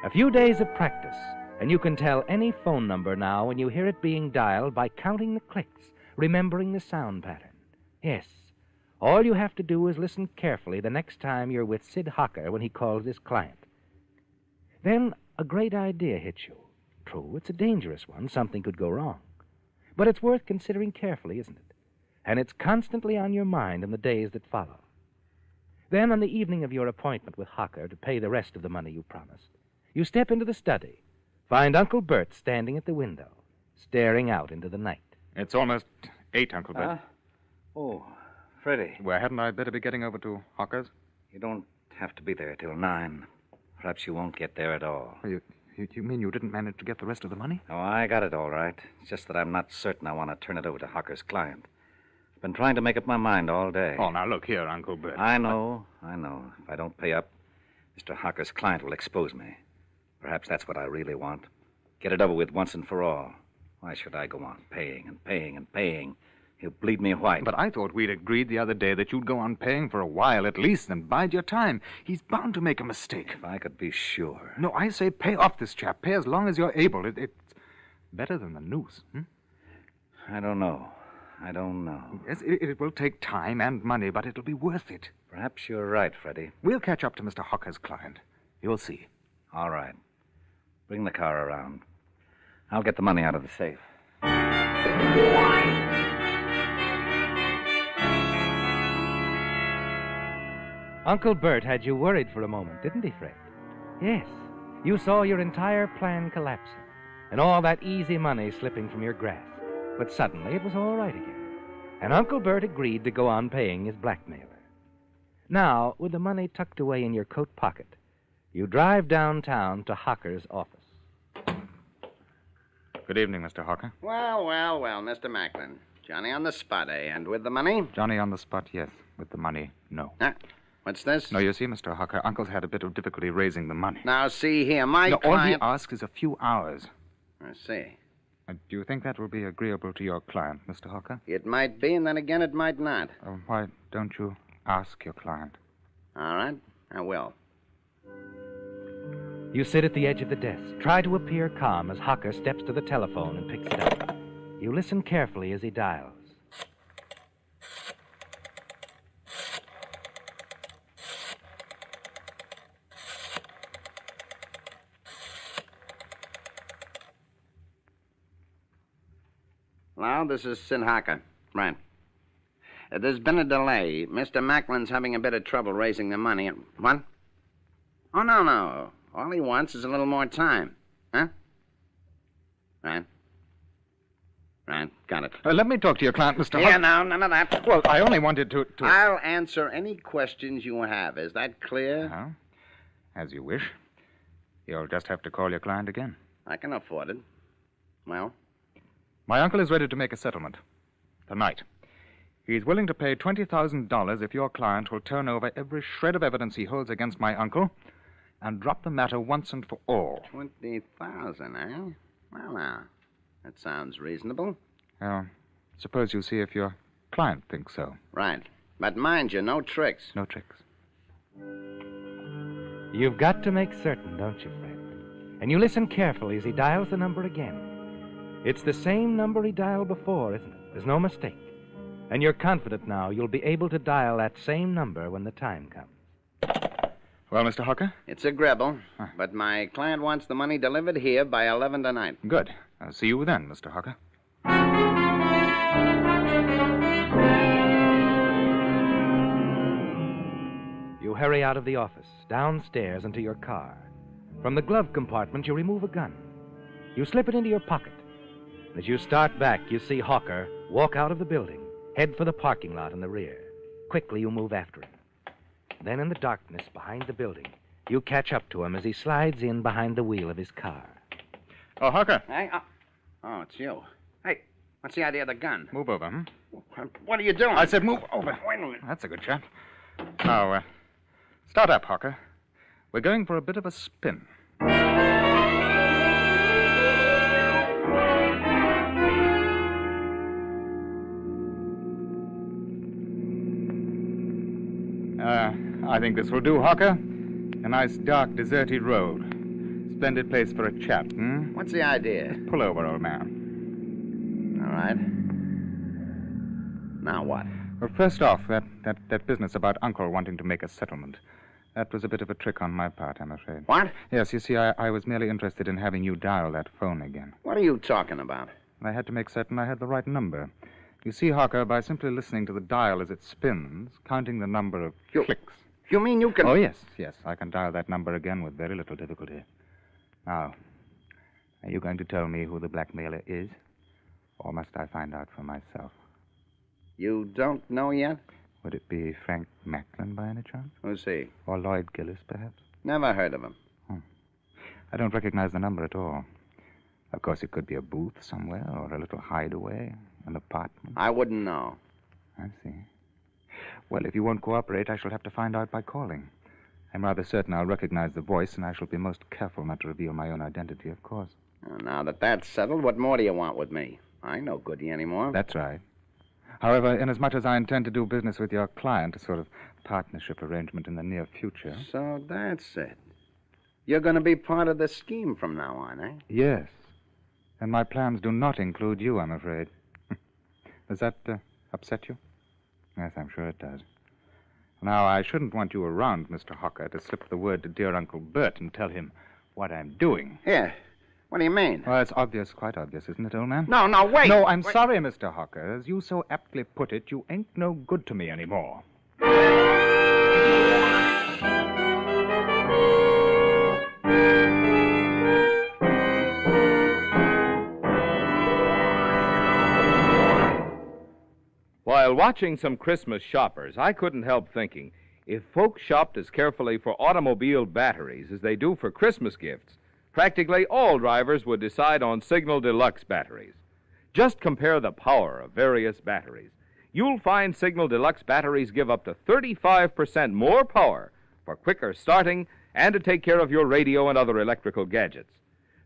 S5: A few days of practice, and you can tell any phone number now when you hear it being dialed by counting the clicks, remembering the sound pattern. Yes. All you have to do is listen carefully the next time you're with Sid Hocker when he calls his client. Then a great idea hits you. True, it's a dangerous one. Something could go wrong. But it's worth considering carefully, isn't it? And it's constantly on your mind in the days that follow. Then, on the evening of your appointment with Hocker to pay the rest of the money you promised, you step into the study, find Uncle Bert standing at the window, staring out into the night.
S13: It's almost 8, Uncle Bert.
S15: Oh, Freddie.
S13: Well, hadn't I better be getting over to Hocker's?
S15: You don't have to be there till 9. Perhaps you won't get there at all.
S13: You mean you didn't manage to get the rest of the money?
S15: Oh, I got it all right. It's just that I'm not certain I want to turn it over to Hocker's client. I've been trying to make up my mind all day.
S13: Oh, now look here, Uncle Bert.
S15: I know. If I don't pay up, Mr. Hocker's client will expose me. Perhaps that's what I really want. Get it over with once and for all. Why should I go on paying and paying and paying You bleed me white.
S13: But I thought we'd agreed the other day that you'd go on paying for a while at least and bide your time. He's bound to make a mistake.
S15: If I could be sure.
S13: No, I say pay off this chap. Pay as long as you're able. It's better than the noose.
S15: I don't know.
S13: Yes, it will take time and money, but it'll be worth it.
S15: Perhaps you're right, Freddie.
S13: We'll catch up to Mr. Hocker's client. You'll see.
S15: All right. Bring the car around. I'll get the money out of the safe.
S5: Uncle Bert had you worried for a moment, didn't he, Fred? Yes. You saw your entire plan collapsing and all that easy money slipping from your grasp. But suddenly it was all right again. And Uncle Bert agreed to go on paying his blackmailer. Now, with the money tucked away in your coat pocket, you drive downtown to Hocker's office.
S13: Good evening, Mr. Hocker.
S2: Well, Mr. Macklin. Johnny on the spot, eh? And with the money?
S13: Johnny on the spot, yes. With the money, no.
S2: What's this?
S13: No, you see, Mr. Hocker, Uncle's had a bit of difficulty raising the money.
S2: Now, see here, my
S13: no,
S2: client...
S13: all he asks is a few hours.
S2: I see.
S13: Do you think that will be agreeable to your client, Mr. Hocker?
S2: It might be, and then again it might not.
S13: Why don't you ask your client?
S2: All right, I will.
S5: You sit at the edge of the desk. Try to appear calm as Hocker steps to the telephone and picks it up. You listen carefully as he dials.
S2: Hello, this is Sid Hocker. Right. There's been a delay. Mr. Macklin's having a bit of trouble raising the money. What? Oh, no. All he wants is a little more time. Huh? Right. Got it.
S13: Let me talk to your client, Mr.
S2: Yeah,
S13: Hocker.
S2: no, none of that.
S13: Well, I only wanted to...
S2: I'll answer any questions you have. Is that clear?
S13: Uh-huh. As you wish. You'll just have to call your client again.
S2: I can afford it. Well?
S13: My uncle is ready to make a settlement. Tonight. He's willing to pay $20,000 if your client will turn over every shred of evidence he holds against my uncle and drop the matter once and for all.
S2: 20,000, eh? Well, now, that sounds reasonable.
S13: Well, suppose you see if your client thinks so.
S2: Right. But mind you, no tricks.
S13: No tricks.
S5: You've got to make certain, don't you, Fred? And you listen carefully as he dials the number again. It's the same number he dialed before, isn't it? There's no mistake. And you're confident now you'll be able to dial that same number when the time comes.
S13: Well, Mr. Hocker?
S2: It's a gribble, but my client wants the money delivered here by 11 tonight.
S13: Good. I'll see you then, Mr. Hocker.
S5: You hurry out of the office, downstairs into your car. From the glove compartment, you remove a gun. You slip it into your pocket. As you start back, you see Hocker walk out of the building, head for the parking lot in the rear. Quickly, you move after him. Then in the darkness behind the building, you catch up to him as he slides in behind the wheel of his car.
S13: Oh, Hocker.
S2: Hey, oh, it's you. Hey, what's the idea of the gun?
S13: Move over,
S2: What are you doing?
S13: I said move over.
S2: Wait a minute.
S13: That's a good shot. Now, start up, Hocker. We're going for a bit of a spin. I think this will do, Hocker. A nice, dark, deserted road. Splendid place for a chat,
S2: What's the idea?
S13: Just pull over, old man.
S2: All right. Now what?
S13: Well, first off, that business about Uncle wanting to make a settlement. That was a bit of a trick on my part, I'm afraid.
S2: What?
S13: Yes, you see, I was merely interested in having you dial that phone again.
S2: What are you talking about?
S13: I had to make certain I had the right number. You see, Hocker, by simply listening to the dial as it spins, counting the number of clicks.
S2: You mean you can...
S13: Oh, yes. I can dial that number again with very little difficulty. Now, are you going to tell me who the blackmailer is? Or must I find out for myself?
S2: You don't know yet?
S13: Would it be Frank Macklin by any chance?
S2: Who's he?
S13: Or Lloyd Gillis, perhaps?
S2: Never heard of him.
S13: I don't recognize the number at all. Of course, it could be a booth somewhere, or a little hideaway, an apartment.
S2: I wouldn't know.
S13: I see. Well, if you won't cooperate, I shall have to find out by calling. I'm rather certain I'll recognize the voice, and I shall be most careful not to reveal my own identity, of course.
S2: Now that that's settled, what more do you want with me? I ain't no goodie anymore.
S13: That's right. However, inasmuch as I intend to do business with your client, a sort of partnership arrangement in the near future.
S2: So that's it. You're going to be part of the scheme from now on, eh?
S13: Yes. And my plans do not include you, I'm afraid. Does that upset you? Yes, I'm sure it does. Now, I shouldn't want you around, Mr. Hawker, to slip the word to dear Uncle Bert and tell him what I'm doing.
S2: Here. What do you mean?
S13: Well, it's obvious, quite obvious, isn't it, old man?
S2: No, wait.
S13: No, I'm sorry, Mr. Hawker. As you so aptly put it, you ain't no good to me anymore.
S14: While watching some Christmas shoppers, I couldn't help thinking, if folks shopped as carefully for automobile batteries as they do for Christmas gifts, practically all drivers would decide on Signal Deluxe batteries. Just compare the power of various batteries. You'll find Signal Deluxe batteries give up to 35% more power for quicker starting and to take care of your radio and other electrical gadgets.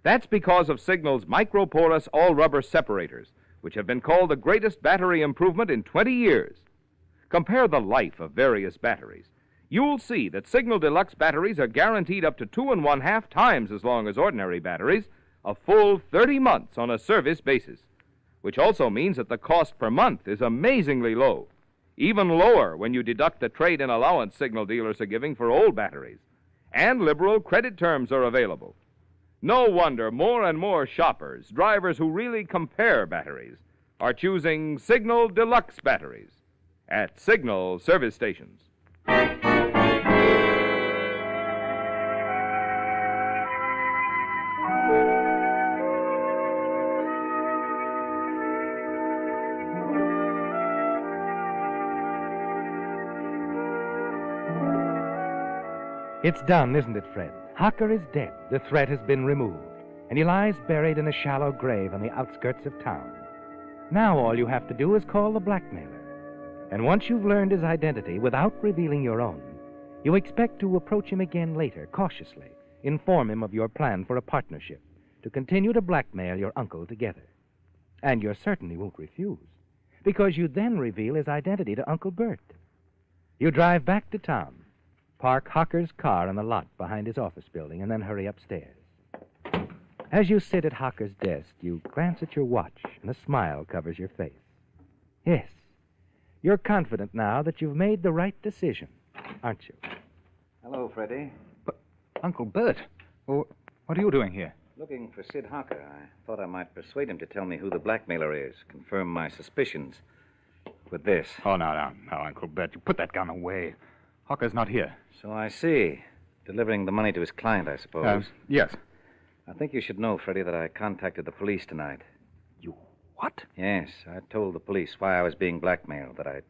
S14: That's because of Signal's microporous all-rubber separators, which have been called the greatest battery improvement in 20 years. Compare the life of various batteries. You'll see that Signal Deluxe batteries are guaranteed up to 2.5 times as long as ordinary batteries, a full 30 months on a service basis, which also means that the cost per month is amazingly low, even lower when you deduct the trade-in allowance Signal dealers are giving for old batteries. And liberal credit terms are available. No wonder more and more shoppers, drivers who really compare batteries, are choosing Signal Deluxe batteries at Signal service stations.
S5: It's done, isn't it, Fred? Hocker is dead. The threat has been removed, and he lies buried in a shallow grave on the outskirts of town. Now all you have to do is call the blackmailer. And once you've learned his identity without revealing your own, you expect to approach him again later, cautiously, inform him of your plan for a partnership, to continue to blackmail your uncle together. And you're certain he won't refuse, because you then reveal his identity to Uncle Bert. You drive back to town, park Hocker's car in the lot behind his office building, and then hurry upstairs. As you sit at Hocker's desk, you glance at your watch, and a smile covers your face. Yes, you're confident now that you've made the right decision, aren't you?
S15: Hello, Freddie.
S13: But, Uncle Bert, what are you doing here?
S15: Looking for Sid Hocker. I thought I might persuade him to tell me who the blackmailer is, confirm my suspicions with this.
S13: Oh, no, Uncle Bert. You put that gun away. Hocker's not here.
S15: So I see. Delivering the money to his client, I suppose.
S13: Yes.
S15: I think you should know, Freddie, that I contacted the police tonight.
S13: You what?
S15: Yes, I told the police why I was being blackmailed, that I'd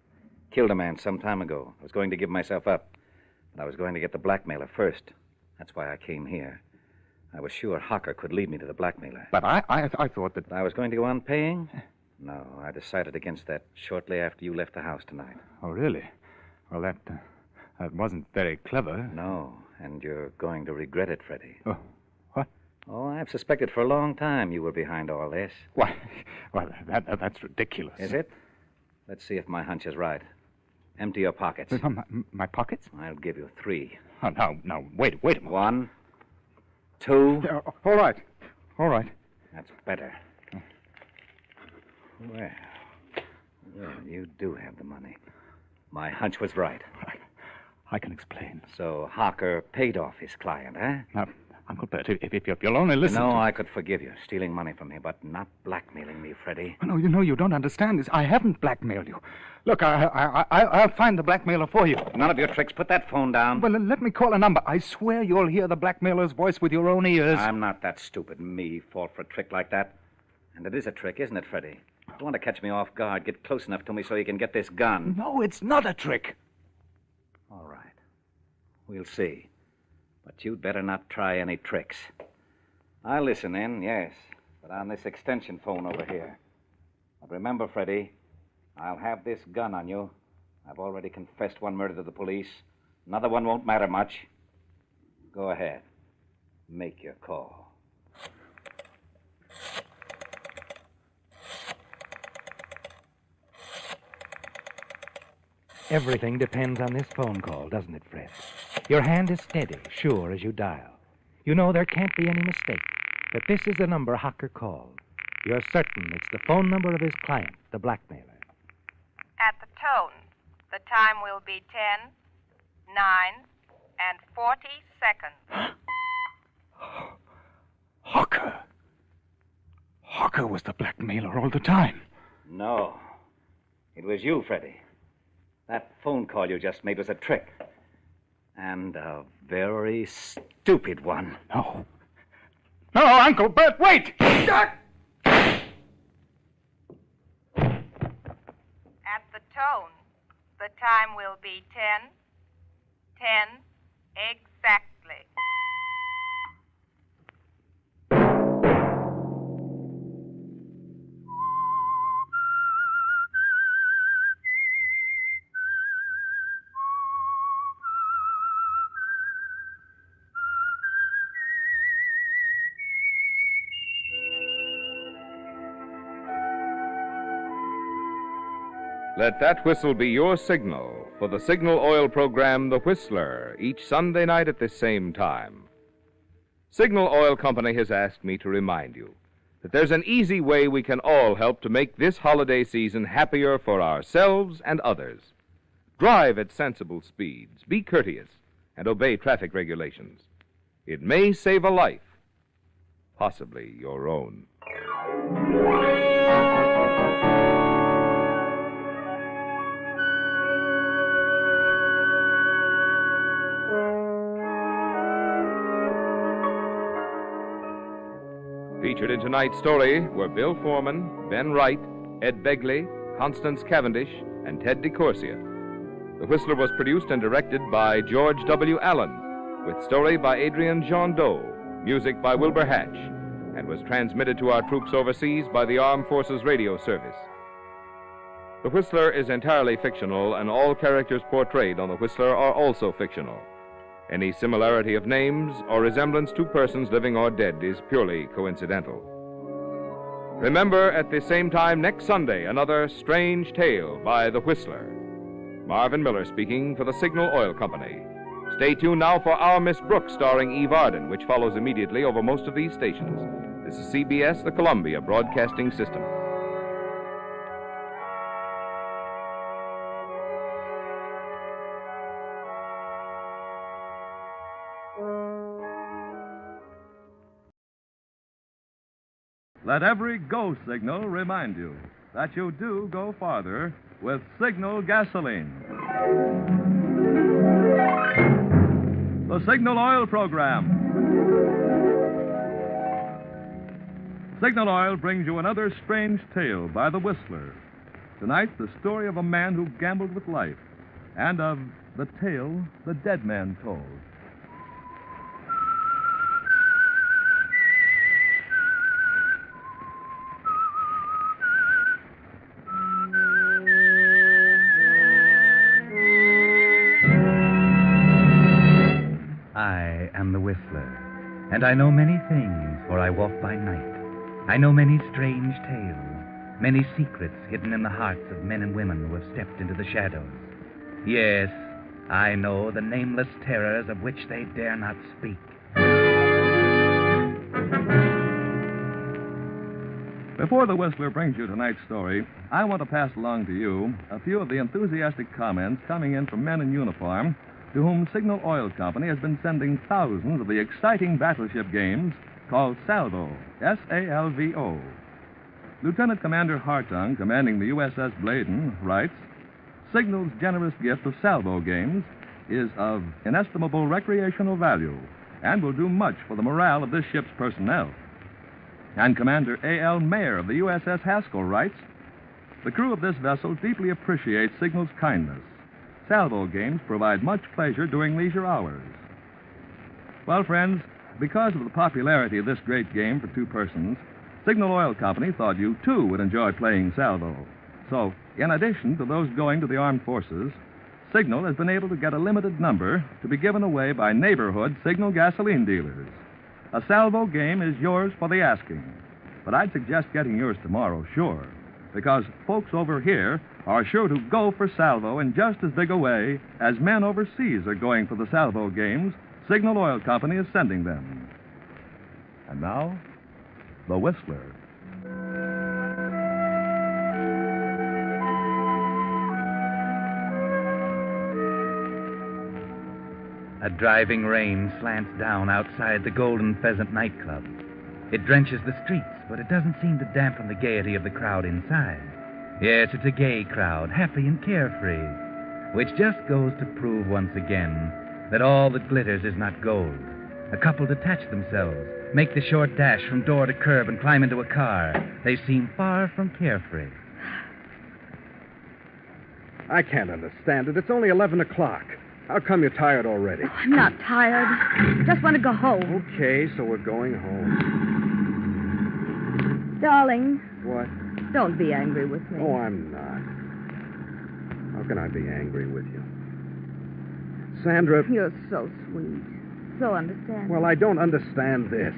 S15: killed a man some time ago. I was going to give myself up, but I was going to get the blackmailer first. That's why I came here. I was sure Hocker could lead me to the blackmailer.
S13: But I thought that...
S15: I was going to go on paying? No, I decided against that shortly after you left the house tonight.
S13: Oh, really? Well, that wasn't very clever.
S15: No, and you're going to regret it, Freddie.
S13: Oh, what?
S15: Oh, I've suspected for a long time you were behind all this.
S13: Why, well, that's ridiculous.
S15: Is it? Let's see if my hunch is right. Empty your pockets.
S13: My pockets?
S15: I'll give you 3.
S13: Oh, no, wait a minute.
S15: 1, 2.
S13: All right.
S15: That's better. Well, you do have the money. My hunch was right.
S13: I can explain.
S15: So Hocker paid off his client, eh?
S13: Now, Uncle Bert, if you'll only listen...
S15: No, I could forgive you, stealing money from me, but not blackmailing me, Freddie.
S13: No, you don't understand this. I haven't blackmailed you. Look, I'll find the blackmailer for you.
S15: None of your tricks. Put that phone down.
S13: Well, let me call a number. I swear you'll hear the blackmailer's voice with your own ears.
S15: I'm not that stupid. Me fall for a trick like that. And it is a trick, isn't it, Freddie? You want to catch me off guard. Get close enough to me so you can get this gun.
S13: No, it's not a trick.
S15: All right. We'll see. But you'd better not try any tricks. I'll listen in, yes, but on this extension phone over here. But remember, Freddie, I'll have this gun on you. I've already confessed one murder to the police. Another one won't matter much. Go ahead. Make your call.
S5: Everything depends on this phone call, doesn't it, Fred? Your hand is steady, sure, as you dial. You know there can't be any mistake, that this is the number Hocker called. You're certain it's the phone number of his client, the blackmailer.
S11: At the tone, the time will be 10, 9, and 40 seconds.
S13: Hocker. Hocker was the blackmailer all the time.
S15: No. It was you, Freddie. That phone call you just made was a trick. And a very stupid one.
S13: No. No, Uncle Bert, wait!
S11: At the tone, the time will be 10, 10 exactly.
S14: Let that whistle be your signal for the Signal Oil program, The Whistler, each Sunday night at this same time. Signal Oil Company has asked me to remind you that there's an easy way we can all help to make this holiday season happier for ourselves and others. Drive at sensible speeds, be courteous, and obey traffic regulations. It may save a life, possibly your own. Featured in tonight's story were Bill Foreman, Ben Wright, Ed Begley, Constance Cavendish, and Ted DeCorsia. The Whistler was produced and directed by George W. Allen, with story by Adrian John Doe, music by Wilbur Hatch, and was transmitted to our troops overseas by the Armed Forces Radio Service. The Whistler is entirely fictional, and all characters portrayed on The Whistler are also fictional. Any similarity of names or resemblance to persons living or dead is purely coincidental. Remember, at the same time next Sunday, another strange tale by The Whistler. Marvin Miller speaking for the Signal Oil Company. Stay tuned now for Our Miss Brooks, starring Eve Arden, which follows immediately over most of these stations. This is CBS, the Columbia Broadcasting System.
S1: Let every go signal remind you that you do go farther with Signal gasoline. The Signal Oil Program. Signal Oil brings you another strange tale by The Whistler. Tonight, the story of a man who gambled with life and of the tale the dead man told.
S17: I am the Whistler, and I know many things, for I walk by night. I know many strange tales, many secrets hidden in the hearts of men and women who have stepped into the shadows. Yes, I know the nameless terrors of which they dare not speak.
S1: Before the Whistler brings you tonight's story, I want to pass along to you a few of the enthusiastic comments coming in from men in uniform to whom Signal Oil Company has been sending thousands of the exciting battleship games called Salvo, S-A-L-V-O. Lieutenant Commander Hartung, commanding the USS Bladen, writes, Signal's generous gift of Salvo games is of inestimable recreational value and will do much for the morale of this ship's personnel. And Commander A.L. Mayer of the USS Haskell writes, the crew of this vessel deeply appreciates Signal's kindness. Salvo games provide much pleasure during leisure hours. Well, friends, because of the popularity of this great game for two persons, Signal Oil Company thought you, too, would enjoy playing Salvo. So, in addition to those going to the armed forces, Signal has been able to get a limited number to be given away by neighborhood Signal gasoline dealers. A Salvo game is yours for the asking. But I'd suggest getting yours tomorrow, sure, because folks over here are sure to go for salvo in just as big a way as men overseas are going for the salvo games Signal Oil Company is sending them. And now, The Whistler.
S17: A driving rain slants down outside the Golden Pheasant nightclub. It drenches the streets, but it doesn't seem to dampen the gaiety of the crowd inside. Yes, it's a gay crowd, happy and carefree, which just goes to prove once again that all that glitters is not gold. A couple detach themselves, make the short dash from door to curb, and climb into a car. They seem far from carefree.
S6: I can't understand it. It's only 11 o'clock. How come you're tired already?
S16: Oh, I'm not tired. Just want to go home.
S6: Okay, so we're going home.
S16: Darling,
S6: What?
S16: don't be angry with me.
S6: Oh, I'm not. How can I be angry with you? Sandra...
S16: You're so sweet. So understanding.
S6: Well, I don't understand this.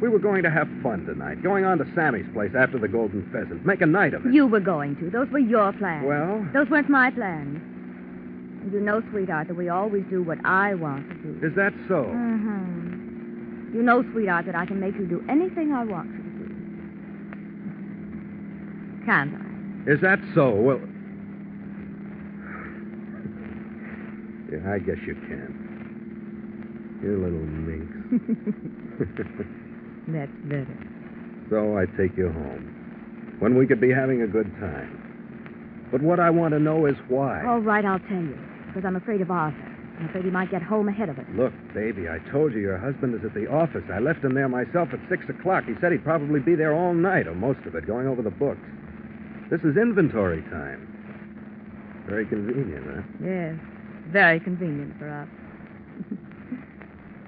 S6: We were going to have fun tonight, going on to Sammy's place after the Golden Pheasant, make a night of it.
S16: You were going to. Those were your plans.
S6: Well?
S16: Those weren't my plans. And you know, sweetheart, that we always do what I want to do.
S6: Is that so?
S16: Mm-hmm. You know, sweetheart, that I can make you do anything I want you to do. Can't I?
S6: Is that so? Well... Yeah, I guess you can. You little minx.
S16: That's better.
S6: So I take you home. When we could be having a good time. But what I want to know is why.
S16: All right, I'll tell you. Because I'm afraid of Arthur. I'm afraid he might get home ahead of us.
S6: Look, baby, I told you your husband is at the office. I left him there myself at 6 o'clock. He said he'd probably be there all night, or most of it, going over the books. This is inventory time. Very convenient, huh?
S16: Yes, very convenient for us.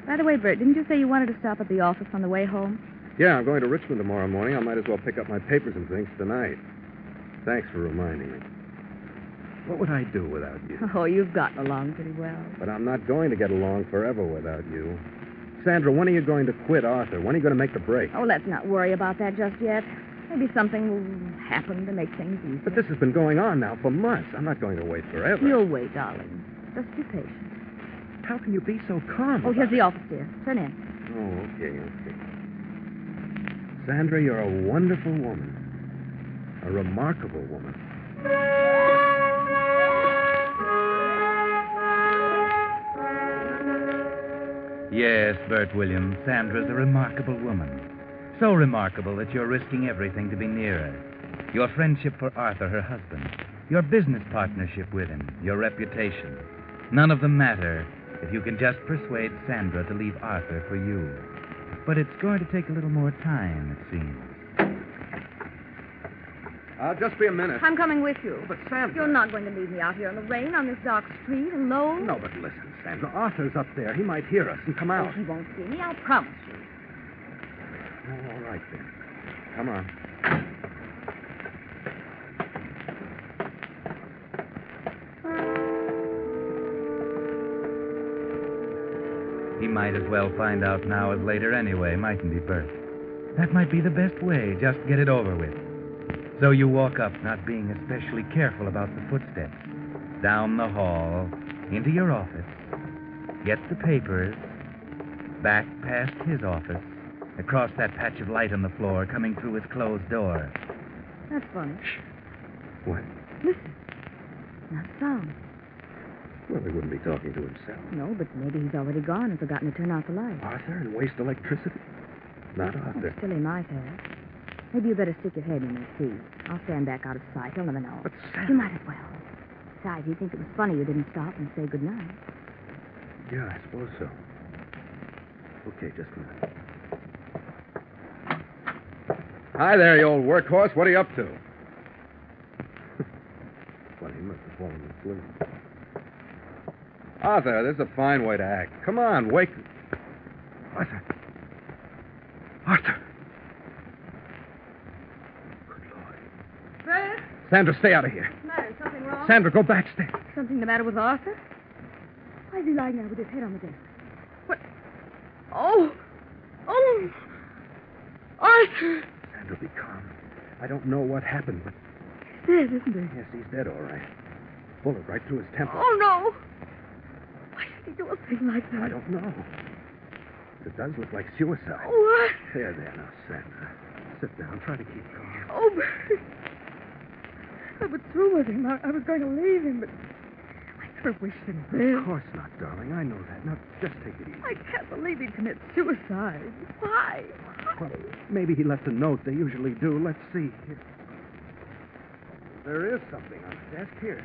S16: By the way, Bert, didn't you say you wanted to stop at the office on the way home?
S6: Yeah, I'm going to Richmond tomorrow morning. I might as well pick up my papers and things tonight. Thanks for reminding me. What would I do without you?
S16: Oh, you've gotten along pretty well.
S6: But I'm not going to get along forever without you. Sandra, when are you going to quit Arthur? When are you going to make the break?
S16: Oh, let's not worry about that just yet. Maybe something will happen to make things easier.
S6: But this has been going on now for months. I'm not going to wait forever.
S16: You'll wait, darling. Just be patient.
S6: How can you be so calm?
S16: Oh, here's the office, dear. Turn in.
S6: Oh, okay. Sandra, you're a wonderful woman. A remarkable woman.
S17: Yes, Bert Williams, Sandra's a remarkable woman. So remarkable that you're risking everything to be near her. Your friendship for Arthur, her husband. Your business partnership with him. Your reputation. None of them matter if you can just persuade Sandra to leave Arthur for you. But it's going to take a little more time, it seems.
S6: I'll just be a minute.
S16: I'm coming with you.
S6: But, Sandra...
S16: You're not going to leave me out here in the rain on this dark street alone?
S6: No, but listen, Sandra. Arthur's up there. He might hear us and come out.
S16: Oh, he won't see me, I'll promise you.
S6: Oh, all right, then. Come on.
S17: He might as well find out now as later anyway, mightn't he, Bert? That might be the best way, just get it over with. So you walk up, not being especially careful about the footsteps, down the hall, into your office, get the papers, back past his office, across that patch of light on the floor, coming through his closed door.
S16: That's funny.
S6: What?
S16: Listen. Not a sound.
S6: Well, he wouldn't be talking to himself.
S16: No, but maybe he's already gone and forgotten to turn out the light.
S6: Arthur and waste electricity? Not Arthur.
S16: Still, he might have. Maybe you better stick your head in and see. I'll stand back out of sight. He'll never know.
S6: But Sam...
S16: You might as well. Besides, he'd think it was funny you didn't stop and say goodnight.
S6: Yeah, I suppose so. Okay, just a minute. Hi there, you old workhorse. What are you up to? Well, he must have fallen asleep. Arthur, this is a fine way to act. Come on, wake... Arthur. Arthur.
S16: Fred?
S6: Sandra, stay out of here.
S16: What's the matter? Something wrong?
S6: Sandra, go backstairs.
S16: Something the matter with Arthur? Why is he lying there with his head on the desk? What? Oh!
S6: Arthur! Sandra, be calm. I don't know what happened, but
S16: dead, isn't he?
S6: Yes, he's dead, all right. Bullet right through his temple.
S16: Oh, no. Why should he do a thing like that?
S6: I don't know. It does look like suicide.
S16: What?
S6: There, now, Sandra. Sit down. Try to keep calm.
S16: Oh, Bert. I was through with him. I was going to leave him, but I never wished him dead.
S6: Of course not, darling. I know that. Now, just take it easy.
S16: I can't believe he'd commit suicide. Why?
S6: Well, maybe he left a note. They usually do. Let's see. There is something on the desk. Here.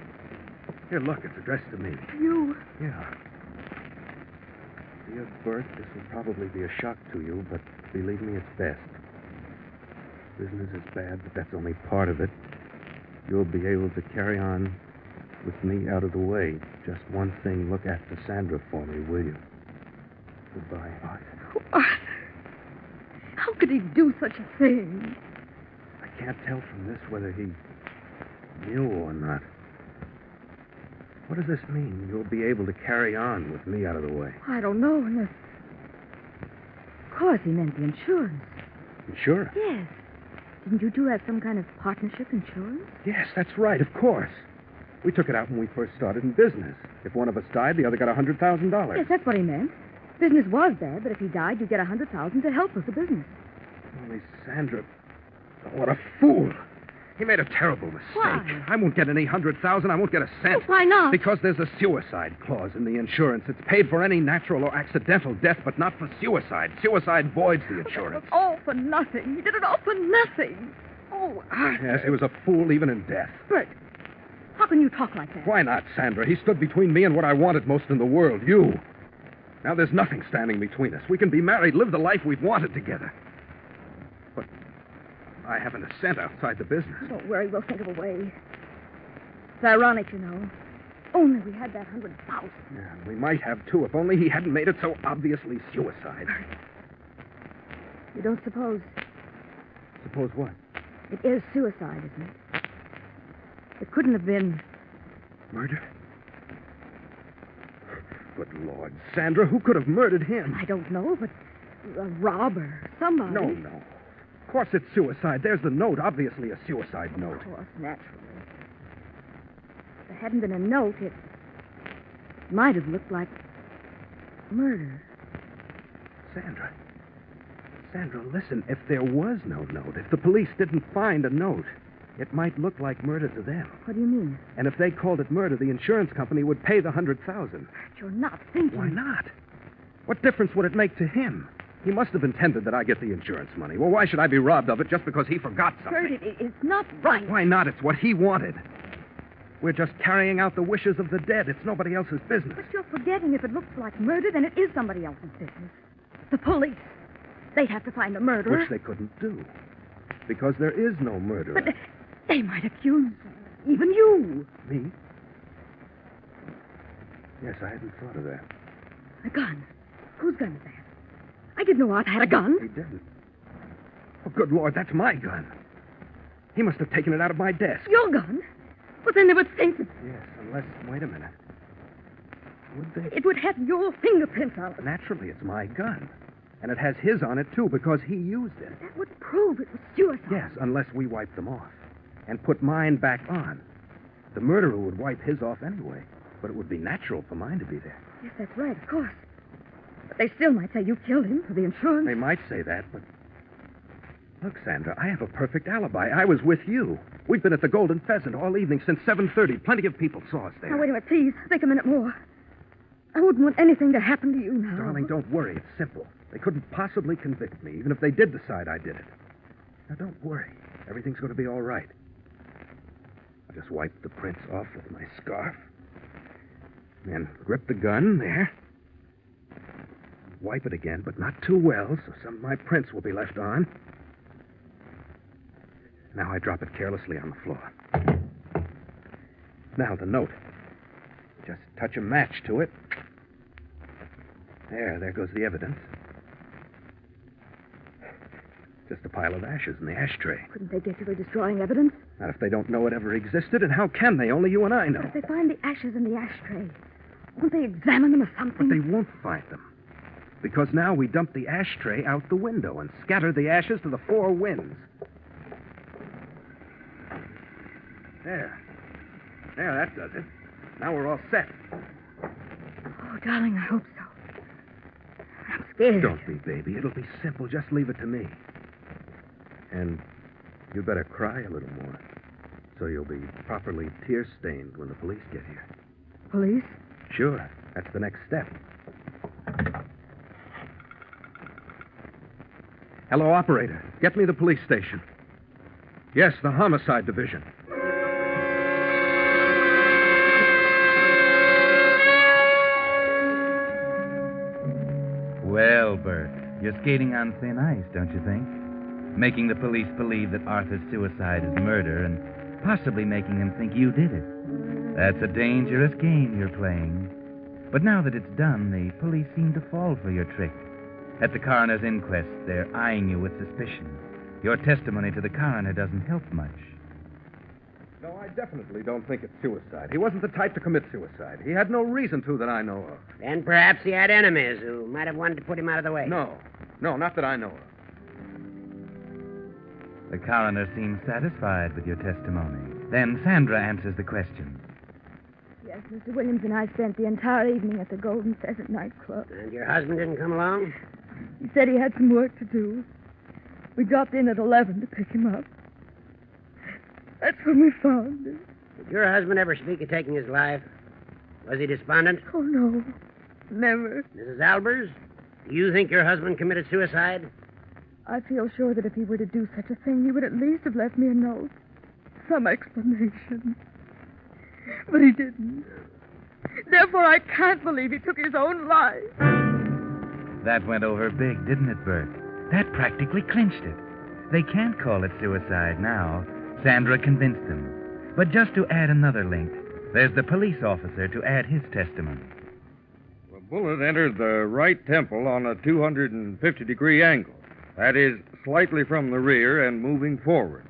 S6: Here, look. It's addressed to me.
S16: You?
S6: Yeah. Dear Bert, this will probably be a shock to you, but believe me, it's best. Business is bad, but that's only part of it. You'll be able to carry on with me out of the way. Just one thing, look after Sandra for me, will you? Goodbye, Arthur.
S16: Arthur. How could he do such a thing?
S6: I can't tell from this whether he knew or not. What does this mean? You'll be able to carry on with me out of the way.
S16: I don't know unless... Of course, he meant the insurance.
S6: Insurance?
S16: Yes. Didn't you two have some kind of partnership insurance?
S6: Yes, that's right, of course. We took it out when we first started in business. If one of us died, the other got $100,000.
S16: Yes, that's what he meant. Business was bad, but if he died, you'd get $100,000 to help with the business.
S6: Only Sandra... Oh, what a fool. He made a terrible mistake.
S16: Why?
S6: I won't get any $100,000. I won't get a cent.
S16: Well, why not?
S6: Because there's a suicide clause in the insurance. It's paid for any natural or accidental death, but not for suicide. Suicide voids the insurance.
S16: All for nothing. He did it all for nothing. Oh, Arthur.
S6: Yes, he was a fool even in death.
S16: Bert, how can you talk like that?
S6: Why not, Sandra? He stood between me and what I wanted most in the world, you. Now there's nothing standing between us. We can be married, live the life we've wanted together. But I haven't a cent outside the business.
S16: Don't worry, we'll think of a way. It's ironic, you know. Only we had that $100,000.
S6: Yeah, we might have, too, if only he hadn't made it so obviously suicide.
S16: You don't suppose
S6: Suppose what?
S16: it is suicide, isn't it? It couldn't have been...
S6: Murder? Good Lord, Sandra, who could have murdered him?
S16: I don't know, but a robber, somebody.
S6: No. Of course it's suicide. There's the note, obviously a suicide note.
S16: Of course, naturally. If there hadn't been a note, it might have looked like murder.
S6: Sandra, listen, if there was no note, if the police didn't find a note, it might look like murder to them.
S16: What do you mean?
S6: And if they called it murder, the insurance company would pay the $100,000.
S16: You're not thinking...
S6: Why not? What difference would it make to him? He must have intended that I get the insurance money. Well, why should I be robbed of it just because he forgot something?
S16: Bert, it's not right.
S6: Why not? It's what he wanted. We're just carrying out the wishes of the dead. It's nobody else's business.
S16: But you're forgetting if it looks like murder, then it is somebody else's business. The police. They'd have to find the murderer.
S6: Which they couldn't do. Because there is no murderer.
S16: But they might accuse even you.
S6: Me? Yes, I hadn't thought of that.
S16: A gun. Whose gun is that? I didn't know Arthur had a gun.
S6: He didn't. Oh, good Lord, that's my gun. He must have taken it out of my desk.
S16: Your gun? Well, then they would think that...
S6: Yes, unless... Wait a minute. Would they?
S16: It would have your fingerprints on it.
S6: Naturally, it's my gun. And it has his on it, too, because he used it.
S16: That would prove it was suicide.
S6: Yes, unless we wipe them off. And put mine back on. The murderer would wipe his off anyway. But it would be natural for mine to be there.
S16: Yes, that's right, of course. But they still might say you killed him for the insurance.
S6: They might say that, but... Look, Sandra, I have a perfect alibi. I was with you. We've been at the Golden Pheasant all evening since 7:30. Plenty of people saw us there.
S16: Now, wait a minute, please. Think a minute more. I wouldn't want anything to happen to you now.
S6: Darling, don't worry. It's simple. They couldn't possibly convict me, even if they did decide I did it. Now, don't worry. Everything's going to be all right. I'll just wipe the prints off with my scarf. And grip the gun there. Wipe it again, but not too well, so some of my prints will be left on. Now I drop it carelessly on the floor. Now the note. Just touch a match to it. There goes the evidence. Just a pile of ashes in the ashtray.
S16: Couldn't they get you for destroying evidence?
S6: Not if they don't know it ever existed, and how can they? Only you and I know.
S16: But if they find the ashes in the ashtray, won't they examine them or something?
S6: But they won't find them. Because now we dump the ashtray out the window and scatter the ashes to the four winds. There. There, that does it. Now we're all set.
S16: Oh, darling, I hope so. I'm scared.
S6: Don't be, baby. It'll be simple. Just leave it to me. And you'd better cry a little more, so you'll be properly tear-stained when the police get here.
S16: Police?
S6: Sure. That's the next step. Hello, operator. Get me the police station. Yes, the homicide division.
S17: Well, Bert, you're skating on thin ice, don't you think? Making the police believe that Arthur's suicide is murder and possibly making them think you did it. That's a dangerous game you're playing. But now that it's done, the police seem to fall for your trick. At the coroner's inquest, they're eyeing you with suspicion. Your testimony to the coroner doesn't help much.
S6: No, I definitely don't think it's suicide. He wasn't the type to commit suicide. He had no reason to that I know of.
S8: Then perhaps he had enemies who might have wanted to put him out of the way.
S6: No, not that I know of.
S17: The coroner seems satisfied with your testimony. Then Sandra answers the question.
S16: Yes, Mr. Williams and I spent the entire evening at the Golden Pheasant nightclub.
S8: And your husband didn't come along?
S16: He said he had some work to do. We dropped in at 11 to pick him up. That's when we found him.
S8: Did your husband ever speak of taking his life? Was he despondent?
S16: Oh, no. Never.
S8: Mrs. Albers, do you think your husband committed suicide?
S16: I feel sure that if he were to do such a thing, he would at least have left me a note. Some explanation. But he didn't. Therefore, I can't believe he took his own life.
S17: That went over big, didn't it, Bert? That practically clinched it. They can't call it suicide now. Sandra convinced them. But just to add another link, there's the police officer to add his testimony.
S18: The bullet entered the right temple on a 250-degree angle. That is, slightly from the rear and moving forward.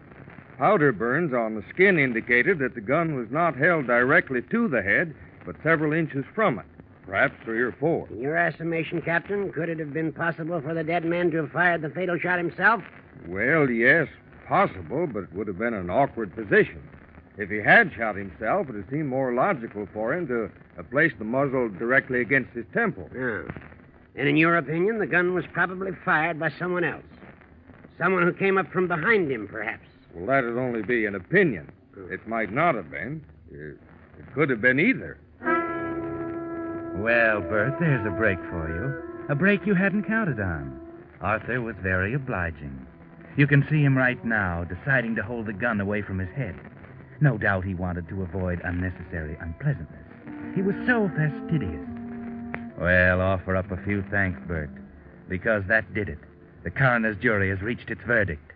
S18: Powder burns on the skin indicated that the gun was not held directly to the head, but several inches from it, perhaps 3 or 4.
S8: In your estimation, Captain, could it have been possible for the dead man to have fired the fatal shot himself?
S18: Well, yes, possible, but it would have been an awkward position. If he had shot himself, it would seem more logical for him to have placed the muzzle directly against his temple.
S8: Oh. And in your opinion, the gun was probably fired by someone else. Someone who came up from behind him, perhaps.
S18: Well, that'd only be an opinion. It might not have been. It could have been either.
S17: Well, Bert, there's a break for you. A break you hadn't counted on. Arthur was very obliging. You can see him right now, deciding to hold the gun away from his head. No doubt he wanted to avoid unnecessary unpleasantness. He was so fastidious. Well, offer up a few thanks, Bert, because that did it. The coroner's jury has reached its verdict.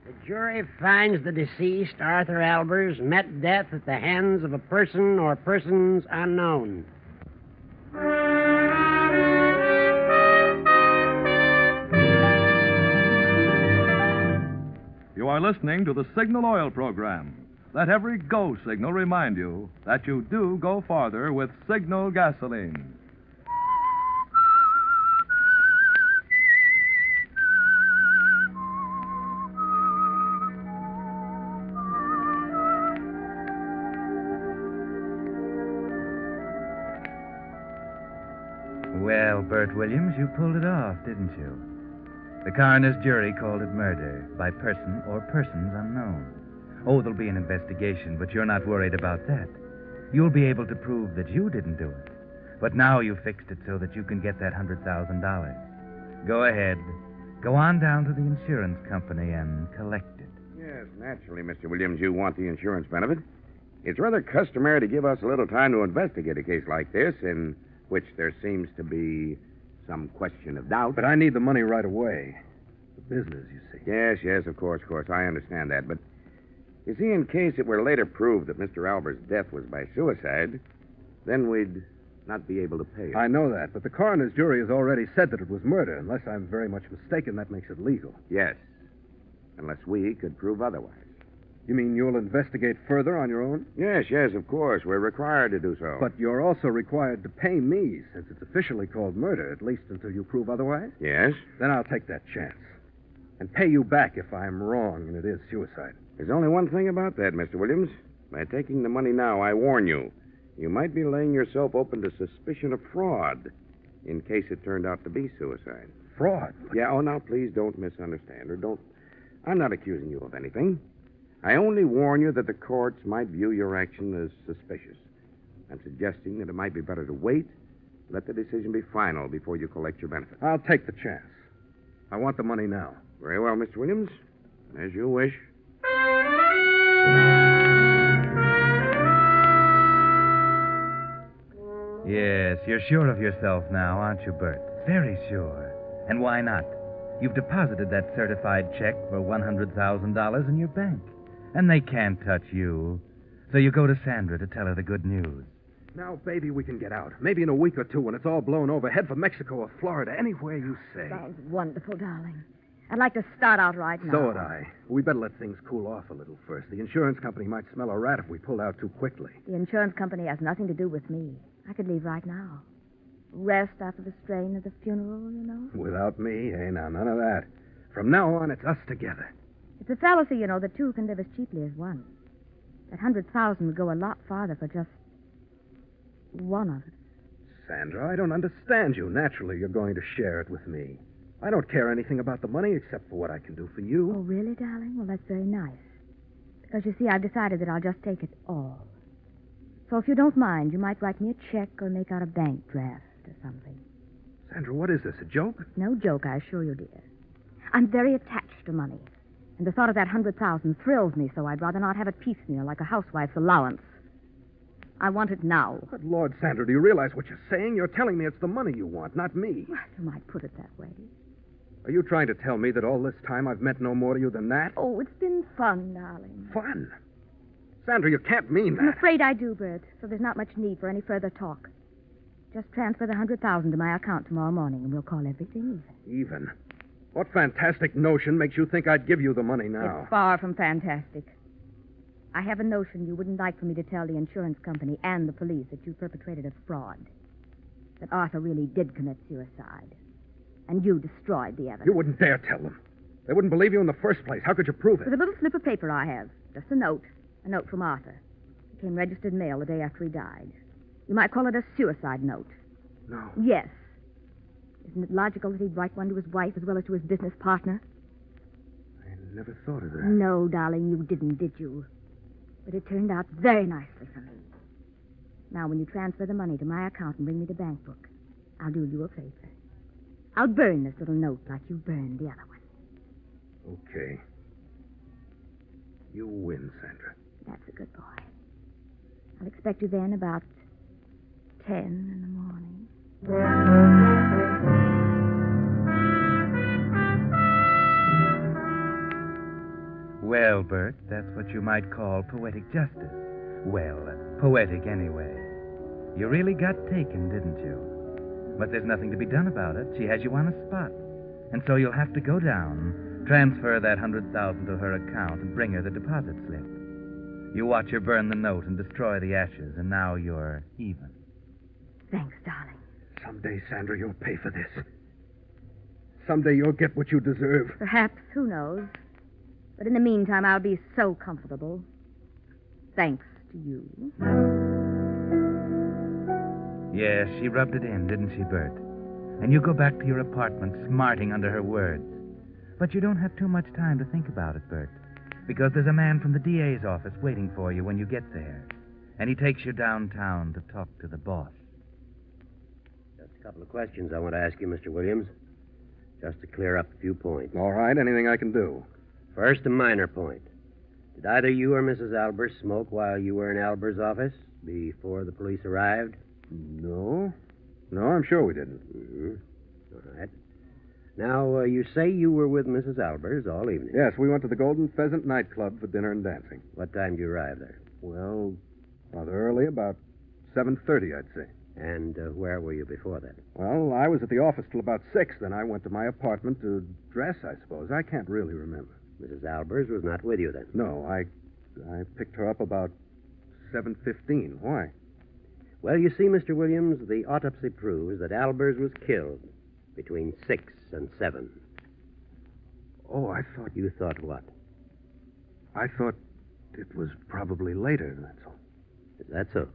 S8: The jury finds the deceased, Arthur Albers, met death at the hands of a person or persons unknown.
S1: You are listening to the Signal Oil program. Let every go signal remind you that you do go farther with Signal gasoline.
S17: Well, Bert Williams, you pulled it off, didn't you? The coroner's jury called it murder by person or persons unknown. Oh, there'll be an investigation, but you're not worried about that. You'll be able to prove that you didn't do it. But now you've fixed it so that you can get that $100,000. Go ahead. Go on down to the insurance company and collect it.
S19: Yes, naturally, Mr. Williams, you want the insurance benefit. It's rather customary to give us a little time to investigate a case like this, in which there seems to be some question of doubt.
S6: But I need the money right away. The business, you see.
S19: Yes, of course. I understand that. But, you see, in case it were later proved that Mr. Albers' death was by suicide, then we'd not be able to pay it.
S6: I know that, but the coroner's jury has already said that it was murder. Unless I'm very much mistaken, that makes it legal.
S19: Yes, unless we could prove otherwise.
S6: You mean you'll investigate further on your own?
S19: Yes, of course. We're required to do so.
S6: But you're also required to pay me, since it's officially called murder, at least until you prove otherwise?
S19: Yes?
S6: Then I'll take that chance. And pay you back if I'm wrong and it is suicide.
S19: There's only one thing about that, Mr. Williams. By taking the money now, I warn you, you might be laying yourself open to suspicion of fraud in case it turned out to be suicide.
S6: Fraud?
S19: Yeah, oh, now, please don't misunderstand or don't... I'm not accusing you of anything. I only warn you that the courts might view your action as suspicious. I'm suggesting that it might be better to wait, let the decision be final before you collect your benefits.
S6: I'll take the chance. I want the money now.
S19: Very well, Mr. Williams. As you wish.
S17: Yes, you're sure of yourself now, aren't you, Bert? Very sure. And why not? You've deposited that certified check for $100,000 in your bank. And they can't touch you. So you go to Sandra to tell her the good news.
S6: Now, baby, we can get out. Maybe in a week or two when it's all blown over. Head for Mexico or Florida, anywhere you say.
S16: Sounds wonderful, darling. I'd like to start out right now.
S6: So would I. We better let things cool off a little first. The insurance company might smell a rat if we pulled out too quickly.
S16: The insurance company has nothing to do with me. I could leave right now. Rest after the strain of the funeral, you know.
S6: Without me? Hey, now, none of that. From now on, it's us together.
S16: It's a fallacy, you know, that two can live as cheaply as one. That 100,000 would go a lot farther for just one of us.
S6: Sandra, I don't understand you. Naturally, you're going to share it with me. I don't care anything about the money except for what I can do for you.
S16: Oh, really, darling? Well, that's very nice. Because, you see, I've decided that I'll just take it all. So if you don't mind, you might write me a check or make out a bank draft or something.
S6: Sandra, what is this, a joke?
S16: No joke, I assure you, dear. I'm very attached to money. And the thought of that 100,000 thrills me, so I'd rather not have it piecemeal like a housewife's allowance. I want it now.
S6: Good Lord, Sandra, do you realize what you're saying? You're telling me it's the money you want, not me.
S16: Well, you might put it that way.
S6: Are you trying to tell me that all this time I've meant no more to you than that?
S16: Oh, it's been fun, darling.
S6: Fun? Sandra, you can't mean
S16: I'm
S6: that.
S16: afraid I do, Bert, so there's not much need for any further talk. Just transfer the 100,000 to my account tomorrow morning, and we'll call everything even.
S6: Even? What fantastic notion makes you think I'd give you the money now?
S16: It's far from fantastic. I have a notion you wouldn't like for me to tell the insurance company and the police that you perpetrated a fraud. That Arthur really did commit suicide. And you destroyed the evidence.
S6: You wouldn't dare tell them. They wouldn't believe you in the first place. How could you prove it?
S16: With a little slip of paper I have. Just a note. A note from Arthur. It came registered mail the day after he died. You might call it a suicide note.
S6: No.
S16: Yes. Isn't it logical that he'd write one to his wife as well as to his business partner?
S6: I never thought of that.
S16: No, darling, you didn't, did you? But it turned out very nicely for me. Now, when you transfer the money to my account and bring me the bank book, I'll do you a favor. I'll burn this little note like you burned the other one.
S6: Okay. You win, Sandra.
S16: That's a good boy. I'll expect you then about 10 in the morning.
S17: Well, Bert, that's what you might call poetic justice. Well, poetic anyway. You really got taken, didn't you? But there's nothing to be done about it. She has you on a spot. And so you'll have to go down, transfer that 100,000 to her account, and bring her the deposit slip. You watch her burn the note and destroy the ashes, and now you're even.
S16: Thanks, darling.
S6: Someday, Sandra, you'll pay for this. Someday you'll get what you deserve.
S16: Perhaps, who knows? But in the meantime, I'll be so comfortable. Thanks to you.
S17: Yes, she rubbed it in, didn't she, Bert? And you go back to your apartment smarting under her words. But you don't have too much time to think about it, Bert, because there's a man from the DA's office waiting for you when you get there. And he takes you downtown to talk to the boss.
S4: Just a couple of questions I want to ask you, Mr. Williams. Just to clear up a few points.
S6: All right, anything I can do.
S4: First, a minor point. Did either you or Mrs. Albers smoke while you were in Albers' office before the police arrived?
S6: No. No, I'm sure we didn't.
S4: Mm-hmm. All right. Now, you say you were with Mrs. Albers all evening.
S6: Yes, we went to the Golden Pheasant nightclub for dinner and dancing.
S4: What time did you arrive there?
S6: Well, rather early, about 7:30, I'd say.
S4: And where were you before that?
S6: Well, I was at the office till about 6. Then I went to my apartment to dress, I suppose. I can't really remember.
S4: Mrs. Albers was not with you then?
S6: No, I picked her up about 7:15. Why?
S4: Well, you see, Mr. Williams, the autopsy proves that Albers was killed between 6 and 7.
S6: Oh, I thought...
S4: You thought what?
S6: I thought
S19: it was probably later, that's all.
S4: Is that so?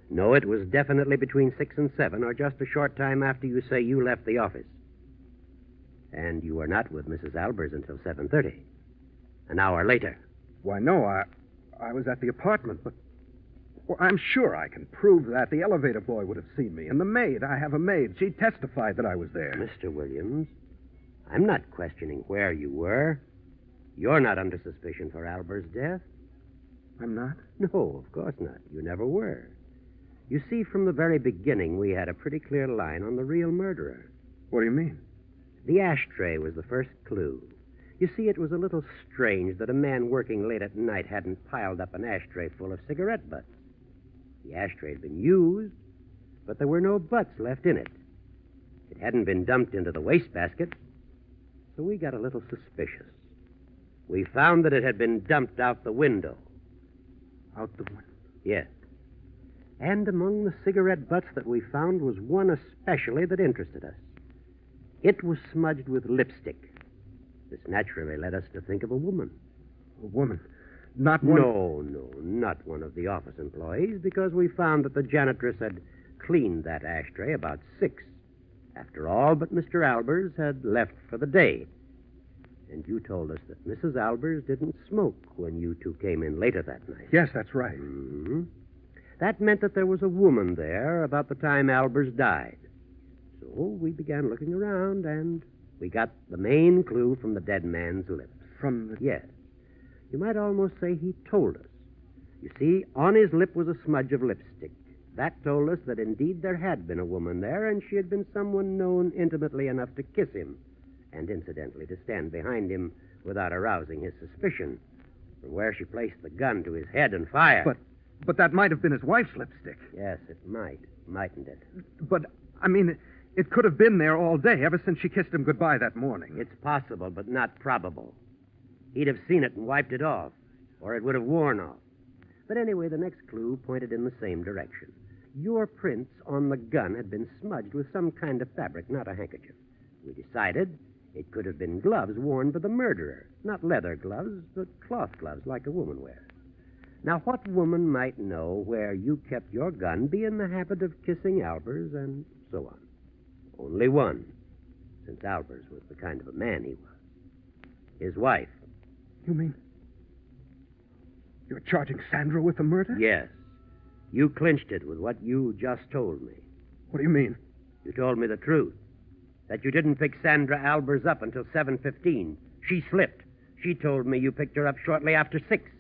S4: No, it was definitely between 6 and 7, or just a short time after you say you left the office. And you were not with Mrs. Albers until 7:30. An hour later.
S19: Why, no, I was at the apartment, but well, I'm sure I can prove that. The elevator boy would have seen me. And the maid, I have a maid. She testified that I was there.
S4: Mr. Williams, I'm not questioning where you were. You're not under suspicion for Albers' death.
S19: I'm not?
S4: No, of course not. You never were. You see, from the very beginning, we had a pretty clear line on the real murderer.
S19: What do you mean?
S4: The ashtray was the first clue. You see, it was a little strange that a man working late at night hadn't piled up an ashtray full of cigarette butts. The ashtray had been used, but there were no butts left in it. It hadn't been dumped into the wastebasket, so we got a little suspicious. We found that it had been dumped out the window.
S19: Out the window?
S4: Yes. And among the cigarette butts that we found was one especially that interested us. It was smudged with lipstick. This naturally led us to think of a woman.
S19: A woman? Not one?
S4: No, not one of the office employees, because we found that the janitress had cleaned that ashtray about 6. After all but Mr. Albers had left for the day. And you told us that Mrs. Albers didn't smoke when you two came in later that night.
S19: Yes, that's right.
S4: Mm-hmm. That meant that there was a woman there about the time Albers died. So we began looking around, and we got the main clue from the dead man's lips.
S19: From the...
S4: Yes. You might almost say he told us. You see, on his lip was a smudge of lipstick. That told us that indeed there had been a woman there, and she had been someone known intimately enough to kiss him, and incidentally to stand behind him without arousing his suspicion, from where she placed the gun to his head and fired.
S19: But that might have been his wife's lipstick.
S4: Yes, it might, mightn't it?
S19: But, I mean, it could have been there all day, ever since she kissed him goodbye that morning.
S4: It's possible, but not probable. He'd have seen it and wiped it off, or it would have worn off. But anyway, the next clue pointed in the same direction. Your prints on the gun had been smudged with some kind of fabric, not a handkerchief. We decided it could have been gloves worn by the murderer. Not leather gloves, but cloth gloves like a woman wears. Now, what woman might know where you kept your gun, be in the habit of kissing Albers, and so on? Only one, since Albers was the kind of a man he was. His wife.
S19: You mean you're charging Sandra with the murder?
S4: Yes. You clinched it with what you just told me.
S19: What do you mean?
S4: You told me the truth. That you didn't pick Sandra Albers up until 7:15. She slipped. She told me you picked her up shortly after 6,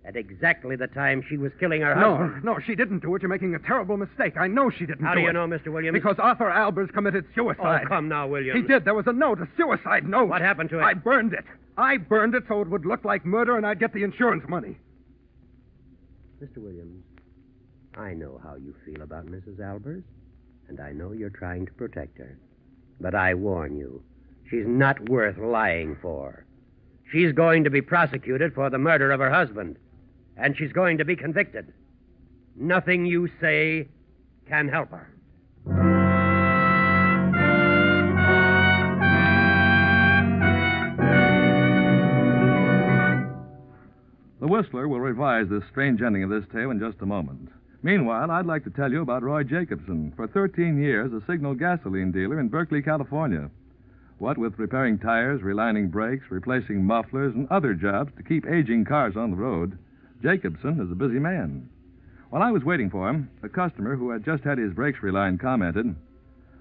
S4: at exactly the time she was killing her husband.
S19: No, she didn't do it. You're making a terrible mistake. I know she didn't do it.
S4: How do you know, Mr. Williams?
S19: Because Arthur Albers committed suicide.
S4: Oh, come now, Williams.
S19: He did. There was a note, a suicide note.
S4: What happened to it?
S19: I burned it. I burned it so it would look like murder and I'd get the insurance money.
S4: Mr. Williams, I know how you feel about Mrs. Albers, and I know you're trying to protect her. But I warn you, she's not worth lying for. She's going to be prosecuted for the murder of her husband, and she's going to be convicted. Nothing you say can help her.
S1: The Whistler will revise this strange ending of this tale in just a moment. Meanwhile, I'd like to tell you about Roy Jacobson, for 13 years a Signal gasoline dealer in Berkeley, California. What with repairing tires, relining brakes, replacing mufflers, and other jobs to keep aging cars on the road, Jacobson is a busy man. While I was waiting for him, a customer who had just had his brakes relined commented,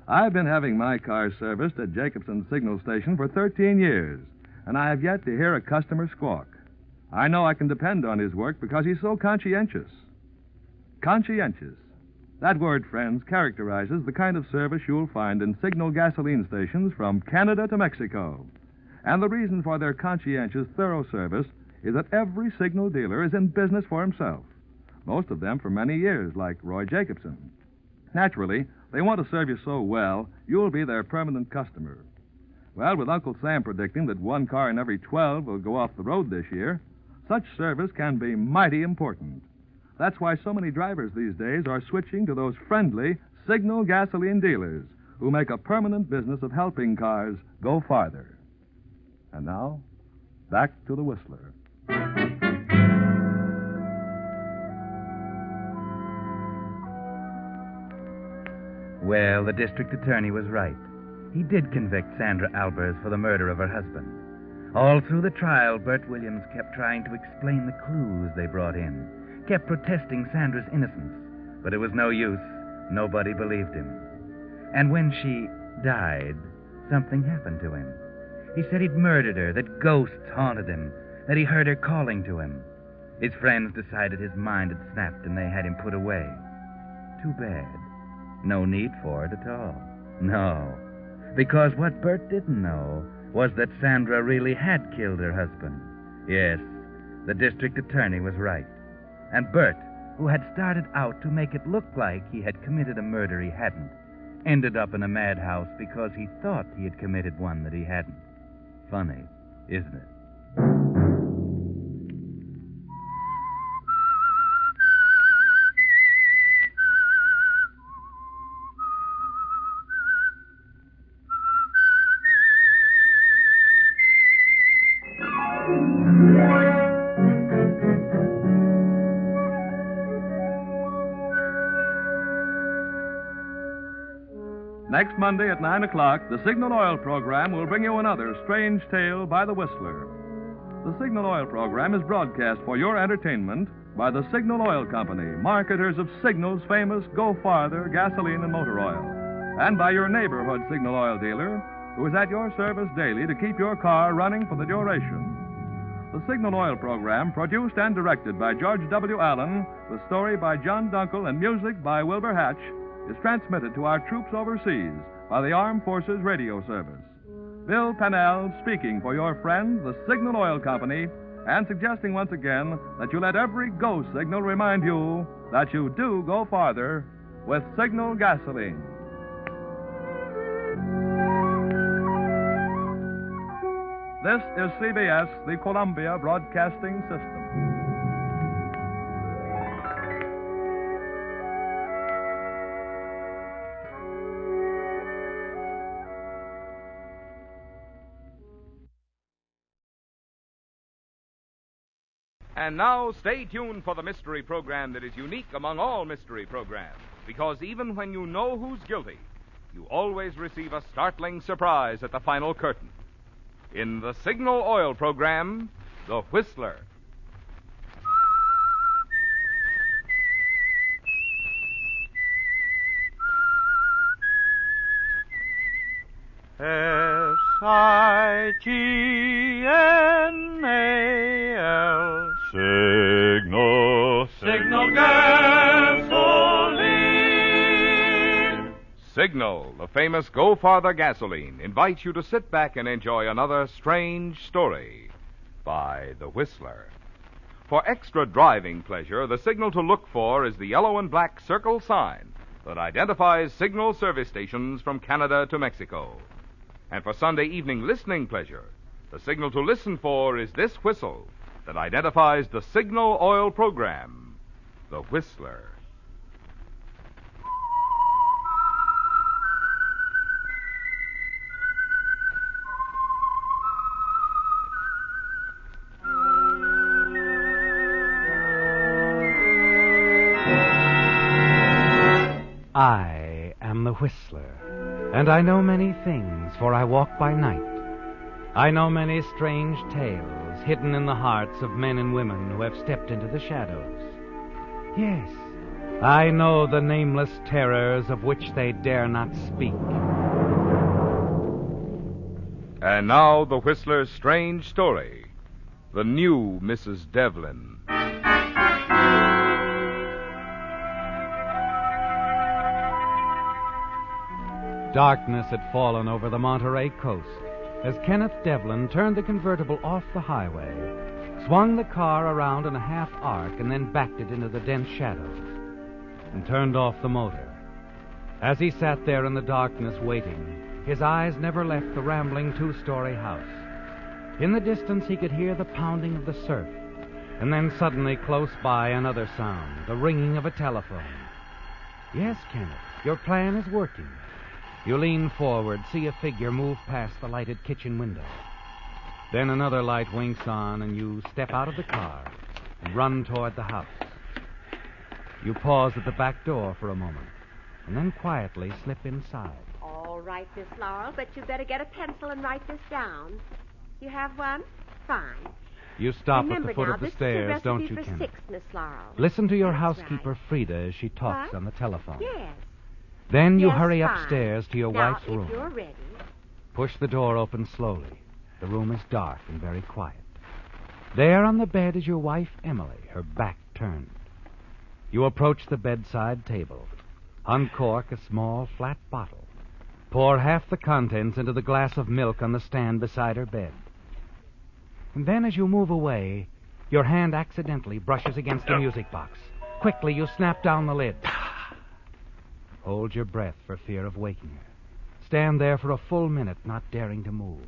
S1: "I've been having my car serviced at Jacobson's Signal station for 13 years, and I have yet to hear a customer squawk. I know I can depend on his work because he's so conscientious." Conscientious. That word, friends, characterizes the kind of service you'll find in Signal gasoline stations from Canada to Mexico. And the reason for their conscientious, thorough service is that every Signal dealer is in business for himself. Most of them for many years, like Roy Jacobson. Naturally, they want to serve you so well, you'll be their permanent customer. Well, with Uncle Sam predicting that 1 car in every 12 will go off the road this year, such service can be mighty important. That's why so many drivers these days are switching to those friendly Signal gasoline dealers who make a permanent business of helping cars go farther. And now, back to the Whistler.
S17: Well, the district attorney was right. He did convict Sandra Albers for the murder of her husband. All through the trial, Bert Williams kept trying to explain the clues they brought in, kept protesting Sandra's innocence, but it was no use. Nobody believed him. And when she died, something happened to him. He said he'd murdered her, that ghosts haunted him, that he heard her calling to him. His friends decided his mind had snapped and they had him put away. Too bad. No need for it at all. No. Because what Bert didn't know was that Sandra really had killed her husband. Yes, the district attorney was right. And Bert, who had started out to make it look like he had committed a murder he hadn't, ended up in a madhouse because he thought he had committed one that he hadn't. Funny, isn't it?
S1: Next Monday at 9 o'clock, the Signal Oil program will bring you another strange tale by the Whistler. The Signal Oil program is broadcast for your entertainment by the Signal Oil Company, marketers of Signal's famous Go Farther gasoline and motor oil, and by your neighborhood Signal Oil dealer, who is at your service daily to keep your car running for the duration. The Signal Oil program, produced and directed by George W. Allen, with story by John Dunkel and music by Wilbur Hatch, is transmitted to our troops overseas by the Armed Forces Radio Service. Bill Pennell speaking for your friend, the Signal Oil Company, and suggesting once again that you let every go signal remind you that you do go farther with Signal gasoline. This is CBS, the Columbia Broadcasting System.
S14: And now, stay tuned for the mystery program that is unique among all mystery programs. Because even when you know who's guilty, you always receive a startling surprise at the final curtain. In the Signal Oil program, The Whistler.
S9: SIGNAL Signal gasoline.
S14: Signal, the famous Go Farther gasoline, invites you to sit back and enjoy another strange story by The Whistler. For extra driving pleasure, the signal to look for is the yellow and black circle sign that identifies Signal service stations from Canada to Mexico. And for Sunday evening listening pleasure, the signal to listen for is this whistle that identifies the Signal Oil program, The Whistler.
S5: I am the Whistler, and I know many things, for I walk by night. I know many strange tales hidden in the hearts of men and women who have stepped into the shadows. Yes, I know the nameless terrors of which they dare not speak.
S14: And now, the Whistler's strange story, The New Mrs. Devlin.
S5: Darkness had fallen over the Monterey coast as Kenneth Devlin turned the convertible off the highway, swung the car around in a half arc, and then backed it into the dense shadows, and turned off the motor. As he sat there in the darkness waiting, his eyes never left the rambling two-story house. In the distance, he could hear the pounding of the surf, and then suddenly close by another sound, the ringing of a telephone. Yes, Kenneth, your plan is working. You lean forward, see a figure move past the lighted kitchen window. Then another light winks on, and you step out of the car and run toward the house. You pause at the back door for a moment. and then quietly slip inside.
S3: All right, Miss Laurel, but you better get a pencil and write this down. You have one? Fine.
S5: You stop
S3: Remember
S5: at the foot
S3: now,
S5: of the
S3: this is a
S5: stairs, don't
S3: recipe
S5: you,
S3: for
S5: Ken?
S3: 6, Miss Laurel.
S5: Listen to your
S3: That's
S5: housekeeper,
S3: right.
S5: Frida, as she talks
S3: What?
S5: on the telephone.
S3: Yes.
S5: Then you
S3: Yes,
S5: hurry
S3: fine.
S5: upstairs to your
S3: Now,
S5: wife's
S3: if
S5: room.
S3: you're ready.
S5: Push the door open slowly. The room is dark and very quiet. There on the bed is your wife, Emily, her back turned. You approach the bedside table. Uncork a small, flat bottle. Pour half the contents into the glass of milk on the stand beside her bed. And then as you move away, your hand accidentally brushes against the music box. Quickly, you snap down the lid. Hold your breath for fear of waking her. Stand there for a full minute, not daring to move.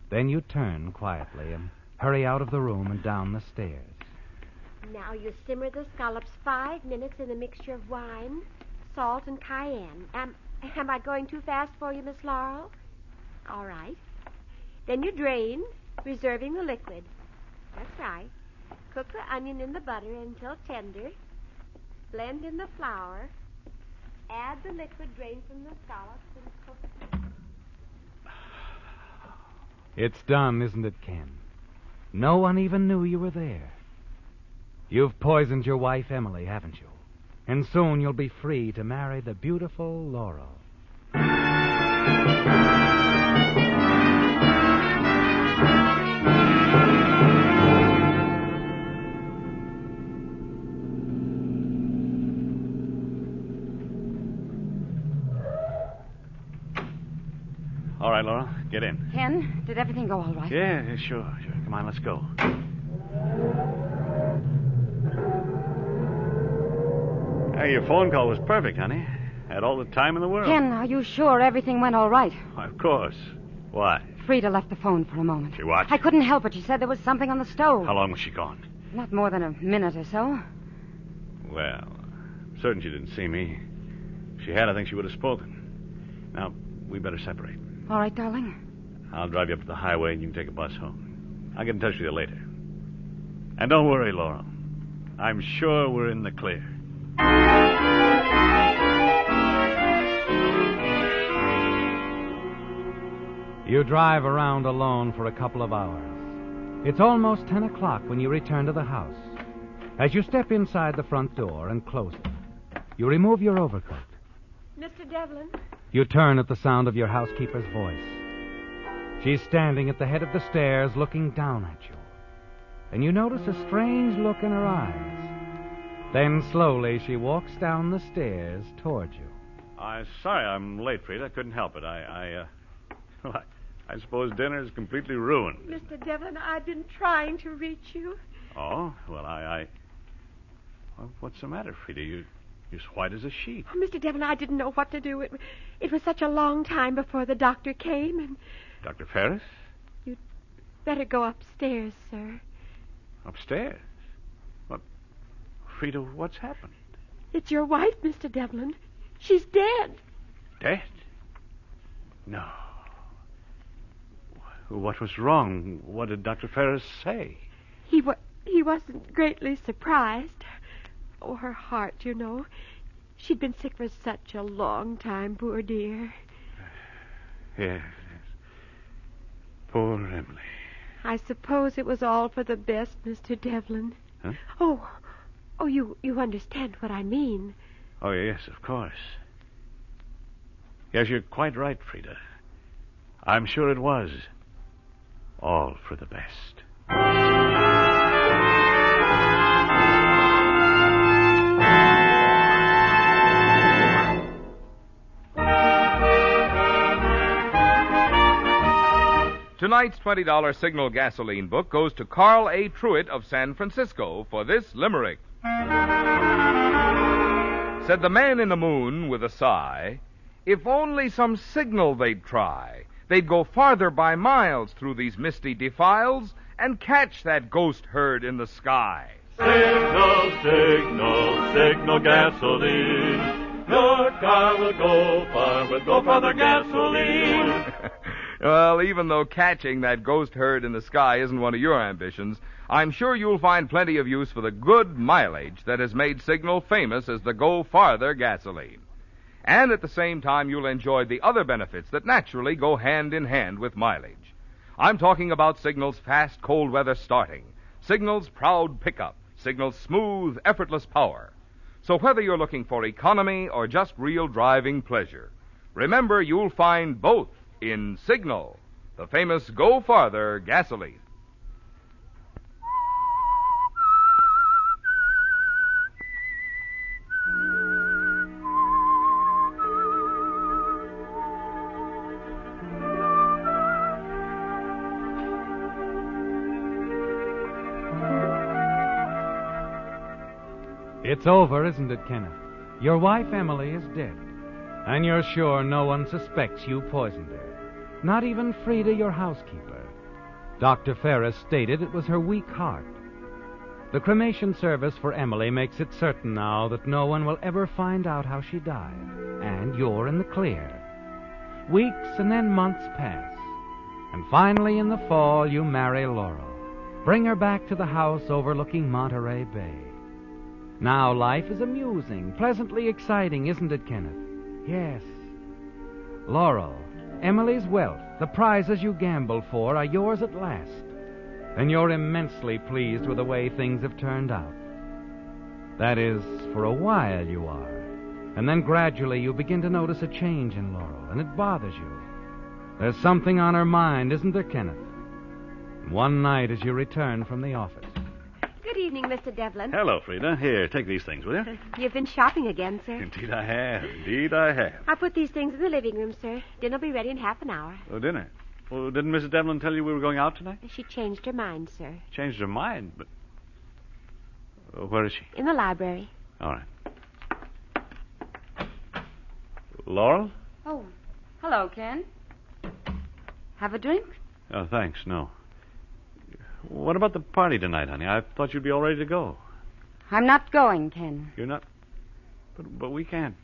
S5: Then you turn quietly and hurry out of the room and down the stairs.
S3: Now you simmer the scallops 5 minutes in a mixture of wine, salt, and cayenne. Am I going too fast for you, Miss Laurel? All right. Then you drain, reserving the liquid. That's right. Cook the onion in the butter until tender. Blend in the flour. Add the liquid drained from the scallops and cook.
S5: It's done, isn't it, Ken? No one even knew you were there. You've poisoned your wife, Emily, haven't you? And soon you'll be free to marry the beautiful Laurel.
S20: All right, Laura, get in.
S21: Ken, did everything go all right?
S20: Yeah, sure. Come on, let's go. Hey, your phone call was perfect, honey. Had all the time in the world.
S21: Ken, are you sure everything went all right?
S20: Why, of course. Why?
S21: Frida left the phone for a moment.
S20: She what?
S21: I couldn't help it. She said there was something on the stove.
S20: How long was she gone?
S21: Not more than a minute or so.
S20: Well, I'm certain she didn't see me. If she had, I think she would have spoken. Now, we better separate.
S21: All right, darling.
S20: I'll drive you up to the highway and you can take a bus home. I'll get in touch with you later. And don't worry, Laurel. I'm sure we're in the clear.
S5: You drive around alone for a couple of hours. It's almost 10 o'clock when you return to the house. As you step inside the front door and close it, you remove your overcoat.
S3: Mr. Devlin?
S5: You turn at the sound of your housekeeper's voice. She's standing at the head of the stairs looking down at you. And you notice a strange look in her eyes. Then slowly she walks down the stairs toward you.
S20: Sorry I'm late, Frida. I couldn't help it. Well, I suppose dinner is completely ruined.
S3: Mr. Devlin, I've been trying to reach you.
S20: Oh, well, Well, what's the matter, Frida? You're as white as a sheet.
S3: Oh, Mr. Devlin, I didn't know what to do. It was such a long time before the doctor came, and...
S20: Dr. Ferris?
S3: You'd better go upstairs, sir.
S20: Upstairs? What? Frida, what's happened?
S3: It's your wife, Mr. Devlin. She's dead.
S20: Dead? No. What was wrong? What did Dr. Ferris say?
S3: He wasn't greatly surprised. Oh, her heart, you know. She'd been sick for such a long time, poor dear.
S20: Yes. Poor Emily.
S3: I suppose it was all for the best, Mr. Devlin.
S20: Huh?
S3: Oh, you understand what I mean.
S20: Oh, yes, of course. Yes, you're quite right, Frida. I'm sure it was all for the best.
S14: Tonight's $20 Signal gasoline book goes to Carl A. Truitt of San Francisco for this limerick. Said the man in the moon with a sigh, if only some signal they'd try, they'd go farther by miles through these misty defiles and catch that ghost herd in the sky.
S9: Signal, signal, signal gasoline. Your car will go far with go farther gasoline.
S14: Well, even though catching that ghost herd in the sky isn't one of your ambitions, I'm sure you'll find plenty of use for the good mileage that has made Signal famous as the Go Farther gasoline. And at the same time, you'll enjoy the other benefits that naturally go hand in hand with mileage. I'm talking about Signal's fast cold weather starting, Signal's proud pickup, Signal's smooth, effortless power. So whether you're looking for economy or just real driving pleasure, remember you'll find both in Signal, the famous Go Farther gasoline.
S5: It's over, isn't it, Kenneth? Your wife, Emily, is dead. And you're sure no one suspects you poisoned her. Not even Frida, your housekeeper. Dr. Ferris stated it was her weak heart. The cremation service for Emily makes it certain now that no one will ever find out how she died. And you're in the clear. Weeks and then months pass. And finally, in the fall, you marry Laurel. Bring her back to the house overlooking Monterey Bay. Now life is amusing, pleasantly exciting, isn't it, Kenneth? Yes. Laurel, Emily's wealth, the prizes you gambled for are yours at last. And you're immensely pleased with the way things have turned out. That is, for a while you are. And then gradually you begin to notice a change in Laurel, and it bothers you. There's something on her mind, isn't there, Kenneth? One night as you return from the office.
S3: Good evening, Mr. Devlin.
S20: Hello, Frida. Here, take these things, will you?
S3: You've been shopping again, sir.
S20: Indeed I have. Indeed I have.
S3: I put these things in the living room, sir. Dinner'll be ready in half an hour.
S20: Oh, dinner? Well, didn't Mrs. Devlin tell you we were going out tonight?
S3: She changed her mind, sir.
S20: Changed her mind, but... where is she?
S3: In the library.
S20: All right. Laurel?
S21: Oh, hello, Ken. Have a drink?
S20: Oh, thanks, no. What about the party tonight, honey? I thought you'd be all ready to go.
S21: I'm not going, Ken.
S20: You're not? But we can't.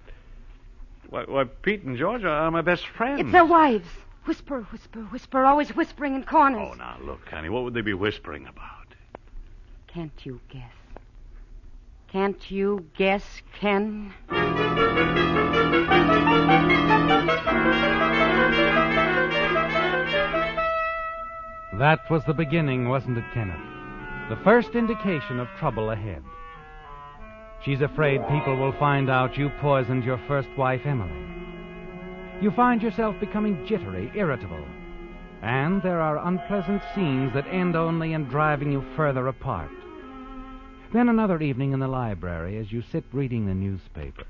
S20: Why, Pete and George are my best friends.
S21: It's their wives. Whisper, whisper, whisper, always whispering in corners.
S20: Oh, now, look, honey, what would they be whispering about?
S21: Can't you guess? Can't you guess, Ken?
S5: That was the beginning, wasn't it, Kenneth? The first indication of trouble ahead. She's afraid people will find out you poisoned your first wife, Emily. You find yourself becoming jittery, irritable. And there are unpleasant scenes that end only in driving you further apart. Then another evening in the library as you sit reading the newspaper.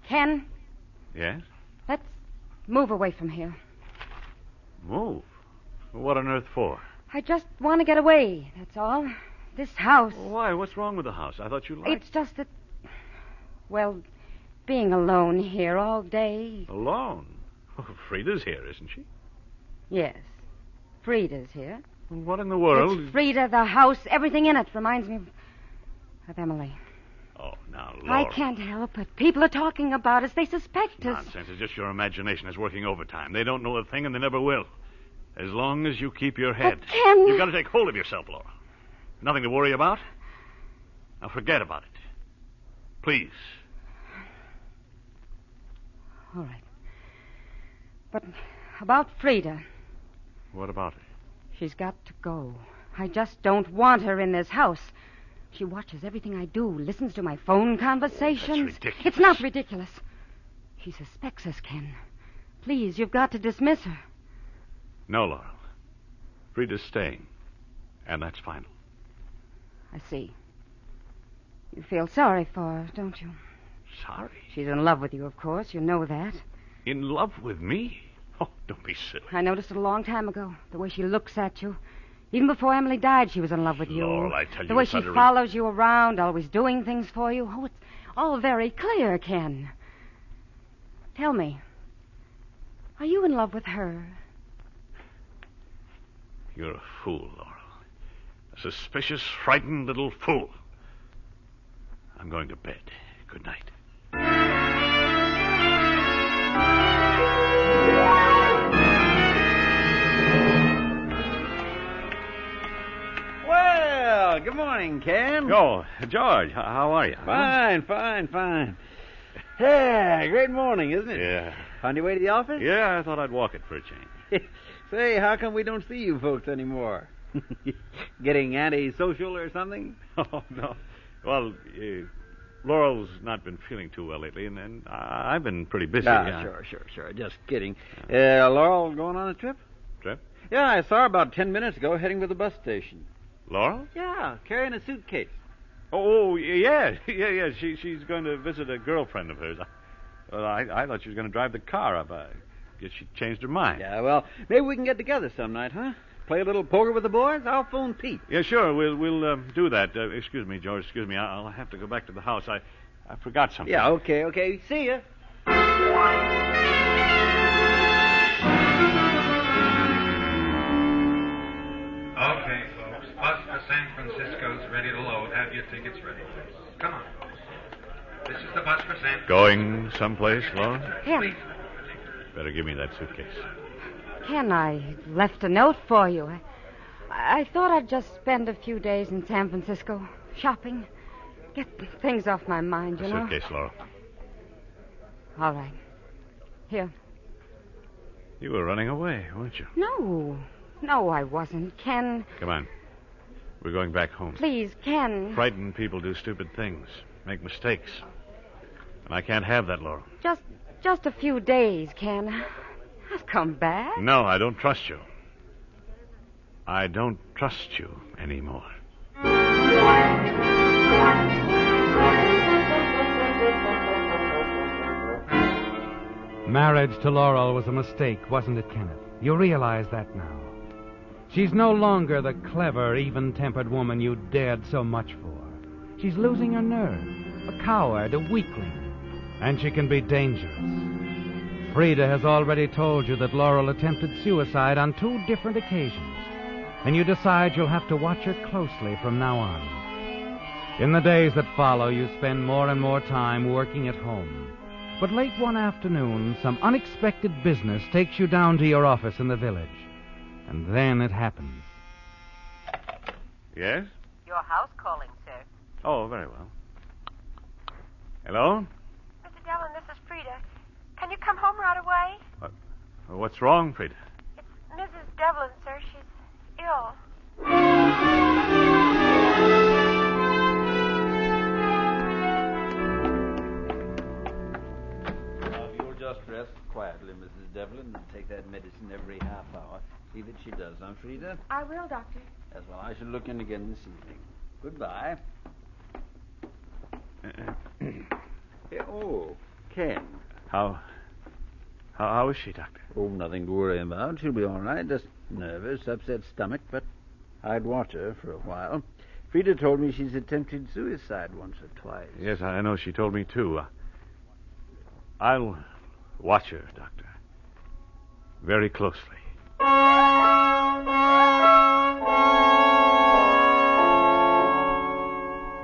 S21: Ken?
S20: Yes?
S21: Let's move away from here.
S20: Move? What on earth for?
S21: I just want to get away, that's all. This house.
S20: Why? What's wrong with the house? I thought you liked it.
S21: It's just that, well, being alone here all day.
S20: Alone? Oh, Frida's here, isn't she?
S21: Yes. Frida's here.
S20: Well, what in the world?
S21: It's Frida, the house, everything in it reminds me of Emily.
S20: Oh, now, Laura.
S21: I can't help it. People are talking about us. They suspect us.
S20: Nonsense. It's just your imagination is working overtime. They don't know a thing, and they never will. As long as you keep your head.
S21: But Ken...
S20: You've got to take hold of yourself, Laura. Nothing to worry about. Now forget about it. Please.
S21: All right. But about Frida.
S20: What about her?
S21: She's got to go. I just don't want her in this house. She watches everything I do, listens to my phone conversations.
S20: That's ridiculous.
S21: It's not ridiculous. She suspects us, Ken. Please, you've got to dismiss her.
S20: No, Laurel. Frida's staying. And that's final.
S21: I see. You feel sorry for her, don't you?
S20: Sorry?
S21: She's in love with you, of course. You know that.
S20: In love with me? Oh, don't be silly.
S21: I noticed it a long time ago. The way she looks at you. Even before Emily died, she was in love with you.
S20: Laurel, I tell you,
S21: the way
S20: it's
S21: she
S20: utterly...
S21: follows you around, always doing things for you. Oh, it's all very clear, Ken. Tell me, are you in love with her?
S20: You're a fool, Laurel. A suspicious, frightened little fool. I'm going to bed. Good night.
S7: Good morning, Ken.
S20: Oh, George, how are you?
S7: Fine. Yeah, great morning, isn't it?
S20: Yeah.
S7: On your way to the office?
S20: Yeah, I thought I'd walk it for a change.
S7: Say, how come we don't see you folks anymore? Getting antisocial or something?
S20: Oh, no. Well, Laurel's not been feeling too well lately, and I've been pretty busy.
S7: Sure. Just kidding. Laurel going on a trip?
S20: Trip?
S7: Yeah, I saw her about 10 minutes ago heading to the bus station.
S20: Laurel?
S7: Yeah, carrying a suitcase.
S20: Oh, yeah. She's going to visit a girlfriend of hers. I thought she was going to drive the car up. I guess she changed her mind.
S7: Yeah, well, maybe we can get together some night, huh? Play a little poker with the boys? I'll phone Pete.
S20: Yeah, sure. We'll do that. Excuse me, George. Excuse me. I'll have to go back to the house. I forgot something.
S7: Yeah, okay. See ya.
S5: Okay, folks. Bus for San Francisco's ready to load. Have your tickets ready, please. Come on. This is the bus for San Francisco.
S20: Going someplace, Laurel?
S21: Ken.
S20: Better give me that suitcase.
S21: Ken, I left a note for you. I thought I'd just spend a few days in San Francisco, shopping, get things off my mind, you know.
S20: Suitcase, Laurel.
S21: All right. Here.
S20: You were running away, weren't you?
S21: No, I wasn't. Ken.
S20: Come on. We're going back home.
S21: Please, Ken.
S20: Frightened people do stupid things, make mistakes. And I can't have that, Laurel.
S21: Just a few days, Ken. I'll come back.
S20: No, I don't trust you. I don't trust you anymore.
S5: Marriage to Laurel was a mistake, wasn't it, Kenneth? You realize that now. She's no longer the clever, even-tempered woman you dared so much for. She's losing her nerve, a coward, a weakling, and she can be dangerous. Frida has already told you that Laurel attempted suicide on 2 different occasions, and you decide you'll have to watch her closely from now on. In the days that follow, you spend more and more time working at home. But late one afternoon, some unexpected business takes you down to your office in the village. And then it happens.
S20: Yes?
S22: Your house calling, sir.
S20: Oh, very well. Hello?
S3: Mr. Devlin, this is Frida. Can you come home right away?
S20: What's wrong, Frida?
S3: It's Mrs. Devlin, sir. She's ill.
S7: Now, if you'll just rest quietly, Mrs. Devlin, and take that medicine every half hour. See that she does, huh, Frida?
S3: I will, Doctor.
S7: Yes, well, I shall look in again this evening. Goodbye. Ken.
S20: How is she, Doctor?
S7: Oh, nothing to worry about. She'll be all right. Just nervous, upset stomach, but I'd watch her for a while. Frida told me she's attempted suicide once or twice.
S20: Yes, I know. She told me, too. I'll watch her, Doctor. Very closely.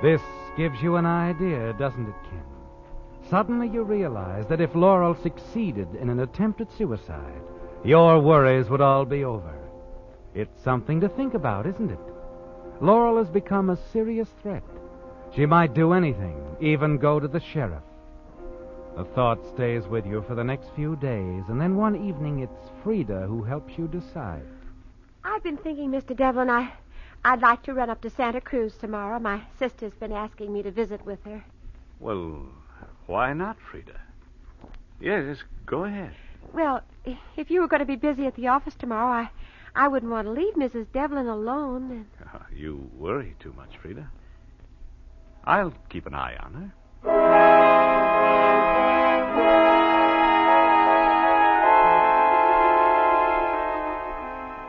S5: This gives you an idea, doesn't it, Ken? Suddenly you realize that if Laurel succeeded in an attempt at suicide, your worries would all be over. It's something to think about, isn't it? Laurel has become a serious threat. She might do anything, even go to the sheriff. The thought stays with you for the next few days, and then one evening it's Frida who helps you decide.
S3: I've been thinking, Mr. Devlin, I'd like to run up to Santa Cruz tomorrow. My sister's been asking me to visit with her.
S20: Well, why not, Frida? Yes, go ahead.
S3: Well, if you were going to be busy at the office tomorrow, I wouldn't want to leave Mrs. Devlin alone.
S20: You worry too much, Frida. I'll keep an eye on her.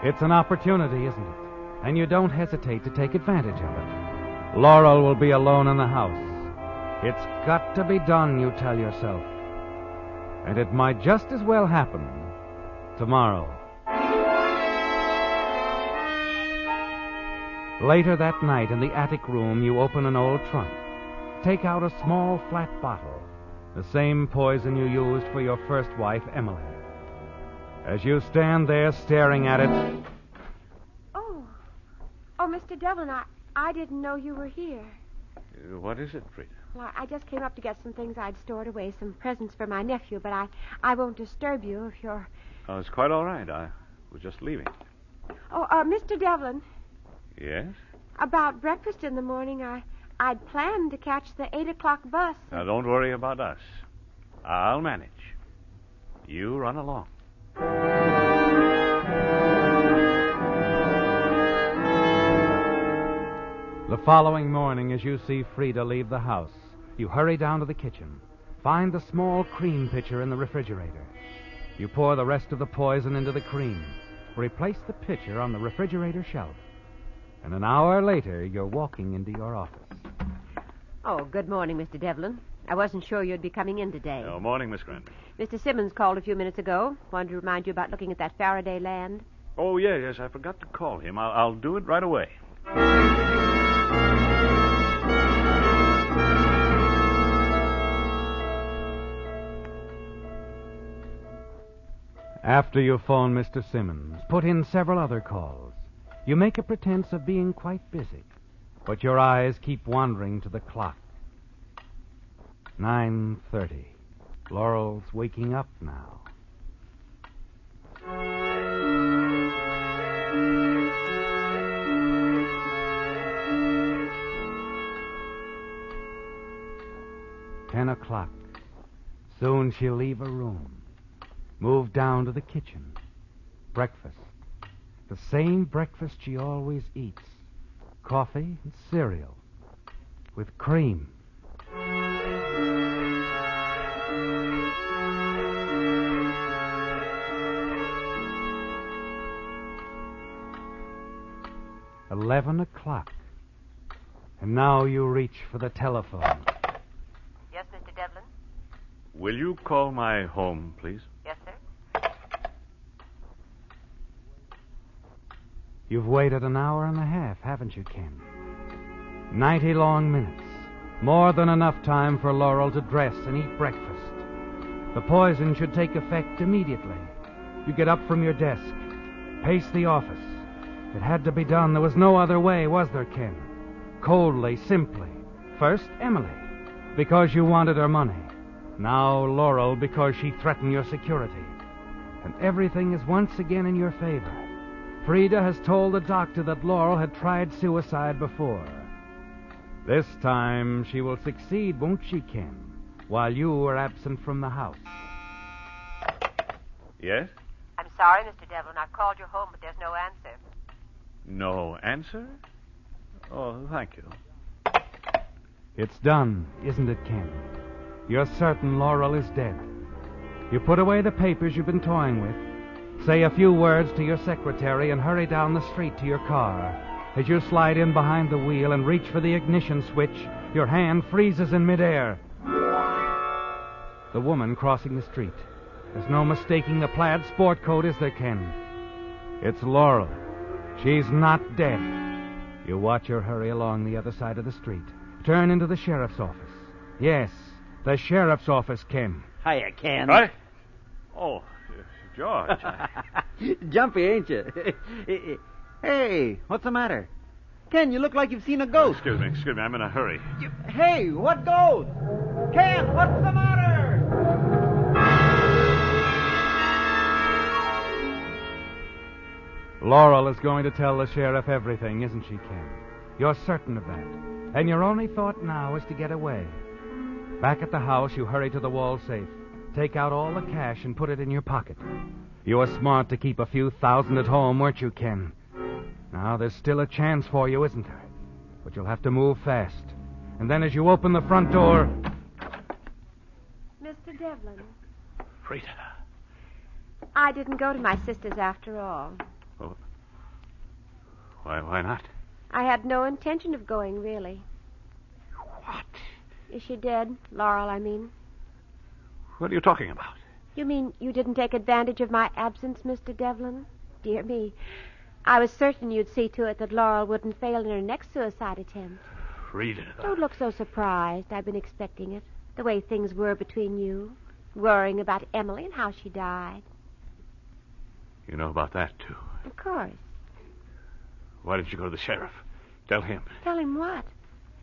S5: It's an opportunity, isn't it? And you don't hesitate to take advantage of it. Laurel will be alone in the house. It's got to be done, you tell yourself. And it might just as well happen tomorrow. Later that night, in the attic room, you open an old trunk. Take out a small flat bottle, the same poison you used for your first wife, Emily. As you stand there staring at it...
S3: Oh, Mr. Devlin, I didn't know you were here.
S20: What is it, Frida?
S3: Well, I just came up to get some things I'd stored away, some presents for my nephew, but I won't disturb you if you're...
S20: Oh, it's quite all right. I was just leaving.
S3: Oh, Mr. Devlin,
S20: Yes?
S3: about breakfast in the morning, I'd planned to catch the 8 o'clock bus.
S20: Now, don't worry about us. I'll manage. You run along.
S5: The following morning, as you see Frida leave the house, you hurry down to the kitchen, find the small cream pitcher in the refrigerator. You pour the rest of the poison into the cream, replace the pitcher on the refrigerator shelf, and an hour later, you're walking into your office.
S10: Oh, good morning, Mr. Devlin. I wasn't sure you'd be coming in today.
S20: Oh, morning, Miss Grant.
S10: Mr. Simmons called a few minutes ago. Wanted to remind you about looking at that Faraday land.
S20: Oh, yes, I forgot to call him. I'll do it right away.
S5: After you phone Mr. Simmons, put in several other calls. You make a pretense of being quite busy, but your eyes keep wandering to the clock. 9:30. Laurel's waking up now. Ten o'clock. Soon she'll leave her room. Move down to the kitchen. Breakfast. The same breakfast she always eats. Coffee and cereal. With cream. $11. And now you reach for the telephone.
S22: Yes, Mr. Devlin?
S20: Will you call my home, please?
S22: Yes, sir.
S5: You've waited an hour and a half, haven't you, Ken? 90 long minutes. More than enough time for Laurel to dress and eat breakfast. The poison should take effect immediately. You get up from your desk, pace the office. It had to be done. There was no other way, was there, Ken? Coldly, simply. First, Emily, because you wanted her money. Now, Laurel, because she threatened your security. And everything is once again in your favor. Frida has told the doctor that Laurel had tried suicide before. This time she will succeed, won't she, Ken? While you were absent from the house.
S20: Yes?
S22: I'm sorry, Mr. Devlin. I've called your home, but there's no answer.
S20: No answer? Oh, thank you.
S5: It's done, isn't it, Ken? You're certain Laurel is dead. You put away the papers you've been toying with, say a few words to your secretary, and hurry down the street to your car. As you slide in behind the wheel and reach for the ignition switch, your hand freezes in midair. The woman crossing the street. There's no mistaking the plaid sport coat, is there, Ken? It's Laurel. She's not dead. You watch her hurry along the other side of the street. Turn into the sheriff's office. Yes, the sheriff's office, Ken.
S7: Hiya, Ken.
S20: What? Oh, George.
S7: Jumpy, ain't you? Hey, what's the matter? Ken, you look like you've seen a ghost.
S20: Excuse me, I'm in a hurry.
S7: Hey, what ghost? Ken, what's the matter?
S5: Laurel is going to tell the sheriff everything, isn't she, Ken? You're certain of that. And your only thought now is to get away. Back at the house, you hurry to the wall safe. Take out all the cash and put it in your pocket. You were smart to keep a few thousand at home, weren't you, Ken? Now, there's still a chance for you, isn't there? But you'll have to move fast. And then as you open the front door...
S3: Mr. Devlin,
S20: Frida.
S3: I didn't go to my sister's after all.
S20: Oh. Why not?
S3: I had no intention of going, really.
S20: What?
S3: Is she dead? Laurel, I mean.
S20: What are you talking about?
S3: You mean you didn't take advantage of my absence, Mr. Devlin? Dear me. I was certain you'd see to it that Laurel wouldn't fail in her next suicide attempt.
S20: Frida.
S3: Don't look so surprised. I've been expecting it. The way things were between you. Worrying about Emily and how she died.
S20: You know about that, too?
S3: Of course.
S20: Why didn't you go to the sheriff? Tell him.
S3: Tell him what?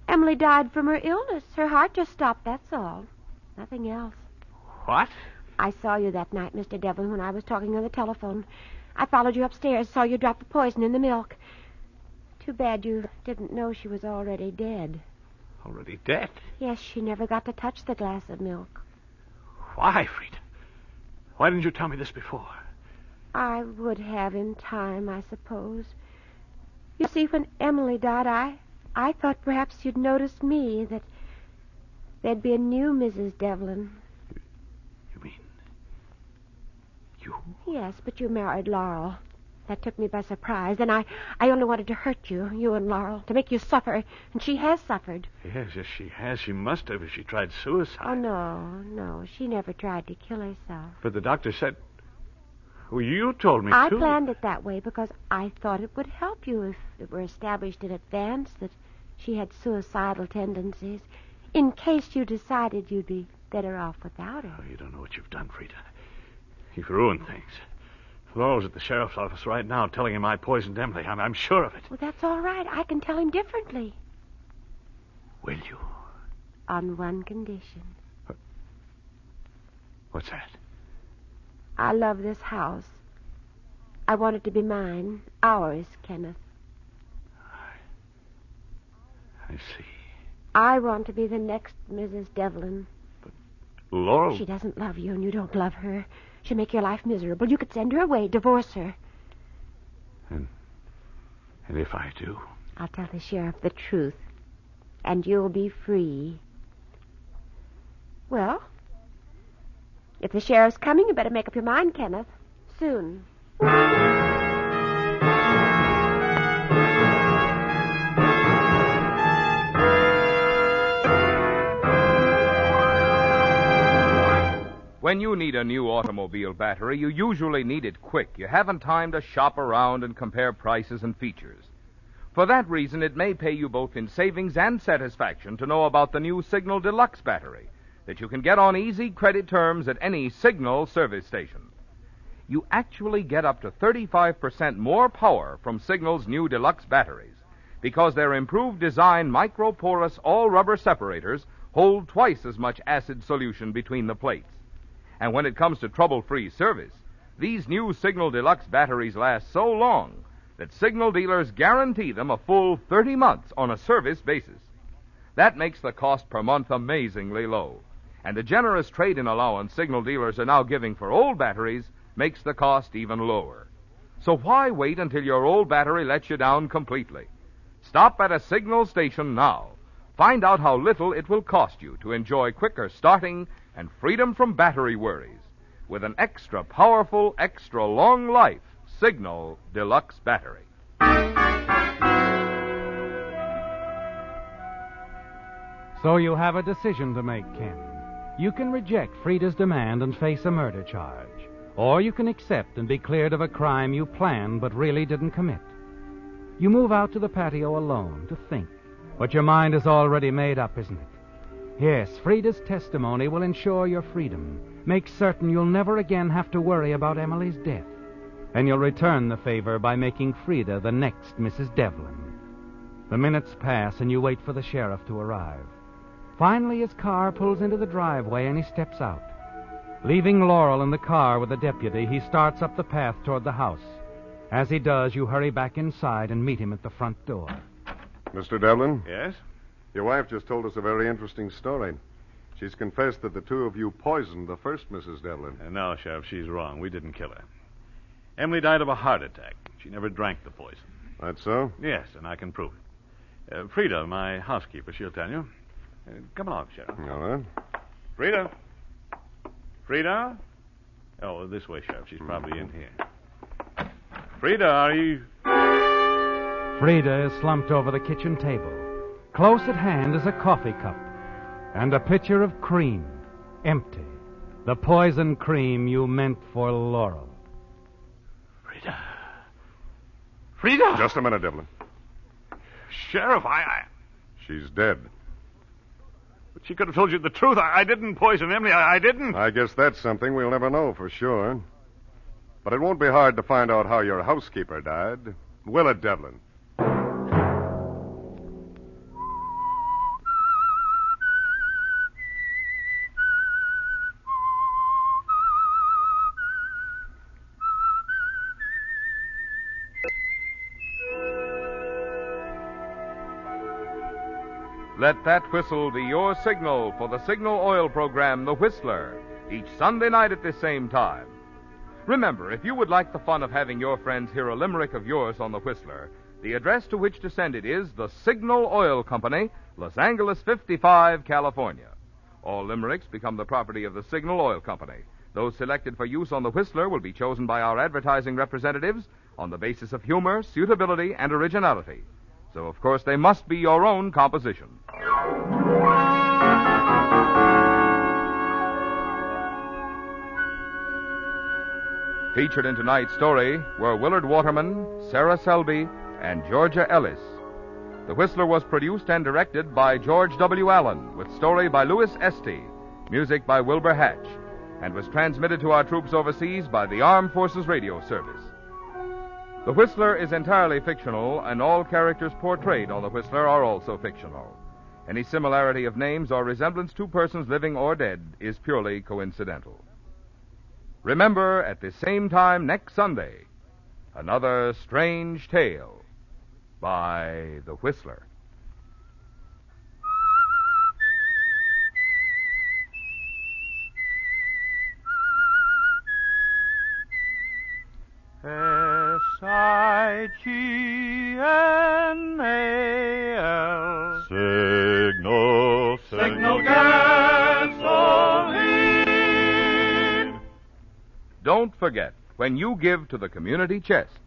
S3: Emily died from her illness. Her heart just stopped, that's all. Nothing else.
S20: What?
S3: I saw you that night, Mr. Devlin, when I was talking on the telephone. I followed you upstairs, saw you drop the poison in the milk. Too bad you didn't know she was already dead.
S20: Already dead?
S3: Yes, she never got to touch the glass of milk.
S20: Why, Frida? Why didn't you tell me this before?
S3: I would have in time, I suppose. You see, when Emily died, I thought perhaps you'd noticed me, that there'd be a new Mrs. Devlin.
S20: You mean you?
S3: Yes, but you married Laurel. That took me by surprise. And I only wanted to hurt you, you and Laurel, to make you suffer. And she has suffered.
S20: Yes, she has. She must have if she tried suicide.
S3: Oh, no. She never tried to kill herself.
S20: But the doctor said... Well, you told me,
S3: I
S20: too.
S3: planned it that way because I thought it would help you if it were established in advance that she had suicidal tendencies, in case you decided you'd be better off without her.
S20: Oh, you don't know what you've done, Frida. You've ruined things. Laurel's at the sheriff's office right now telling him I poisoned Emily. I'm sure of it.
S3: Well, that's all right. I can tell him differently.
S20: Will you?
S3: On one condition.
S20: What's that?
S3: I love this house. I want it to be mine. Ours, Kenneth.
S20: I see.
S3: I want to be the next Mrs. Devlin.
S20: But Laurel...
S3: She doesn't love you, and you don't love her. She'll make your life miserable. You could send her away, divorce her.
S20: And if I do?
S3: I'll tell the sheriff the truth, and you'll be free. Well, if the sheriff's coming, you better make up your mind, Kenneth. Soon.
S14: When you need a new automobile battery, you usually need it quick. You haven't time to shop around and compare prices and features. For that reason, it may pay you both in savings and satisfaction to know about the new Signal Deluxe battery that you can get on easy credit terms at any Signal service station. You actually get up to 35% more power from Signal's new Deluxe batteries because their improved design microporous all-rubber separators hold twice as much acid solution between the plates. And when it comes to trouble-free service, these new Signal Deluxe batteries last so long that Signal dealers guarantee them a full 30 months on a service basis. That makes the cost per month amazingly low. And the generous trade-in allowance Signal dealers are now giving for old batteries makes the cost even lower. So why wait until your old battery lets you down completely? Stop at a Signal station now. Find out how little it will cost you to enjoy quicker starting and freedom from battery worries with an extra powerful, extra long life Signal Deluxe battery.
S5: So you have a decision to make, Ken. You can reject Frida's demand and face a murder charge, or you can accept and be cleared of a crime you planned but really didn't commit. You move out to the patio alone to think, but your mind is already made up, isn't it? Yes, Frida's testimony will ensure your freedom, make certain you'll never again have to worry about Emily's death, and you'll return the favor by making Frida the next Mrs. Devlin. The minutes pass, and you wait for the sheriff to arrive. Finally, his car pulls into the driveway, and he steps out. Leaving Laurel in the car with the deputy, he starts up the path toward the house. As he does, you hurry back inside and meet him at the front door.
S2: Mr. Devlin?
S20: Yes?
S2: Your wife just told us a very interesting story. She's confessed that the two of you poisoned the first Mrs. Devlin.
S20: No, Sheriff, she's wrong. We didn't kill her. Emily died of a heart attack. She never drank the poison.
S2: That's so?
S20: Yes, and I can prove it. Frida, my housekeeper, she'll tell you. Come along, Sheriff.
S2: All right.
S20: Frida? Frida? Oh, this way, Sheriff. She's probably in here. Frida, are you...
S5: Frida is slumped over the kitchen table. Close at hand is a coffee cup and a pitcher of cream, empty. The poison cream you meant for Laurel.
S20: Frida? Frida!
S2: Just a minute, Devlin.
S20: Sheriff,
S2: She's dead.
S20: But she could have told you the truth. I didn't poison Emily. I didn't.
S2: I guess that's something we'll never know for sure. But it won't be hard to find out how your housekeeper died. Will it, Devlin?
S14: Let that whistle be your signal for the Signal Oil program, The Whistler, each Sunday night at this same time. Remember, if you would like the fun of having your friends hear a limerick of yours on The Whistler, the address to which to send it is the Signal Oil Company, Los Angeles 55, California. All limericks become the property of the Signal Oil Company. Those selected for use on The Whistler will be chosen by our advertising representatives on the basis of humor, suitability, and originality. So, of course, they must be your own composition. Featured in tonight's story were Willard Waterman, Sarah Selby, and Georgia Ellis. The Whistler was produced and directed by George W. Allen, with story by Louis Estey, music by Wilbur Hatch, and was transmitted to our troops overseas by the Armed Forces Radio Service. The Whistler is entirely fictional, and all characters portrayed on The Whistler are also fictional. Any similarity of names or resemblance to persons living or dead is purely coincidental. Remember, at the same time next Sunday, another strange tale by The Whistler.
S9: S-I-G-N-A-L Signal, Signal Gasoline.
S14: Don't forget, when you give to the community chest,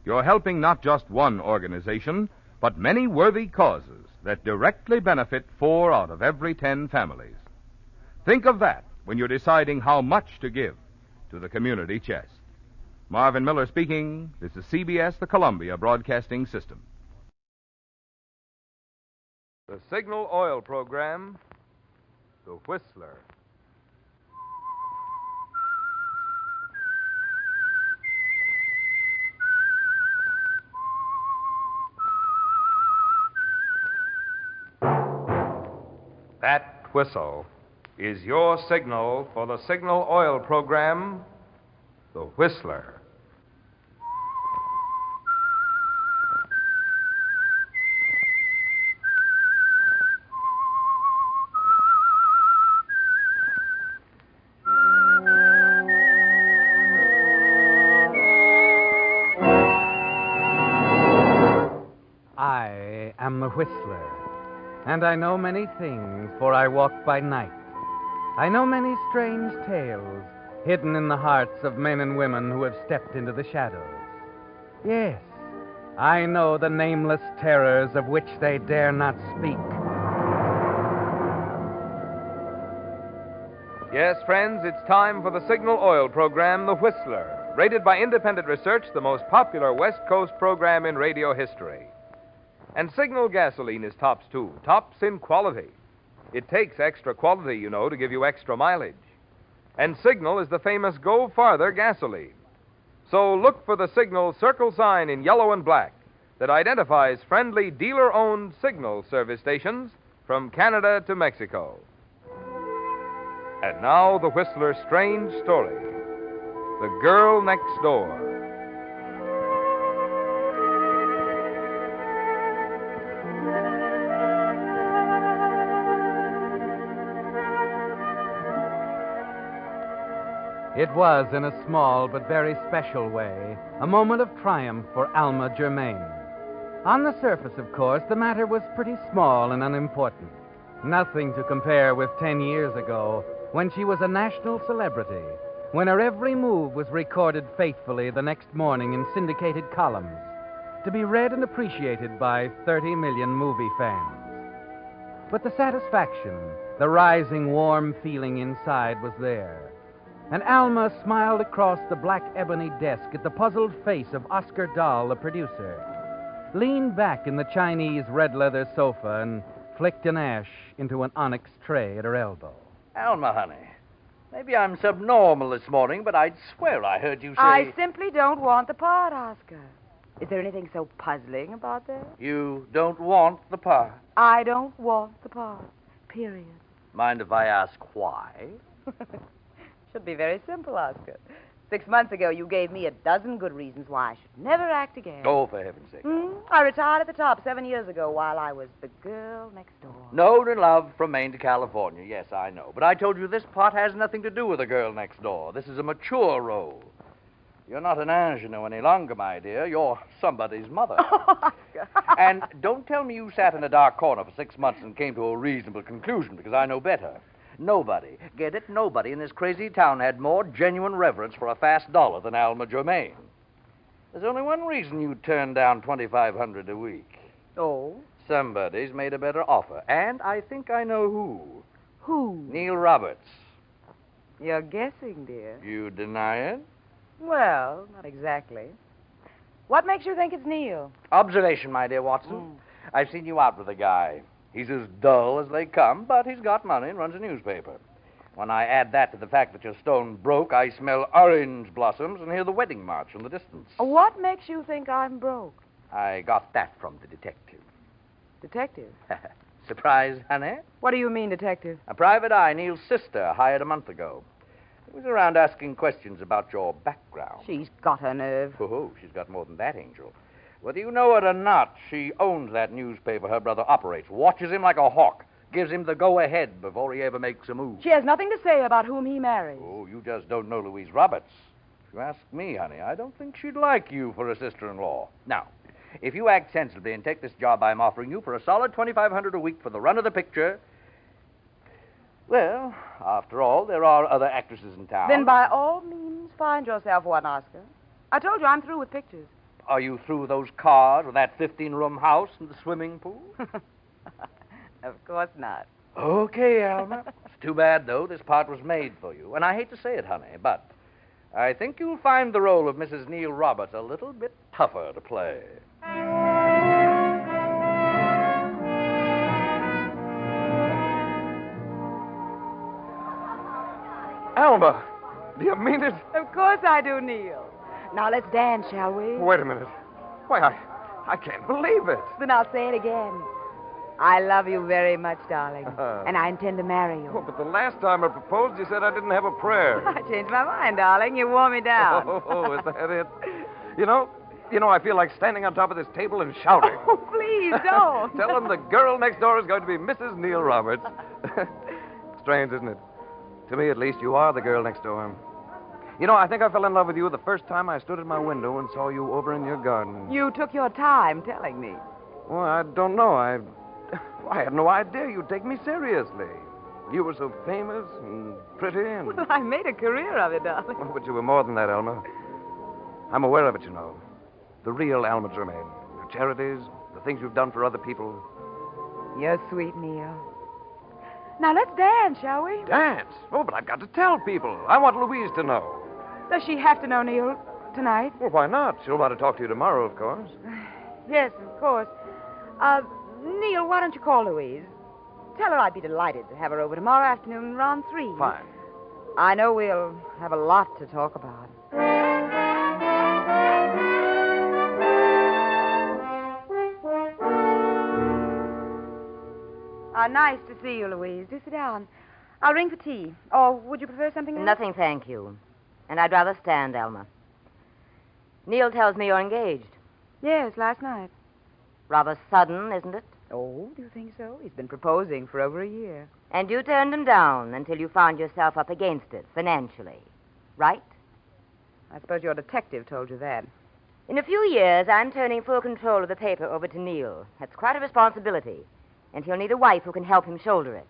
S14: you're helping not just one organization, but many worthy causes that directly benefit 4 out of every 10 families. Think of that when you're deciding how much to give to the community chest. Marvin Miller speaking. This is CBS, the Columbia Broadcasting System. The Signal Oil program, The Whistler. That whistle is your signal for the Signal Oil program, The Whistler.
S5: I am the Whistler, and I know many things, for I walk by night. I know many strange tales hidden in the hearts of men and women who have stepped into the shadows. Yes, I know the nameless terrors of which they dare not speak.
S14: Yes, friends, it's time for the Signal Oil program, The Whistler, rated by independent research the most popular West Coast program in radio history. And Signal gasoline is tops, too. Tops in quality. It takes extra quality, you know, to give you extra mileage. And Signal is the famous Go Farther gasoline. So look for the Signal circle sign in yellow and black that identifies friendly dealer-owned Signal service stations from Canada to Mexico. And now the Whistler's strange story, The Girl Next Door.
S5: It was, in a small but very special way, a moment of triumph for Alma Germain. On the surface, of course, the matter was pretty small and unimportant. Nothing to compare with 10 years ago, when she was a national celebrity, when her every move was recorded faithfully the next morning in syndicated columns, to be read and appreciated by 30 million movie fans. But the satisfaction, the rising warm feeling inside was there. And Alma smiled across the black ebony desk at the puzzled face of Oscar Dahl, the producer, leaned back in the Chinese red leather sofa, and flicked an ash into an onyx tray at her elbow.
S12: Alma, honey, maybe I'm subnormal this morning, but I'd swear I heard you say...
S15: I simply don't want the part, Oscar. Is there anything so puzzling about that?
S12: You don't want the part.
S15: I don't want the part. Period.
S12: Mind if I ask why?
S15: Should be very simple, Oscar. 6 months ago, you gave me a dozen good reasons why I should never act again.
S12: Oh, for heaven's sake.
S15: I retired at the top 7 years ago while I was the girl next door.
S12: Known and loved from Maine to California. Yes, I know. But I told you this part has nothing to do with the girl next door. This is a mature role. You're not an ingenue any longer, my dear. You're somebody's mother. And don't tell me you sat in a dark corner for 6 months and came to a reasonable conclusion, because I know better. Nobody, get it? Nobody in this crazy town had more genuine reverence for a fast dollar than Alma Germain. There's only one reason you turned down $2,500 a week.
S15: Oh?
S12: Somebody's made a better offer, and I think I know who.
S15: Who?
S12: Neil Roberts.
S15: You're guessing, dear.
S12: You deny it?
S15: Well, not exactly. What makes you think it's Neil?
S12: Observation, my dear Watson. I've seen you out with a guy. He's as dull as they come, but he's got money and runs a newspaper. When I add that to the fact that you're stone broke, I smell orange blossoms and hear the wedding march in the distance.
S15: What makes you think I'm broke?
S12: I got that from the detective.
S15: Detective?
S12: Surprise, honey?
S15: What do you mean, detective?
S12: A private eye Neil's sister hired a month ago. He was around asking questions about your background.
S15: She's got her nerve.
S12: Oh, she's got more than that, Angel. Whether you know it or not, she owns that newspaper her brother operates, watches him like a hawk, gives him the go-ahead before he ever makes a move.
S15: She has nothing to say about whom he marries.
S12: Oh, you just don't know Louise Roberts. If you ask me, honey, I don't think she'd like you for a sister-in-law. Now, if you act sensibly and take this job I'm offering you for a solid $2,500 a week for the run of the picture, well, after all, there are other actresses in town.
S15: Then by all means, find yourself one, Oscar. I told you I'm through with pictures.
S12: Are you through those cars with that 15-room house and the swimming pool?
S15: Of course not.
S12: Okay, Alma. It's too bad, though. This part was made for you. And I hate to say it, honey, but I think you'll find the role of Mrs. Neil Roberts a little bit tougher to play.
S11: Alma, do you mean it?
S15: Of course I do, Neil. Now let's dance, shall we?
S11: Wait a minute. Why, I can't believe it.
S15: Then I'll say it again. I love you very much, darling. And I intend to marry you.
S11: Oh, but the last time I proposed, you said I didn't have a prayer.
S15: I changed my mind, darling. You wore me down.
S11: Oh, is that it? You know, I feel like standing on top of this table and shouting.
S15: Oh, please don't.
S11: Tell them the girl next door is going to be Mrs. Neil Roberts. Strange, isn't it? To me, at least, you are the girl next door. You know, I think I fell in love with you the first time I stood at my window and saw you over in your garden.
S15: You took your time telling me.
S11: Well, I don't know. I had no idea you'd take me seriously. You were so famous and pretty and...
S15: Well, I made a career of it, darling.
S11: Oh, but you were more than that, Alma. I'm aware of it, you know. The real Alma Germain. Your charities, the things you've done for other people.
S15: You're sweet, Neil. Now, let's dance, shall we?
S11: Dance? Oh, but I've got to tell people. I want Louise to know.
S15: Does she have to know, Neil, tonight?
S11: Well, why not? She'll want to talk to you tomorrow, of course.
S15: Yes, of course. Neil, why don't you call Louise? Tell her I'd be delighted to have her over tomorrow afternoon around 3.
S11: Fine.
S15: I know we'll have a lot to talk about. Nice to see you, Louise. Do sit down. I'll ring for tea. Or would you prefer something else?
S22: Nothing, thank you. And I'd rather stand, Alma. Neil tells me you're engaged.
S15: Yes, last night.
S22: Rather sudden, isn't it?
S15: Oh, do you think so? He's been proposing for over a year.
S22: And you turned him down until you found yourself up against it, financially. Right?
S15: I suppose your detective told you that.
S22: In a few years, I'm turning full control of the paper over to Neil. That's quite a responsibility. And he'll need a wife who can help him shoulder it.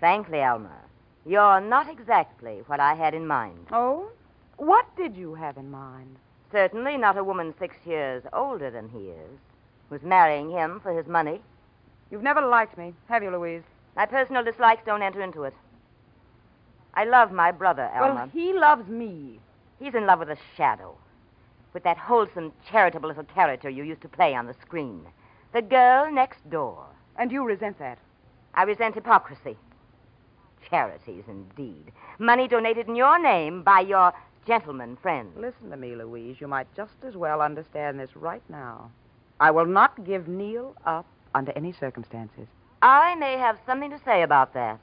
S22: Frankly, Alma, you're not exactly what I had in mind.
S15: Oh? What did you have in mind?
S22: Certainly not a woman 6 years older than he is, who's marrying him for his money.
S15: You've never liked me, have you, Louise?
S22: My personal dislikes don't enter into it. I love my brother, Alma.
S15: Well, he loves me.
S22: He's in love with a shadow, with that wholesome, charitable little character you used to play on the screen. The girl next door.
S15: And you resent that?
S22: I resent hypocrisy. Charities, indeed. Money donated in your name by your gentleman friends.
S15: Listen to me, Louise. You might just as well understand this right now. I will not give Neil up under any circumstances.
S22: I may have something to say about that.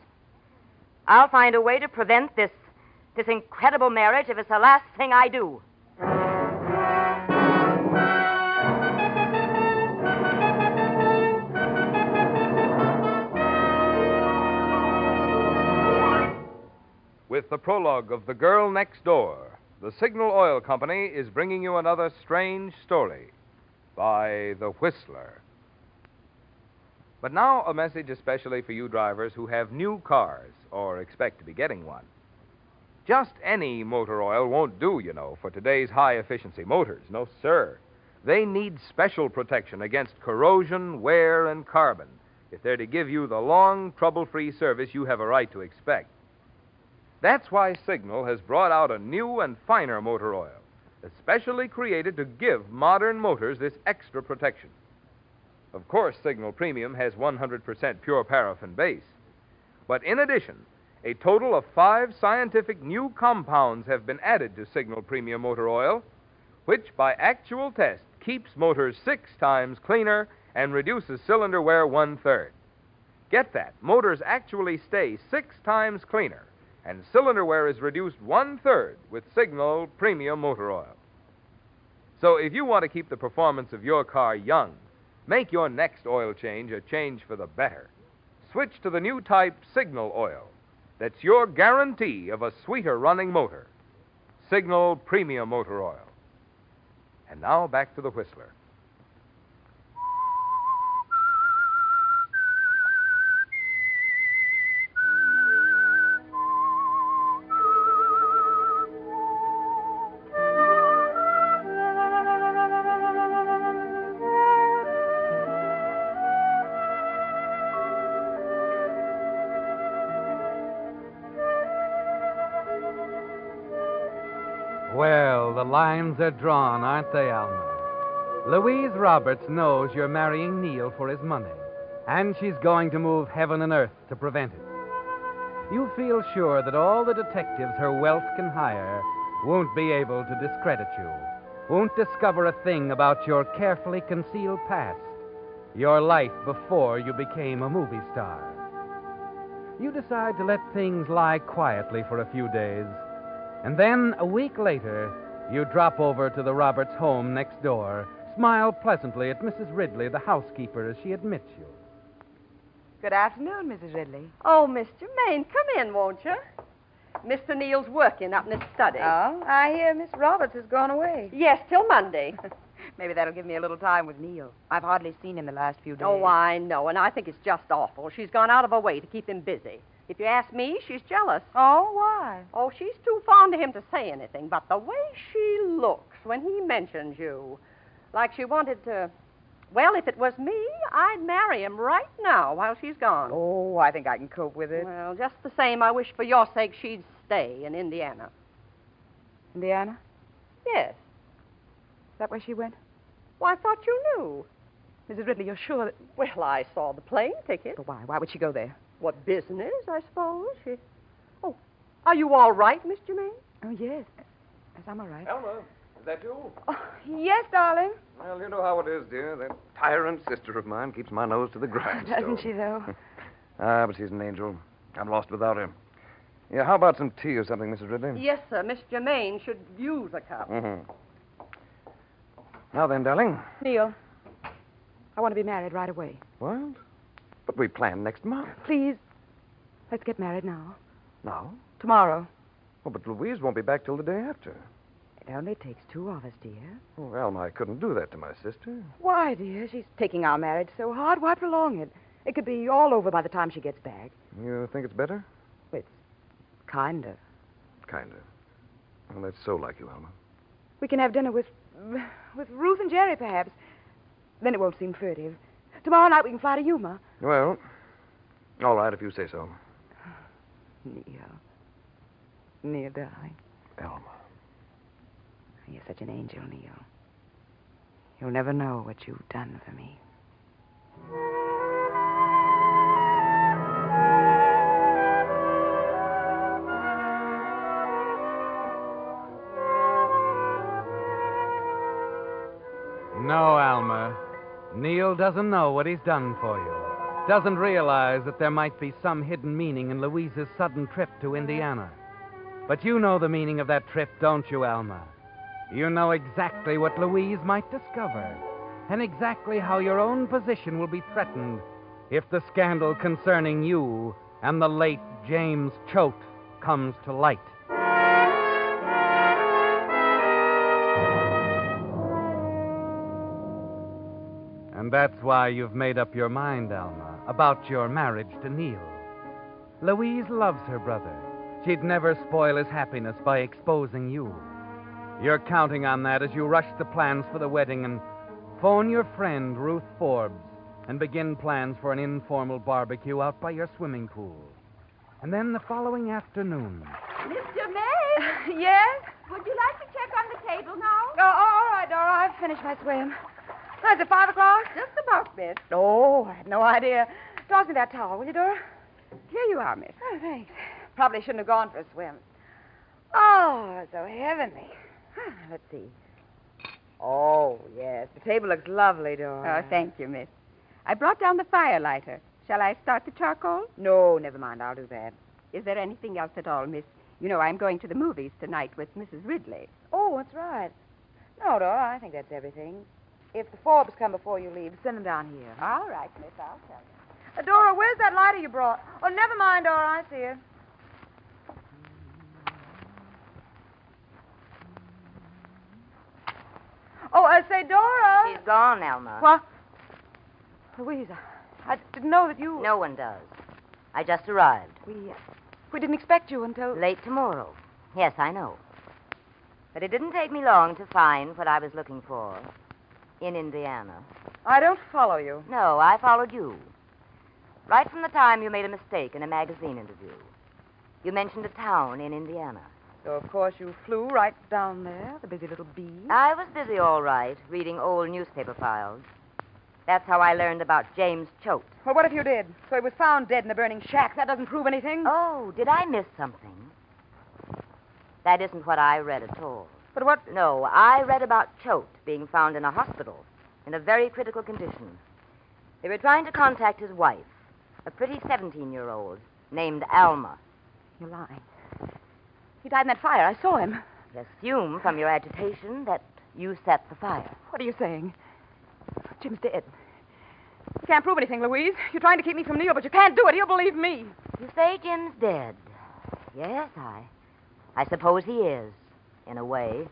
S22: I'll find a way to prevent this this incredible marriage if it's the last thing I do.
S14: With the prologue of The Girl Next Door, the Signal Oil Company is bringing you another strange story by The Whistler. But now a message especially for you drivers who have new cars or expect to be getting one. Just any motor oil won't do, you know, for today's high-efficiency motors. No, sir. They need special protection against corrosion, wear, and carbon if they're to give you the long, trouble-free service you have a right to expect. That's why Signal has brought out a new and finer motor oil, especially created to give modern motors this extra protection. Of course, Signal Premium has 100% pure paraffin base. But in addition, a total of 5 scientific new compounds have been added to Signal Premium motor oil, which by actual test keeps motors 6 times cleaner and reduces cylinder wear 1/3. Get that. Motors actually stay 6 times cleaner, and cylinder wear is reduced 1/3 with Signal Premium motor oil. So if you want to keep the performance of your car young, make your next oil change a change for the better. Switch to the new type Signal oil. That's your guarantee of a sweeter running motor. Signal Premium motor oil. And now back to the Whistler.
S5: Well, the lines are drawn, aren't they, Alma? Louise Roberts knows you're marrying Neil for his money, and she's going to move heaven and earth to prevent it. You feel sure that all the detectives her wealth can hire won't be able to discredit you, won't discover a thing about your carefully concealed past, your life before you became a movie star. You decide to let things lie quietly for a few days. And then, a week later, you drop over to the Roberts home next door, smile pleasantly at Mrs. Ridley, the housekeeper, as she admits you.
S13: Good afternoon, Mrs. Ridley.
S18: Oh, Miss Germaine, come in, won't you? Mr. Neal's working up in his study.
S13: Oh, I hear Miss Roberts has gone away.
S18: Yes, till Monday.
S13: Maybe that'll give me a little time with Neil. I've hardly seen him the last few days.
S18: Oh, I know, and I think it's just awful. She's gone out of her way to keep him busy. If you ask me, she's jealous.
S13: Oh, why?
S18: Oh, she's too fond of him to say anything, but the way she looks when he mentions you, like she wanted to... Well, if it was me, I'd marry him right now while she's gone.
S13: Oh, I think I can cope with it.
S18: Well, just the same, I wish for your sake she'd stay in Indiana.
S13: Indiana?
S18: Yes.
S13: Is that where she went?
S18: Well, I thought you knew.
S13: Mrs. Ridley, you're sure that...
S18: Well, I saw the plane ticket.
S13: But why? Why would she go there?
S18: What business, I suppose? Oh, are you all right, Miss Germaine?
S13: Oh, yes. Yes, I'm all right.
S11: Elma, is that you?
S13: Oh, yes, darling.
S11: Well, you know how it is, dear. That tyrant sister of mine keeps my nose to the grindstone.
S13: Doesn't she, though?
S11: But she's an angel. I'm lost without her. Yeah, how about some tea or something, Mrs. Ridley?
S18: Yes, sir. Miss Germaine should use a cup.
S11: Mm-hmm. Now then, darling.
S13: Neil, I want to be married right away.
S11: What? But we plan next month.
S13: Please, let's get married now.
S11: Now?
S13: Tomorrow.
S11: Oh, but Louise won't be back till the day after.
S13: It only takes 2 of us, dear.
S11: Oh, Alma, I couldn't do that to my sister.
S13: Why, dear? She's taking our marriage so hard. Why prolong it? It could be all over by the time she gets back.
S11: You think it's better?
S13: It's kind of.
S11: Kind of. Well, that's so like you, Alma.
S13: We can have dinner with Ruth and Jerry, perhaps. Then it won't seem furtive. Tomorrow night we can fly to Yuma.
S11: Well, all right, if you say so.
S13: Neil, darling.
S11: Elma.
S13: You're such an angel, Neil. You'll never know what you've done for me.
S5: No, Alma. Neil doesn't know what he's done for you. Doesn't realize that there might be some hidden meaning in Louise's sudden trip to Indiana. But you know the meaning of that trip, don't you, Alma? You know exactly what Louise might discover, and exactly how your own position will be threatened if the scandal concerning you and the late James Choate comes to light. And that's why you've made up your mind, Alma, about your marriage to Neil. Louise loves her brother. She'd never spoil his happiness by exposing you. You're counting on that as you rush the plans for the wedding and phone your friend Ruth Forbes and begin plans for an informal barbecue out by your swimming pool. And then the following afternoon...
S15: Mr. May?
S13: Yes?
S15: Would you like to check on the table now?
S13: Oh, all right, Dora. I've finished my swim. Oh, is it 5 o'clock?
S15: Just about, miss.
S13: Oh, I had no idea. Toss me that towel, will you, Dora?
S15: Here you are, miss.
S13: Oh, thanks. Probably shouldn't have gone for a swim. Oh, so heavenly. Let's see. Oh, yes. The table looks lovely, Dora.
S15: Oh, thank you, miss. I brought down the firelighter. Shall I start the charcoal?
S13: No, never mind. I'll do that.
S15: Is there anything else at all, miss? You know, I'm going to the movies tonight with Mrs. Ridley.
S13: Oh, that's right. No, Dora, I think that's everything. If the Forbes come before you leave, send them down here.
S15: All right, miss. I'll tell you.
S13: Dora, where's that lighter you brought? Oh, never mind, Dora. I see it. Oh, say, Dora.
S22: She's gone, Alma.
S13: What? Louisa, I didn't know that you...
S22: No one does. I just arrived.
S13: We didn't expect you until...
S22: Late tomorrow. Yes, I know. But it didn't take me long to find what I was looking for in Indiana.
S13: I don't follow you.
S22: No, I followed you. Right from the time you made a mistake in a magazine interview. You mentioned a town in Indiana.
S13: So, of course, you flew right down there, the busy little bee.
S22: I was busy, all right, reading old newspaper files. That's how I learned about James Choate.
S13: Well, what if you did? So he was found dead in a burning shack. That doesn't prove anything.
S22: Oh, did I miss something? That isn't what I read at all.
S13: But what...
S22: No, I read about Choate being found in a hospital in a very critical condition. They were trying to contact his wife, a pretty 17-year-old named Alma.
S13: You're lying. He died in that fire. I saw him.
S22: I assume from your agitation that you set the fire.
S13: What are you saying? Jim's dead. You can't prove anything, Louise. You're trying to keep me from Neil, but you can't do it. He'll believe me.
S22: You say Jim's dead. Yes, I suppose he is, in a way.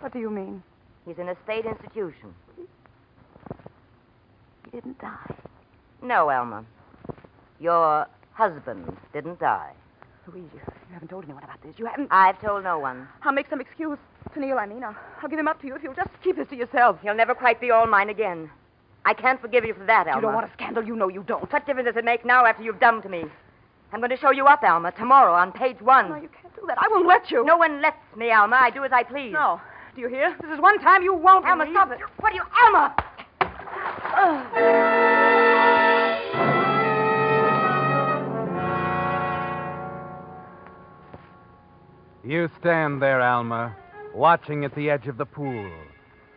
S13: What do you mean?
S22: He's in a state institution.
S13: He didn't die.
S22: No, Alma. Your husband didn't die.
S13: Louise, you haven't told anyone about this. You haven't...
S22: I've told no one.
S13: I'll make some excuse to Neil, I mean. I'll give him up to you if you'll just keep this to yourself.
S22: He'll never quite be all mine again. I can't forgive you for that, Alma.
S13: You don't want a scandal. You know you don't.
S22: What difference does it make now after you've done to me? I'm going to show you up, Alma, tomorrow on page 1.
S13: No, you can't do that. I won't let you.
S22: No one lets me, Alma. I do as I please.
S13: No. Do you hear? This is one time you won't.
S22: Alma,
S13: believe
S22: stop
S13: it.
S22: What are you... Alma!
S5: You stand there, Alma, watching at the edge of the pool.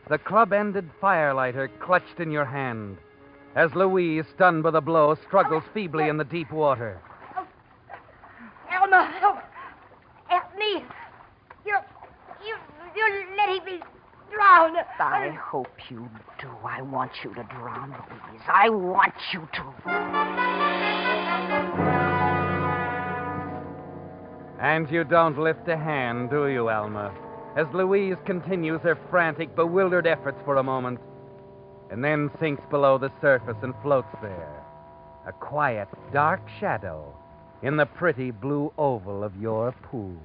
S5: The club-ended firelighter clutched in your hand as Louise, stunned by the blow, struggles feebly in the deep water.
S22: Alma, help me. You're letting me drown.
S15: I hope you do. I want you to drown, Louise. I want you to.
S5: And you don't lift a hand, do you, Alma? As Louise continues her frantic, bewildered efforts for a moment, and then sinks below the surface and floats there, a quiet, dark shadow in the pretty blue oval of your pool.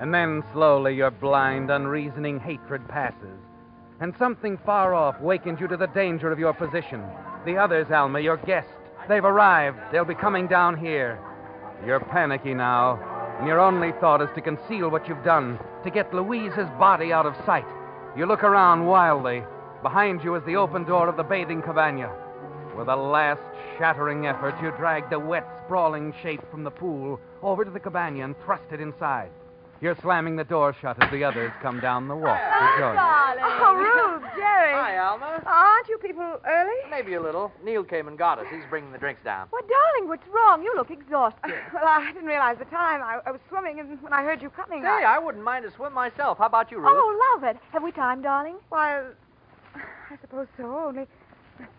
S5: And then slowly your blind, unreasoning hatred passes, and something far off wakens you to the danger of your position. The others, Alma, your guests, they've arrived. They'll be coming down here. You're panicky now, and your only thought is to conceal what you've done, to get Louise's body out of sight. You look around wildly. Behind you is the open door of the bathing cabana. With a last shattering effort, you drag the wet, sprawling shape from the pool over to the cabana and thrust it inside. You're slamming the door shut as the others come down the walk to join you.
S13: Darling. Oh, Rube, Jerry.
S12: Hi, Alma.
S13: Aren't you people early?
S12: Maybe a little. Neil came and got us. He's bringing the drinks down.
S13: Well, darling, what's wrong? You look exhausted. Well, I didn't realize the time. I was swimming, and when I heard you coming,
S12: Hey, I wouldn't mind a swim myself. How about you, Ruth?
S13: Oh, love it. Have we time, darling? Why, I suppose so. Only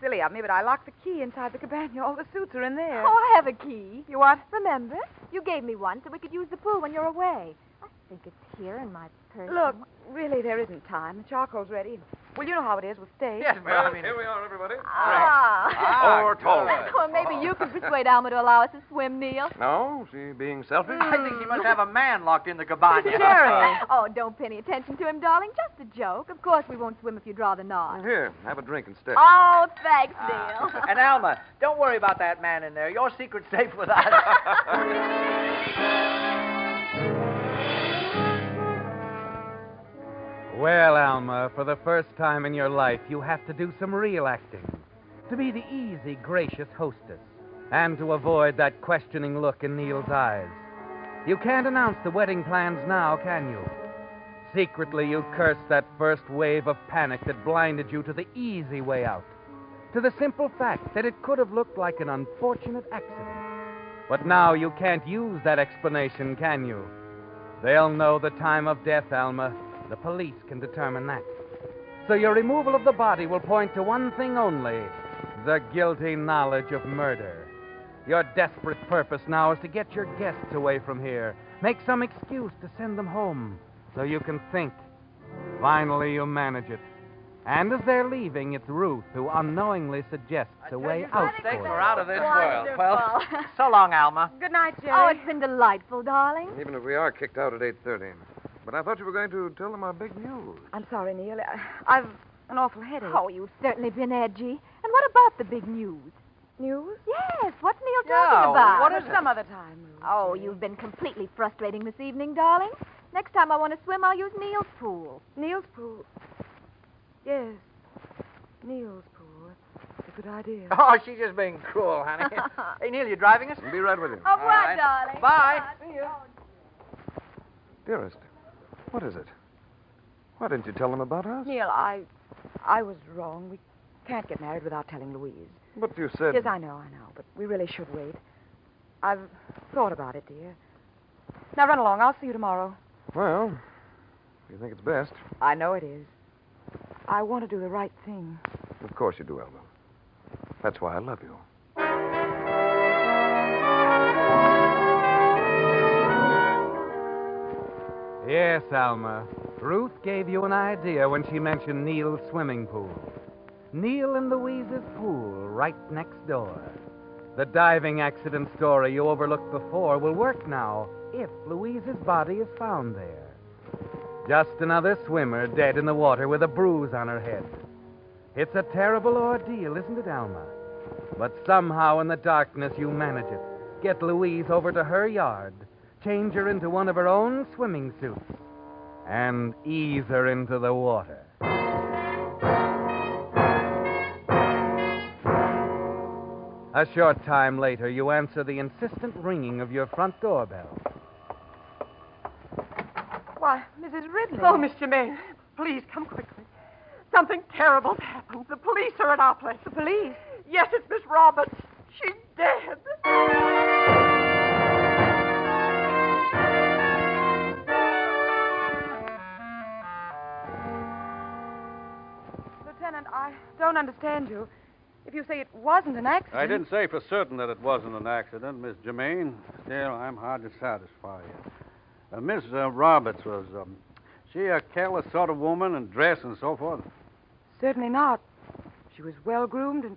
S13: silly of me, but I locked the key inside the cabana. All the suits are in there.
S15: Oh, I have a key.
S13: You what?
S15: Remember? You gave me one so we could use the pool when you're away. I think it's here in my purse.
S13: Look, really, there isn't time. The charcoal's ready. Well, you know how it is with steak.
S12: Yes,
S11: Well, here we are, everybody.
S12: Or told.
S15: Well, maybe you can persuade Alma to allow us to swim, Neil.
S11: No, she being selfish?
S12: I think she must have a man locked in the cabana.
S15: Jerry. Oh, don't pay any attention to him, darling. Just a joke. Of course we won't swim if you'd rather not.
S11: Here, have a drink instead.
S15: Oh, thanks, Neil.
S12: And Alma, don't worry about that man in there. Your secret's safe with us.
S5: Well, Alma, for the first time in your life, you have to do some real acting. To be the easy, gracious hostess, and to avoid that questioning look in Neil's eyes. You can't announce the wedding plans now, can you? Secretly, you curse that first wave of panic that blinded you to the easy way out, to the simple fact that it could have looked like an unfortunate accident. But now you can't use that explanation, can you? They'll know the time of death, Alma. The police can determine that. So your removal of the body will point to one thing only, the guilty knowledge of murder. Your desperate purpose now is to get your guests away from here, make some excuse to send them home, so you can think. Finally, you manage it. And as they're leaving, it's Ruth who unknowingly suggests a way out for
S12: Take
S5: you.
S12: her out of this world. Well, so long, Alma.
S13: Good night, Jerry.
S15: Oh, it's been delightful, darling.
S11: Even if we are kicked out at 8:30. But I thought you were going to tell them our big news.
S13: I'm sorry, Neil. I've an awful headache.
S15: Oh, you've certainly been edgy. And what about the big news?
S13: News?
S15: Yes, what's Neil talking about?
S13: What is some other time, Ruth?
S15: Oh, you've been completely frustrating this evening, darling. Next time I want to swim, I'll use Neil's pool.
S13: Neil's pool. Yes, Neil's pool. That's a good idea.
S12: Oh, she's just being cruel, honey. Hey, Neil, you driving us?
S11: I'll be right with you.
S15: Au revoir,
S12: right.
S15: darling.
S12: Bye.
S11: Dearest, what is it? Why didn't you tell them about us?
S13: Neil, I was wrong. We can't get married without telling Louise.
S11: But you said...
S13: Yes, I know, but we really should wait. I've thought about it, dear. Now run along. I'll see you tomorrow.
S11: Well, if you think it's best.
S13: I know it is. I want to do the right thing.
S11: Of course you do, Elma. That's why I love you.
S5: Yes, Alma. Ruth gave you an idea when she mentioned Neil's swimming pool. Neil and Louise's pool right next door. The diving accident story you overlooked before will work now if Louise's body is found there. Just another swimmer dead in the water with a bruise on her head. It's a terrible ordeal, isn't it, Alma? But somehow in the darkness you manage it. Get Louise over to her yard, change her into one of her own swimming suits, and ease her into the water. A short time later, you answer the insistent ringing of your front doorbell.
S13: Why, Mrs. Ridley.
S18: Oh, Miss Germain, please come quickly. Something terrible's happened. The police are at our place.
S13: The police?
S18: Yes, it's Miss Roberts. She's dead.
S13: Lieutenant, I don't understand you. If you say it wasn't an accident...
S7: I didn't say for certain that it wasn't an accident, Miss Germain. Still, I'm hard to satisfy you. Miss Roberts was, she a careless sort of woman in dress and so forth?
S13: Certainly not. She was well-groomed and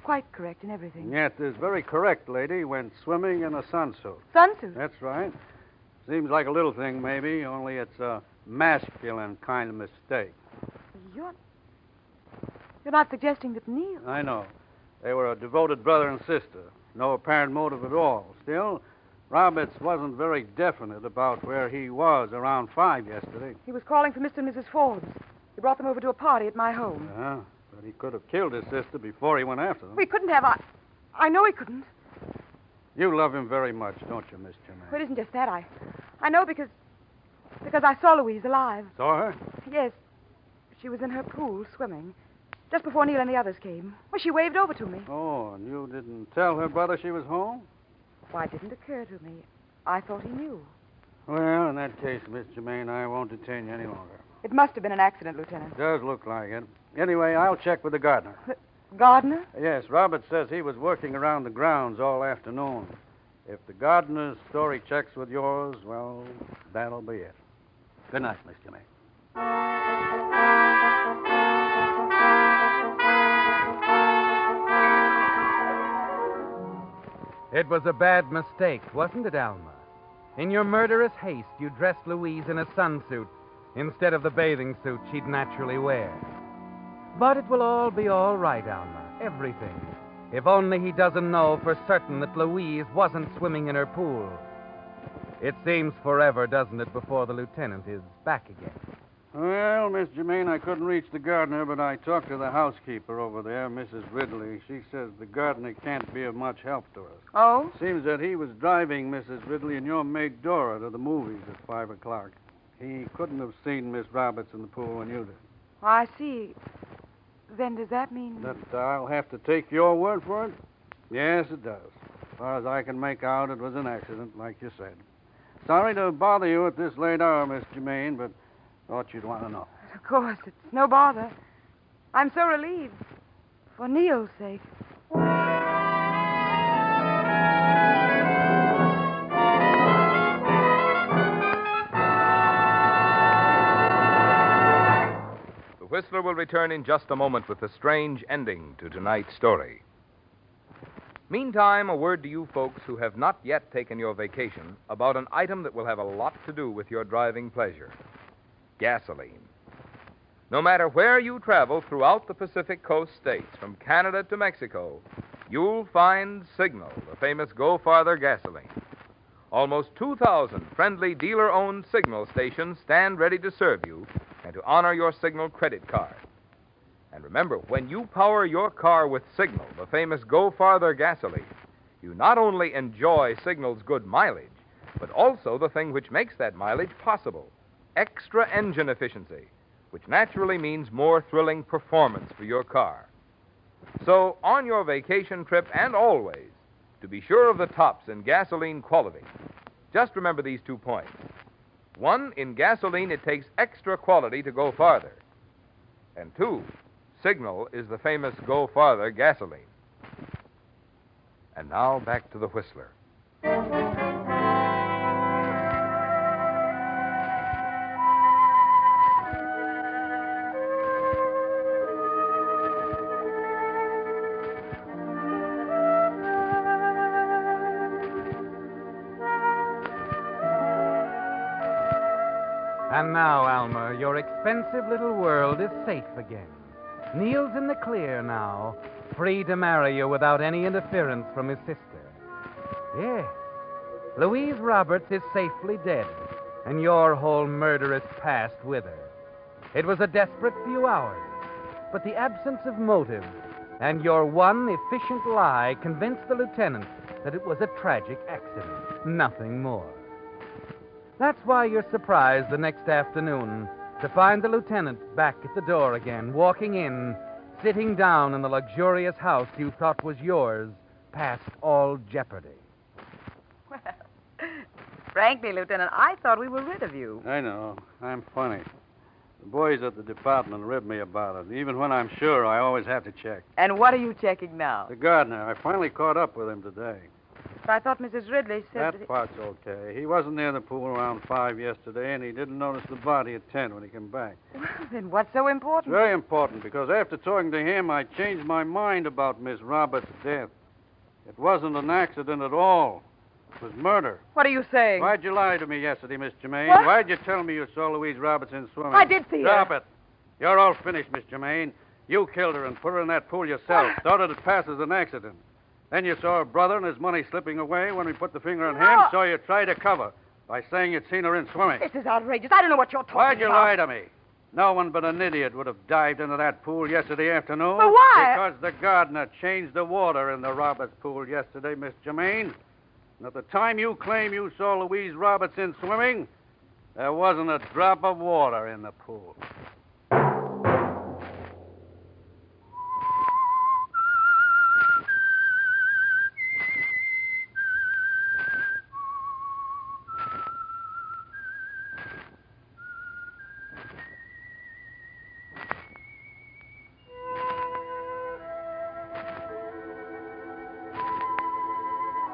S13: quite correct in everything.
S7: Yes, is very correct, lady. Went swimming in a sunsuit.
S13: Sunsuit?
S7: That's right. Seems like a little thing, maybe, only it's a masculine kind of mistake.
S13: You're not suggesting that Neil...
S7: I know. They were a devoted brother and sister. No apparent motive at all. Still, Roberts wasn't very definite about where he was around 5 yesterday.
S13: He was calling for Mr. and Mrs. Forbes. He brought them over to a party at my home.
S7: Yeah, but he could have killed his sister before he went after them.
S13: We couldn't have... I know he couldn't.
S7: You love him very much, don't you, Miss Germain?
S13: Well, it isn't just that. I know because Because I saw Louise alive.
S7: Saw her?
S13: Yes. She was in her pool swimming. Just before Neil and the others came. Well, she waved over to me.
S7: Oh, and you didn't tell her brother she was home?
S13: Why, it didn't occur to me. I thought he knew.
S7: Well, in that case, Miss Germain, I won't detain you any longer.
S13: It must have been an accident, Lieutenant.
S7: Does look like it. Anyway, I'll check with the gardener.
S13: Gardener?
S7: Yes, Robert says he was working around the grounds all afternoon. If the gardener's story checks with yours, well, that'll be it. Good night, Miss Germain.
S5: It was a bad mistake, wasn't it, Alma? In your murderous haste, you dressed Louise in a sunsuit instead of the bathing suit she'd naturally wear. But it will all be all right, Alma. Everything. If only he doesn't know for certain that Louise wasn't swimming in her pool. It seems forever, doesn't it, before the lieutenant is back again?
S7: Well, Miss Germain, I couldn't reach the gardener, but I talked to the housekeeper over there, Mrs. Ridley. She says the gardener can't be of much help to us.
S13: Oh?
S7: Seems that he was driving Mrs. Ridley and your maid Dora to the movies at 5 o'clock. He couldn't have seen Miss Roberts in the pool when you did.
S13: I see. Then does that mean...
S7: That I'll have to take your word for it? Yes, it does. As far as I can make out, it was an accident, like you said. Sorry to bother you at this late hour, Miss Germain, but thought you'd want to know.
S13: Of course, it's no bother. I'm so relieved. For Neil's sake.
S14: The Whistler will return in just a moment with the strange ending to tonight's story. Meantime, a word to you folks who have not yet taken your vacation about an item that will have a lot to do with your driving pleasure. Gasoline. No matter where you travel throughout the Pacific Coast states, from Canada to Mexico, you'll find Signal, the famous Go Farther gasoline. Almost 2,000 friendly dealer-owned Signal stations stand ready to serve you and to honor your Signal credit card. And remember, when you power your car with Signal, the famous Go Farther gasoline, you not only enjoy Signal's good mileage, but also the thing which makes that mileage possible, extra engine efficiency, which naturally means more thrilling performance for your car. So, on your vacation trip and always, to be sure of the tops in gasoline quality, just remember these 2 points. 1, in gasoline, it takes extra quality to go farther. And 2, Signal is the famous Go Farther gasoline. And now back to the Whistler.
S5: And now, Alma, your expensive little world is safe again. Neil's in the clear now, free to marry you without any interference from his sister. Yes, Louise Roberts is safely dead, and your whole murderous past with her. It was a desperate few hours, but the absence of motive and your one efficient lie convinced the lieutenant that it was a tragic accident, nothing more. That's why you're surprised the next afternoon to find the lieutenant back at the door again, walking in, sitting down in the luxurious house you thought was yours, past all jeopardy.
S13: Well, frankly, Lieutenant, I thought we were rid of you.
S7: I know. I'm funny. The boys at the department rib me about it. Even when I'm sure, I always have to check.
S13: And what are you checking now?
S7: The gardener. I finally caught up with him today.
S13: But I thought Mrs. Ridley said
S7: That part's okay. He wasn't near the pool around 5 yesterday, and he didn't notice the body at 10 when he came back.
S13: Well, then what's so important?
S7: Very important, because after talking to him, I changed my mind about Miss Roberts' death. It wasn't an accident at all. It was murder.
S13: What are you saying?
S7: Why'd you lie to me yesterday, Miss Germain?
S13: What?
S7: Why'd you tell me you saw Louise Robertson swimming?
S13: I did see her.
S7: Stop it. You're all finished, Miss Germain. You killed her and put her in that pool yourself.
S13: What?
S7: Thought it'd pass as an accident. Then you saw her brother and his money slipping away when we put the finger on him, so you tried to cover by saying you'd seen her in swimming.
S13: This is outrageous. I don't know what you're talking
S7: Why'd you
S13: about.
S7: lie to me? No one but an idiot would have dived into that pool yesterday afternoon.
S13: But why?
S7: Because the gardener changed the water in the Roberts pool yesterday, Miss Germain. And at the time you claim you saw Louise Robertson swimming, There wasn't a drop of water in the pool.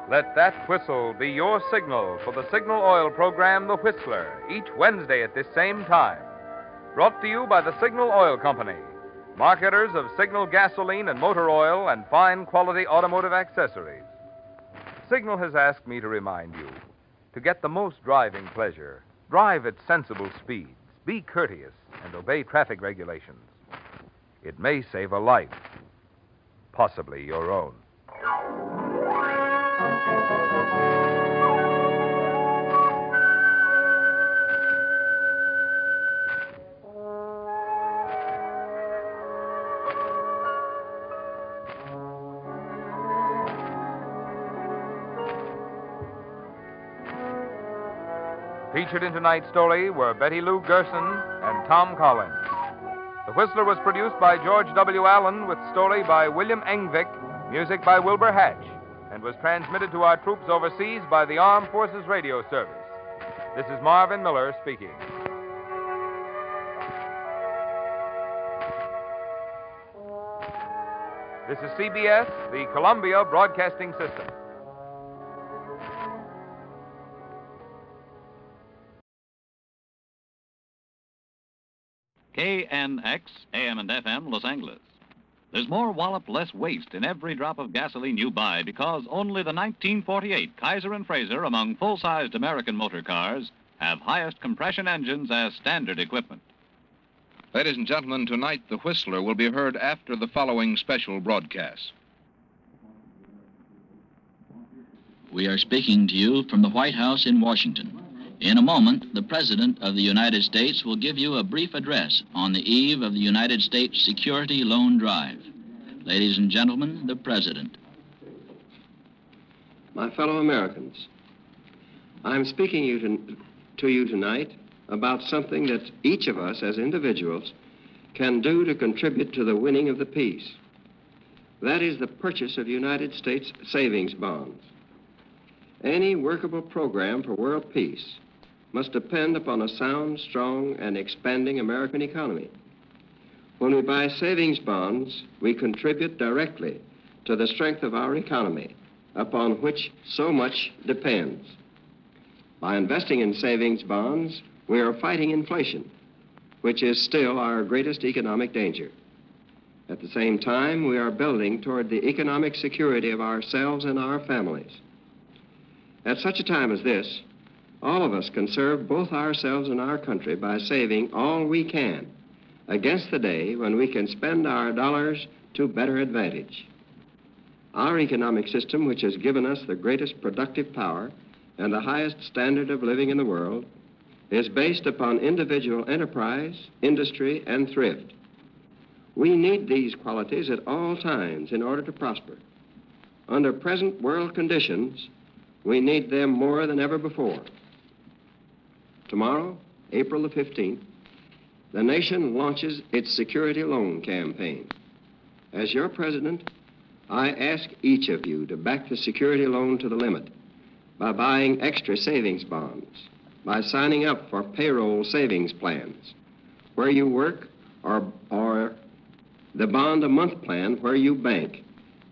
S14: Let that whistle be your signal for the Signal Oil program, The Whistler, each Wednesday at this same time. Brought to you by the Signal Oil Company, marketers of Signal gasoline and motor oil and fine quality automotive accessories. Signal has asked me to remind you, to get the most driving pleasure, drive at sensible speeds, be courteous, and obey traffic regulations. It may save a life, possibly your own. Featured in tonight's story were Betty Lou Gerson and Tom Collins. The Whistler was produced by George W. Allen with story by William Engvik, music by Wilbur Hatch, and was transmitted to our troops overseas by the Armed Forces Radio Service. This is Marvin Miller speaking. This is CBS, the Columbia Broadcasting System.
S8: KNX, AM and FM, Los Angeles. There's more wallop, less waste in every drop of gasoline you buy because only the 1948 Kaiser and Fraser among full-sized American motor cars have highest compression engines as standard equipment.
S16: Ladies and gentlemen, tonight the Whistler will be heard after the following special broadcast.
S23: We are speaking to you from the White House in Washington. In a moment, the President of the United States will give you a brief address on the eve of the United States Security Loan Drive. Ladies and gentlemen, the President.
S24: My fellow Americans, I'm speaking to you tonight about something that each of us as individuals can do to contribute to the winning of the peace. That is the purchase of United States savings bonds. Any workable program for world peace must depend upon a sound, strong, and expanding American economy. When we buy savings bonds, we contribute directly to the strength of our economy, upon which so much depends. By investing in savings bonds, we are fighting inflation, which is still our greatest economic danger. At the same time, we are building toward the economic security of ourselves and our families. At such a time as this, all of us can serve both ourselves and our country by saving all we can against the day when we can spend our dollars to better advantage. Our economic system, which has given us the greatest productive power and the highest standard of living in the world, is based upon individual enterprise, industry, and thrift. We need these qualities at all times in order to prosper. Under present world conditions, we need them more than ever before. Tomorrow, April the 15th, the nation launches its security loan campaign. As your president, I ask each of you to back the security loan to the limit by buying extra savings bonds, by signing up for payroll savings plans where you work, or the bond a month plan where you bank,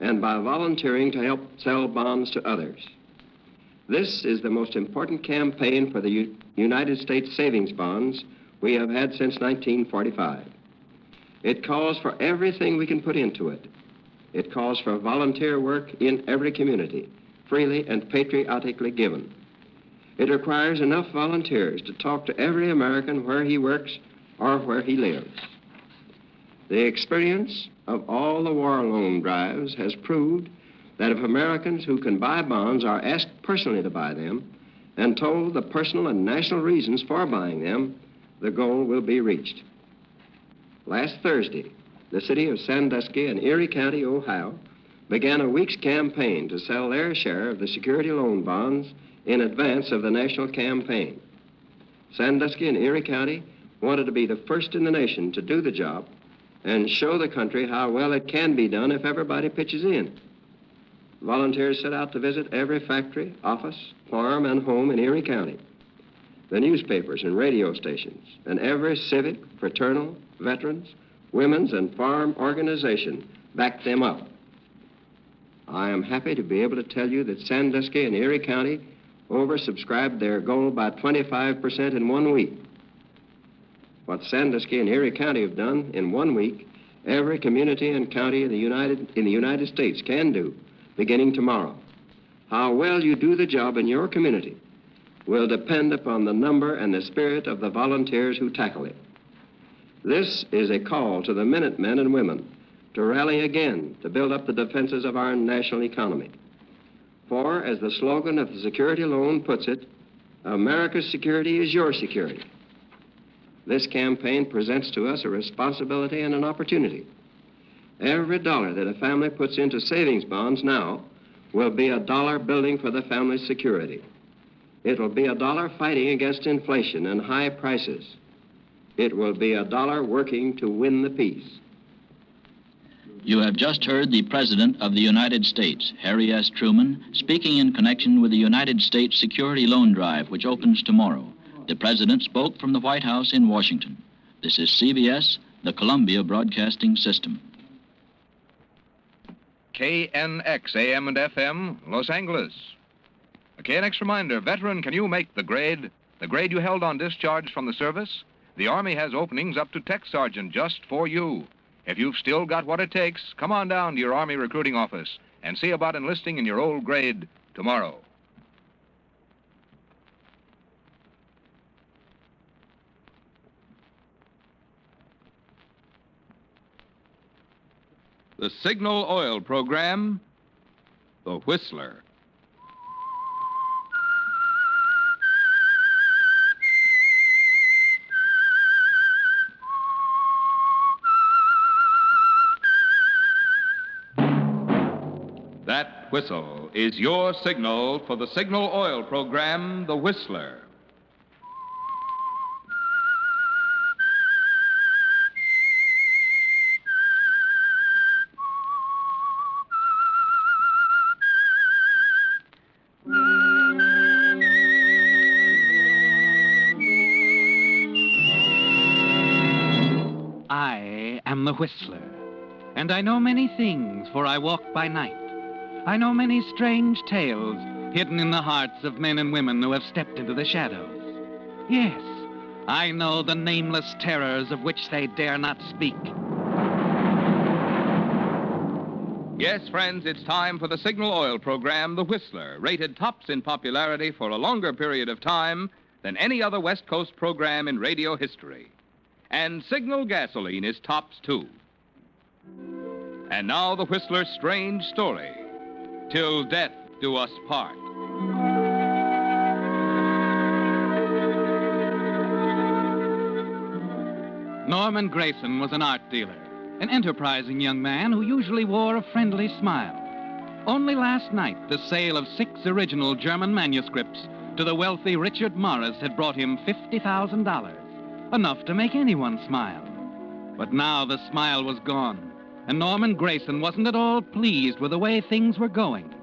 S24: and by volunteering to help sell bonds to others. This is the most important campaign for the United States savings bonds we have had since 1945. It calls for everything we can put into it. It calls for volunteer work in every community, freely and patriotically given. It requires enough volunteers to talk to every American where he works or where he lives. The experience of all the war loan drives has proved that if Americans who can buy bonds are asked personally to buy them and told the personal and national reasons for buying them, the goal will be reached. Last Thursday, the city of Sandusky in Erie County, Ohio, began a week's campaign to sell their share of the security loan bonds in advance of the national campaign. Sandusky and Erie County wanted to be the first in the nation to do the job and show the country how well it can be done if everybody pitches in. Volunteers set out to visit every factory, office, farm, and home in Erie County. The newspapers and radio stations, and every civic, fraternal, veterans, women's, and farm organization backed them up. I am happy to be able to tell you that Sandusky and Erie County oversubscribed their goal by 25% in 1 week. What Sandusky and Erie County have done in 1 week, every community and county in the United States can do, beginning tomorrow. How well you do the job in your community will depend upon the number and the spirit of the volunteers who tackle it. This is a call to the Minutemen and women to rally again to build up the defenses of our national economy. For, as the slogan of the security loan puts it, America's security is your security. This campaign presents to us a responsibility and an opportunity. Every dollar that a family puts into savings bonds now will be a dollar building for the family's security. It will be a dollar fighting against inflation and high prices. It will be a dollar working to win the peace.
S23: You have just heard the President of the United States, Harry S. Truman, speaking in connection with the United States Security Loan Drive, which opens tomorrow. The President spoke from the White House in Washington. This is CBS, the Columbia Broadcasting System.
S16: KNX AM and FM, Los Angeles. A KNX reminder, veteran, can you make the grade? The grade you held on discharge from the service? The Army has openings up to tech sergeant just for you. If you've still got what it takes, come on down to your Army recruiting office and see about enlisting in your old grade tomorrow.
S14: The Signal Oil Program, The Whistler. That whistle is your signal for the Signal Oil Program, The Whistler.
S5: I am the Whistler, and I know many things, for I walk by night. I know many strange tales hidden in the hearts of men and women who have stepped into the shadows. Yes, I know the nameless terrors of which they dare not speak.
S14: Yes, friends, it's time for the Signal Oil Program, The Whistler, rated tops in popularity for a longer period of time than any other West Coast program in radio history. And Signal Gasoline is tops, too. And now the Whistler's strange story, Till Death Do Us Part.
S5: Norman Grayson was an art dealer, an enterprising young man who usually wore a friendly smile. Only last night, the sale of 6 original German manuscripts to the wealthy Richard Morris had brought him $50,000, enough to make anyone smile. But now the smile was gone, and Norman Grayson wasn't at all pleased with the way things were going.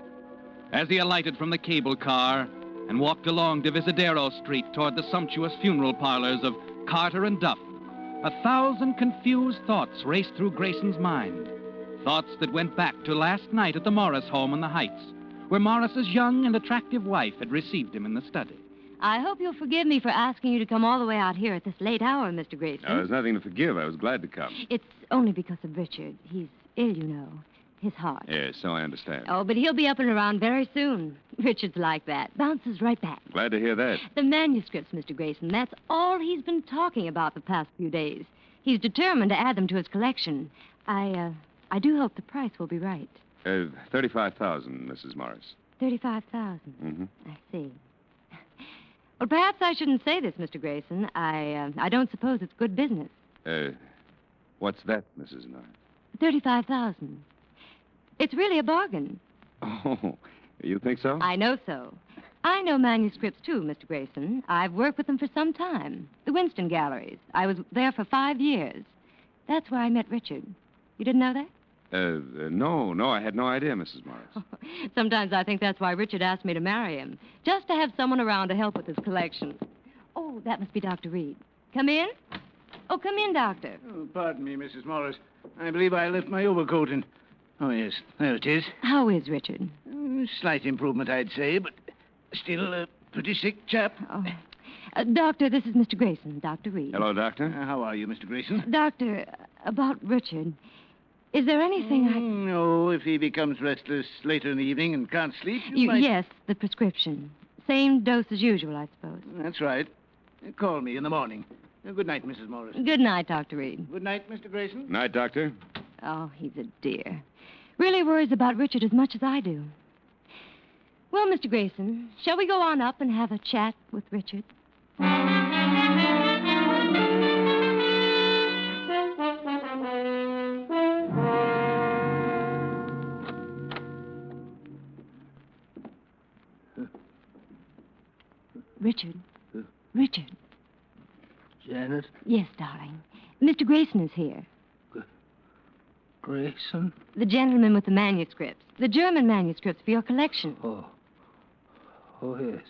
S5: As he alighted from the cable car and walked along Devereaux Street toward the sumptuous funeral parlors of Carter and Duff, 1,000 confused thoughts raced through Grayson's mind. Thoughts that went back to last night at the Morris home in the Heights, where Morris's young and attractive wife had received him in the study.
S4: I hope you'll forgive me for asking you to come all the way out here at this late hour, Mr. Grayson.
S6: There's nothing to forgive. I was glad to come.
S4: It's only because of Richard. He's ill, you know. His heart.
S6: Yes, so I understand.
S4: Oh, but he'll be up and around very soon. Richard's like that. Bounces right back.
S6: Glad to hear that.
S4: The manuscripts, Mr. Grayson, that's all he's been talking about the past few days. He's determined to add them to his collection. I do hope the price will be right.
S6: 35,000, Mrs. Morris.
S4: 35,000.
S6: Mm-hmm.
S4: I see. Well, perhaps I shouldn't say this, Mr. Grayson. I don't suppose it's good business.
S6: What's that, Mrs. Norris?
S4: 35,000. It's really a bargain.
S6: Oh, you think so?
S4: I know so. I know manuscripts, too, Mr. Grayson. I've worked with them for some time. The Winston Galleries. I was there for 5 years. That's where I met Richard. You didn't know that?
S6: No, I had no idea, Mrs. Morris.
S4: Sometimes I think that's why Richard asked me to marry him. Just to have someone around to help with his collection. Oh, that must be Dr. Reed. Come in? Oh, come in, Doctor.
S1: Oh, pardon me, Mrs. Morris. I believe I left my overcoat in... Oh, yes, there it is.
S4: How is Richard?
S1: Slight improvement, I'd say, but still a pretty sick chap.
S4: Oh. Doctor, this is Mr. Grayson, Dr. Reed.
S6: Hello, Doctor.
S1: How are you, Mr. Grayson?
S4: Doctor, about Richard. Is there anything I...
S1: No, if he becomes restless later in the evening and can't sleep, you might...
S4: Yes, the prescription. Same dose as usual, I suppose.
S1: That's right. Call me in the morning. Good night, Mrs. Morris.
S4: Good night, Dr. Reed.
S1: Good night, Mr. Grayson.
S6: Night, Doctor.
S4: Oh, he's a dear. Really worries about Richard as much as I do. Well, Mr. Grayson, shall we go on up and have a chat with Richard? Richard. Richard.
S1: Janet?
S4: Yes, darling. Mr. Grayson is here.
S1: Grayson?
S4: The gentleman with the manuscripts. The German manuscripts for your collection.
S1: Oh, yes.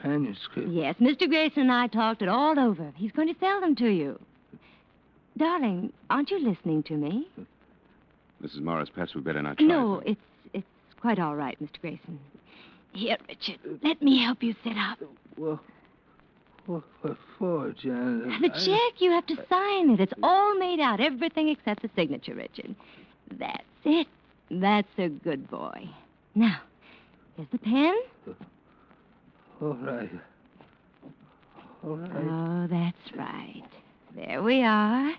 S1: Manuscript.
S4: Yes, Mr. Grayson and I talked it all over. He's going to sell them to you. Darling, aren't you listening to me?
S6: Mrs. Morris, perhaps we'd better not try.
S4: No, it's quite all right, Mr. Grayson. Here, Richard, let me help you sit up.
S1: Well, what for, Janet?
S4: The check, you have to sign it. It's all made out, everything except the signature, Richard. That's it. That's a good boy. Now, here's the pen.
S1: All right.
S4: Oh, that's right. There we are.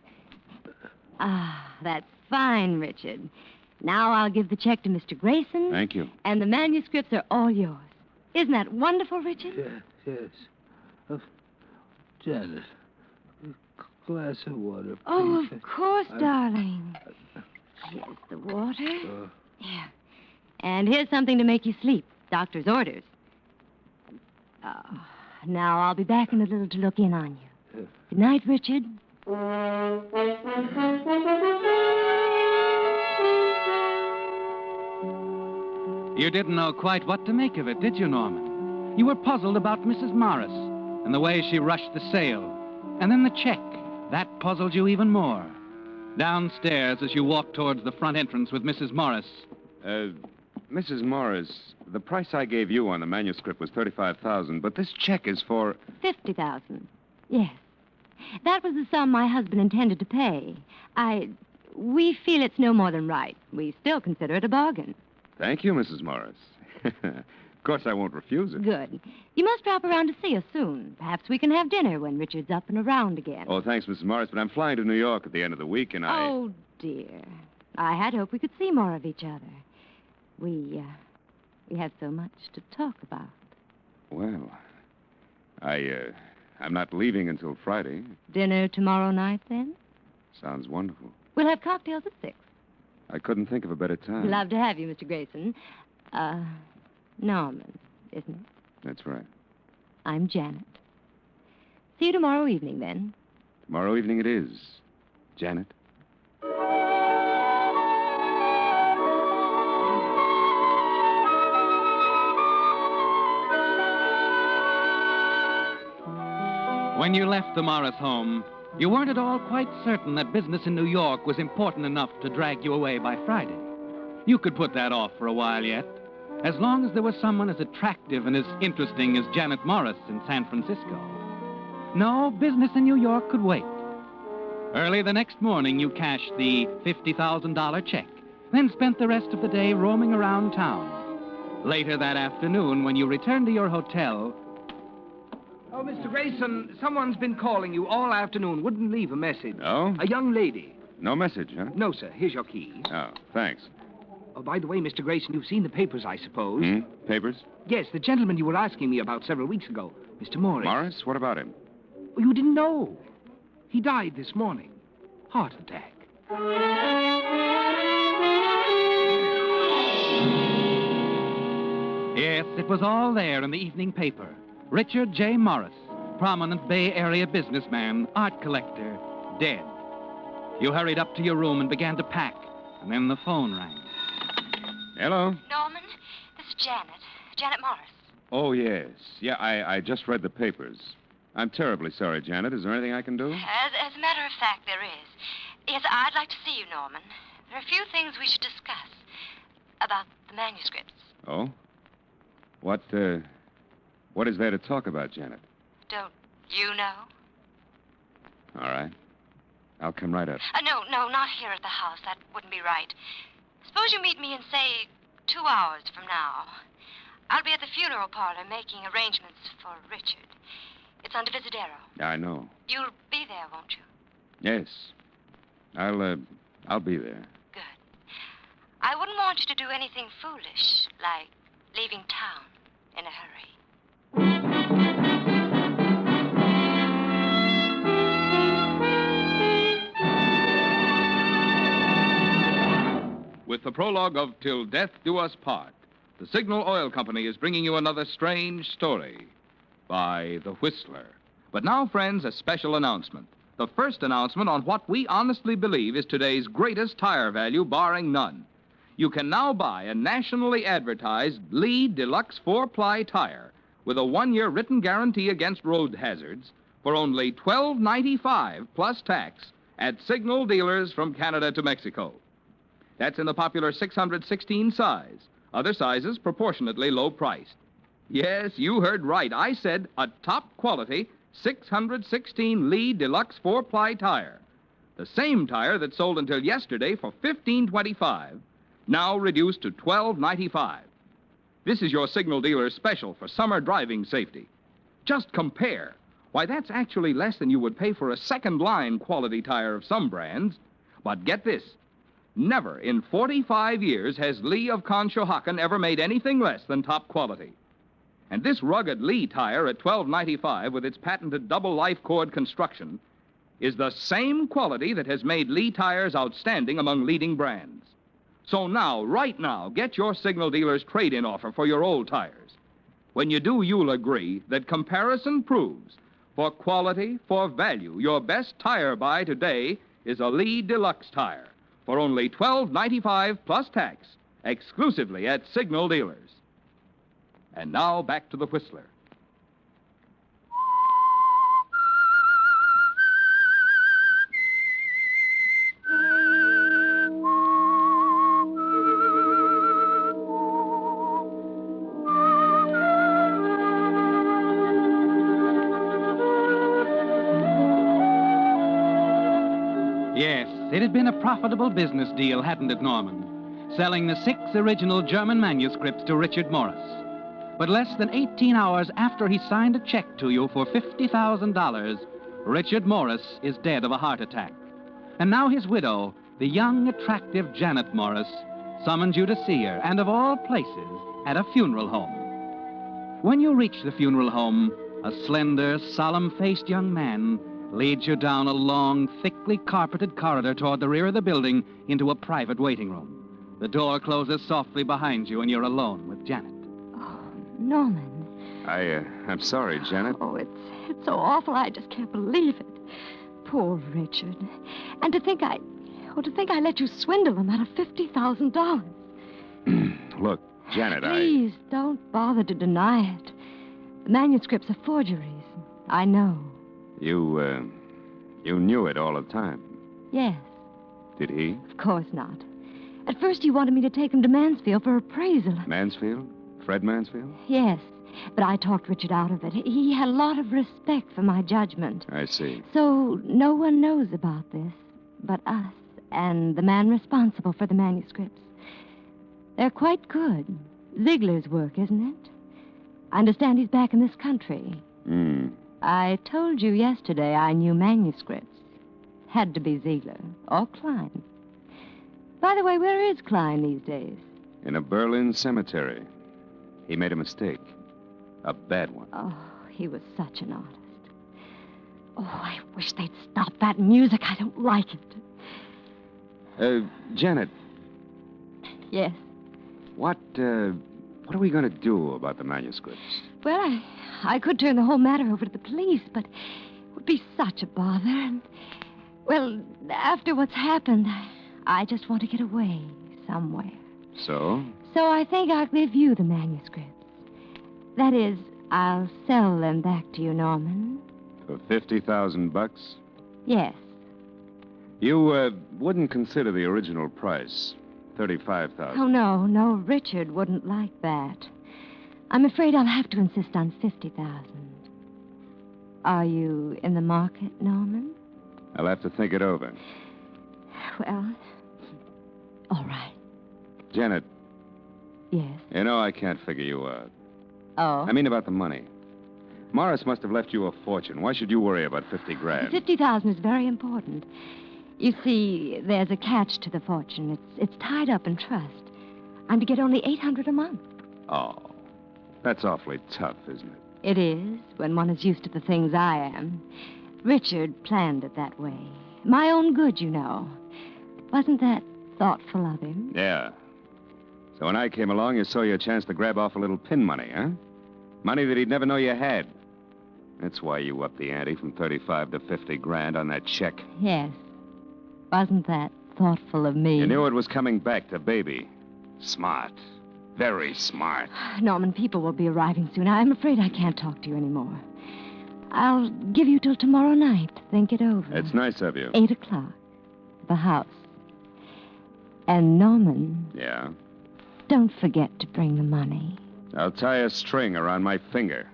S4: Ah, that's fine, Richard. Now I'll give the check to Mr. Grayson.
S6: Thank you.
S4: And the manuscripts are all yours. Isn't that wonderful, Richard?
S1: Yes. Janet, a glass of water, please.
S4: Oh, of course, darling. Here's the water. Here. And here's something to make you sleep. Doctor's orders. Oh, now I'll be back in a little to look in on you. Good night, Richard.
S5: You didn't know quite what to make of it, did you, Norman? You were puzzled about Mrs. Morris and the way she rushed the sale. And then the check. That puzzled you even more. Downstairs, as you walked towards the front entrance with Mrs. Morris.
S6: Mrs. Morris, the price I gave you on the manuscript was $35,000, but this check is for...
S4: $50,000. Yes. That was the sum my husband intended to pay. We feel it's no more than right. We still consider it a bargain.
S6: Thank you, Mrs. Morris. Of course, I won't refuse it.
S4: Good. You must drop around to see us soon. Perhaps we can have dinner when Richard's up and around again.
S6: Oh, thanks, Mrs. Morris, but I'm flying to New York at the end of the week, and I...
S4: Oh, dear. I had hoped we could see more of each other. We have so much to talk about.
S6: Well, I'm not leaving until Friday.
S4: Dinner tomorrow night, then?
S6: Sounds wonderful.
S4: We'll have cocktails at 6.
S6: I couldn't think of a better time.
S4: Love to have you, Mr. Grayson. Norman, isn't it?
S6: That's right.
S4: I'm Janet. See you tomorrow evening, then.
S6: Tomorrow evening it is. Janet?
S5: When you left the Morris home, you weren't at all quite certain that business in New York was important enough to drag you away by Friday. You could put that off for a while yet, as long as there was someone as attractive and as interesting as Janet Morris in San Francisco. No, business in New York could wait. Early the next morning, you cashed the $50,000 check, then spent the rest of the day roaming around town. Later that afternoon, when you returned to your hotel...
S17: Oh, Mr. Grayson, someone's been calling you all afternoon. Wouldn't leave a message.
S6: Oh?
S17: A young lady.
S6: No message, huh?
S17: No, sir. Here's your key.
S6: Oh, thanks.
S17: Oh, by the way, Mr. Grayson, you've seen the papers, I suppose.
S6: Papers?
S17: Yes, the gentleman you were asking me about several weeks ago, Mr. Morris.
S6: Morris? What about him?
S17: Oh, you didn't know. He died this morning. Heart attack.
S3: Yes, it was all there in the evening paper. Richard J. Morris, prominent Bay Area businessman, art collector, dead. You hurried up to your room and began to pack, and then the phone rang.
S6: Hello?
S22: Norman, this is Janet. Janet Morris.
S6: Oh, yes. Yeah, I just read the papers. I'm terribly sorry, Janet. Is there anything I can do?
S22: As a matter of fact, there is. Yes, I'd like to see you, Norman. There are a few things we should discuss about the manuscripts.
S6: Oh? What is there to talk about, Janet?
S22: Don't you know?
S6: All right. I'll come right up.
S22: No, not here at the house. That wouldn't be right. Suppose you meet me in, say, 2 hours from now. I'll be at the funeral parlor making arrangements for Richard. It's on Devereaux.
S6: I know.
S22: You'll be there, won't you?
S6: Yes. I'll be there.
S22: I wouldn't want you to do anything foolish, like leaving town in a hurry.
S14: With the prologue of Till Death Do Us Part, the Signal Oil Company is bringing you another strange story by The Whistler. But now, friends, a special announcement. The first announcement on what we honestly believe is today's greatest tire value, barring none. You can now buy a nationally advertised Lee Deluxe 4-ply tire with a 1-year written guarantee against road hazards for only $12.95 plus tax at Signal dealers from Canada to Mexico. That's in the popular 616 size. Other sizes proportionately low priced. Yes, you heard right. I said a top quality 616 Lee Deluxe 4-ply tire. The same tire that sold until yesterday for $15.25, now reduced to $12.95. This is your Signal dealer's special for summer driving safety. Just compare. Why, that's actually less than you would pay for a second-line quality tire of some brands. But get this. Never in 45 years has Lee of Conshohocken ever made anything less than top quality. And this rugged Lee tire at $12.95 with its patented double life cord construction is the same quality that has made Lee tires outstanding among leading brands. So now, right now, get your Signal dealer's trade-in offer for your old tires. When you do, you'll agree that comparison proves for quality, for value, your best tire buy today is a Lee Deluxe tire for only $12.95 plus tax, exclusively at Signal dealers. And now back to the Whistler.
S3: Yes, it had been a profitable business deal, hadn't it, Norman? Selling the 6 original German manuscripts to Richard Morris. But less than 18 hours after he signed a check to you for $50,000, Richard Morris is dead of a heart attack. And now his widow, the young, attractive Janet Morris, summons you to see her, and of all places, at a funeral home. When you reach the funeral home, a slender, solemn-faced young man leads you down a long, thickly carpeted corridor toward the rear of the building into a private waiting room. The door closes softly behind you, and you're alone with Janet.
S22: Norman.
S6: I'm sorry, Janet.
S4: Oh, it's so awful. I just can't believe it. Poor Richard. And to think I let you swindle him out of $50,000.
S6: Look, Janet,
S4: Please don't bother to deny it. The manuscripts are forgeries. I know.
S6: You knew it all the time.
S4: Yes.
S6: Did he?
S4: Of course not. At first, he wanted me to take him to Mansfield for appraisal.
S6: Mansfield? Fred Mansfield?
S4: Yes, but I talked Richard out of it. He had a lot of respect for my judgment.
S6: I see.
S4: So no one knows about this but us and the man responsible for the manuscripts. They're quite good. Ziegler's work, isn't it? I understand he's back in this country. I told you yesterday I knew manuscripts. Had to be Ziegler or Klein. By the way, where is Klein these days?
S6: In a Berlin cemetery. He made a mistake. A bad one.
S4: Oh, he was such an artist. Oh, I wish they'd stop that music. I don't like it.
S6: Janet.
S4: Yes?
S6: What What are we going to do about the manuscripts?
S4: Well, I could turn the whole matter over to the police, but it would be such a bother. And, well, after what's happened, I just want to get away somewhere.
S6: So?
S4: So I think I'll give you the manuscripts. That is, I'll sell them back to you, Norman.
S6: For $50,000?
S4: Yes.
S6: You wouldn't consider the original price, $35,000.
S4: Oh, no, Richard wouldn't like that. I'm afraid I'll have to insist on $50,000. Are you in the market, Norman?
S6: I'll have to think it over.
S4: Well, all right.
S6: Janet.
S4: Yes?
S6: You know, I can't figure you out.
S4: Oh?
S6: I mean about the money. Morris must have left you a fortune. Why should you worry about $50,000?
S4: $50,000 is very important. You see, there's a catch to the fortune. It's tied up in trust. I'm to get only $800 a month.
S6: Oh, that's awfully tough, isn't it?
S4: It is, when one is used to the things I am. Richard planned it that way. My own good, you know. Wasn't that thoughtful of him?
S6: Yeah. So when I came along, you saw your chance to grab off a little pin money, huh? Money that he'd never know you had. That's why you upped the ante from $35,000 to $50,000 on that check.
S4: Yes. Wasn't that thoughtful of me?
S6: You knew it was coming back to Baby. Smart. Very smart.
S4: Norman, people will be arriving soon. I'm afraid I can't talk to you anymore. I'll give you till tomorrow night to think it over.
S6: It's nice of you.
S4: 8 o'clock. The house. And Norman...
S6: Yeah?
S4: Don't forget to bring the money.
S6: I'll tie a string around my finger.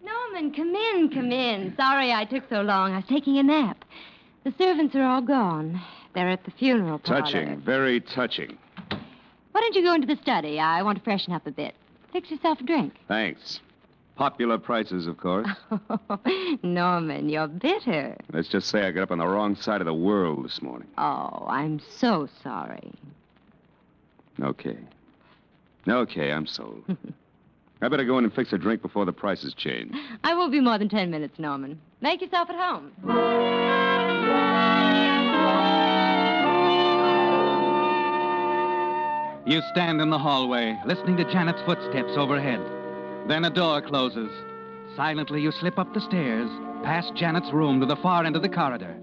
S4: Norman, come in. Sorry I took so long. I was taking a nap. The servants are all gone. They're at the funeral parlor.
S6: Touching. Very touching.
S4: Why don't you go into the study? I want to freshen up a bit. Fix yourself a drink.
S6: Thanks. Popular prices, of course.
S4: Norman, you're bitter.
S6: Let's just say I got up on the wrong side of the world this morning.
S4: Oh, I'm so sorry.
S6: Okay. Okay, I'm sold. I better go in and fix a drink before the prices change.
S4: I won't be more than 10 minutes, Norman. Make yourself at home.
S3: You stand in the hallway, listening to Janet's footsteps overhead. Then a door closes. Silently, you slip up the stairs, past Janet's room to the far end of the corridor.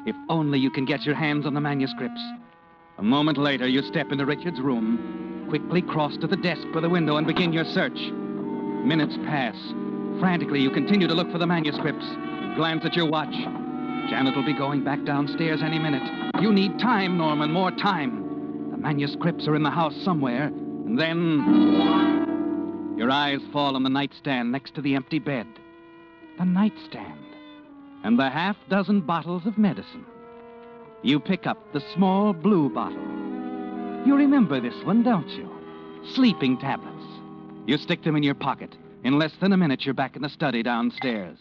S3: If only you can get your hands on the manuscripts. A moment later, you step into Richard's room, quickly cross to the desk by the window and begin your search. Minutes pass. Frantically, you continue to look for the manuscripts. Glance at your watch. Janet will be going back downstairs any minute. You need time, Norman, more time. The manuscripts are in the house somewhere, and then... Your eyes fall on the nightstand next to the empty bed. The nightstand. And the half-dozen bottles of medicine. You pick up the small blue bottle. You remember this one, don't you? Sleeping tablets. You stick them in your pocket. In less than a minute, you're back in the study downstairs.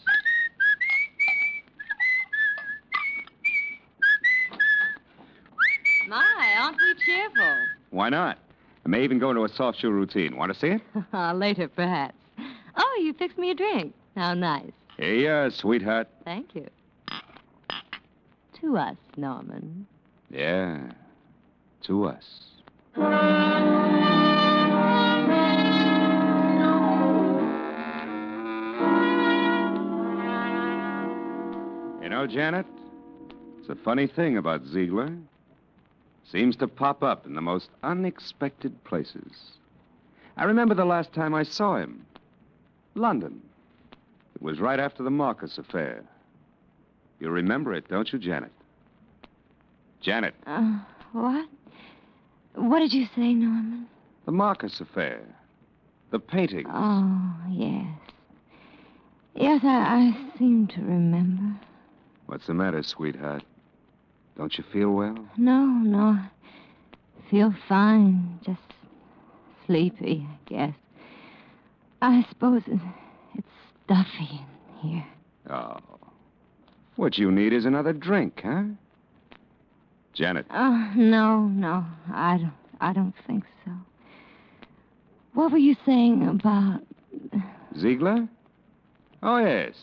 S4: My, aren't we cheerful?
S6: Why not? I may even go into a soft shoe routine. Want to see it?
S4: Later, perhaps. Oh, you fixed me a drink. How nice.
S6: Here you are, sweetheart.
S4: Thank you. To us, Norman.
S6: Yeah, to us. You know, Janet, it's a funny thing about Ziegler. Seems to pop up in the most unexpected places. I remember the last time I saw him. London. It was right after the Marcus affair. You remember it, don't you, Janet? Janet.
S4: What? What did you say, Norman?
S6: The Marcus affair. The paintings.
S4: Oh, yes. Yes, I seem to remember.
S6: What's the matter, sweetheart? Don't you feel well?
S4: No. Feel fine. Just sleepy, I guess. I suppose it's stuffy in here.
S6: Oh. What you need is another drink, huh? Janet.
S4: Oh, no. I don't think so. What were you saying about...
S6: Ziegler? Oh, yes.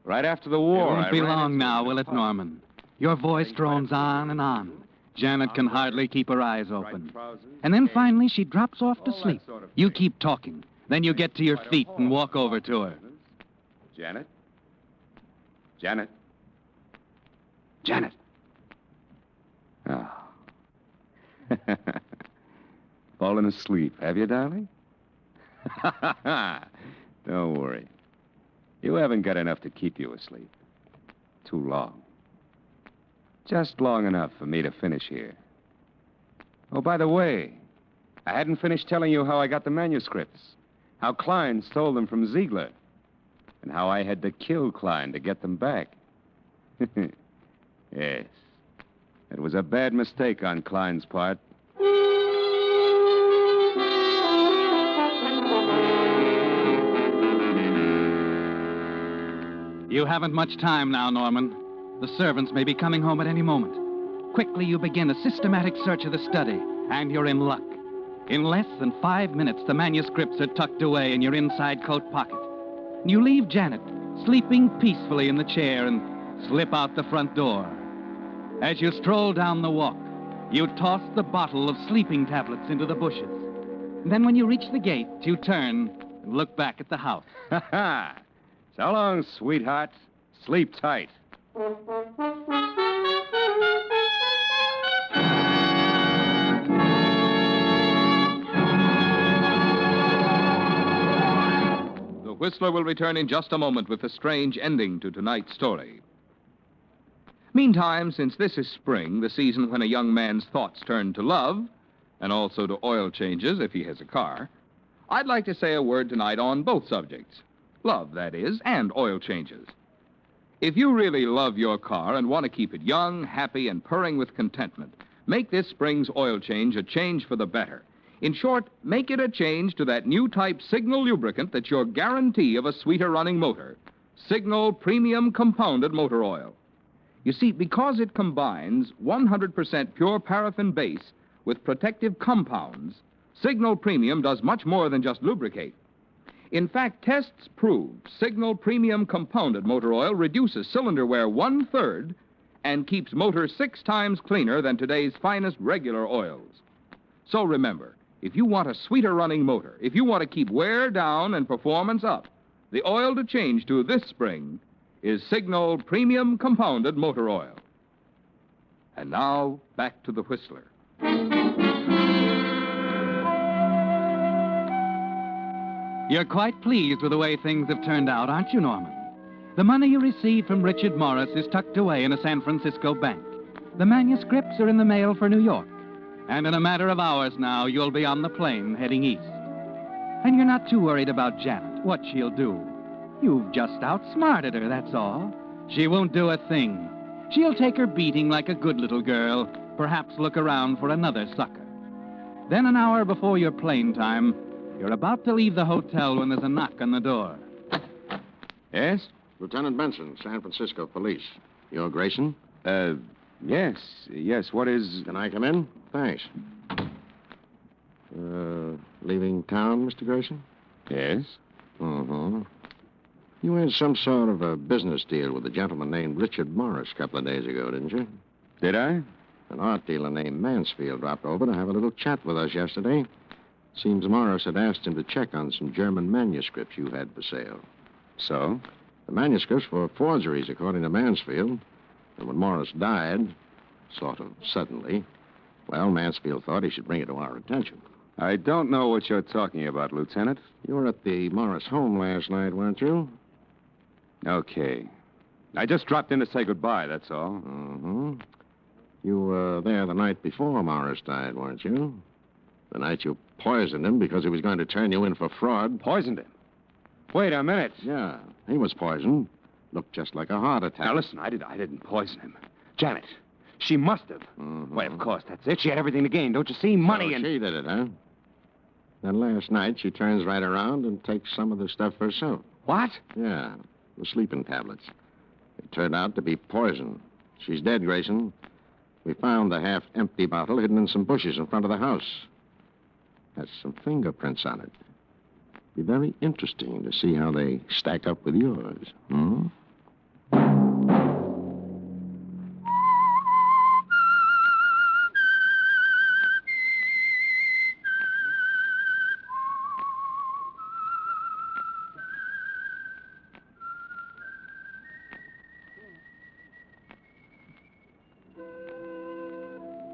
S6: Right after the war.
S3: It won't
S6: I
S3: be
S6: ran
S3: long
S6: into
S3: now,
S6: him in
S3: will
S6: a
S3: it,
S6: pub.
S3: Norman? Your voice drones on and on. Janet can hardly keep her eyes open. And then finally she drops off to sleep. You keep talking. Then you get to your feet and walk over to her.
S6: Janet? Janet?
S3: Janet.
S6: Oh. Fallen asleep, have you, darling? Don't worry. You haven't got enough to keep you asleep. Too long. Just long enough for me to finish here. Oh, by the way, I hadn't finished telling you how I got the manuscripts. How Klein stole them from Ziegler. And how I had to kill Klein to get them back. Yes. It was a bad mistake on Klein's part.
S3: You haven't much time now, Norman. The servants may be coming home at any moment. Quickly, you begin a systematic search of the study, and you're in luck. In less than 5 minutes, the manuscripts are tucked away in your inside coat pocket. You leave Janet sleeping peacefully in the chair and slip out the front door. As you stroll down the walk, you toss the bottle of sleeping tablets into the bushes. And then when you reach the gate, you turn and look back at the house.
S6: Ha-ha! So long, sweetheart. Sleep tight.
S14: The Whistler will return in just a moment with a strange ending to tonight's story. Meantime, since this is spring, the season when a young man's thoughts turn to love, and also to oil changes if he has a car, I'd like to say a word tonight on both subjects. Love, that is, and oil changes. If you really love your car and want to keep it young, happy, and purring with contentment, make this spring's oil change a change for the better. In short, make it a change to that new type Signal lubricant that's your guarantee of a sweeter running motor. Signal Premium Compounded Motor Oil. You see, because it combines 100% pure paraffin base with protective compounds, Signal Premium does much more than just lubricate. In fact, tests prove Signal Premium Compounded Motor Oil reduces cylinder wear 1/3 and keeps motors 6 times cleaner than today's finest regular oils. So remember, if you want a sweeter running motor, if you want to keep wear down and performance up, the oil to change to this spring is Signal Premium Compounded Motor Oil. And now, back to the Whistler.
S3: You're quite pleased with the way things have turned out, aren't you, Norman? The money you received from Richard Morris is tucked away in a San Francisco bank. The manuscripts are in the mail for New York. And in a matter of hours now, you'll be on the plane heading east. And you're not too worried about Janet, what she'll do. You've just outsmarted her, that's all. She won't do a thing. She'll take her beating like a good little girl, perhaps look around for another sucker. Then an hour before your plane time, you're about to leave the hotel when there's a knock on the door.
S6: Yes?
S10: Lieutenant Benson, San Francisco Police. You're Grayson?
S6: Yes. Yes, what is...
S10: Can I come in? Thanks. Leaving town, Mr. Grayson?
S6: Yes?
S10: Mm-hmm. You had some sort of a business deal with a gentleman named Richard Morris a couple of days ago, didn't you?
S6: Did I?
S10: An art dealer named Mansfield dropped over to have a little chat with us yesterday. Seems Morris had asked him to check on some German manuscripts you had for sale.
S6: So?
S10: The manuscripts were forgeries, according to Mansfield. And when Morris died, sort of suddenly, well, Mansfield thought he should bring it to our attention.
S6: I don't know what you're talking about, Lieutenant.
S10: You were at the Morris home last night, weren't you?
S6: Okay. I just dropped in to say goodbye, that's all.
S10: Mm-hmm. You were there the night before Morris died, weren't you? The night you poisoned him because he was going to turn you in for fraud.
S6: Poisoned him? Wait a minute.
S10: Yeah, he was poisoned. Looked just like a heart attack.
S6: Now, listen, I didn't poison him. Janet, she must have.
S10: Mm-hmm.
S6: Why, of course, that's it. She had everything to gain, don't you see? Money
S10: So
S6: and...
S10: she did it, huh? Then last night, she turns right around and takes some of the stuff herself.
S6: What?
S10: Yeah, the sleeping tablets. It turned out to be poison. She's dead, Grayson. We found the half-empty bottle hidden in some bushes in front of the house. Has some fingerprints on it. Be very interesting to see how they stack up with yours. Hmm?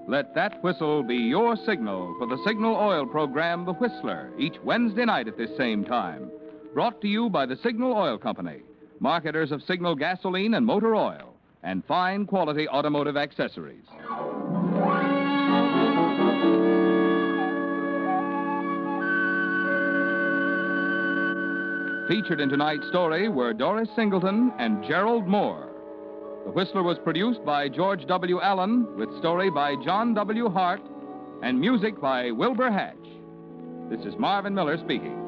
S14: Let that whistle be your signal for the Signal Oil program, The Whistler, each Wednesday night at this same time. Brought to you by the Signal Oil Company, marketers of Signal gasoline and motor oil, and fine quality automotive accessories. Featured in tonight's story were Doris Singleton and Gerald Moore. The Whistler was produced by George W. Allen, with story by John W. Harp, and music by Wilbur Hatch. This is Marvin Miller speaking.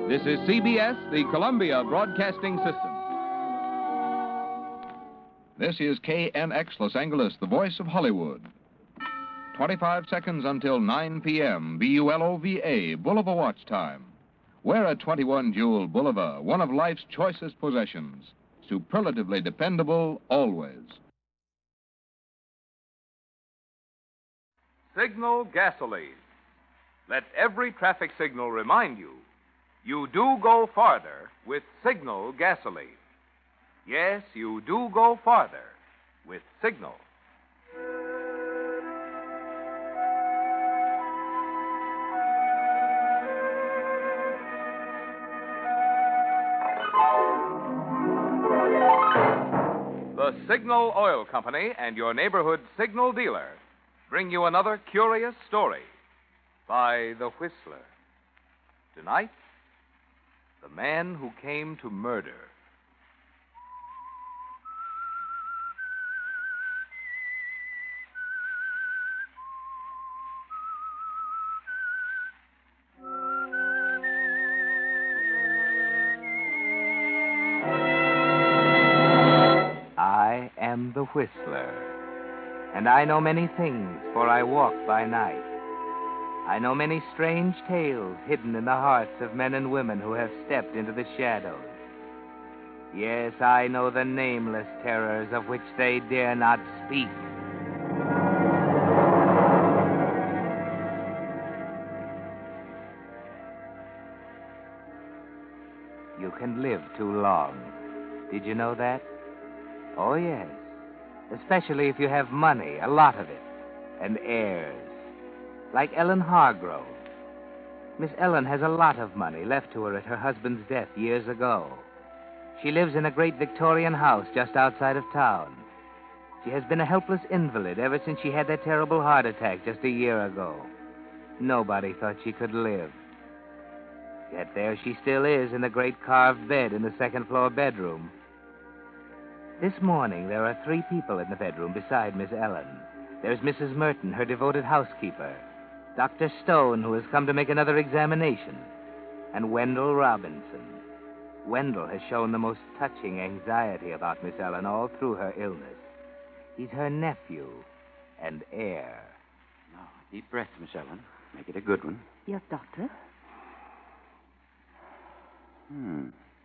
S14: This is CBS, the Columbia Broadcasting System.
S16: This is KNX Los Angeles, the voice of Hollywood. 25 seconds until 9 p.m. BULOVA, Bulova watch time. Wear a 21 Jewel Bulova, one of life's choicest possessions. Superlatively dependable, always.
S14: Signal gasoline. Let every traffic signal remind you, you do go farther with Signal gasoline. Yes, you do go farther with Signal. The Signal Oil Company and your neighborhood Signal dealer bring you another curious story by The Whistler. Tonight, The Man Who Came to Murder.
S11: I am the Whistler, and I know many things, for I walk by night. I know many strange tales hidden in the hearts of men and women who have stepped into the shadows. Yes, I know the nameless terrors of which they dare not speak. You can live too long. Did you know that? Oh, yes. Especially if you have money, a lot of it, and heirs. Like Ellen Hargrove. Miss Ellen has a lot of money left to her at her husband's death years ago. She lives in a great Victorian house just outside of town. She has been a helpless invalid ever since she had that terrible heart attack just a year ago. Nobody thought she could live. Yet there she still is in the great carved bed in the second-floor bedroom. This morning, there are 3 people in the bedroom beside Miss Ellen. There's Mrs. Merton, her devoted housekeeper, Dr. Stone, who has come to make another examination, and Wendell Robinson. Wendell has shown the most touching anxiety about Miss Ellen all through her illness. He's her nephew and heir.
S2: Now, deep breath, Miss Ellen. Make it a good one.
S19: Yes, Doctor.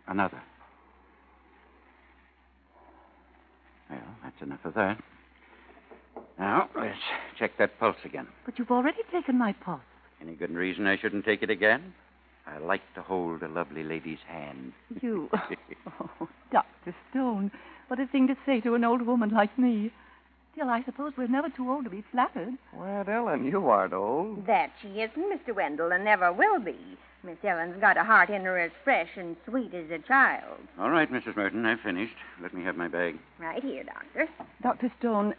S2: Another. Well, that's enough of that. Now, let's check that pulse again.
S19: But you've already taken my pulse.
S2: Any good reason I shouldn't take it again? I like to hold a lovely lady's hand.
S19: You... Oh, Dr. Stone, what a thing to say to an old woman like me. Still, I suppose we're never too old to be flattered.
S11: Well, Ellen, you aren't old.
S20: That she isn't, Mr. Wendell, and never will be. Miss Ellen's got a heart in her as fresh and sweet as a child.
S2: All right, Mrs. Merton, I've finished. Let me have my bag.
S20: Right here, Doctor.
S19: Dr. Stone,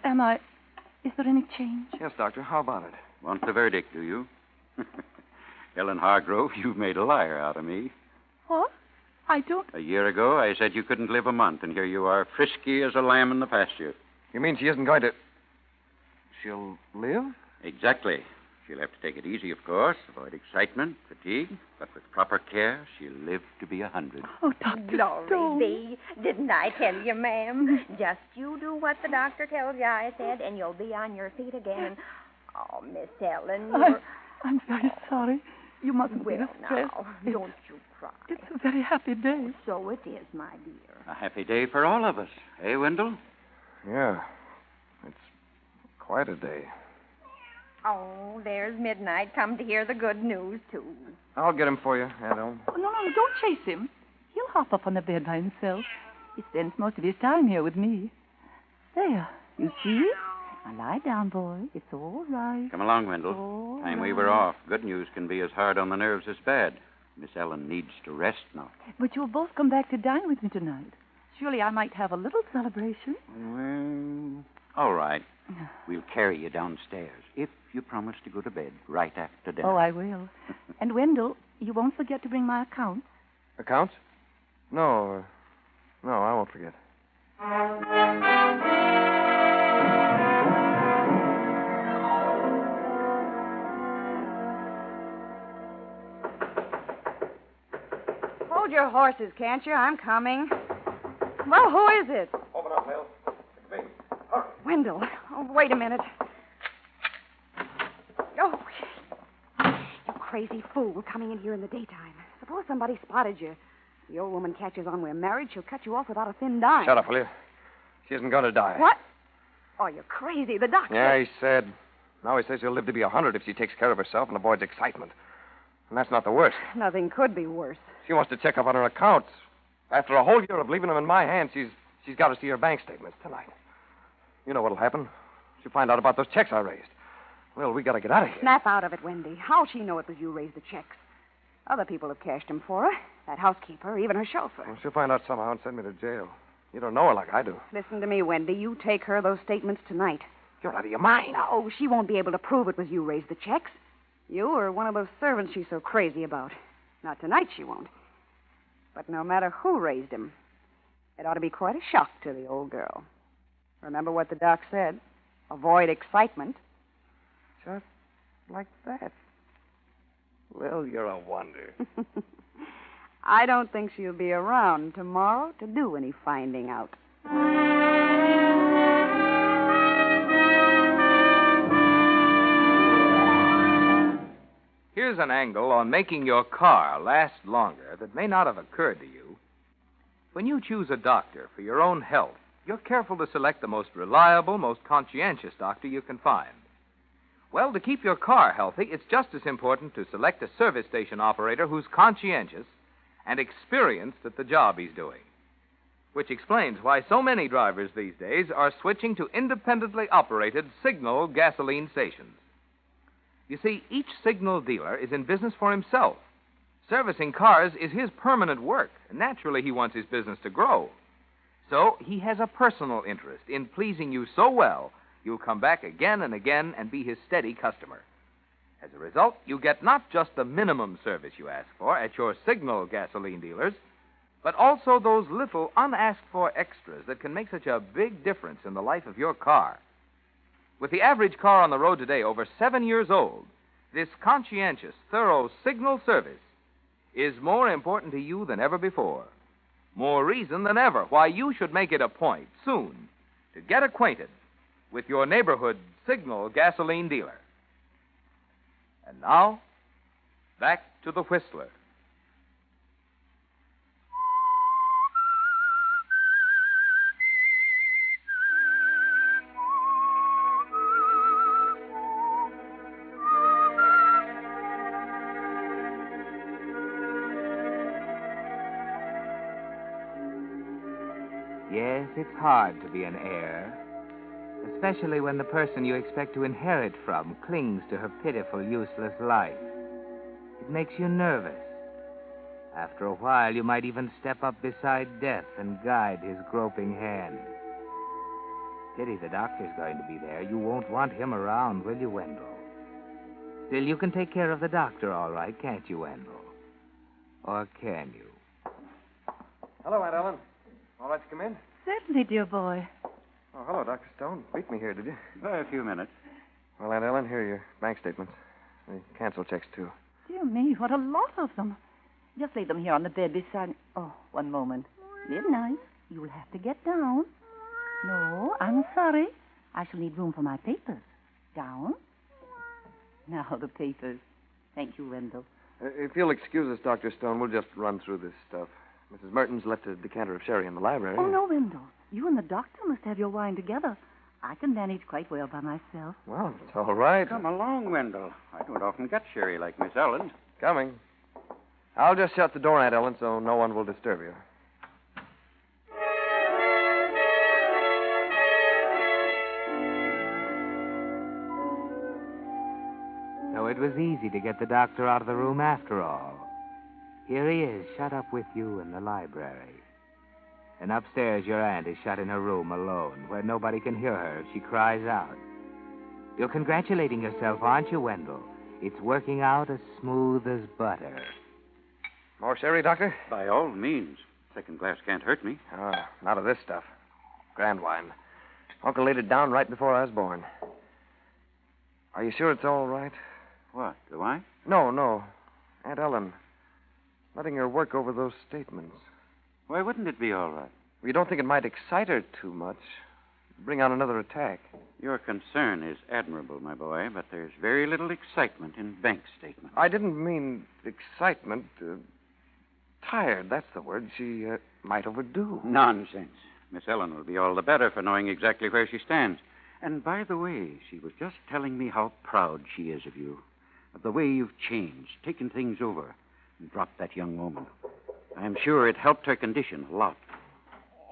S19: is there any change?
S11: Yes, Doctor, how about it?
S2: Want the verdict, do you? Ellen Hargrove, you've made a liar out of me.
S19: What? I don't...
S2: A year ago, I said you couldn't live a month, and here you are, frisky as a lamb in the pasture.
S11: You mean she isn't going to... She'll live?
S2: Exactly. She'll have to take it easy, of course, avoid excitement, fatigue, but with proper care, she'll live to be 100.
S19: Oh, Dr.
S20: Glory
S19: Stone.
S20: be. Didn't I tell you, ma'am? Just you do what the doctor tells you, I said, and you'll be on your feet again. And, oh, Miss Ellen, you're...
S19: I'm very sorry. You mustn't be
S20: Well,
S19: distressed.
S20: now, don't you cry.
S19: It's a very happy day.
S20: So it is, my dear.
S2: A happy day for all of us. Eh, Wendell?
S11: Yeah. It's quite a day.
S20: Oh, there's Midnight come to hear the good news, too.
S11: I'll get him for you, Aunt Ellen.
S19: Oh, no, don't chase him. He'll hop up on the bed by himself. He spends most of his time here with me. There, you see? Now lie down, boy. It's all right.
S2: Come along, Wendell. Time we were off. Good news can be as hard on the nerves as bad. Miss Ellen needs to rest now.
S19: But you'll both come back to dine with me tonight. Surely I might have a little celebration.
S2: Well, all right. We'll carry you downstairs if you promise to go to bed right after dinner.
S19: Oh, I will. And, Wendell, you won't forget to bring my accounts.
S11: Accounts? No, I won't forget.
S13: Hold your horses, can't you? I'm coming. Well, who is it?
S11: Open up, Hale. It's me.
S13: Wendell. Oh, wait a minute. Oh, you crazy fool coming in here in the daytime. Suppose somebody spotted you. The old woman catches on we're married, she'll cut you off without a thin dime.
S11: Shut up, will you? She isn't going to die.
S13: What? Oh, you're crazy. The doctor.
S11: Yeah, he said. Now he says she'll live to be 100 if she takes care of herself and avoids excitement. And that's not the worst.
S13: Nothing could be worse.
S11: She wants to check up on her accounts. After a whole year of leaving them in my hands, she's got to see her bank statements tonight. You know what'll happen. She'll find out about those checks I raised. Well, we got to get out of here.
S13: Snap out of it, Wendy. How'll she know it was you raised the checks? Other people have cashed them for her. That housekeeper, even her chauffeur.
S11: Well, she'll find out somehow and send me to jail. You don't know her like I do.
S13: Listen to me, Wendy. You take her those statements tonight.
S11: You're out of your mind.
S13: No, she won't be able to prove it was you raised the checks. You or one of those servants she's so crazy about. Not tonight, she won't. But no matter who raised them, it ought to be quite a shock to the old girl. Remember what the doc said. Avoid excitement.
S11: Just like that. Well, you're a wonder.
S13: I don't think she'll be around tomorrow to do any finding out.
S5: Here's an angle on making your car last longer that may not have occurred to you. When you choose a doctor for your own health, you're careful to select the most reliable, most conscientious doctor you can find. Well, to keep your car healthy, it's just as important to select a service station operator who's conscientious and experienced at the job he's doing. Which explains why so many drivers these days are switching to independently operated Signal gasoline stations. You see, each Signal dealer is in business for himself. Servicing cars is his permanent work, and naturally he wants his business to grow. So he has a personal interest in pleasing you so well, you'll come back again and again and be his steady customer. As a result, you get not just the minimum service you ask for at your Signal gasoline dealers, but also those little unasked-for extras that can make such a big difference in the life of your car. With the average car on the road today over 7 years old, this conscientious, thorough Signal service is more important to you than ever before. More reason than ever why you should make it a point soon to get acquainted with your neighborhood Signal gasoline dealer. And now, back to the Whistler.
S9: Yes, it's hard to be an heir, especially when the person you expect to inherit from clings to her pitiful, useless life. It makes you nervous. After a while, you might even step up beside death and guide his groping hand. Pity the doctor's going to be there. You won't want him around, will you, Wendell? Still, you can take care of the doctor all right, can't you, Wendell? Or can you?
S11: Hello, Aunt Ellen. All right to come in?
S19: Certainly, dear boy.
S11: Oh, hello, Dr. Stone. Beat me here, did you?
S2: A few minutes.
S11: Well, Aunt Ellen, here are your bank statements. The cancel checks, too.
S19: Dear me, what a lot of them. Just lay them here on the bed beside me. Oh, one moment. Midnight, you'll have to get down. No, I'm sorry. I shall need room for my papers. Down. Now, the papers. Thank you, Wendell.
S11: If you'll excuse us, Dr. Stone, we'll just run through this stuff. Mrs. Merton's left a decanter of sherry in the library.
S19: Oh, no, Wendell. You and the doctor must have your wine together. I can manage quite well by myself.
S11: Well, it's all right.
S2: Come along, Wendell. I don't often get sherry like Miss Ellen.
S11: Coming. I'll just shut the door, Aunt Ellen, so no one will disturb you.
S9: So it was easy to get the doctor out of the room after all. Here he is, shut up with you in the library. And upstairs, your aunt is shut in her room alone, where nobody can hear her if she cries out. You're congratulating yourself, aren't you, Wendell? It's working out as smooth as butter.
S11: More sherry, Doctor?
S2: By all means. Second glass can't hurt me.
S11: Ah, not of this stuff. Grand wine. Uncle laid it down right before I was born. Are you sure it's all right?
S2: What, the wine?
S11: No. Aunt Ellen. Letting her work over those statements.
S2: Why wouldn't it be all right?
S11: You don't think it might excite her too much? Bring on another attack.
S2: Your concern is admirable, my boy, but there's very little excitement in bank statements.
S11: I didn't mean excitement. Tired, that's the word. She might overdo.
S2: Nonsense. Miss Ellen will be all the better for knowing exactly where she stands. And by the way, she was just telling me how proud she is of you, of the way you've changed, taken things over, and dropped that young woman. I'm sure it helped her condition a lot.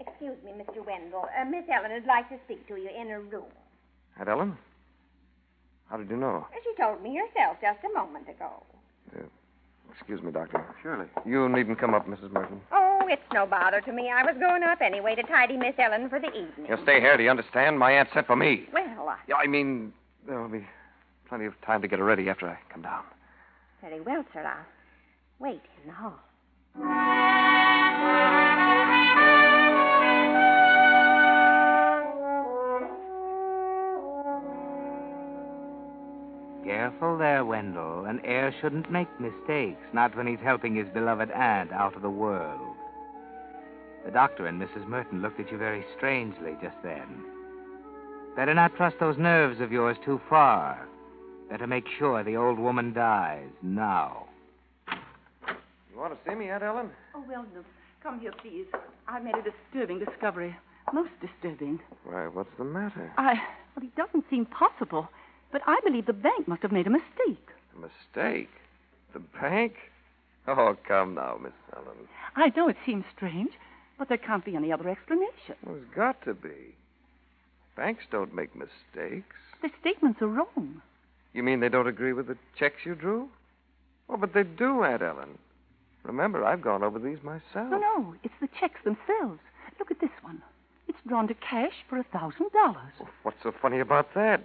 S20: Excuse me, Mr. Wendell. Miss Ellen would like to speak to you in her room.
S11: Aunt Ellen? How did you know?
S20: She told me herself just a moment ago.
S11: Excuse me, Doctor.
S2: Surely.
S11: You needn't come up, Mrs. Merton.
S20: Oh, it's no bother to me. I was going up anyway to tidy Miss Ellen for the evening.
S11: You'll stay here, do you understand? My aunt sent for me.
S20: Well,
S11: Yeah, I mean, there'll be plenty of time to get her ready after I come down.
S20: very well, sir. I'll wait in the hall.
S9: Careful there, Wendell. An heir shouldn't make mistakes, not when he's helping his beloved aunt out of the world. The doctor and Mrs. Merton looked at you very strangely just then. Better not trust those nerves of yours too far. Better make sure the old woman dies now.
S11: You want to see me, Aunt Ellen?
S19: Oh, Wendell, come here, please. I made a disturbing discovery. Most disturbing.
S11: Why, what's the matter?
S19: Well, it doesn't seem possible, but I believe the bank must have made a mistake.
S11: A mistake? The bank? Oh, come now, Miss Ellen.
S19: I know it seems strange, but there can't be any other explanation.
S11: Well, there's got to be. Banks don't make mistakes.
S19: The statements are wrong.
S11: You mean they don't agree with the checks you drew? Oh, but they do, Aunt Ellen. Remember, I've gone over these myself.
S19: No, it's the checks themselves. Look at this one. It's drawn to cash for $1,000.
S11: Oh, what's so funny about that?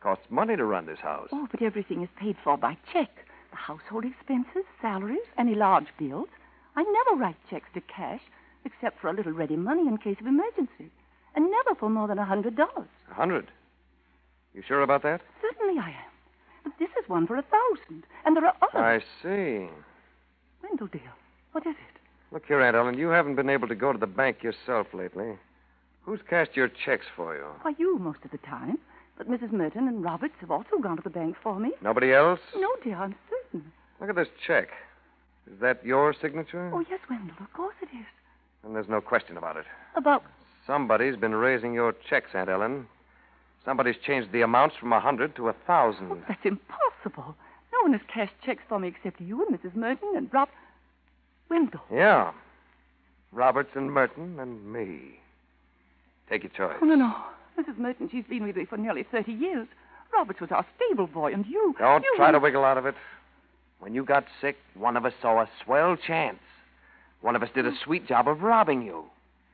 S11: Costs money to run this house.
S19: Oh, but everything is paid for by check. The household expenses, salaries, any large bills. I never write checks to cash, except for a little ready money in case of emergency. And never for more than $100.
S11: 100? You sure about that?
S19: Certainly I am. But this is one for 1,000, and there are others.
S11: I see.
S19: Wendell, dear, what is it?
S11: Look here, Aunt Ellen, you haven't been able to go to the bank yourself lately. Who's cashed your checks for you?
S19: Why, you most of the time. But Mrs. Merton and Roberts have also gone to the bank for me.
S11: Nobody else?
S19: No, dear, I'm certain.
S11: Look at this check. Is that your signature?
S19: Oh, yes, Wendell, of course it is.
S11: And there's no question about it.
S19: About...
S11: Somebody's been raising your checks, Aunt Ellen. Somebody's changed the amounts from 100 to 1,000.
S19: Oh, that's impossible. No one has cashed checks for me except you and Mrs. Merton and Rob... Wendell.
S11: Yeah. Roberts and Merton and me. Take your choice.
S19: Oh, no. Mrs. Merton, she's been with me for nearly 30 years. Roberts was our stable boy, and you...
S11: Don't try to wiggle out of it. When you got sick, one of us saw a swell chance. One of us did a sweet job of robbing you.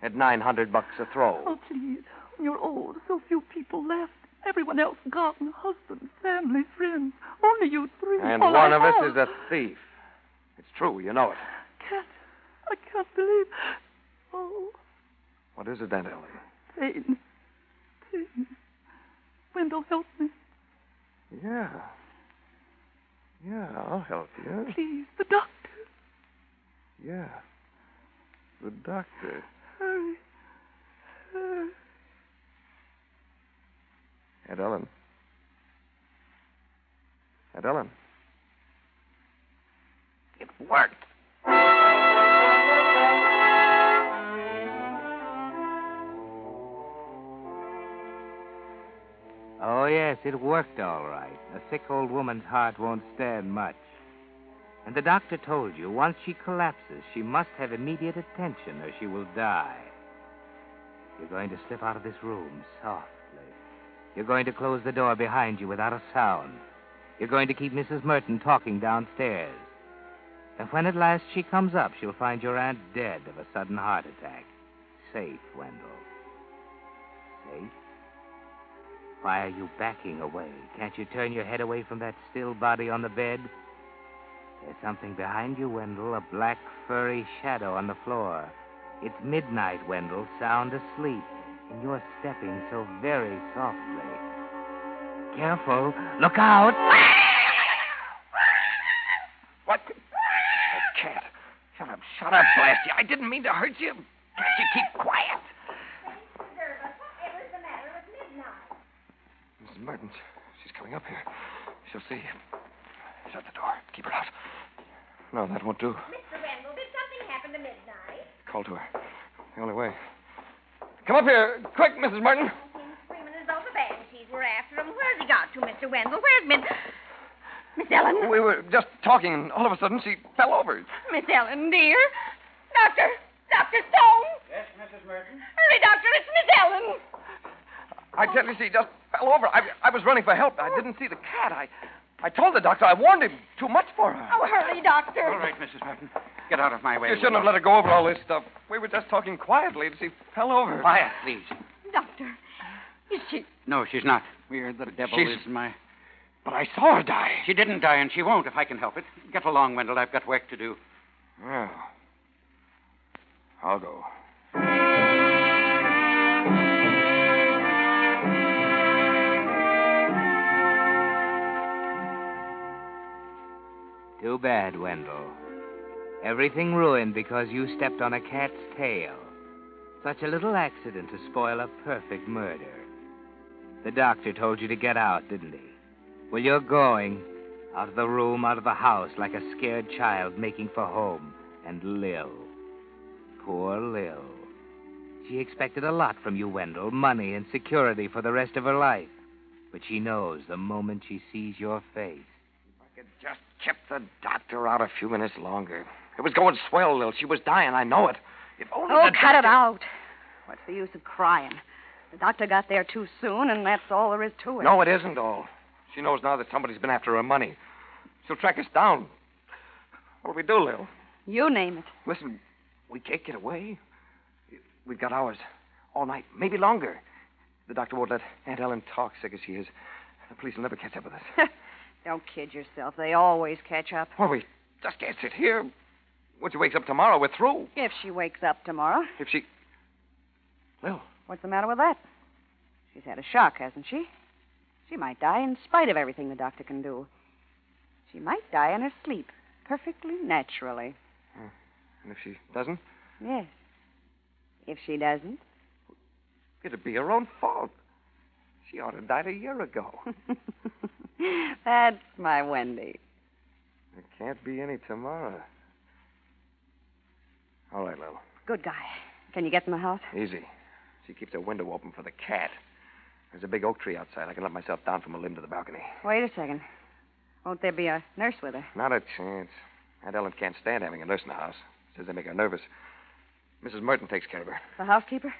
S11: At $900 a throw.
S19: Oh, please. You're old. So few people left. Everyone else gone. Husband, family, friends. Only you three.
S11: And
S19: all
S11: one
S19: I
S11: of us
S19: have.
S11: is a thief. It's true. You know it.
S19: I can't believe... Oh,
S11: What is it, Aunt Ellen?
S19: pain. Wendell, help me.
S11: Yeah. Yeah, I'll help you.
S19: Please, the doctor.
S11: Yeah. The doctor.
S19: Hurry.
S11: Aunt Ellen. Aunt Ellen. It worked.
S9: Oh, yes, it worked all right. A sick old woman's heart won't stand much. And the doctor told you once she collapses, she must have immediate attention or she will die. You're going to slip out of this room softly. You're going to close the door behind you without a sound. You're going to keep Mrs. Merton talking downstairs. And when at last she comes up, she'll find your aunt dead of a sudden heart attack. Safe, Wendell. Safe? Why are you backing away? Can't you turn your head away from that still body on the bed? There's something behind you, Wendell, a black, furry shadow on the floor. It's midnight, Wendell, sound asleep, and you're stepping so very softly. Careful. Look out!
S11: What? Oh, cat. Shut up, blast you. I didn't mean to hurt you. Can't you keep quiet? Mrs. Merton, she's coming up here. She'll see you. Shut the door. Keep her out. No, that won't do.
S20: Mr. Wendell, did something happen to midnight?
S11: Call to her. The only way. Come up here. Quick, Mrs. Merton.
S20: He's screaming as though the banshees were after him. Where's he got to, Mr. Wendell? Where's Miss Ellen?
S11: We were just talking, and all of a sudden she fell over.
S20: Miss Ellen, dear. Dr. Stone.
S2: Yes, Mrs. Merton?
S20: Hurry, Doctor. It's Miss Ellen.
S11: I tell you, she just fell over. I was running for help. I didn't see the cat. I told the doctor. I warned him. Too much for her.
S20: Oh, hurry, Doctor.
S2: All right, Mrs. Merton. Get out of my way.
S11: You shouldn't have let her go over all this stuff. We were just talking quietly, and she fell over.
S2: Quiet, please.
S20: Doctor, is she...
S2: No, she's not. We're the devil
S11: She's-
S2: is my...
S11: But I saw her die.
S2: She didn't die, and she won't if I can help it. Get along, Wendell. I've got work to do.
S11: Well, I'll go.
S9: Too bad, Wendell. Everything ruined because you stepped on a cat's tail. Such a little accident to spoil a perfect murder. The doctor told you to get out, didn't he? Well, you're going. Out of the room, out of the house, like a scared child making for home. And Lil. Poor Lil. She expected a lot from you, Wendell. Money and security for the rest of her life. But she knows the moment she sees your face.
S11: If I could just kept the doctor out a few minutes longer. It was going swell, Lil. She was dying. I know it. If only
S13: Oh,
S11: the
S13: cut it
S11: doctor-
S13: out. What's the use of crying? The doctor got there too soon, and that's all there is to it.
S11: No, it isn't all. She knows now that somebody's been after her money. She'll track us down. What'll we do, Lil?
S13: You name it.
S11: Listen, we can't get away. We've got hours. All night. Maybe longer. The doctor won't let Aunt Ellen talk, sick as she is. The police will never catch up with us.
S13: Don't kid yourself. They always catch up.
S11: Well, we just can't sit here. When she wakes up tomorrow, we're through.
S13: If she wakes up tomorrow.
S11: If she... Lil.
S13: What's the matter with that? She's had a shock, hasn't she? She might die in spite of everything the doctor can do. She might die in her sleep, perfectly naturally.
S11: And if she doesn't?
S13: Yes. If she doesn't.
S11: It'd be her own fault. She ought to have died a year ago.
S13: That's my Wendy.
S11: There can't be any tomorrow. All right, Lil.
S13: Good guy. Can you get in the house?
S11: Easy. She keeps her window open for the cat. There's a big oak tree outside. I can let myself down from a limb to the balcony.
S13: Wait a second. Won't there be a nurse with her?
S11: Not a chance. Aunt Ellen can't stand having a nurse in the house. Says they make her nervous. Mrs. Merton takes care of her.
S13: The housekeeper?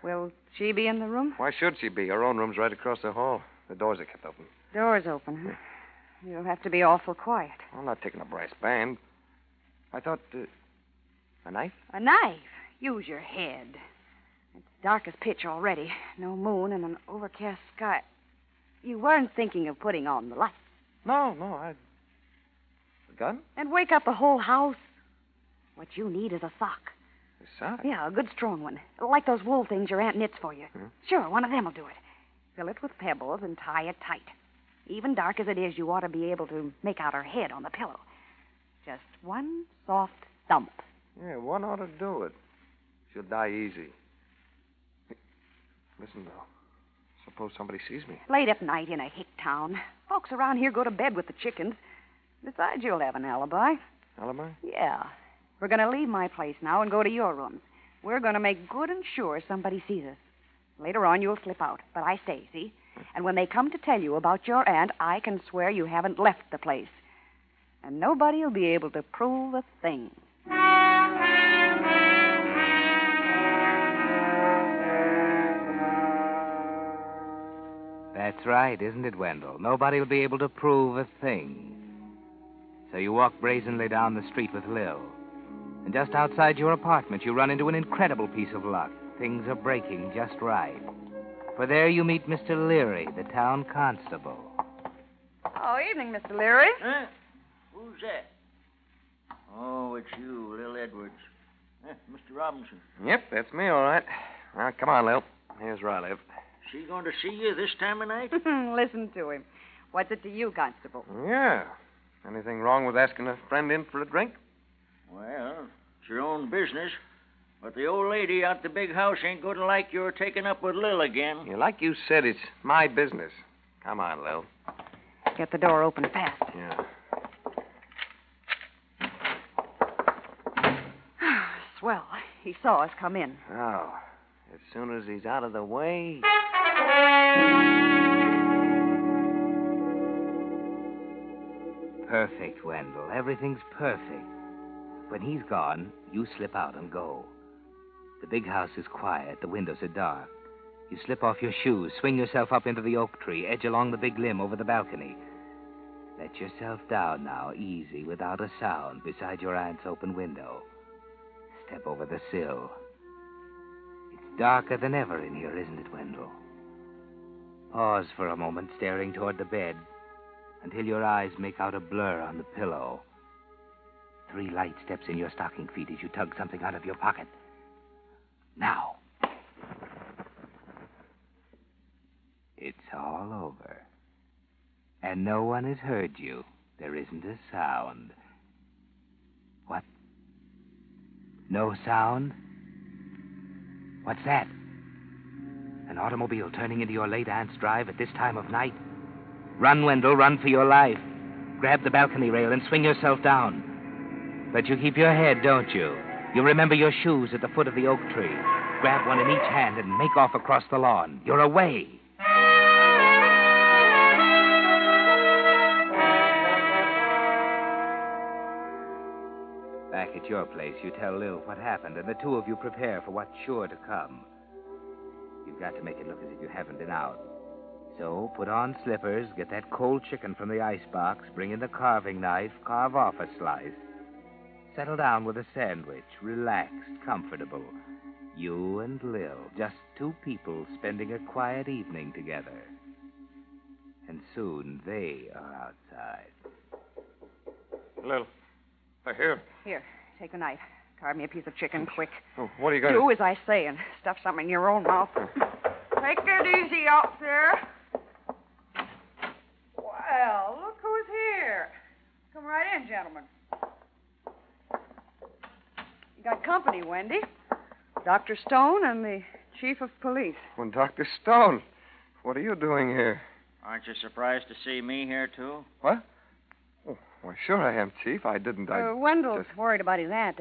S13: Will she be in the room?
S11: Why should she be? Her own room's right across the hall. The doors are kept open.
S13: Door's open, huh? You'll have to be awful quiet.
S11: I'm not taking a brass band. I thought, a knife?
S13: A knife? Use your head. It's dark as pitch already. No moon and an overcast sky. You weren't thinking of putting on the light.
S11: No, A gun?
S13: And wake up the whole house. What you need is a sock.
S11: A sock?
S13: Yeah, a good strong one. Like those wool things your aunt knits for you.
S11: Hmm?
S13: Sure, one of them will do it. Fill it with pebbles and tie it tight. Even dark as it is, you ought to be able to make out her head on the pillow. Just one soft thump.
S11: Yeah, one ought to do it. She'll die easy. Listen, though. Suppose somebody sees me.
S13: Late at night in a hick town. Folks around here go to bed with the chickens. Besides, you'll have an alibi.
S11: Alibi?
S13: Yeah. We're going to leave my place now and go to your rooms. We're going to make good and sure somebody sees us. Later on, you'll slip out, but I stay, see? And when they come to tell you about your aunt, I can swear you haven't left the place. And nobody will be able to prove a thing.
S9: That's right, isn't it, Wendell? Nobody will be able to prove a thing. So you walk brazenly down the street with Lil. And just outside your apartment, you run into an incredible piece of luck. Things are breaking just right. For there you meet Mr. Leary, the town constable.
S13: Oh, evening, Mr. Leary.
S12: Huh? Who's that? Oh, it's you, Lil Edwards. Mr. Robinson.
S11: Yep, that's me, all right. Now, come on, Lil. Here's where I live.
S12: Is he going to see you this time of night?
S13: Listen to him. What's it to you, Constable?
S11: Yeah. Anything wrong with asking a friend in for a drink?
S12: Well, it's your own business. But the old lady out the big house ain't going to like your taking up with Lil again.
S11: Yeah, like you said, it's my business. Come on, Lil.
S13: Get the door open fast.
S11: Yeah.
S13: Swell. He saw us come in.
S11: Oh, as soon as he's out of the way.
S9: Perfect, Wendell. Everything's perfect. When he's gone, you slip out and go. The big house is quiet. The windows are dark. You slip off your shoes, swing yourself up into the oak tree, edge along the big limb over the balcony. Let yourself down now, easy, without a sound, beside your aunt's open window. Step over the sill. It's darker than ever in here, isn't it, Wendell? Pause for a moment, staring toward the bed, until your eyes make out a blur on the pillow. 3 light steps in your stocking feet as you tug something out of your pocket. Now. It's all over. And no one has heard you. There isn't a sound. What? No sound? What's that? An automobile turning into your late aunt's drive at this time of night? Run, Wendell, run for your life. Grab the balcony rail and swing yourself down. But you keep your head, don't you? You remember your shoes at the foot of the oak tree. Grab one in each hand and make off across the lawn. You're away. Back at your place, you tell Lil what happened, and the two of you prepare for what's sure to come. You've got to make it look as if you haven't been out. So put on slippers, get that cold chicken from the icebox, bring in the carving knife, carve off a slice. Settle down with a sandwich, relaxed, comfortable. You and Lil, just 2 people spending a quiet evening together. And soon they are outside.
S11: Lil, here.
S13: Here, take the knife. Carve me a piece of chicken, quick.
S11: Oh, what are you going to
S13: do? As I say and stuff something in your own mouth. Take it easy out there. Well, look who's here. Come right in, gentlemen. You got company, Wendy. Dr. Stone and the chief of police.
S11: Well, Dr. Stone, what are you doing here?
S12: Aren't you surprised to see me here, too?
S11: What? Oh, why, sure I am, Chief. I didn't.
S13: Wendell's worried about his aunt.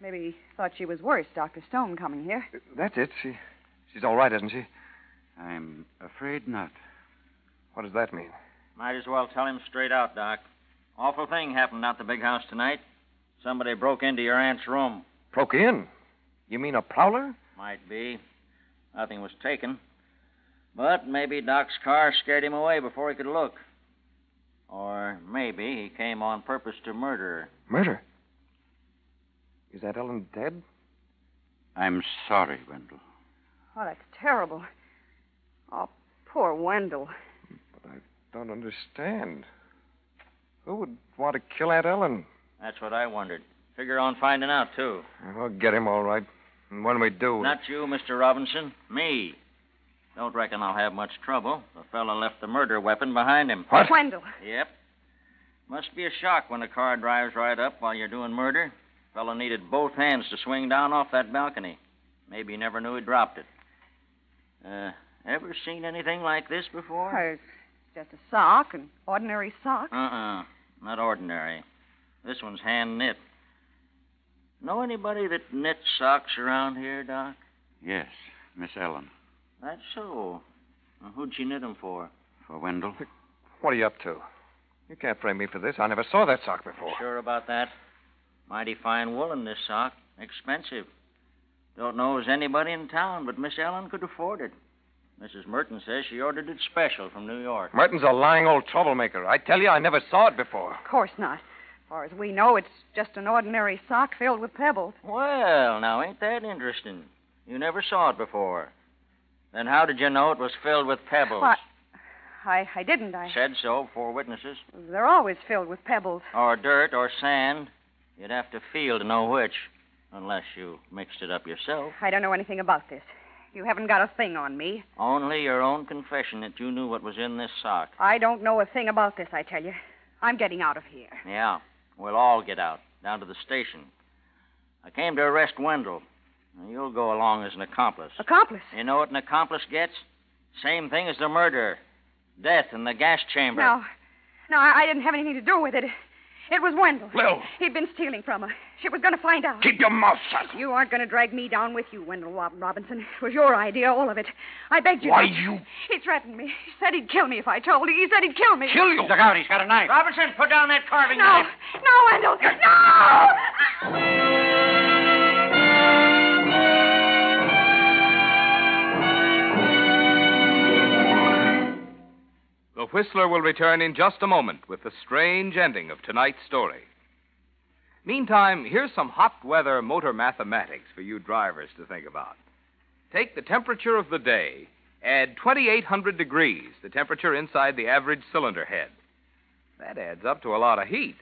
S13: Maybe he thought she was worse, Dr. Stone coming here.
S11: That's it. She's all right, isn't she?
S2: I'm afraid not.
S11: What does that mean?
S12: Might as well tell him straight out, Doc. Awful thing happened out the big house tonight. Somebody broke into your aunt's room.
S11: Broke in? You mean a prowler?
S12: Might be. Nothing was taken. But maybe Doc's car scared him away before he could look. Or maybe he came on purpose to murder her.
S11: Murder? Is that Ellen dead?
S2: I'm sorry, Wendell.
S13: Oh, that's terrible. Oh, poor Wendell.
S11: But I don't understand. Who would want to kill Aunt Ellen?
S12: That's what I wondered. Figure on finding out, too.
S11: We'll get him all right. And when we do...
S12: Not you, Mr. Robinson. Me. Don't reckon I'll have much trouble. The fella left the murder weapon behind him.
S11: What?
S13: Wendell.
S12: Yep. Must be a shock when a car drives right up while you're doing murder. Fella needed both hands to swing down off that balcony. Maybe he never knew he dropped it. Ever seen anything like this before?
S13: It's just a sock, an ordinary sock.
S12: Not ordinary. This one's hand knit. Know anybody that knits socks around here, Doc?
S2: Yes, Miss Ellen.
S12: That's so. Well, who'd she knit them for?
S2: For Wendell.
S11: What are you up to? You can't frame me for this. I never saw that sock before.
S12: Sure about that? Mighty fine woolen, this sock. Expensive. Don't know as anybody in town, but Miss Ellen could afford it. Mrs. Merton says she ordered it special from New York.
S11: Merton's a lying old troublemaker. I tell you, I never saw it before.
S13: Of course not. As far as we know, it's just an ordinary sock filled with pebbles.
S12: Well, now, ain't that interesting? You never saw it before. Then how did you know it was filled with pebbles?
S13: What? I didn't. I
S12: said so before witnesses.
S13: They're always filled with pebbles.
S12: Or dirt or sand. You'd have to feel to know which, unless you mixed it up yourself.
S13: I don't know anything about this. You haven't got a thing on me.
S12: Only your own confession that you knew what was in this sock.
S13: I don't know a thing about this, I tell you. I'm getting out of here.
S12: Yeah, we'll all get out, down to the station. I came to arrest Wendell. Now, you'll go along as an accomplice.
S13: Accomplice?
S12: You know what an accomplice gets? Same thing as the murderer. Death in the gas chamber.
S13: No, I didn't have anything to do with it. It was Wendell.
S11: Lil.
S13: He'd been stealing from her. She was going to find out.
S11: Keep your mouth shut.
S13: You aren't going to drag me down with you, Wendell Robinson. It was your idea, all of it. I begged you
S11: Why,
S13: not.
S11: you...
S13: He threatened me. He said he'd kill me if I told. He said he'd kill me.
S11: Kill you?
S2: Look out, he's got a knife.
S12: Robinson, put down that carving knife.
S13: No, Wendell. No!
S14: The Whistler will return in just a moment with the strange ending of tonight's story. Meantime, here's some hot weather motor mathematics for you drivers to think about. Take the temperature of the day, add 2,800 degrees, the temperature inside the average cylinder head. That adds up to a lot of heat.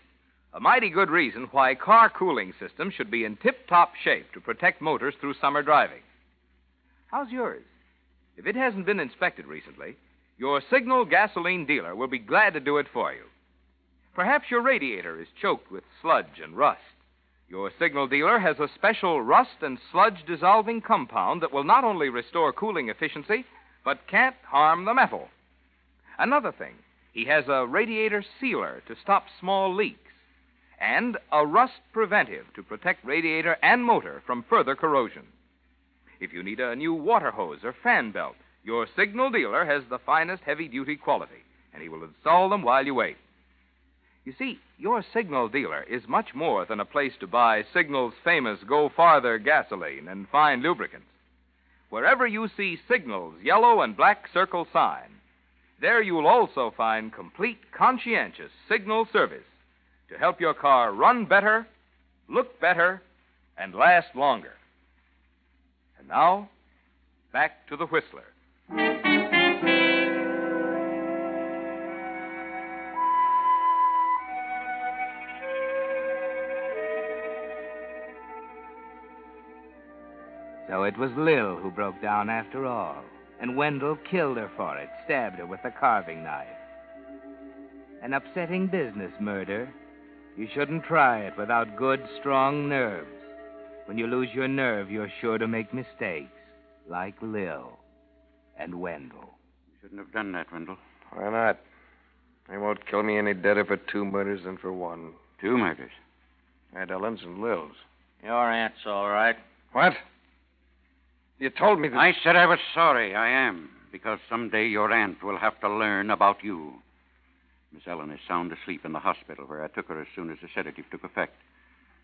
S14: A mighty good reason why car cooling systems should be in tip-top shape to protect motors through summer driving. How's yours? If it hasn't been inspected recently, your Signal gasoline dealer will be glad to do it for you. Perhaps your radiator is choked with sludge and rust. Your Signal dealer has a special rust and sludge dissolving compound that will not only restore cooling efficiency, but can't harm the metal. Another thing, he has a radiator sealer to stop small leaks, and a rust preventive to protect radiator and motor from further corrosion. If you need a new water hose or fan belt, your Signal dealer has the finest heavy-duty quality, and he will install them while you wait. You see, your Signal dealer is much more than a place to buy Signal's famous Go Farther gasoline and fine lubricants. Wherever you see Signal's yellow and black circle sign, there you'll also find complete, conscientious Signal service to help your car run better, look better, and last longer. And now, back to the Whistler.
S9: So it was Lil who broke down after all, and Wendell killed her for it, stabbed her with a carving knife. An upsetting business, murder. You shouldn't try it without good, strong nerves. When you lose your nerve, you're sure to make mistakes, like Lil and Wendell.
S2: You shouldn't have done that, Wendell.
S11: Why not? They won't kill me any deader for 2 murders than for 1.
S2: 2 murders?
S11: Aunt Ellen's and Lil's.
S12: Your aunt's all right.
S11: What? You told me that...
S2: I said I was sorry. I am. Because someday your aunt will have to learn about you. Miss Ellen is sound asleep in the hospital where I took her as soon as the sedative took effect.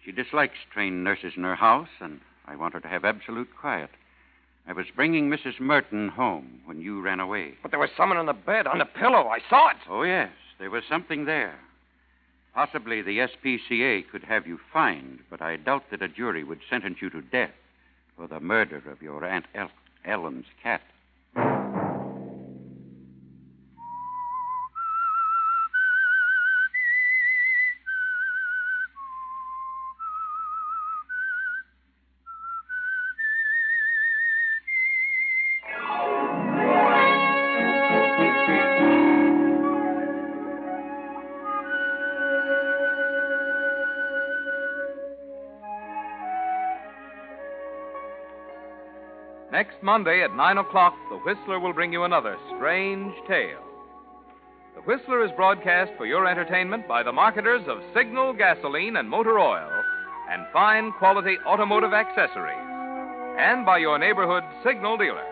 S2: She dislikes trained nurses in her house, and I want her to have absolute quiet. I was bringing Mrs. Merton home when you ran away.
S11: But there was someone on the bed, on the pillow. I saw it.
S2: Oh, yes. There was something there. Possibly the SPCA could have you fined, but I doubt that a jury would sentence you to death for the murder of your Aunt Ellen's cat.
S14: Next Monday at 9 o'clock, the Whistler will bring you another strange tale. The Whistler is broadcast for your entertainment by the marketers of Signal gasoline and motor oil and fine quality automotive accessories, and by your neighborhood Signal dealer.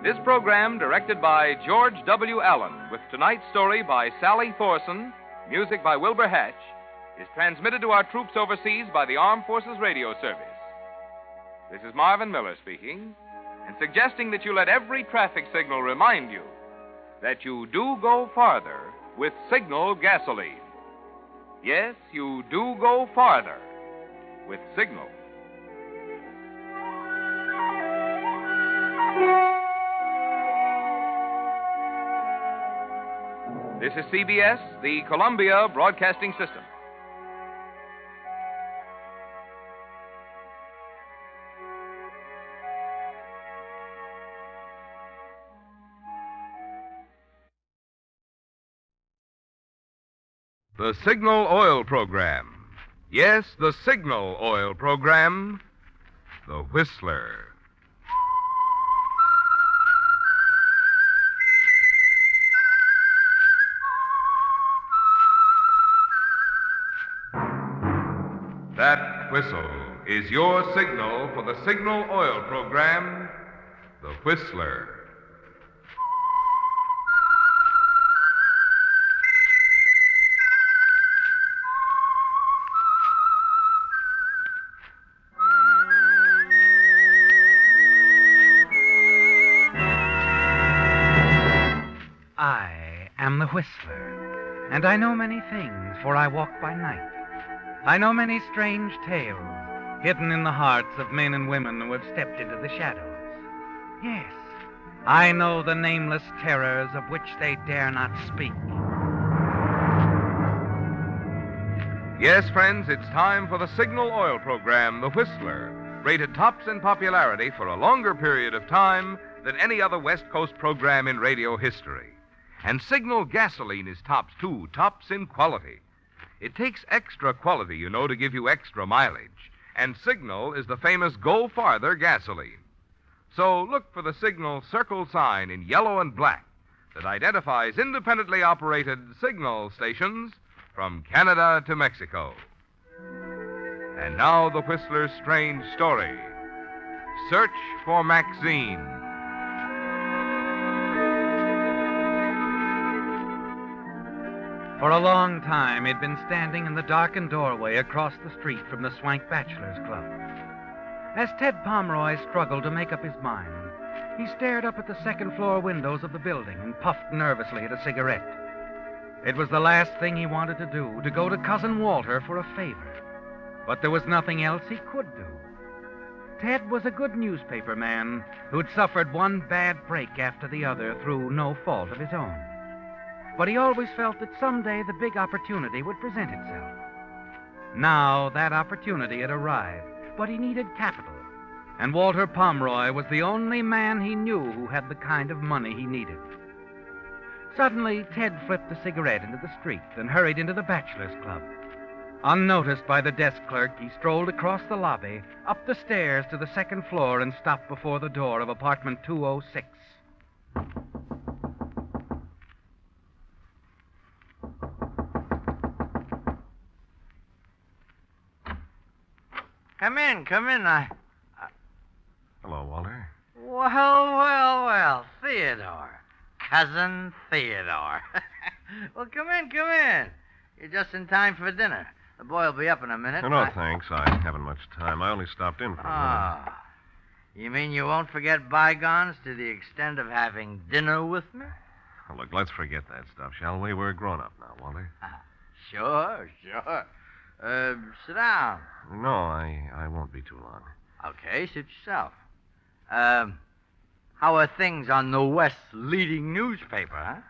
S14: This program, directed by George W. Allen, with tonight's story by Sally Thorson, music by Wilbur Hatch, is transmitted to our troops overseas by the Armed Forces Radio Service. This is Marvin Miller speaking, and suggesting that you let every traffic signal remind you that you do go farther with Signal gasoline. Yes, you do go farther with Signal. This is CBS, the Columbia Broadcasting System. The Signal Oil Program. Yes, the Signal Oil Program. The Whistler. That whistle is your signal for the Signal Oil Program, The Whistler.
S5: I am the Whistler, and I know many things, for I walk by night. I know many strange tales hidden in the hearts of men and women who have stepped into the shadows. Yes, I know the nameless terrors of which they dare not speak.
S14: Yes, friends, it's time for the Signal Oil Program, The Whistler, rated tops in popularity for a longer period of time than any other West Coast program in radio history. And Signal gasoline is tops, too, tops in quality. It takes extra quality, you know, to give you extra mileage. And Signal is the famous Go Farther gasoline. So look for the Signal circle sign in yellow and black that identifies independently operated Signal stations from Canada to Mexico. And now the Whistler's strange story. Search for Maxine.
S5: For a long time, he'd been standing in the darkened doorway across the street from the Swank Bachelors Club. As Ted Pomeroy struggled to make up his mind, he stared up at the second-floor windows of the building and puffed nervously at a cigarette. It was the last thing he wanted to do, to go to Cousin Walter for a favor. But there was nothing else he could do. Ted was a good newspaper man who'd suffered one bad break after the other through no fault of his own. But he always felt that someday the big opportunity would present itself. Now that opportunity had arrived, but he needed capital. And Walter Pomeroy was the only man he knew who had the kind of money he needed. Suddenly, Ted flipped the cigarette into the street and hurried into the Bachelors Club. Unnoticed by the desk clerk, he strolled across the lobby, up the stairs to the second floor, and stopped before the door of apartment 206.
S7: Come in.
S10: Hello, Walter.
S7: Well, Theodore. Cousin Theodore. Well, come in. You're just in time for dinner. The boy will be up in a minute.
S10: No, thanks. I haven't much time. I only stopped in for a minute.
S7: You mean you won't forget bygones to the extent of having dinner with me?
S10: Well, look, let's forget that stuff, shall we? We're grown up now, Walter.
S7: Sure. Sit down.
S10: No, I won't be too long.
S7: Okay, suit yourself. How are things on the West's leading newspaper, huh?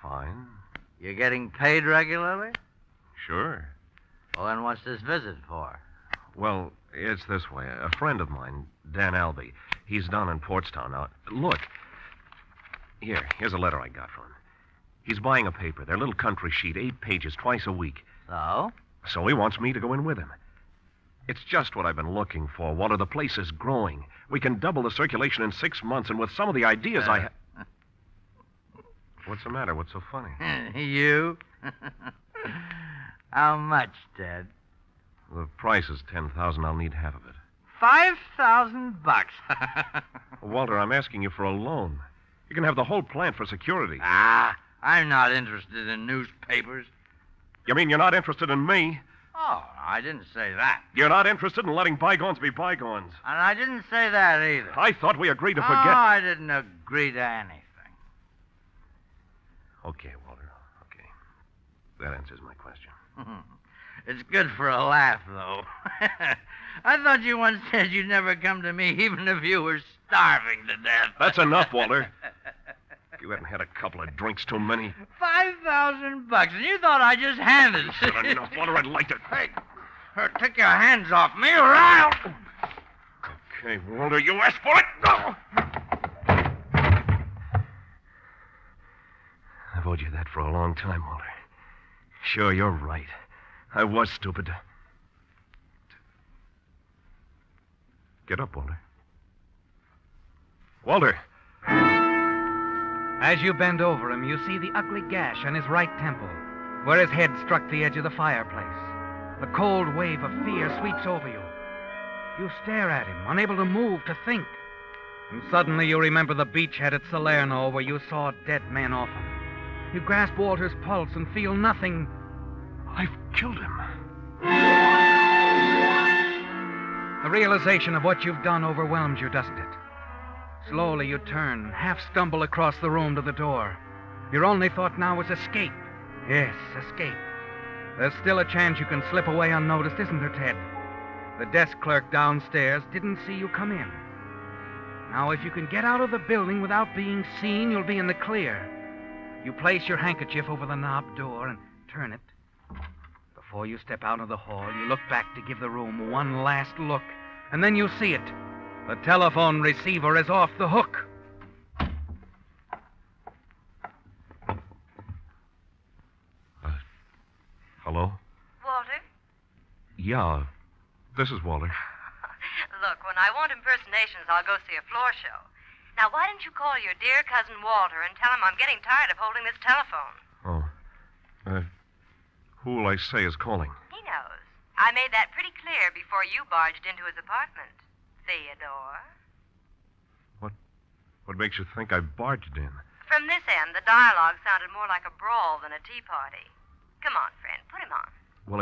S10: Fine.
S7: You getting paid regularly?
S10: Sure.
S7: Well, then what's this visit for?
S10: Well, it's this way. A friend of mine, Dan Albee, he's down in Portstown now. Look. Here's a letter I got from him. He's buying a paper, their little country sheet, 8 pages, twice a week.
S7: So?
S10: So he wants me to go in with him. It's just what I've been looking for, Walter. The place is growing. We can double the circulation in 6 months, and with some of the ideas I have... What's the matter? What's so funny?
S7: You? How much, Ted?
S10: The price is $10,000. I'll need half of it.
S7: $5,000.
S10: Walter, I'm asking you for a loan. You can have the whole plant for security.
S7: I'm not interested in newspapers.
S10: You mean you're not interested in me?
S7: Oh, I didn't say that.
S10: You're not interested in letting bygones be bygones.
S7: And I didn't say that either.
S10: I thought we agreed to forget.
S7: Oh, I didn't agree to anything.
S10: Okay, Walter. Okay. That answers my question.
S7: It's good for a laugh, though. I thought you once said you'd never come to me even if you were starving to death.
S10: That's enough, Walter. If you hadn't had a couple of drinks too many.
S7: $5,000, and you thought I just handed it.
S10: That's not enough, Walter. I'd like to...
S7: Hey, take your hands off me, or I'll...
S10: Okay, Walter, you asked for it. No. I've owed you that for a long time, Walter. Sure, you're right. I was stupid. Get up, Walter. Walter!
S3: As you bend over him, you see the ugly gash on his right temple, where his head struck the edge of the fireplace. A cold wave of fear sweeps over you. You stare at him, unable to move, to think. And suddenly you remember the beachhead at Salerno where you saw dead men often. You grasp Walter's pulse and feel nothing.
S10: I've killed him.
S3: The realization of what you've done overwhelms you, doesn't it? Slowly you turn, half stumble across the room to the door. Your only thought now is escape. Yes, escape. There's still a chance you can slip away unnoticed, isn't there, Ted? The desk clerk downstairs didn't see you come in. Now, if you can get out of the building without being seen, you'll be in the clear. You place your handkerchief over the knob door and turn it. Before you step out of the hall, you look back to give the room one last look, and then you see it. The telephone receiver is off the hook.
S10: Hello?
S8: Walter?
S10: Yeah, this is Walter.
S8: Look, when I want impersonations, I'll go see a floor show. Now, why didn't you call your dear cousin Walter and tell him I'm getting tired of holding this telephone?
S10: Oh. Who will I say is calling?
S8: He knows. I made that pretty clear before you barged into his apartment. Theodore?
S10: What makes you think I barged in?
S8: From this end, the dialogue sounded more like a brawl than a tea party. Come on, friend, put him on.
S10: Well,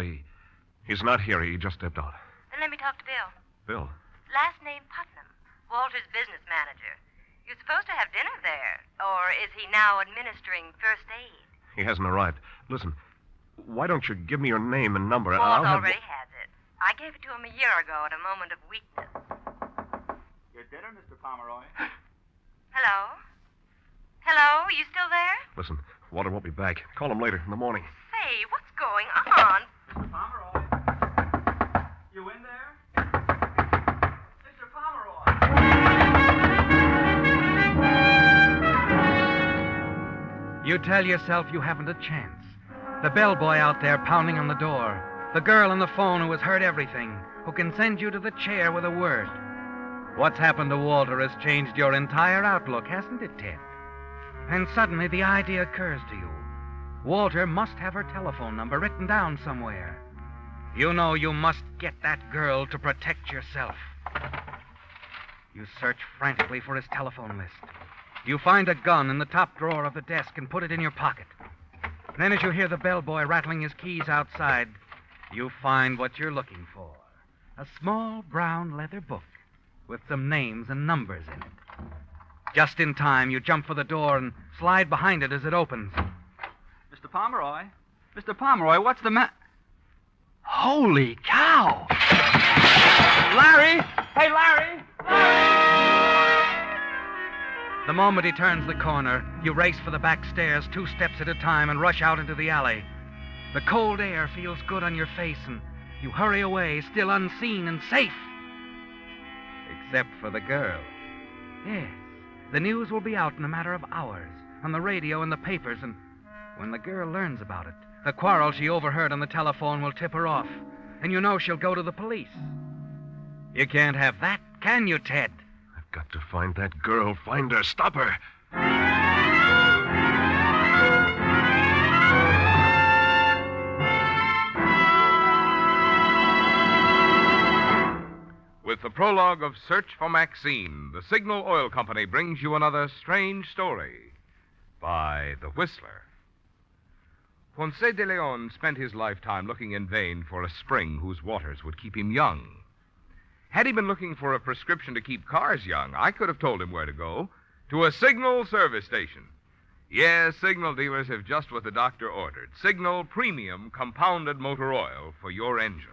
S10: he's not here. He just stepped out.
S8: Then let me talk to Bill.
S10: Bill?
S8: Last name Putnam, Walter's business manager. You're supposed to have dinner there. Or is he now administering first aid?
S10: He hasn't arrived. Listen, why don't you give me your name and number?
S8: Walt
S10: I'll
S8: already has it. I gave it to him a year ago at a moment of weakness.
S15: Your dinner, Mr. Pomeroy.
S8: Hello? Hello? You still there?
S10: Listen, Walter won't be back. Call him later in the morning.
S8: Say, what's going on?
S15: Mr. Pomeroy. You in there? Mr. Pomeroy.
S3: You tell yourself you haven't a chance. The bellboy out there pounding on the door. The girl on the phone who has heard everything, who can send you to the chair with a word. What's happened to Walter has changed your entire outlook, hasn't it, Ted? And suddenly the idea occurs to you. Walter must have her telephone number written down somewhere. You know you must get that girl to protect yourself. You search frantically for his telephone list. You find a gun in the top drawer of the desk and put it in your pocket. Then as you hear the bellboy rattling his keys outside, you find what you're looking for. A small brown leather book with some names and numbers in it. Just in time, you jump for the door and slide behind it as it opens.
S15: Mr. Pomeroy? Mr. Pomeroy, what's the
S3: Holy cow!
S15: Larry! Hey, Larry!
S3: The moment he turns the corner, you race for the back stairs 2 steps at a time and rush out into the alley. The cold air feels good on your face, and you hurry away, still unseen and safe. Except for the girl. Yes, the news will be out in a matter of hours, on the radio and the papers, and when the girl learns about it, the quarrel she overheard on the telephone will tip her off, and you know she'll go to the police. You can't have that, can you, Ted?
S10: I've got to find that girl. Find her. Stop her.
S14: prologue of Search for Maxine, the Signal Oil Company brings you another strange story by The Whistler. Ponce de Leon spent his lifetime looking in vain for a spring whose waters would keep him young. Had he been looking for a prescription to keep cars young, I could have told him where to go. To a Signal service station. Yes, Signal dealers have just what the doctor ordered. Signal Premium Compounded Motor Oil for your engine.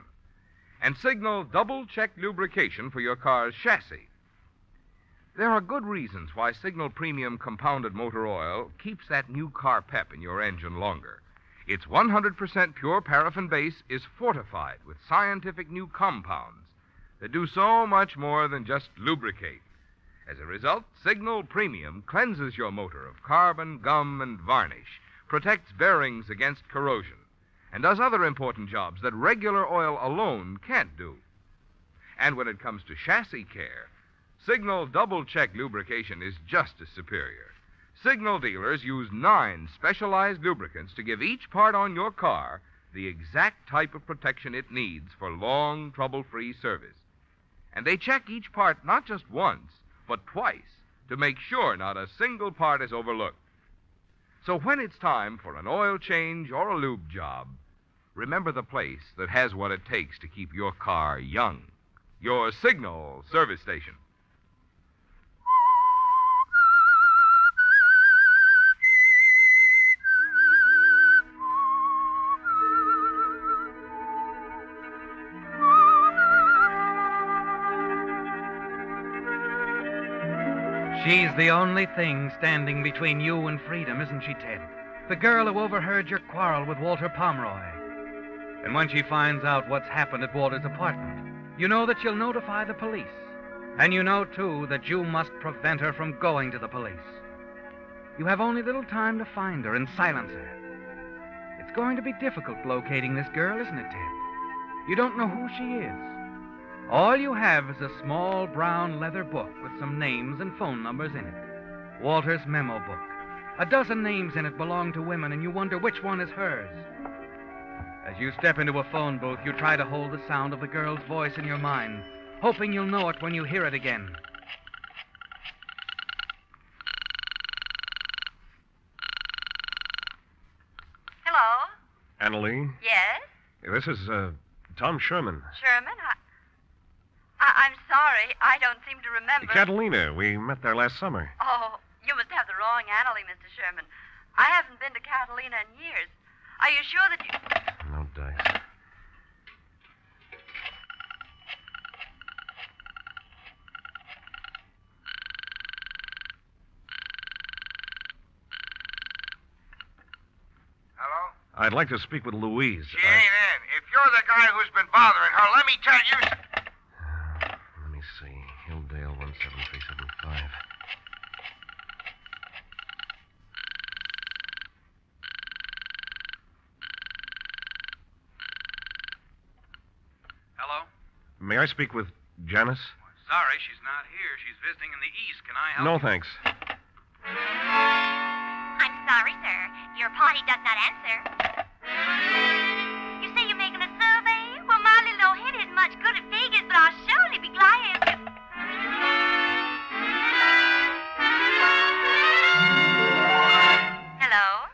S14: And Signal double-check lubrication for your car's chassis. There are good reasons why Signal Premium Compounded Motor Oil keeps that new car pep in your engine longer. Its 100% pure paraffin base is fortified with scientific new compounds that do so much more than just lubricate. As a result, Signal Premium cleanses your motor of carbon, gum, and varnish, protects bearings against corrosion, and does other important jobs that regular oil alone can't do. And when it comes to chassis care, Signal double-check lubrication is just as superior. Signal dealers use 9 specialized lubricants to give each part on your car the exact type of protection it needs for long, trouble-free service. And they check each part not just once, but twice, to make sure not a single part is overlooked. So when it's time for an oil change or a lube job, remember the place that has what it takes to keep your car young. Your Signal service station.
S3: She's the only thing standing between you and freedom, isn't she, Ted? The girl who overheard your quarrel with Walter Pomeroy. And when she finds out what's happened at Walter's apartment, you know that she'll notify the police. And you know, too, that you must prevent her from going to the police. You have only little time to find her and silence her. It's going to be difficult locating this girl, isn't it, Ted? You don't know who she is. All you have is a small brown leather book with some names and phone numbers in it. Walter's memo book. A dozen names in it belong to women, and you wonder which one is hers. As you step into a phone booth, you try to hold the sound of the girl's voice in your mind, hoping you'll know it when you hear it again.
S8: Hello?
S10: Annalee?
S8: Yes?
S10: This is, Tom Sherman.
S8: Sherman? I'm sorry. I don't seem to remember.
S10: Catalina. We met there last summer.
S8: Oh, you must have the wrong Annalee, Mr. Sherman. I haven't been to Catalina in years. Are you sure that you...
S10: No dice.
S18: Hello?
S10: I'd like to speak with Louise.
S18: She ain't in. If you're the guy who's been bothering her, let me tell you...
S10: Let me see. Hilldale 17375.
S15: Hello?
S10: May I speak with Janice?
S15: Sorry, she's not here. She's visiting in the East. Can I help
S10: No,
S15: you?
S10: thanks.
S21: I'm sorry, sir. Your party does not answer. You say you're making a survey? Well, my little old head isn't much good at figures, but I'll surely be glad to.
S8: Hello?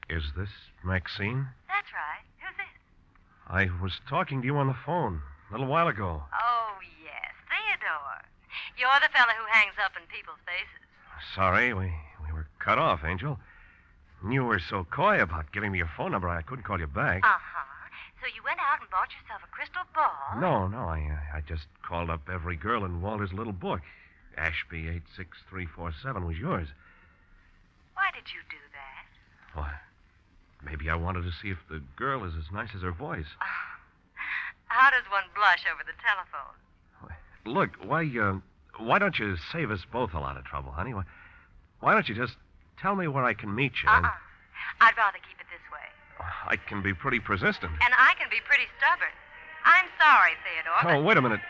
S10: Is this Maxine?
S8: That's right. Who's this?
S10: I was talking to you on the phone a little while ago.
S8: Oh, yes. Theodore. You're the fellow who hangs up in people's faces.
S10: Sorry, we were cut off, Angel. You were so coy about giving me your phone number, I couldn't call you back.
S8: Uh-huh. So you went out and bought yourself a crystal ball?
S10: No, I just called up every girl in Walter's little book. Ashby 86347 was yours.
S8: Why did you do that?
S10: Why, maybe I wanted to see if the girl is as nice as her voice.
S8: How does one blush over the telephone?
S10: Look, why don't you save us both a lot of trouble, honey? Why don't you just tell me where I can meet you?
S8: Uh-uh. I'd rather keep it this way.
S10: I can be pretty persistent.
S8: And I can be pretty stubborn. I'm sorry, Theodore.
S10: Oh, wait a minute.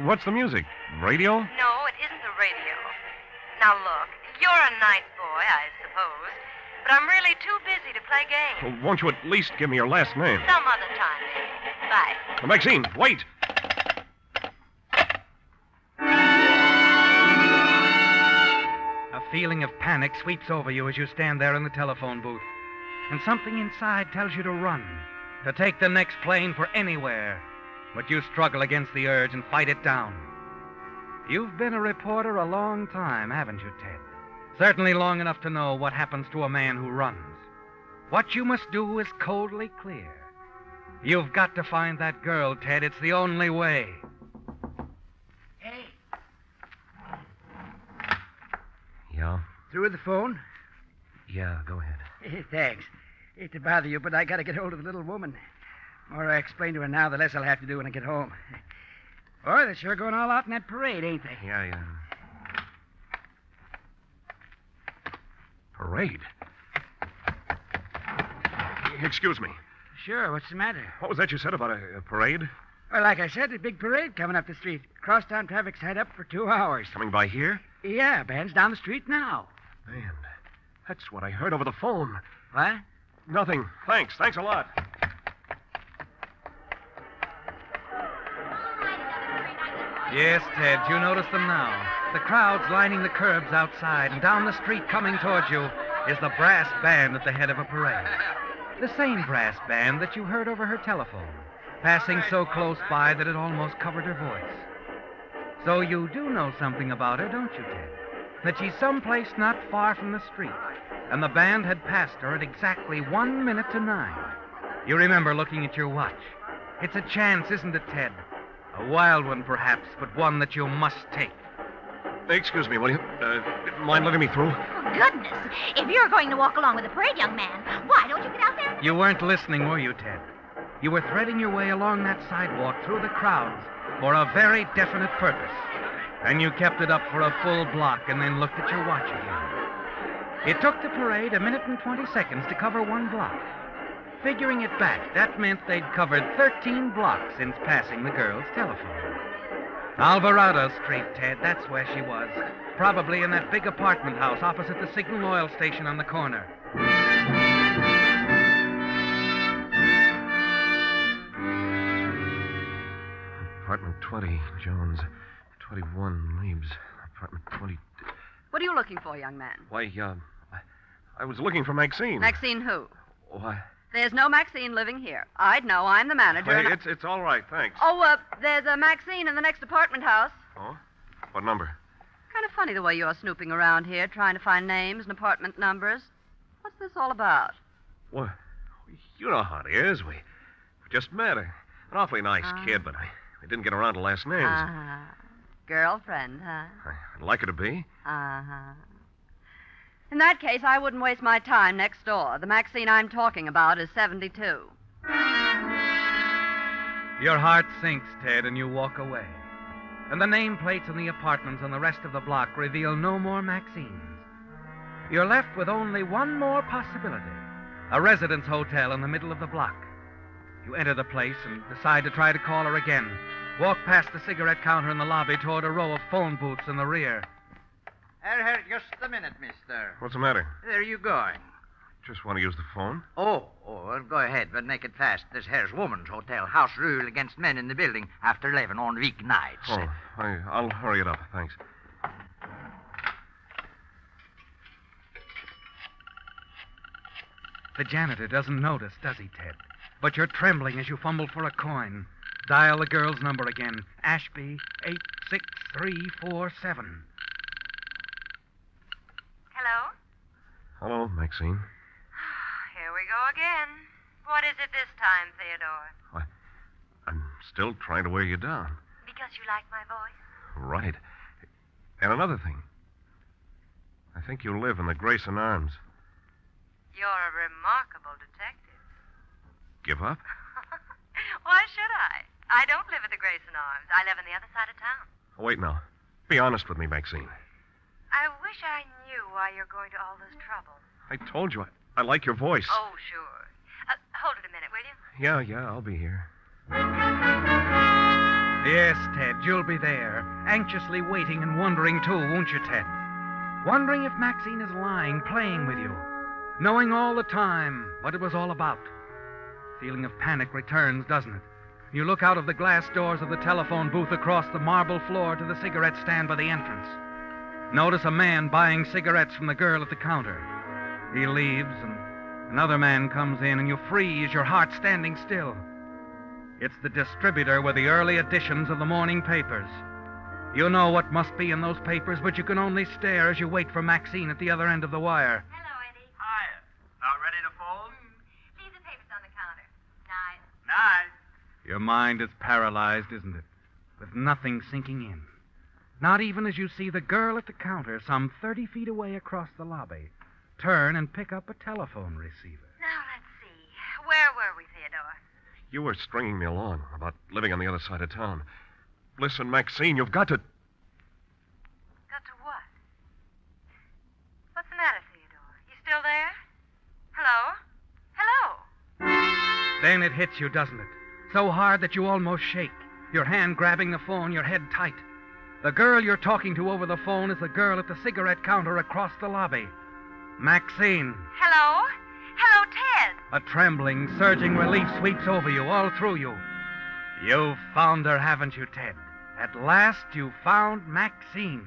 S10: What's the music? Radio?
S8: No, it isn't the radio. Now, look, you're a nice boy, I suppose, but I'm really too busy to play games.
S10: Well, won't you at least give me your last name?
S8: Some other time, maybe. Bye.
S10: Maxine, wait!
S3: feeling of panic sweeps over you as you stand there in the telephone booth. And something inside tells you to run, to take the next plane for anywhere. But you struggle against the urge and fight it down. You've been a reporter a long time, haven't you, Ted? Certainly long enough to know what happens to a man who runs. What you must do is coldly clear. You've got to find that girl, Ted. It's the only way.
S1: Hey.
S10: Yeah?
S1: Through with the phone?
S10: Yeah, go ahead.
S1: Thanks. Hate to bother you, but I got to get hold of the little woman. The more I explain to her now, the less I'll have to do when I get home. Boy, they're sure going all out in that parade, ain't they?
S10: Yeah. Parade? Excuse me.
S1: Sure, what's the matter?
S10: What was that you said about a parade?
S1: Well, like I said, a big parade coming up the street. Crosstown traffic's tied up for 2 hours.
S10: Coming by here?
S1: Yeah, band's down the street now.
S10: Man, that's what I heard over the phone.
S1: What?
S10: Nothing. Thanks a lot.
S3: Yes, Ted, you notice them now. The crowds lining the curbs outside, and down the street coming towards you is the brass band at the head of a parade. The same brass band that you heard over her telephone, passing so close by that it almost covered her voice. So you do know something about her, don't you, Ted? That she's someplace not far from the street, and the band had passed her at exactly 1 minute to 9. You remember looking at your watch. It's a chance, isn't it, Ted? A wild one, perhaps, but one that you must take.
S10: Excuse me, will you? Mind letting me through?
S21: Oh, goodness. If you're going to walk along with the parade, young man, why don't you get out there?
S3: You weren't listening, were you, Ted? You were threading your way along that sidewalk through the crowds for a very definite purpose. And you kept it up for a full block and then looked at your watch again. It took the parade 1 minute and 20 seconds to cover 1 block. Figuring it back, that meant they'd covered 13 blocks since passing the girl's telephone. Alvarado Street, Ted, that's where she was. Probably in that big apartment house opposite the Signal oil station on the corner.
S10: Apartment 20, Jones. 21, Leaves. Apartment 20.
S17: What are you looking for, young man?
S10: Why, I was looking for Maxine.
S17: Maxine who?
S10: Why?
S17: There's no Maxine living here. I'd know. I'm the manager.
S10: Hey, it's all right, thanks.
S17: Oh, there's a Maxine in the next apartment house.
S10: Oh? What number?
S17: Kind of funny the way you're snooping around here, trying to find names and apartment numbers. What's this all about?
S10: Well, you know how it is. We just met. An awfully nice kid, but I didn't get around to last names.
S17: Girlfriend, huh?
S10: I'd like her to be.
S17: In that case, I wouldn't waste my time next door. The Maxine I'm talking about is 72.
S3: Your heart sinks, Ted, and you walk away. And the nameplates in the apartments on the rest of the block reveal no more Maxines. You're left with only one more possibility. A residence hotel in the middle of the block. You enter the place and decide to try to call her again. Walk past the cigarette counter in the lobby toward a row of phone booths in the rear.
S7: Here, just a minute, mister.
S10: What's the matter?
S7: Where are you going?
S10: Just want to use the phone.
S7: Oh, well, go ahead, but make it fast. This here's woman's hotel. House rule against men in the building after 11 on weeknights.
S10: Oh, I'll hurry it up. Thanks.
S3: The janitor doesn't notice, does he, Ted? But you're trembling as you fumble for a coin. Dial the girl's number again. Ashby 86347.
S8: Hello?
S10: Hello, Maxine.
S8: Here we go again. What is it this time, Theodore?
S10: I'm still trying to wear you down.
S8: Because you like my voice?
S10: Right. And another thing. I think you live in the Grayson Arms.
S8: You're a remarkable detective.
S10: Give up?
S8: Why should I? I don't live at the Grayson Arms. I live on the other side of town.
S10: Oh, wait now. Be honest with me, Maxine.
S8: I wish I knew why you're going to all this trouble.
S10: I told you I like your voice.
S8: Oh, sure. Hold it a minute, will you?
S10: Yeah, I'll be here.
S3: Yes, Ted, you'll be there, anxiously waiting and wondering, too, won't you, Ted? Wondering if Maxine is lying, playing with you, knowing all the time what it was all about. Feeling of panic returns, doesn't it? You look out of the glass doors of the telephone booth across the marble floor to the cigarette stand by the entrance. Notice a man buying cigarettes from the girl at the counter. He leaves, and another man comes in, and you freeze, your heart standing still. It's the distributor with the early editions of the morning papers. You know what must be in those papers, but you can only stare as you wait for Maxine at the other end of the wire.
S8: Hello, Eddie.
S15: Hi. About ready to fold?
S8: Leave the papers on the counter. Nice.
S15: Nice.
S3: Your mind is paralyzed, isn't it? With nothing sinking in. Not even as you see the girl at the counter, some 30 feet away across the lobby, turn and pick up a telephone receiver.
S8: Now, let's see. Where were we, Theodore?
S10: You were stringing me along about living on the other side of town. Listen, Maxine, you've got to...
S8: Got to what? What's the matter, Theodore? You still there? Hello? Hello?
S3: Then it hits you, doesn't it? So hard that you almost shake. Your hand grabbing the phone, your head tight. The girl you're talking to over the phone is the girl at the cigarette counter across the lobby. Maxine.
S8: Hello? Hello, Ted.
S3: A trembling, surging relief sweeps over you, all through you. You've found her, haven't you, Ted? At last you found Maxine.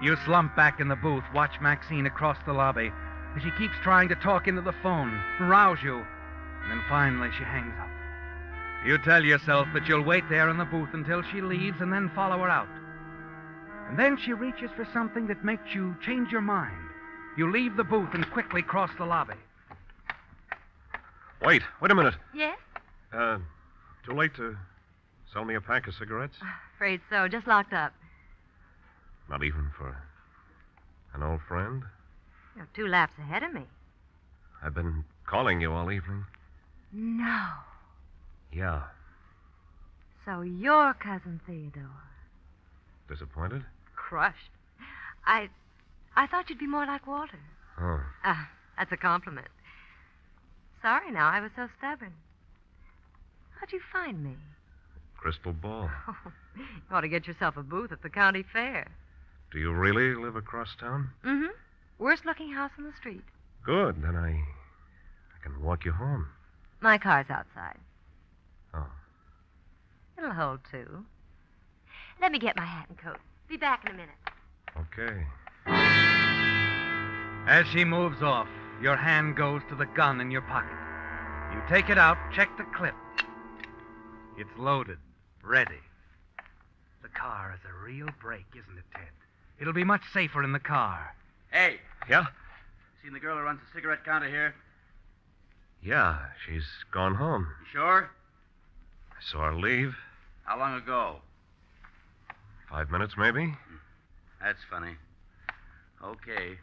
S3: You slump back in the booth, watch Maxine across the lobby as she keeps trying to talk into the phone, rouse you, and then finally she hangs up. You tell yourself that you'll wait there in the booth until she leaves and then follow her out. And then she reaches for something that makes you change your mind. You leave the booth and quickly cross the lobby.
S10: Wait a minute.
S8: Yes?
S10: Too late to sell me a pack of cigarettes?
S8: Afraid so. Just locked up.
S10: Not even for an old friend?
S8: You're 2 laps ahead of me.
S10: I've been calling you all evening.
S8: No.
S10: Yeah.
S8: So you're Cousin Theodore.
S10: Disappointed?
S8: Crushed. I thought you'd be more like Walter.
S10: Oh.
S8: That's a compliment. Sorry now, I was so stubborn. How'd you find me?
S10: Crystal ball.
S8: Oh, you ought to get yourself a booth at the county fair.
S10: Do you really live across town?
S8: Mm-hmm. Worst looking house on the street.
S10: Good. Then I can walk you home.
S8: My car's outside.
S10: Oh.
S8: It'll hold 2. Let me get my hat and coat. Be back in a minute.
S10: Okay.
S3: As she moves off, your hand goes to the gun in your pocket. You take it out, check the clip. It's loaded, ready. The car is a real break, isn't it, Ted? It'll be much safer in the car.
S1: Hey.
S10: Yeah?
S1: Seen the girl who runs the cigarette counter here?
S10: Yeah, she's gone home.
S1: You sure?
S10: I saw her leave.
S1: How long ago?
S10: 5 minutes, maybe.
S1: That's funny. Okay,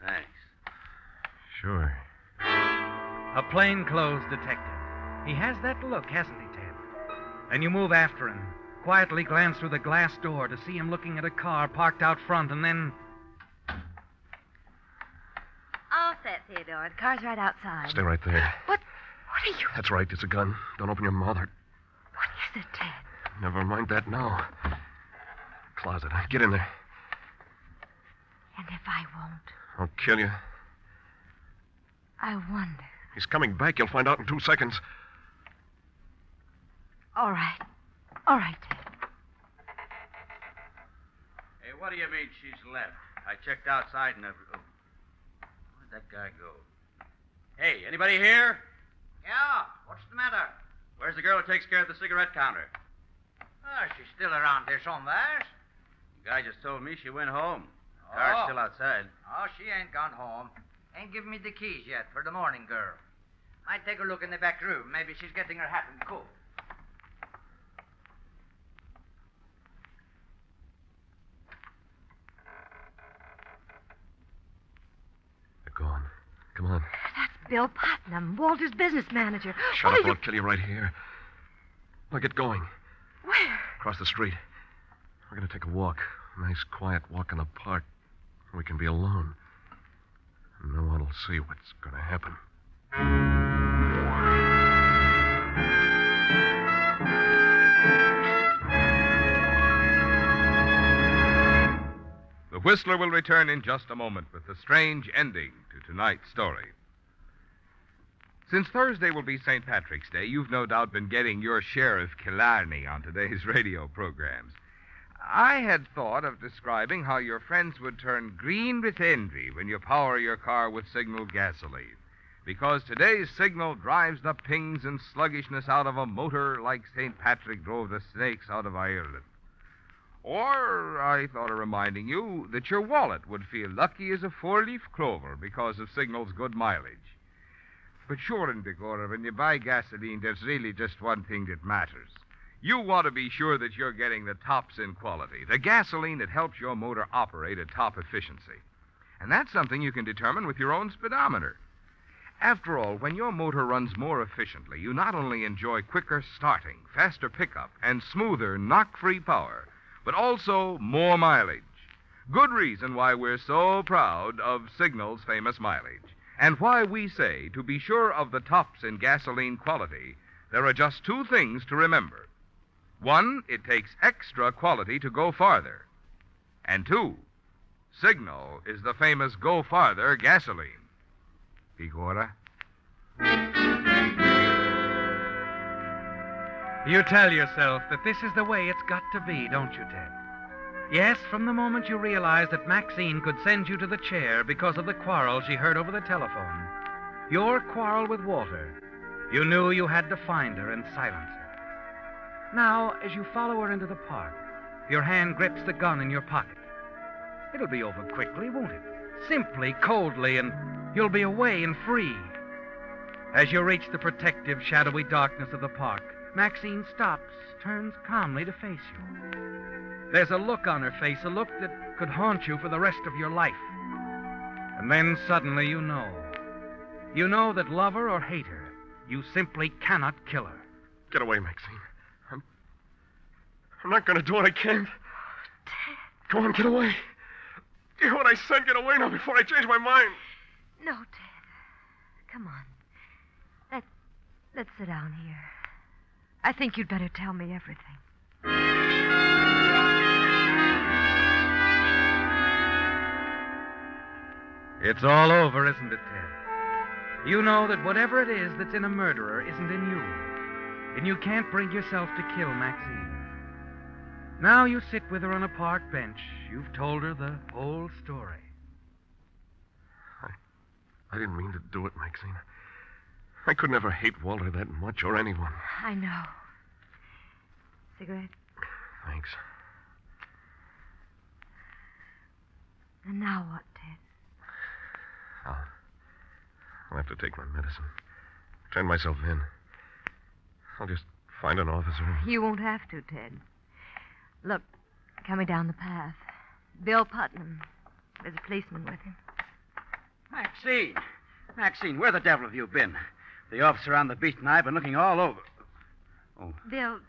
S1: thanks.
S10: Sure.
S3: A plainclothes detective. He has that look, hasn't he, Ted? And you move after him, quietly glance through the glass door to see him looking at a car parked out front, and then...
S8: All set, Theodore. The car's right outside.
S10: Stay right there.
S8: What are you...
S10: That's right, it's a gun. Don't open your mouth.
S8: What is it, Ted?
S10: Never mind that now. Closet. Get in there.
S8: And if I won't?
S10: I'll kill you.
S8: I wonder.
S10: He's coming back. You'll find out in 2 seconds.
S8: All right. All right, Ted.
S1: Hey, what do you mean she's left? I checked outside and... Where'd that guy go? Hey, anybody here?
S7: Yeah, what's the matter?
S1: Where's the girl who takes care of the cigarette counter?
S7: Oh, she's still around here somewhere.
S1: The guy just told me she went home. The car's still outside.
S7: Oh, she ain't gone home. Ain't given me the keys yet for the morning girl. Might take a look in the back room. Maybe she's getting her hat and coat.
S10: They're gone. Come on.
S8: That's Bill Putnam, Walter's business manager.
S10: Shut up, or I'll kill you right here. Now get going.
S8: Where?
S10: Across the street. We're going to take a walk. A nice, quiet walk in the park. We can be alone. And no one will see what's going to happen.
S14: The Whistler will return in just a moment with the strange ending to tonight's story. Since Thursday will be St. Patrick's Day, you've no doubt been getting your share of Killarney on today's radio programs.
S4: I had thought of describing how your friends would turn green with envy when you power your car with Signal gasoline. Because today's Signal drives the pings and sluggishness out of a motor like St. Patrick drove the snakes out of Ireland. Or I thought of reminding you that your wallet would feel lucky as a four-leaf clover because of Signal's good mileage. But sure, Devereaux, when you buy gasoline, there's really just one thing that matters. You want to be sure that you're getting the tops in quality, the gasoline that helps your motor operate at top efficiency. And that's something you can determine with your own speedometer. After all, when your motor runs more efficiently, you not only enjoy quicker starting, faster pickup, and smoother, knock-free power, but also more mileage. Good reason why we're so proud of Signal's famous mileage, and why we say, to be sure of the tops in gasoline quality, there are just two things to remember. One, it takes extra quality to go farther. And two, Signal is the famous Go Farther gasoline. Figura?
S5: You tell yourself that this is the way it's got to be, don't you, Ted? Yes, from the moment you realized that Maxine could send you to the chair because of the quarrel she heard over the telephone, your quarrel with Walter, you knew you had to find her and silence her. Now, as you follow her into the park, your hand grips the gun in your pocket. It'll be over quickly, won't it? Simply, coldly, and you'll be away and free. As you reach the protective, shadowy darkness of the park, Maxine stops, turns calmly to face you. There's a look on her face, a look that could haunt you for the rest of your life. And then suddenly you know. You know that love her or hate her, you simply cannot kill her.
S10: Get away, Maxine. I'm not going to do what I can't. Go on, get away. Do what I said, get away now before I change my mind.
S8: No, Ted. Come on. Let's sit down here. I think you'd better tell me everything.
S5: It's all over, isn't it, Ted? You know that whatever it is that's in a murderer isn't in you. And you can't bring yourself to kill Maxine. Now you sit with her on a park bench. You've told her the whole story.
S10: I didn't mean to do it, Maxine. I could never hate Walter that much or anyone.
S8: I know. Cigarette?
S10: Thanks.
S8: And now what, Ted?
S10: I'll have to take my medicine. Turn myself in. I'll just find an officer.
S8: You won't have to, Ted. Look, coming down the path. Bill Putnam. There's a policeman with him.
S1: Maxine! Maxine, where the devil have you been? The officer on the beat and I've been looking all over. Oh.
S8: Bill,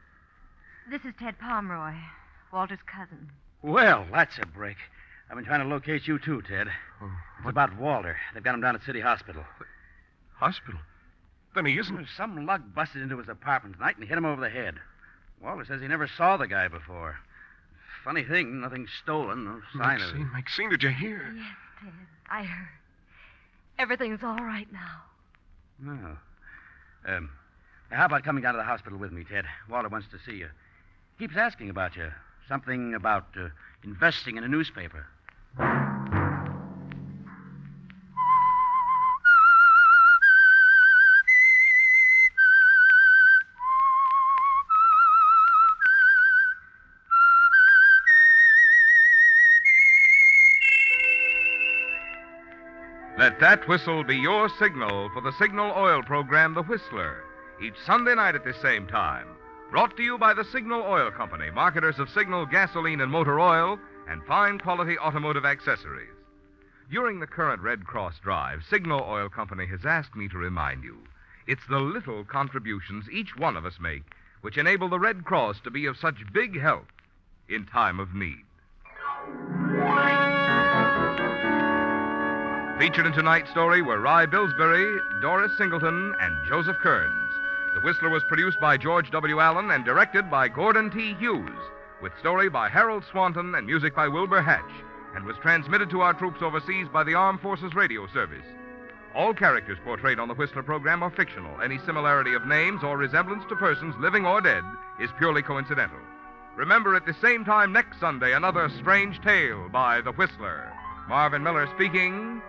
S8: this is Ted Pomeroy, Walter's cousin.
S1: Well, that's a break. I've been trying to locate you, too, Ted. It's about Walter. They've got him down at City Hospital.
S10: Hospital? Then he isn't.
S1: Some lug busted into his apartment tonight and hit him over the head. Walter says he never saw the guy before. Funny thing, nothing stolen, no sign of it.
S10: Maxine, did you hear?
S8: Yes, Ted, I heard. Everything's all right now.
S1: Oh. How about coming down to the hospital with me, Ted? Walter wants to see you. Keeps asking about you. Something about investing in a newspaper.
S4: Let that whistle be your signal for the Signal Oil program, The Whistler, each Sunday night at the same time. Brought to you by the Signal Oil Company, marketers of Signal gasoline and motor oil and fine quality automotive accessories. During the current Red Cross drive, Signal Oil Company has asked me to remind you it's the little contributions each one of us make which enable the Red Cross to be of such big help in time of need. Featured in tonight's story were Rye Billsbury, Doris Singleton, and Joseph Kearns. The Whistler was produced by George W. Allen and directed by Gordon T. Hughes, with story by Harold Swanton and music by Wilbur Hatch, and was transmitted to our troops overseas by the Armed Forces Radio Service. All characters portrayed on the Whistler program are fictional. Any similarity of names or resemblance to persons living or dead is purely coincidental.
S14: Remember at the same time next Sunday, another strange tale by The Whistler. Marvin Miller speaking.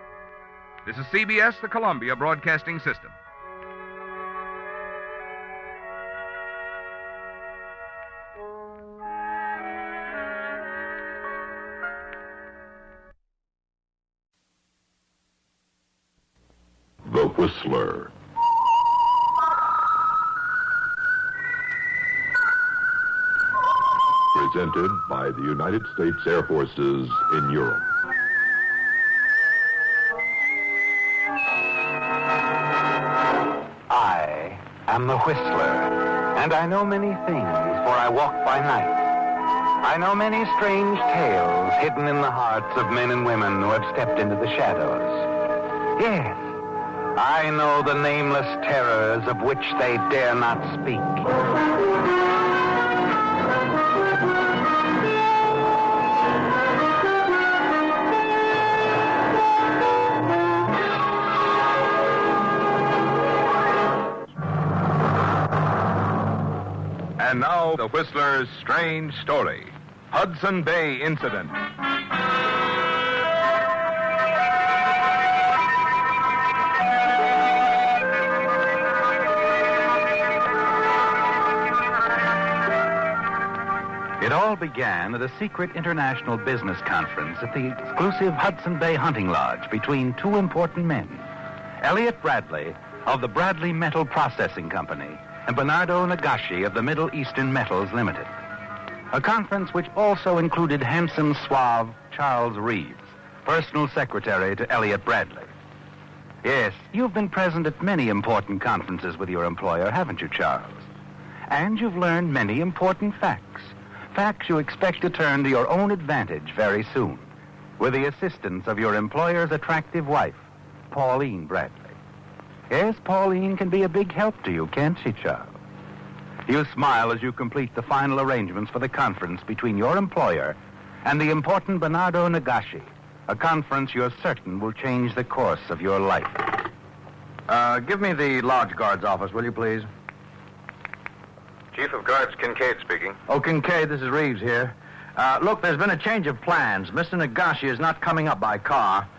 S14: This is CBS, the Columbia Broadcasting System.
S6: The Whistler. Presented by the United States Air Forces in Europe.
S3: I am the Whistler, and I know many things, for I walk by night. I know many strange tales hidden in the hearts of men and women who have stepped into the shadows. Yes, I know the nameless terrors of which they dare not speak.
S14: And now, The Whistler's strange story, Hudson Bay Incident.
S3: It all began at a secret international business conference at the exclusive Hudson Bay Hunting Lodge between two important men, Elliot Bradley of the Bradley Metal Processing Company and Bernardo Nagashi of the Middle Eastern Metals Limited. A conference which also included handsome, suave Charles Reeves, personal secretary to Elliot Bradley. Yes, you've been present at many important conferences with your employer, haven't you, Charles? And you've learned many important facts. Facts you expect to turn to your own advantage very soon, with the assistance of your employer's attractive wife, Pauline Bradley. Yes, Pauline can be a big help to you, can't she, Charles? You smile as you complete the final arrangements for the conference between your employer and the important Bernardo Nagashi, a conference you're certain will change the course of your life.
S11: Give me the lodge guard's office, will you, please?
S22: Chief of Guards Kincaid speaking.
S11: Oh, Kincaid, this is Reeves here. Look, there's been a change of plans. Mr. Nagashi is not coming up by car.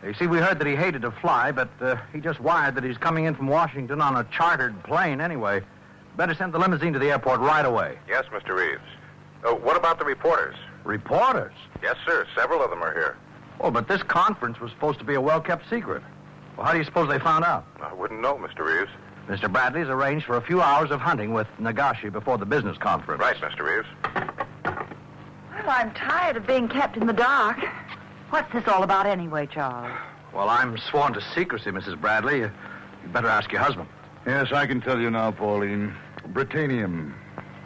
S11: You see, we heard that he hated to fly, but he just wired that he's coming in from Washington on a chartered plane anyway. Better send the limousine to the airport right away.
S22: Yes, Mr. Reeves. What about the reporters?
S11: Reporters?
S22: Yes, sir. Several of them are here.
S11: Oh, but this conference was supposed to be a well-kept secret. Well, how do you suppose they found out?
S22: I wouldn't know, Mr. Reeves.
S11: Mr. Bradley's arranged for a few hours of hunting with Nagashi before the business conference.
S22: Right, Mr. Reeves.
S23: Well, I'm tired of being kept in the dark. What's this all about anyway, Charles?
S11: Well, I'm sworn to secrecy, Mrs. Bradley. You'd better ask your husband.
S24: Yes, I can tell you now, Pauline. Britannium.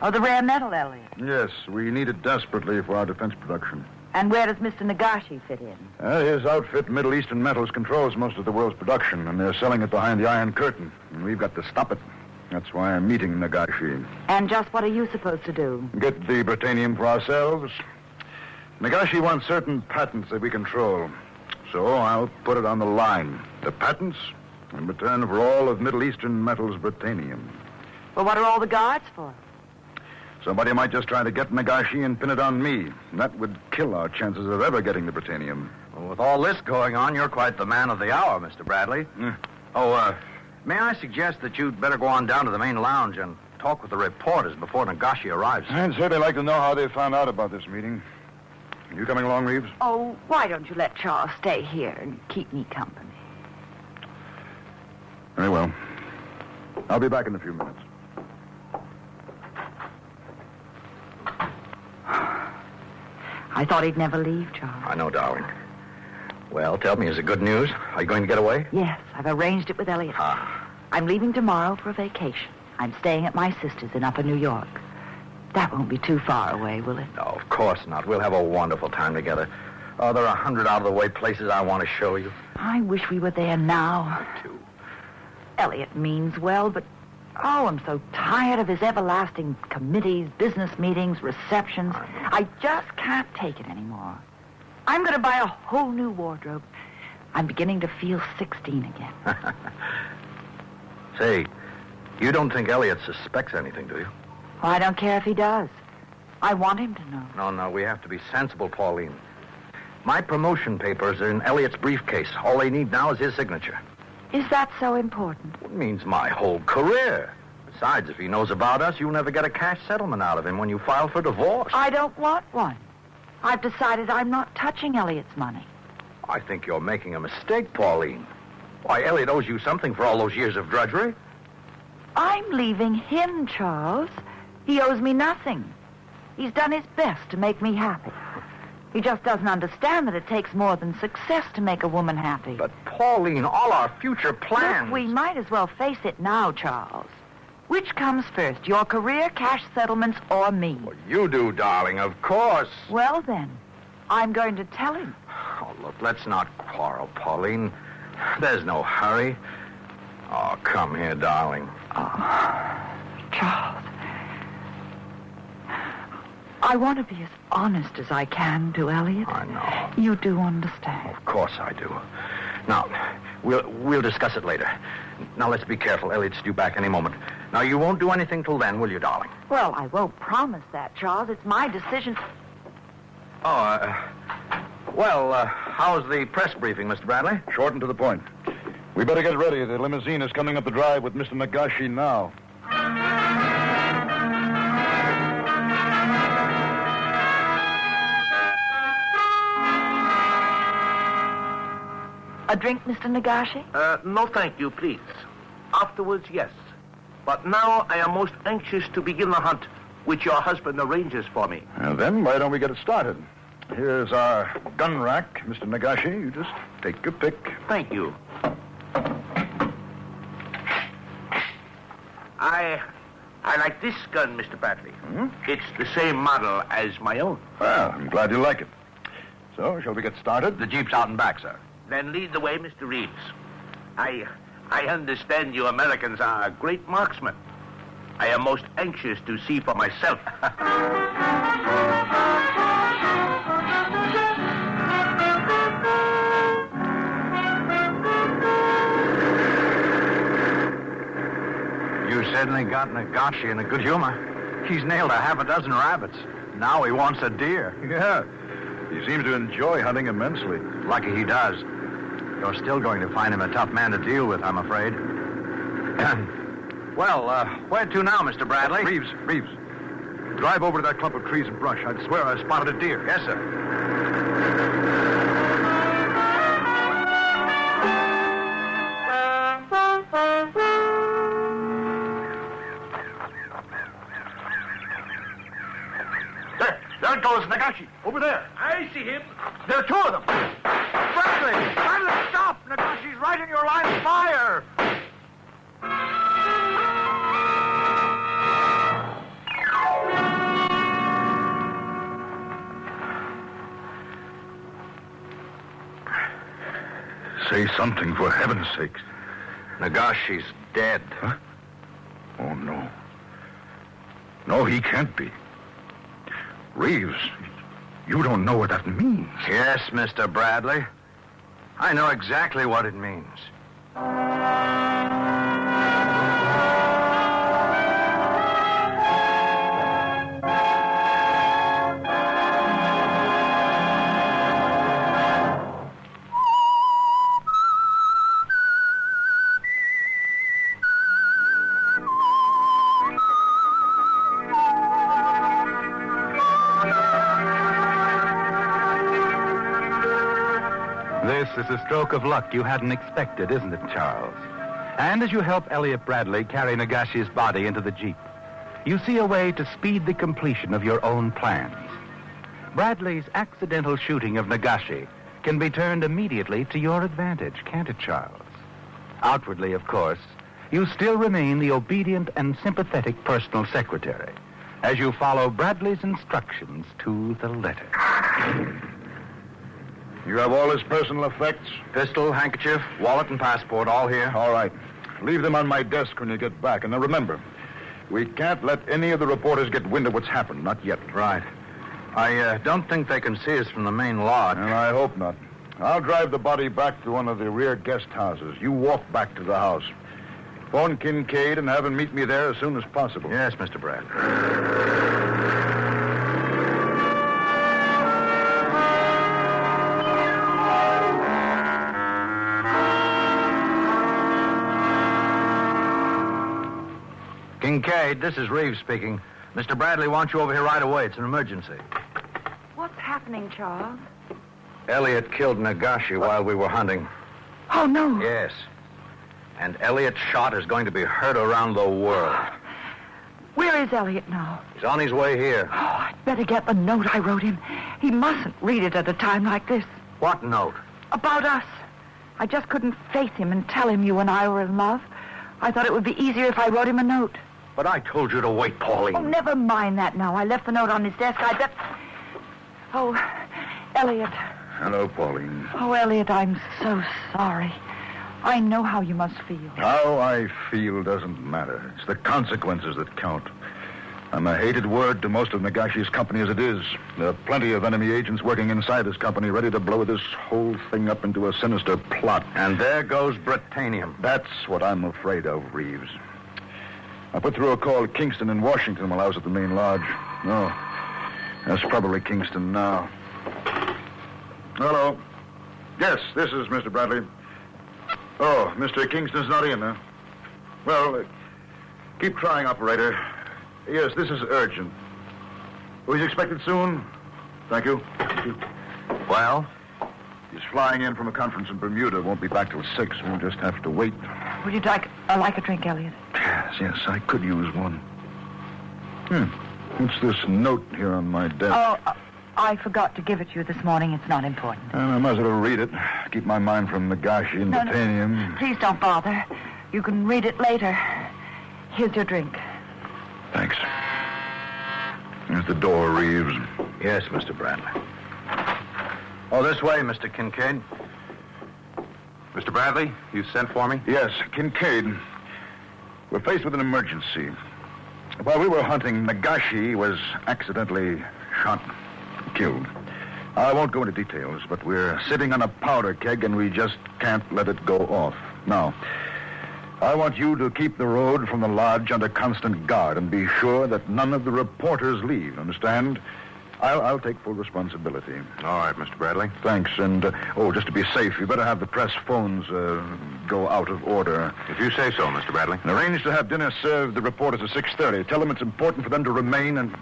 S23: Oh, the rare metal, Elliot.
S24: Yes, we need it desperately for our defense production.
S23: And where does Mr. Nagashi fit in?
S24: His outfit, Middle Eastern Metals, controls most of the world's production, and they're selling it behind the Iron Curtain. And we've got to stop it. That's why I'm meeting Nagashi.
S23: And just what are you supposed to do?
S24: Get the Britannium for ourselves. Nagashi wants certain patents that we control. So I'll put it on the line. The patents in return for all of Middle Eastern Metals Britannium.
S23: Well, what are all the guards for?
S24: Somebody might just try to get Nagashi and pin it on me. And that would kill our chances of ever getting the Britannium.
S11: Well, with all this going on, you're quite the man of the hour, Mr. Bradley. May I suggest that you'd better go on down to the main lounge and talk with the reporters before Nagashi arrives?
S24: I'd certainly like to know how they found out about this meeting. You coming along, Reeves?
S23: Oh, why don't you let Charles stay here and keep me company?
S24: Very well. I'll be back in a few minutes.
S23: I thought he'd never leave, Charles.
S11: I know, darling. Well, tell me, is it good news? Are you going to get away?
S23: Yes, I've arranged it with Elliot. I'm leaving tomorrow for a vacation. I'm staying at my sister's in Upper New York. That won't be too far away, will it?
S11: No, of course not. We'll have a wonderful time together. Oh, there are 100 out-of-the-way places I want to show you.
S23: I wish we were there now.
S11: Me too.
S23: Elliot means well, but, I'm so tired of his everlasting committees, business meetings, receptions. I just can't take it anymore. I'm going to buy a whole new wardrobe. I'm beginning to feel 16 again.
S11: Say, you don't think Elliot suspects anything, do you?
S23: Well, I don't care if he does. I want him to know.
S13: No, we have to be sensible, Pauline. My promotion papers are in Elliot's briefcase. All they need now is his signature.
S23: Is that so important?
S13: It means my whole career. Besides, if he knows about us, you'll never get a cash settlement out of him when you file for divorce.
S23: I don't want one. I've decided I'm not touching Elliot's money.
S13: I think you're making a mistake, Pauline. Why, Elliot owes you something for all those years of drudgery.
S23: I'm leaving him, Charles. He owes me nothing. He's done his best to make me happy. He just doesn't understand that it takes more than success to make a woman happy.
S13: But, Pauline, all our future plans...
S23: Look, we might as well face it now, Charles. Which comes first, your career, cash settlements, or me?
S13: Well, you do, darling, of course.
S23: Well, then, I'm going to tell him.
S13: Oh, look, let's not quarrel, Pauline. There's no hurry. Oh, come here, darling.
S23: Oh, Charles. I want to be as honest as I can to Elliot.
S13: I know.
S23: You do understand.
S13: Of course I do. Now, we'll discuss it later. Now, let's be careful. Elliot's due back any moment. Now, you won't do anything till then, will you, darling?
S23: Well, I won't promise that, Charles. It's my decision.
S13: How's the press briefing, Mr. Bradley?
S24: Short and to the point. We better get ready. The limousine is coming up the drive with Mr. Nagashi now.
S23: A drink, Mr. Nagashi?
S16: No, thank you, please. Afterwards, yes. But now I am most anxious to begin the hunt, which your husband arranges for me.
S24: Then why don't we get it started? Here's our gun rack, Mr. Nagashi. You just take your pick.
S16: Thank you. I like this gun, Mr. Bradley. It's the same model as my own.
S24: Well, I'm glad you like it. So, shall we get started?
S13: The Jeep's out and back, sir.
S16: Then lead the way, Mr. Reeves. I understand you Americans are great marksmen. I am most anxious to see for myself.
S13: You certainly got Nagashi in a good humor. He's nailed half a dozen rabbits. Now he wants a deer.
S24: Yeah. He seems to enjoy hunting immensely.
S13: Lucky he does. You're still going to find him a tough man to deal with, I'm afraid. Where to now, Mr. Bradley?
S24: Reeves. Drive over to that clump of trees and brush. I'd swear I spotted a deer.
S13: Yes, sir.
S24: There it goes, Nagashi. Over there.
S16: I see him.
S24: There are two of them. Bradley, stop! Nagashi's right in your line of fire. Say something, for heaven's sake.
S13: Nagashi's dead.
S24: Huh? Oh, no. No, he can't be. Reeves, you don't know what that means.
S13: Yes, Mr. Bradley. I know exactly what it means.
S3: This is a stroke of luck you hadn't expected, isn't it, Charles? And as you help Elliot Bradley carry Nagashi's body into the Jeep, you see a way to speed the completion of your own plans. Bradley's accidental shooting of Nagashi can be turned immediately to your advantage, can't it, Charles? Outwardly, of course, you still remain the obedient and sympathetic personal secretary as you follow Bradley's instructions to the letter.
S24: You have all his personal effects?
S13: Pistol, handkerchief, wallet, and passport, all here.
S24: All right. Leave them on my desk when you get back. And now remember, we can't let any of the reporters get wind of what's happened. Not yet.
S13: Right. I don't think they can see us from the main lodge.
S24: And I hope not. I'll drive the body back to one of the rear guest houses. You walk back to the house. Phone Kincaid and have him meet me there as soon as possible.
S13: Yes, Mr. Bradley. Kincaid, this is Reeves speaking. Mr. Bradley wants you over here right away. It's an emergency.
S23: What's happening, Charles?
S13: Elliot killed Nagashi while we were hunting.
S23: Oh, no.
S13: Yes. And Elliot's shot is going to be heard around the world.
S23: Where is Elliot now?
S13: He's on his way here.
S23: Oh, I'd better get the note I wrote him. He mustn't read it at a time like this.
S13: What note?
S23: About us. I just couldn't face him and tell him you and I were in love. I thought it would be easier if I wrote him a note.
S13: But I told you to wait, Pauline.
S23: Oh, never mind that now. I left the note on his desk. Oh, Elliot.
S24: Hello, Pauline.
S23: Oh, Elliot, I'm so sorry. I know how you must feel.
S24: How I feel doesn't matter. It's the consequences that count. I'm a hated word to most of Nagashi's company as it is. There are plenty of enemy agents working inside his company ready to blow this whole thing up into a sinister plot.
S13: And there goes Britannium.
S24: That's what I'm afraid of, Reeves. I put through a call to Kingston in Washington while I was at the main lodge. No, that's probably Kingston now. Hello. Yes, this is Mr. Bradley. Oh, Mr. Kingston's not in, huh? Well, keep trying, operator. Yes, this is urgent. Oh, he's expected soon? Thank you.
S13: Well?
S24: He's flying in from a conference in Bermuda. Won't be back till 6. We'll just have to wait.
S23: Would you like a drink, Elliot?
S24: Yes, I could use one. What's this note here on my desk?
S23: Oh, I forgot to give it to you this morning. It's not important.
S24: I might as well read it. Keep my mind from Nagashi and Britannium.
S23: No, please don't bother. You can read it later. Here's your drink.
S24: Thanks. There's the door, Reeves.
S13: Yes, Mr. Bradley. Oh, this way, Mr. Kincaid.
S22: Mr. Bradley, you sent for me?
S24: Yes, Kincaid. We're faced with an emergency. While we were hunting, Nagashi was accidentally shot, killed. I won't go into details, but we're sitting on a powder keg and we just can't let it go off. Now, I want you to keep the road from the lodge under constant guard and be sure that none of the reporters leave, understand? I'll take full responsibility.
S22: All right, Mr. Bradley.
S24: Thanks, and, just to be safe, you better have the press phones go out of order.
S22: If you say so, Mr. Bradley.
S24: And arrange to have dinner served the reporters at 6:30. Tell them it's important for them to remain and...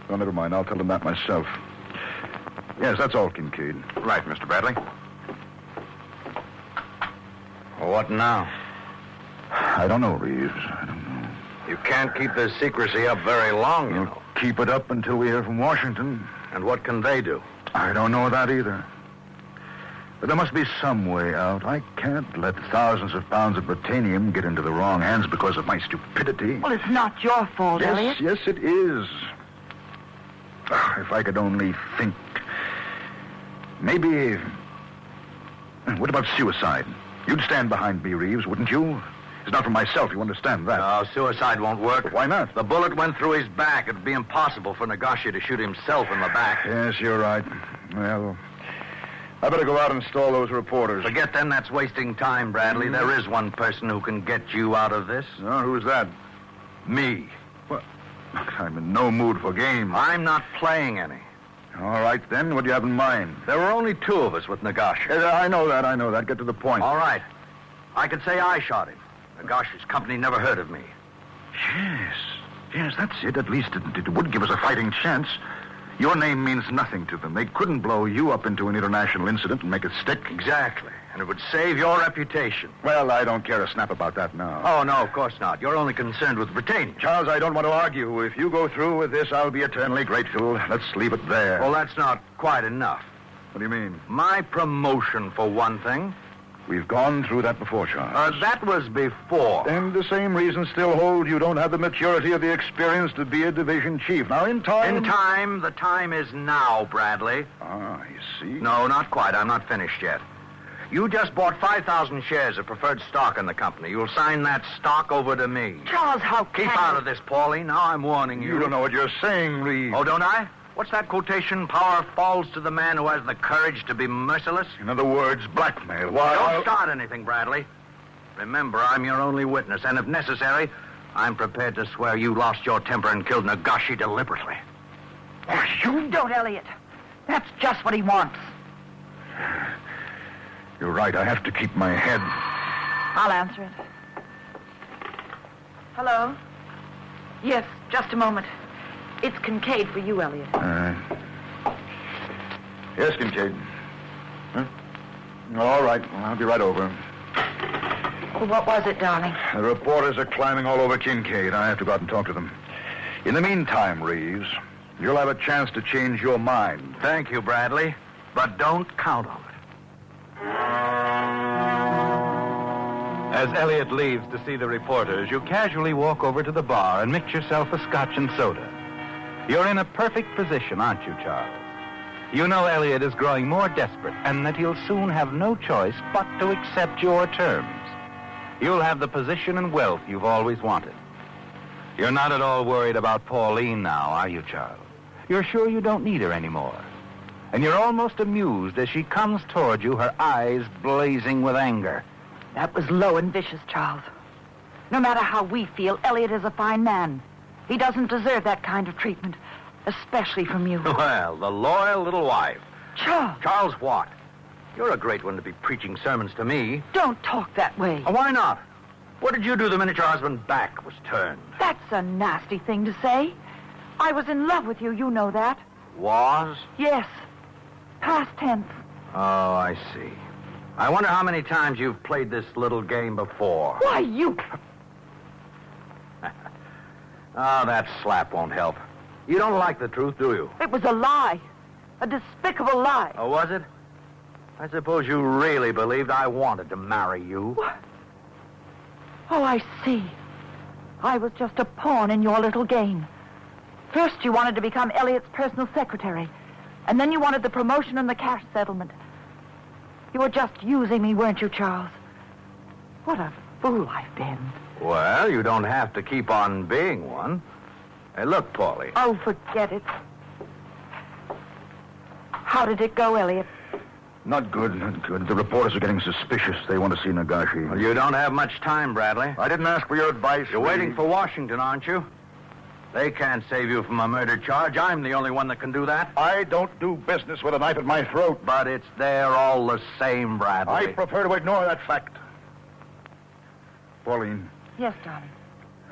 S24: Oh, never mind, I'll tell them that myself. Yes, that's all, Kincaid.
S22: Right, Mr. Bradley.
S13: Well, what now?
S24: I don't know, Reeves. I don't know.
S13: You can't keep this secrecy up very long, you know.
S24: Keep it up until we hear from Washington.
S13: And what can they do?
S24: I don't know that either. But there must be some way out. I can't let thousands of pounds of Britannium get into the wrong hands because of my stupidity.
S23: Well, it's not your fault, Elliot.
S24: Yes, it is. If I could only think. Maybe... What about suicide? You'd stand behind me, Reeves, wouldn't you? It's not for myself, you understand that.
S13: No, suicide won't work.
S24: Why not?
S13: The bullet went through his back. It'd be impossible for Nagashi to shoot himself in the back.
S24: Yes, you're right. Well, I better go out and install those reporters.
S13: Forget them. That's wasting time, Bradley. There is one person who can get you out of this.
S24: Oh, who's that?
S13: Me.
S24: What? I'm in no mood for games.
S13: I'm not playing any.
S24: All right, then. What do you have in mind?
S13: There were only 2 of us with Nagashi.
S24: I know that. Get to the point.
S13: All right. I could say I shot him. Nagashi's company never heard of me.
S24: Yes, that's it. At least it would give us a fighting chance. Your name means nothing to them. They couldn't blow you up into an international incident and make it stick.
S13: Exactly. And it would save your reputation.
S24: Well, I don't care a snap about that now.
S13: Oh, no, of course not. You're only concerned with Britannia.
S24: Charles, I don't want to argue. If you go through with this, I'll be eternally grateful. Let's leave it there.
S13: Well, that's not quite enough.
S24: What do you mean?
S13: My promotion, for one thing.
S24: We've gone through that before, Charles.
S13: That was before.
S24: And the same reasons still hold. You don't have the maturity or the experience to be a division chief. Now, in time...
S13: The time is now, Bradley.
S24: Ah, you see?
S13: No, not quite. I'm not finished yet. You just bought 5,000 shares of preferred stock in the company. You'll sign that stock over to me.
S23: Charles, how can
S13: Keep out of this, Paulie. Now I'm warning you.
S24: You don't know what you're saying, Reeves.
S13: Oh, don't I? What's that quotation? Power falls to the man who has the courage to be merciless?
S24: In other words, blackmail. Why?
S13: Don't start anything, Bradley. Remember, I'm your only witness, and if necessary, I'm prepared to swear you lost your temper and killed Nagashi deliberately.
S23: Oh, you don't, Elliot. That's just what he wants.
S24: You're right. I have to keep my head.
S23: I'll answer it. Hello? Yes, just a moment. It's Kincaid for you, Elliot.
S24: Yes, Kincaid. Huh? All right. Well, I'll be right over.
S23: Well, what was it, darling?
S24: The reporters are climbing all over Kincaid. I have to go out and talk to them. In the meantime, Reeves, you'll have a chance to change your mind.
S13: Thank you, Bradley. But don't count on it. As Elliot leaves to see the reporters, you casually walk over to the bar and mix yourself a scotch and soda. You're in a perfect position, aren't you, Charles? You know Elliot is growing more desperate and that he'll soon have no choice but to accept your terms. You'll have the position and wealth you've always wanted. You're not at all worried about Pauline now, are you, Charles? You're sure you don't need her anymore. And you're almost amused as she comes toward you, her eyes blazing with anger.
S23: That was low and vicious, Charles. No matter how we feel, Elliot is a fine man. He doesn't deserve that kind of treatment, especially from you.
S13: Well, the loyal little wife.
S23: Charles!
S13: Charles what? You're a great one to be preaching sermons to me.
S23: Don't talk that way.
S13: Why not? What did you do the minute your husband's back was turned?
S23: That's a nasty thing to say. I was in love with you, you know that.
S13: Was?
S23: Yes. Past tense.
S13: Oh, I see. I wonder how many times you've played this little game before.
S23: Why, you...
S13: Oh, that slap won't help. You don't like the truth, do you?
S23: It was a lie. A despicable lie.
S13: Oh, was it? I suppose you really believed I wanted to marry you.
S23: What? Oh, I see. I was just a pawn in your little game. First, you wanted to become Elliot's personal secretary. And then you wanted the promotion and the cash settlement. You were just using me, weren't you, Charles? What a fool I've been.
S13: Well, you don't have to keep on being one. Hey, look, Paulie.
S23: Oh, forget it. How did it go, Elliot?
S24: Not good, not good. The reporters are getting suspicious. They want to see Nagashi.
S13: Well, you don't have much time, Bradley.
S24: I didn't ask for your advice.
S13: You're waiting for Washington, aren't you? They can't save you from a murder charge. I'm the only one that can do that.
S24: I don't do business with a knife at my throat.
S13: But it's there all the same, Bradley.
S24: I prefer to ignore that fact. Pauline.
S23: Yes, darling.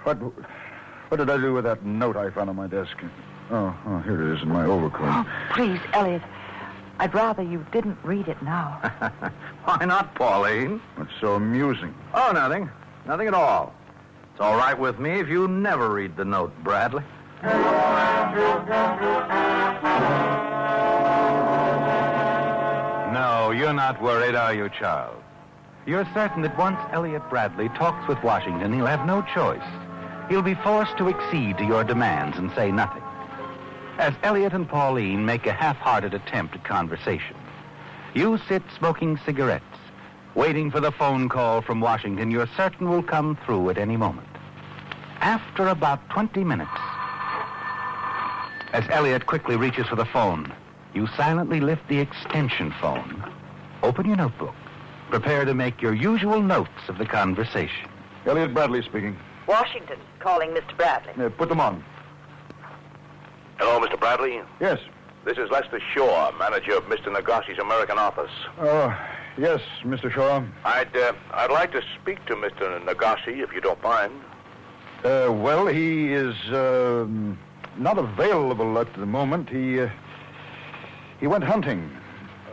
S24: What did I do with that note I found on my desk? Oh, here it is in my overcoat.
S23: Oh, please, Elliot. I'd rather you didn't read it now.
S13: Why not, Pauline?
S24: What's so amusing?
S13: Oh, nothing. Nothing at all. It's all right with me if you never read the note, Bradley. No, you're not worried, are you, Charles? You're certain that once Elliot Bradley talks with Washington, he'll have no choice. He'll be forced to accede to your demands and say nothing. As Elliot and Pauline make a half-hearted attempt at conversation, you sit smoking cigarettes, waiting for the phone call from Washington you're certain will come through at any moment. After about 20 minutes, as Elliot quickly reaches for the phone, you silently lift the extension phone, open your notebook, prepare to make your usual notes of the conversation.
S24: Elliot Bradley speaking.
S23: Washington calling Mr. Bradley.
S24: Put them on.
S16: Hello, Mr. Bradley.
S24: Yes.
S16: This is Lester Shaw, manager of Mr. Nagashi's American office.
S24: Oh, yes, Mr. Shaw.
S16: I'd like to speak to Mr. Nagashi, if you don't mind.
S24: Well, he is not available at the moment. He went hunting.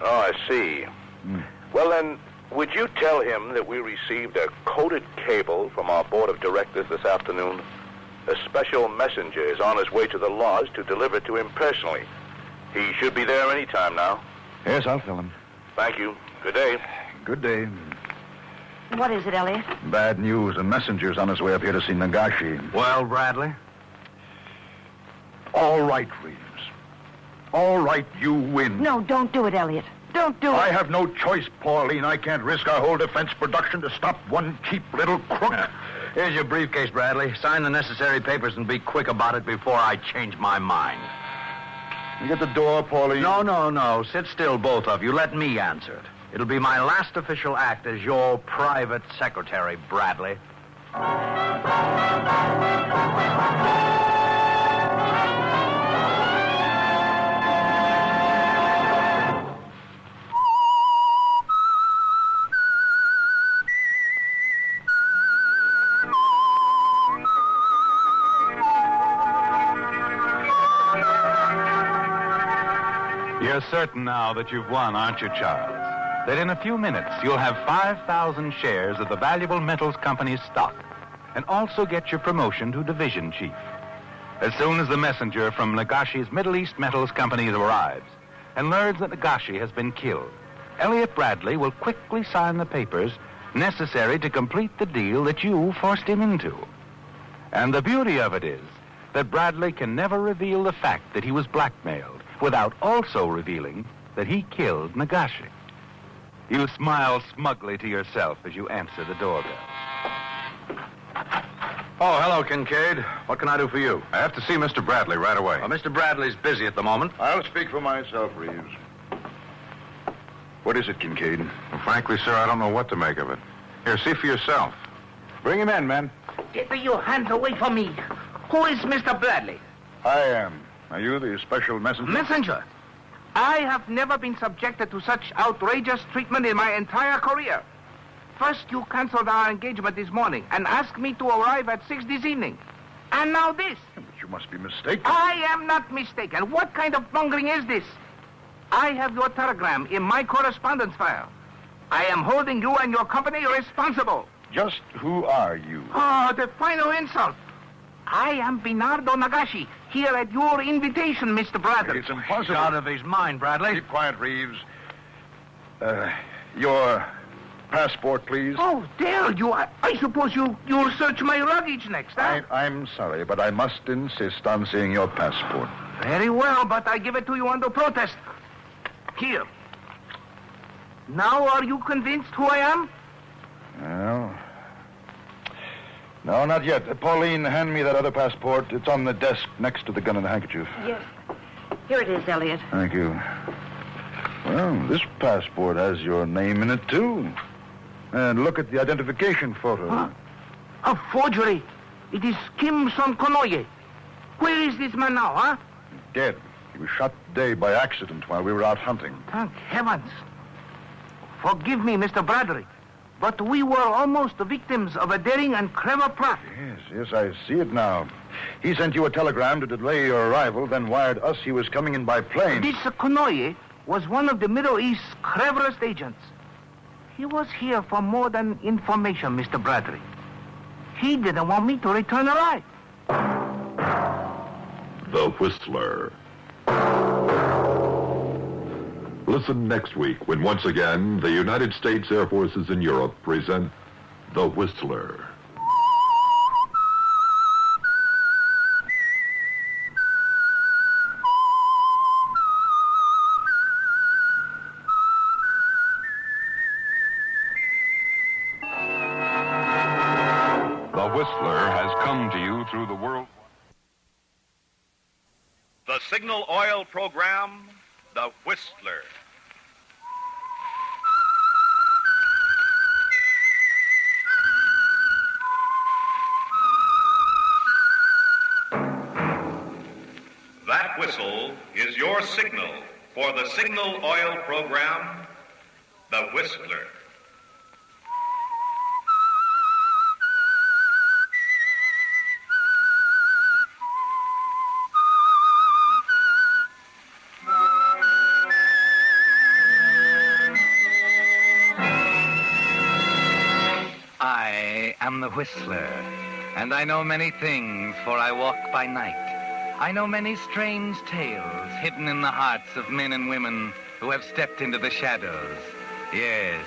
S16: Oh, I see. Well, then, would you tell him that we received a coded cable from our board of directors this afternoon? A special messenger is on his way to the lodge to deliver it to him personally. He should be there any time now.
S24: Yes, I'll tell him.
S16: Thank you. Good day.
S24: Good day.
S23: What is it, Elliot?
S24: Bad news. A messenger's on his way up here to see Nagashi.
S13: Well, Bradley?
S24: All right, Reeves. All right, you win.
S23: No, don't do it, Elliot. Don't do it.
S24: I have no choice, Pauline. I can't risk our whole defense production to stop one cheap little crook.
S13: Here's your briefcase, Bradley. Sign the necessary papers and be quick about it before I change my mind.
S24: You get the door, Pauline?
S13: No. Sit still, both of you. Let me answer it. It'll be my last official act as your private secretary, Bradley. You're certain now that you've won, aren't you, Charles? That in a few minutes you'll have 5,000 shares of the valuable metals company's stock and also get your promotion to division chief. As soon as the messenger from Nagashi's Middle East Metals Company arrives and learns that Nagashi has been killed, Elliot Bradley will quickly sign the papers necessary to complete the deal that you forced him into. And the beauty of it is that Bradley can never reveal the fact that he was blackmailed without also revealing that he killed Nagashi. You smile smugly to yourself as you answer the doorbell.
S24: Oh, hello, Kincaid. What can I do for you? I have to see Mr. Bradley right away. Mr. Bradley's busy at the moment. I'll speak for myself, Reeves. What is it, Kincaid? Well, frankly, sir, I don't know what to make of it. Here, see for yourself. Bring him in, men.
S18: Get your hands away from me. Who is Mr. Bradley?
S24: I am. Are you the special messenger?
S18: Messenger. I have never been subjected to such outrageous treatment in my entire career. First, you canceled our engagement this morning and asked me to arrive at 6 this evening. And now this.
S24: But you must be mistaken.
S18: I am not mistaken. What kind of bungling is this? I have your telegram in my correspondence file. I am holding you and your company responsible.
S24: Just who are you?
S18: Oh, the final insult. I am Bernardo Nagashi, here at your invitation, Mr. Bradley.
S24: It's impossible.
S18: He's out of his mind, Bradley.
S24: Keep quiet, Reeves. Your passport, please.
S18: Oh, Dale, I suppose you'll search my luggage next, huh?
S24: I'm sorry, but I must insist on seeing your passport.
S18: Very well, but I give it to you under protest. Here. Now are you convinced who I am?
S24: Well, no, not yet. Pauline, hand me that other passport. It's on the desk next to the gun and the handkerchief.
S17: Yes. Here it is, Elliot.
S24: Thank you. Well, this passport has your name in it, too. And look at the identification photo.
S18: Huh? A forgery. It is Kim Son Konoye. Where is this man now, huh?
S24: Dead. He was shot today by accident while we were out hunting.
S18: Thank heavens. Forgive me, Mr. Bradley, but we were almost the victims of a daring and clever plot.
S24: Yes, I see it now. He sent you a telegram to delay your arrival, then wired us he was coming in by plane.
S18: This Konoye was one of the Middle East's cleverest agents. He was here for more than information, Mr. Bradley. He didn't want me to return alive.
S6: The Whistler. Listen next week when once again the United States Air Forces in Europe present The Whistler. The Whistler has come to you through the world.
S16: The Signal Oil Program, The Whistler. That whistle is your signal for the Signal Oil Program, The Whistler.
S5: I am the Whistler, and I know many things, for I walk by night. I know many strange tales hidden in the hearts of men and women who have stepped into the shadows. Yes,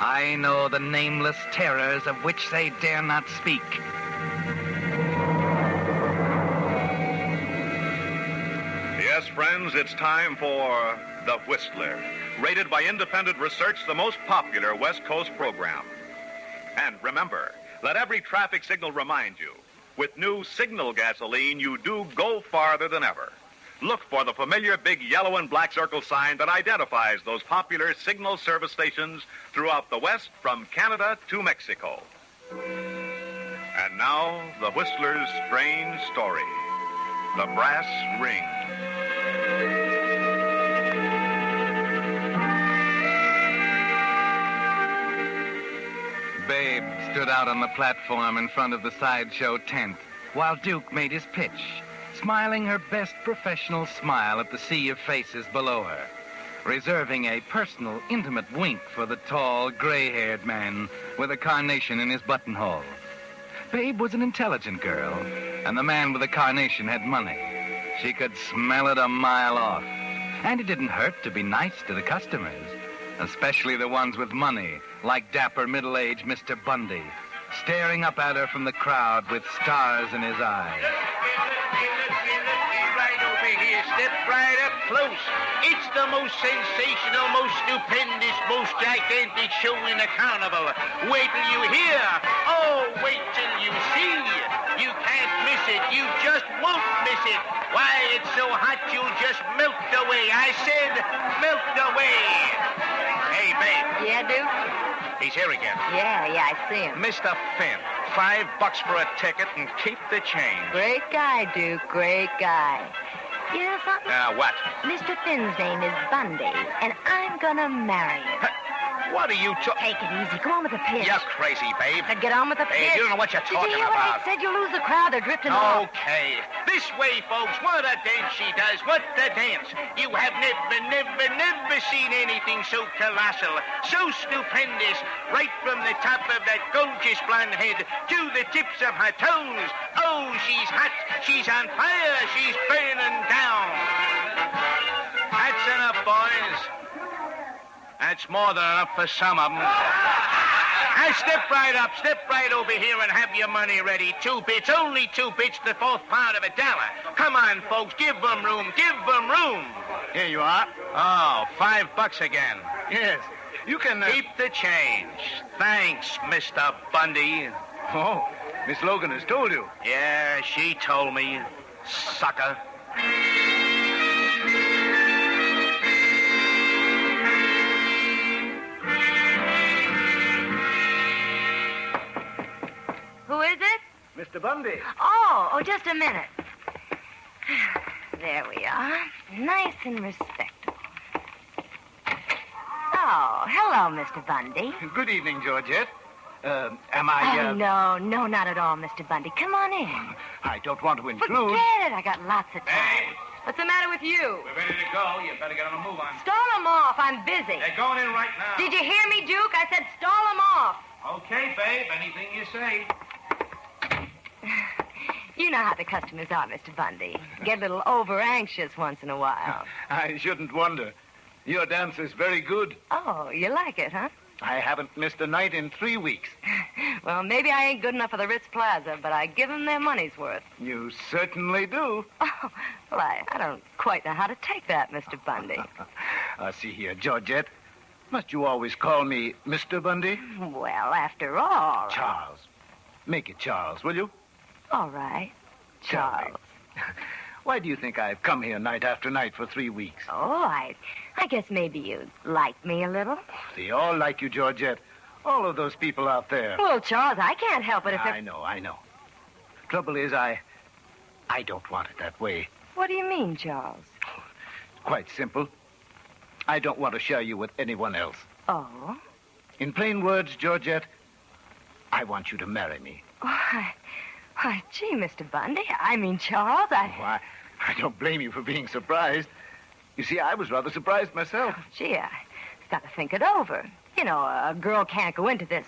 S5: I know the nameless terrors of which they dare not speak.
S16: Yes, friends, it's time for The Whistler, rated by independent research the most popular West Coast program. And remember, let every traffic signal remind you, with new Signal gasoline, you do go farther than ever. Look for the familiar big yellow and black circle sign that identifies those popular Signal service stations throughout the West from Canada to Mexico. And now, the Whistler's strange story, The Brass Ring.
S5: Babe stood out on the platform in front of the sideshow tent while Duke made his pitch. smiling her best professional smile at the sea of faces below her, reserving a personal, intimate wink for the tall, gray-haired man with a carnation in his buttonhole. Babe was an intelligent girl, and the man with the carnation had money. She could smell it a mile off. And it didn't hurt to be nice to the customers, especially the ones with money, like dapper middle-aged Mr. Bundy, staring up at her from the crowd with stars in his eyes.
S9: Right over here, step right up close. It's the most sensational, most stupendous, most gigantic show in the carnival. Wait till you hear. Oh, wait till you see. You can't miss it. You just won't miss it. Why, it's so hot you'll just melt away. I said melt away. Hey, babe.
S21: Yeah, Duke?
S9: He's here again.
S21: Yeah, I see him.
S9: Mr. Finn, $5 for a ticket and keep the change.
S21: Great guy, Duke. Great guy. You know something?
S9: What?
S21: Mr. Finn's name is Bundy, and I'm gonna marry him.
S9: What are you
S21: Take it easy. Come on with the pitch.
S9: You're crazy, babe.
S21: Get on with the pitch.
S9: Hey, you don't know what you're talking
S21: Did you hear
S9: about.
S21: what I said? You'll lose the crowd. They're drifting off.
S9: Okay. This way, folks. What a dance she does. What a dance. You have never seen anything so colossal, so stupendous, right from the top of that gorgeous blonde head to the tips of her toes. Oh, she's hot. She's on fire. She's burning down. That's enough, boys. That's more than enough for some of them. Now, step right over here and have your money ready. 2 bits, only 2 bits, the fourth part of $1. Come on, folks, give them room. Here you are. Oh, $5 again. Yes, you can... Keep the change. Thanks, Mr. Bundy.
S24: Oh, Miss Logan has told you.
S9: Yeah, she told me, sucker.
S21: Who is it?
S24: Mr. Bundy.
S21: Oh, just a minute. There we are. Nice and respectable. Oh, hello, Mr. Bundy.
S24: Good evening, Georgette. Am I...
S21: Oh, no, not at all, Mr. Bundy. Come on in.
S24: I don't want to intrude.
S21: Forget it. I got lots of time.
S9: Hey.
S21: What's the matter with you?
S9: We're ready to go. You better get on the move on.
S21: Stall them off. I'm busy.
S9: They're going in right now.
S21: Did you hear me, Duke? I said stall them off.
S9: Okay, babe. Anything you say.
S21: You know how the customers are, Mr. Bundy. Get a little over-anxious once in a while.
S24: I shouldn't wonder. Your dance is very good.
S21: Oh, you like it, huh?
S24: I haven't missed a night in 3 weeks.
S21: Well, maybe I ain't good enough for the Ritz Plaza, but I give them their money's worth.
S24: You certainly do.
S21: Oh, well, I don't quite know how to take that, Mr. Bundy.
S24: See here, Georgette. Must you always call me Mr. Bundy?
S21: Well, after all...
S24: Charles. Make it Charles, will you?
S21: All right. Charles.
S24: Why do you think I've come here night after night for 3 weeks?
S21: Oh, I guess maybe you like me a little.
S24: They all like you, Georgette. All of those people out there.
S21: Well, Charles, I can't help it if
S24: I know. Trouble is, I don't want it that way.
S21: What do you mean, Charles?
S24: Quite simple. I don't want to share you with anyone else.
S21: Oh?
S24: In plain words, Georgette, I want you to marry me.
S21: Why, gee, Mr. Bundy. I mean, Charles,
S24: I don't blame you for being surprised. You see, I was rather surprised myself.
S21: Gee, I've got to think it over. You know, a girl can't go into this,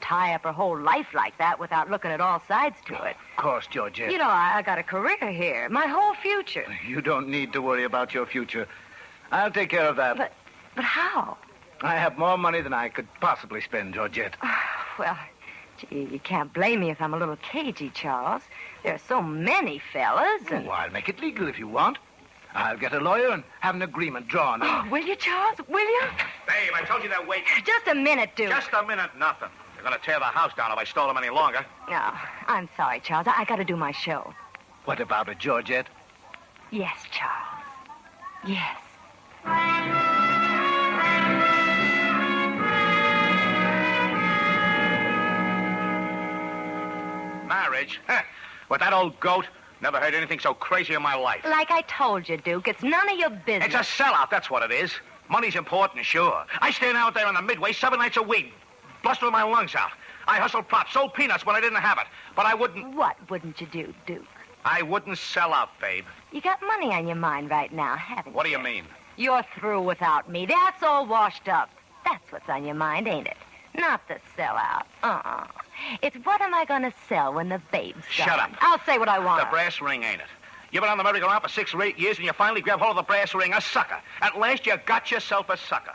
S21: tie up her whole life like that without looking at all sides to it.
S24: Of course, Georgette.
S21: You know, I got a career here, my whole future.
S24: You don't need to worry about your future. I'll take care of that.
S21: But how?
S24: I have more money than I could possibly spend, Georgette.
S21: Well, gee, you can't blame me if I'm a little cagey, Charles. There are so many fellas, and...
S24: Oh, I'll make it legal if you want. I'll get a lawyer and have an agreement drawn up.
S21: Oh, will you, Charles? Will you?
S9: Babe, I told you that wait.
S21: Just a minute, Duke.
S9: Just a minute, nothing. You're going to tear the house down if I stall them any longer.
S21: No, I'm sorry, Charles. I got to do my show.
S24: What about it, Georgette?
S21: Yes, Charles. Yes.
S9: Marriage? With that old goat? Never heard anything so crazy in my life.
S21: Like I told you, Duke, it's none of your business.
S9: It's a sellout, that's what it is. Money's important, sure. I stand out there in the Midway 7 nights a week, blustering my lungs out. I hustled props, sold peanuts when I didn't have it, but I wouldn't...
S21: What wouldn't you do, Duke?
S9: I wouldn't sell out, babe.
S21: You got money on your mind right now, haven't you?
S9: What do you mean?
S21: You're through without me. That's all washed up. That's what's on your mind, ain't it? Not the sellout. It's what am I going to sell when the babe's gone?
S9: Shut up.
S21: I'll say what I want.
S9: The brass ring, ain't it? You've been on the merry-go-round for 6 or 8 years, and you finally grab hold of the brass ring. A sucker. At last, you got yourself a sucker.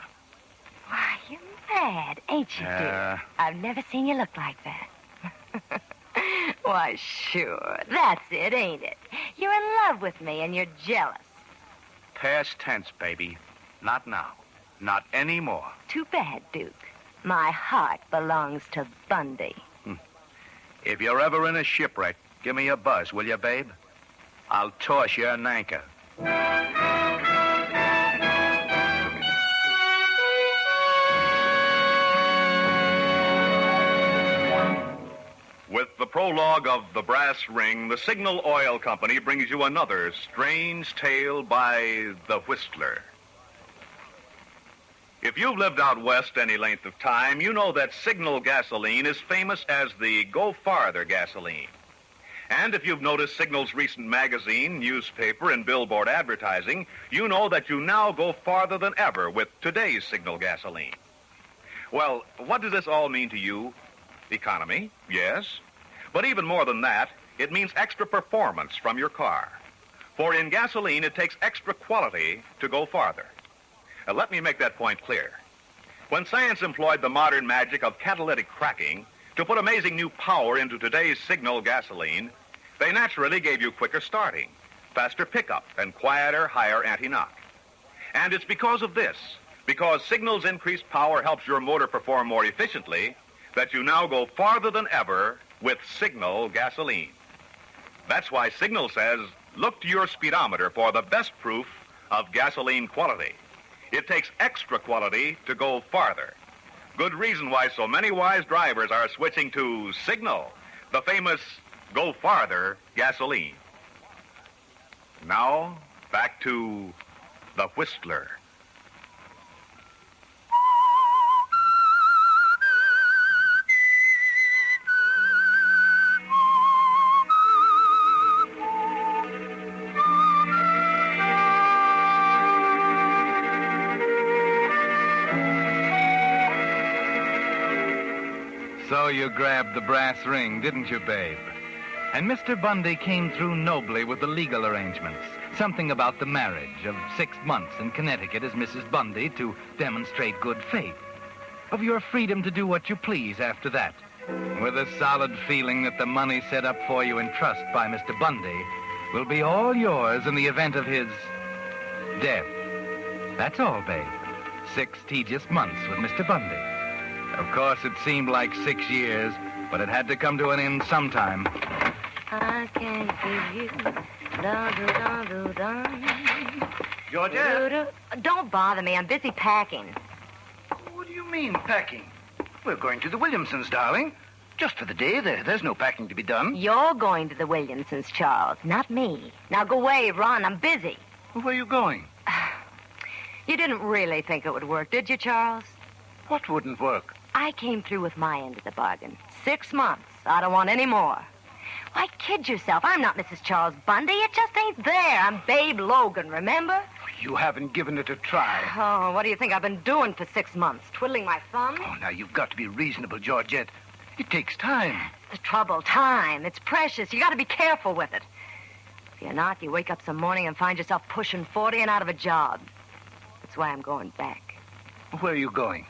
S21: Why, you're mad, ain't you, dear? I've never seen you look like that. Why, sure. That's it, ain't it? You're in love with me, and you're jealous.
S9: Past tense, baby. Not now. Not anymore.
S21: Too bad, Duke. My heart belongs to Bundy.
S9: If you're ever in a shipwreck, give me a buzz, will you, babe? I'll toss you an anchor.
S2: With the prologue of The Brass Ring, the Signal Oil Company brings you another strange tale by the Whistler. If you've lived out west any length of time, you know that Signal gasoline is famous as the Go Farther gasoline. And if you've noticed Signal's recent magazine, newspaper, and billboard advertising, you know that you now go farther than ever with today's Signal gasoline. Well, what does this all mean to you? Economy, yes. But even more than that, it means extra performance from your car. For in gasoline, it takes extra quality to go farther. Let me make that point clear. When science employed the modern magic of catalytic cracking to put amazing new power into today's Signal gasoline, they naturally gave you quicker starting, faster pickup, and quieter, higher anti-knock. And it's because of this, because Signal's increased power helps your motor perform more efficiently, that you now go farther than ever with Signal gasoline. That's why Signal says, look to your speedometer for the best proof of gasoline quality. It takes extra quality to go farther. Good reason why so many wise drivers are switching to Signal, the famous Go Farther gasoline. Now, back to the Whistler.
S5: So you grabbed the brass ring, didn't you, babe? And Mr. Bundy came through nobly with the legal arrangements. Something about the marriage of 6 months in Connecticut as Mrs. Bundy to demonstrate good faith. Of your freedom to do what you please after that. With a solid feeling that the money set up for you in trust by Mr. Bundy will be all yours in the event of his death. That's all, babe. 6 tedious months with Mr. Bundy. Of course, it seemed like 6 years, but it had to come to an end sometime.
S21: I can hear you.
S18: Georgia?
S21: Don't bother me. I'm busy packing.
S18: What do you mean, packing? We're going to the Williamsons, darling. Just for the day. There's no packing to be done.
S21: You're going to the Williamsons, Charles, not me. Now go away, run. I'm busy.
S18: Where are you going?
S21: You didn't really think it would work, did you, Charles?
S18: What wouldn't work?
S21: I came through with my end of the bargain. 6 months. I don't want any more. Why kid yourself? I'm not Mrs. Charles Bundy. It just ain't there. I'm Babe Logan, remember?
S18: You haven't given it a try.
S21: Oh, what do you think I've been doing for 6 months? Twiddling my thumbs?
S18: Oh, now, you've got to be reasonable, Georgette. It takes time.
S21: The trouble, time. It's precious. You got to be careful with it. If you're not, you wake up some morning and find yourself pushing 40 and out of a job. That's why I'm going back.
S18: Where are you going?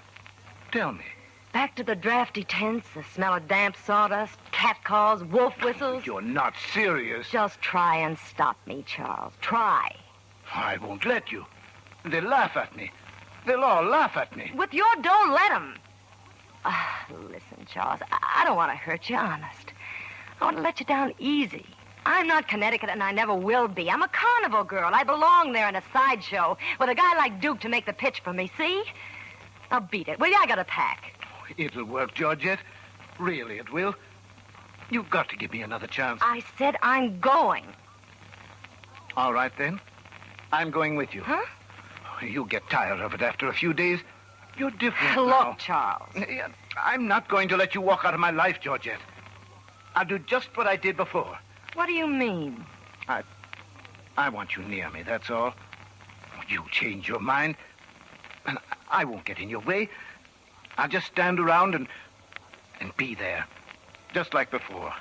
S18: Tell me.
S21: Back to the drafty tents, the smell of damp sawdust, cat calls, wolf whistles.
S18: You're not serious.
S21: Just try and stop me, Charles. Try.
S18: I won't let you. They'll laugh at me. They'll all laugh at me.
S21: With your don't let them. Listen, Charles, I don't want to hurt you, honest. I want to let you down easy. I'm not Connecticut, and I never will be. I'm a carnival girl. I belong there in a sideshow with a guy like Duke to make the pitch for me, see? Now beat it, will you? I got to pack.
S18: It'll work, Georgette. Really, it will. You've got to give me another chance.
S21: I said I'm going.
S18: All right, then. I'm going with you.
S21: Huh?
S18: You'll get tired of it after a few days. You're different
S21: Look,
S18: now.
S21: Charles.
S18: I'm not going to let you walk out of my life, Georgette. I'll do just what I did before.
S21: What do you mean?
S9: I want you near me, that's all. You change your mind, and I won't get in your way. I'll just stand around and be there, just like before.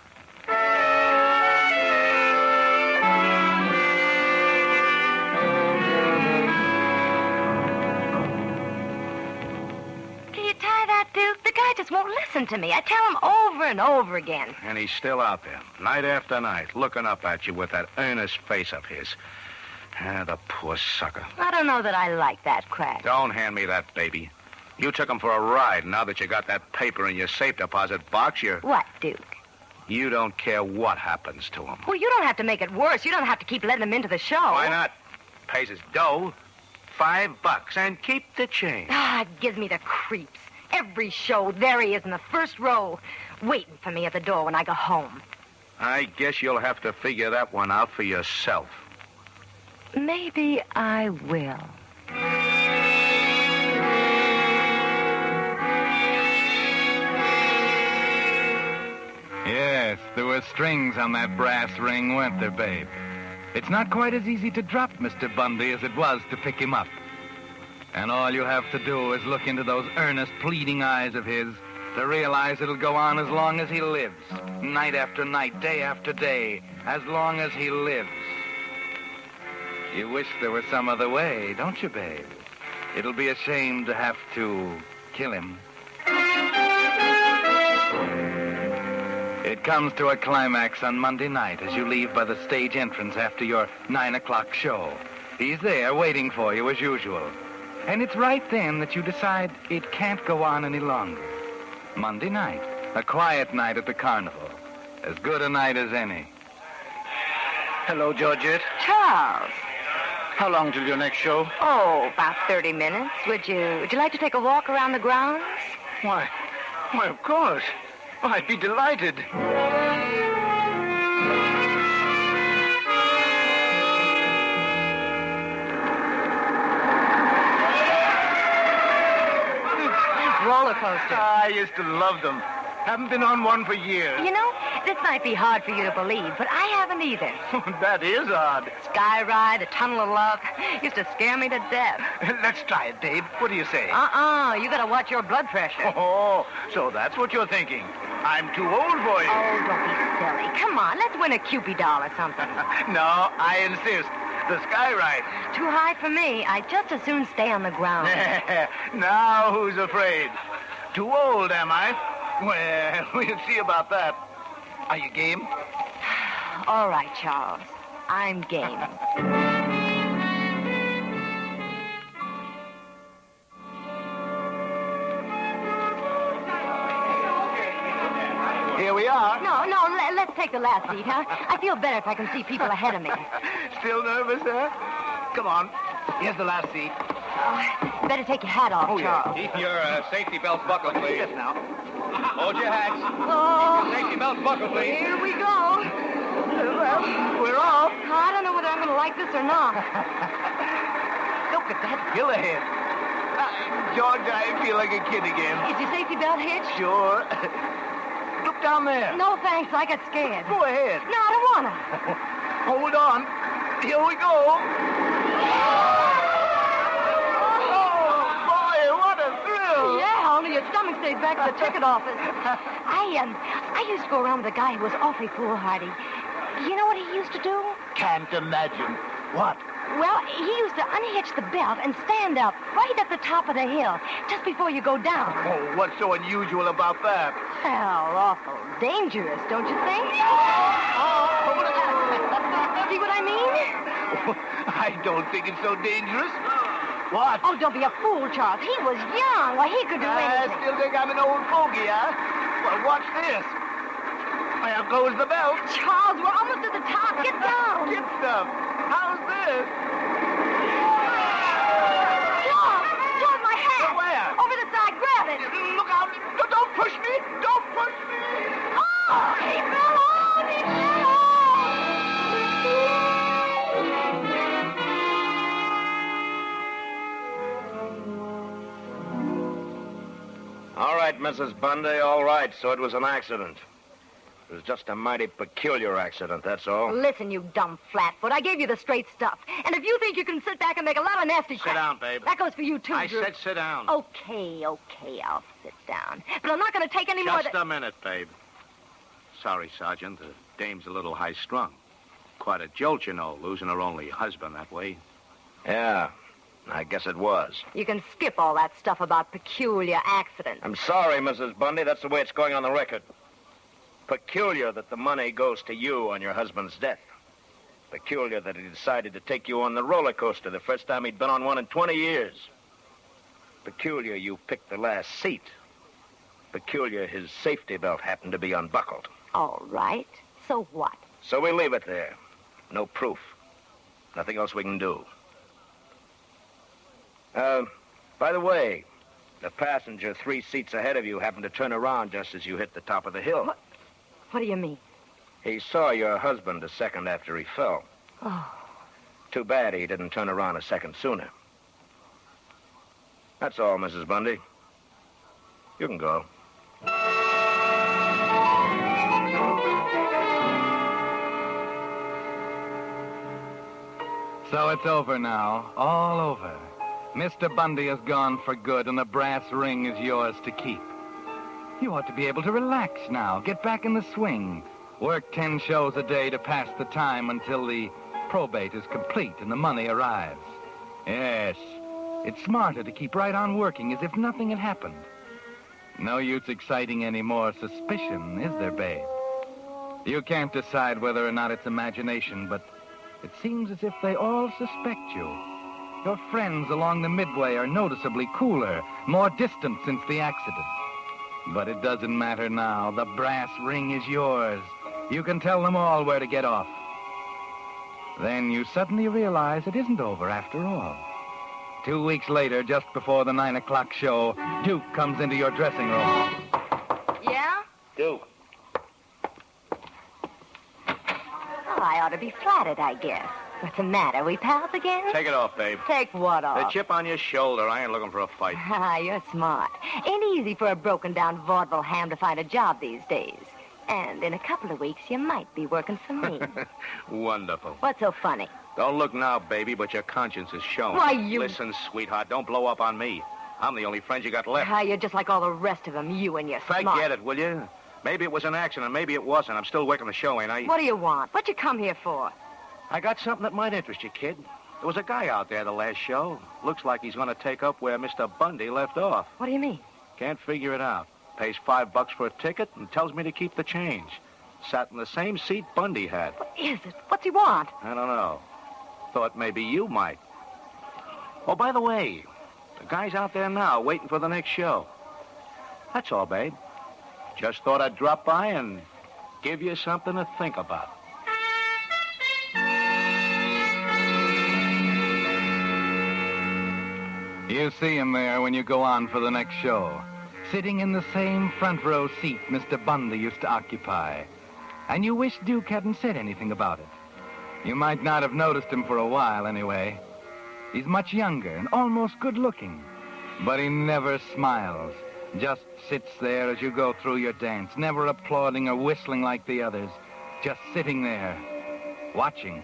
S21: Do you tie that, Duke? The guy just won't listen to me. I tell him over and over again.
S9: And he's still out there, night after night, looking up at you with that earnest face of his. Ah, the poor sucker.
S21: I don't know that I like that crack.
S9: Don't hand me that baby. You took him for a ride. Now that you got that paper in your safe deposit box,
S21: What, Duke?
S9: you don't care what happens to him.
S21: Well, you don't have to make it worse. You don't have to keep letting him into the show.
S9: Why not? Pays his dough. $5, and keep the change.
S21: Ah, it gives me the creeps. Every show, there he is in the first row, waiting for me at the door when I go home.
S9: I guess you'll have to figure that one out for yourself.
S21: Maybe I will.
S5: Yes, there were strings on that brass ring, weren't there, babe? It's not quite as easy to drop Mr. Bundy as it was to pick him up. And all you have to do is look into those earnest, pleading eyes of his to realize it'll go on as long as he lives. Night after night, day after day, as long as he lives. You wish there were some other way, don't you, babe? It'll be a shame to have to kill him. It comes to a climax on Monday night as you leave by the stage entrance after your 9 o'clock show. He's there waiting for you as usual. And it's right then that you decide it can't go on any longer. Monday night, a quiet night at the carnival. As good a night as any.
S9: Hello, Georgette.
S21: Charles.
S9: How long till your next show?
S21: Oh, about 30 minutes. Would you like to take a walk around the grounds?
S9: Why, of course. Oh, I'd be delighted.
S21: Roller coaster.
S9: I used to love them. Haven't been on one for years.
S21: You know, this might be hard for you to believe, but I haven't either.
S9: That is odd.
S21: Sky ride, a tunnel of love, used to scare me to death.
S9: Let's try it, Dave. What do you say?
S21: You gotta watch your blood pressure.
S9: Oh, so that's what you're thinking. I'm too old for you.
S21: Oh, don't be silly. Come on, let's win a Cupid doll or something.
S9: No, I insist. The sky ride.
S21: Too high for me. I'd just as soon stay on the ground.
S9: Now who's afraid? Too old, am I? Well, we'll see about that. Are you game?
S21: All right, Charles. I'm game.
S9: Here we are.
S21: No, let's take the last seat, huh? I feel better if I can see people ahead of me.
S9: Still nervous, huh? Come on. Here's the last seat.
S21: Better take your hat off, Charles.
S10: Keep your safety belts buckled, please.
S9: Yes, now.
S10: Hold your hats.
S21: Oh.
S10: Safety belts buckled, please.
S21: Here we go.
S9: Well, we're off.
S21: I don't know whether I'm going to like this or not.
S9: Look at that bill ahead. George, I feel like a kid again.
S21: Is your safety belt hitched?
S9: Sure. Look down there.
S21: No, thanks. I got scared.
S9: Go ahead.
S21: No, I don't want to.
S9: Hold on. Here we go.
S21: Yeah, only your stomach stays back at the ticket office. I used to go around with a guy who was awfully foolhardy. You know what he used to do?
S9: Can't imagine. What?
S21: Well, he used to unhitch the belt and stand up right at the top of the hill, just before you go down.
S9: Oh, what's so unusual about that?
S21: Well, awful dangerous, don't you think? See what I mean?
S9: I don't think it's so dangerous. What?
S21: Oh, don't be a fool, Charles. He was young. Why, he could do anything.
S9: I still think I'm an old fogey, huh? Well, watch this. There goes the belt.
S21: Charles, we're almost at the top. Get down.
S9: Get stuff. How's this?
S21: Charles, my hat.
S9: Where?
S21: Over the side. Grab it.
S9: Look out. Don't push me. Don't push me.
S21: Oh, he fell on. He fell on.
S9: All right, Mrs. Bundy, all right. So it was an accident.
S12: It was just a mighty peculiar accident, that's all.
S21: Listen, you dumb flatfoot. I gave you the straight stuff. And if you think you can sit back and make a lot of nasty
S12: Sit down, babe.
S21: That goes for you, too,
S12: I
S21: Drew.
S12: said sit down.
S21: Okay, I'll sit down. But I'm not going to take any more
S12: Just a minute, babe. Sorry, Sergeant. The dame's a little high-strung. Quite a jolt, you know, losing her only husband that way. Yeah, I guess it was.
S21: You can skip all that stuff about peculiar accidents.
S12: I'm sorry, Mrs. Bundy. That's the way it's going on the record. Peculiar that the money goes to you on your husband's death. Peculiar that he decided to take you on the roller coaster the first time he'd been on one in 20 years. Peculiar you picked the last seat. Peculiar his safety belt happened to be unbuckled.
S21: All right. So what?
S12: So we leave it there. No proof. Nothing else we can do. By the way, the passenger 3 seats ahead of you happened to turn around just as you hit the top of the hill.
S21: What do you mean?
S12: He saw your husband a second after he fell.
S21: Oh.
S12: Too bad he didn't turn around a second sooner. That's all, Mrs. Bundy. You can go.
S5: So it's over now, all over. Mr. Bundy has gone for good, and the brass ring is yours to keep. You ought to be able to relax now, get back in the swing, work 10 shows a day to pass the time until the probate is complete and the money arrives. Yes, it's smarter to keep right on working as if nothing had happened. No use exciting any more suspicion, is there, babe? You can't decide whether or not it's imagination, but it seems as if they all suspect you. Your friends along the Midway are noticeably cooler, more distant since the accident. But it doesn't matter now. The brass ring is yours. You can tell them all where to get off. Then you suddenly realize it isn't over after all. 2 weeks later, just before the 9 o'clock show, Duke comes into your dressing room.
S21: Yeah?
S12: Duke.
S21: Oh, I ought to be flattered, I guess. What's the matter? We pals again?
S12: Take it off, babe.
S21: Take what off?
S12: The chip on your shoulder. I ain't looking for a fight.
S21: You're smart. Ain't easy for a broken-down vaudeville ham to find a job these days. And in a couple of weeks, you might be working for me.
S12: Wonderful.
S21: What's so funny?
S12: Don't look now, baby, but your conscience is showing.
S21: Why, you...
S12: Listen, sweetheart, don't blow up on me. I'm the only friend you got left.
S21: You're just like all the rest of them, you and your smart...
S12: Forget it, will you? Maybe it was an accident, maybe it wasn't. I'm still working the show, ain't I?
S21: What do you want? What you come here for?
S12: I got something that might interest you, kid. There was a guy out there the last show. Looks like he's going to take up where Mr. Bundy left off.
S21: What do you mean?
S12: Can't figure it out. Pays $5 for a ticket and tells me to keep the change. Sat in the same seat Bundy had.
S21: What is it? What's he want?
S12: I don't know. Thought maybe you might. Oh, by the way, the guy's out there now waiting for the next show. That's all, babe. Just thought I'd drop by and give you something to think about.
S5: You see him there when you go on for the next show, sitting in the same front row seat Mr. Bundy used to occupy. And you wish Duke hadn't said anything about it. You might not have noticed him for a while, anyway. He's much younger and almost good-looking, but he never smiles. Just sits there as you go through your dance, never applauding or whistling like the others. Just sitting there, watching.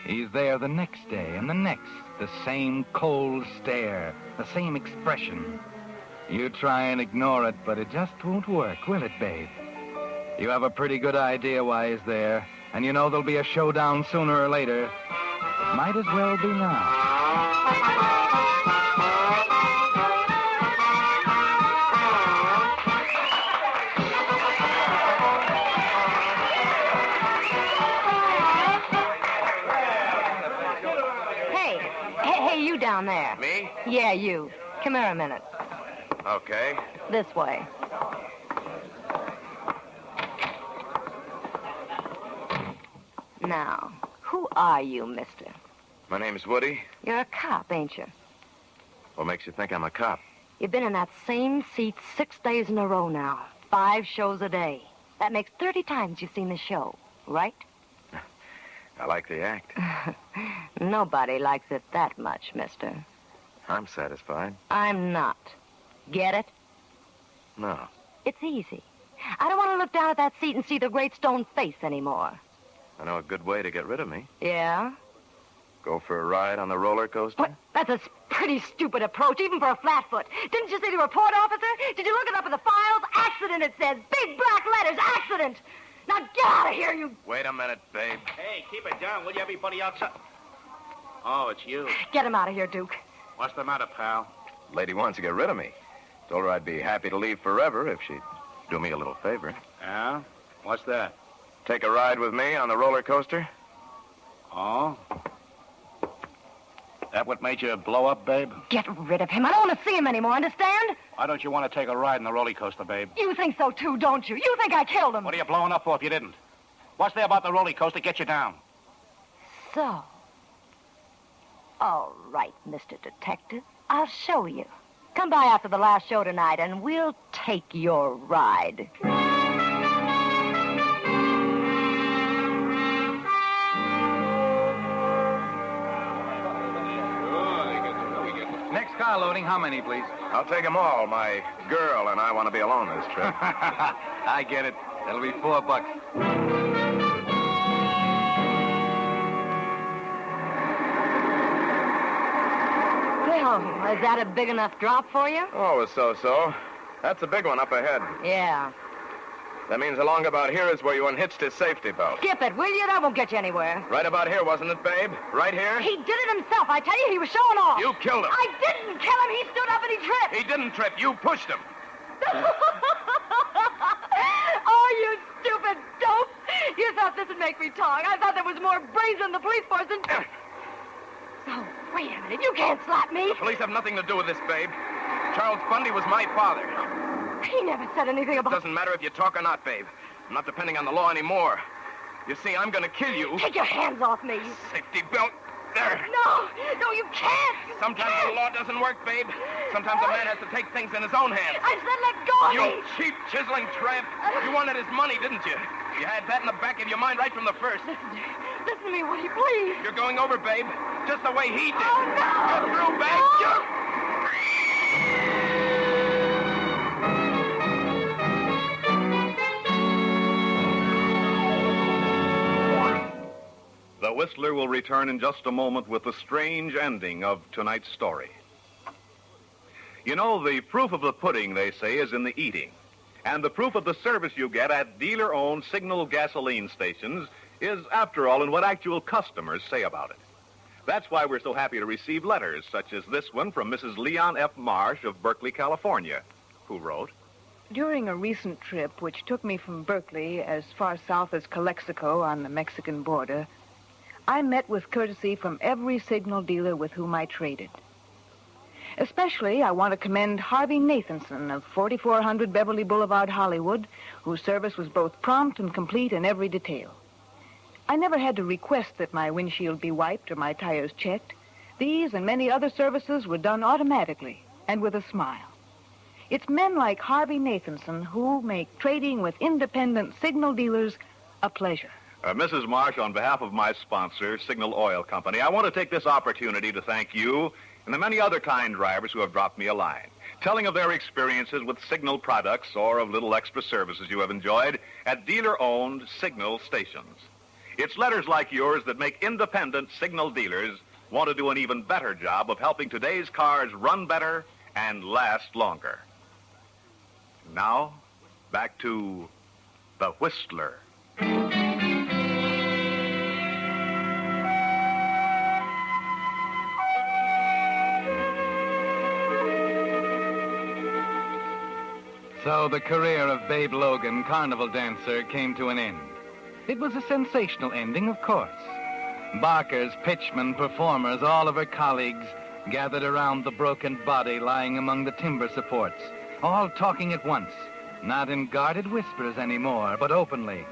S5: He's there the next day and the next. The same cold stare, the same expression. You try and ignore it, but it just won't work, will it, babe? You have a pretty good idea why he's there, and you know there'll be a showdown sooner or later. It might as well be now.
S21: Hey, you down there.
S12: Me?
S21: Yeah, you. Come here a minute.
S12: Okay.
S21: This way. Now, who are you, mister?
S12: My name's Woody.
S21: You're a cop, ain't you?
S12: What makes you think I'm a cop?
S21: You've been in that same seat 6 days in a row now. 5 shows a day. That makes 30 times you've seen the show, right?
S12: I like the act.
S21: Nobody likes it that much, mister.
S11: I'm satisfied.
S21: I'm not. Get it?
S11: No.
S21: It's easy. I don't want to look down at that seat and see the great stone face anymore.
S11: I know a good way to get rid of me.
S21: Yeah?
S11: Go for a ride on the roller coaster?
S21: What? That's a pretty stupid approach, even for a flatfoot. Didn't you see the report, officer? Did you look it up in the files? Accident, it says. Big black letters, accident. Now get out of here, you...
S11: Wait a minute, babe.
S9: Hey, keep it down, will you? Everybody outside. Oh, it's you.
S21: Get him out of here, Duke.
S9: What's the matter, pal?
S11: Lady wants to get rid of me. Told her I'd be happy to leave forever if she'd do me a little favor.
S9: Yeah? What's that?
S11: Take a ride with me on the roller coaster?
S9: Oh? That what made you blow up, babe?
S21: Get rid of him. I don't want to see him anymore, understand?
S9: Why don't you want to take a ride on the roller coaster, babe?
S21: You think so, too, don't you? You think I killed him.
S9: What are you blowing up for if you didn't? What's there about the roller coaster get you down?
S21: So. All right, Mr. Detective. I'll show you. Come by after the last show tonight, and we'll take your ride.
S5: Next car loading, how many, please?
S11: I'll take them all. My girl and I want to be alone this trip.
S5: I get it. That'll be $4.
S21: Well, is that a big enough drop for you?
S11: Oh, so. That's a big one up ahead.
S21: Yeah.
S11: That means along about here is where you unhitched his safety belt.
S21: Skip it, will you? That won't get you anywhere.
S11: Right about here, wasn't it, babe? Right here?
S21: He did it himself. I tell you, he was showing off.
S11: You killed him.
S21: I didn't kill him. He stood up and he tripped.
S11: He didn't trip. You pushed him.
S21: Oh, you stupid dope. You thought this would make me talk. I thought there was more brains in the police force than... Oh, wait a minute. You can't slap me.
S11: The police have nothing to do with this, babe. Charles Bundy was my father.
S21: He never said anything about...
S11: Doesn't matter if you talk or not, babe. I'm not depending on the law anymore. You see, I'm going to kill you.
S21: Take your hands off me.
S11: Safety belt. There.
S21: No, you can't.
S11: Sometimes the law doesn't work, babe. Sometimes a man has to take things in his own hands.
S21: I said let go of me.
S11: You cheap, chiseling tramp. You wanted his money, didn't you? You had that in the back of your mind right from the first.
S21: Listen to me, will you, please?
S11: You're going over, babe. Just the way he did.
S21: Oh, no.
S11: You're through, babe.
S2: The Whistler will return in just a moment with the strange ending of tonight's story. You know, the proof of the pudding, they say, is in the eating. And the proof of the service you get at dealer-owned Signal gasoline stations is, after all, in what actual customers say about it. That's why we're so happy to receive letters such as this one from Mrs. Leon F. Marsh of Berkeley, California, who wrote,
S7: During a recent trip, which took me from Berkeley as far south as Calexico on the Mexican border, I met with courtesy from every signal dealer with whom I traded. Especially, I want to commend Harvey Nathanson of 4400 Beverly Boulevard, Hollywood, whose service was both prompt and complete in every detail. I never had to request that my windshield be wiped or my tires checked. These and many other services were done automatically and with a smile. It's men like Harvey Nathanson who make trading with independent signal dealers a pleasure.
S2: Mrs. Marsh, on behalf of my sponsor, Signal Oil Company, I want to take this opportunity to thank you and the many other kind drivers who have dropped me a line, telling of their experiences with Signal products or of little extra services you have enjoyed at dealer-owned Signal stations. It's letters like yours that make independent Signal dealers want to do an even better job of helping today's cars run better and last longer. Now, back to The Whistler.
S5: So the career of Babe Logan, carnival dancer, came to an end. It was a sensational ending, of course. Barkers, pitchmen, performers, all of her colleagues gathered around the broken body lying among the timber supports, all talking at once, not in guarded whispers anymore, but openly,